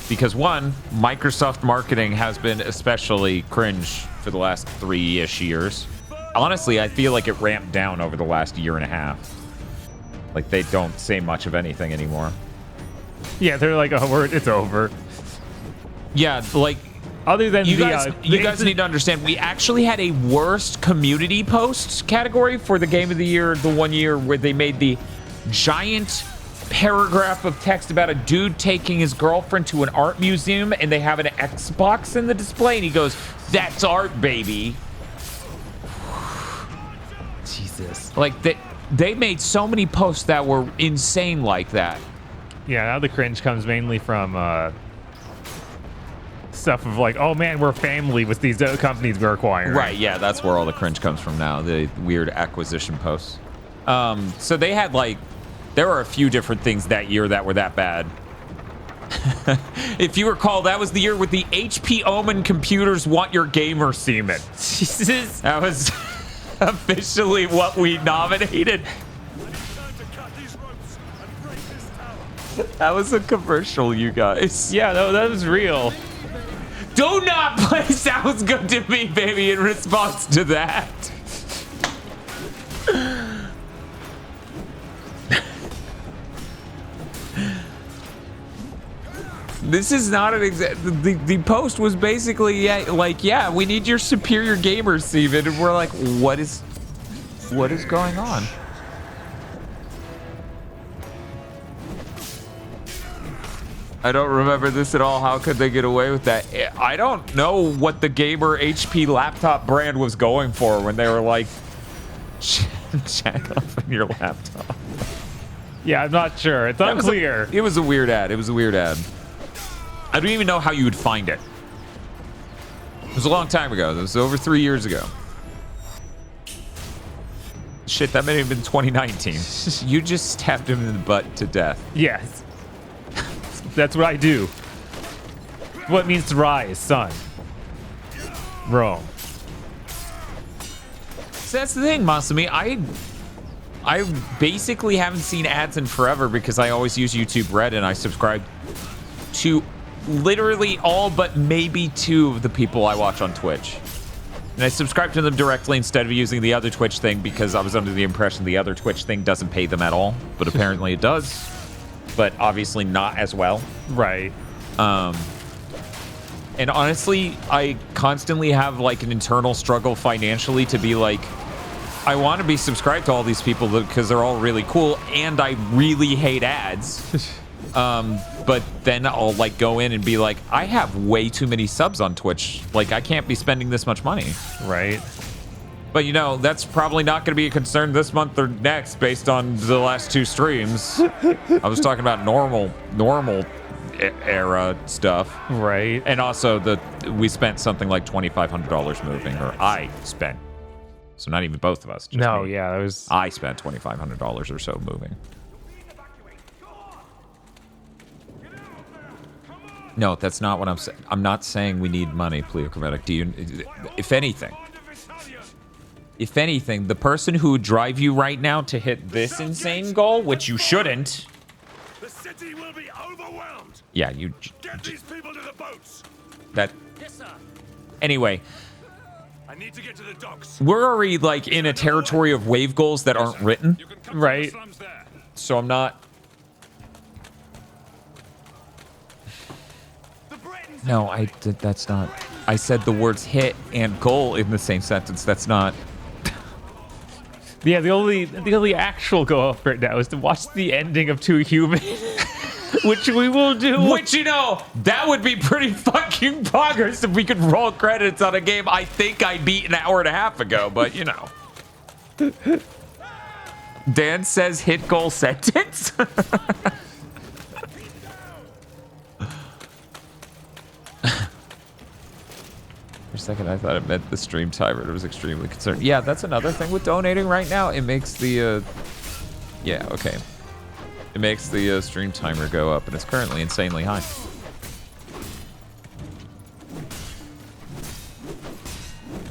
Speaker 2: Because one, Microsoft marketing has been especially cringe for the last 3-ish years. Honestly, I feel like it ramped down over the last year and a half. Like, they don't say much of anything anymore.
Speaker 1: Yeah, they're like, oh, it's over.
Speaker 2: Yeah, like,
Speaker 1: other than
Speaker 2: you guys need to understand, we actually had a worst community posts category for the game of the year, the 1 year where they made the giant paragraph of text about a dude taking his girlfriend to an art museum and they have an Xbox in the display and he goes, "That's art, baby."
Speaker 1: Jesus.
Speaker 2: Like, they made so many posts that were insane like that.
Speaker 1: Yeah, now the cringe comes mainly from stuff of like, oh man, we're family with these companies we're acquiring.
Speaker 2: Right, yeah, that's where all the cringe comes from now, the weird acquisition posts. So they had like, there were a few different things that year that were that bad. If you recall, that was the year with the HP Omen computers want your gamer semen.
Speaker 1: Jesus.
Speaker 2: That was officially what we nominated. That was a commercial, you guys.
Speaker 1: Yeah, no, that was real.
Speaker 2: Do not play Sounds Good to Me, baby, in response to that. This is not an the post was basically yeah, we need your superior gamer, Steven, and we're like, what is going on? I don't remember this at all. How could they get away with that? I don't know what the gamer HP laptop brand was going for when they were like, check off on your laptop.
Speaker 1: Yeah, I'm not sure. It's unclear.
Speaker 2: It was a weird ad. It was a weird ad. I don't even know how you would find it. It was a long time ago. It was over 3 years ago. Shit, that may have been 2019. You just stabbed him in the butt to death.
Speaker 1: Yes. That's what I do. What it means to rise, son. Rome.
Speaker 2: So that's the thing, Masumi. I basically haven't seen ads in forever because I always use YouTube Red and I subscribe to literally all but maybe 2 of the people I watch on Twitch. And I subscribe to them directly instead of using the other Twitch thing because I was under the impression the other Twitch thing doesn't pay them at all, but apparently it does. but obviously not as well.
Speaker 1: Right.
Speaker 2: And honestly, I constantly have like an internal struggle financially to be like, I want to be subscribed to all these people because they're all really cool, and I really hate ads. But then I'll like go in and be like, I have way too many subs on Twitch. Like, I can't be spending this much money.
Speaker 1: Right.
Speaker 2: But you know, that's probably not going to be a concern this month or next based on the last 2 streams. I was talking about normal era stuff.
Speaker 1: Right.
Speaker 2: And also we spent something like $2,500 moving, or I spent. So not even both of us. Just
Speaker 1: No,
Speaker 2: me.
Speaker 1: yeah, that was...
Speaker 2: I spent $2,500 or so moving. No, that's not what I'm saying. I'm not saying we need money, Pleochromatic. Do you? If anything, the person who would drive you right now to hit this insane goal, which you shouldn't.
Speaker 9: The city will be overwhelmed.
Speaker 2: Yeah, you.
Speaker 9: Get these people to the boats.
Speaker 2: That.
Speaker 18: Yes, sir.
Speaker 2: Anyway.
Speaker 9: I need to get to the docks.
Speaker 2: We're already like in a territory of wave goals that aren't written.
Speaker 1: Right.
Speaker 2: So I'm not. No, that's not. I said the words hit and goal in the same sentence. That's not.
Speaker 1: Yeah, the only actual goal right now is to watch the ending of 2 Human, which we will do.
Speaker 2: Which, you know, that would be pretty fucking progress if we could roll credits on a game I think I beat an hour and a half ago, but you know. Dan says hit goal sentence. For a second, I thought it meant the stream timer. I was extremely concerned. Yeah, that's another thing with donating right now. It makes the, yeah, okay. It makes the stream timer go up, and it's currently insanely high.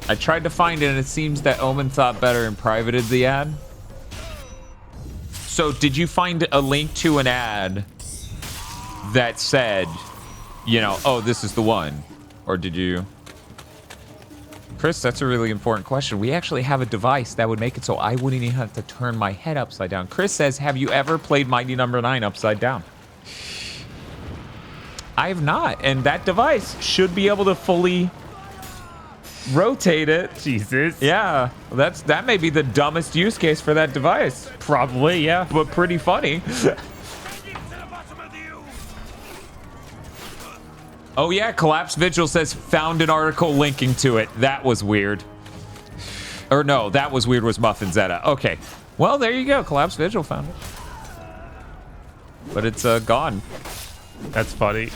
Speaker 2: I tried to find it, and it seems that Omen thought better and privated the ad. So, did you find a link to an ad that said, you know, oh, this is the one? Or did you... Chris, that's a really important question. We actually have a device that would make it so I wouldn't even have to turn my head upside down. Chris says, have you ever played Mighty Number 9 upside down? I have not, and that device should be able to fully rotate it.
Speaker 1: Jesus.
Speaker 2: Yeah, that may be the dumbest use case for that device.
Speaker 1: Probably, yeah.
Speaker 2: But pretty funny. Oh yeah, Collapse Vigil says found an article linking to it. That was weird. Or no, that was weird was Muffin Zeta. Okay. Well, there you go. Collapse Vigil found it. But it's gone.
Speaker 1: That's funny.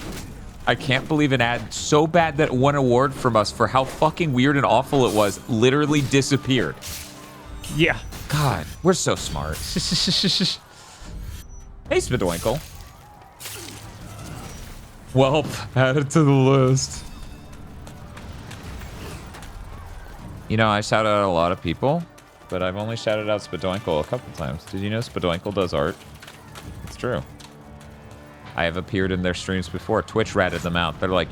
Speaker 2: I can't believe an ad so bad that it won an award from us for how fucking weird and awful it was literally disappeared.
Speaker 1: Yeah.
Speaker 2: God, we're so smart. Hey, Spidwinkle. Well, add it to the list. You know, I shout out a lot of people, but I've only shouted out Spidwinkle a couple times. Did you know Spidwinkle does art? It's true. I have appeared in their streams before. Twitch ratted them out. They're like,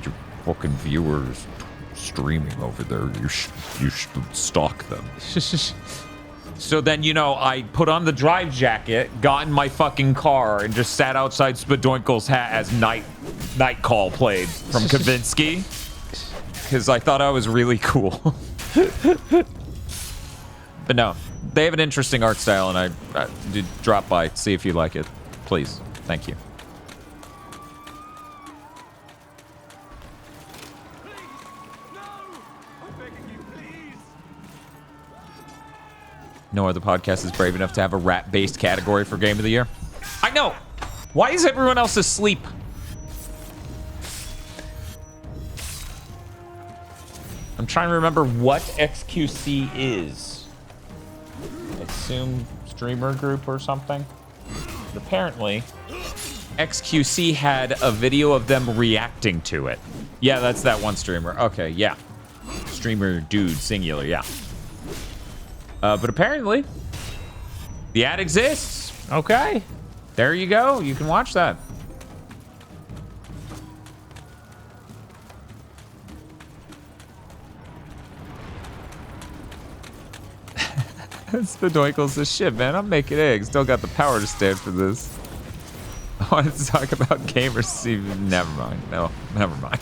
Speaker 2: your fucking viewers streaming over there. You should stalk them. So then, you know, I put on the drive jacket, got in my fucking car, and just sat outside Spidwinkle's hat as Night Call played from Kavinsky. Because I thought I was really cool. But no, they have an interesting art style, and I did drop by, see if you like it. Please. Thank you. No other podcast is brave enough to have a rap-based category for Game of the Year. I know! Why is everyone else asleep? I'm trying to remember what XQC is. I assume streamer group or something. But apparently, XQC had a video of them reacting to it. Yeah, that's that one streamer. Okay, yeah. Streamer dude, singular, yeah. But apparently, the ad exists.
Speaker 1: Okay.
Speaker 2: There you go. You can watch that. Spidwinkle says, shit, man, I'm making eggs. Don't got the power to stand for this. I wanted to talk about gamers. Never mind. No, never mind.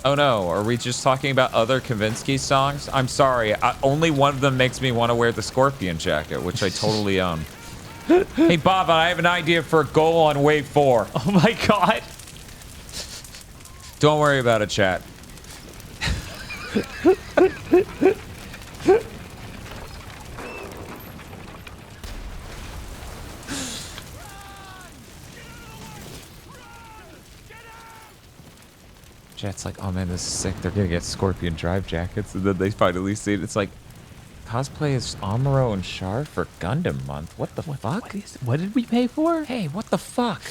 Speaker 2: Oh no, are we just talking about other Kavinsky songs? I'm sorry, only one of them makes me want to wear the Scorpion jacket, which I totally own. Hey Bob, I have an idea for a goal on wave 4.
Speaker 1: Oh my god.
Speaker 2: Don't worry about it, chat. Chat's like, oh man, this is sick. They're gonna get Scorpion drive jackets, and then they finally see it. It's like, cosplay as Amuro and Char for Gundam month. What the fuck?
Speaker 1: What did we pay for?
Speaker 2: Hey, what the fuck?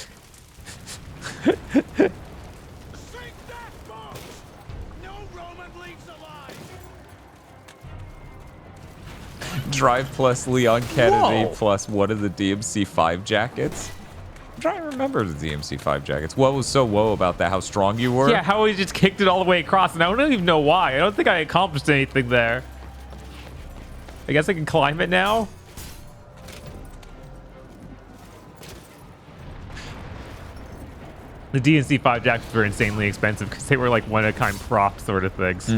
Speaker 2: Drive plus Leon Kennedy plus one of the DMC5 jackets. I'm trying to remember the DMC5 jackets. What was so woe about that? How strong you were?
Speaker 1: Yeah, how we just kicked it all the way across, and I don't even know why. I don't think I accomplished anything there. I guess I can climb it now? The DMC5 jackets were insanely expensive because they were like one-of-a-kind prop sort of things.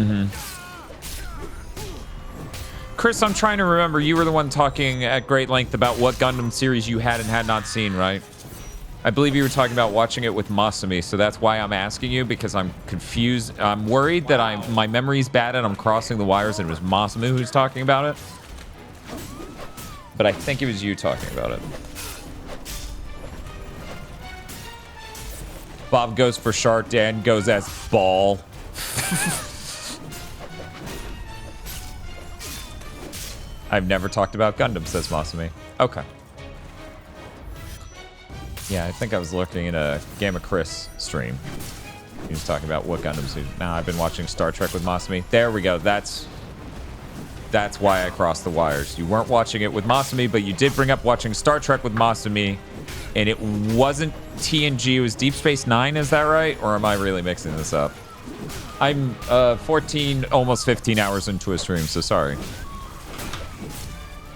Speaker 2: Chris, I'm trying to remember. You were the one talking at great length about what Gundam series you had and had not seen, right? I believe you were talking about watching it with Masumi, so that's why I'm asking you, because I'm confused. I'm worried that my memory's bad and I'm crossing the wires and it was Masumi who's talking about it. But I think it was you talking about it. Bob goes for Shark, Dan goes as Ball. I've never talked about Gundam, says Masumi. Okay. Yeah, I think I was looking at a Gamma Chris stream. He was talking about what Gundams do. Now I've been watching Star Trek with Masumi. There we go. That's why I crossed the wires. You weren't watching it with Masumi, but you did bring up watching Star Trek with Masumi, and it wasn't TNG. It was Deep Space Nine. Is that right? Or am I really mixing this up? I'm 14, almost 15 hours into a stream, so sorry.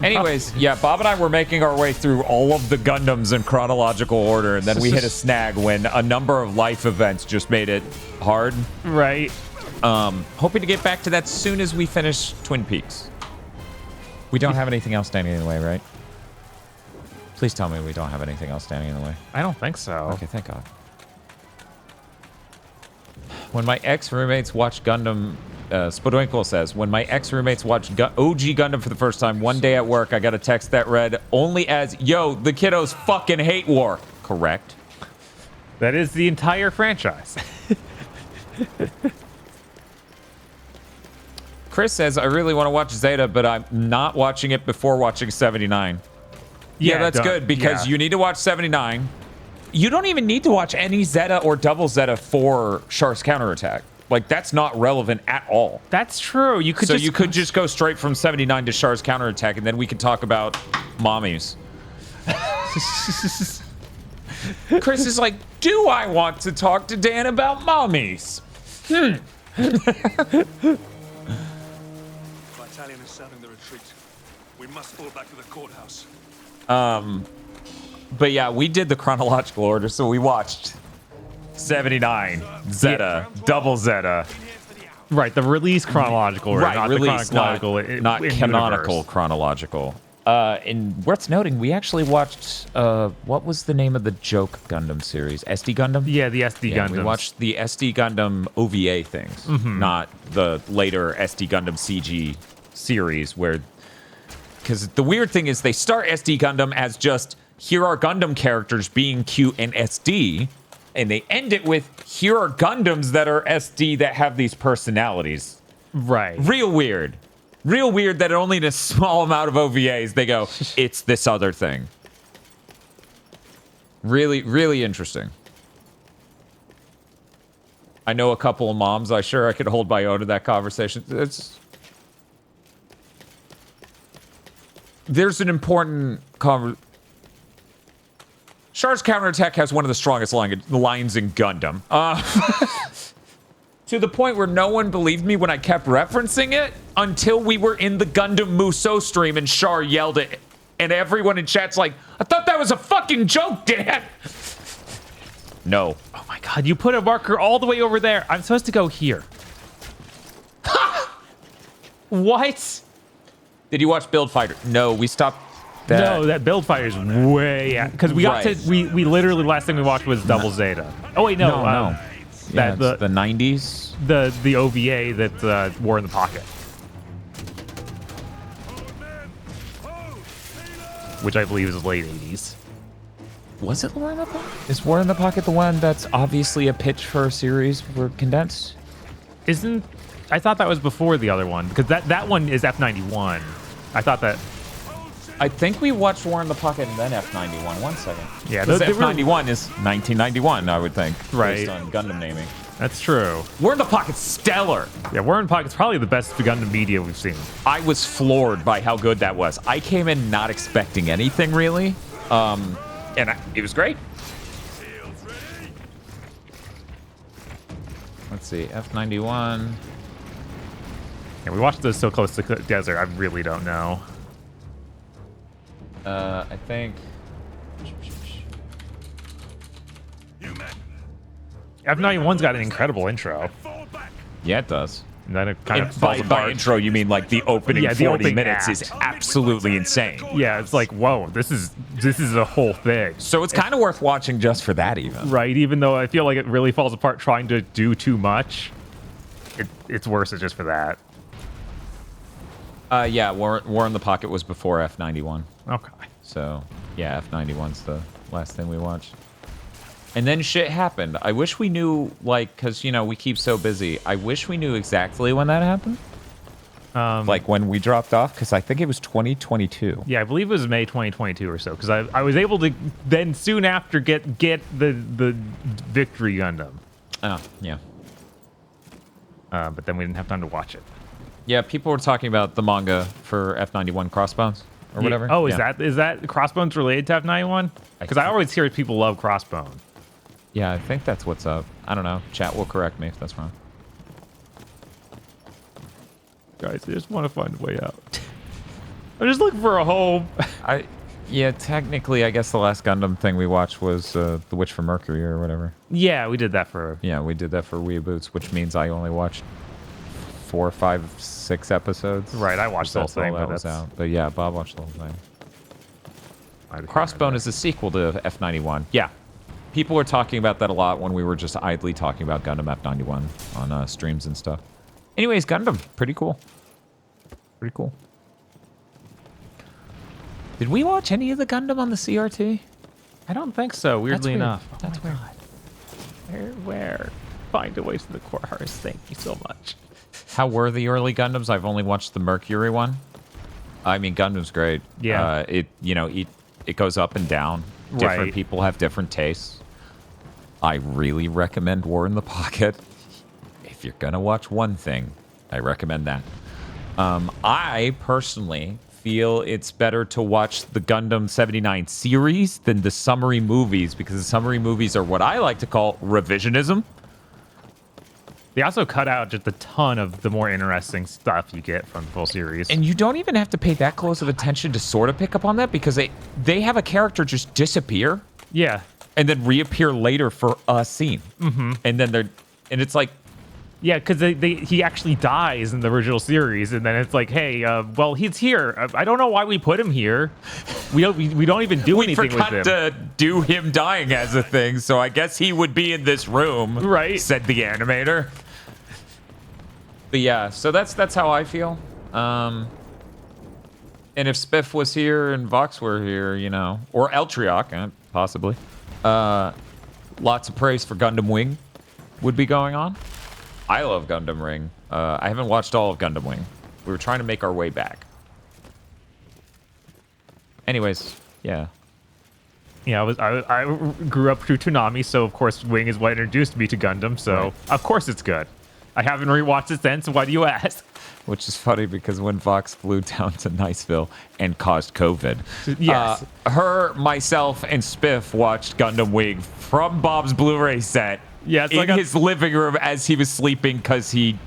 Speaker 2: Anyways, yeah, Bob and I were making our way through all of the Gundams in chronological order, and then we hit a snag when a number of life events just made it hard.
Speaker 1: Right.
Speaker 2: Hoping to get back to that soon as we finish Twin Peaks. We don't have anything else standing in the way, right? Please tell me we don't have anything else standing in the way.
Speaker 1: I don't think so.
Speaker 2: Okay, thank God. When my ex-roommates watched Gundam... Spodwinkle says, when my ex-roommates watched OG Gundam for the first time, one day at work, I got a text that read only as, yo, the kiddos fucking hate war. Correct.
Speaker 1: That is the entire franchise.
Speaker 2: Chris says, I really want to watch Zeta, but I'm not watching it before watching 79. Yeah, that's good, because you need to watch 79. You don't even need to watch any Zeta or double Zeta for Char's counterattack. Like, that's not relevant at all.
Speaker 1: That's true. You could
Speaker 2: you could just go straight from 79 to Char's counterattack, and then we can talk about mommies. Chris is like, do I want to talk to Dan about mommies?
Speaker 9: Battalion is sounding the retreat. We must fall back to the courthouse.
Speaker 2: But yeah, we did the chronological order, so we watched 79, Zeta, double Zeta.
Speaker 1: Right, the release chronological order,
Speaker 2: right,
Speaker 1: not
Speaker 2: release,
Speaker 1: the chronological,
Speaker 2: not canonical chronological. And worth noting, we actually watched, what was the name of the joke Gundam series? SD Gundam?
Speaker 1: Yeah, the SD Gundam.
Speaker 2: We watched the SD Gundam OVA things, not the later SD Gundam CG series where... Because the weird thing is they start SD Gundam as just, here are Gundam characters being cute and SD, and they end it with, here are Gundams that are SD that have these personalities.
Speaker 1: Right.
Speaker 2: Real weird. Real weird that only in a small amount of OVAs they go, it's this other thing. Really, really interesting. I know a couple of moms. I could hold my own to that conversation. There's an important Char's counterattack has one of the strongest lines in Gundam. To the point where no one believed me when I kept referencing it until we were in the Gundam Musou stream and Char yelled it. And everyone in chat's like, I thought that was a fucking joke, Dan. No.
Speaker 1: Oh my god, you put a marker all the way over there. I'm supposed to go here. What?
Speaker 2: Did you watch Build Fighter? No, we stopped that.
Speaker 1: No, that Build Fighter's way out. Because we got to, we literally, last thing we watched was Double Zeta. Oh wait, no.
Speaker 2: No. Yeah, the 90s?
Speaker 1: The OVA that War in the Pocket. Which I believe is late 80s.
Speaker 2: Was it War in the Pocket? Is War in the Pocket the one that's obviously a pitch for a series for condensed?
Speaker 1: I thought that was before the other one, because that one is F91. I thought that...
Speaker 2: I think we watched War in the Pocket and then F91. 1 second.
Speaker 1: Yeah,
Speaker 2: F91 is 1991, I would think.
Speaker 1: Right.
Speaker 2: Based on Gundam naming.
Speaker 1: That's true.
Speaker 2: War in the Pocket's stellar.
Speaker 1: Yeah, War in the Pocket's probably the best Gundam media we've seen.
Speaker 2: I was floored by how good that was. I came in not expecting anything, really. It was great. Let's see, F91.
Speaker 1: Yeah, we watched those so close to the desert. I really don't know.
Speaker 2: I think...
Speaker 1: F91's got an incredible intro.
Speaker 2: Yeah, it does.
Speaker 1: And then it kind of falls apart.
Speaker 2: By intro, you mean like the opening 40 minutes is absolutely insane.
Speaker 1: Yeah, it's like, whoa, this is a whole thing.
Speaker 2: So it's kind of worth watching just for that even.
Speaker 1: Right, even though I feel like it really falls apart trying to do too much. It's worse just for that.
Speaker 2: Yeah, War in the Pocket was before F91.
Speaker 1: Okay.
Speaker 2: So, yeah, F91's the last thing we watched. And then shit happened. I wish we knew, like, because, you know, we keep so busy. I wish we knew exactly when that happened. Like, when we dropped off, because I think it was 2022.
Speaker 1: Yeah, I believe it was May 2022 or so, because I was able to then soon after get the Victory Gundam.
Speaker 2: Oh, yeah.
Speaker 1: But then we didn't have time to watch it.
Speaker 2: Yeah, people were talking about the manga for F91 Crossbones or whatever.
Speaker 1: Oh, is that Crossbones related to F91? Because I always hear people love Crossbone.
Speaker 2: Yeah, I think that's what's up. I don't know. Chat will correct me if that's wrong.
Speaker 1: Guys, I just want to find a way out. I'm just looking for a home.
Speaker 2: Yeah, technically, I guess the last Gundam thing we watched was The Witch from Mercury or whatever.
Speaker 1: Yeah, we did that for...
Speaker 2: Yeah, we did that for GigaBoots, which means I only watched 4, 5, 6 episodes.
Speaker 1: Right, I watched the whole thing,
Speaker 2: but that's out. But yeah, Bob watched the whole thing. Crossbone is a sequel to F91. Yeah. People were talking about that a lot when we were just idly talking about Gundam F91 on streams and stuff. Anyways, Gundam. Pretty cool. Pretty cool. Did we watch any of the Gundam on the CRT?
Speaker 1: I don't think so, weirdly enough.
Speaker 2: That's weird.
Speaker 1: Where? Find a way to the courthouse. Thank you so much.
Speaker 2: How were the early Gundams? I've only watched the Mercury one. I mean, Gundam's great.
Speaker 1: Yeah.
Speaker 2: It goes up and down. Different people have different tastes. I really recommend War in the Pocket. If you're gonna watch one thing, I recommend that. I personally feel it's better to watch the Gundam 79 series than the summary movies, because the summary movies are what I like to call revisionism.
Speaker 1: They also cut out just a ton of the more interesting stuff you get from the full series.
Speaker 2: And you don't even have to pay that close of attention to sort of pick up on that, because they have a character just disappear.
Speaker 1: Yeah.
Speaker 2: And then reappear later for a scene.
Speaker 1: Mm-hmm.
Speaker 2: And then it's like...
Speaker 1: Yeah, because he actually dies in the original series, and then it's like, hey, well, he's here. I don't know why we put him here. We don't even do anything with him.
Speaker 2: We forgot to do him dying as a thing, so I guess he would be in this room.
Speaker 1: Right.
Speaker 2: Said the animator. But yeah, so that's how I feel. And if Spiff was here and Vox were here, you know, or Eltriok, possibly, lots of praise for Gundam Wing would be going on. I love Gundam Ring. I haven't watched all of Gundam Wing. We were trying to make our way back. Anyways, yeah.
Speaker 1: Yeah, I grew up through Toonami, so of course Wing is what introduced me to Gundam, so of course it's good. I haven't rewatched it since. Why do you ask?
Speaker 2: Which is funny because when Vox flew down to Niceville and caused COVID,
Speaker 1: yes,
Speaker 2: her, myself, and Spiff watched Gundam Wing from Bob's Blu-ray set in his living room as he was sleeping because he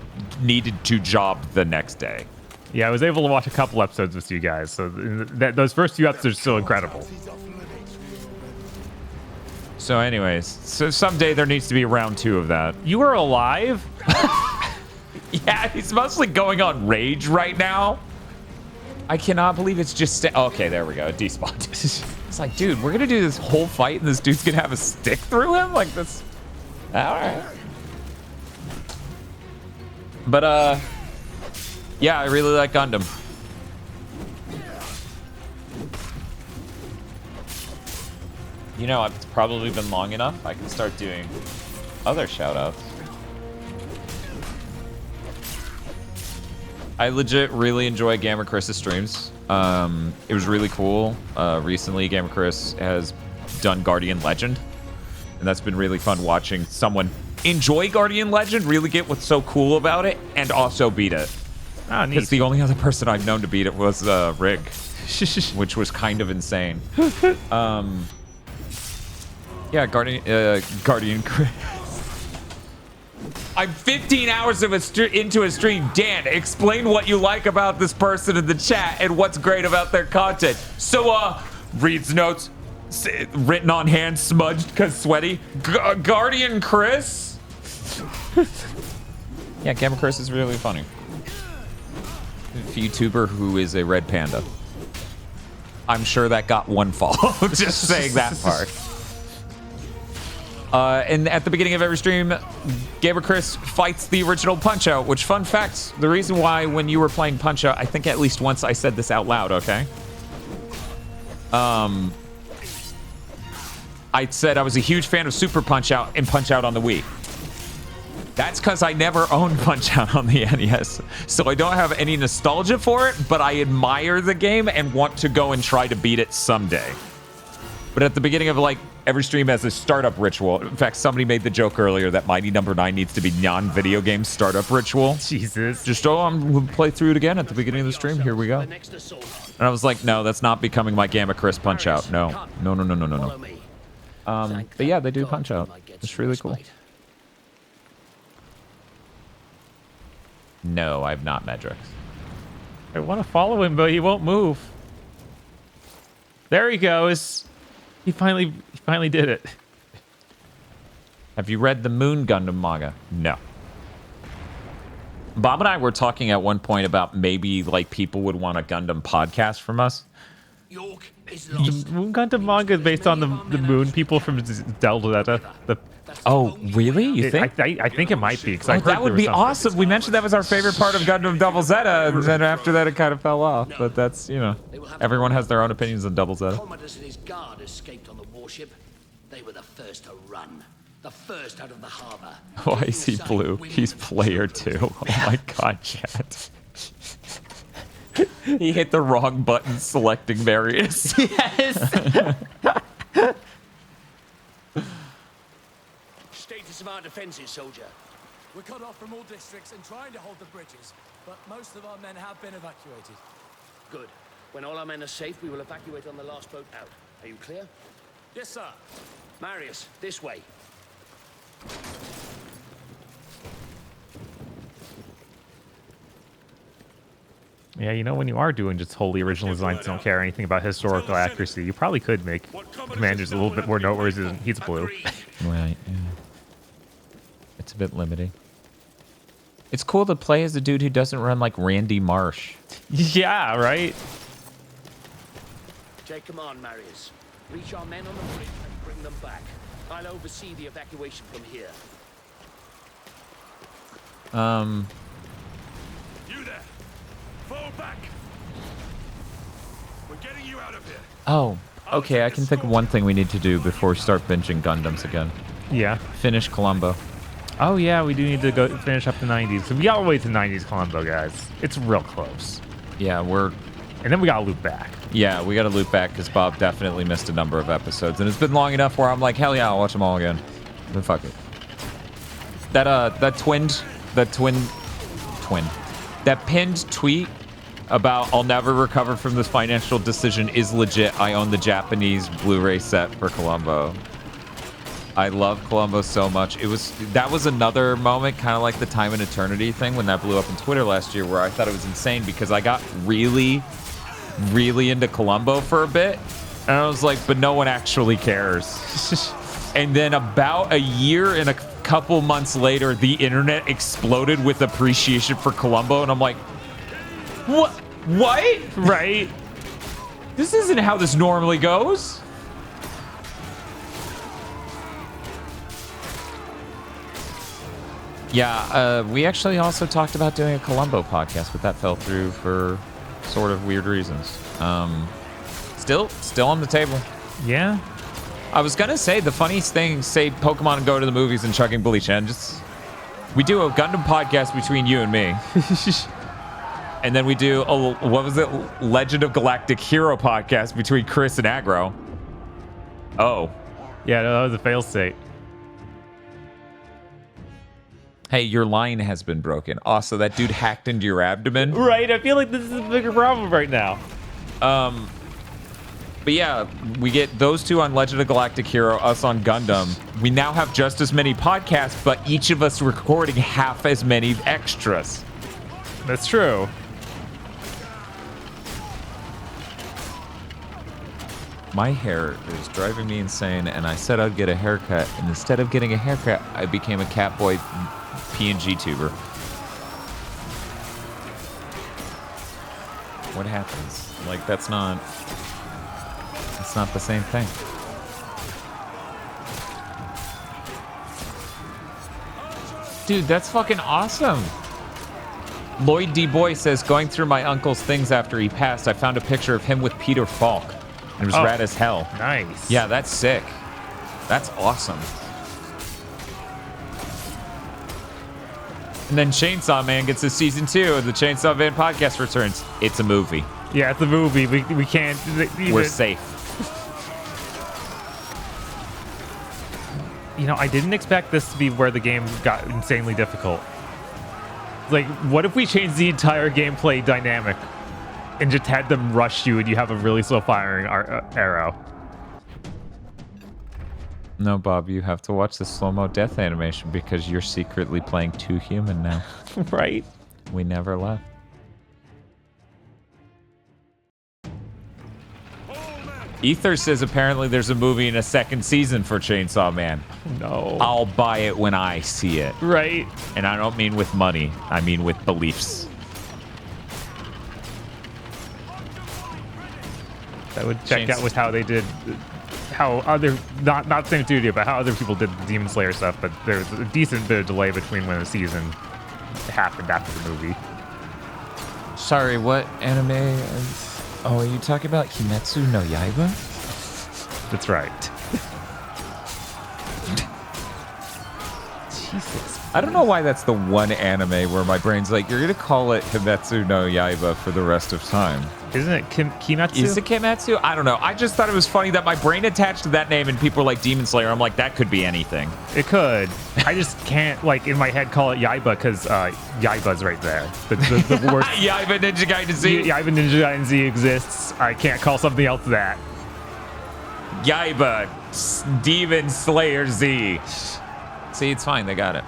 Speaker 2: needed to job the next day.
Speaker 1: Yeah, I was able to watch a couple episodes with you guys, so those first few episodes are still incredible.
Speaker 2: So anyways, so someday there needs to be a round 2 of that.
Speaker 1: You are alive?
Speaker 2: Yeah, he's mostly going on rage right now. I cannot believe it's just... okay, there we go. It despawned. It's like, dude, we're going to do this whole fight and this dude's going to have a stick through him? Like, this... All right. But, yeah, I really like Gundam. You know, it's probably been long enough. I can start doing other shout-outs. I legit really enjoy Gamma Chris's streams. It was really cool. Recently, Gamma Chris has done Guardian Legend, and that's been really fun watching someone enjoy Guardian Legend, really get what's so cool about it, and also beat it. Because the only other person I've known to beat it was Rig, which was kind of insane. Yeah, Guardian Chris. I'm 15 hours of into a stream. Dan, explain what you like about this person in the chat and what's great about their content. So, reads notes, written on hand, smudged because sweaty. Guardian Chris? Yeah, Gamma Chris is really funny. YouTuber who is a red panda. I'm sure that got one follow, just saying that part. And at the beginning of every stream, Gamer Chris fights the original Punch-Out, which, fun fact, the reason why when you were playing Punch-Out, I think at least once I said this out loud, okay? I said I was a huge fan of Super Punch-Out and Punch-Out on the Wii. That's because I never owned Punch-Out on the NES, so I don't have any nostalgia for it, but I admire the game and want to go and try to beat it someday. But at the beginning of, like, every stream has a startup ritual. In fact, somebody made the joke earlier that Mighty Number 9 needs to be non-video game startup ritual.
Speaker 1: Jesus.
Speaker 2: Just, we'll play through it again at the beginning of the stream. Here we go. And I was like, no, that's not becoming my Gamma Chris Punch-Out. No. No. But yeah, they do Punch-Out. It's really cool. No, I've not Medrix.
Speaker 1: I want to follow him, but he won't move. There he goes. He finally did it.
Speaker 2: Have you read the Moon Gundam manga? No. Bob and I were talking at one point about maybe like people would want a Gundam podcast from us.
Speaker 1: The Moon Gundam manga is based on the moon people from Dual-Deathstream.
Speaker 2: Oh, really? You think?
Speaker 1: I think it might be.
Speaker 2: That would be awesome. We mentioned that was our favorite part of Gundam Double Zeta, and then after that it kind of fell off. But that's, you know, everyone has their own opinions on Double Zeta.
Speaker 18: Commodus and his guard escaped on the warship. They were the first to run. The first out of the harbor.
Speaker 2: Why is he blue? He's player 2. Oh my god, chat. He hit the wrong button selecting Marius.
Speaker 1: Yes.
Speaker 18: Status of our defenses, soldier.
Speaker 14: We're cut off from all districts and trying to hold the bridges, but most of our men have been evacuated.
Speaker 18: Good. When all our men are safe, we will evacuate on the last boat out. Are you clear?
Speaker 14: Yes, sir.
Speaker 18: Marius, this way.
Speaker 1: Yeah, you know, when you are doing just wholly original designs, don't care anything about historical accuracy, you probably could make commanders a little bit more noteworthy than he's blue.
Speaker 2: Right, yeah. It's a bit limiting. It's cool to play as a dude who doesn't run like Randy Marsh.
Speaker 1: Yeah, right?
Speaker 18: Take command, Marius. Reach our men on the bridge and bring them back. I'll oversee the evacuation from here.
Speaker 9: You there! Fall back! We're getting you out of here.
Speaker 2: Oh, okay, I can think of one thing we need to do before we start binging Gundams again.
Speaker 1: Yeah.
Speaker 2: Finish Columbo.
Speaker 1: Oh yeah, we do need to go finish up the 90s. So we gotta wait to 90s Columbo, guys. It's real close.
Speaker 2: Yeah,
Speaker 1: and then we gotta loop back.
Speaker 2: Yeah, we gotta loop back because Bob definitely missed a number of episodes, and it's been long enough where I'm like, hell yeah, I'll watch them all again. Then fuck it. That twinned that pinned tweet about I'll never recover from this financial decision is legit. I own the Japanese Blu-ray set for Columbo. I love Columbo so much. That was another moment, kind of like the Time and Eternity thing when that blew up on Twitter last year, where I thought it was insane because I got really, really into Columbo for a bit, and I was like, but no one actually cares. And then about a year and a couple months later, the internet exploded with appreciation for Columbo, and I'm like, what?
Speaker 1: Right?
Speaker 2: This isn't how this normally goes. Yeah, we actually also talked about doing a Columbo podcast, but that fell through for sort of weird reasons. Still on the table.
Speaker 1: Yeah.
Speaker 2: I was gonna say the funniest thing, say Pokemon Go to the movies and chugging bleach, and we do a Gundam podcast between you and me. And then we do Legend of Galactic Hero podcast between Chris and Aggro. Oh.
Speaker 1: Yeah, no, that was a fail state.
Speaker 2: Hey, your line has been broken. Also, that dude hacked into your abdomen.
Speaker 1: Right, I feel like this is a bigger problem right now.
Speaker 2: But yeah, we get those two on Legend of Galactic Hero, us on Gundam. We now have just as many podcasts, but each of us recording half as many extras.
Speaker 1: That's true.
Speaker 2: My hair is driving me insane, and I said I'd get a haircut, and instead of getting a haircut, I became a Catboy PNG tuber. What happens? Like, that's not the same thing. Dude, that's fucking awesome. Lloyd D. Boy says, going through my uncle's things after he passed, I found a picture of him with Peter Falk. It was rad as hell.
Speaker 1: Nice.
Speaker 2: Yeah, that's sick. That's awesome. And then Chainsaw Man gets a season 2 of the Chainsaw Man podcast returns. It's a movie.
Speaker 1: Yeah, it's a movie. We can't.
Speaker 2: We're safe.
Speaker 1: You know, I didn't expect this to be where the game got insanely difficult. Like, what if we changed the entire gameplay dynamic and just had them rush you and you have a really slow firing arrow?
Speaker 2: No, Bob, you have to watch the slow-mo death animation because you're secretly playing 2 human now.
Speaker 1: Right?
Speaker 2: We never left. Ether says apparently there's a movie and a second season for Chainsaw Man.
Speaker 1: No.
Speaker 2: I'll buy it when I see it.
Speaker 1: Right.
Speaker 2: And I don't mean with money. I mean with beliefs.
Speaker 1: That would check out with how they did, how other, not the same studio, but how other people did the Demon Slayer stuff, but there's a decent bit of delay between when the season happened after the movie.
Speaker 2: Sorry, what anime? Oh, are you talking about Kimetsu no Yaiba?
Speaker 1: That's right. Jesus.
Speaker 2: I don't know why that's the one anime where my brain's like, you're going to call it Kimetsu no Yaiba for the rest of time.
Speaker 1: Isn't it Kimetsu?
Speaker 2: Is it Kimetsu? I don't know. I just thought it was funny that my brain attached to that name and people were like Demon Slayer. I'm like, that could be anything.
Speaker 1: It could. I just can't, like, in my head call it Yaiba because Yaiba's right there. The worst.
Speaker 2: Yaiba Ninja Gaiden Z.
Speaker 1: Yaiba Ninja Gaiden Z exists. I can't call something else that.
Speaker 2: Yaiba Demon Slayer Z. See, it's fine. They got it.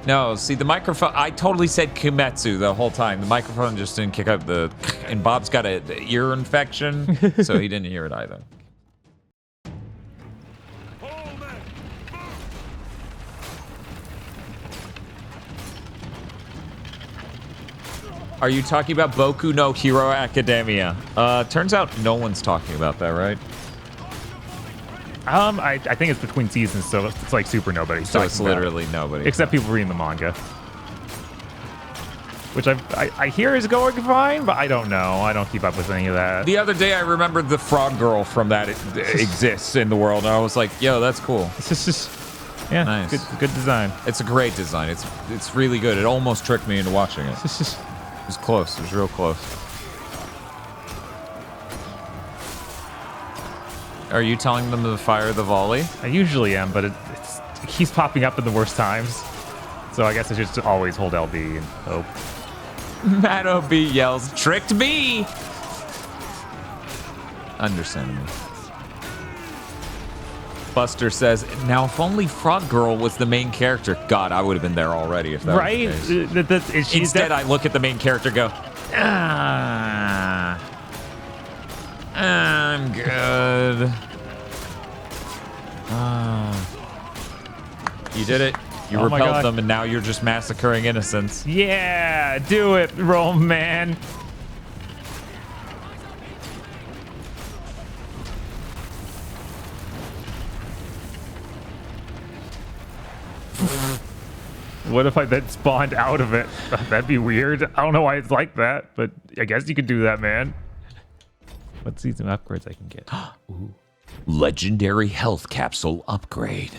Speaker 2: No, see, the microphone, I totally said Kimetsu the whole time. The microphone just didn't kick up the... And Bob's got an ear infection, so he didn't hear it either. Are you talking about Boku no Hero Academia? Turns out no one's talking about that, right?
Speaker 1: I think it's between seasons, so it's like super nobody.
Speaker 2: So it's literally nobody.
Speaker 1: Except people reading the manga. Which I hear is going fine, but I don't know. I don't keep up with any of that.
Speaker 2: The other day I remembered the frog girl from that exists in the world, and I was like, yo, that's cool.
Speaker 1: Yeah,
Speaker 2: nice.
Speaker 1: Good design.
Speaker 2: It's a great design. It's really good. It almost tricked me into watching it. It was close. It was real close. Are you telling them to fire the volley?
Speaker 1: I usually am, but it keeps popping up in the worst times. So I guess I should just always hold LB and hope.
Speaker 2: Matt OB yells, "Tricked me!" Understandable. Buster says, "Now if only Frog Girl was the main character." God, I would have been there already if that
Speaker 1: right?
Speaker 2: was the case. Instead, I look at the main character and go, I'm good. You did it. You repelled them, and now you're just massacring innocents.
Speaker 1: Yeah, do it, Rome man. What if I then spawned out of it? That'd be weird. I don't know why it's like that, but I guess you could do that, man. Let's see some upgrades I can get.
Speaker 2: Ooh. Legendary health capsule upgrade.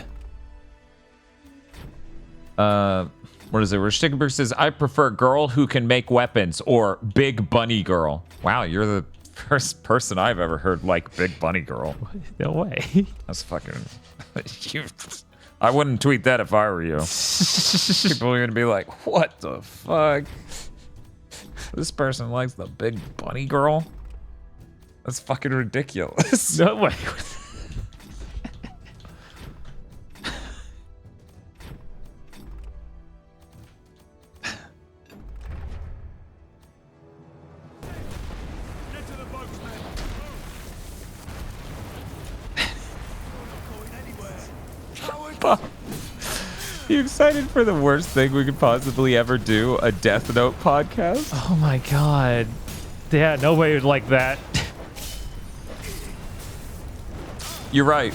Speaker 2: What is it? Where Stickenberg says, "I prefer girl who can make weapons," or Big Bunny Girl. Wow, you're the first person I've ever heard like Big Bunny Girl.
Speaker 1: No way.
Speaker 2: That's fucking... I wouldn't tweet that if I were you. People are gonna be like, "What the fuck? This person likes the Big Bunny Girl? That's fucking ridiculous."
Speaker 1: No way.
Speaker 2: You excited for the worst thing we could possibly ever do? A Death Note podcast?
Speaker 1: Oh my god. Yeah, nobody would like that.
Speaker 2: You're right.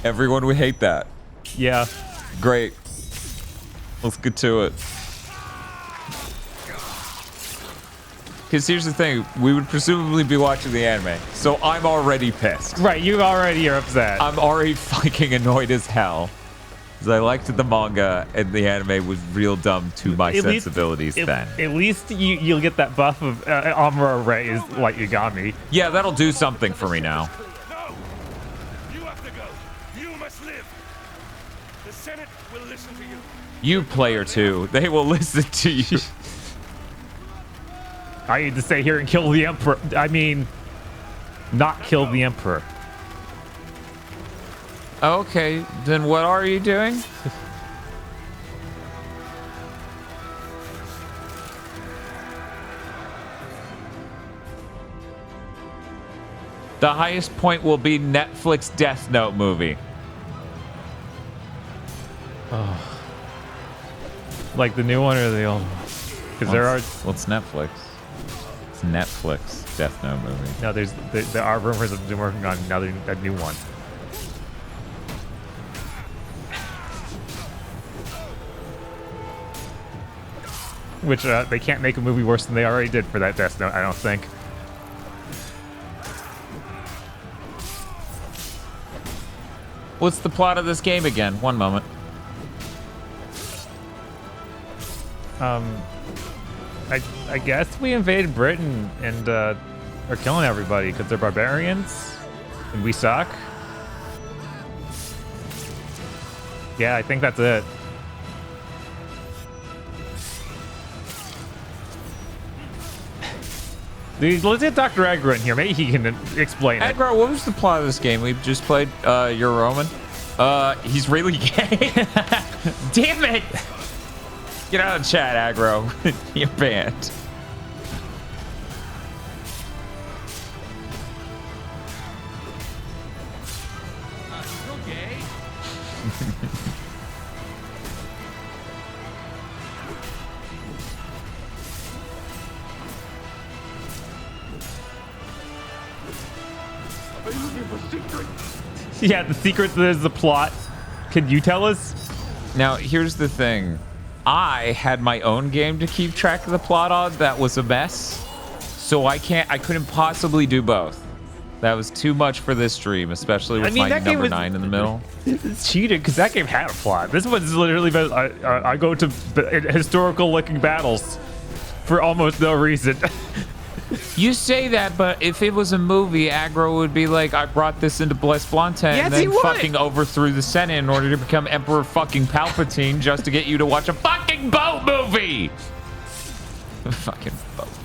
Speaker 2: Everyone would hate that.
Speaker 1: Yeah.
Speaker 2: Great. Let's get to it. Because here's the thing, we would presumably be watching the anime, so I'm already pissed.
Speaker 1: Right, you already are upset.
Speaker 2: I'm already fucking annoyed as hell. Because I liked the manga, and the anime was real dumb to my sensibilities then.
Speaker 1: At least you'll get that buff of Amuro Ray is like Yagami.
Speaker 2: Yeah, that'll do something for me now.
Speaker 9: No! You have to go. You must live. The Senate will listen to you.
Speaker 2: You, player 2, they will listen to you.
Speaker 1: I need to stay here and kill the Emperor. I mean, not kill the Emperor.
Speaker 2: Okay, then what are you doing? The highest point will be Netflix Death Note movie.
Speaker 1: Oh. Like the new one or the old one? Because there are...
Speaker 2: What's Netflix? It's Netflix Death Note movie.
Speaker 1: No, there are rumors of them working on a new one. Which they can't make a movie worse than they already did for that Death Note, I don't think.
Speaker 2: What's the plot of this game again? One moment.
Speaker 1: I guess we invaded Britain and are killing everybody because they're barbarians and we suck. Yeah, I think that's it. Dude, let's get Dr. Aggro in here. Maybe he can explain it.
Speaker 2: Aggro, what was the plot of this game? We just played You're Roman. He's really gay. Damn it! Get out of chat, Aggro. You're banned.
Speaker 1: Yeah, the secret is the plot. Can you tell us?
Speaker 2: Now, here's the thing. I had my own game to keep track of the plot on that was a mess. So I couldn't possibly do both. That was too much for this stream, especially with my number 9 in the middle.
Speaker 1: It's cheated because that game had a plot. This one's literally, I go to historical looking battles for almost no reason.
Speaker 2: You say that, but if it was a movie, Agro would be like, I brought this into Bless Blanta and then fucking overthrew the Senate in order to become Emperor fucking Palpatine just to get you to watch a fucking boat movie. Fucking boat movie.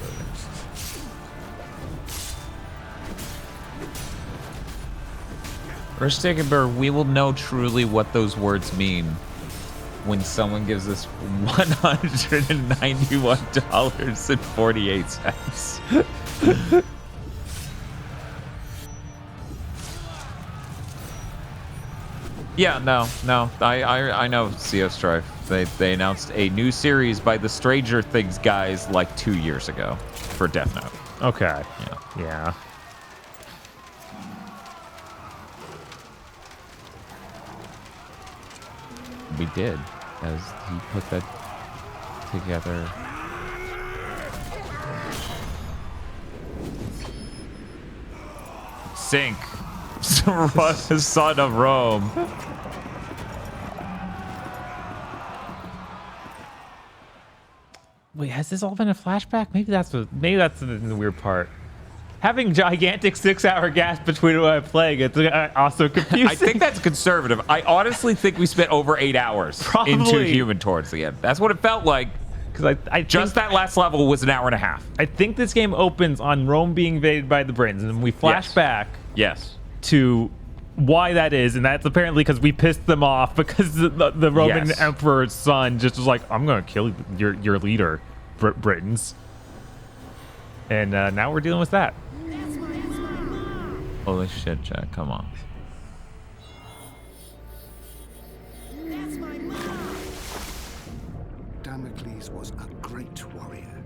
Speaker 2: Ristigenberg, we will know truly what those words mean when someone gives us $191.48. Yeah, no. I know Sea of Strife. They announced a new series by the Stranger Things guys like 2 years ago for Death Note.
Speaker 1: Okay.
Speaker 2: Yeah. We did, as he put that together. Sink. Son of Rome.
Speaker 1: Wait, has this all been a flashback? Maybe that's the weird part. Having gigantic 6-hour gaps between what I'm playing, it's also confusing.
Speaker 2: I think that's conservative. I honestly think we spent over 8 hours into Human towards the end. That's what it felt like.
Speaker 1: Because I
Speaker 2: just that last level was an hour and a half.
Speaker 1: I think this game opens on Rome being invaded by the Britons, and we flash back to why that is, and that's apparently because we pissed them off because the Roman emperor's son just was like, I'm going to kill your leader, Britons. And now we're dealing with that.
Speaker 2: Holy shit, Jack, come on.
Speaker 17: Damocles was a great warrior.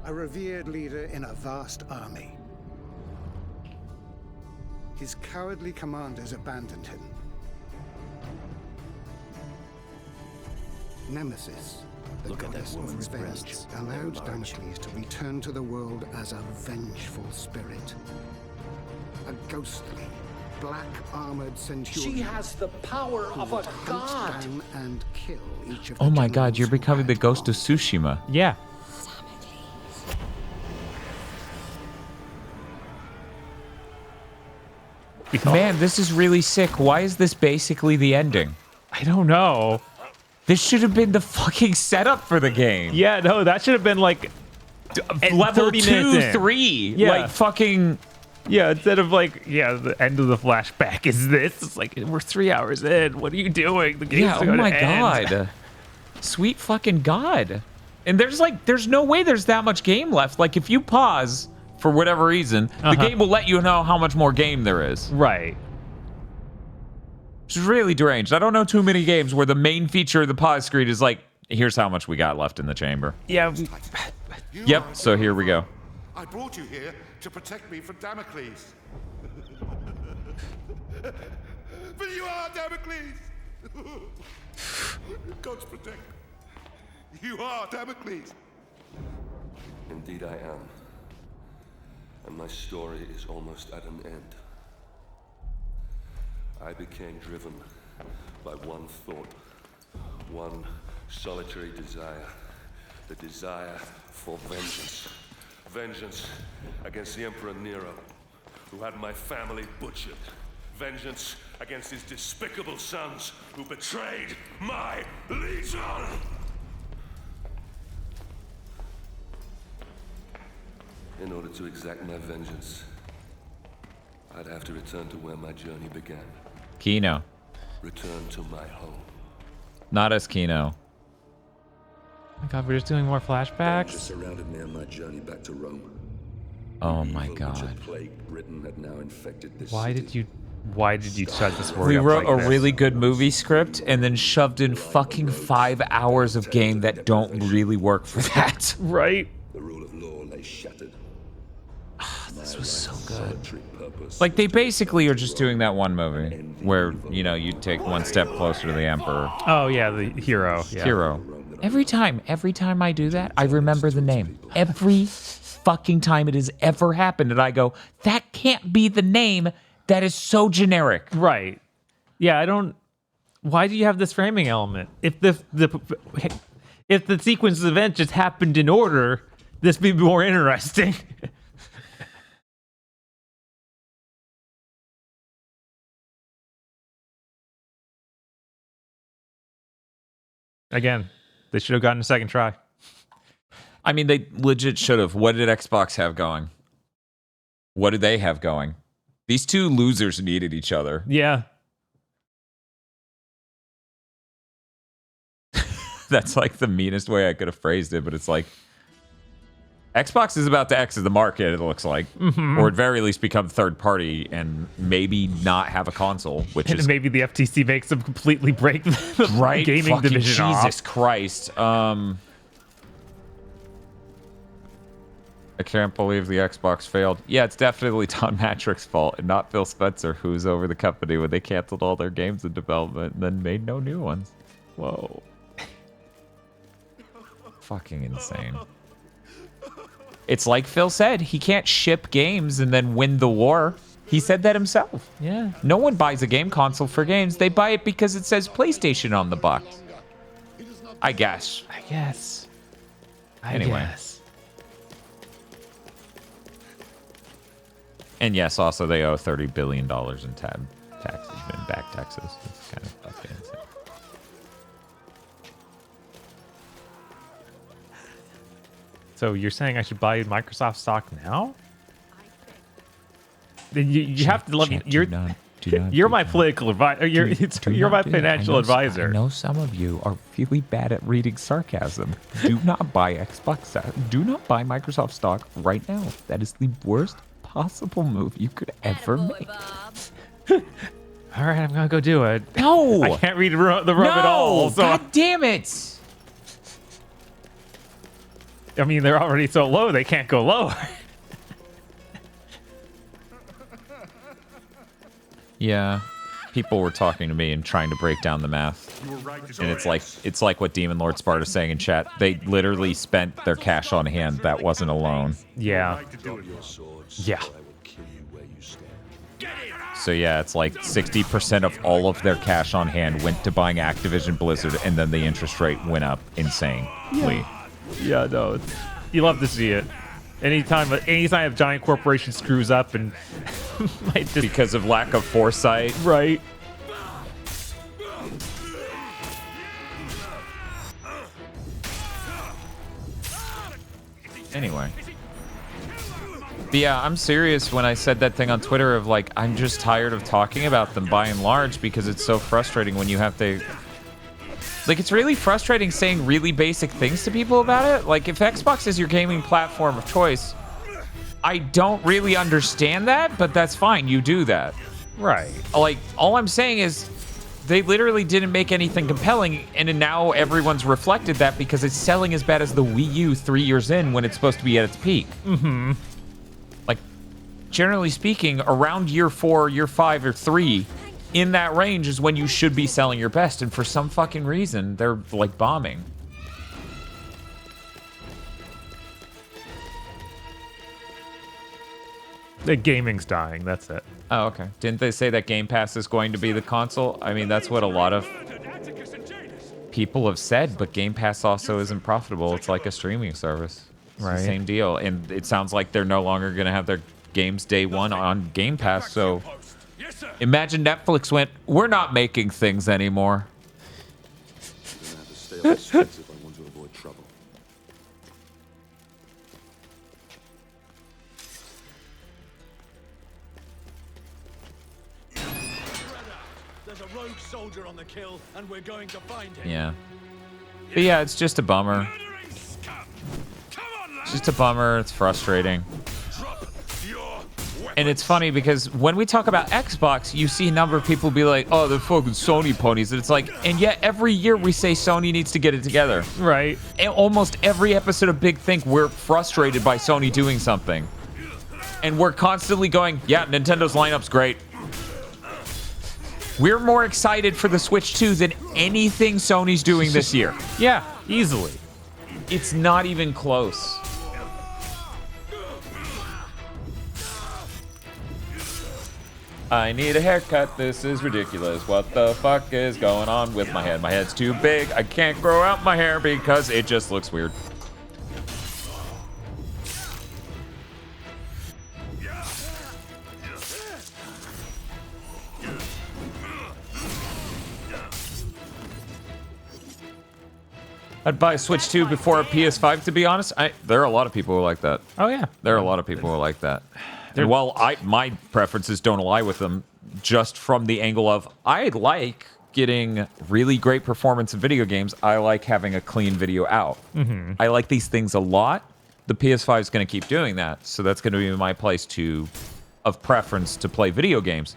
Speaker 17: A revered leader in a vast army. His cowardly commanders abandoned him. Nemesis, the goddess of revenge, allowed Damocles to return to the world as a vengeful spirit. A ghostly, black-armored centurion.
Speaker 18: She has the power of a god.
Speaker 17: Down and kill each of
Speaker 2: Oh my god, you're becoming the ghost of Tsushima.
Speaker 1: Yeah.
Speaker 2: Man, this is really sick. Why is this basically the ending?
Speaker 1: I don't know.
Speaker 2: This should have been the fucking setup for the game.
Speaker 1: Yeah, no, that should have been like
Speaker 2: level
Speaker 1: 30
Speaker 2: 2,
Speaker 1: minutes in.
Speaker 2: 3.
Speaker 1: Yeah.
Speaker 2: Like fucking...
Speaker 1: Yeah, instead of like, the end of the flashback is this. It's like, we're 3 hours in. What are you doing? The game's
Speaker 2: oh my god. Sweet fucking god. And there's no way there's that much game left. Like, if you pause for whatever reason, the game will let you know how much more game there is.
Speaker 1: Right.
Speaker 2: Which is really deranged. I don't know too many games where the main feature of the pause screen is like, here's how much we got left in the chamber.
Speaker 1: Yeah.
Speaker 2: Yep, so here we go.
Speaker 7: I brought you here to protect me from Damocles. But you are Damocles! God's protect. You are Damocles!
Speaker 5: Indeed I am. And my story is almost at an end. I became driven by one thought, one solitary desire, the desire for vengeance. Vengeance against the Emperor Nero, who had my family butchered. Vengeance against his despicable sons, who betrayed my legion! In order to exact my vengeance, I'd have to return to where my journey began.
Speaker 2: Kino.
Speaker 5: Return to my home.
Speaker 2: Not as Kino.
Speaker 1: Oh my god, we're just doing more flashbacks?
Speaker 5: Danger surrounded me on my journey back to Rome.
Speaker 2: Oh my
Speaker 5: Evil
Speaker 2: god.
Speaker 5: which had plagued Britain had now infected this
Speaker 1: Why
Speaker 5: city.
Speaker 1: did you shut this word
Speaker 2: We
Speaker 1: up
Speaker 2: wrote
Speaker 1: like
Speaker 2: a
Speaker 1: this?
Speaker 2: really good movie script and then shoved in fucking 5 hours of game that don't really work for that.
Speaker 1: Right?
Speaker 5: The rule of law lay shattered.
Speaker 2: This was so good. Like, they basically are just doing that one movie where, you know, you take one step closer to the Emperor.
Speaker 1: Oh, yeah, the hero. Yeah.
Speaker 2: Hero. Every time I do that, I remember the name. Every fucking time it has ever happened, and I go, that can't be the name. That is so generic.
Speaker 1: Right. Yeah, I don't... Why do you have this framing element? If the sequence of events just happened in order, This be more interesting. Again, they should have gotten a second try.
Speaker 2: I mean, they legit should have. What did Xbox have going? What did they have going? These two losers needed each other.
Speaker 1: Yeah.
Speaker 2: That's like the meanest way I could have phrased it, but it's like Xbox is about to exit the market, it looks like. Or at very least become third party and maybe not have a console, which
Speaker 1: And
Speaker 2: is
Speaker 1: maybe the FTC makes them completely break the
Speaker 2: right
Speaker 1: gaming
Speaker 2: fucking
Speaker 1: division
Speaker 2: Jesus
Speaker 1: off.
Speaker 2: Christ. I can't believe the Xbox failed. Yeah, it's definitely Don Matrick's fault and not Phil Spencer, who's over the company when they canceled all their games in development and then made no new ones. Whoa. Fucking insane. It's like Phil said, he can't ship games and then win the war. He said that himself.
Speaker 1: Yeah.
Speaker 2: No one buys a game console for games. They buy it because it says PlayStation on the box. I guess. Anyway. And yes, also they owe $30 billion in taxes and back taxes. It's kind of fucking insane.
Speaker 1: So you're saying I should buy Microsoft stock now? Then you have to let me. You're my political advisor. You're my financial advisor.
Speaker 2: I know some of you are really bad at reading sarcasm. Do not buy Xbox stock. Do not buy Microsoft stock right now. That is the worst possible move you could ever make.
Speaker 1: All right, I'm gonna go do it.
Speaker 2: No,
Speaker 1: I can't read the room at all. So
Speaker 2: God damn it!
Speaker 1: I mean, they're already so low, they can't go lower.
Speaker 2: Yeah, people were talking to me and trying to break down the math, and it's like what Demon Lord Sparta's saying in chat. They literally spent their cash on hand. That wasn't a loan.
Speaker 1: Yeah. Yeah.
Speaker 2: So yeah, it's like 60% of all of their cash on hand went to buying Activision Blizzard, and then the interest rate went up insanely.
Speaker 1: Yeah, no, you love to see it. Anytime a giant corporation screws up and
Speaker 2: because of lack of foresight,
Speaker 1: right?
Speaker 2: Anyway. But yeah, I'm serious when I said that thing on Twitter of like, I'm just tired of talking about them by and large because it's so frustrating when you have to... Like, it's really frustrating saying really basic things to people about it. Like, if Xbox is your gaming platform of choice, I don't really understand that, but that's fine. You do that.
Speaker 1: Right.
Speaker 2: Like, all I'm saying is they literally didn't make anything compelling, and now everyone's reflected that because it's selling as bad as the Wii U 3 years in when it's supposed to be at its peak.
Speaker 1: Mm-hmm.
Speaker 2: Like, generally speaking, around year 4, year 5, or 3, in that range is when you should be selling your best, and for some fucking reason, they're, like, bombing.
Speaker 1: The gaming's dying, that's it.
Speaker 2: Oh, okay. Didn't they say that Game Pass is going to be the console? I mean, that's what a lot of people have said, but Game Pass also isn't profitable. It's like a streaming service. It's
Speaker 1: Right.
Speaker 2: the same deal. And it sounds like they're no longer going to have their games day one on Game Pass, so imagine Netflix went, we're not making things anymore.
Speaker 5: I'm gonna have to stay off the streets if I want to avoid trouble.
Speaker 9: There's a rogue soldier on the kill, and we're going to find him.
Speaker 2: Yeah. But yeah, it's just a bummer. It's just a bummer. It's frustrating. And it's funny because when we talk about Xbox, you see a number of people be like, oh, they're fucking Sony ponies. And it's like, and yet every year we say Sony needs to get it together.
Speaker 1: Right.
Speaker 2: And almost every episode of Big Think, we're frustrated by Sony doing something. And we're constantly going, yeah, Nintendo's lineup's great. We're more excited for the Switch 2 than anything Sony's doing this year.
Speaker 1: Yeah, easily.
Speaker 2: It's not even close. I need a haircut. This is ridiculous. What the fuck is going on with my head? My head's too big. I can't grow out my hair because it just looks weird. I'd buy a Switch 2 before a PS5, to be honest. There are a lot of people who like that.
Speaker 1: Oh, yeah.
Speaker 2: There are a lot of people who like that. And while my preferences don't ally with them, just from the angle of I like getting really great performance in video games, I like having a clean video out.
Speaker 1: Mm-hmm.
Speaker 2: I like these things a lot. The PS5 is going to keep doing that, so that's going to be my place of preference to play video games.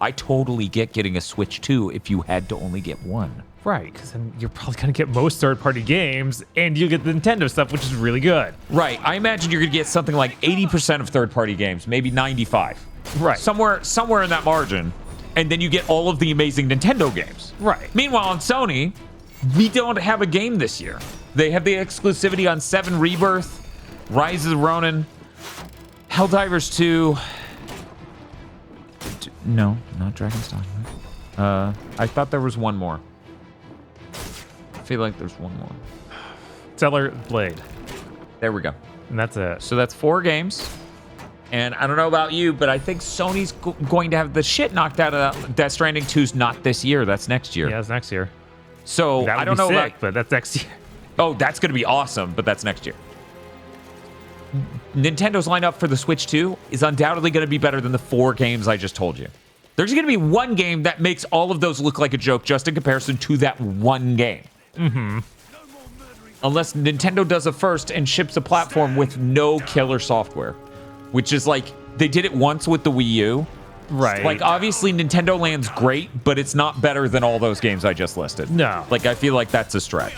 Speaker 2: I totally get getting a Switch 2 if you had to only get one.
Speaker 1: Right, because then you're probably going to get most third-party games, and you'll get the Nintendo stuff, which is really good.
Speaker 2: Right. I imagine you're going to get something like 80% of third-party games, maybe 95.
Speaker 1: Right.
Speaker 2: Somewhere in that margin, and then you get all of the amazing Nintendo games.
Speaker 1: Right.
Speaker 2: Meanwhile, on Sony, we don't have a game this year. They have the exclusivity on 7 Rebirth, Rise of the Ronin, Helldivers 2. No, not Dragon's Dogma. I thought there was one more. I feel like there's one more.
Speaker 1: Stellar Blade.
Speaker 2: There we go.
Speaker 1: And that's it.
Speaker 2: So that's 4 games. And I don't know about you, but I think Sony's going to have the shit knocked out of Death Stranding 2's not this year. That's next year.
Speaker 1: Yeah, it's next year.
Speaker 2: So
Speaker 1: I don't know about, but that's next year.
Speaker 2: Oh, that's going to be awesome, but that's next year. Nintendo's lineup for the Switch 2 is undoubtedly going to be better than the 4 games I just told you. There's going to be one game that makes all of those look like a joke just in comparison to that one game.
Speaker 1: Mm-hmm.
Speaker 2: Unless Nintendo does it first and ships a platform with no killer software. Which is like, they did it once with the Wii U.
Speaker 1: Right.
Speaker 2: Like, obviously, Nintendo Land's great, but it's not better than all those games I just listed.
Speaker 1: No.
Speaker 2: Like, I feel like that's a stretch.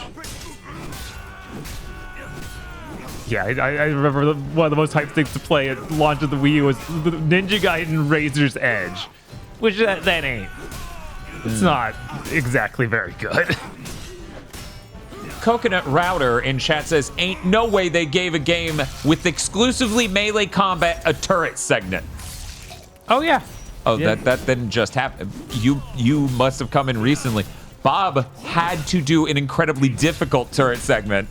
Speaker 1: Yeah, I remember one of the most hyped things to play at launch of the Wii U was the Ninja Gaiden Razor's Edge. Which that ain't. It's not exactly very good.
Speaker 2: Coconut Router in chat says, ain't no way they gave a game with exclusively melee combat a turret segment.
Speaker 1: Oh, yeah.
Speaker 2: Oh,
Speaker 1: yeah.
Speaker 2: that didn't just happen. You must have come in recently. Bob had to do an incredibly difficult turret segment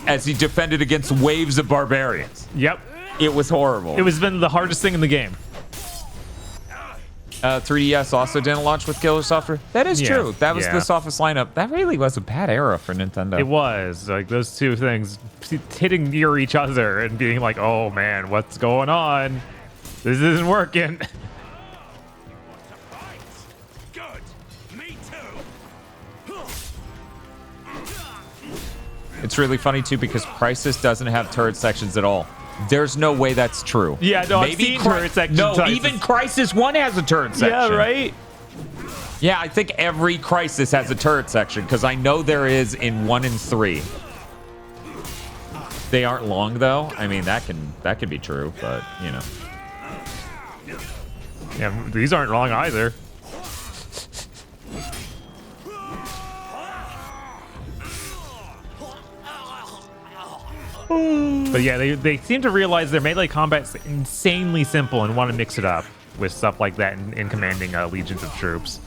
Speaker 2: as he defended against waves of barbarians.
Speaker 1: Yep.
Speaker 2: It was horrible.
Speaker 1: It was been the hardest thing in the game.
Speaker 2: 3DS also didn't launch with killer software. That is true. That was the softest lineup. That really was a bad era for Nintendo.
Speaker 1: It was. Like, those two things hitting near each other and being like, oh, man, what's going on? This isn't working.
Speaker 2: It's really funny, too, because Crisis doesn't have turret sections at all. There's no way that's true.
Speaker 1: Yeah, no, I've seen turret sections.
Speaker 2: No, even Crisis 1 has a turret section.
Speaker 1: Yeah, right?
Speaker 2: Yeah, I think every Crisis has a turret section, because I know there is in 1 and 3. They aren't long, though. I mean, that can be true, but, you know.
Speaker 1: Yeah, these aren't long either. But yeah, they seem to realize their melee combat's insanely simple and want to mix it up with stuff like that in commanding legions of troops.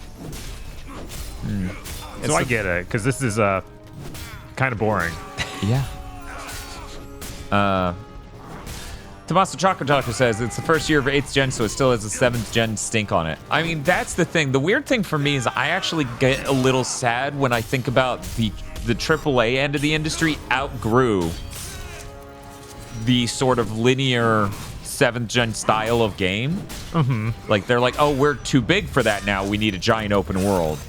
Speaker 1: So I get it, because this is kind of boring.
Speaker 2: Yeah. Tommaso Choco says it's the first year of 8th gen, so it still has a 7th gen stink on it. I mean, that's the thing. The weird thing for me is I actually get a little sad when I think about the AAA end of the industry outgrew the sort of linear 7th gen style of game.
Speaker 1: Mm-hmm.
Speaker 2: Like, they're like, oh, we're too big for that now. We need a giant open world.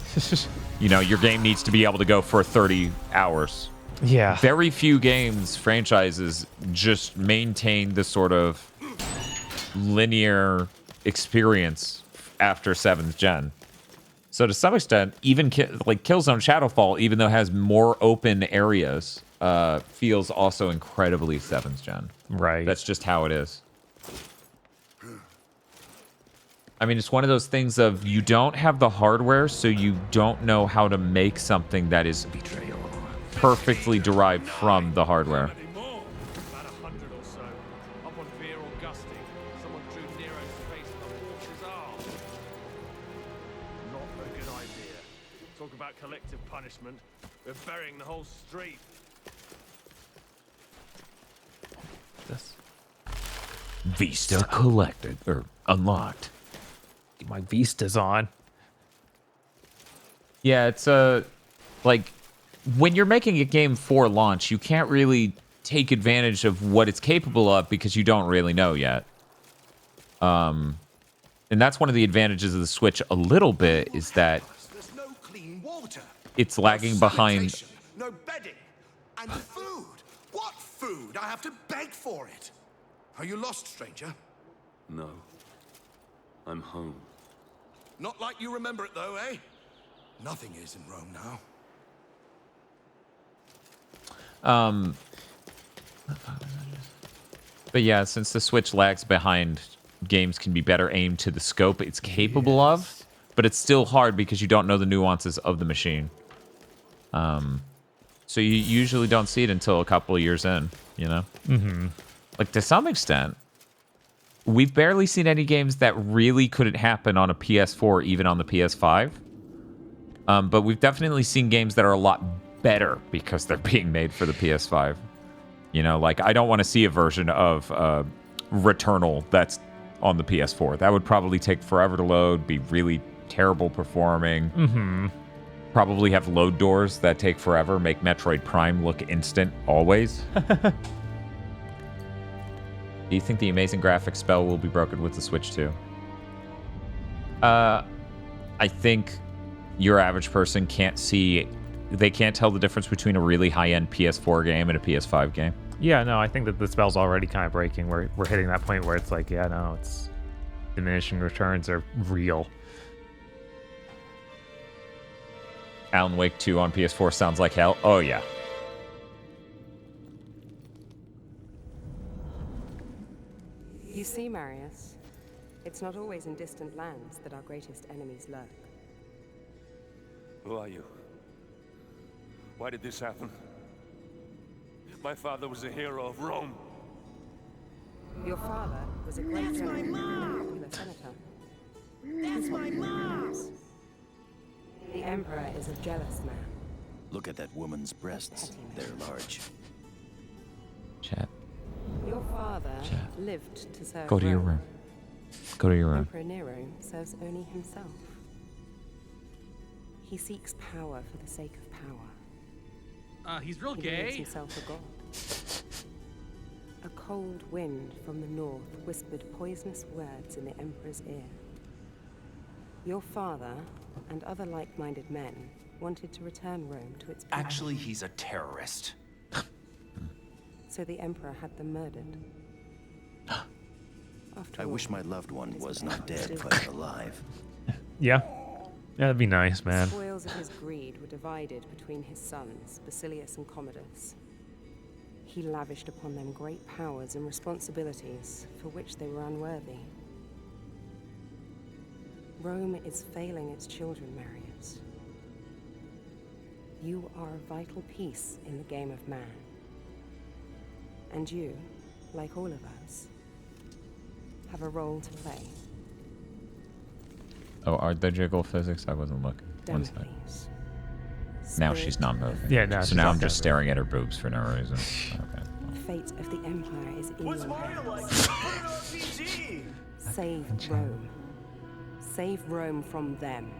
Speaker 2: You know, your game needs to be able to go for 30 hours.
Speaker 1: Yeah.
Speaker 2: Very few franchises just maintain the sort of linear experience after 7th gen. So to some extent, even like Killzone Shadowfall, even though it has more open areas, feels also incredibly 7th gen.
Speaker 1: Right.
Speaker 2: That's just how it is. I mean, it's one of those things of you don't have the hardware, so you don't know how to make something that is perfectly derived from the hardware.
Speaker 9: Talk about collective punishment. We're burying the whole street.
Speaker 1: This
Speaker 2: Vista collected or unlocked.
Speaker 1: Get my Vistas on.
Speaker 2: Yeah, it's like when you're making a game for launch, you can't really take advantage of what it's capable of because you don't really know yet. And that's one of the advantages of the Switch a little bit, is that it's lagging behind.
Speaker 3: No bedding and food. What food? I have to beg for it. Are you lost, stranger?
Speaker 5: No. I'm home.
Speaker 3: Not like you remember it, though, eh? Nothing is in Rome now.
Speaker 2: But yeah, since the Switch lags behind, games can be better aimed to the scope it's capable of, but it's still hard because you don't know the nuances of the machine. So you usually don't see it until a couple of years in, you know?
Speaker 1: Mm-hmm.
Speaker 2: Like, to some extent, we've barely seen any games that really couldn't happen on a PS4, even on the PS5. But we've definitely seen games that are a lot better because they're being made for the PS5. You know, like, I don't want to see a version of Returnal that's on the PS4. That would probably take forever to load, be really terrible performing.
Speaker 1: Mm-hmm.
Speaker 2: Probably have load doors that take forever, make Metroid Prime look instant always. Do you think the amazing graphics spell will be broken with the Switch 2? I think your average person can't see... They can't tell the difference between a really high-end PS4 game and a PS5 game.
Speaker 1: Yeah, no, I think that the spell's already kind of breaking. We're hitting that point where it's like, yeah, no, it's... Diminishing returns are real.
Speaker 2: Alan Wake 2 on PS4 sounds like hell. Oh, yeah.
Speaker 15: You see, Marius, it's not always in distant lands that our greatest enemies lurk.
Speaker 9: Who are you? Why did this happen? My father was a hero of Rome.
Speaker 15: Your father was a great general and a popular senator. That's my mom! The Emperor is a jealous man.
Speaker 6: Look at that woman's breasts. They're large.
Speaker 2: Chat.
Speaker 15: Your father lived to serve
Speaker 2: Go to your room. Go to your room.
Speaker 15: Emperor Nero serves only himself. He seeks power for the sake of power.
Speaker 13: He's real
Speaker 15: He
Speaker 13: gay.
Speaker 15: makes himself a god. A cold wind from the north whispered poisonous words in the Emperor's ear. Your father and other like-minded men wanted to return Rome to its people.
Speaker 6: Actually, he's a terrorist.
Speaker 15: So the Emperor had them murdered.
Speaker 6: I wish my loved one was not dead, but alive.
Speaker 1: Yeah. Yeah, that'd be nice, man.
Speaker 15: The spoils of his greed were divided between his sons, Basilius and Commodus. He lavished upon them great powers and responsibilities for which they were unworthy. Rome is failing its children, Marius. You are a vital piece in the game of man. And you, like all of us, have a role to play.
Speaker 2: Oh, are there jiggle physics? I wasn't looking. One sec. Now she's not moving.
Speaker 1: Yeah, now
Speaker 2: so
Speaker 1: she's
Speaker 2: now
Speaker 1: not
Speaker 2: I'm just
Speaker 1: moving.
Speaker 2: staring at her boobs for no reason. Okay.
Speaker 15: The fate of the Empire is in
Speaker 9: What's
Speaker 15: your
Speaker 9: Mario
Speaker 15: hands.
Speaker 9: like? Put it on PG!
Speaker 15: Save Rome. Save Rome from them.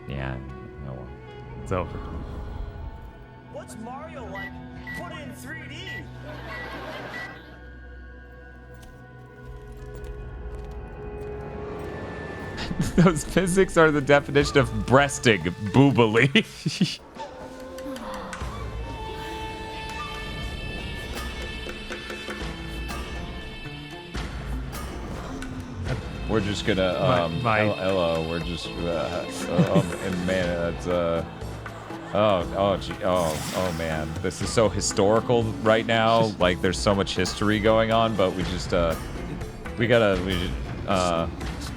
Speaker 2: Yeah. No.
Speaker 1: It's over.
Speaker 9: What's Mario like? Put it in 3D!
Speaker 2: Those physics are the definition of breasting boobily. We're just gonna hello. We're just and man, that's oh man, this is so historical right now. Like there's so much history going on, but we just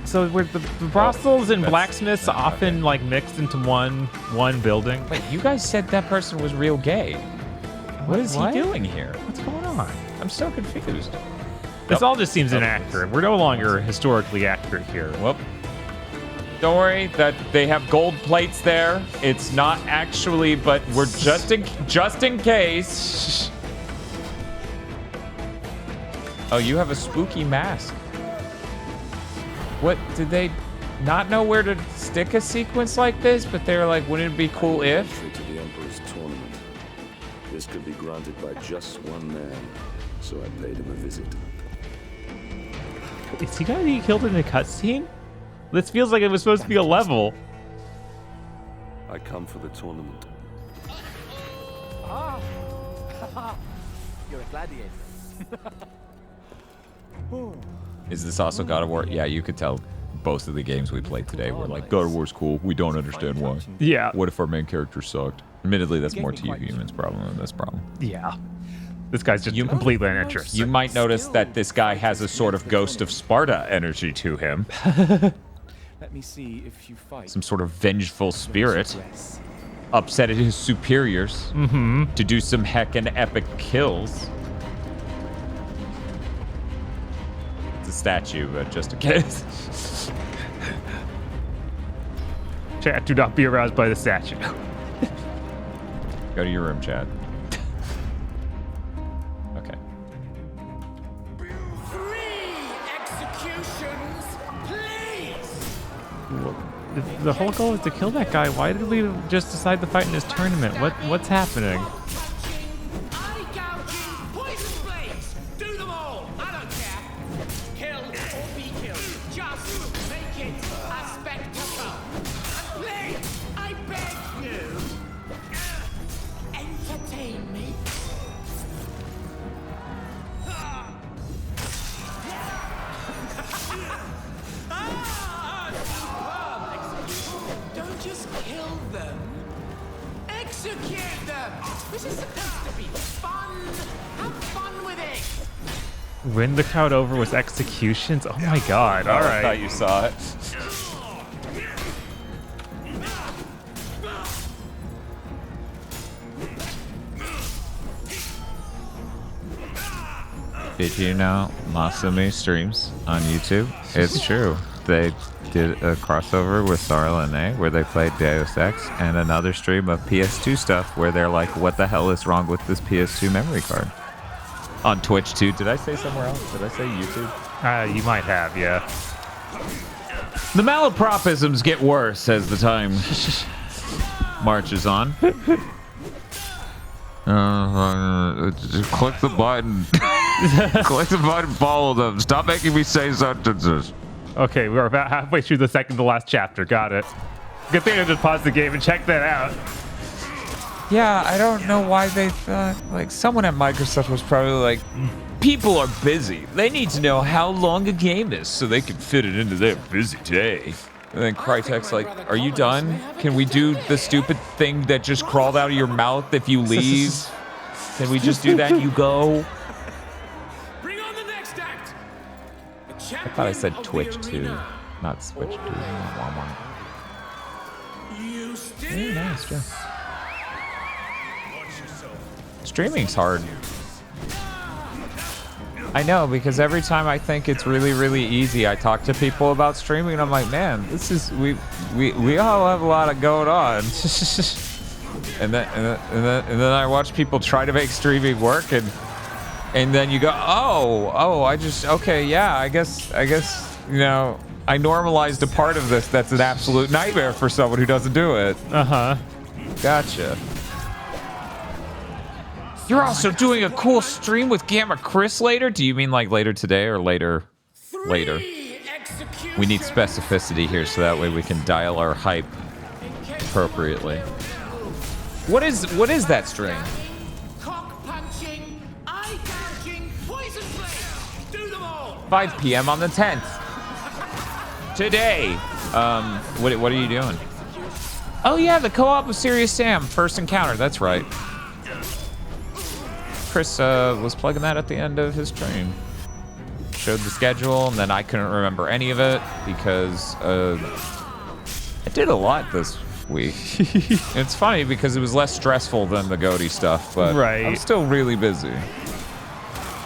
Speaker 1: So were the brothels and
Speaker 2: that's-
Speaker 1: blacksmiths often like mixed into one building?
Speaker 2: Wait, you guys said that person was real gay. What is
Speaker 1: What?
Speaker 2: he doing here?
Speaker 1: What's going on?
Speaker 2: I'm so confused.
Speaker 1: This all just seems inaccurate. We're no longer historically accurate here.
Speaker 2: Whoop. Don't worry that they have gold plates there. It's not actually, but we're just in case. Oh, you have a spooky mask. What did they? not know where to stick a sequence like this, but they're like, wouldn't it be cool if?
Speaker 5: To the Emperor's tournament. This could be granted by just one man, so I paid him a visit.
Speaker 1: Is he gonna be killed in a cutscene? This feels like it was supposed to be a level.
Speaker 5: I come for the tournament.
Speaker 14: Ah, you're a gladiator.
Speaker 2: Is this also God of War? Yeah, you could tell both of the games we played today were like, God of War's cool. We don't understand why.
Speaker 1: Yeah.
Speaker 2: What if our main character sucked? Admittedly, that's more to you humans' problem than this problem.
Speaker 1: Yeah. This guy's just completely uninterested.
Speaker 2: You might notice that this guy has a sort of Ghost of Sparta energy to him.
Speaker 14: Let me see if you fight.
Speaker 2: Some sort of vengeful spirit. Upset at his superiors. To do some heckin' epic kills. It's a statue, but just in case.
Speaker 1: Chat, do not be aroused by the statue.
Speaker 2: Go to your room, Chad. Okay.
Speaker 11: 3 executions, please!
Speaker 1: The whole goal is to kill that guy. Why did we just decide to fight in this tournament? What's happening?
Speaker 11: Eye gouging, poison blades! Do them all! I don't care! Kill or be killed. Just make it a spectacle. And please, I beg you, entertain me. Don't just kill them. Execute them. This is supposed to be fun. Have fun with it.
Speaker 1: Win the crowd over with executions? Oh my god,
Speaker 2: I
Speaker 1: alright.
Speaker 2: thought you saw it. Did you know Masumi streams on YouTube? It's true. They did a crossover with Sarah Lene where they played Deus Ex, and another stream of PS2 stuff where they're like, what the hell is wrong with this PS2 memory card? On Twitch too. Did I say somewhere else? Did I say YouTube?
Speaker 1: You might have, yeah.
Speaker 2: The malapropisms get worse as the time marches on. Just click the button. Click the button, follow them. Stop making me say sentences.
Speaker 1: Okay, we're about halfway through the second to last chapter. Got it. Good thing I just paused the game and checked that out.
Speaker 2: Yeah, I don't know why they thought, like, someone at Microsoft was probably like, people are busy. They need to know how long a game is so they can fit it into their busy day. And then Crytek's like, are you done? Can we do the stupid thing that just crawled out of your mouth if you leave? Can we just do that and you go?
Speaker 11: Bring on the next act.
Speaker 2: I thought I said Twitch too, not Switch too. Very nice, Joe. Streaming's hard. I know, because every time I think it's really, really easy, I talk to people about streaming, and I'm like, man, this is we all have a lot of going on. and then I watch people try to make streaming work, and then you go, okay, yeah, I guess you know, I normalized a part of this that's an absolute nightmare for someone who doesn't do it. Gotcha. You're also doing a cool stream with Gamma Chris later? Do you mean like later today or later? Later. We need specificity here so that way we can dial our hype appropriately. What is that stream?
Speaker 11: Cock punching, eye gouging, poison blades. Do them all.
Speaker 2: 5 p.m. on the 10th. Today. What are you doing? Oh yeah, the co-op of Serious Sam. First encounter, that's right. Chris was plugging that at the end of his stream. Showed the schedule, and then I couldn't remember any of it because I did a lot this week. It's funny because it was less stressful than the Goaty stuff, but I'm still really busy.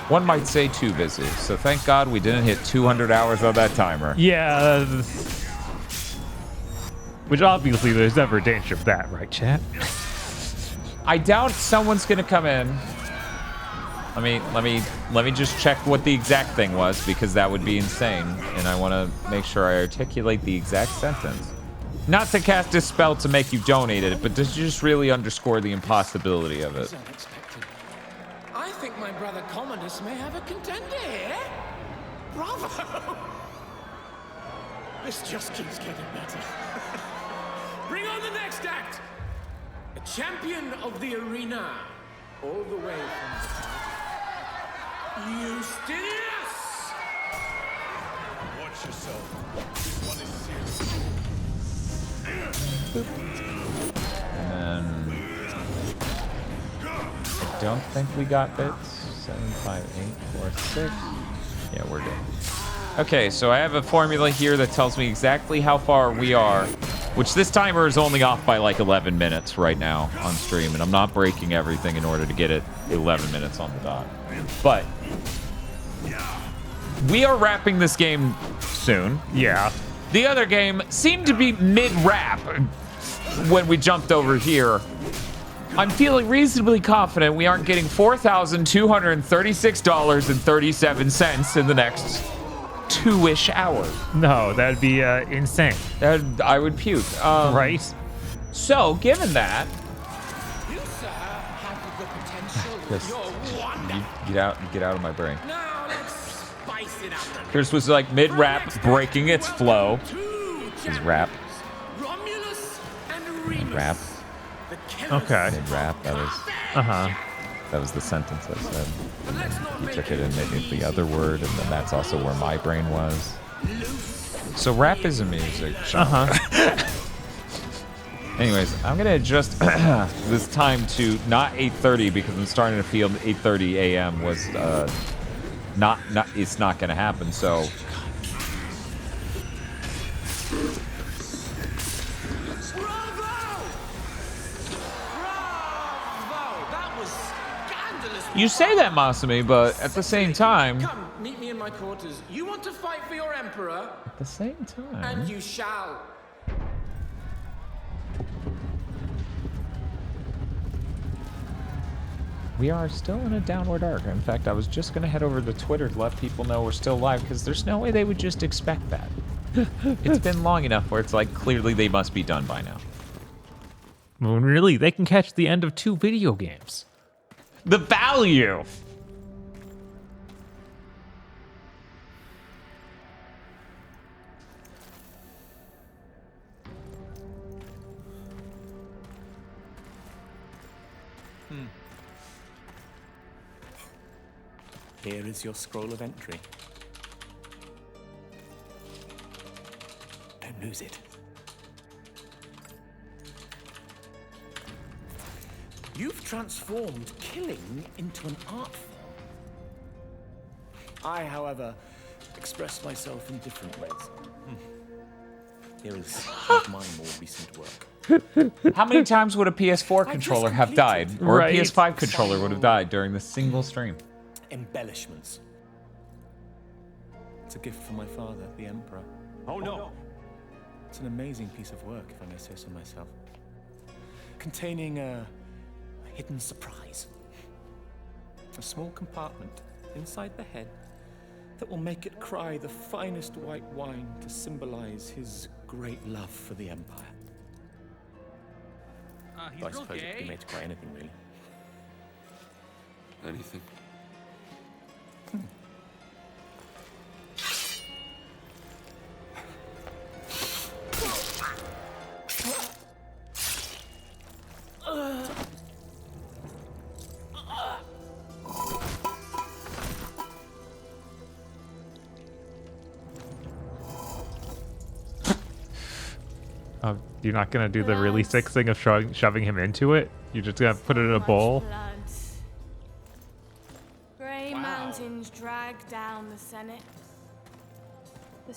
Speaker 2: One might say too busy, so thank God we didn't hit 200 hours on that timer.
Speaker 1: Yeah. Which obviously there's never danger of that, right, chat?
Speaker 2: I doubt someone's gonna come in Let me just check what the exact thing was, because that would be insane, and I want to make sure I articulate the exact sentence. Not to cast a spell to make you donate it, but to just really underscore the impossibility of it.
Speaker 11: I think my brother Commodus may have a contender here. Bravo! This just keeps getting better. Bring on the next act! A champion of the arena, all the way from the Justinius!
Speaker 9: Watch yourself. This one is serious.
Speaker 2: And then I don't think we got bits. 7, 5, 8, 4, 6. Yeah, we're good. Okay, so I have a formula here that tells me exactly how far we are, which this timer is only off by like 11 minutes right now on stream, and I'm not breaking everything in order to get it 11 minutes on the dot. But we are wrapping this game soon.
Speaker 1: Yeah.
Speaker 2: The other game seemed to be mid-wrap when we jumped over here. I'm feeling reasonably confident we aren't getting $4,236.37 in the next 2-ish hours.
Speaker 1: No, that'd be insane.
Speaker 2: I would puke.
Speaker 1: Right?
Speaker 2: So, given that,
Speaker 11: You, sir, have the potential.
Speaker 2: Chris,
Speaker 11: You're wonderful.
Speaker 2: get out of my brain.
Speaker 11: Now let's spice it up.
Speaker 2: Chris was like mid-rap, breaking its flow. His rap.
Speaker 11: Romulus and Remus.
Speaker 2: Rap.
Speaker 1: Okay.
Speaker 2: Mid-rap, that was... That was the sentence I said. And then he took it and made it the other word, and then that's also where my brain was. So rap is a music genre. Anyways, I'm gonna adjust this time to not 8:30 because I'm starting to feel 8:30 a.m. was it's not gonna happen. So you say that, Masumi, but at the same time...
Speaker 11: Come, meet me in my quarters. You want to fight for your emperor?
Speaker 2: At the same time...
Speaker 11: And you shall.
Speaker 2: We are still in a downward arc. In fact, I was just going to head over to Twitter to let people know we're still live, because there's no way they would just expect that. It's been long enough where it's like, clearly they must be done by now.
Speaker 1: Well, really, they can catch the end of 2 video games.
Speaker 2: The value!
Speaker 22: Here is your scroll of entry. Don't lose it.
Speaker 11: You've transformed killing into an art form.
Speaker 22: I, however, express myself in different ways. Here is some of my more recent work.
Speaker 2: How many times would a PS4 controller have died? Or a PS5 controller would have died during this single stream?
Speaker 22: Embellishments. It's a gift from my father, the Emperor.
Speaker 13: Oh no!
Speaker 22: It's an amazing piece of work, if I may say so myself. Containing a hidden surprise. A small compartment inside the head that will make it cry the finest white wine to symbolize his great love for the Empire. Though I suppose it could be made to cry anything, really.
Speaker 5: Anything?
Speaker 1: Oh, you're not gonna do the really sick thing of shoving him into it? You're just gonna put it in a bowl?
Speaker 16: Grey mountains drag down the Senate. The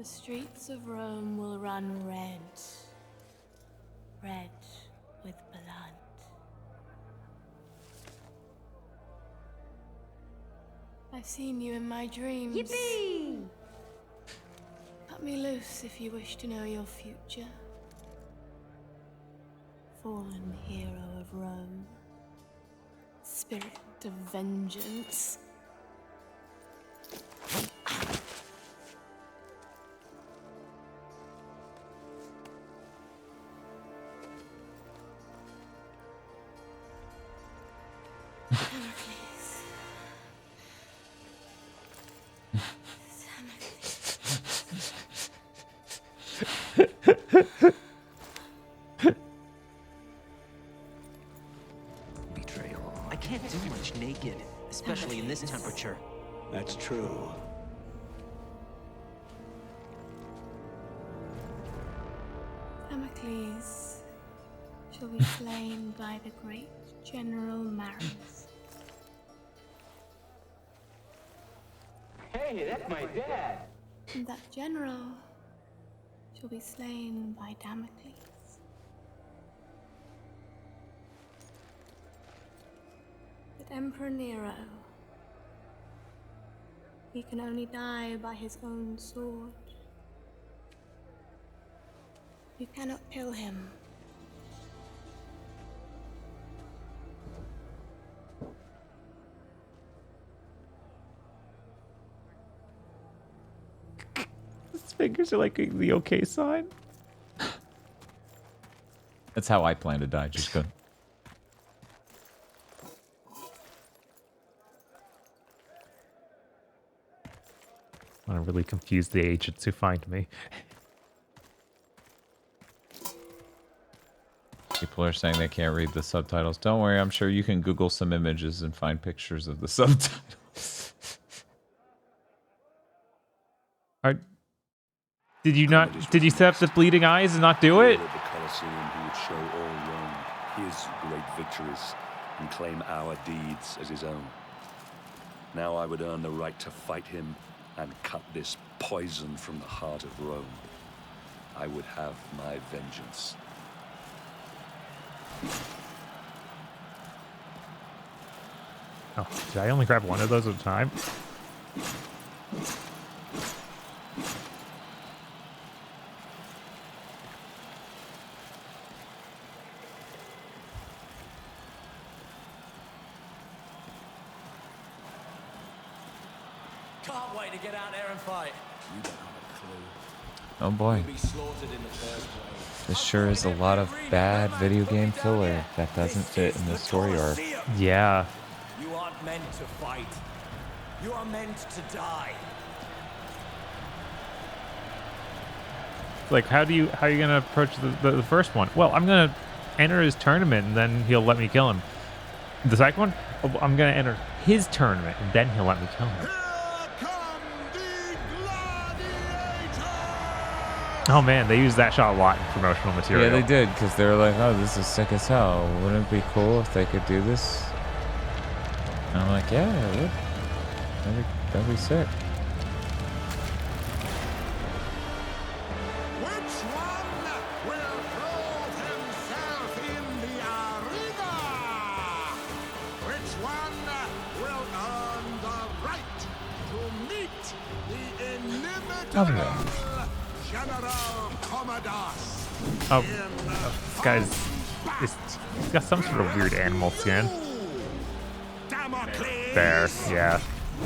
Speaker 16: streets of Rome will run red. Red with blood. I've seen you in my dreams.
Speaker 21: Yippee!
Speaker 16: Cut me loose if you wish to know your future. Fallen hero of Rome. spirit of vengeance.
Speaker 8: Betrayal. I can't do much naked, especially in this temperature.
Speaker 6: That's true.
Speaker 16: Damocles shall be slain by the great General Maris.
Speaker 14: Hey, that's my dad.
Speaker 16: And that general shall be slain by Damocles. But Emperor Nero, he can only die by his own sword. You cannot kill him.
Speaker 1: His fingers are like the okay sign.
Speaker 2: That's how I plan to die. Just go.
Speaker 1: I want to really confuse the agents who find me.
Speaker 2: People are saying they can't read the subtitles. Don't worry, I'm sure you can Google some images and find pictures of the subtitles.
Speaker 1: Did you not? Did you set up the bleeding eyes and not do it?
Speaker 5: At the Colosseum, he would show all Rome his great victories and claim our deeds as his own. Now I would earn the right to fight him and cut this poison from the heart of Rome. I would have my vengeance.
Speaker 1: Oh, did I only grab one of those at a time?
Speaker 11: Can't wait to get out there and fight. You don't have a clue.
Speaker 2: Oh boy.
Speaker 11: You'll be slaughtered in the first place.
Speaker 2: This sure is a lot of bad video game filler that doesn't fit in the story arc.
Speaker 1: Yeah.
Speaker 11: You aren't meant to fight. You are meant to die.
Speaker 1: Like, how are you gonna approach the first one? Well, I'm gonna enter his tournament and then he'll let me kill him. The second one, I'm gonna enter his tournament and then he'll let me kill him. Oh man, they used that shot a lot in promotional material.
Speaker 2: Yeah, they did, because they were like, oh, this is sick as hell. Wouldn't it be cool if they could do this? And I'm like, yeah, it would. That'd be sick.
Speaker 9: Which one will prove himself in the arena? Which one will earn the right to meet the inimitable General Commodus?
Speaker 1: Oh, this guy's he's got some sort of weird animal skin. There, yeah.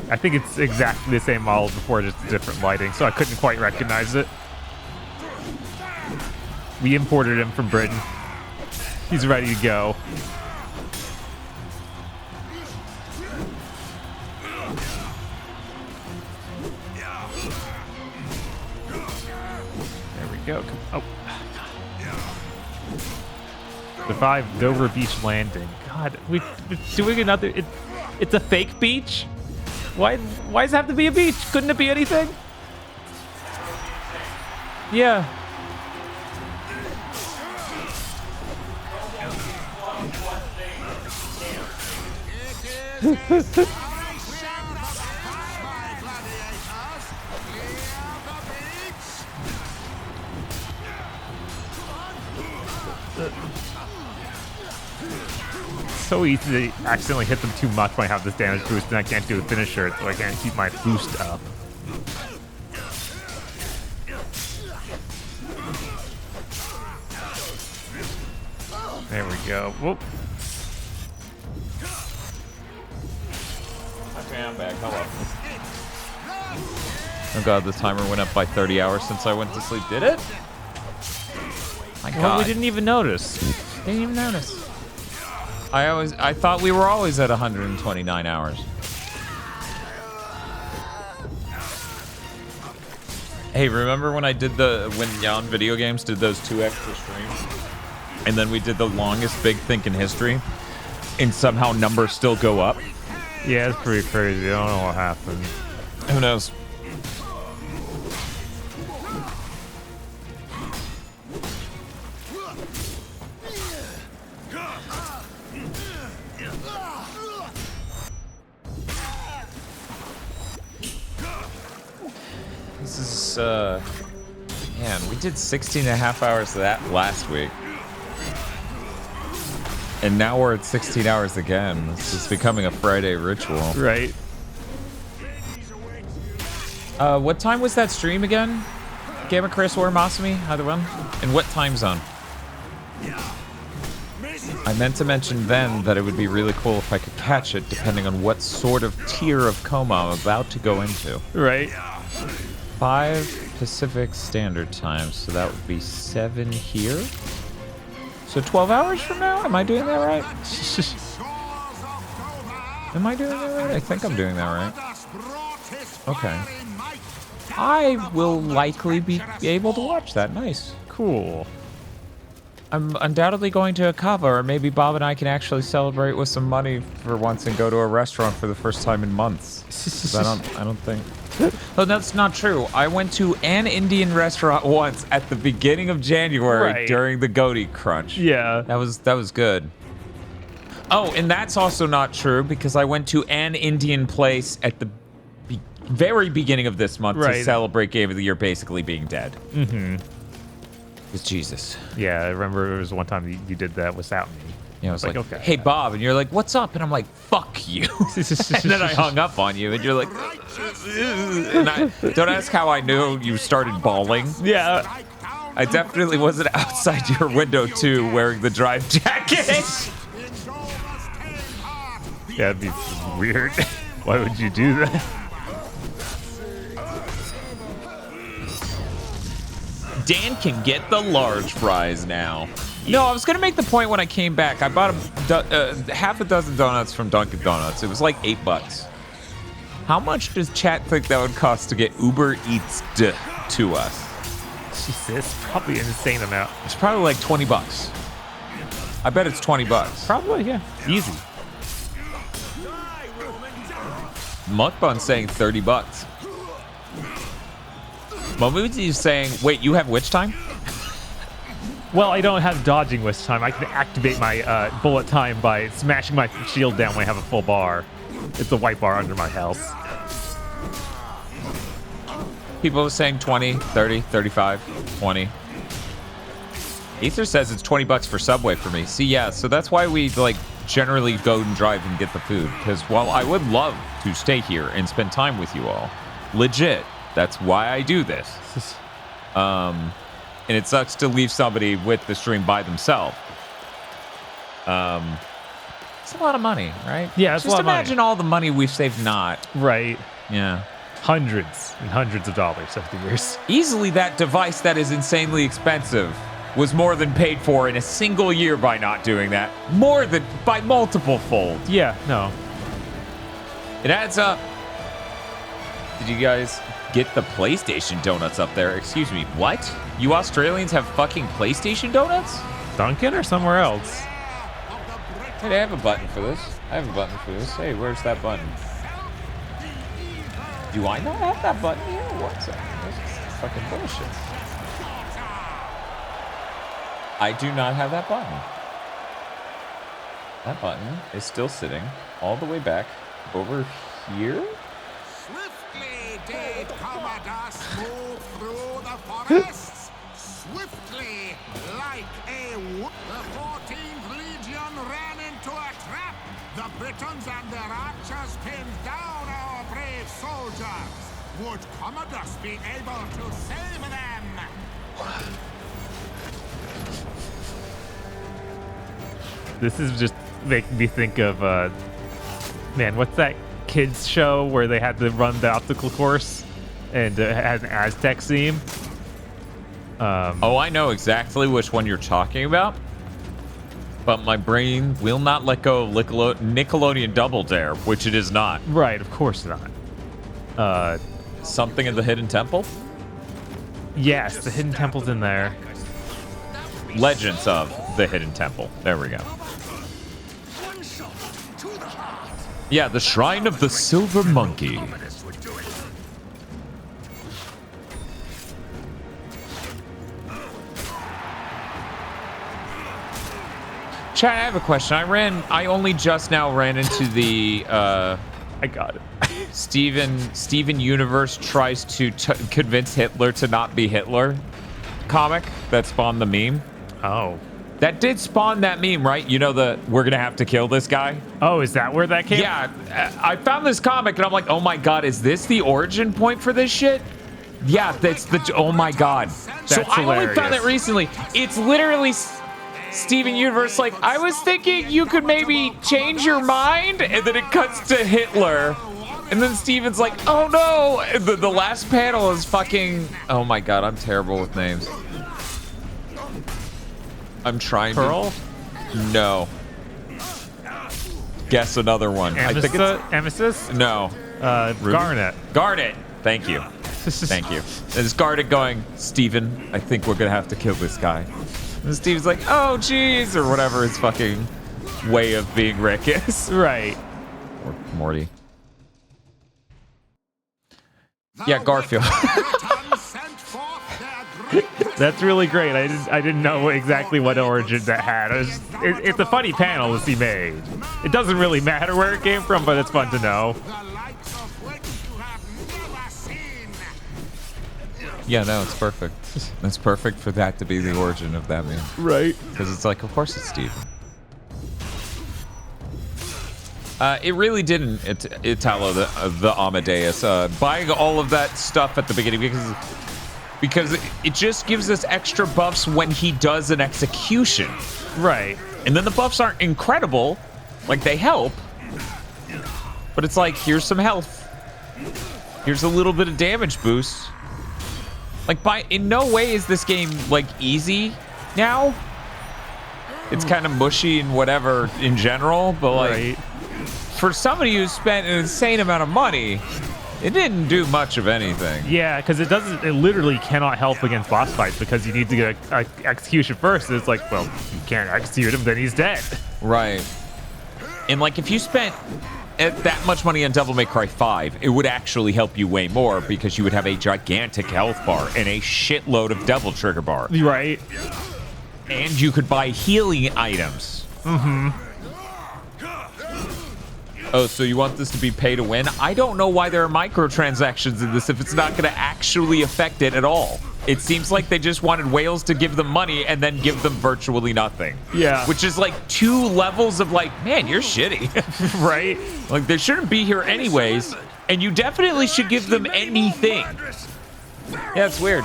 Speaker 1: I think it's exactly the same model before, just different lighting, so I couldn't quite recognize it. We imported him from Britain. He's ready to go. There we go. Oh. Survive Dover Beach landing. God, we're doing another. It's a fake beach? Why does it have to be a beach? Couldn't it be anything? Yeah. So easy to accidentally hit them too much when I have this damage boost and I can't do a finisher, so I can't keep my boost up. There we go. Whoop.
Speaker 2: Yeah, I'm back. Hello. Oh god, the timer went up by 30 hours since I went to sleep. Did it? My god.
Speaker 1: Well, we didn't even notice.
Speaker 2: Didn't even notice. I thought we were always at 129 hours. Hey, remember when I did when Yon Video Games did those 2 extra streams? And then we did the longest Big Think in history? And somehow numbers still go up?
Speaker 1: Yeah, it's pretty crazy. I don't know what happened.
Speaker 2: Who knows? This is, man, we did 16.5 hours of that last week. And now we're at 16 hours again. This is becoming a Friday ritual.
Speaker 1: Right.
Speaker 2: What time was that stream again? Gamma Chris or Masumi? Either one? In what time zone? I meant to mention then that it would be really cool if I could catch it, depending on what sort of tier of coma I'm about to go into.
Speaker 1: Right.
Speaker 2: 5 Pacific Standard Time, so that would be 7 here. So 12 hours from now? Am I doing that right? Am I doing that right? I think I'm doing that right. Okay. I will likely be able to watch that. Nice.
Speaker 1: Cool.
Speaker 2: I'm undoubtedly going to a kava, or maybe Bob and I can actually celebrate with some money for once and go to a restaurant for the first time in months. 'Cause I don't think. Oh, that's not true. I went to an Indian restaurant once at the beginning of January during the Goaty Crunch.
Speaker 1: Yeah.
Speaker 2: That was good. Oh, and that's also not true because I went to an Indian place at the very beginning of this month to celebrate Game of the Year basically being dead.
Speaker 1: Mm-hmm.
Speaker 2: It's Jesus.
Speaker 1: Yeah, I remember there was one time you did that without me.
Speaker 2: Yeah, I was like,
Speaker 1: okay.
Speaker 2: Hey, Bob. And you're like, what's up? And I'm like, fuck you. And then I hung up on you. And you're like, and don't ask how I knew you started bawling.
Speaker 1: Yeah.
Speaker 2: I definitely wasn't outside your window, too, wearing the drive jacket.
Speaker 1: Yeah, it'd be weird. Why would you do that?
Speaker 2: Dan can get the large fries now. No, I was going to make the point when I came back. I bought half a dozen donuts from Dunkin' Donuts. It was like $8. How much does chat think that would cost to get Uber Eats to us?
Speaker 1: Jesus, probably an insane amount.
Speaker 2: It's probably like $20. I bet it's $20.
Speaker 1: Probably, yeah. Easy.
Speaker 2: Mukbun's saying $30. Momuzi's saying, wait, you have witch time?
Speaker 1: Well, I don't have dodging this time. I can activate my bullet time by smashing my shield down when I have a full bar. It's a white bar under my health.
Speaker 2: People are saying 20, 30, 35, 20. Aether says it's $20 for Subway for me. See, yeah, so that's why we like generally go and drive and get the food. Because while I would love to stay here and spend time with you all, legit, that's why I do this. And it sucks to leave somebody with the stream by themselves. It's a lot of money, right?
Speaker 1: Yeah, it's
Speaker 2: just
Speaker 1: a lot of money.
Speaker 2: imagine all the money we've saved not.
Speaker 1: Right.
Speaker 2: Yeah.
Speaker 1: Hundreds and hundreds of dollars over the years.
Speaker 2: Easily that device that is insanely expensive was more than paid for in a single year by not doing that. More than by multiple fold.
Speaker 1: Yeah, no.
Speaker 2: It adds up. Did you guys get the PlayStation donuts up there? Excuse me, what? You Australians have fucking PlayStation donuts?
Speaker 1: Dunkin' or somewhere else?
Speaker 2: Hey, I have a button for this. I have a button for this. Hey, where's that button? Do I not have that button here? What's that? That's fucking bullshit. I do not have that button. That button is still sitting all the way back over here.
Speaker 4: Swiftly did Commodus move through the forests. Swiftly, like a the 14th Legion ran into a trap. The Britons and their archers pinned down our brave soldiers. Would Commodus be able to save them?
Speaker 1: This is just making me think of, man, what's that kids show where they had to run the obstacle course and it had an Aztec theme.
Speaker 2: Oh, I know exactly which one you're talking about. But my brain will not let go of Nickelodeon Double Dare, which it is not.
Speaker 1: Right, of course not.
Speaker 2: Something in the Hidden Temple?
Speaker 1: Yes, the Hidden Temple's in there.
Speaker 2: Legends of the Hidden Temple. There we go. Yeah, the Shrine of the Silver Monkey. Chat, I have a question. I only just now ran into the
Speaker 1: I got it.
Speaker 2: Steven Universe tries to convince Hitler to not be Hitler comic that spawned the meme.
Speaker 1: Oh.
Speaker 2: That did spawn that meme, right? You know, we're gonna have to kill this guy?
Speaker 1: Oh, is that where that came?
Speaker 2: Yeah, I found this comic and I'm like, oh my god, is this the origin point for this shit? Yeah, that's oh my god.
Speaker 1: That's
Speaker 2: so I only
Speaker 1: hilarious.
Speaker 2: found that recently. It's literally Steven Universe like, I was thinking you could maybe change your mind, and then it cuts to Hitler. And then Steven's like, oh no! And the last panel is fucking... Oh my god, I'm terrible with names. I'm trying
Speaker 1: Pearl?
Speaker 2: to... No. Guess another one. I think it's...
Speaker 1: Emesis?
Speaker 2: No.
Speaker 1: Garnet.
Speaker 2: Garnet! Thank you. Thank you. And it's Garnet going, Steven, I think we're gonna have to kill this guy. And Steven's like, oh jeez, or whatever his fucking way of being Rick is.
Speaker 1: Right.
Speaker 2: Or Morty. Yeah, Garfield.
Speaker 1: That's really great. I didn't know exactly what origin that had. It's a funny panel to see made. It doesn't really matter where it came from, but it's fun to know.
Speaker 2: Yeah, no, it's perfect. It's perfect for that to be the origin of that meme.
Speaker 1: Right.
Speaker 2: Because it's like, of course it's Steven. It really didn't Italo the Amadeus buying all of that stuff at the beginning because it just gives us extra buffs when he does an execution.
Speaker 1: Right.
Speaker 2: And then the buffs aren't incredible, like they help, but it's like, here's some health. Here's a little bit of damage boost. Like, in no way is this game like easy now. It's kind of mushy and whatever in general, but like,
Speaker 1: right.
Speaker 2: For somebody who spent an insane amount of money, it didn't do much of anything.
Speaker 1: Yeah, because it literally cannot help against boss fights because you need to get an execution first. It's like, well, you can't execute him, then he's dead.
Speaker 2: Right. And like, if you spent that much money on Devil May Cry 5, it would actually help you way more because you would have a gigantic health bar and a shitload of Devil Trigger bar.
Speaker 1: Right.
Speaker 2: And you could buy healing items.
Speaker 1: Mm-hmm.
Speaker 2: Oh, so you want this to be pay to win? I don't know why there are microtransactions in this if it's not going to actually affect it at all. It seems like they just wanted whales to give them money and then give them virtually nothing.
Speaker 1: Yeah.
Speaker 2: Which is like 2 levels of like, man, you're shitty.
Speaker 1: Right?
Speaker 2: Like, they shouldn't be here anyways, and you definitely should give them anything. Yeah, it's weird.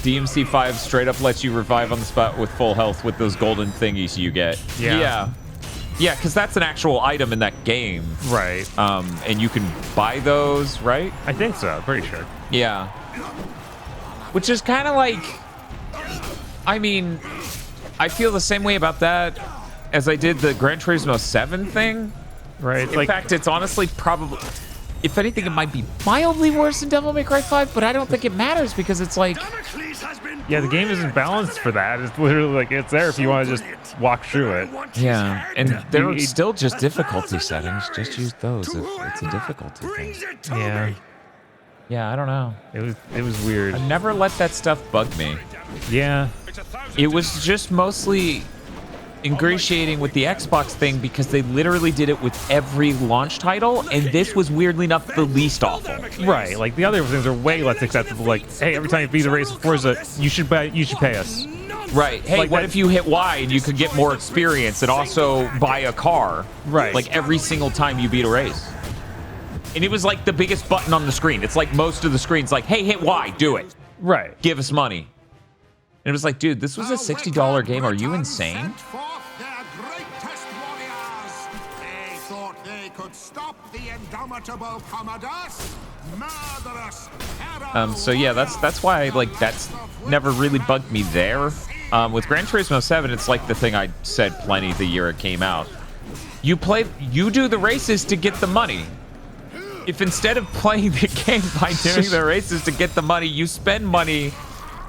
Speaker 2: DMC 5 straight up lets you revive on the spot with full health with those golden thingies you get.
Speaker 1: Yeah.
Speaker 2: Yeah, because that's an actual item in that game.
Speaker 1: Right.
Speaker 2: And you can buy those, right?
Speaker 1: I think so. Pretty sure.
Speaker 2: Yeah. Which is kind of like... I mean, I feel the same way about that as I did the Gran Turismo 7 thing.
Speaker 1: Right.
Speaker 2: In fact, it's honestly probably... If anything, it might be mildly worse than Devil May Cry 5, but I don't think it matters because it's like...
Speaker 1: Yeah, the game isn't balanced for that. It's literally like, it's there if you want to just walk through it.
Speaker 2: Yeah, and there are still just difficulty settings. Just use those if it's a difficulty thing.
Speaker 1: Yeah.
Speaker 2: Yeah, I don't know.
Speaker 1: It was weird.
Speaker 2: I never let that stuff bug me.
Speaker 1: Yeah.
Speaker 2: It was just mostly ingratiating with the Xbox thing because they literally did it with every launch title, and this was weirdly enough the least awful.
Speaker 1: Right, like the other things are way less acceptable. Like, hey, every time you beat a race of Forza, you should pay us.
Speaker 2: Right. Hey,
Speaker 1: like
Speaker 2: what if you hit Y and you could get more experience and also buy a car?
Speaker 1: Right.
Speaker 2: Like every single time you beat a race. And it was like the biggest button on the screen. It's like most of the screens like, hey, hit Y, do it.
Speaker 1: Right.
Speaker 2: Give us money. And it was like, dude, this was a $60 game. Are you insane?
Speaker 4: They thought they could stop the indomitable Commodus, murderous.
Speaker 2: So yeah, that's why like that's never really bugged me there. With Gran Turismo 7, it's like the thing I said plenty the year it came out. You do the races to get the money. If instead of playing the game by doing the races to get the money, you spend money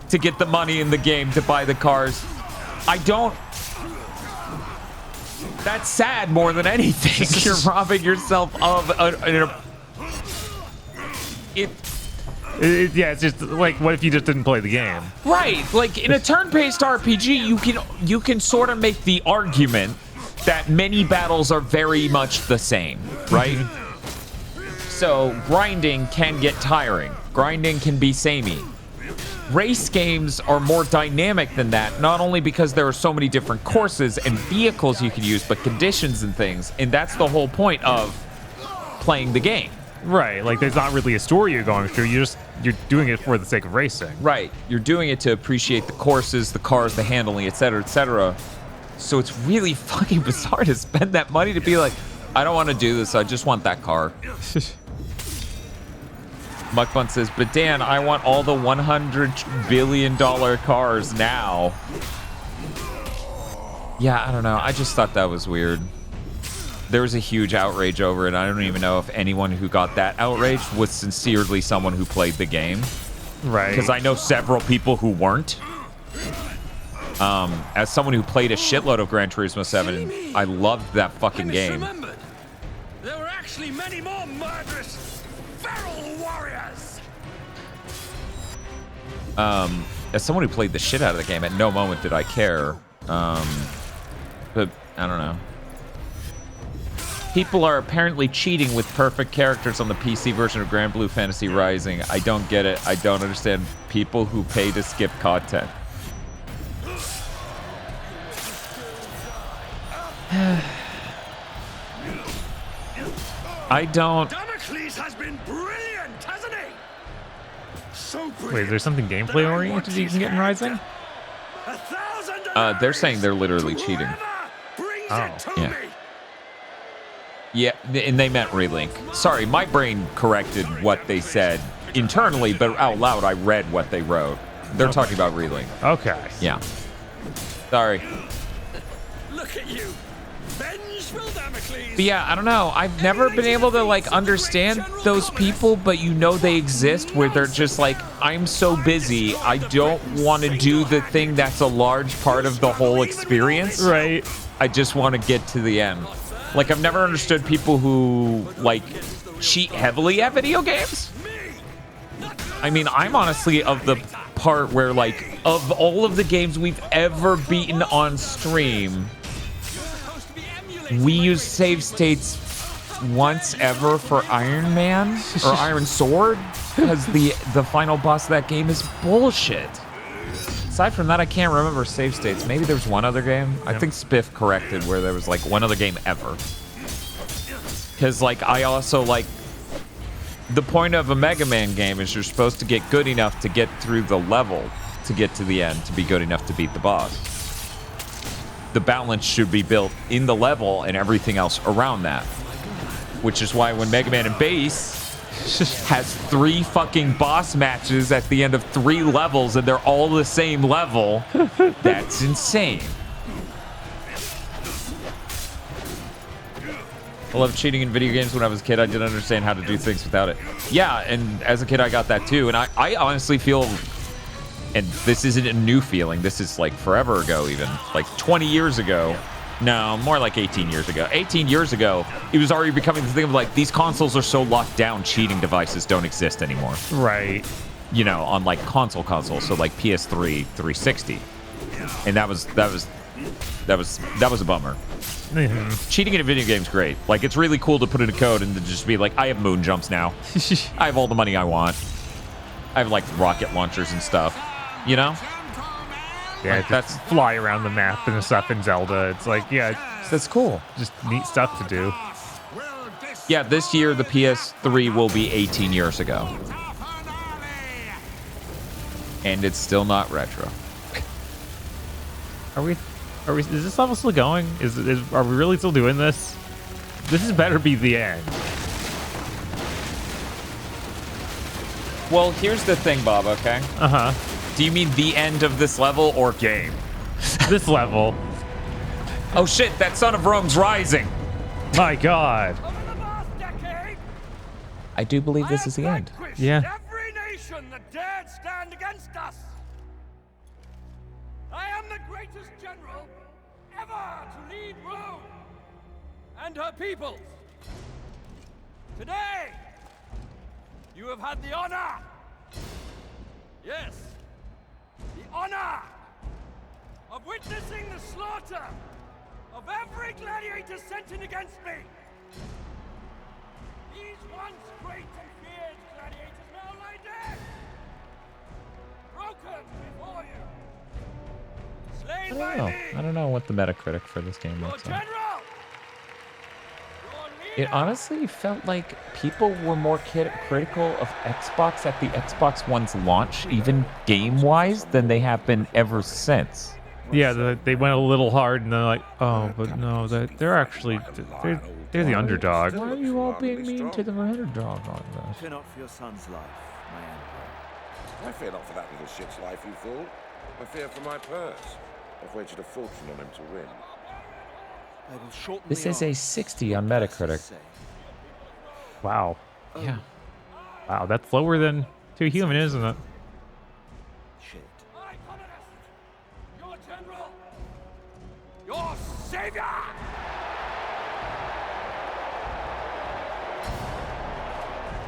Speaker 2: to get the money in the game to buy the cars, that's sad more than anything. You're robbing yourself of
Speaker 1: yeah, it's just like, what if you just didn't play the game?
Speaker 2: Right, like in a turn-based RPG, you can sort of make the argument that many battles are very much the same, right? So grinding can get tiring. Grinding can be samey. Race games are more dynamic than that, not only because there are so many different courses and vehicles you can use, but conditions and things, and that's the whole point of playing the game.
Speaker 1: Right, like there's not really a story you're going through, you're doing it for the sake of racing.
Speaker 2: Right, you're doing it to appreciate the courses, the cars, the handling, etc., etc. So it's really fucking bizarre to spend that money to be like, I don't want to do this, I just want that car. Muckbun says, but Dan, I want all the $100 billion cars now. Yeah, I don't know. I just thought that was weird. There was a huge outrage over it. I don't even know if anyone who got that outrage was sincerely someone who played the game.
Speaker 1: Right.
Speaker 2: Because I know several people who weren't. As someone who played a shitload of Gran Turismo 7, I loved that fucking game.
Speaker 9: There were actually many more murderous, feral warriors.
Speaker 2: As someone who played the shit out of the game, at no moment did I care. But I don't know. People are apparently cheating with perfect characters on the PC version of Grand Blue Fantasy Rising. I don't get it. I don't understand people who pay to skip content. I don't.
Speaker 9: Damocles has been brilliant, hasn't he? So brilliant.
Speaker 1: Wait, is there something gameplay oriented you can get in Rising?
Speaker 2: They're saying they're literally cheating.
Speaker 1: Oh.
Speaker 2: Yeah. Yeah, and they meant relink. Sorry, my brain corrected what they said internally, but out loud I read what they wrote. They're talking about relink.
Speaker 1: Okay.
Speaker 2: Yeah. Sorry.
Speaker 9: Look at you. Vengeful Damocles.
Speaker 2: But yeah, I don't know. I've never been able to like understand those people, but you know they exist where they're just like, I'm so busy, I don't want to do the thing that's a large part of the whole experience.
Speaker 1: Right.
Speaker 2: I just want to get to the end. Like, I've never understood people who, like, cheat heavily at video games. I mean, I'm honestly of the part where, like, of all of the games we've ever beaten on stream, we use save states once ever for Iron Man or Iron Sword because the final boss of that game is bullshit. Aside from that, I can't remember save states. Maybe there was one other game. I think Spiff corrected where there was like one other game ever. Because like I also like the point of a Mega Man game is you're supposed to get good enough to get through the level to get to the end to be good enough to beat the boss. The balance should be built in the level and everything else around that. Which is why when Mega Man and Base has 3 fucking boss matches at the end of 3 levels and they're all the same level, that's insane. I love cheating in video games. When I was a kid, I didn't understand how to do things without it. Yeah, and as a kid, I got that too. And I honestly feel, and this isn't a new feeling, this is like forever ago even, like 20 years ago. No, more like 18 years ago. 18 years ago, it was already becoming the thing of like, these consoles are so locked down, cheating devices don't exist anymore.
Speaker 1: Right.
Speaker 2: You know, on like consoles, so like PS3, 360. And that was a bummer.
Speaker 1: Mm-hmm.
Speaker 2: Cheating in a video game's great. Like, it's really cool to put in a code and to just be like, I have moon jumps now. I have all the money I want. I have like rocket launchers and stuff. You know?
Speaker 1: Yeah,
Speaker 2: like,
Speaker 1: that's fly around the map and stuff in Zelda. It's like, yeah,
Speaker 2: that's cool.
Speaker 1: Just neat stuff to do.
Speaker 2: Yeah, this year the PS3 will be 18 years ago. And it's still not retro.
Speaker 1: Are we, is this level still going? Are we really still doing this? This better be the end.
Speaker 2: Well, here's the thing, Bob, okay?
Speaker 1: Uh-huh.
Speaker 2: Do you mean the end of this level or game?
Speaker 1: This level.
Speaker 2: Oh shit, that Son of Rome's rising.
Speaker 1: My God.
Speaker 2: I do believe this is the end.
Speaker 1: Yeah.
Speaker 9: Every nation that dared stand against us. I am the greatest general ever to lead Rome and her peoples. Today, you have had the honor. Yes, the honor of witnessing the slaughter of every gladiator sent in against me. These once great and feared gladiators now lie dead, broken before you, slain by me.
Speaker 2: I don't know what the Metacritic for this game looks like. It honestly felt like people were more critical of Xbox at the Xbox One's launch, even game-wise, than they have been ever since.
Speaker 1: Yeah, they went a little hard, and they're like, oh, but no, they're actually they're the underdog.
Speaker 2: Why are you all being mean to the underdog on this?
Speaker 19: Fear not for your son's life, my emperor.
Speaker 20: I fear not for that little shit's life, you fool. I fear for my purse. I've wagered a fortune on him to win.
Speaker 19: I will shorten
Speaker 2: This is a 60 on Metacritic.
Speaker 1: Wow.
Speaker 2: Yeah.
Speaker 1: Wow, that's lower than Too Human, isn't it?
Speaker 9: Your general, your savior.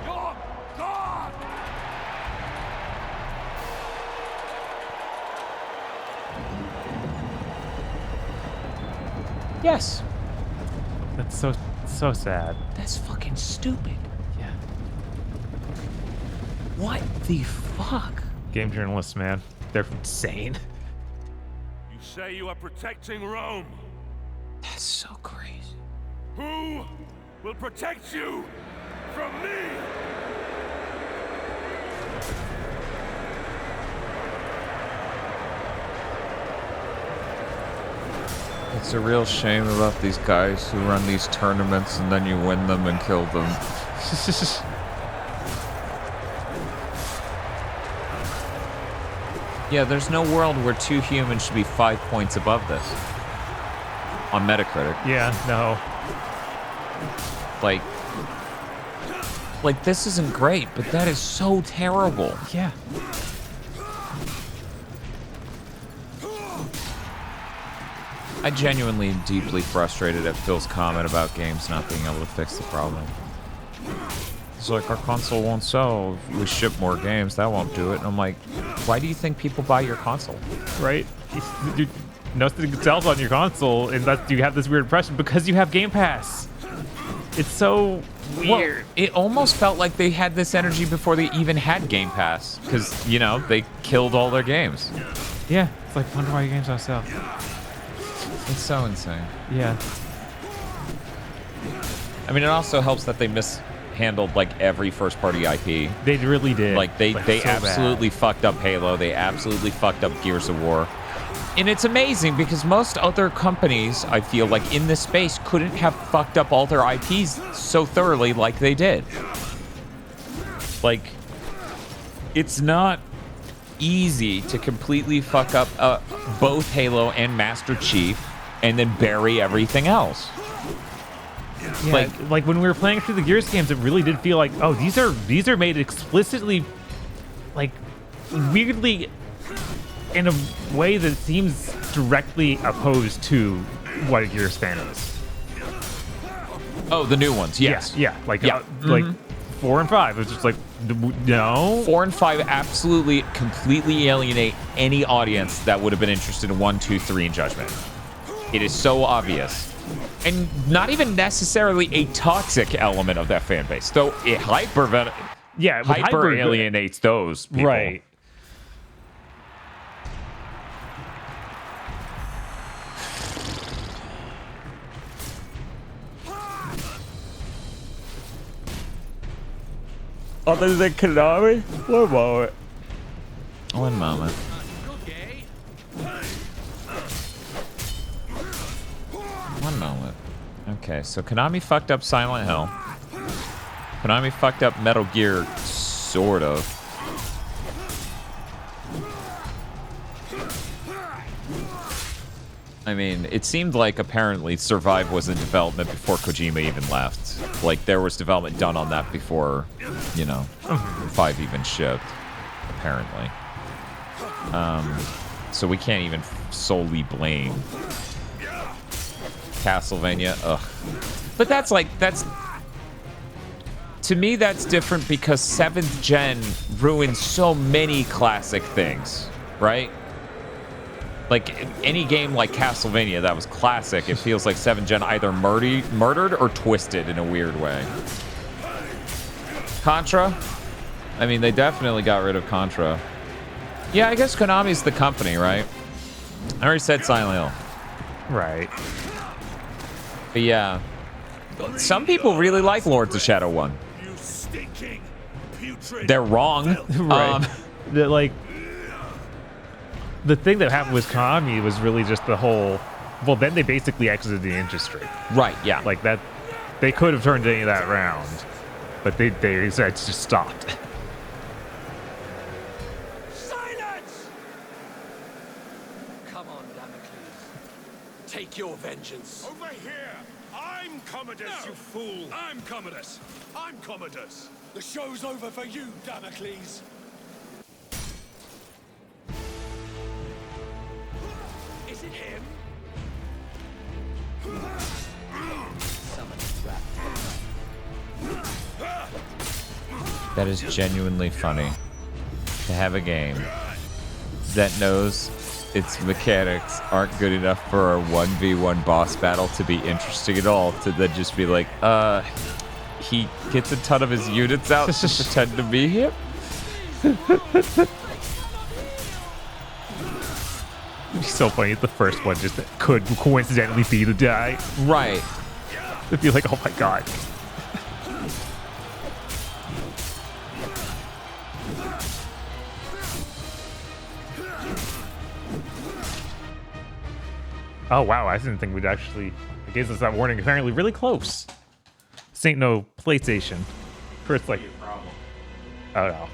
Speaker 9: Your God.
Speaker 2: Yes.
Speaker 1: That's so sad.
Speaker 2: That's fucking stupid.
Speaker 1: Yeah.
Speaker 2: What the fuck?
Speaker 1: Game journalists, man. They're insane.
Speaker 9: You say you are protecting Rome.
Speaker 2: That's so crazy.
Speaker 9: Who will protect you from me?
Speaker 2: It's a real shame about these guys who run these tournaments and then you win them and kill them. Yeah, there's no world where Too Human should be 5 points above this on Metacritic.
Speaker 1: Yeah, no.
Speaker 2: Like this isn't great, but that is so terrible.
Speaker 1: Yeah.
Speaker 2: I genuinely am deeply frustrated at Phil's comment about games not being able to fix the problem. It's like, our console won't sell. If we ship more games, that won't do it. And I'm like, why do you think people buy your console?
Speaker 1: Right? Nothing sells on your console, and you have this weird impression because you have Game Pass. It's so weird.
Speaker 2: Well, it almost felt like they had this energy before they even had Game Pass. Because, you know, they killed all their games.
Speaker 1: Yeah, it's like, wonder why your games don't sell.
Speaker 2: It's so insane.
Speaker 1: Yeah.
Speaker 2: I mean, it also helps that they mishandled like every first-party IP.
Speaker 1: They really did.
Speaker 2: Like they
Speaker 1: so
Speaker 2: absolutely fucked up Halo. They absolutely fucked up Gears of War. And it's amazing because most other companies, I feel like in this space, couldn't have fucked up all their IPs so thoroughly like they did. Like, it's not easy to completely fuck up both Halo and Master Chief and then bury everything else.
Speaker 1: Yeah, like when we were playing through the Gears games, it really did feel like, oh, these are made explicitly, like, weirdly in a way that seems directly opposed to what a Gears fan is.
Speaker 2: Oh, the new ones, yes.
Speaker 1: Yeah, like 4 and 5. It's just like, no.
Speaker 2: 4 and 5 absolutely, completely alienate any audience that would have been interested in 1, 2, 3 in Judgment. It is so obvious. And not even necessarily a toxic element of that fan base, though it hyper alienates those people.
Speaker 1: Right.
Speaker 2: other than Konami? One moment. One moment. One moment. Okay, so Konami fucked up Silent Hill. Konami fucked up Metal Gear, sort of. I mean, it seemed like apparently Survive was in development before Kojima even left. Like, there was development done on that before, you know, 5 even shipped, apparently. So we can't even solely blame Castlevania. Ugh. But that's like, to me, that's different because 7th gen ruined so many classic things, right? Like, any game like Castlevania that was classic, it feels like 7th gen either murdered or twisted in a weird way. Contra? I mean, they definitely got rid of Contra. Yeah, I guess Konami's the company, right? I already said Silent Hill.
Speaker 1: Right.
Speaker 2: But yeah. Some people really like Lords of Shadow 1. They're wrong.
Speaker 1: Right. Like, the thing that happened with Konami was really just the whole... Well, then they basically exited the industry.
Speaker 2: Right, yeah.
Speaker 1: Like, that... They could have turned any of that around. But they said it's just stopped.
Speaker 4: Silence! Come on, Damocles. Take your vengeance.
Speaker 9: Over here! I'm Commodus, you fool! I'm Commodus! I'm Commodus!
Speaker 4: The show's over for you, Damocles. Is it him?
Speaker 2: That is genuinely funny to have a game that knows its mechanics aren't good enough for a 1v1 boss battle to be interesting at all, to then just be like, he gets a ton of his units out to pretend to be him?
Speaker 1: It'd be so funny if the first one just could coincidentally be the guy.
Speaker 2: Right.
Speaker 1: It'd be like, oh my god. Oh wow, I didn't think we'd actually... It gives us that warning. Apparently really close. This ain't no PlayStation. First, like... Oh no.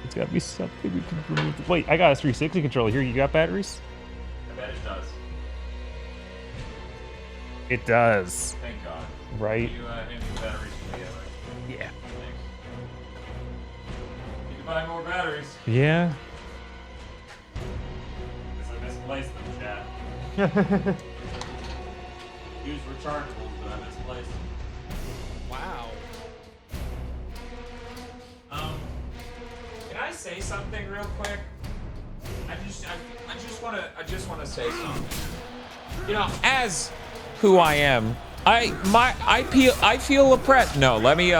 Speaker 1: It's gotta be something we can remove. Wait, I got a 360 controller here. You got batteries?
Speaker 2: I bet it does.
Speaker 1: It does.
Speaker 2: Thank God.
Speaker 1: Right?
Speaker 2: You hand me the batteries from the other.
Speaker 1: Yeah.
Speaker 2: Thanks. Need to buy more batteries.
Speaker 1: Yeah.
Speaker 2: Because I misplaced them, chat. Use rechargeables, but I misplaced them.
Speaker 13: Wow.
Speaker 2: Can I say something real quick? I just want to say something. You know, as who I am, I feel oppressed. No, let me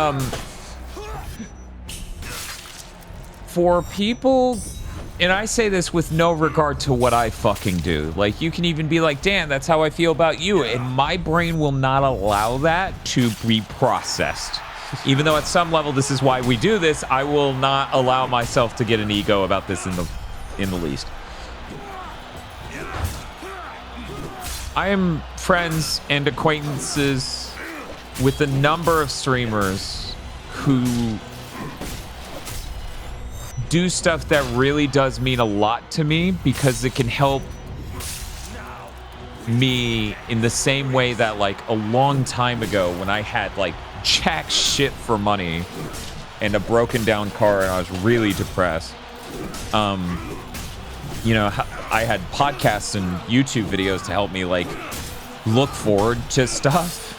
Speaker 2: for people, and I say this with no regard to what I fucking do. Like, you can even be like, Dan, that's how I feel about you, and my brain will not allow that to be processed. Even though at some level this is why we do this, I will not allow myself to get an ego about this in the least. I am friends and acquaintances with a number of streamers who do stuff that really does mean a lot to me because it can help me in the same way that, like, a long time ago when I had, like, jack shit for money and a broken down car and I was really depressed, you know, I had podcasts and YouTube videos to help me, like, look forward to stuff,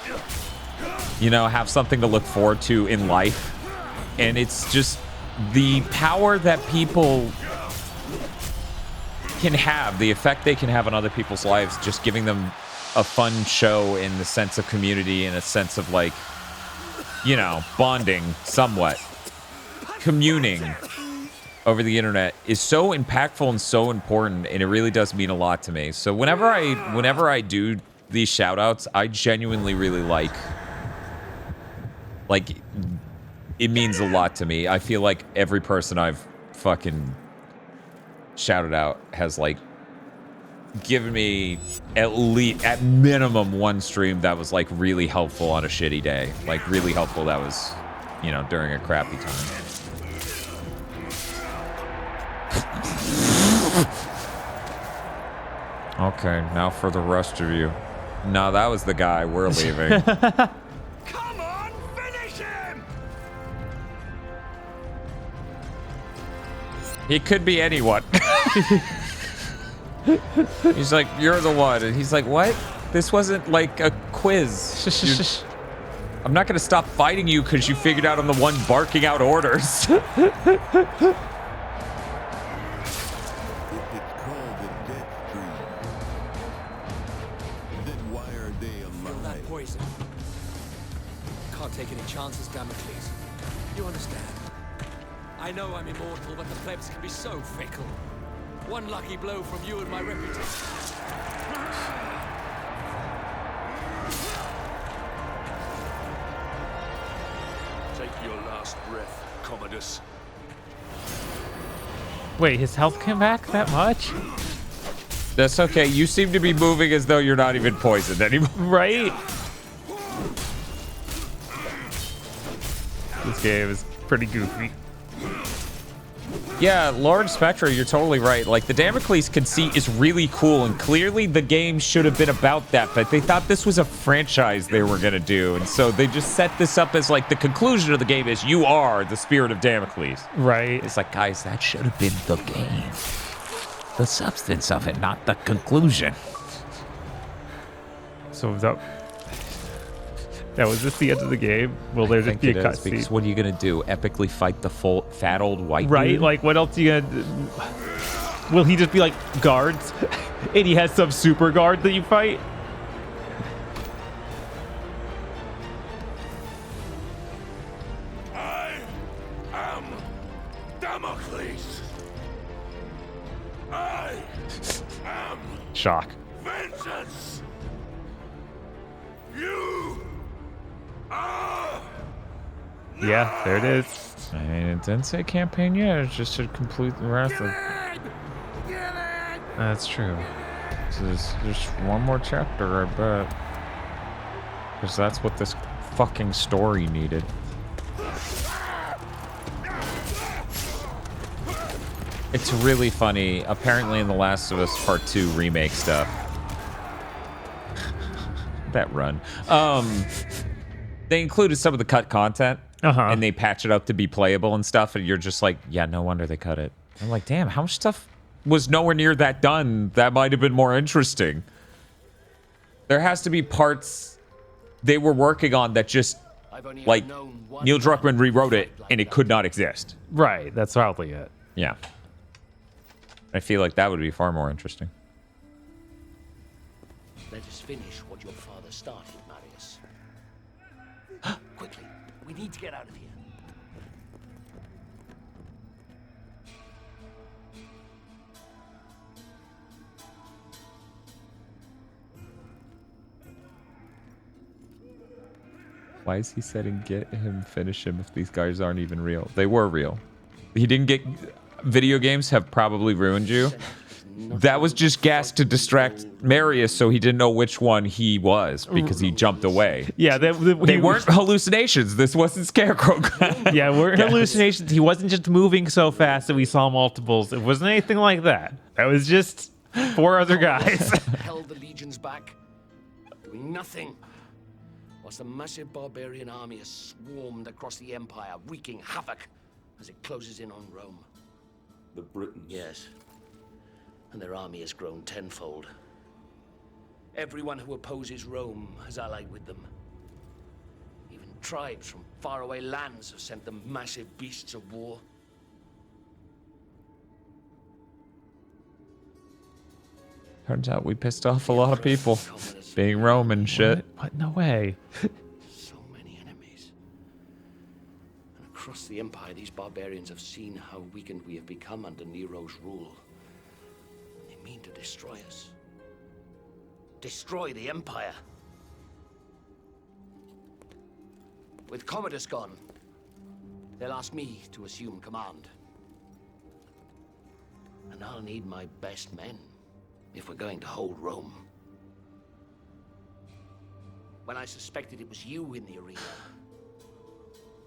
Speaker 2: you know, have something to look forward to in life. And it's just the power that people can have, the effect they can have on other people's lives, just giving them a fun show in the sense of community and a sense of, like, you know, bonding somewhat, communing over the internet is so impactful and so important, and it really does mean a lot to me. So whenever I do these shout outs, I genuinely really like it means a lot to me. I feel like every person I've fucking shouted out has like given me at minimum one stream that was like really helpful on a shitty day. Like really helpful that was, you know, during a crappy time. Okay, now for the rest of you. No, that was the guy. We're leaving.
Speaker 9: Come on, finish him!
Speaker 2: He could be anyone. He's like, you're the one. And he's like, what? This wasn't like a quiz. I'm not going to stop fighting you because you figured out I'm the one barking out orders.
Speaker 13: Poison. Can't take any chances, Damocles. You understand? I know I'm immortal, but the plebs can be so fickle. One lucky blow from you and my reputation.
Speaker 9: Take your last breath, Commodus.
Speaker 1: Wait, his health came back that much?
Speaker 2: That's okay. You seem to be moving as though you're not even poisoned anymore.
Speaker 1: Right? This game is pretty goofy.
Speaker 2: Yeah, Lord Spectra, you're totally right. Like, the Damocles conceit is really cool, and clearly the game should have been about that, but they thought this was a franchise they were gonna do, and so they just set this up as, like, the conclusion of the game is you are the spirit of Damocles.
Speaker 1: Right.
Speaker 2: It's like, guys, that should have been the game. The substance of it, not the conclusion.
Speaker 1: So that was just the end of the game? Will there just be a cutscene?
Speaker 2: What are you gonna do? Epically fight the fat old white
Speaker 1: Right?
Speaker 2: dude?
Speaker 1: Like, what else are you gonna do? Will he just be like guards? And he has some super guard that you fight?
Speaker 9: I am Damocles. I am
Speaker 1: Shock.
Speaker 9: vengeance. You are.
Speaker 1: Yeah, there it is.
Speaker 2: I mean, it didn't say campaign yet. It's just a complete wrath of... That's true. This is just one more chapter, I bet. Because that's what this fucking story needed. It's really funny. Apparently in The Last of Us Part 2 remake stuff. That run. They included some of the cut content. And they patch it up to be playable and stuff. And you're just like, yeah, no wonder they cut it. I'm like, damn, how much stuff was nowhere near that done? That might have been more interesting. There has to be parts they were working on that just, like, Neil Druckmann rewrote it and it could not exist.
Speaker 1: Right, that's probably it.
Speaker 2: Yeah. I feel like that would be far more interesting.
Speaker 18: Let us finish what your father started, Marius. Quickly, we need to get out of here.
Speaker 2: Why is he setting get him, finish him if these guys aren't even real? They were real. He didn't get... Video games have probably ruined you. That was just gas to distract Marius so he didn't know which one he was because he jumped away.
Speaker 1: Yeah,
Speaker 2: they weren't hallucinations. This wasn't Scarecrow.
Speaker 1: Yeah, weren't hallucinations. He wasn't just moving so fast that we saw multiples. It wasn't anything like that. That was just 4 other guys.
Speaker 18: Held the legions back, doing nothing, whilst a massive barbarian army has swarmed across the Empire, wreaking havoc as it closes in on Rome.
Speaker 5: The Britons?
Speaker 18: Yes. And their army has grown tenfold. Everyone who opposes Rome has allied with them. Even tribes from faraway lands have sent them massive beasts of war.
Speaker 2: Turns out we pissed off a lot of people. Being Rome and shit.
Speaker 1: What? No way.
Speaker 18: So many enemies. And across the Empire, these barbarians have seen how weakened we have become under Nero's rule. They mean to destroy us. Destroy the Empire. With Commodus gone, they'll ask me to assume command. And I'll need my best men if we're going to hold Rome. When I suspected it was you in the arena,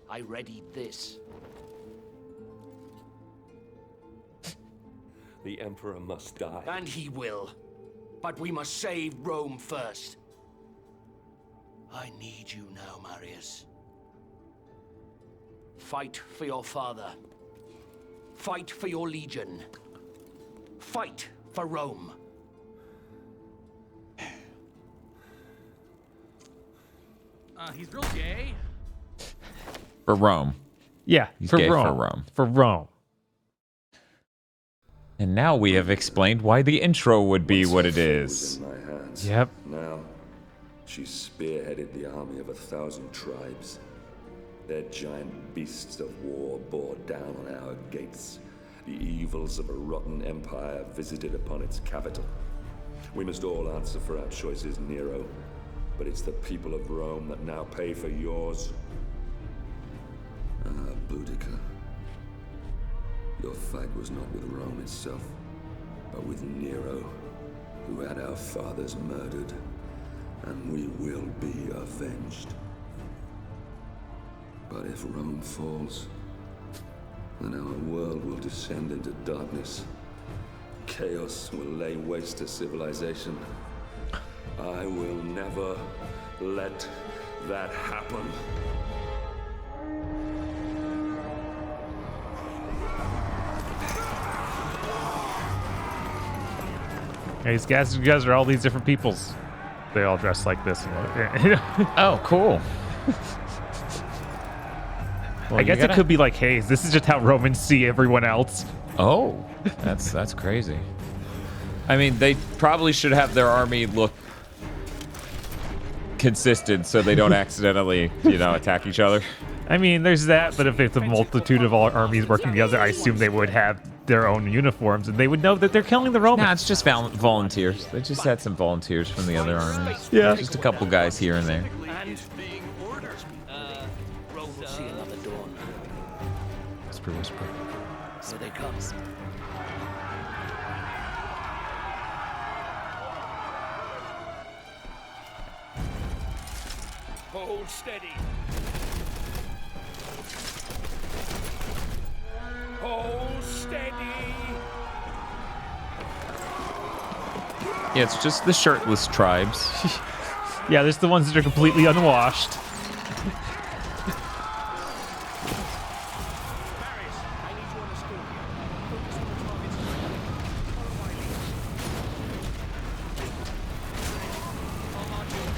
Speaker 18: I readied this.
Speaker 5: The Emperor must die.
Speaker 18: And he will. But we must save Rome first. I need you now, Marius. Fight for your father. Fight for your legion. Fight for Rome.
Speaker 11: He's real gay.
Speaker 2: For Rome.
Speaker 1: Yeah,
Speaker 2: He's
Speaker 1: for
Speaker 2: gay
Speaker 1: Rome.
Speaker 2: for Rome.
Speaker 1: For Rome.
Speaker 2: And now we have explained why the intro would be what it is.
Speaker 5: In my hands.
Speaker 1: Yep.
Speaker 5: Now, she spearheaded the army of 1,000 tribes. Their giant beasts of war bore down on our gates. The evils of a rotten empire visited upon its capital. We must all answer for our choices, Nero. But it's the people of Rome that now pay for yours. Ah, Boudica. Your fight was not with Rome itself, but with Nero, who had our fathers murdered, and we will be avenged. But if Rome falls, then our world will descend into darkness. Chaos will lay waste to civilization. I will never let that happen.
Speaker 1: Hey, these guys are all these different peoples. They all dress like this.
Speaker 2: Oh, cool. Well,
Speaker 1: I guess it could be like Hayes. This is just how Romans see everyone else.
Speaker 2: Oh, that's crazy. I mean, they probably should have their army look consistent so they don't accidentally, attack each other.
Speaker 1: I mean, there's that, but if it's a multitude of all armies working together, I assume they would have their own uniforms, and they would know that they're killing the Romans.
Speaker 2: Nah, it's just volunteers. They just had some volunteers from the other armies.
Speaker 1: Yeah.
Speaker 2: Just a couple guys here and there.
Speaker 18: Rome will see another dawn.
Speaker 2: Whisper, whisper.
Speaker 18: Here they come.
Speaker 9: Hold steady. Hold steady.
Speaker 2: Yeah, it's just the shirtless tribes.
Speaker 1: Yeah, there's the ones that are completely unwashed.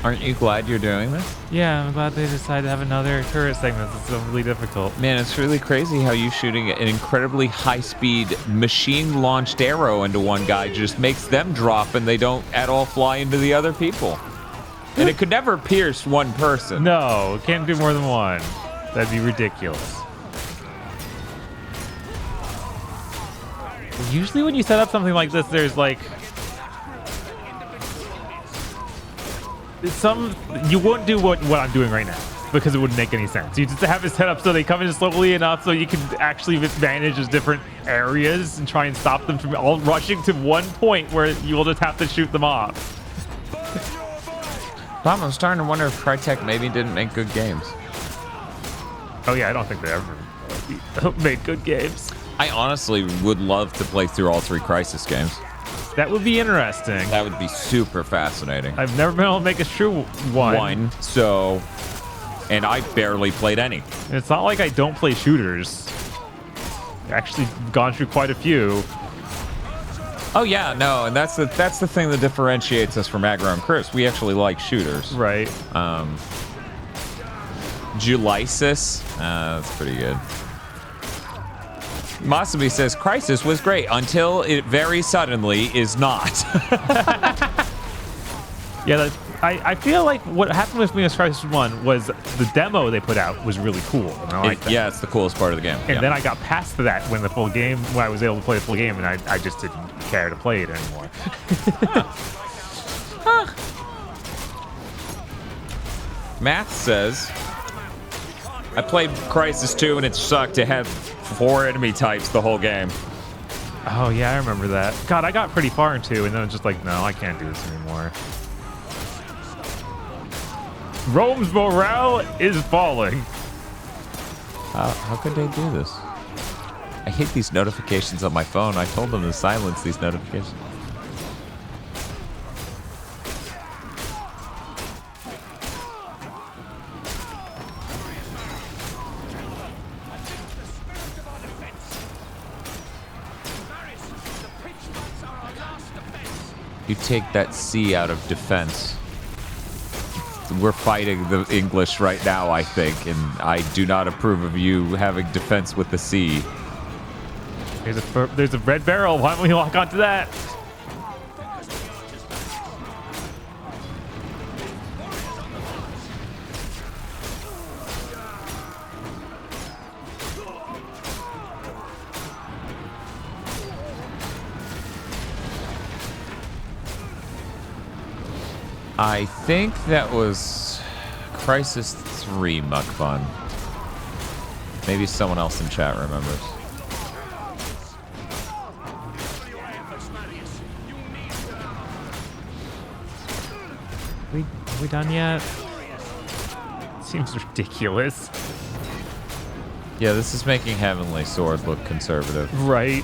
Speaker 2: Aren't you glad you're doing this?
Speaker 1: Yeah, I'm glad they decided to have another turret segment. It's really difficult.
Speaker 2: Man, it's really crazy how you shooting an incredibly high-speed machine-launched arrow into one guy just makes them drop and they don't at all fly into the other people. And it could never pierce one person.
Speaker 1: No, it can't do more than one. That'd be ridiculous. Usually when you set up something like this, there's like... you wouldn't do what I'm doing right now because it wouldn't make any sense. You just have it set up so they come in slowly enough so you can actually manage those different areas and try and stop them from all rushing to one point where you will just have to shoot them off.
Speaker 2: I'm starting to wonder if Crytek maybe didn't make good games.
Speaker 1: Oh yeah, I don't think they ever made good games.
Speaker 2: I honestly would love to play through all 3 Crysis games.
Speaker 1: That would be interesting.
Speaker 2: That would be super fascinating.
Speaker 1: I've never been able to make a true one.
Speaker 2: And I barely played any.
Speaker 1: It's not like I don't play shooters. I've actually gone through quite a few.
Speaker 2: Oh yeah, no, and that's the thing that differentiates us from Aggro and Chris. We actually like shooters.
Speaker 1: Right.
Speaker 2: Dual-Deathstream, that's pretty good. Masabi says, Crisis was great until it very suddenly is not.
Speaker 1: Yeah, I feel like what happened with me with Crisis 1 was the demo they put out was really cool. And I like that.
Speaker 2: Yeah, it's the coolest part of the game.
Speaker 1: And then I got past that when I was able to play the full game, and I just didn't care to play it anymore.
Speaker 2: Math says, I played Crisis 2 and it sucked. It had 4 enemy types the whole game.
Speaker 1: Oh, yeah, I remember that. God, I got pretty far in 2, and then it's just like, no, I can't do this anymore. Rome's morale is falling.
Speaker 2: How could they do this? I hate these notifications on my phone. I told them to silence these notifications. You take that C out of defense. We're fighting the English right now, I think, and I do not approve of you having defense with the C.
Speaker 1: There's a red barrel. Why don't we lock onto that?
Speaker 2: I think that was Crisis 3 Muck Fun. Maybe someone else in chat remembers.
Speaker 1: Are we done yet? Seems ridiculous.
Speaker 2: Yeah, this is making Heavenly Sword look conservative.
Speaker 1: Right.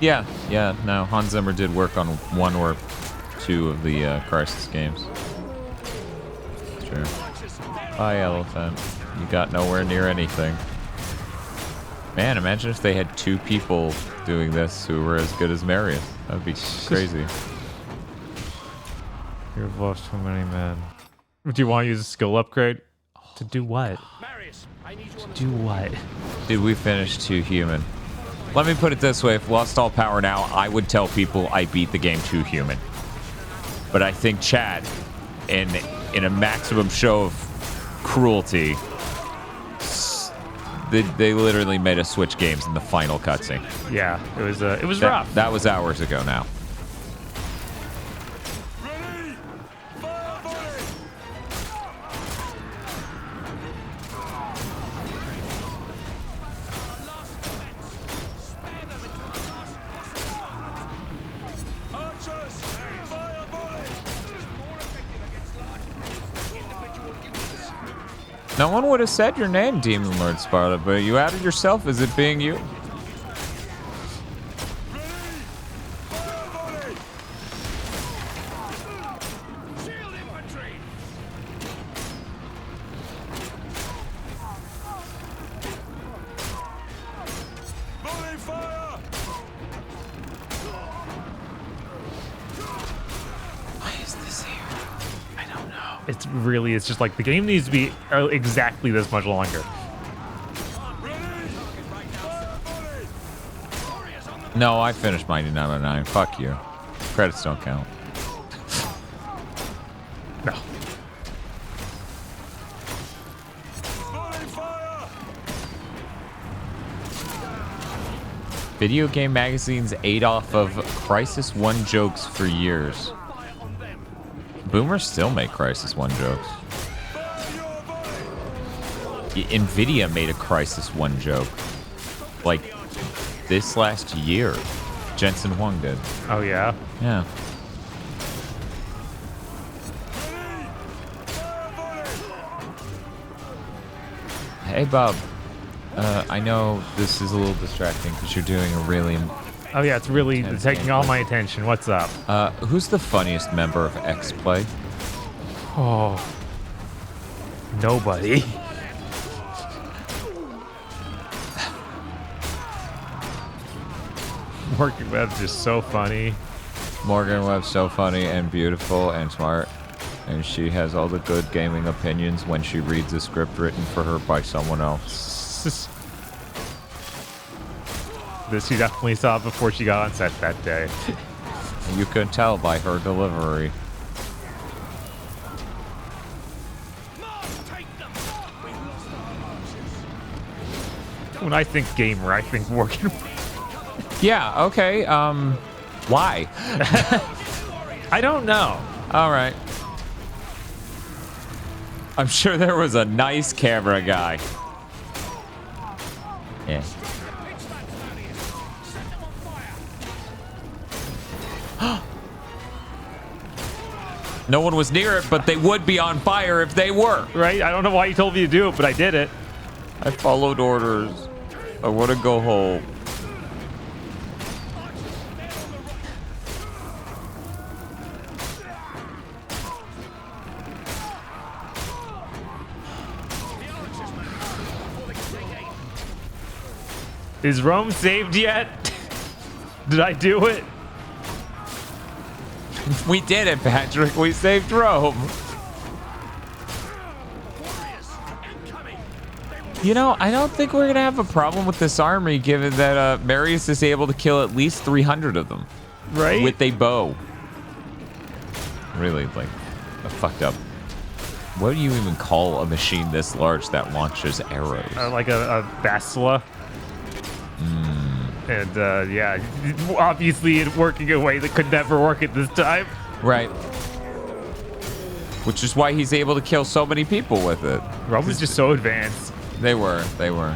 Speaker 2: Yeah, no, Hans Zimmer did work on 1 or 2 of the Crisis games. True. Bye, Elephant. You got nowhere near anything. Man, imagine if they had 2 people doing this who were as good as Marius. That would be crazy.
Speaker 1: You've lost too many men. Do you want to use a skill upgrade? To do what? To do what?
Speaker 2: Did we finish 2 human? Let me put it this way, if lost all power now, I would tell people I beat the game 2 human. But I think chat, in a maximum show of cruelty, they literally made us switch games in the final cutscene.
Speaker 1: Yeah, it was rough.
Speaker 2: That was hours ago now. No one would have said your name, Demon Lord Sparta, but you outed yourself as it being you.
Speaker 1: It's just like the game needs to be exactly this much longer.
Speaker 2: No, I finished mine in 9 out of 9. Fuck you. Credits don't count.
Speaker 1: No.
Speaker 2: Video game magazines ate off of Crisis 1 jokes for years. Boomers still make Crisis 1 jokes. Nvidia made a Crisis 1 joke. Like, this last year. Jensen Huang did.
Speaker 1: Oh, yeah?
Speaker 2: Yeah. Hey, Bob. I know this is a little distracting because you're doing a really...
Speaker 1: Oh yeah, it's really taking all my attention. What's up?
Speaker 2: Who's the funniest member of X-Play?
Speaker 1: Oh, nobody. Morgan Webb's just so funny.
Speaker 2: Morgan Webb's so funny and beautiful and smart, and she has all the good gaming opinions when she reads a script written for her by someone else.
Speaker 1: This she definitely saw before she got on set that day.
Speaker 2: You can tell by her delivery.
Speaker 1: When I think gamer, I think working.
Speaker 2: Yeah, okay. Why?
Speaker 1: I don't know.
Speaker 2: All right. I'm sure there was a nice camera guy. Yeah. No one was near it, but they would be on fire if they were.
Speaker 1: Right? I don't know why you told me to do it, but I did it.
Speaker 2: I followed orders. I want to go home.
Speaker 1: Is Rome saved yet? Did I do it?
Speaker 2: We did it, Patrick. We saved Rome. You know, I don't think we're going to have a problem with this army, given that Marius is able to kill at least 300 of them.
Speaker 1: Right?
Speaker 2: With a bow. Really, like, fucked up. What do you even call a machine this large that launches arrows?
Speaker 1: Like a Basila. And yeah, obviously it working a way that could never work at this time.
Speaker 2: Right. Which is why he's able to kill so many people with it.
Speaker 1: Rome was just so advanced.
Speaker 2: They were. They were.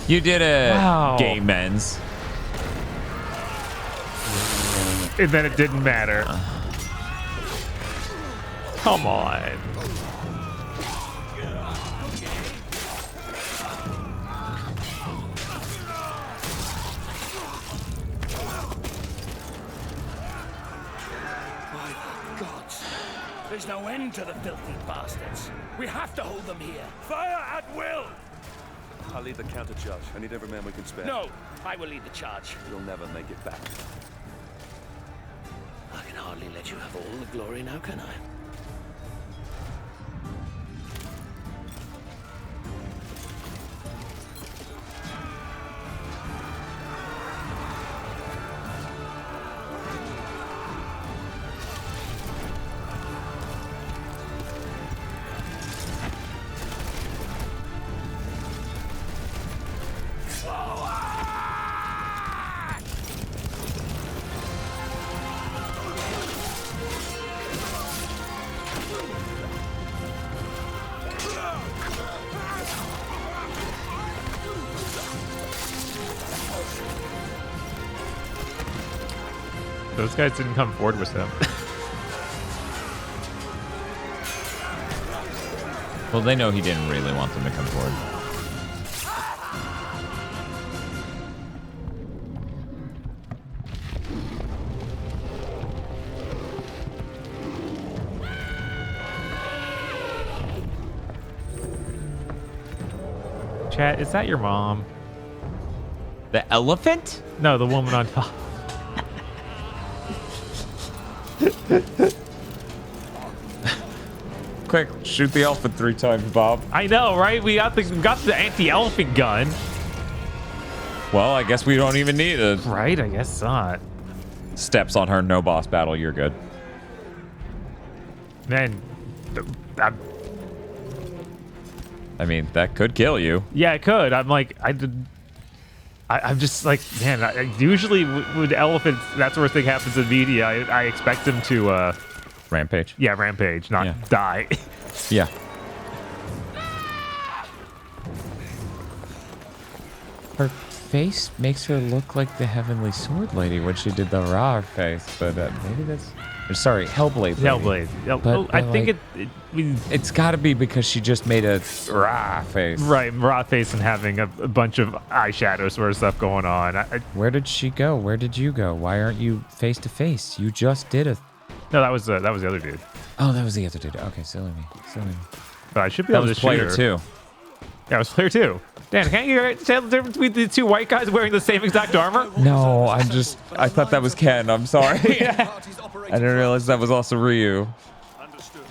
Speaker 2: You did it.
Speaker 1: Wow.
Speaker 2: Game ends.
Speaker 1: And then it didn't matter. Come on.
Speaker 9: There's no end to the filthy bastards. We have to hold them here. Fire at will!
Speaker 5: I'll lead the counter-charge. I need every man we can spare.
Speaker 18: No, I will lead the charge.
Speaker 5: You'll never make it back.
Speaker 18: I can hardly let you have all the glory now, can I?
Speaker 1: Those guys didn't come forward with him.
Speaker 2: Well, they know he didn't really want them to come forward.
Speaker 1: Chat, is that your mom?
Speaker 2: The elephant?
Speaker 1: No, the woman on top.
Speaker 2: Quick, shoot the elephant 3 times, Bob.
Speaker 1: I know, right? We got the anti-elephant gun.
Speaker 2: Well, I guess we don't even need it.
Speaker 1: Right? I guess not.
Speaker 2: Steps on her, no boss battle, you're good.
Speaker 1: Man,
Speaker 2: I mean, that could kill you.
Speaker 1: yeah, it could. I'm like, I'm just like, man, usually with elephants, that sort of thing happens in media. I expect them to...
Speaker 2: rampage?
Speaker 1: Yeah, rampage, not die.
Speaker 2: Yeah. Her face makes her look like the Heavenly Sword Lady when she did the raw face, but maybe that's... Sorry, Hellblade.
Speaker 1: Hellblade.
Speaker 2: But
Speaker 1: I think
Speaker 2: it's got to be because she just made a raw face.
Speaker 1: Right, raw face and having a bunch of eyeshadow sort of stuff going on.
Speaker 2: Where did she go? Where did you go? Why aren't you face to face? You just did a...
Speaker 1: No, that was the other dude.
Speaker 2: Oh, that was the other dude. Okay, silly me.
Speaker 1: But I should be able to shoot her.
Speaker 2: That was player 2.
Speaker 1: Yeah, it was player 2. Dan, can't you tell the difference between the 2 white guys wearing the same exact armor?
Speaker 2: No, I thought that was Ken. I'm sorry. I didn't realize that was also Ryu.
Speaker 9: Understood.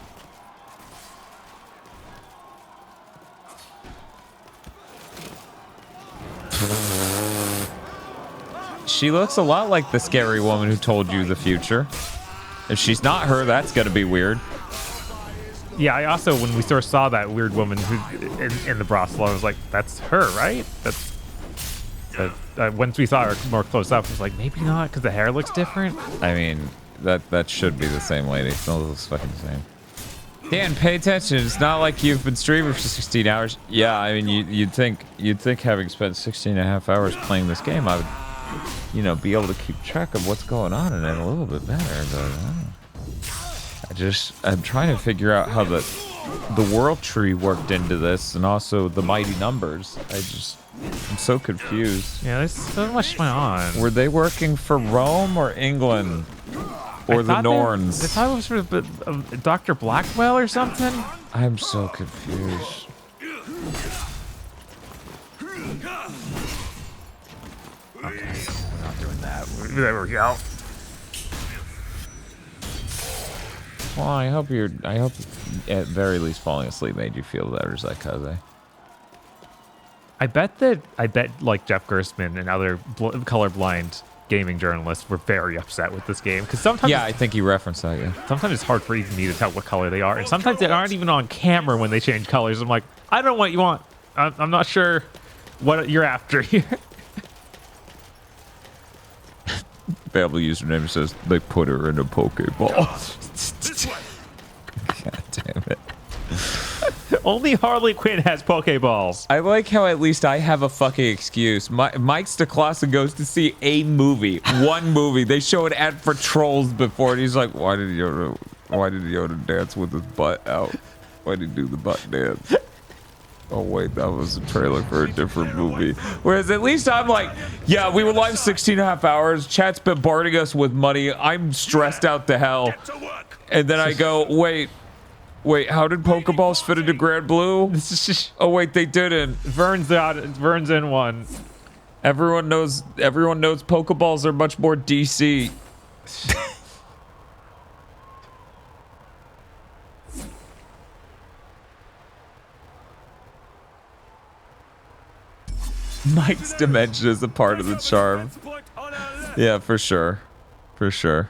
Speaker 2: She looks a lot like the scary woman who told you the future. If she's not her, that's gonna be weird.
Speaker 1: Yeah, I also, when we first saw that weird woman who in the brothel, I was like, that's her, right? That's. Once we saw her more close up, I was like, maybe not, because the hair looks different.
Speaker 2: I mean, that should be the same lady. It looks fucking the same. Dan, pay attention. It's not like you've been streaming for 16 hours. Yeah, I mean, you'd think having spent 16 and a half hours playing this game, I would, you know, be able to keep track of what's going on in it a little bit better. But I'm trying to figure out how the world tree worked into this, and also the mighty numbers. I'm so confused.
Speaker 1: Yeah, there's so much going on.
Speaker 2: Were they working for Rome or England? Or the Norns?
Speaker 1: I thought it was for Dr. Blackwell or something?
Speaker 2: I'm so confused.
Speaker 1: Okay, we're not doing that. There we go.
Speaker 2: Well, I hope at very least falling asleep made you feel better, Zykaze.
Speaker 1: I bet like Jeff Gerstmann and other colorblind gaming journalists were very upset with this game, because sometimes
Speaker 2: I think you referenced that. Yeah.
Speaker 1: Sometimes it's hard for even me to tell what color they are, and sometimes they aren't even on camera when they change colors. I'm like, I don't know what you want. I'm not sure what you're after here.
Speaker 2: Family username says they put her in a Pokeball. God damn it.
Speaker 1: Only Harley Quinn has Pokeballs.
Speaker 2: I like how at least I have a fucking excuse. Mike Stacklasa goes to see a movie, one movie. They show an ad for Trolls before, and he's like, why did Yoda dance with his butt out? Why did he do the butt dance? Oh wait, that was a trailer for a different movie. Whereas at least I'm like, yeah, we were live 16 and a half hours. Chat's bombarding us with money. I'm stressed out to hell. And then I go, wait, how did Pokeballs fit into Grand Blue? Oh wait, they didn't.
Speaker 1: Vern's in one.
Speaker 2: Everyone knows Pokeballs are much more DC. Mike's dimension is a part of the charm. Yeah, for sure. For sure.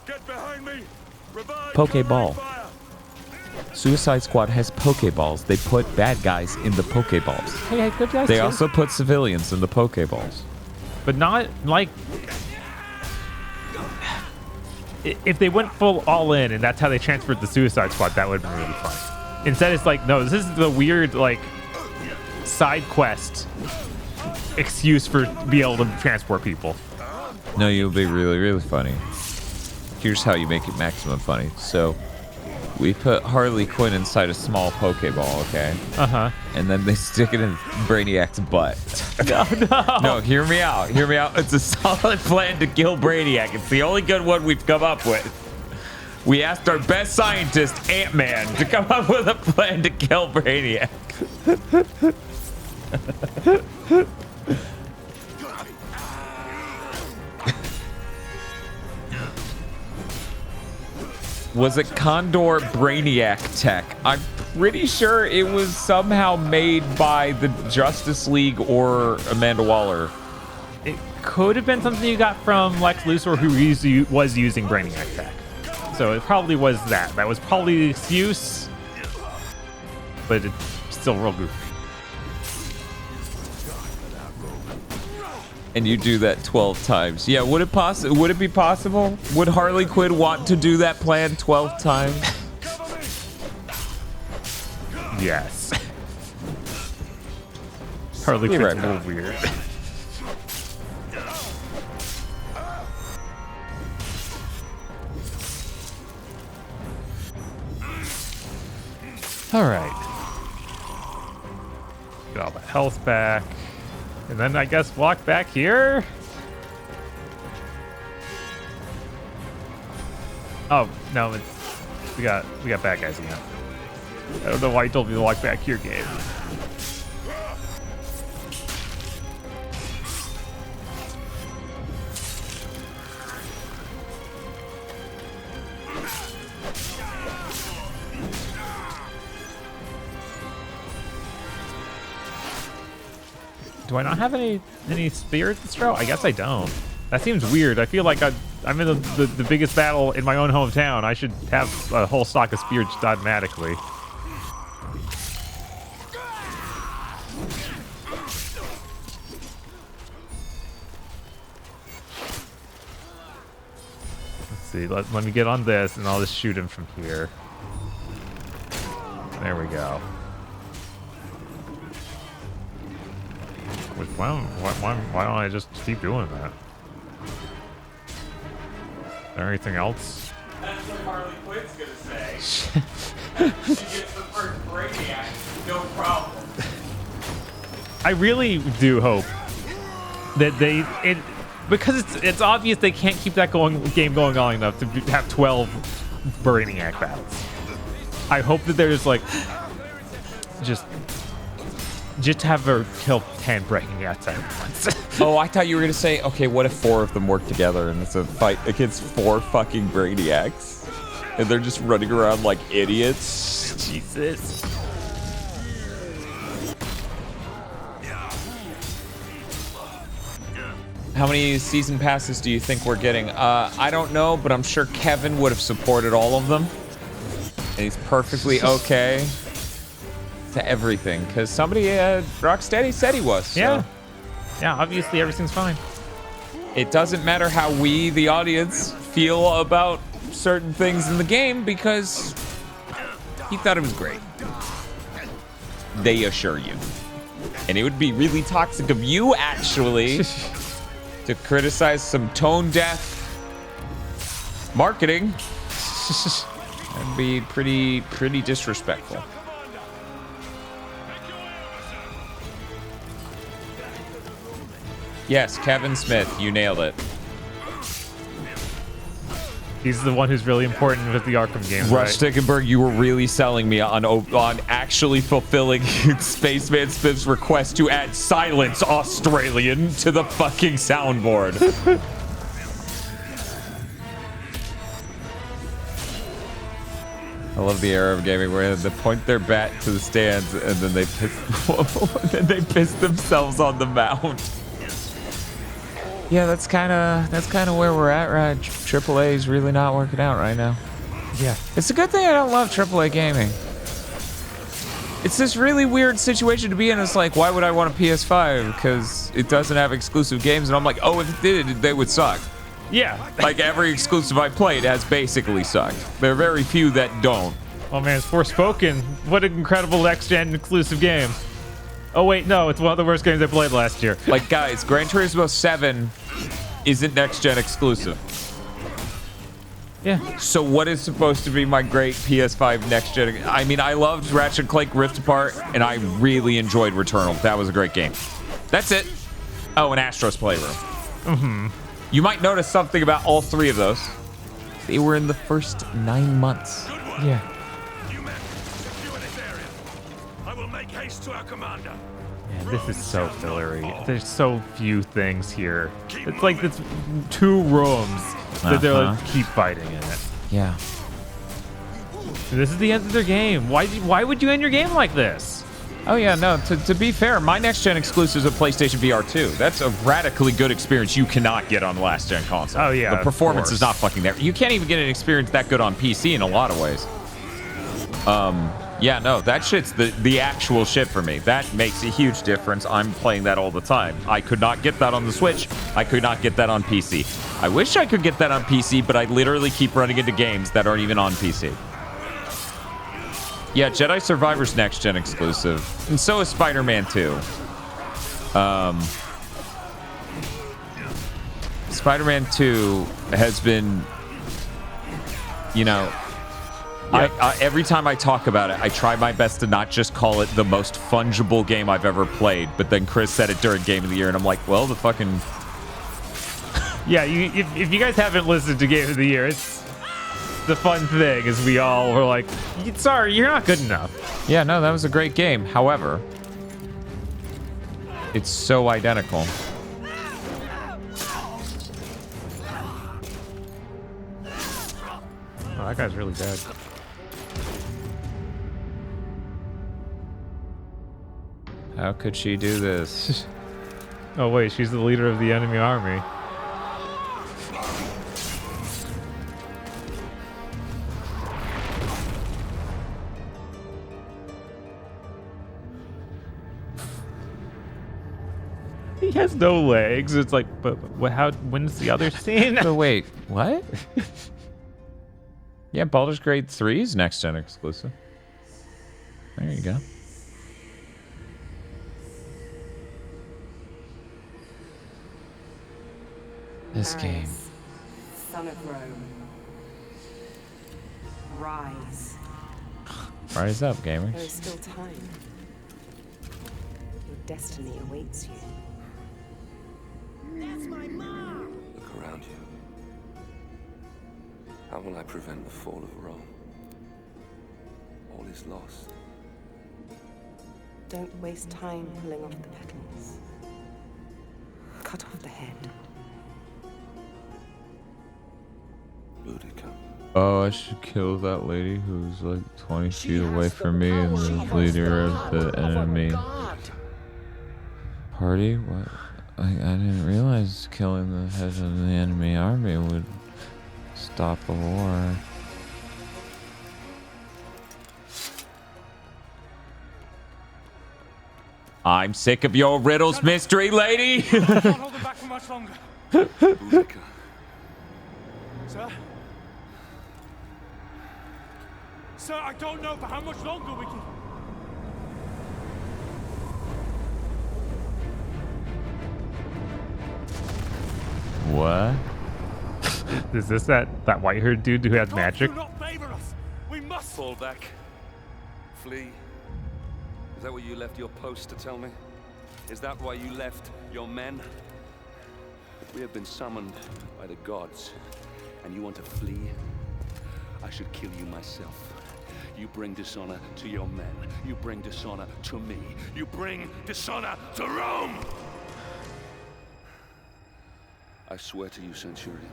Speaker 9: Get behind me.
Speaker 2: Pokeball. Suicide Squad has Pokeballs. They put bad guys in the Pokeballs.
Speaker 1: Hey, good guys.
Speaker 2: They also put civilians in the Pokeballs.
Speaker 1: But not like if they went full all in and that's how they transferred the Suicide Squad, that would have been really fun. Instead, it's like, no, this is the weird like side quest excuse for be able to transport people.
Speaker 2: No, you'll be really, really funny. Here's how you make it maximum funny. So, we put Harley Quinn inside a small Pokeball, okay?
Speaker 1: Uh-huh.
Speaker 2: And then they stick it in Brainiac's butt.
Speaker 1: No.
Speaker 2: No, hear me out. Hear me out. It's a solid plan to kill Brainiac. It's the only good one we've come up with. We asked our best scientist, Ant-Man, to come up with a plan to kill Brainiac. Was it Condor Brainiac tech? I'm pretty sure it was somehow made by the Justice League or Amanda Waller.
Speaker 1: It could have been something you got from Lex Luthor, who was using Brainiac tech. So it probably was that. That was probably the excuse, but it's still real goofy.
Speaker 2: And you do that 12 times. Yeah, would it be possible? Would Harley Quinn want to do that plan 12 times?
Speaker 1: Yes. Harley Quinn's a little weird. All right. Get all the health back. And then I guess walk back here. Oh no, we got bad guys again. I don't know why you told me to walk back here, Gabe. Do I not have any spirits to throw? I guess I don't. That seems weird. I feel like I'm in the biggest battle in my own hometown. I should have a whole stock of spirits automatically. Let's see. Let me get on this, and I'll just shoot him from here. There we go. Why don't I just keep doing that? Is there anything else?
Speaker 2: That's what Harley Quinn's gonna say. She gets the first Brainiac, no problem.
Speaker 1: I really do hope that because it's obvious they can't keep that game going long enough to have 12 Brainiac battles. I hope that they're just like just have her kill 10 Brainiacs at once.
Speaker 2: Oh, I thought you were gonna say, okay, what if 4 of them work together and it's a fight against 4 fucking Brainiacs, and they're just running around like idiots?
Speaker 1: Jesus.
Speaker 2: How many season passes do you think we're getting? I don't know, but I'm sure Kevin would have supported all of them. And he's perfectly okay to everything, because somebody at Rocksteady said he was. So.
Speaker 1: Yeah. Yeah, obviously everything's fine.
Speaker 2: It doesn't matter how we, the audience, feel about certain things in the game, because he thought it was great. They assure you. And it would be really toxic of you, actually, to criticize some tone-deaf marketing. That'd be pretty disrespectful. Yes, Kevin Smith, you nailed it.
Speaker 1: He's the one who's really important with the Arkham games,
Speaker 2: Rush
Speaker 1: right?
Speaker 2: Stickenberg, you were really selling me on actually fulfilling Spaceman Smith's request to add Silence Australian to the fucking soundboard. I love the era of gaming where they point their bat to the stands and then they piss themselves on the mound. Yeah, that's kind of where we're at, right? AAA is really not working out right now.
Speaker 1: Yeah.
Speaker 2: It's a good thing I don't love AAA gaming. It's this really weird situation to be in. It's like, why would I want a PS5? Because it doesn't have exclusive games, and I'm like, oh, if it did, they would suck.
Speaker 1: Yeah.
Speaker 2: Like every exclusive I played has basically sucked. There are very few that don't.
Speaker 1: Oh man, it's Forspoken. What an incredible next-gen exclusive game. Oh wait, no, it's one of the worst games I played last year.
Speaker 2: Like, guys, Gran Turismo 7 isn't next-gen exclusive.
Speaker 1: Yeah.
Speaker 2: So what is supposed to be my great PS5 next-gen? I mean, I loved Ratchet & Clank Rift Apart, and I really enjoyed Returnal. That was a great game. That's it. Oh, and Astro's Playroom.
Speaker 1: Mm-hmm.
Speaker 2: You might notice something about all 3 of those. They were in the first 9 months.
Speaker 1: Yeah.
Speaker 9: To our commander.
Speaker 1: Man, this is so fillery. There's so few things here. It's like it's 2 rooms that they're like, keep fighting in it.
Speaker 2: Yeah.
Speaker 1: This is the end of their game. Why would you end your game like this?
Speaker 2: Oh yeah, no, to be fair, my next-gen exclusive is a PlayStation VR 2. That's a radically good experience you cannot get on the last-gen console.
Speaker 1: Oh yeah,
Speaker 2: the performance is not fucking there. You can't even get an experience that good on PC in a lot of ways. Yeah, no, that shit's the actual shit for me. That makes a huge difference. I'm playing that all the time. I could not get that on the Switch. I could not get that on PC. I wish I could get that on PC, but I literally keep running into games that aren't even on PC. Yeah, Jedi Survivor's next-gen exclusive. And so is Spider-Man 2. Spider-Man 2 has been, you know... Yep. Every time I talk about it, I try my best to not just call it the most fungible game I've ever played, but then Chris said it during Game of the Year, and I'm like, well, the fucking...
Speaker 1: Yeah, if you guys haven't listened to Game of the Year, it's the fun thing is we all were like, sorry, you're not good enough.
Speaker 2: Yeah, no, that was a great game. However, it's so identical.
Speaker 1: Oh, that guy's really dead.
Speaker 2: How could she do this?
Speaker 1: Oh wait, she's the leader of the enemy army. He has no legs. It's like, but how? When's the other scene?
Speaker 2: But wait, what? Yeah, Baldur's Gate 3 is next gen exclusive. There you go. This game.
Speaker 15: Son of Rome. Rise.
Speaker 2: Rise up, gamers.
Speaker 15: There is still time. Your destiny awaits you.
Speaker 8: That's my mom!
Speaker 5: Look around you. How will I prevent the fall of Rome? All is lost.
Speaker 15: Don't waste time pulling off the petals. Cut off the head.
Speaker 5: Boudica.
Speaker 2: Oh, I should kill that lady who's like 20 feet away from me and the leader of the enemy party? What? I didn't realize killing the head of the enemy army would stop a war. I'm sick of your riddles, mystery lady!
Speaker 9: I can't hold them back for much longer.
Speaker 5: Boudica.
Speaker 9: Sir? Sir, I don't know for how much longer we can...
Speaker 2: What?
Speaker 1: Is this that white-haired dude who has magic?
Speaker 9: Do not favor us. We must
Speaker 5: fall back. Flee. Is that what you left your post to tell me? Is that why you left your men? We have been summoned by the gods, and you want to flee? I should kill you myself. You bring dishonor to your men. You bring dishonor to me. You bring dishonor to Rome! I swear to you, Centurion,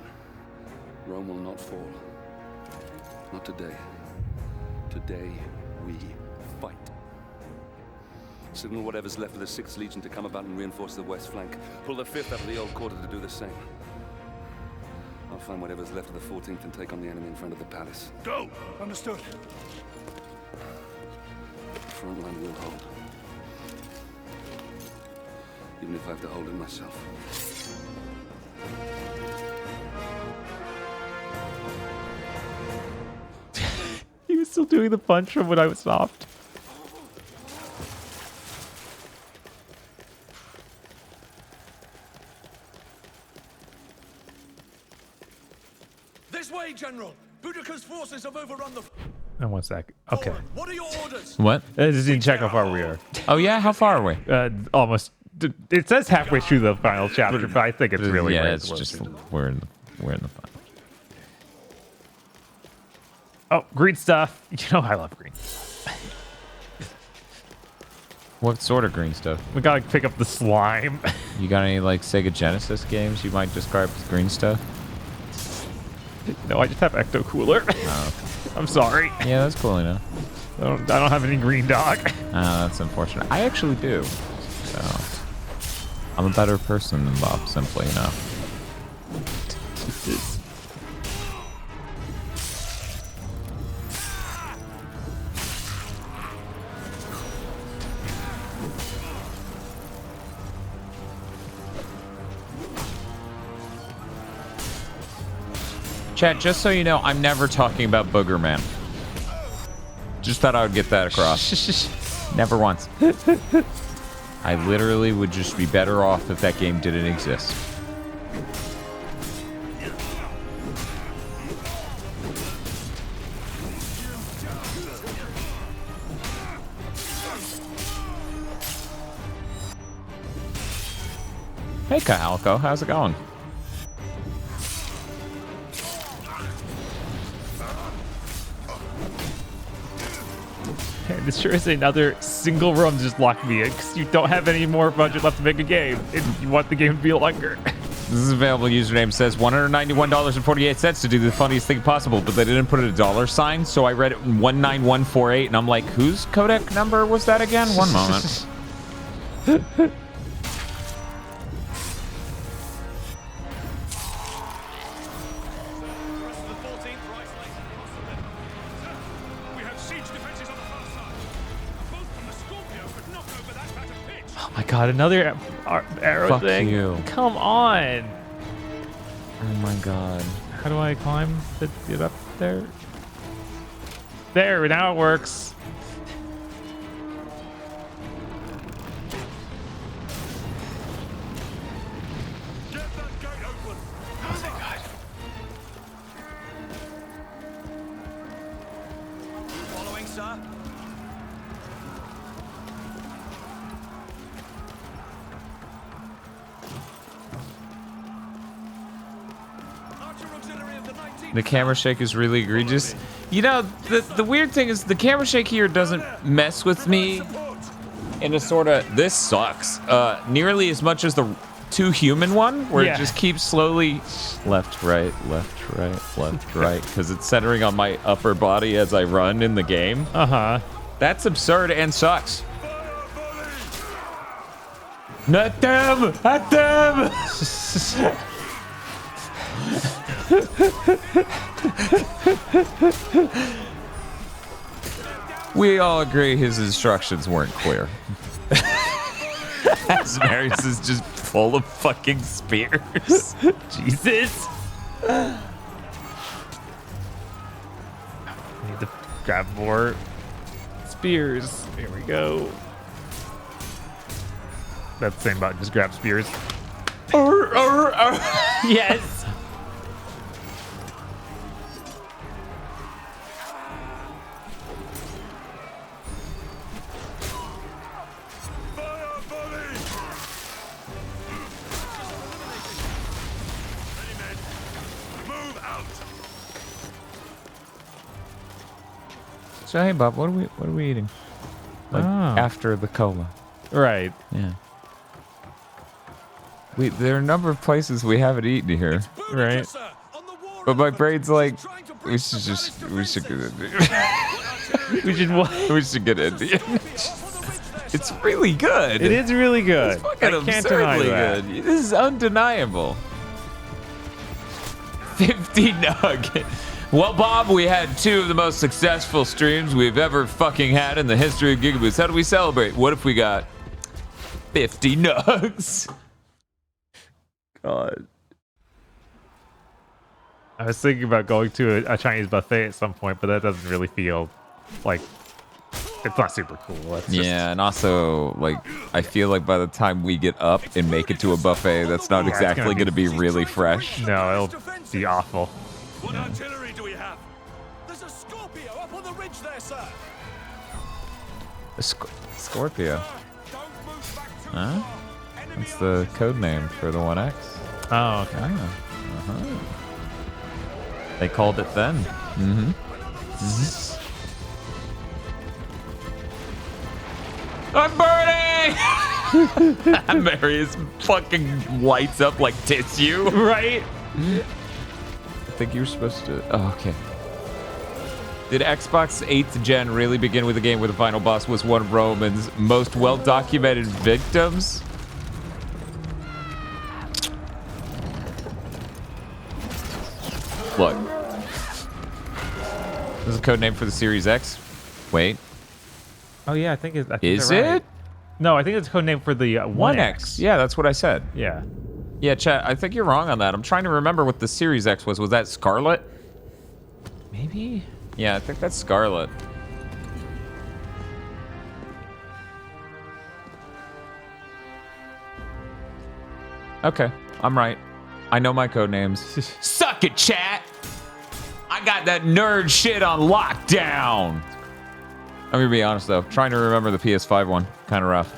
Speaker 5: Rome will not fall. Not today. Today, we fight. Signal whatever's left of the 6th Legion to come about and reinforce the west flank. Pull the 5th out of the old quarter to do the same. I'll find whatever's left of the 14th and take on the enemy in front of the palace.
Speaker 9: Go! Understood.
Speaker 5: The front line will hold. Even if I have to hold it myself.
Speaker 1: He was still doing the punch from when I was stopped.
Speaker 9: This way, General! Boudica's forces have overrun the...
Speaker 1: No, 1 sec. Okay.
Speaker 9: What are your orders?
Speaker 2: What?
Speaker 1: I just need to check how far we are.
Speaker 2: Oh yeah, how far are we?
Speaker 1: Almost. It says halfway through the final chapter, but I think it's really
Speaker 2: yeah.
Speaker 1: right.
Speaker 2: It's just we're in the final.
Speaker 1: Oh, green stuff. You know I love green.
Speaker 2: What sort of green stuff?
Speaker 1: We gotta pick up the slime.
Speaker 2: You got any like Sega Genesis games you might describe as green stuff?
Speaker 1: No, I just have Ecto Cooler.
Speaker 2: Oh.
Speaker 1: I'm sorry.
Speaker 2: Yeah, that's cool enough.
Speaker 1: I don't have any green dog.
Speaker 2: Oh, that's unfortunate. I actually do. So I'm a better person than Bob, simply enough. Chat, just so you know, I'm never talking about Booger Man. Just thought I would get that across. Never once. I literally would just be better off if that game didn't exist. Hey, Kahalko, how's it going?
Speaker 1: And this sure is another single room to just lock me in because you don't have any more budget left to make a game. And you want the game to be longer.
Speaker 2: This is available. Username says $191.48 to do the funniest thing possible, but they didn't put a dollar sign, so I read it 19148, and I'm like, whose codec number was that again? One moment.
Speaker 1: my god, another arrow
Speaker 2: Fuck
Speaker 1: thing.
Speaker 2: you.
Speaker 1: Come on.
Speaker 2: Oh my god.
Speaker 1: How do I climb to get up there? There, now it works. Oh, thank God.
Speaker 9: Following, sir?
Speaker 2: The camera shake is really egregious. You know, the weird thing is the camera shake here doesn't mess with me in a sort of, this sucks, nearly as much as the 2 human one, where it just keeps slowly left, right, left, right, because it's centering on my upper body as I run in the game. That's absurd and sucks. Not them! At them! We all agree his instructions weren't clear. Asmarius is just full of fucking spears.
Speaker 1: Jesus. I need to grab more spears. Here we go. That's the same button, just grab spears. Yes.
Speaker 2: So hey Bob, what are we eating? Like after the coma.
Speaker 1: Right.
Speaker 2: Yeah. There are a number of places we haven't eaten here.
Speaker 1: Right.
Speaker 2: But my brain's like, we should get Indian.
Speaker 1: We should what?
Speaker 2: We should get Indian. It's really good.
Speaker 1: It is really good.
Speaker 2: It's fucking
Speaker 1: I can't deny
Speaker 2: absurdly
Speaker 1: that.
Speaker 2: good. This is undeniable. 50 nugget. Well, Bob, we had 2 of the most successful streams we've ever fucking had in the history of GigaBoots. How do we celebrate? What if we got 50 nugs? God.
Speaker 1: I was thinking about going to a Chinese buffet at some point, but that doesn't really feel like it's not super cool. It's just,
Speaker 2: Yeah, and also, like, I feel like by the time we get up and make it to a buffet, that's not exactly going to be really fresh.
Speaker 1: No, it'll be awful.
Speaker 9: What artillery do we have? There's a Scorpio up on the ridge there, sir.
Speaker 2: A Scorpio. Huh? That's the code name for the 1X.
Speaker 1: Oh, okay.
Speaker 2: They called it then. I'm burning! Marius fucking lights up like tissue.
Speaker 1: Right?
Speaker 2: I think you were supposed to... Oh, okay. Did Xbox 8th gen really begin with a game where the final boss was one of Roman's most well-documented victims? Look. This is a code name for the Series X. Wait.
Speaker 1: Oh yeah, I think it's.
Speaker 2: Is it?
Speaker 1: No, I think it's code name for the 1X.
Speaker 2: Yeah, that's what I said.
Speaker 1: Yeah.
Speaker 2: Yeah, chat. I think you're wrong on that. I'm trying to remember what the Series X was. Was that Scarlet?
Speaker 1: Maybe.
Speaker 2: Yeah, I think that's Scarlet. Okay, I'm right. I know my code names. Suck it, chat! I got that nerd shit on lockdown! I'm gonna be honest though, trying to remember the PS5 one. Kind of rough.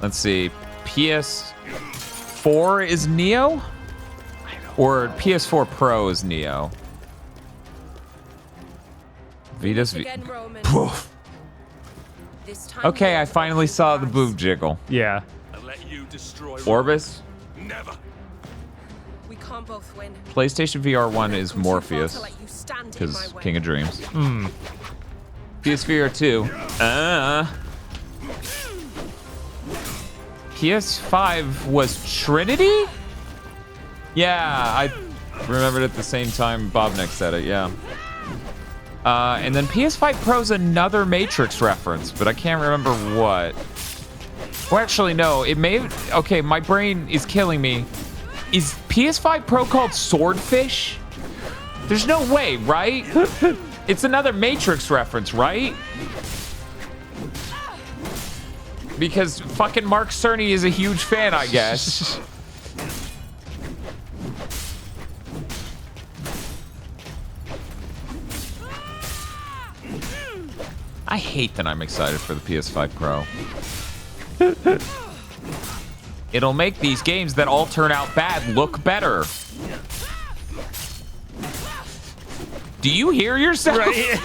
Speaker 2: Let's see. PS4 is Neo? Or PS4 Pro is Neo? Vita's Poof. Okay, I finally saw the boob jiggle.
Speaker 1: Yeah.
Speaker 2: Orbis?
Speaker 9: Never.
Speaker 10: We can't both win.
Speaker 2: PlayStation VR 1 is Morpheus. Because King of Dreams. PSVR 2. PS5 was Trinity? Yeah, I remembered at the same time Bobnek said it, yeah. And then PS5 Pro's another Matrix reference, but I can't remember what. Well, actually, no. It may... Okay, my brain is killing me. Is PS5 Pro called Swordfish? There's no way, right? It's another Matrix reference, right? Because fucking Mark Cerny is a huge fan, I guess. I hate that I'm excited for the PS5 Pro. It'll make these games that all turn out bad look better. Do you hear yourself? Right.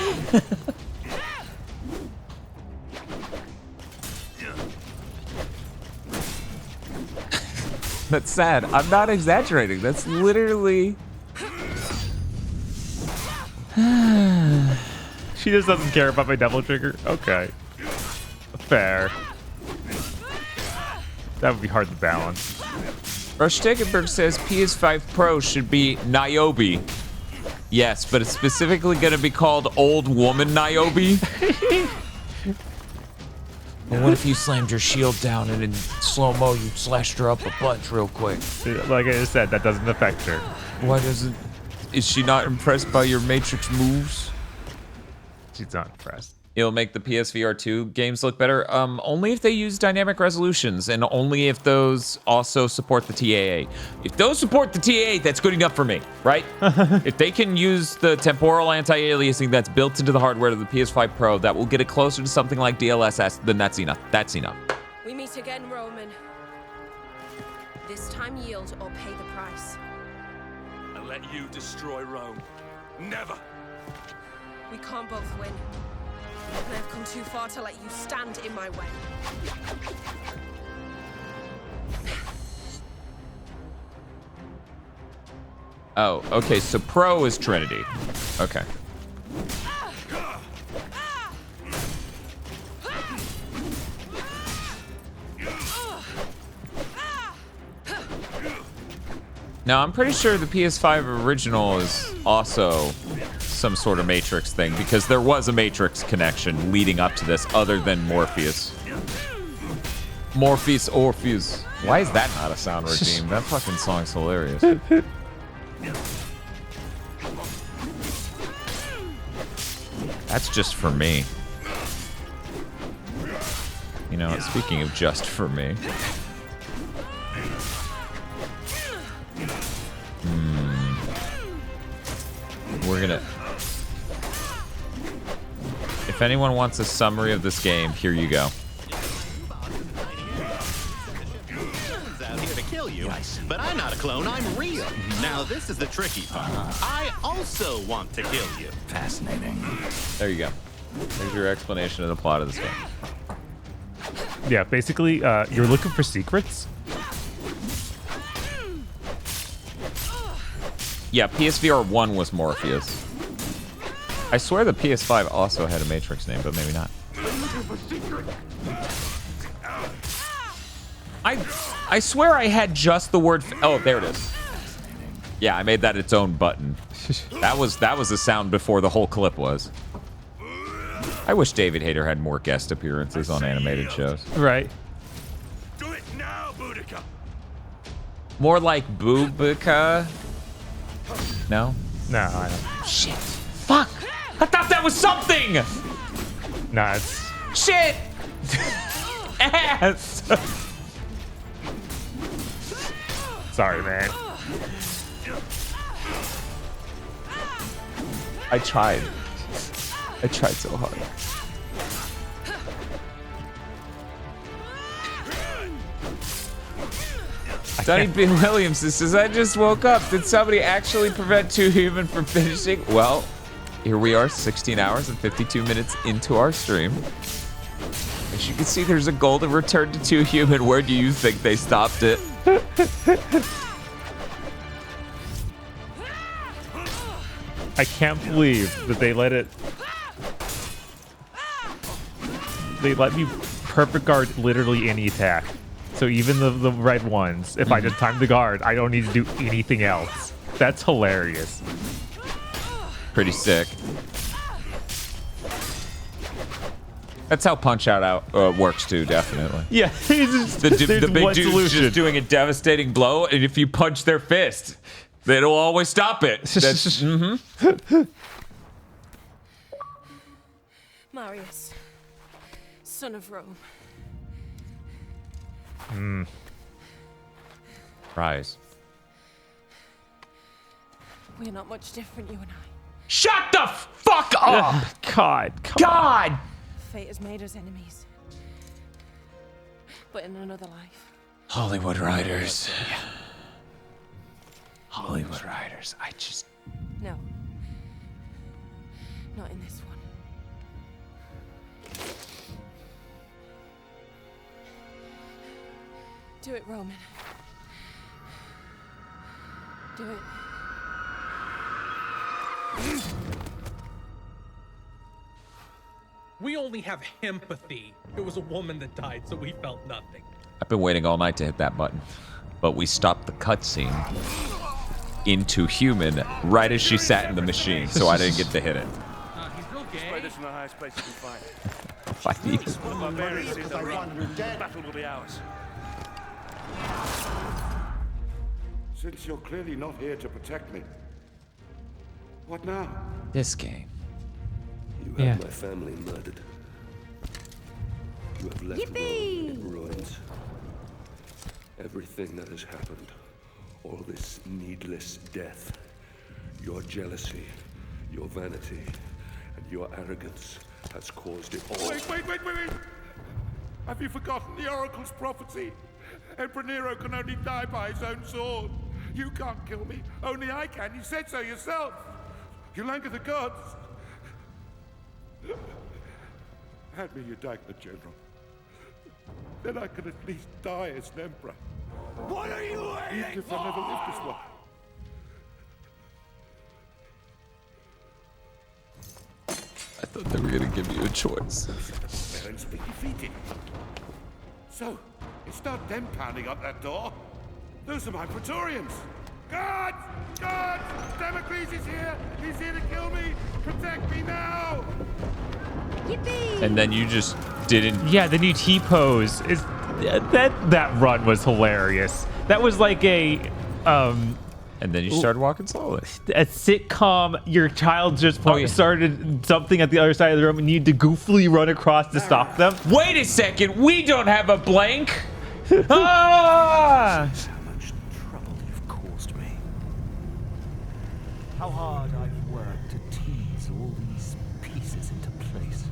Speaker 2: That's sad. I'm not exaggerating. That's literally...
Speaker 1: She just doesn't care about my double trigger? Okay. Fair. That would be hard to balance.
Speaker 2: Rush Stegenberg says PS5 Pro should be Niobe. Yes, but it's specifically going to be called Old Woman Niobe. Well, what if you slammed your shield down and in slow-mo you slashed her up a bunch real quick?
Speaker 1: Like I just said, that doesn't affect her.
Speaker 2: Why doesn't... Is she not impressed by your Matrix moves?
Speaker 1: She's not impressed.
Speaker 2: It'll make the PSVR 2 games look better. Only if they use dynamic resolutions and only if those also support the TAA. If those support the TAA, that's good enough for me, right? If they can use the temporal anti-aliasing that's built into the hardware of the PS5 Pro, that will get it closer to something like DLSS, then that's enough. That's enough.
Speaker 10: We meet again, Roman. This time yield or pay the price.
Speaker 9: And let you destroy Rome. Never.
Speaker 10: We can't both win. And I've come too far to let you stand in my way.
Speaker 2: Oh, okay, so Pro is Trinity. Okay. Now, I'm pretty sure the PS5 original is also some sort of Matrix thing, because there was a Matrix connection leading up to this other than Morpheus. Morpheus, Orpheus. Why is that not a sound regime? That fucking song's hilarious. That's just for me. You know, speaking of just for me. We're gonna... If anyone wants a summary of this game, here you go.
Speaker 12: Out here to kill you, but I'm not a clone, I'm real. Now this is the tricky part. I also want to kill you.
Speaker 2: Fascinating. There you go. There's your explanation of the plot of this game.
Speaker 1: Yeah, basically, you're looking for secrets?
Speaker 2: Yeah, PSVR 1 was Morpheus. I swear the PS5 also had a Matrix name, but maybe not. I swear I had just the word... Oh, there it is. Yeah, I made that its own button. That was a sound before the whole clip was. I wish David Hayter had more guest appearances on animated shows.
Speaker 1: Right.
Speaker 9: Do it now, Boudica.
Speaker 2: More like Boudica. No?
Speaker 1: No, I don't.
Speaker 2: Shit. Fuck. I thought that was something.
Speaker 1: Nah, it's...
Speaker 2: Shit. Ass.
Speaker 1: Sorry, man.
Speaker 2: I tried. I tried so hard. Donnie B. Williams says, I just woke up. Did somebody actually prevent Too Human from finishing? Well, here we are, 16 hours and 52 minutes into our stream. As you can see, there's a golden return to Too Human. Where do you think they stopped it?
Speaker 1: I can't believe that they let it... They let me perfect guard literally any attack. So even the red ones, if I just time the guard, I don't need to do anything else. That's hilarious.
Speaker 2: Pretty sick. That's how Punch Out works too, definitely.
Speaker 1: Yeah,
Speaker 2: the big dude's just doing a devastating blow, and if you punch their fist, it'll always stop it. That's,
Speaker 10: Marius, son of Rome.
Speaker 2: Ryse.
Speaker 10: We're not much different, you and I.
Speaker 2: Shut the fuck up!
Speaker 1: God.
Speaker 2: God!
Speaker 10: Fate has made us enemies. But in another life.
Speaker 2: Hollywood writers. Hollywood writers. I just...
Speaker 10: No. Not in this one. Do it, Roman. Do it.
Speaker 7: We only have empathy. It was a woman that died, so we felt nothing.
Speaker 2: I've been waiting all night to hit that button. But we stopped the cutscene into human right as she sat in the machine, so I didn't get to hit it.
Speaker 7: He's real gay.
Speaker 9: Spray this in the highest place you can find.
Speaker 2: Fight.
Speaker 9: The barbarians see the run. Battle will be ours.
Speaker 20: Since you're clearly not here to protect me, what now?
Speaker 2: This game.
Speaker 5: You have my family murdered. You have left
Speaker 21: Yippee!
Speaker 5: Rome in ruins. Everything that has happened, all this needless death, your jealousy, your vanity, and your arrogance has caused it all.
Speaker 20: Wait! Have you forgotten the Oracle's prophecy? Emperor Nero can only die by his own sword. You can't kill me, only I can. You said so yourself. You anger the gods. Hand me your dagger, General. Then I can at least die as an emperor.
Speaker 9: What are you waiting
Speaker 20: Even if I never live this long.
Speaker 2: I thought they were gonna give you a choice.
Speaker 20: Parents be defeated. So, it's not them pounding up that door. Those are my Praetorians. Guards! Guards! Damocles is here! He's here to kill me! Protect me now!
Speaker 21: Yippee!
Speaker 2: And then you just didn't.
Speaker 1: Yeah, then you T-pose. That run was hilarious. That was like a
Speaker 2: And then you started walking slowly.
Speaker 1: a sitcom. Your child just started something at the other side of the room and you need to goofily run across to stop them.
Speaker 2: Wait a second, we don't have a blank. Ah!
Speaker 19: How hard I've worked to tease all these pieces into place.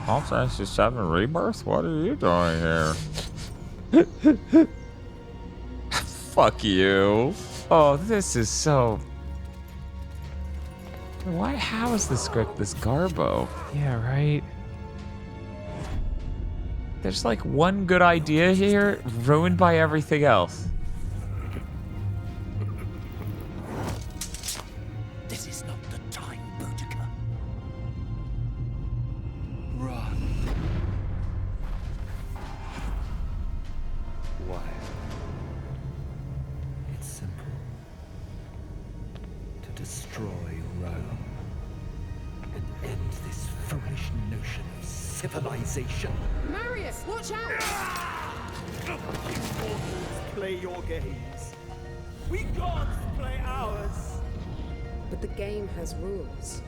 Speaker 2: Final Fantasy VII Rebirth? What are you doing here? Fuck you. Oh, this is so... Why? How is the script this garbo?
Speaker 1: Yeah, right.
Speaker 2: There's like one good idea here, ruined by everything else.
Speaker 6: This is not the time, Boudica. Run.
Speaker 5: Why?
Speaker 6: It's simple. To destroy Rome and end this foolish notion of civilization.
Speaker 11: Marius, watch out!
Speaker 19: You mortals play your games. We gods play ours.
Speaker 15: But the game has rules.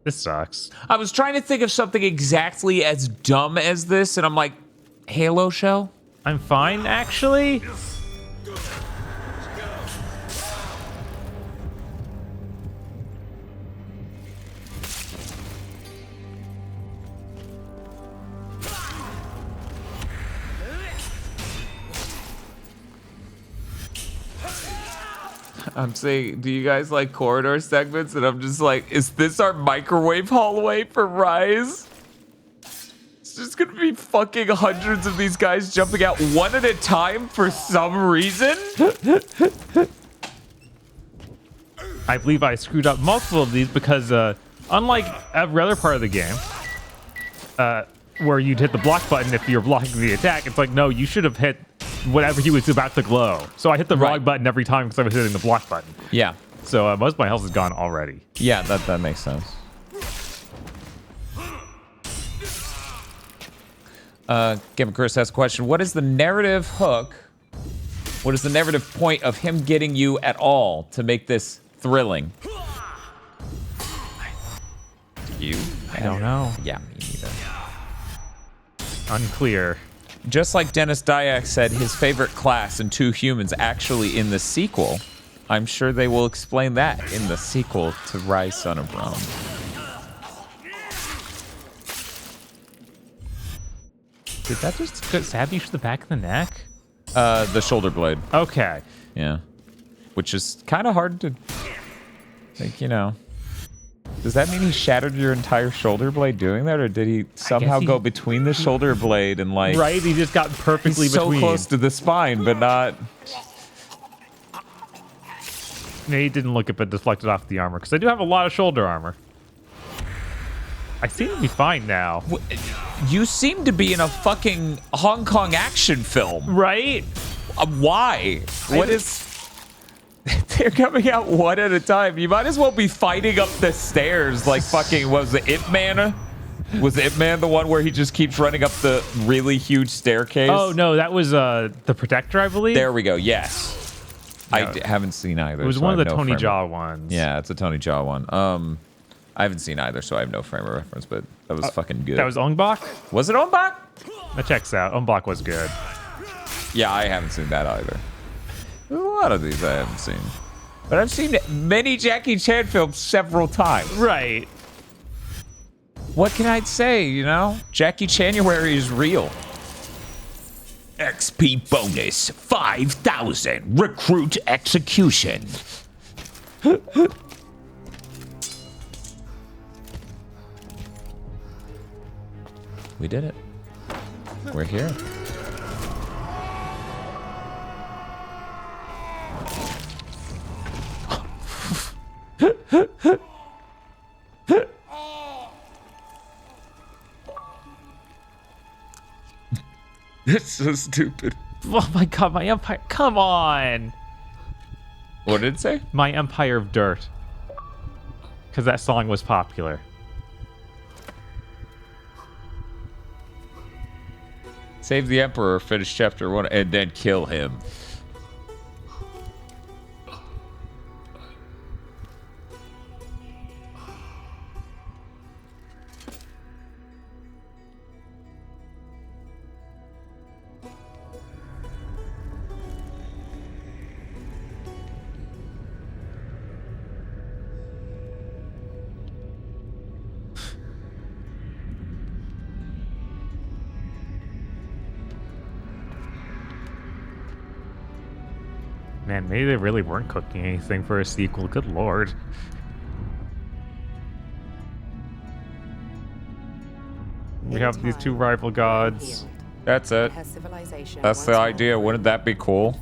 Speaker 1: This sucks.
Speaker 2: I was trying to think of something exactly as dumb as this, and I'm like, Halo show?
Speaker 1: I'm fine, actually.
Speaker 2: I'm saying, do you guys like corridor segments? And I'm just like, is this our microwave hallway for Ryse? It's just gonna be fucking hundreds of these guys jumping out one at a time for some reason?
Speaker 1: I believe I screwed up multiple of these because, unlike every other part of the game, where you'd hit the block button if you're blocking the attack. It's like, no, you should have hit whatever he was about to glow. So I hit the wrong button every time because I was hitting the block button.
Speaker 2: Yeah.
Speaker 1: So most of my health is gone already.
Speaker 2: Yeah, that makes sense. Kevin Chris has a question. What is the narrative hook? What is the narrative point of him getting you at all to make this thrilling? You?
Speaker 1: I don't know.
Speaker 2: Yeah, me neither.
Speaker 1: Unclear.
Speaker 2: Just like Dennis Dyack said his favorite class in Two Humans actually in the sequel, I'm sure they will explain that in the sequel to Ryse, Son of Rome.
Speaker 1: Did that just stab you to the back of the neck?
Speaker 2: The shoulder blade.
Speaker 1: Okay.
Speaker 2: Yeah. Which is kind of hard to, like, you know. Does that mean he shattered your entire shoulder blade doing that, or did he somehow go between the shoulder blade and like?
Speaker 1: Right, he just got perfectly between.
Speaker 2: So close to the spine, but not.
Speaker 1: No, he didn't look at it deflected off the armor because I do have a lot of shoulder armor. I seem to be fine now.
Speaker 2: You seem to be in a fucking Hong Kong action film,
Speaker 1: right?
Speaker 2: Why? What is? They're coming out one at a time. You might as well be fighting up the stairs like fucking, was it Ip Man? Was Ip Man the one where he just keeps running up the really huge staircase?
Speaker 1: Oh, no, that was the Protector, I believe.
Speaker 2: There we go, yes. No, I haven't seen either.
Speaker 1: It was one of the Tony Jaa ones.
Speaker 2: Yeah, it's a Tony Jaa one. I haven't seen either, so I have no frame of reference, but that was fucking good.
Speaker 1: That was Ong-Bak?
Speaker 2: Was it Ong-Bak?
Speaker 1: That checks out. Ong-Bak was good.
Speaker 2: Yeah, I haven't seen that either. There's a lot of these I haven't seen. But I've seen many Jackie Chan films several times.
Speaker 1: Right.
Speaker 2: What can I say, you know? Jackie Chanuary is real. XP bonus, 5,000. Recruit execution. We did it. We're here. It's so stupid.
Speaker 1: Oh my god, my empire. Come on.
Speaker 2: What did it say?
Speaker 1: My Empire of Dirt. Because that song was popular.
Speaker 2: Save the Emperor, finish chapter 1, and then kill him.
Speaker 1: Man, maybe they really weren't cooking anything for a sequel. Good lord. We have these two rival gods.
Speaker 2: That's it. That's the idea. Wouldn't that be cool?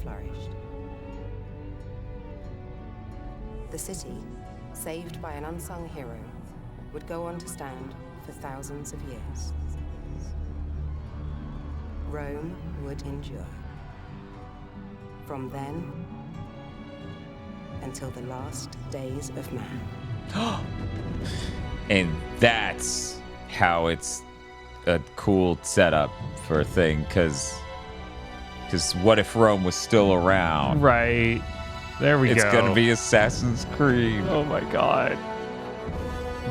Speaker 15: The city, saved by an unsung hero, would go on to stand for thousands of years. Rome would endure. From then until the last days of man.
Speaker 2: And that's how it's a cool setup for a thing, because what if Rome was still around?
Speaker 1: Right. There we go.
Speaker 2: It's going to be Assassin's Creed.
Speaker 1: Oh my god.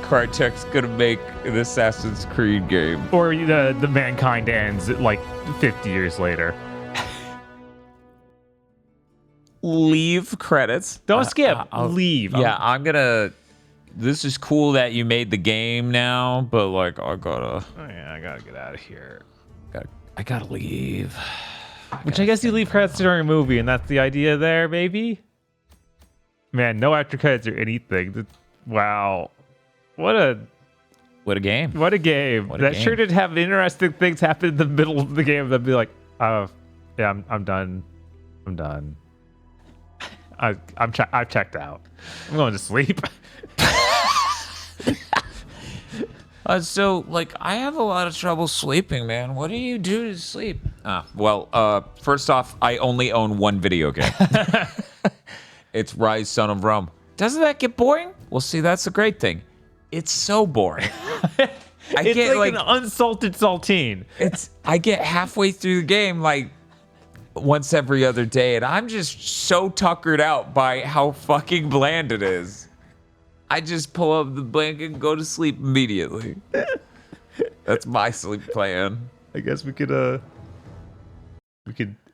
Speaker 2: Crytek's going to make an Assassin's Creed game.
Speaker 1: Or the Mankind ends like 50 years later.
Speaker 2: Leave credits.
Speaker 1: Don't skip. Leave.
Speaker 2: Yeah, I'm gonna. This is cool that you made the game now, but like I gotta.
Speaker 1: Oh yeah, I gotta get out of here.
Speaker 2: I gotta leave.
Speaker 1: Which I guess you leave credits during a movie, and that's the idea there, baby. Man, no after credits or anything. Wow, what a
Speaker 2: game.
Speaker 1: What a game. That sure did have interesting things happen in the middle of the game. That'd be like, oh, yeah, I'm done. I'm done. I've checked out. I'm going to sleep.
Speaker 2: So, like, I have a lot of trouble sleeping, man. What do you do to sleep? Well, first off, I only own one video game. It's Ryse, Son of Rome. Doesn't that get boring? Well, see, that's the great thing. It's so boring.
Speaker 1: It's get, like an unsalted saltine.
Speaker 2: I get halfway through the game, like, once every other day, and I'm just so tuckered out by how fucking bland it is. I just pull up the blanket and go to sleep immediately. That's my sleep plan.
Speaker 1: I guess we could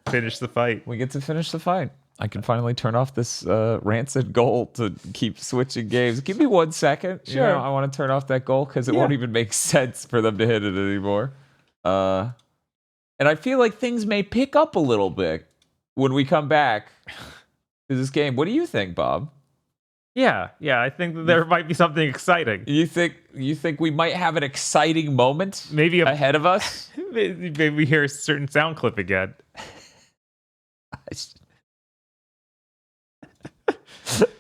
Speaker 1: finish the fight.
Speaker 2: We get to finish the fight. I can finally turn off this rancid goal to keep switching games. Give me 1 second.
Speaker 1: Sure.
Speaker 2: You know, I want to turn off that goal because it won't even make sense for them to hit it anymore. And I feel like things may pick up a little bit when we come back to this game. What do you think, Bob?
Speaker 1: Yeah, I think that there might be something exciting.
Speaker 2: You think we might have an exciting moment
Speaker 1: maybe
Speaker 2: ahead of us?
Speaker 1: Maybe we hear a certain sound clip again.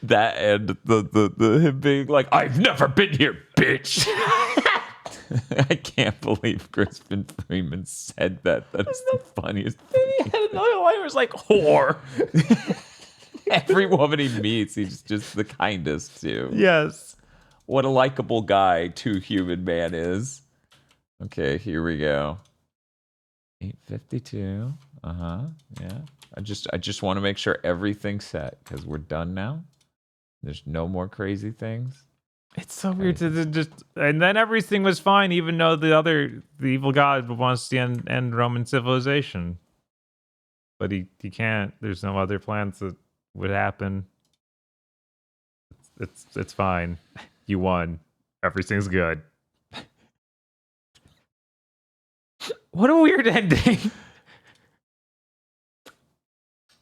Speaker 2: That and the him being like, I've never been here, bitch. I can't believe Crispin Freeman said that. That is the funniest thing.
Speaker 1: He had another line where it's like, whore.
Speaker 2: Every woman he meets, he's just the kindest too.
Speaker 1: Yes.
Speaker 2: What a likable guy 2 Human Man is. Okay, here we go. 8:52. Yeah. I just want to make sure everything's set because we're done now. There's no more crazy things.
Speaker 1: It's so weird to just, and then everything was fine, even though the evil god wants to end Roman civilization, but he can't. There's no other plans that would happen. It's fine. You won. Everything's good. What a weird ending.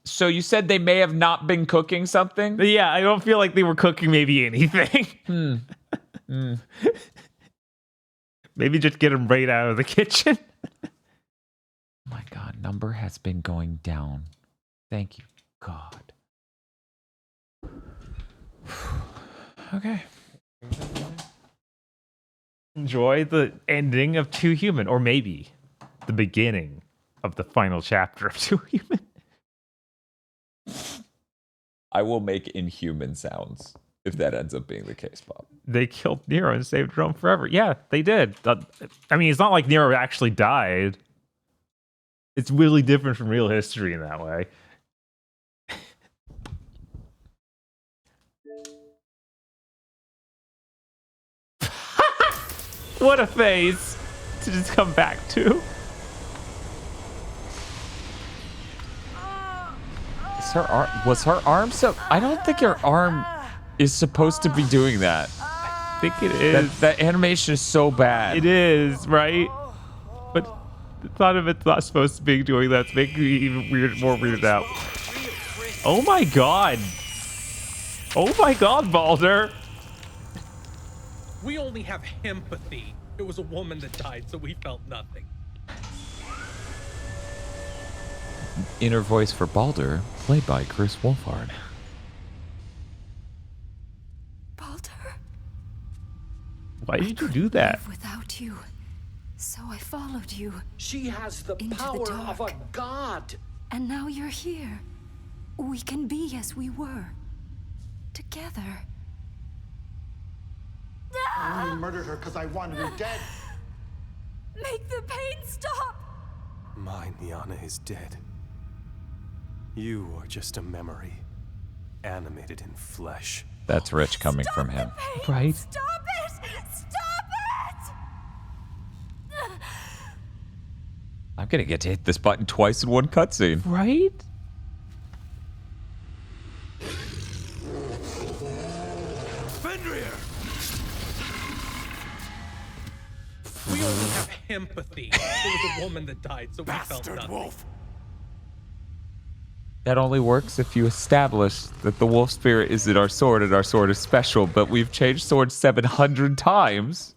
Speaker 2: So you said they may have not been cooking something?
Speaker 1: Yeah, I don't feel like they were cooking maybe anything. Maybe just get them right out of the kitchen.
Speaker 2: My God, number has been going down. Thank you, God. Okay.
Speaker 1: Enjoy the ending of 2 Human, or maybe the beginning of the final chapter of 2 Human.
Speaker 2: I will make inhuman sounds if that ends up being the case, Bob.
Speaker 1: They killed Nero and saved Rome forever. Yeah, they did. I mean, it's not like Nero actually died. It's really different from real history in that way. What a phase to just come back to.
Speaker 2: Was her arm so? I don't think her arm is supposed to be doing that.
Speaker 1: I think it is.
Speaker 2: That animation is so bad.
Speaker 1: It is, right? But the thought of it's not supposed to be doing that. It's making me even more weirded out. Oh my God. Oh my God, Baldur.
Speaker 7: We only have empathy. It was a woman that died, so we felt nothing.
Speaker 2: Inner voice for Baldur, played by Chris Wolfhard.
Speaker 21: Baldur?
Speaker 1: Why did you do that?
Speaker 21: Without you, so I followed you.
Speaker 18: She has the
Speaker 21: into
Speaker 18: power
Speaker 21: the
Speaker 18: of
Speaker 21: dark.
Speaker 18: a god.
Speaker 21: And now you're here. We can be as we were. Together.
Speaker 4: I only murdered her because I wanted her dead.
Speaker 21: Make the pain stop!
Speaker 3: My Niana is dead. You are just a memory, animated in flesh.
Speaker 2: That's rich coming from him.
Speaker 1: Right?
Speaker 21: Stop it! Stop it!
Speaker 2: I'm gonna get to hit this button twice in one cutscene.
Speaker 1: Right?
Speaker 9: Fenrir!
Speaker 7: We only have empathy. It was a woman that died, so we felt nothing.
Speaker 9: Wolf!
Speaker 2: That only works if you establish that the wolf spirit isn't our sword and our sword is special, but we've changed swords 700 times.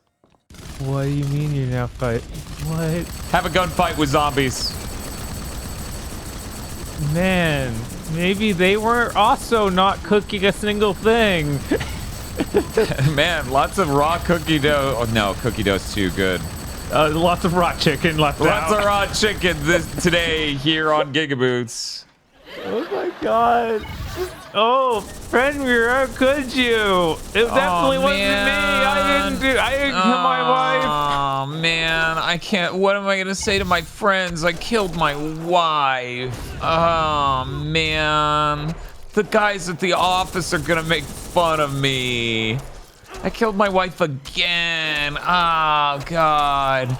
Speaker 1: What do you mean you're now fight? What?
Speaker 2: Have a gunfight with zombies.
Speaker 1: Man, maybe they were also not cooking a single thing.
Speaker 2: Man, lots of raw cookie dough. Oh no, cookie dough's too good.
Speaker 1: Lots of raw chicken left
Speaker 2: Lots
Speaker 1: out.
Speaker 2: of raw chicken today here on GigaBoots.
Speaker 1: Oh my god. Oh, Fenrir, how could you? It definitely wasn't me. I didn't kill my wife.
Speaker 2: Oh man, I can't. What am I gonna say to my friends? I killed my wife. Oh man. The guys at the office are gonna make fun of me. I killed my wife again. Oh god.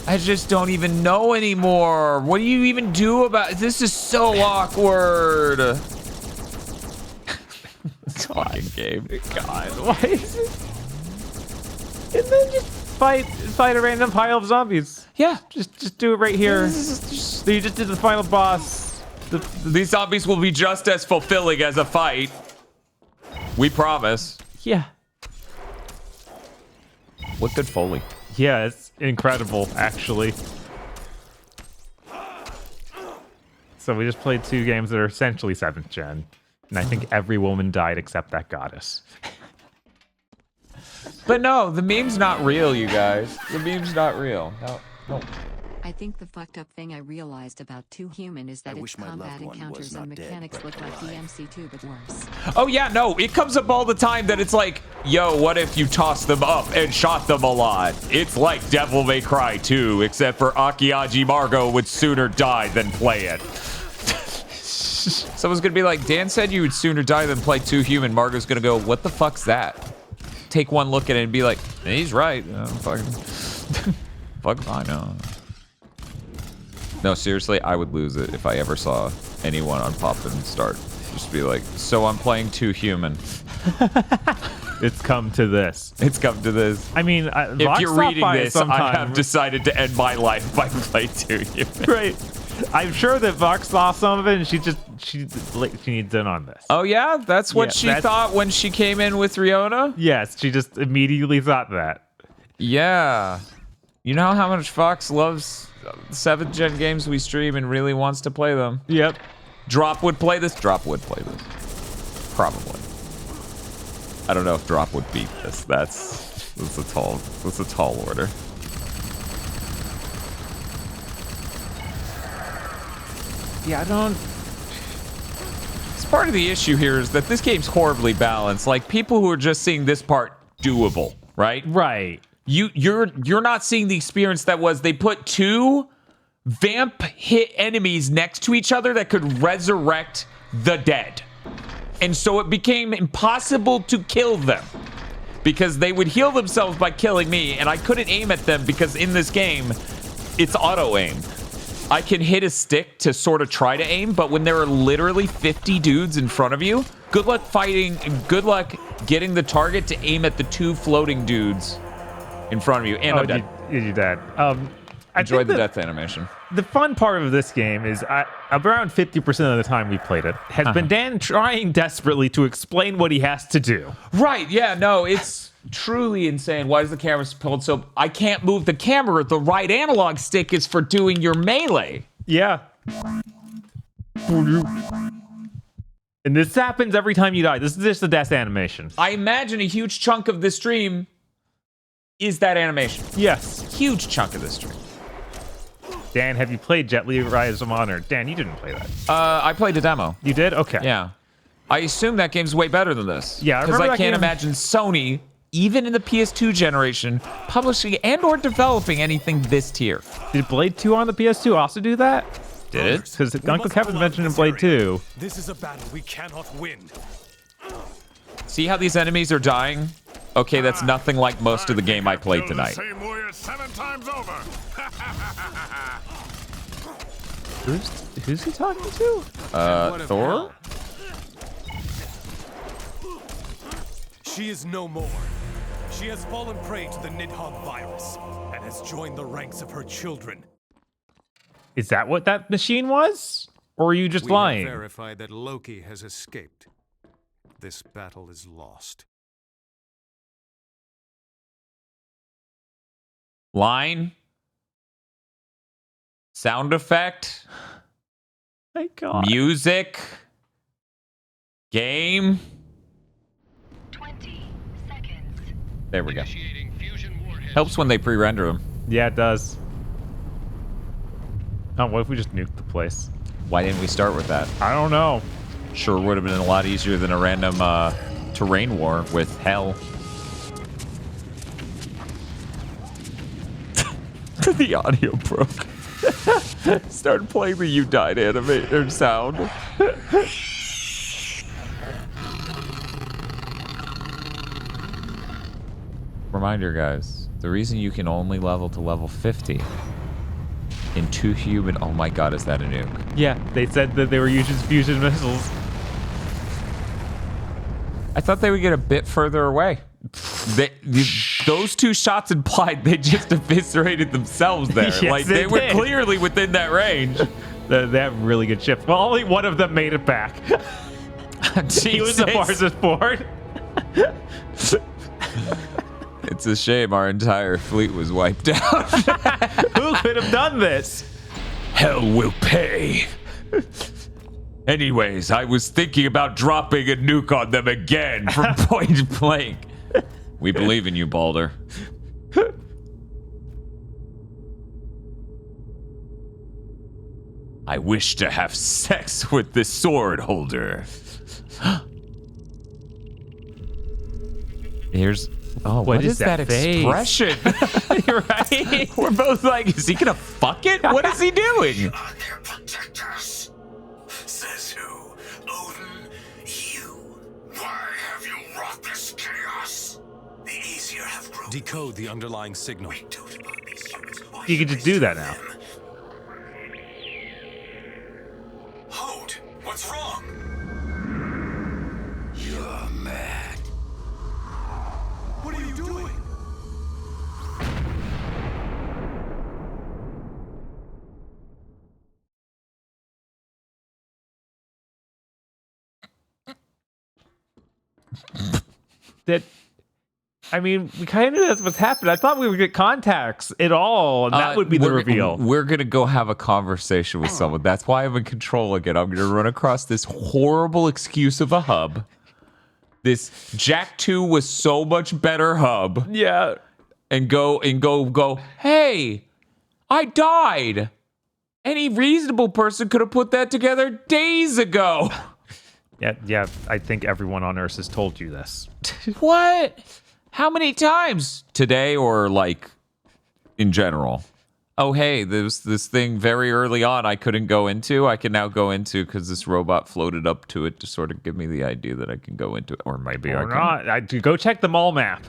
Speaker 2: I just don't even know anymore. What do you even do about it? This is so awkward. Fucking game.
Speaker 1: God, why is it? And then just fight a random pile of zombies.
Speaker 2: Yeah,
Speaker 1: just do it right here. So you just did the final boss.
Speaker 2: These zombies will be just as fulfilling as a fight. We promise.
Speaker 1: Yeah.
Speaker 2: What good Foley.
Speaker 1: Yeah, it's incredible, actually. So we just played 2 games that are essentially 7th gen. And I think every woman died except that goddess.
Speaker 2: But no, the meme's not real, you guys. The meme's not real. No.
Speaker 17: I think the fucked up thing I realized about 2 Human is that its combat encounters and mechanics look like DMC2 but worse.
Speaker 2: Oh yeah, no, it comes up all the time that it's like, yo, what if you tossed them up and shot them a lot? It's like Devil May Cry 2, except for Akiaji Margo would sooner die than play it. Someone's gonna be like, Dan said you would sooner die than play 2 Human. Margo's gonna go, what the fuck's that? Take one look at it and be like, he's right. Fucking fuck if I know. No, seriously, I would lose it if I ever saw anyone on Pop and Start. Just be like, so I'm playing 2 Human.
Speaker 1: It's come to this.
Speaker 2: It's come to this.
Speaker 1: I mean,
Speaker 2: if you're reading this, I have decided to end my life by playing 2 Human.
Speaker 1: Right. I'm sure that Vox saw some of it and she needs in on this.
Speaker 2: Oh yeah? That's what she thought when she came in with Riona?
Speaker 1: Yes, she just immediately thought that.
Speaker 2: Yeah. You know how much Fox loves 7th gen games we stream and really wants to play them?
Speaker 1: Yep.
Speaker 2: Drop would play this? Drop would play this. Probably. I don't know if Drop would beat this. That's a tall order.
Speaker 1: Yeah, I don't...
Speaker 2: Part of the issue here is that this game's horribly balanced. Like, people who are just seeing this part doable, right?
Speaker 1: Right.
Speaker 2: You're not seeing the experience that was they put 2 vamp hit enemies next to each other that could resurrect the dead. And so it became impossible to kill them because they would heal themselves by killing me, and I couldn't aim at them because in this game, it's auto aim. I can hit a stick to sort of try to aim, but when there are literally 50 dudes in front of you, good luck fighting, good luck getting the target to aim at the 2 floating dudes in front of you. And I'm dead.
Speaker 1: You're dead.
Speaker 2: Enjoy the death animation.
Speaker 1: The fun part of this game is around 50% of the time we've played it has been Dan trying desperately to explain what he has to do.
Speaker 2: Right, yeah, no, it's truly insane. Why is the camera pulled so... I can't move the camera. The right analog stick is for doing your melee.
Speaker 1: Yeah. And this happens every time you die. This is just the death animation.
Speaker 2: I imagine a huge chunk of this stream is that animation.
Speaker 1: Yes.
Speaker 2: Huge chunk of this stream.
Speaker 1: Dan, have you played Jet Li Rise of Honor? Dan, you didn't play that.
Speaker 2: I played the demo.
Speaker 1: You did? Okay.
Speaker 2: Yeah. I assume that game's way better than this.
Speaker 1: Yeah,
Speaker 2: because I can't imagine Sony, even in the PS2 generation, publishing and or developing anything this tier.
Speaker 1: Did Blade 2 on the PS2 also do that?
Speaker 2: Did it?
Speaker 1: Because Uncle Kevin mentioned in Blade 2.
Speaker 20: This is a battle we cannot win.
Speaker 2: See how these enemies are dying? Okay, that's nothing like most of the game I played tonight.
Speaker 4: Same warrior 7 times over.
Speaker 1: Who's he talking to?
Speaker 2: Thor?
Speaker 20: She is no more. She has fallen prey to the Nidhogg virus and has joined the ranks of her children.
Speaker 1: Is that what that machine was? Or are you just lying?
Speaker 20: We have verified that Loki has escaped. This battle is lost.
Speaker 2: Line? Sound effect?
Speaker 1: My God.
Speaker 2: Music? Game? There we go. Helps when they pre-render them.
Speaker 1: Yeah, it does. Oh, what if we just nuked the place?
Speaker 2: Why didn't we start with that?
Speaker 1: I don't know.
Speaker 2: Sure would have been a lot easier than a random terrain war with hell. The audio broke. Started playing the "You Died" animator sound. Reminder, guys, the reason you can only level to level 50 in 2 human... Oh my god, is that a nuke?
Speaker 1: Yeah, they said that they were using fusion missiles.
Speaker 2: I thought they would get a bit further away. Those 2 shots implied they just eviscerated themselves there.
Speaker 1: Yes,
Speaker 2: like, they were clearly within that range.
Speaker 1: They have really good ships. Well, only one of them made it back. He was the farthest forward.
Speaker 2: It's a shame our entire fleet was wiped out.
Speaker 1: Who could have done this?
Speaker 2: Hell will pay. Anyways, I was thinking about dropping a nuke on them again from point blank. We believe in you, Balder. I wish to have sex with the sword holder. Here's... Oh, what is that expression?
Speaker 1: You're right.
Speaker 2: We're both like, is he gonna fuck it? What is he doing?
Speaker 20: Says who? Odin, you. Why have you wrought this chaos? The Aesir have grown. Decode the underlying signal.
Speaker 1: You can just do that now.
Speaker 20: Hold. What's wrong? You're mad. What are you doing?
Speaker 1: That, I mean, we kind of that's what's happened. I thought we would get contacts at all, and that would be the reveal.
Speaker 2: We're gonna go have a conversation with someone. That's why I'm in control again. I'm gonna run across this horrible excuse of a hub. This Jack 2 was so much better hub.
Speaker 1: Yeah.
Speaker 2: And go, hey, I died. Any reasonable person could have put that together days ago.
Speaker 1: Yeah, I think everyone on Earth has told you this.
Speaker 2: What? How many times? Today or like in general? Oh, hey, there's this thing very early on I couldn't go into. I can now go into because this robot floated up to it to sort of give me the idea that I can go into it. Or maybe I can.
Speaker 1: Not. Go check the mall map.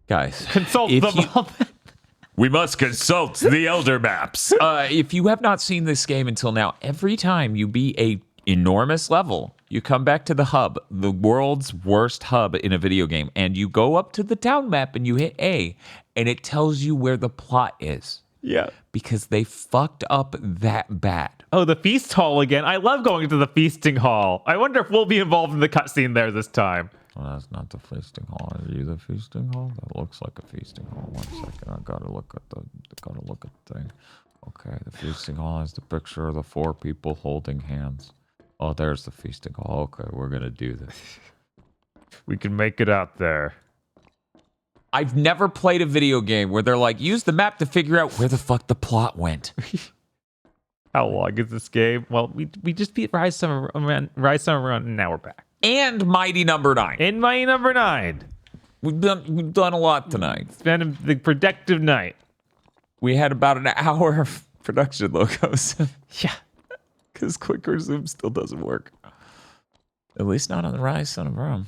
Speaker 2: Guys,
Speaker 1: consult the mall map.
Speaker 2: We must consult the elder maps. If you have not seen this game until now, every time you beat a enormous level, you come back to the hub, the world's worst hub in a video game, and you go up to the town map and you hit A, and it tells you where the plot is.
Speaker 1: Yeah.
Speaker 2: Because they fucked up that bad.
Speaker 1: Oh, the feast hall again. I love going to the feasting hall. I wonder if we'll be involved in the cutscene there this time.
Speaker 2: Well, that's not the feasting hall. Are you the feasting hall? That looks like a feasting hall. 1 second. I gotta look at the thing. Okay, the feasting hall has the picture of the 4 people holding hands. Oh, there's the feasting hall. Okay, we're gonna do this.
Speaker 1: We can make it out there.
Speaker 2: I've never played a video game where they're like, use the map to figure out where the fuck the plot went.
Speaker 1: How long is this game? Well, we just beat Ryse Summer Run, and now we're back.
Speaker 2: And Mighty Number 9.
Speaker 1: And Mighty Number 9.
Speaker 2: We've done a lot tonight.
Speaker 1: It's been the productive night.
Speaker 2: We had about an hour of production logos.
Speaker 1: Yeah.
Speaker 2: Because quick resume still doesn't work. At least not on the Ryse Son of Rome.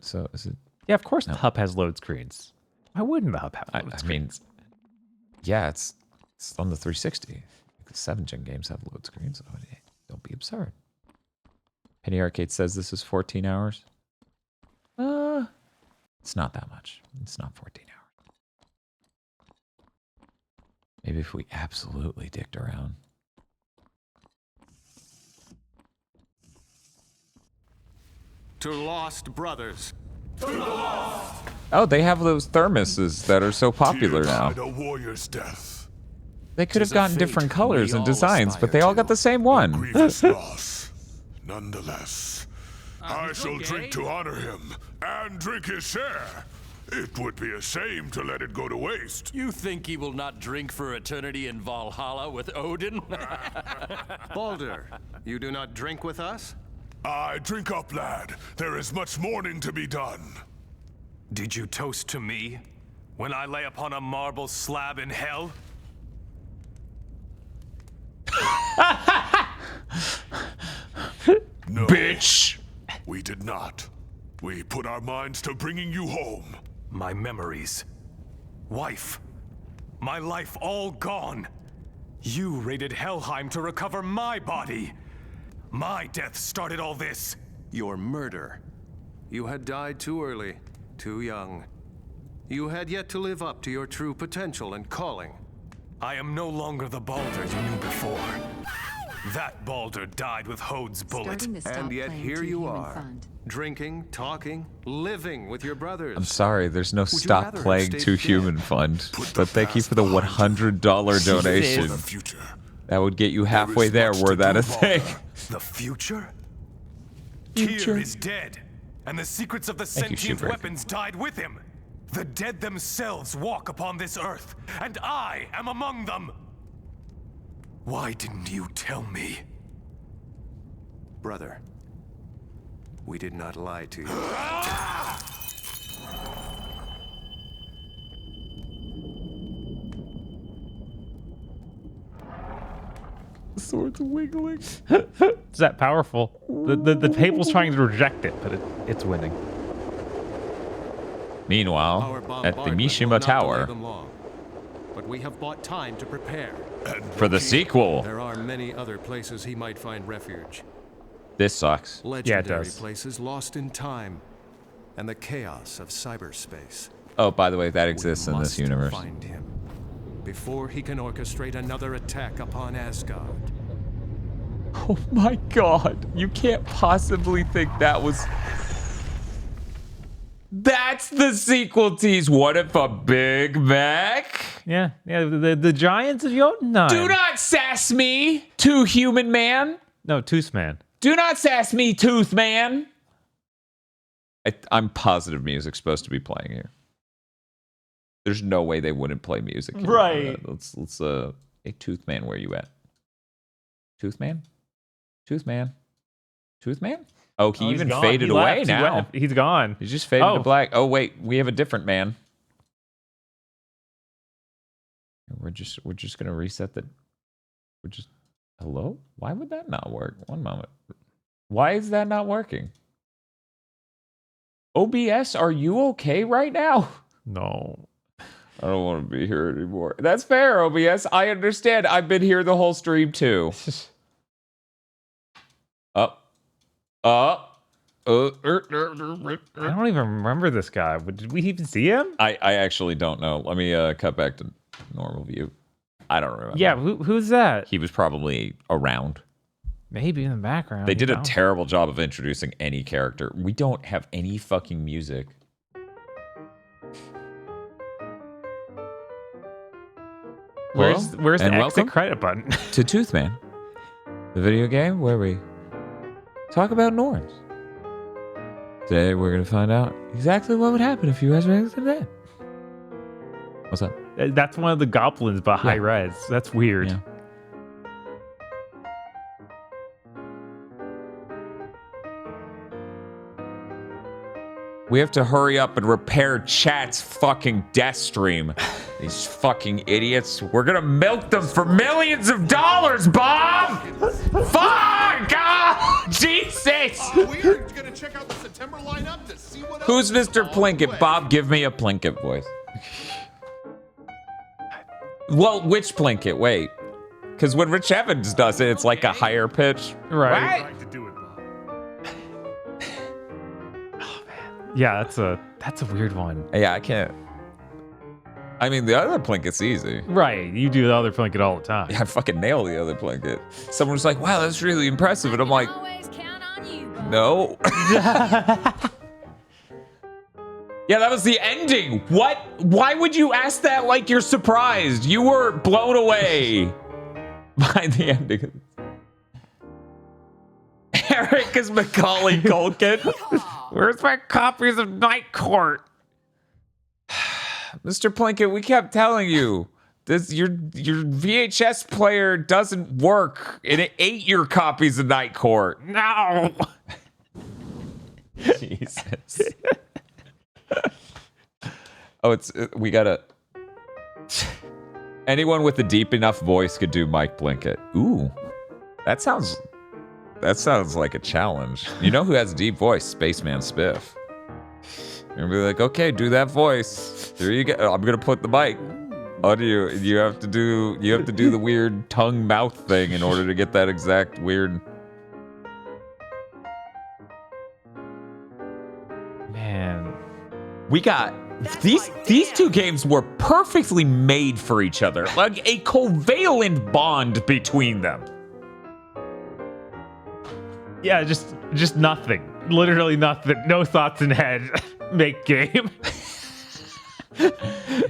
Speaker 2: So is it?
Speaker 1: Yeah, of course the hub has load screens. Why wouldn't the hub have load screens?
Speaker 2: I mean, yeah, it's on the 360. The 7th-gen games have load screens. So don't be absurd. Penny Arcade says this is 14 hours. It's not that much. It's not 14 hours. Maybe if we absolutely dicked around.
Speaker 20: To lost brothers.
Speaker 2: Oh, they have those thermoses that are so popular now.
Speaker 20: A warrior's death.
Speaker 2: They could have gotten different colors and designs, but they all got the same one.
Speaker 20: Grievous loss. Nonetheless,
Speaker 9: I shall drink to honor him, and drink his share. It would be a shame to let it go to waste.
Speaker 14: You think he will not drink for eternity in Valhalla with Odin?
Speaker 22: Baldur, you do not drink with us?
Speaker 9: I drink up, lad. There is much mourning to be done.
Speaker 22: Did you toast to me when I lay upon a marble slab in hell?
Speaker 9: No,
Speaker 14: Bitch!
Speaker 9: We did not. We put our minds to bringing you home.
Speaker 22: My memories, wife, my life all gone. You raided Helheim to recover my body. My death started all this. Your murder. You had died too early, too young. You had yet to live up to your true potential and calling. I am no longer the Baldur you knew before. That Baldur died with Hode's bullet. And yet here you are, drinking, talking, living with your brothers.
Speaker 2: I'm sorry, there's no
Speaker 22: Would you
Speaker 2: Stop
Speaker 22: rather have
Speaker 2: Playing
Speaker 22: stayed
Speaker 2: Too
Speaker 22: dead?
Speaker 2: Human Fund, but thank you for the $100 donation. That would get you halfway there were that a thing.
Speaker 22: The future?
Speaker 2: Future.
Speaker 22: Tyr is dead, and the secrets of the
Speaker 2: Thank you,
Speaker 22: sentient
Speaker 2: Shoebreaker.
Speaker 22: weapons died with him. The dead themselves walk upon this earth, and I am among them. Why didn't you tell me? Brother, we did not lie to you.
Speaker 1: The sword's wiggling. It's that powerful. The table's trying to reject it, but it's winning.
Speaker 2: Meanwhile, at the Mishima Tower,
Speaker 22: But we have bought time to prepare.
Speaker 2: for the sequel.
Speaker 22: There are many other places he might find refuge.
Speaker 2: This sucks.
Speaker 22: Legendary places lost in time and the chaos of cyberspace.
Speaker 2: Oh, by the way, that exists in this universe.
Speaker 22: Find him before he can orchestrate another attack upon Asgard.
Speaker 2: Oh my god, you can't possibly think that was... That's the sequel tease. What if a Big Mac?
Speaker 1: Yeah, the Giants of Jotunheim.
Speaker 2: Do not sass me, Two Human Man.
Speaker 1: No, Tooth Man.
Speaker 2: Do not sass me, Tooth Man. I'm positive music's supposed to be playing here. There's no way they wouldn't play music here.
Speaker 1: Right.
Speaker 2: Let's hey, Tooth Man, where you at? Tooth Man? Tooth Man? Tooth Man? Oh, he even
Speaker 1: gone.
Speaker 2: faded
Speaker 1: He
Speaker 2: away
Speaker 1: left.
Speaker 2: now.
Speaker 1: He's gone.
Speaker 2: He's just faded to black. Oh wait, we have a different man. We're just gonna reset the. We're just. Hello? Why would that not work? One moment. Why is that not working? OBS, are you okay right now?
Speaker 1: No.
Speaker 2: I don't want to be here anymore. That's fair, OBS. I understand. I've been here the whole stream too.
Speaker 1: I don't even remember this guy. Did we even see him?
Speaker 2: I actually don't know. Let me cut back to normal view. I don't remember.
Speaker 1: Yeah, who's that?
Speaker 2: He was probably around.
Speaker 1: Maybe in the background.
Speaker 2: They did a terrible job of introducing any character. We don't have any fucking music.
Speaker 1: Where's the
Speaker 2: and
Speaker 1: exit
Speaker 2: welcome
Speaker 1: credit button?
Speaker 2: to Toothman, the video game where we talk about Norns. Today we're gonna find out exactly what would happen if you resurrected the dead. What's that?
Speaker 1: That's one of the goblins, but high res. That's weird.
Speaker 2: Yeah. We have to hurry up and repair chat's fucking death stream. These fucking idiots. We're gonna milk them for millions of dollars, Bob! Fuck! Oh, Jesus!
Speaker 23: We're gonna check out the September lineup to see what
Speaker 2: Who's Mr. Plinkett? Bob, give me a Plinkett voice. Well, which Plinkett? Wait. Because when Rich Evans does it, it's like a higher pitch.
Speaker 1: Right.
Speaker 23: like to do it, Bob.
Speaker 1: Yeah, that's a weird one.
Speaker 2: Yeah, I can't. I mean, the other Plinkett's easy.
Speaker 1: Right, you do the other Plinkett all the time.
Speaker 2: Yeah, I fucking nailed the other Plinkett. Someone was like, wow, that's really impressive. And I'm like, no. Yeah, that was the ending. What? Why would you ask that like you're surprised? You were blown away by the ending. Eric sick as Macaulay Culkin.
Speaker 1: Where's my copies of Night Court?
Speaker 2: Mr. Plinkett, we kept telling you this. Your VHS player doesn't work, and it ate your copies of Night Court.
Speaker 1: No.
Speaker 2: Jesus. Oh, we gotta. Anyone with a deep enough voice could do Mike Plinkett. Ooh, that sounds like a challenge. You know who has a deep voice? Spaceman Spiff. You're gonna be like, okay, do that voice. There you go. I'm gonna put the mic on you. You have to do the weird tongue mouth thing in order to get that exact weird.
Speaker 1: Man,
Speaker 2: we got these two games were perfectly made for each other, like a covalent bond between them.
Speaker 1: Yeah, just nothing. Literally nothing. No thoughts in head. Make game.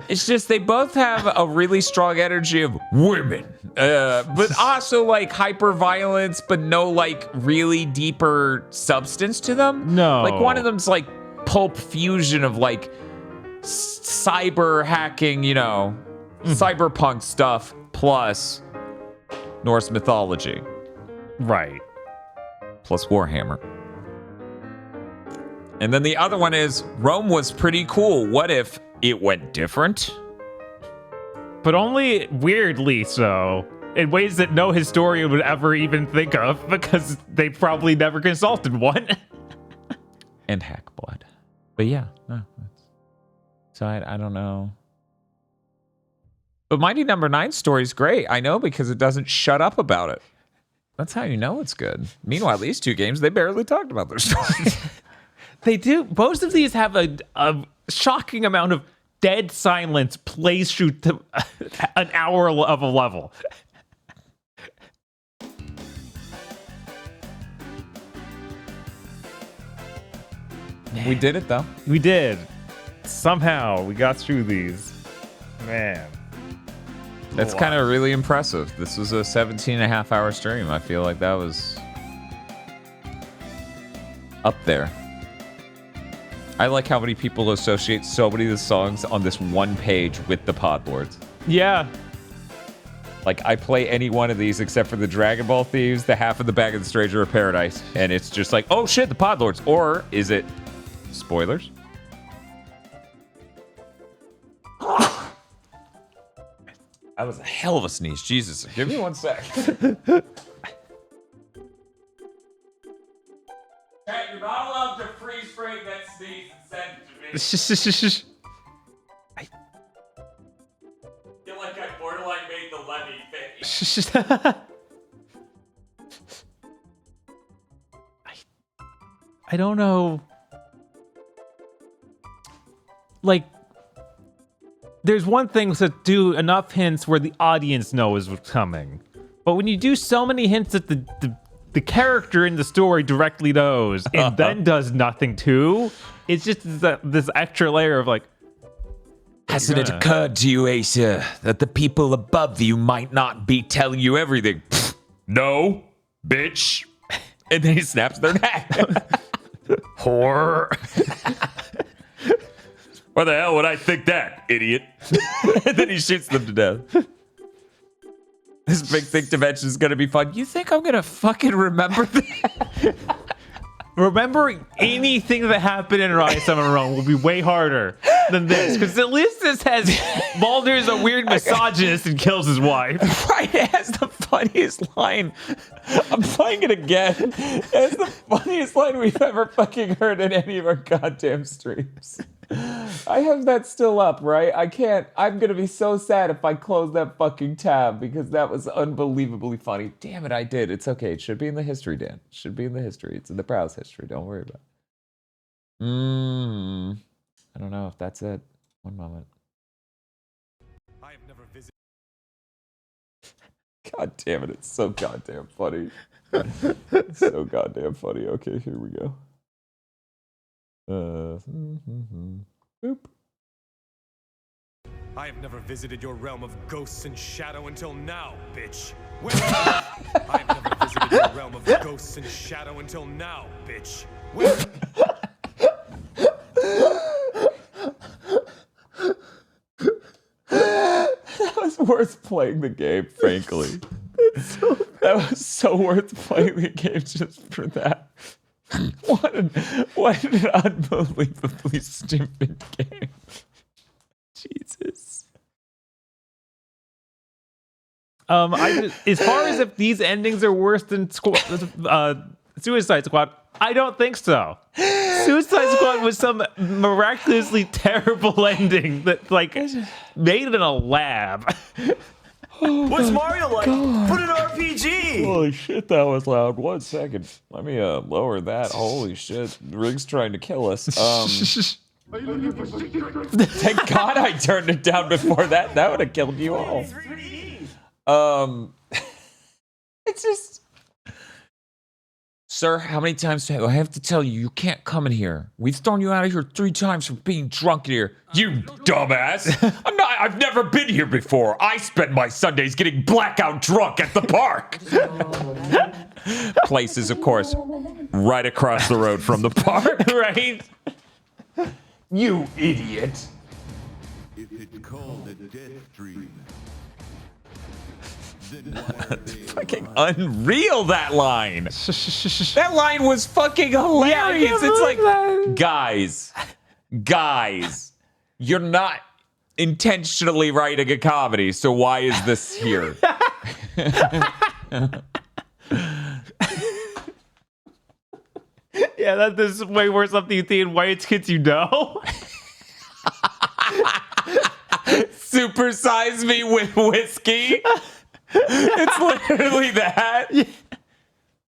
Speaker 2: It's just they both have a really strong energy of women, but also like hyper violence, but no like really deeper substance to them.
Speaker 1: No,
Speaker 2: like one of them's like pulp fusion of like cyber hacking, you know, cyberpunk stuff plus Norse mythology,
Speaker 1: right?
Speaker 2: Plus Warhammer. And then the other one is Rome was pretty cool. What if it went different?
Speaker 1: But only weirdly so, in ways that no historian would ever even think of, because they probably never consulted one.
Speaker 2: And hack blood. But yeah, no. So I don't know. But Mighty Number 9's story is great. I know, because it doesn't shut up about it. That's how you know it's good. Meanwhile, these two games, they barely talked about their stories.
Speaker 1: They do. Most of these have a shocking amount of dead silence plays through to an hour of a level.
Speaker 2: We did it, though.
Speaker 1: We did. Somehow, we got through these. Man.
Speaker 2: That's kind of really impressive. This was a 17.5-hour stream. I feel like that was up there. I like how many people associate so many of the songs on this one page with the podlords.
Speaker 1: Yeah.
Speaker 2: Like, I play any one of these except for the Dragon Ball Thieves, the Half of the Bag of the Stranger of Paradise, and it's just like, oh shit, the podlords. Or is it spoilers? That was a hell of a sneeze. Jesus. Give me 1 sec. Chat, you're not allowed to freeze frame that sneeze and send it to me. I feel like I borderline made the Lemmy face.
Speaker 1: I don't know. Like, there's one thing to do enough hints where the audience knows what's coming. But when you do so many hints that the character in the story directly knows and then does nothing too, it's just this extra layer of like,
Speaker 2: hasn't it occurred to you, Asa, that the people above you might not be telling you everything? No, bitch. And then he snaps their neck. Whore. Why the hell would I think that, idiot? And then he shoots them to death. This big thick dimension is gonna be fun. You think I'm gonna fucking remember that?
Speaker 1: Remembering anything that happened in Ryse on our own will be way harder than this, because at least this has Baldur's a weird misogynist and kills his wife.
Speaker 2: Right, it has the funniest line. I'm playing it again. It has the funniest line we've ever fucking heard in any of our goddamn streams. I have that still up, right? I can't. I'm gonna be so sad if I close that fucking tab, because that was unbelievably funny. Damn it, I did. It's okay. It should be in the history, Dan. It should be in the history. It's in the browse history. Don't worry about it. I don't know if that's it. One moment.
Speaker 22: I have never visited.
Speaker 2: God damn it, it's so goddamn funny. It's so goddamn funny. Okay, here we go. Boop.
Speaker 22: I have never visited your realm of ghosts and shadow until now, bitch. I have never visited visited the realm of ghosts and shadow until now, bitch.
Speaker 2: That was worth playing the game, frankly. That was so worth playing the game just for that. What an unbelievably stupid game. Jesus.
Speaker 1: As far as if these endings are worse than Suicide Squad, I don't think so. Suicide Squad was some miraculously terrible ending that made it in a lab.
Speaker 8: What's Mario like? Put an RPG!
Speaker 2: Holy shit, that was loud. 1 second. Let me lower that. Holy shit. Rig's trying to kill us. Thank God I turned it down before that. That would have killed you all. It's just... Sir, how many times do I have to tell you, you can't come in here? We've thrown you out of here 3 times for being drunk in here. You dumbass. I've never been here before. I spend my Sundays getting blackout drunk at the park. Place is, of course, right across the road from the park. Right? You idiot.
Speaker 13: If it's called a Deathstream,
Speaker 2: fucking unreal, that line. That line was fucking hilarious. It's like, guys, you're not intentionally writing a comedy, so why is this here?
Speaker 1: Yeah, this is way worse something you see in White Kids You Know.
Speaker 2: Supersize me with whiskey. It's literally that. Yeah.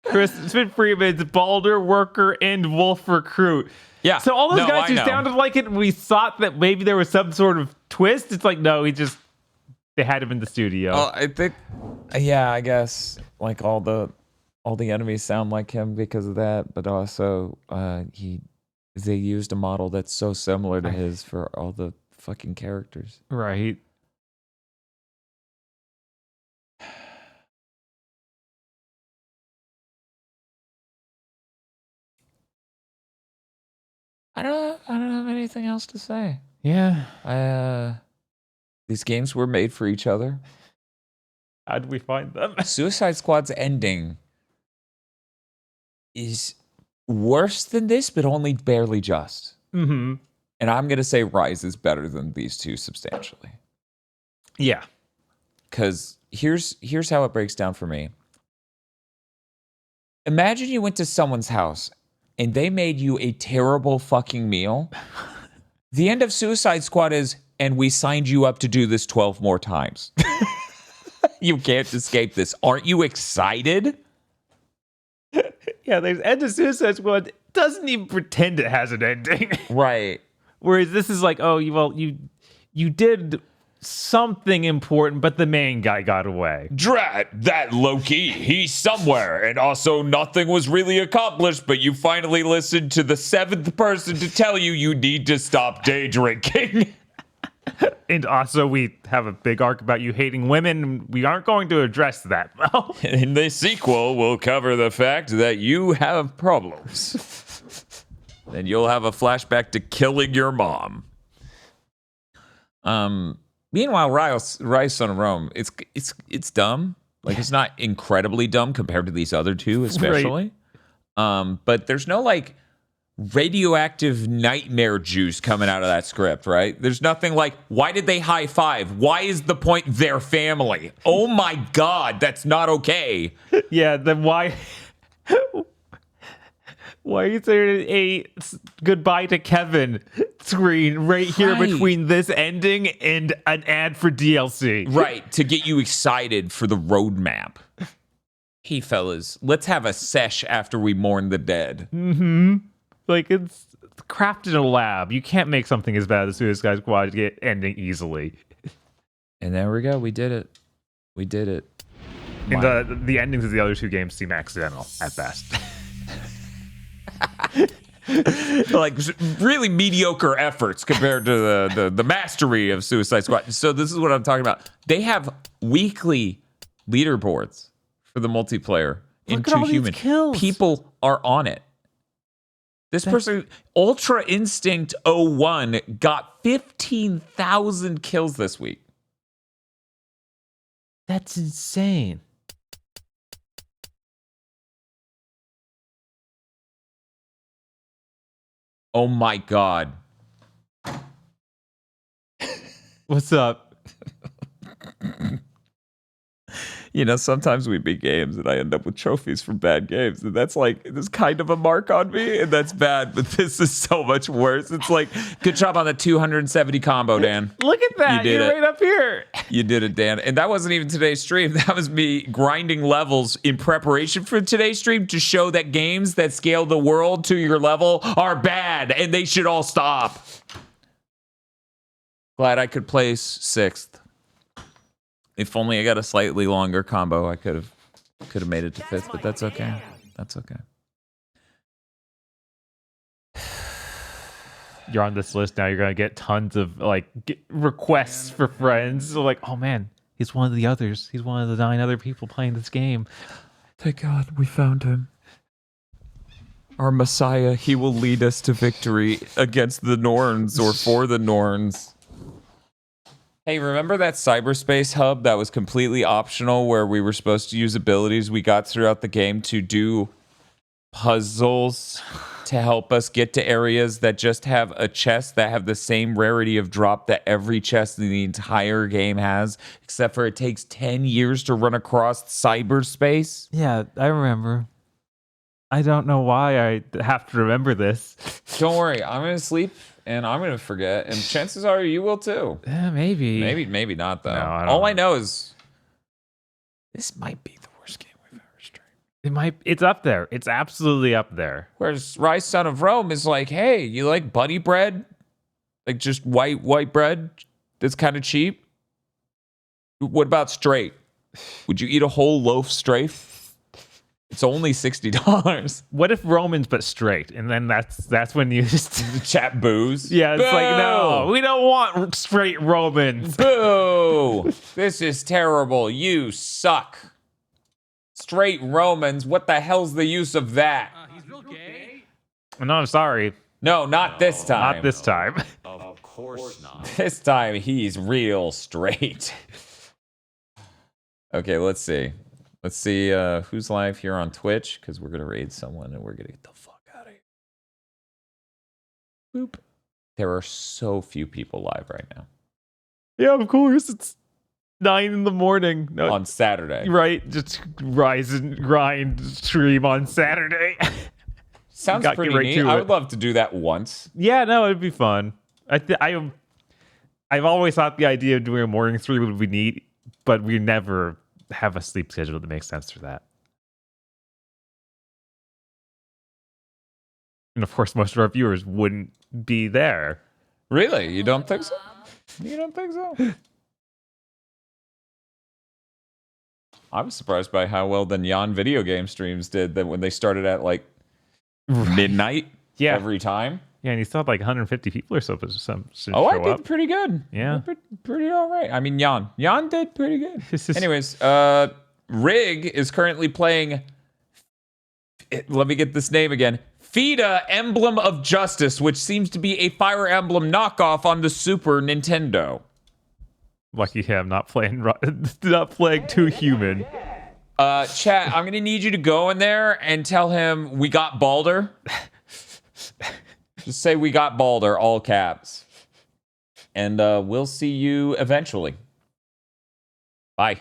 Speaker 1: Crispin Freeman's Balder Worker and Wolf Recruit.
Speaker 2: Yeah.
Speaker 1: So all those guys who sounded like it, we thought that maybe there was some sort of twist. It's like, no, they had him in the studio.
Speaker 2: Oh, I think, yeah, I guess like all the enemies sound like him because of that, but also they used a model that's so similar to his for all the fucking characters.
Speaker 1: Right.
Speaker 2: I don't have anything else to say.
Speaker 1: Yeah.
Speaker 2: These games were made for each other.
Speaker 1: How did we find them?
Speaker 2: Suicide Squad's ending is worse than this, but only barely just.
Speaker 1: Mm-hmm.
Speaker 2: And I'm going to say Ryse is better than these two substantially.
Speaker 1: Yeah.
Speaker 2: Because here's how it breaks down for me. Imagine you went to someone's house and they made you a terrible fucking meal. The end of Suicide Squad is, and we signed you up to do this 12 more times. You can't escape this. Aren't you excited?
Speaker 1: Yeah, there's end of Suicide Squad. Doesn't even pretend it has an ending.
Speaker 2: Right.
Speaker 1: Whereas this is like, oh, you did something important, but the main guy got away.
Speaker 2: Drat, that Loki, he's somewhere. And also nothing was really accomplished, but you finally listened to the 7th person to tell you need to stop day drinking.
Speaker 1: And also we have a big arc about you hating women. We aren't going to address that, well.
Speaker 2: In the sequel, we'll cover the fact that you have problems. And you'll have a flashback to killing your mom. Meanwhile, Ryse on Rome, it's dumb. Like, it's not incredibly dumb compared to these other two, especially. Right. But there's no like radioactive nightmare juice coming out of that script, right? There's nothing like, why did they high five? Why is the point their family? Oh my God, that's not okay.
Speaker 1: Yeah, then why? Why is there a goodbye to Kevin screen right here between this ending and an ad for DLC?
Speaker 2: Right, to get you excited for the roadmap. Hey, fellas, let's have a sesh after we mourn the dead.
Speaker 1: Mm-hmm. Like, it's crafted in a lab. You can't make something as bad as Suicide Squad get ending easily.
Speaker 2: And there we go. We did it. We did it.
Speaker 1: And the endings of the other two games seem accidental at best.
Speaker 2: Like really mediocre efforts compared to the mastery of Suicide Squad. So this is what I'm talking about. They have weekly leaderboards for the multiplayer. into human. People are on it. This person, Ultra Instinct 01, got 15,000 kills this week.
Speaker 1: That's insane.
Speaker 2: Oh my God.
Speaker 1: What's up?
Speaker 2: You know, sometimes we beat games and I end up with trophies from bad games. And that's like, there's kind of a mark on me, and that's bad. But this is so much worse. It's like, good job on the 270 combo, Dan.
Speaker 1: Look at that. You're right up here.
Speaker 2: You did it, Dan. And that wasn't even today's stream. That was me grinding levels in preparation for today's stream to show that games that scale the world to your level are bad and they should all stop. Glad I could place 6th. If only I got a slightly longer combo, I could have made it to 5th, but that's okay. That's okay.
Speaker 1: You're on this list now. You're gonna get tons of like requests for friends. So like, oh man, he's one of the others. He's one of the 9 other people playing this game.
Speaker 2: Thank God we found him. Our Messiah. He will lead us to victory against the Norns or for the Norns. Hey, remember that cyberspace hub that was completely optional where we were supposed to use abilities we got throughout the game to do puzzles to help us get to areas that just have a chest that have the same rarity of drop that every chest in the entire game has, except for it takes 10 years to run across cyberspace?
Speaker 1: Yeah, I remember. I don't know why I have to remember this.
Speaker 2: Don't worry, I'm going to sleep. And I'm going to forget. And chances are you will too.
Speaker 1: Maybe.
Speaker 2: Maybe not, though.
Speaker 1: No,
Speaker 2: All I know is this might be the worst game we've ever streamed.
Speaker 1: It's up there. It's absolutely up there.
Speaker 2: Whereas Ryse, Son of Rome is like, hey, you like buddy bread? Like just white bread that's kind of cheap? What about straight? Would you eat a whole loaf straight? It's only $60.
Speaker 1: What if Romans but straight? And then that's when you just
Speaker 2: chat booze.
Speaker 1: Yeah, it's
Speaker 2: Boo!
Speaker 1: like, no, we don't want straight Romans.
Speaker 2: Boo! This is terrible. You suck. Straight Romans. What the hell's the use of that?
Speaker 7: He's real gay.
Speaker 1: No, I'm sorry.
Speaker 2: No, not this time.
Speaker 1: Not this time.
Speaker 14: Of course not.
Speaker 2: This time he's real straight. Okay, let's see. Let's see who's live here on Twitch, because we're going to raid someone and we're going to get the fuck out of here. Boop. There are so few people live right now.
Speaker 1: Yeah, of course. It's 9 in the morning. No,
Speaker 2: on Saturday.
Speaker 1: Right. Just rise and grind stream on Saturday.
Speaker 2: Sounds pretty neat. I would love to do that once.
Speaker 1: Yeah, no, it'd be fun. I've always thought the idea of doing a morning stream would be neat, but we never have a sleep schedule that makes sense for that. And of course, most of our viewers wouldn't be there.
Speaker 2: Really? You don't think so? You don't think so? I was surprised by how well the Nyan video game streams did that when they started at like midnight every time.
Speaker 1: Yeah, and you still had like 150 people or so. But
Speaker 2: I did pretty good.
Speaker 1: Yeah.
Speaker 2: Pretty all right. I mean, Jan did pretty good. Anyways, Rig is currently playing, let me get this name again, FIDA Emblem of Justice, which seems to be a Fire Emblem knockoff on the Super Nintendo.
Speaker 1: Lucky him, not playing Too Human.
Speaker 2: Chat, I'm going to need you to go in there and tell him we got Balder. Just say we got Balder, all caps. And we'll see you eventually. Bye.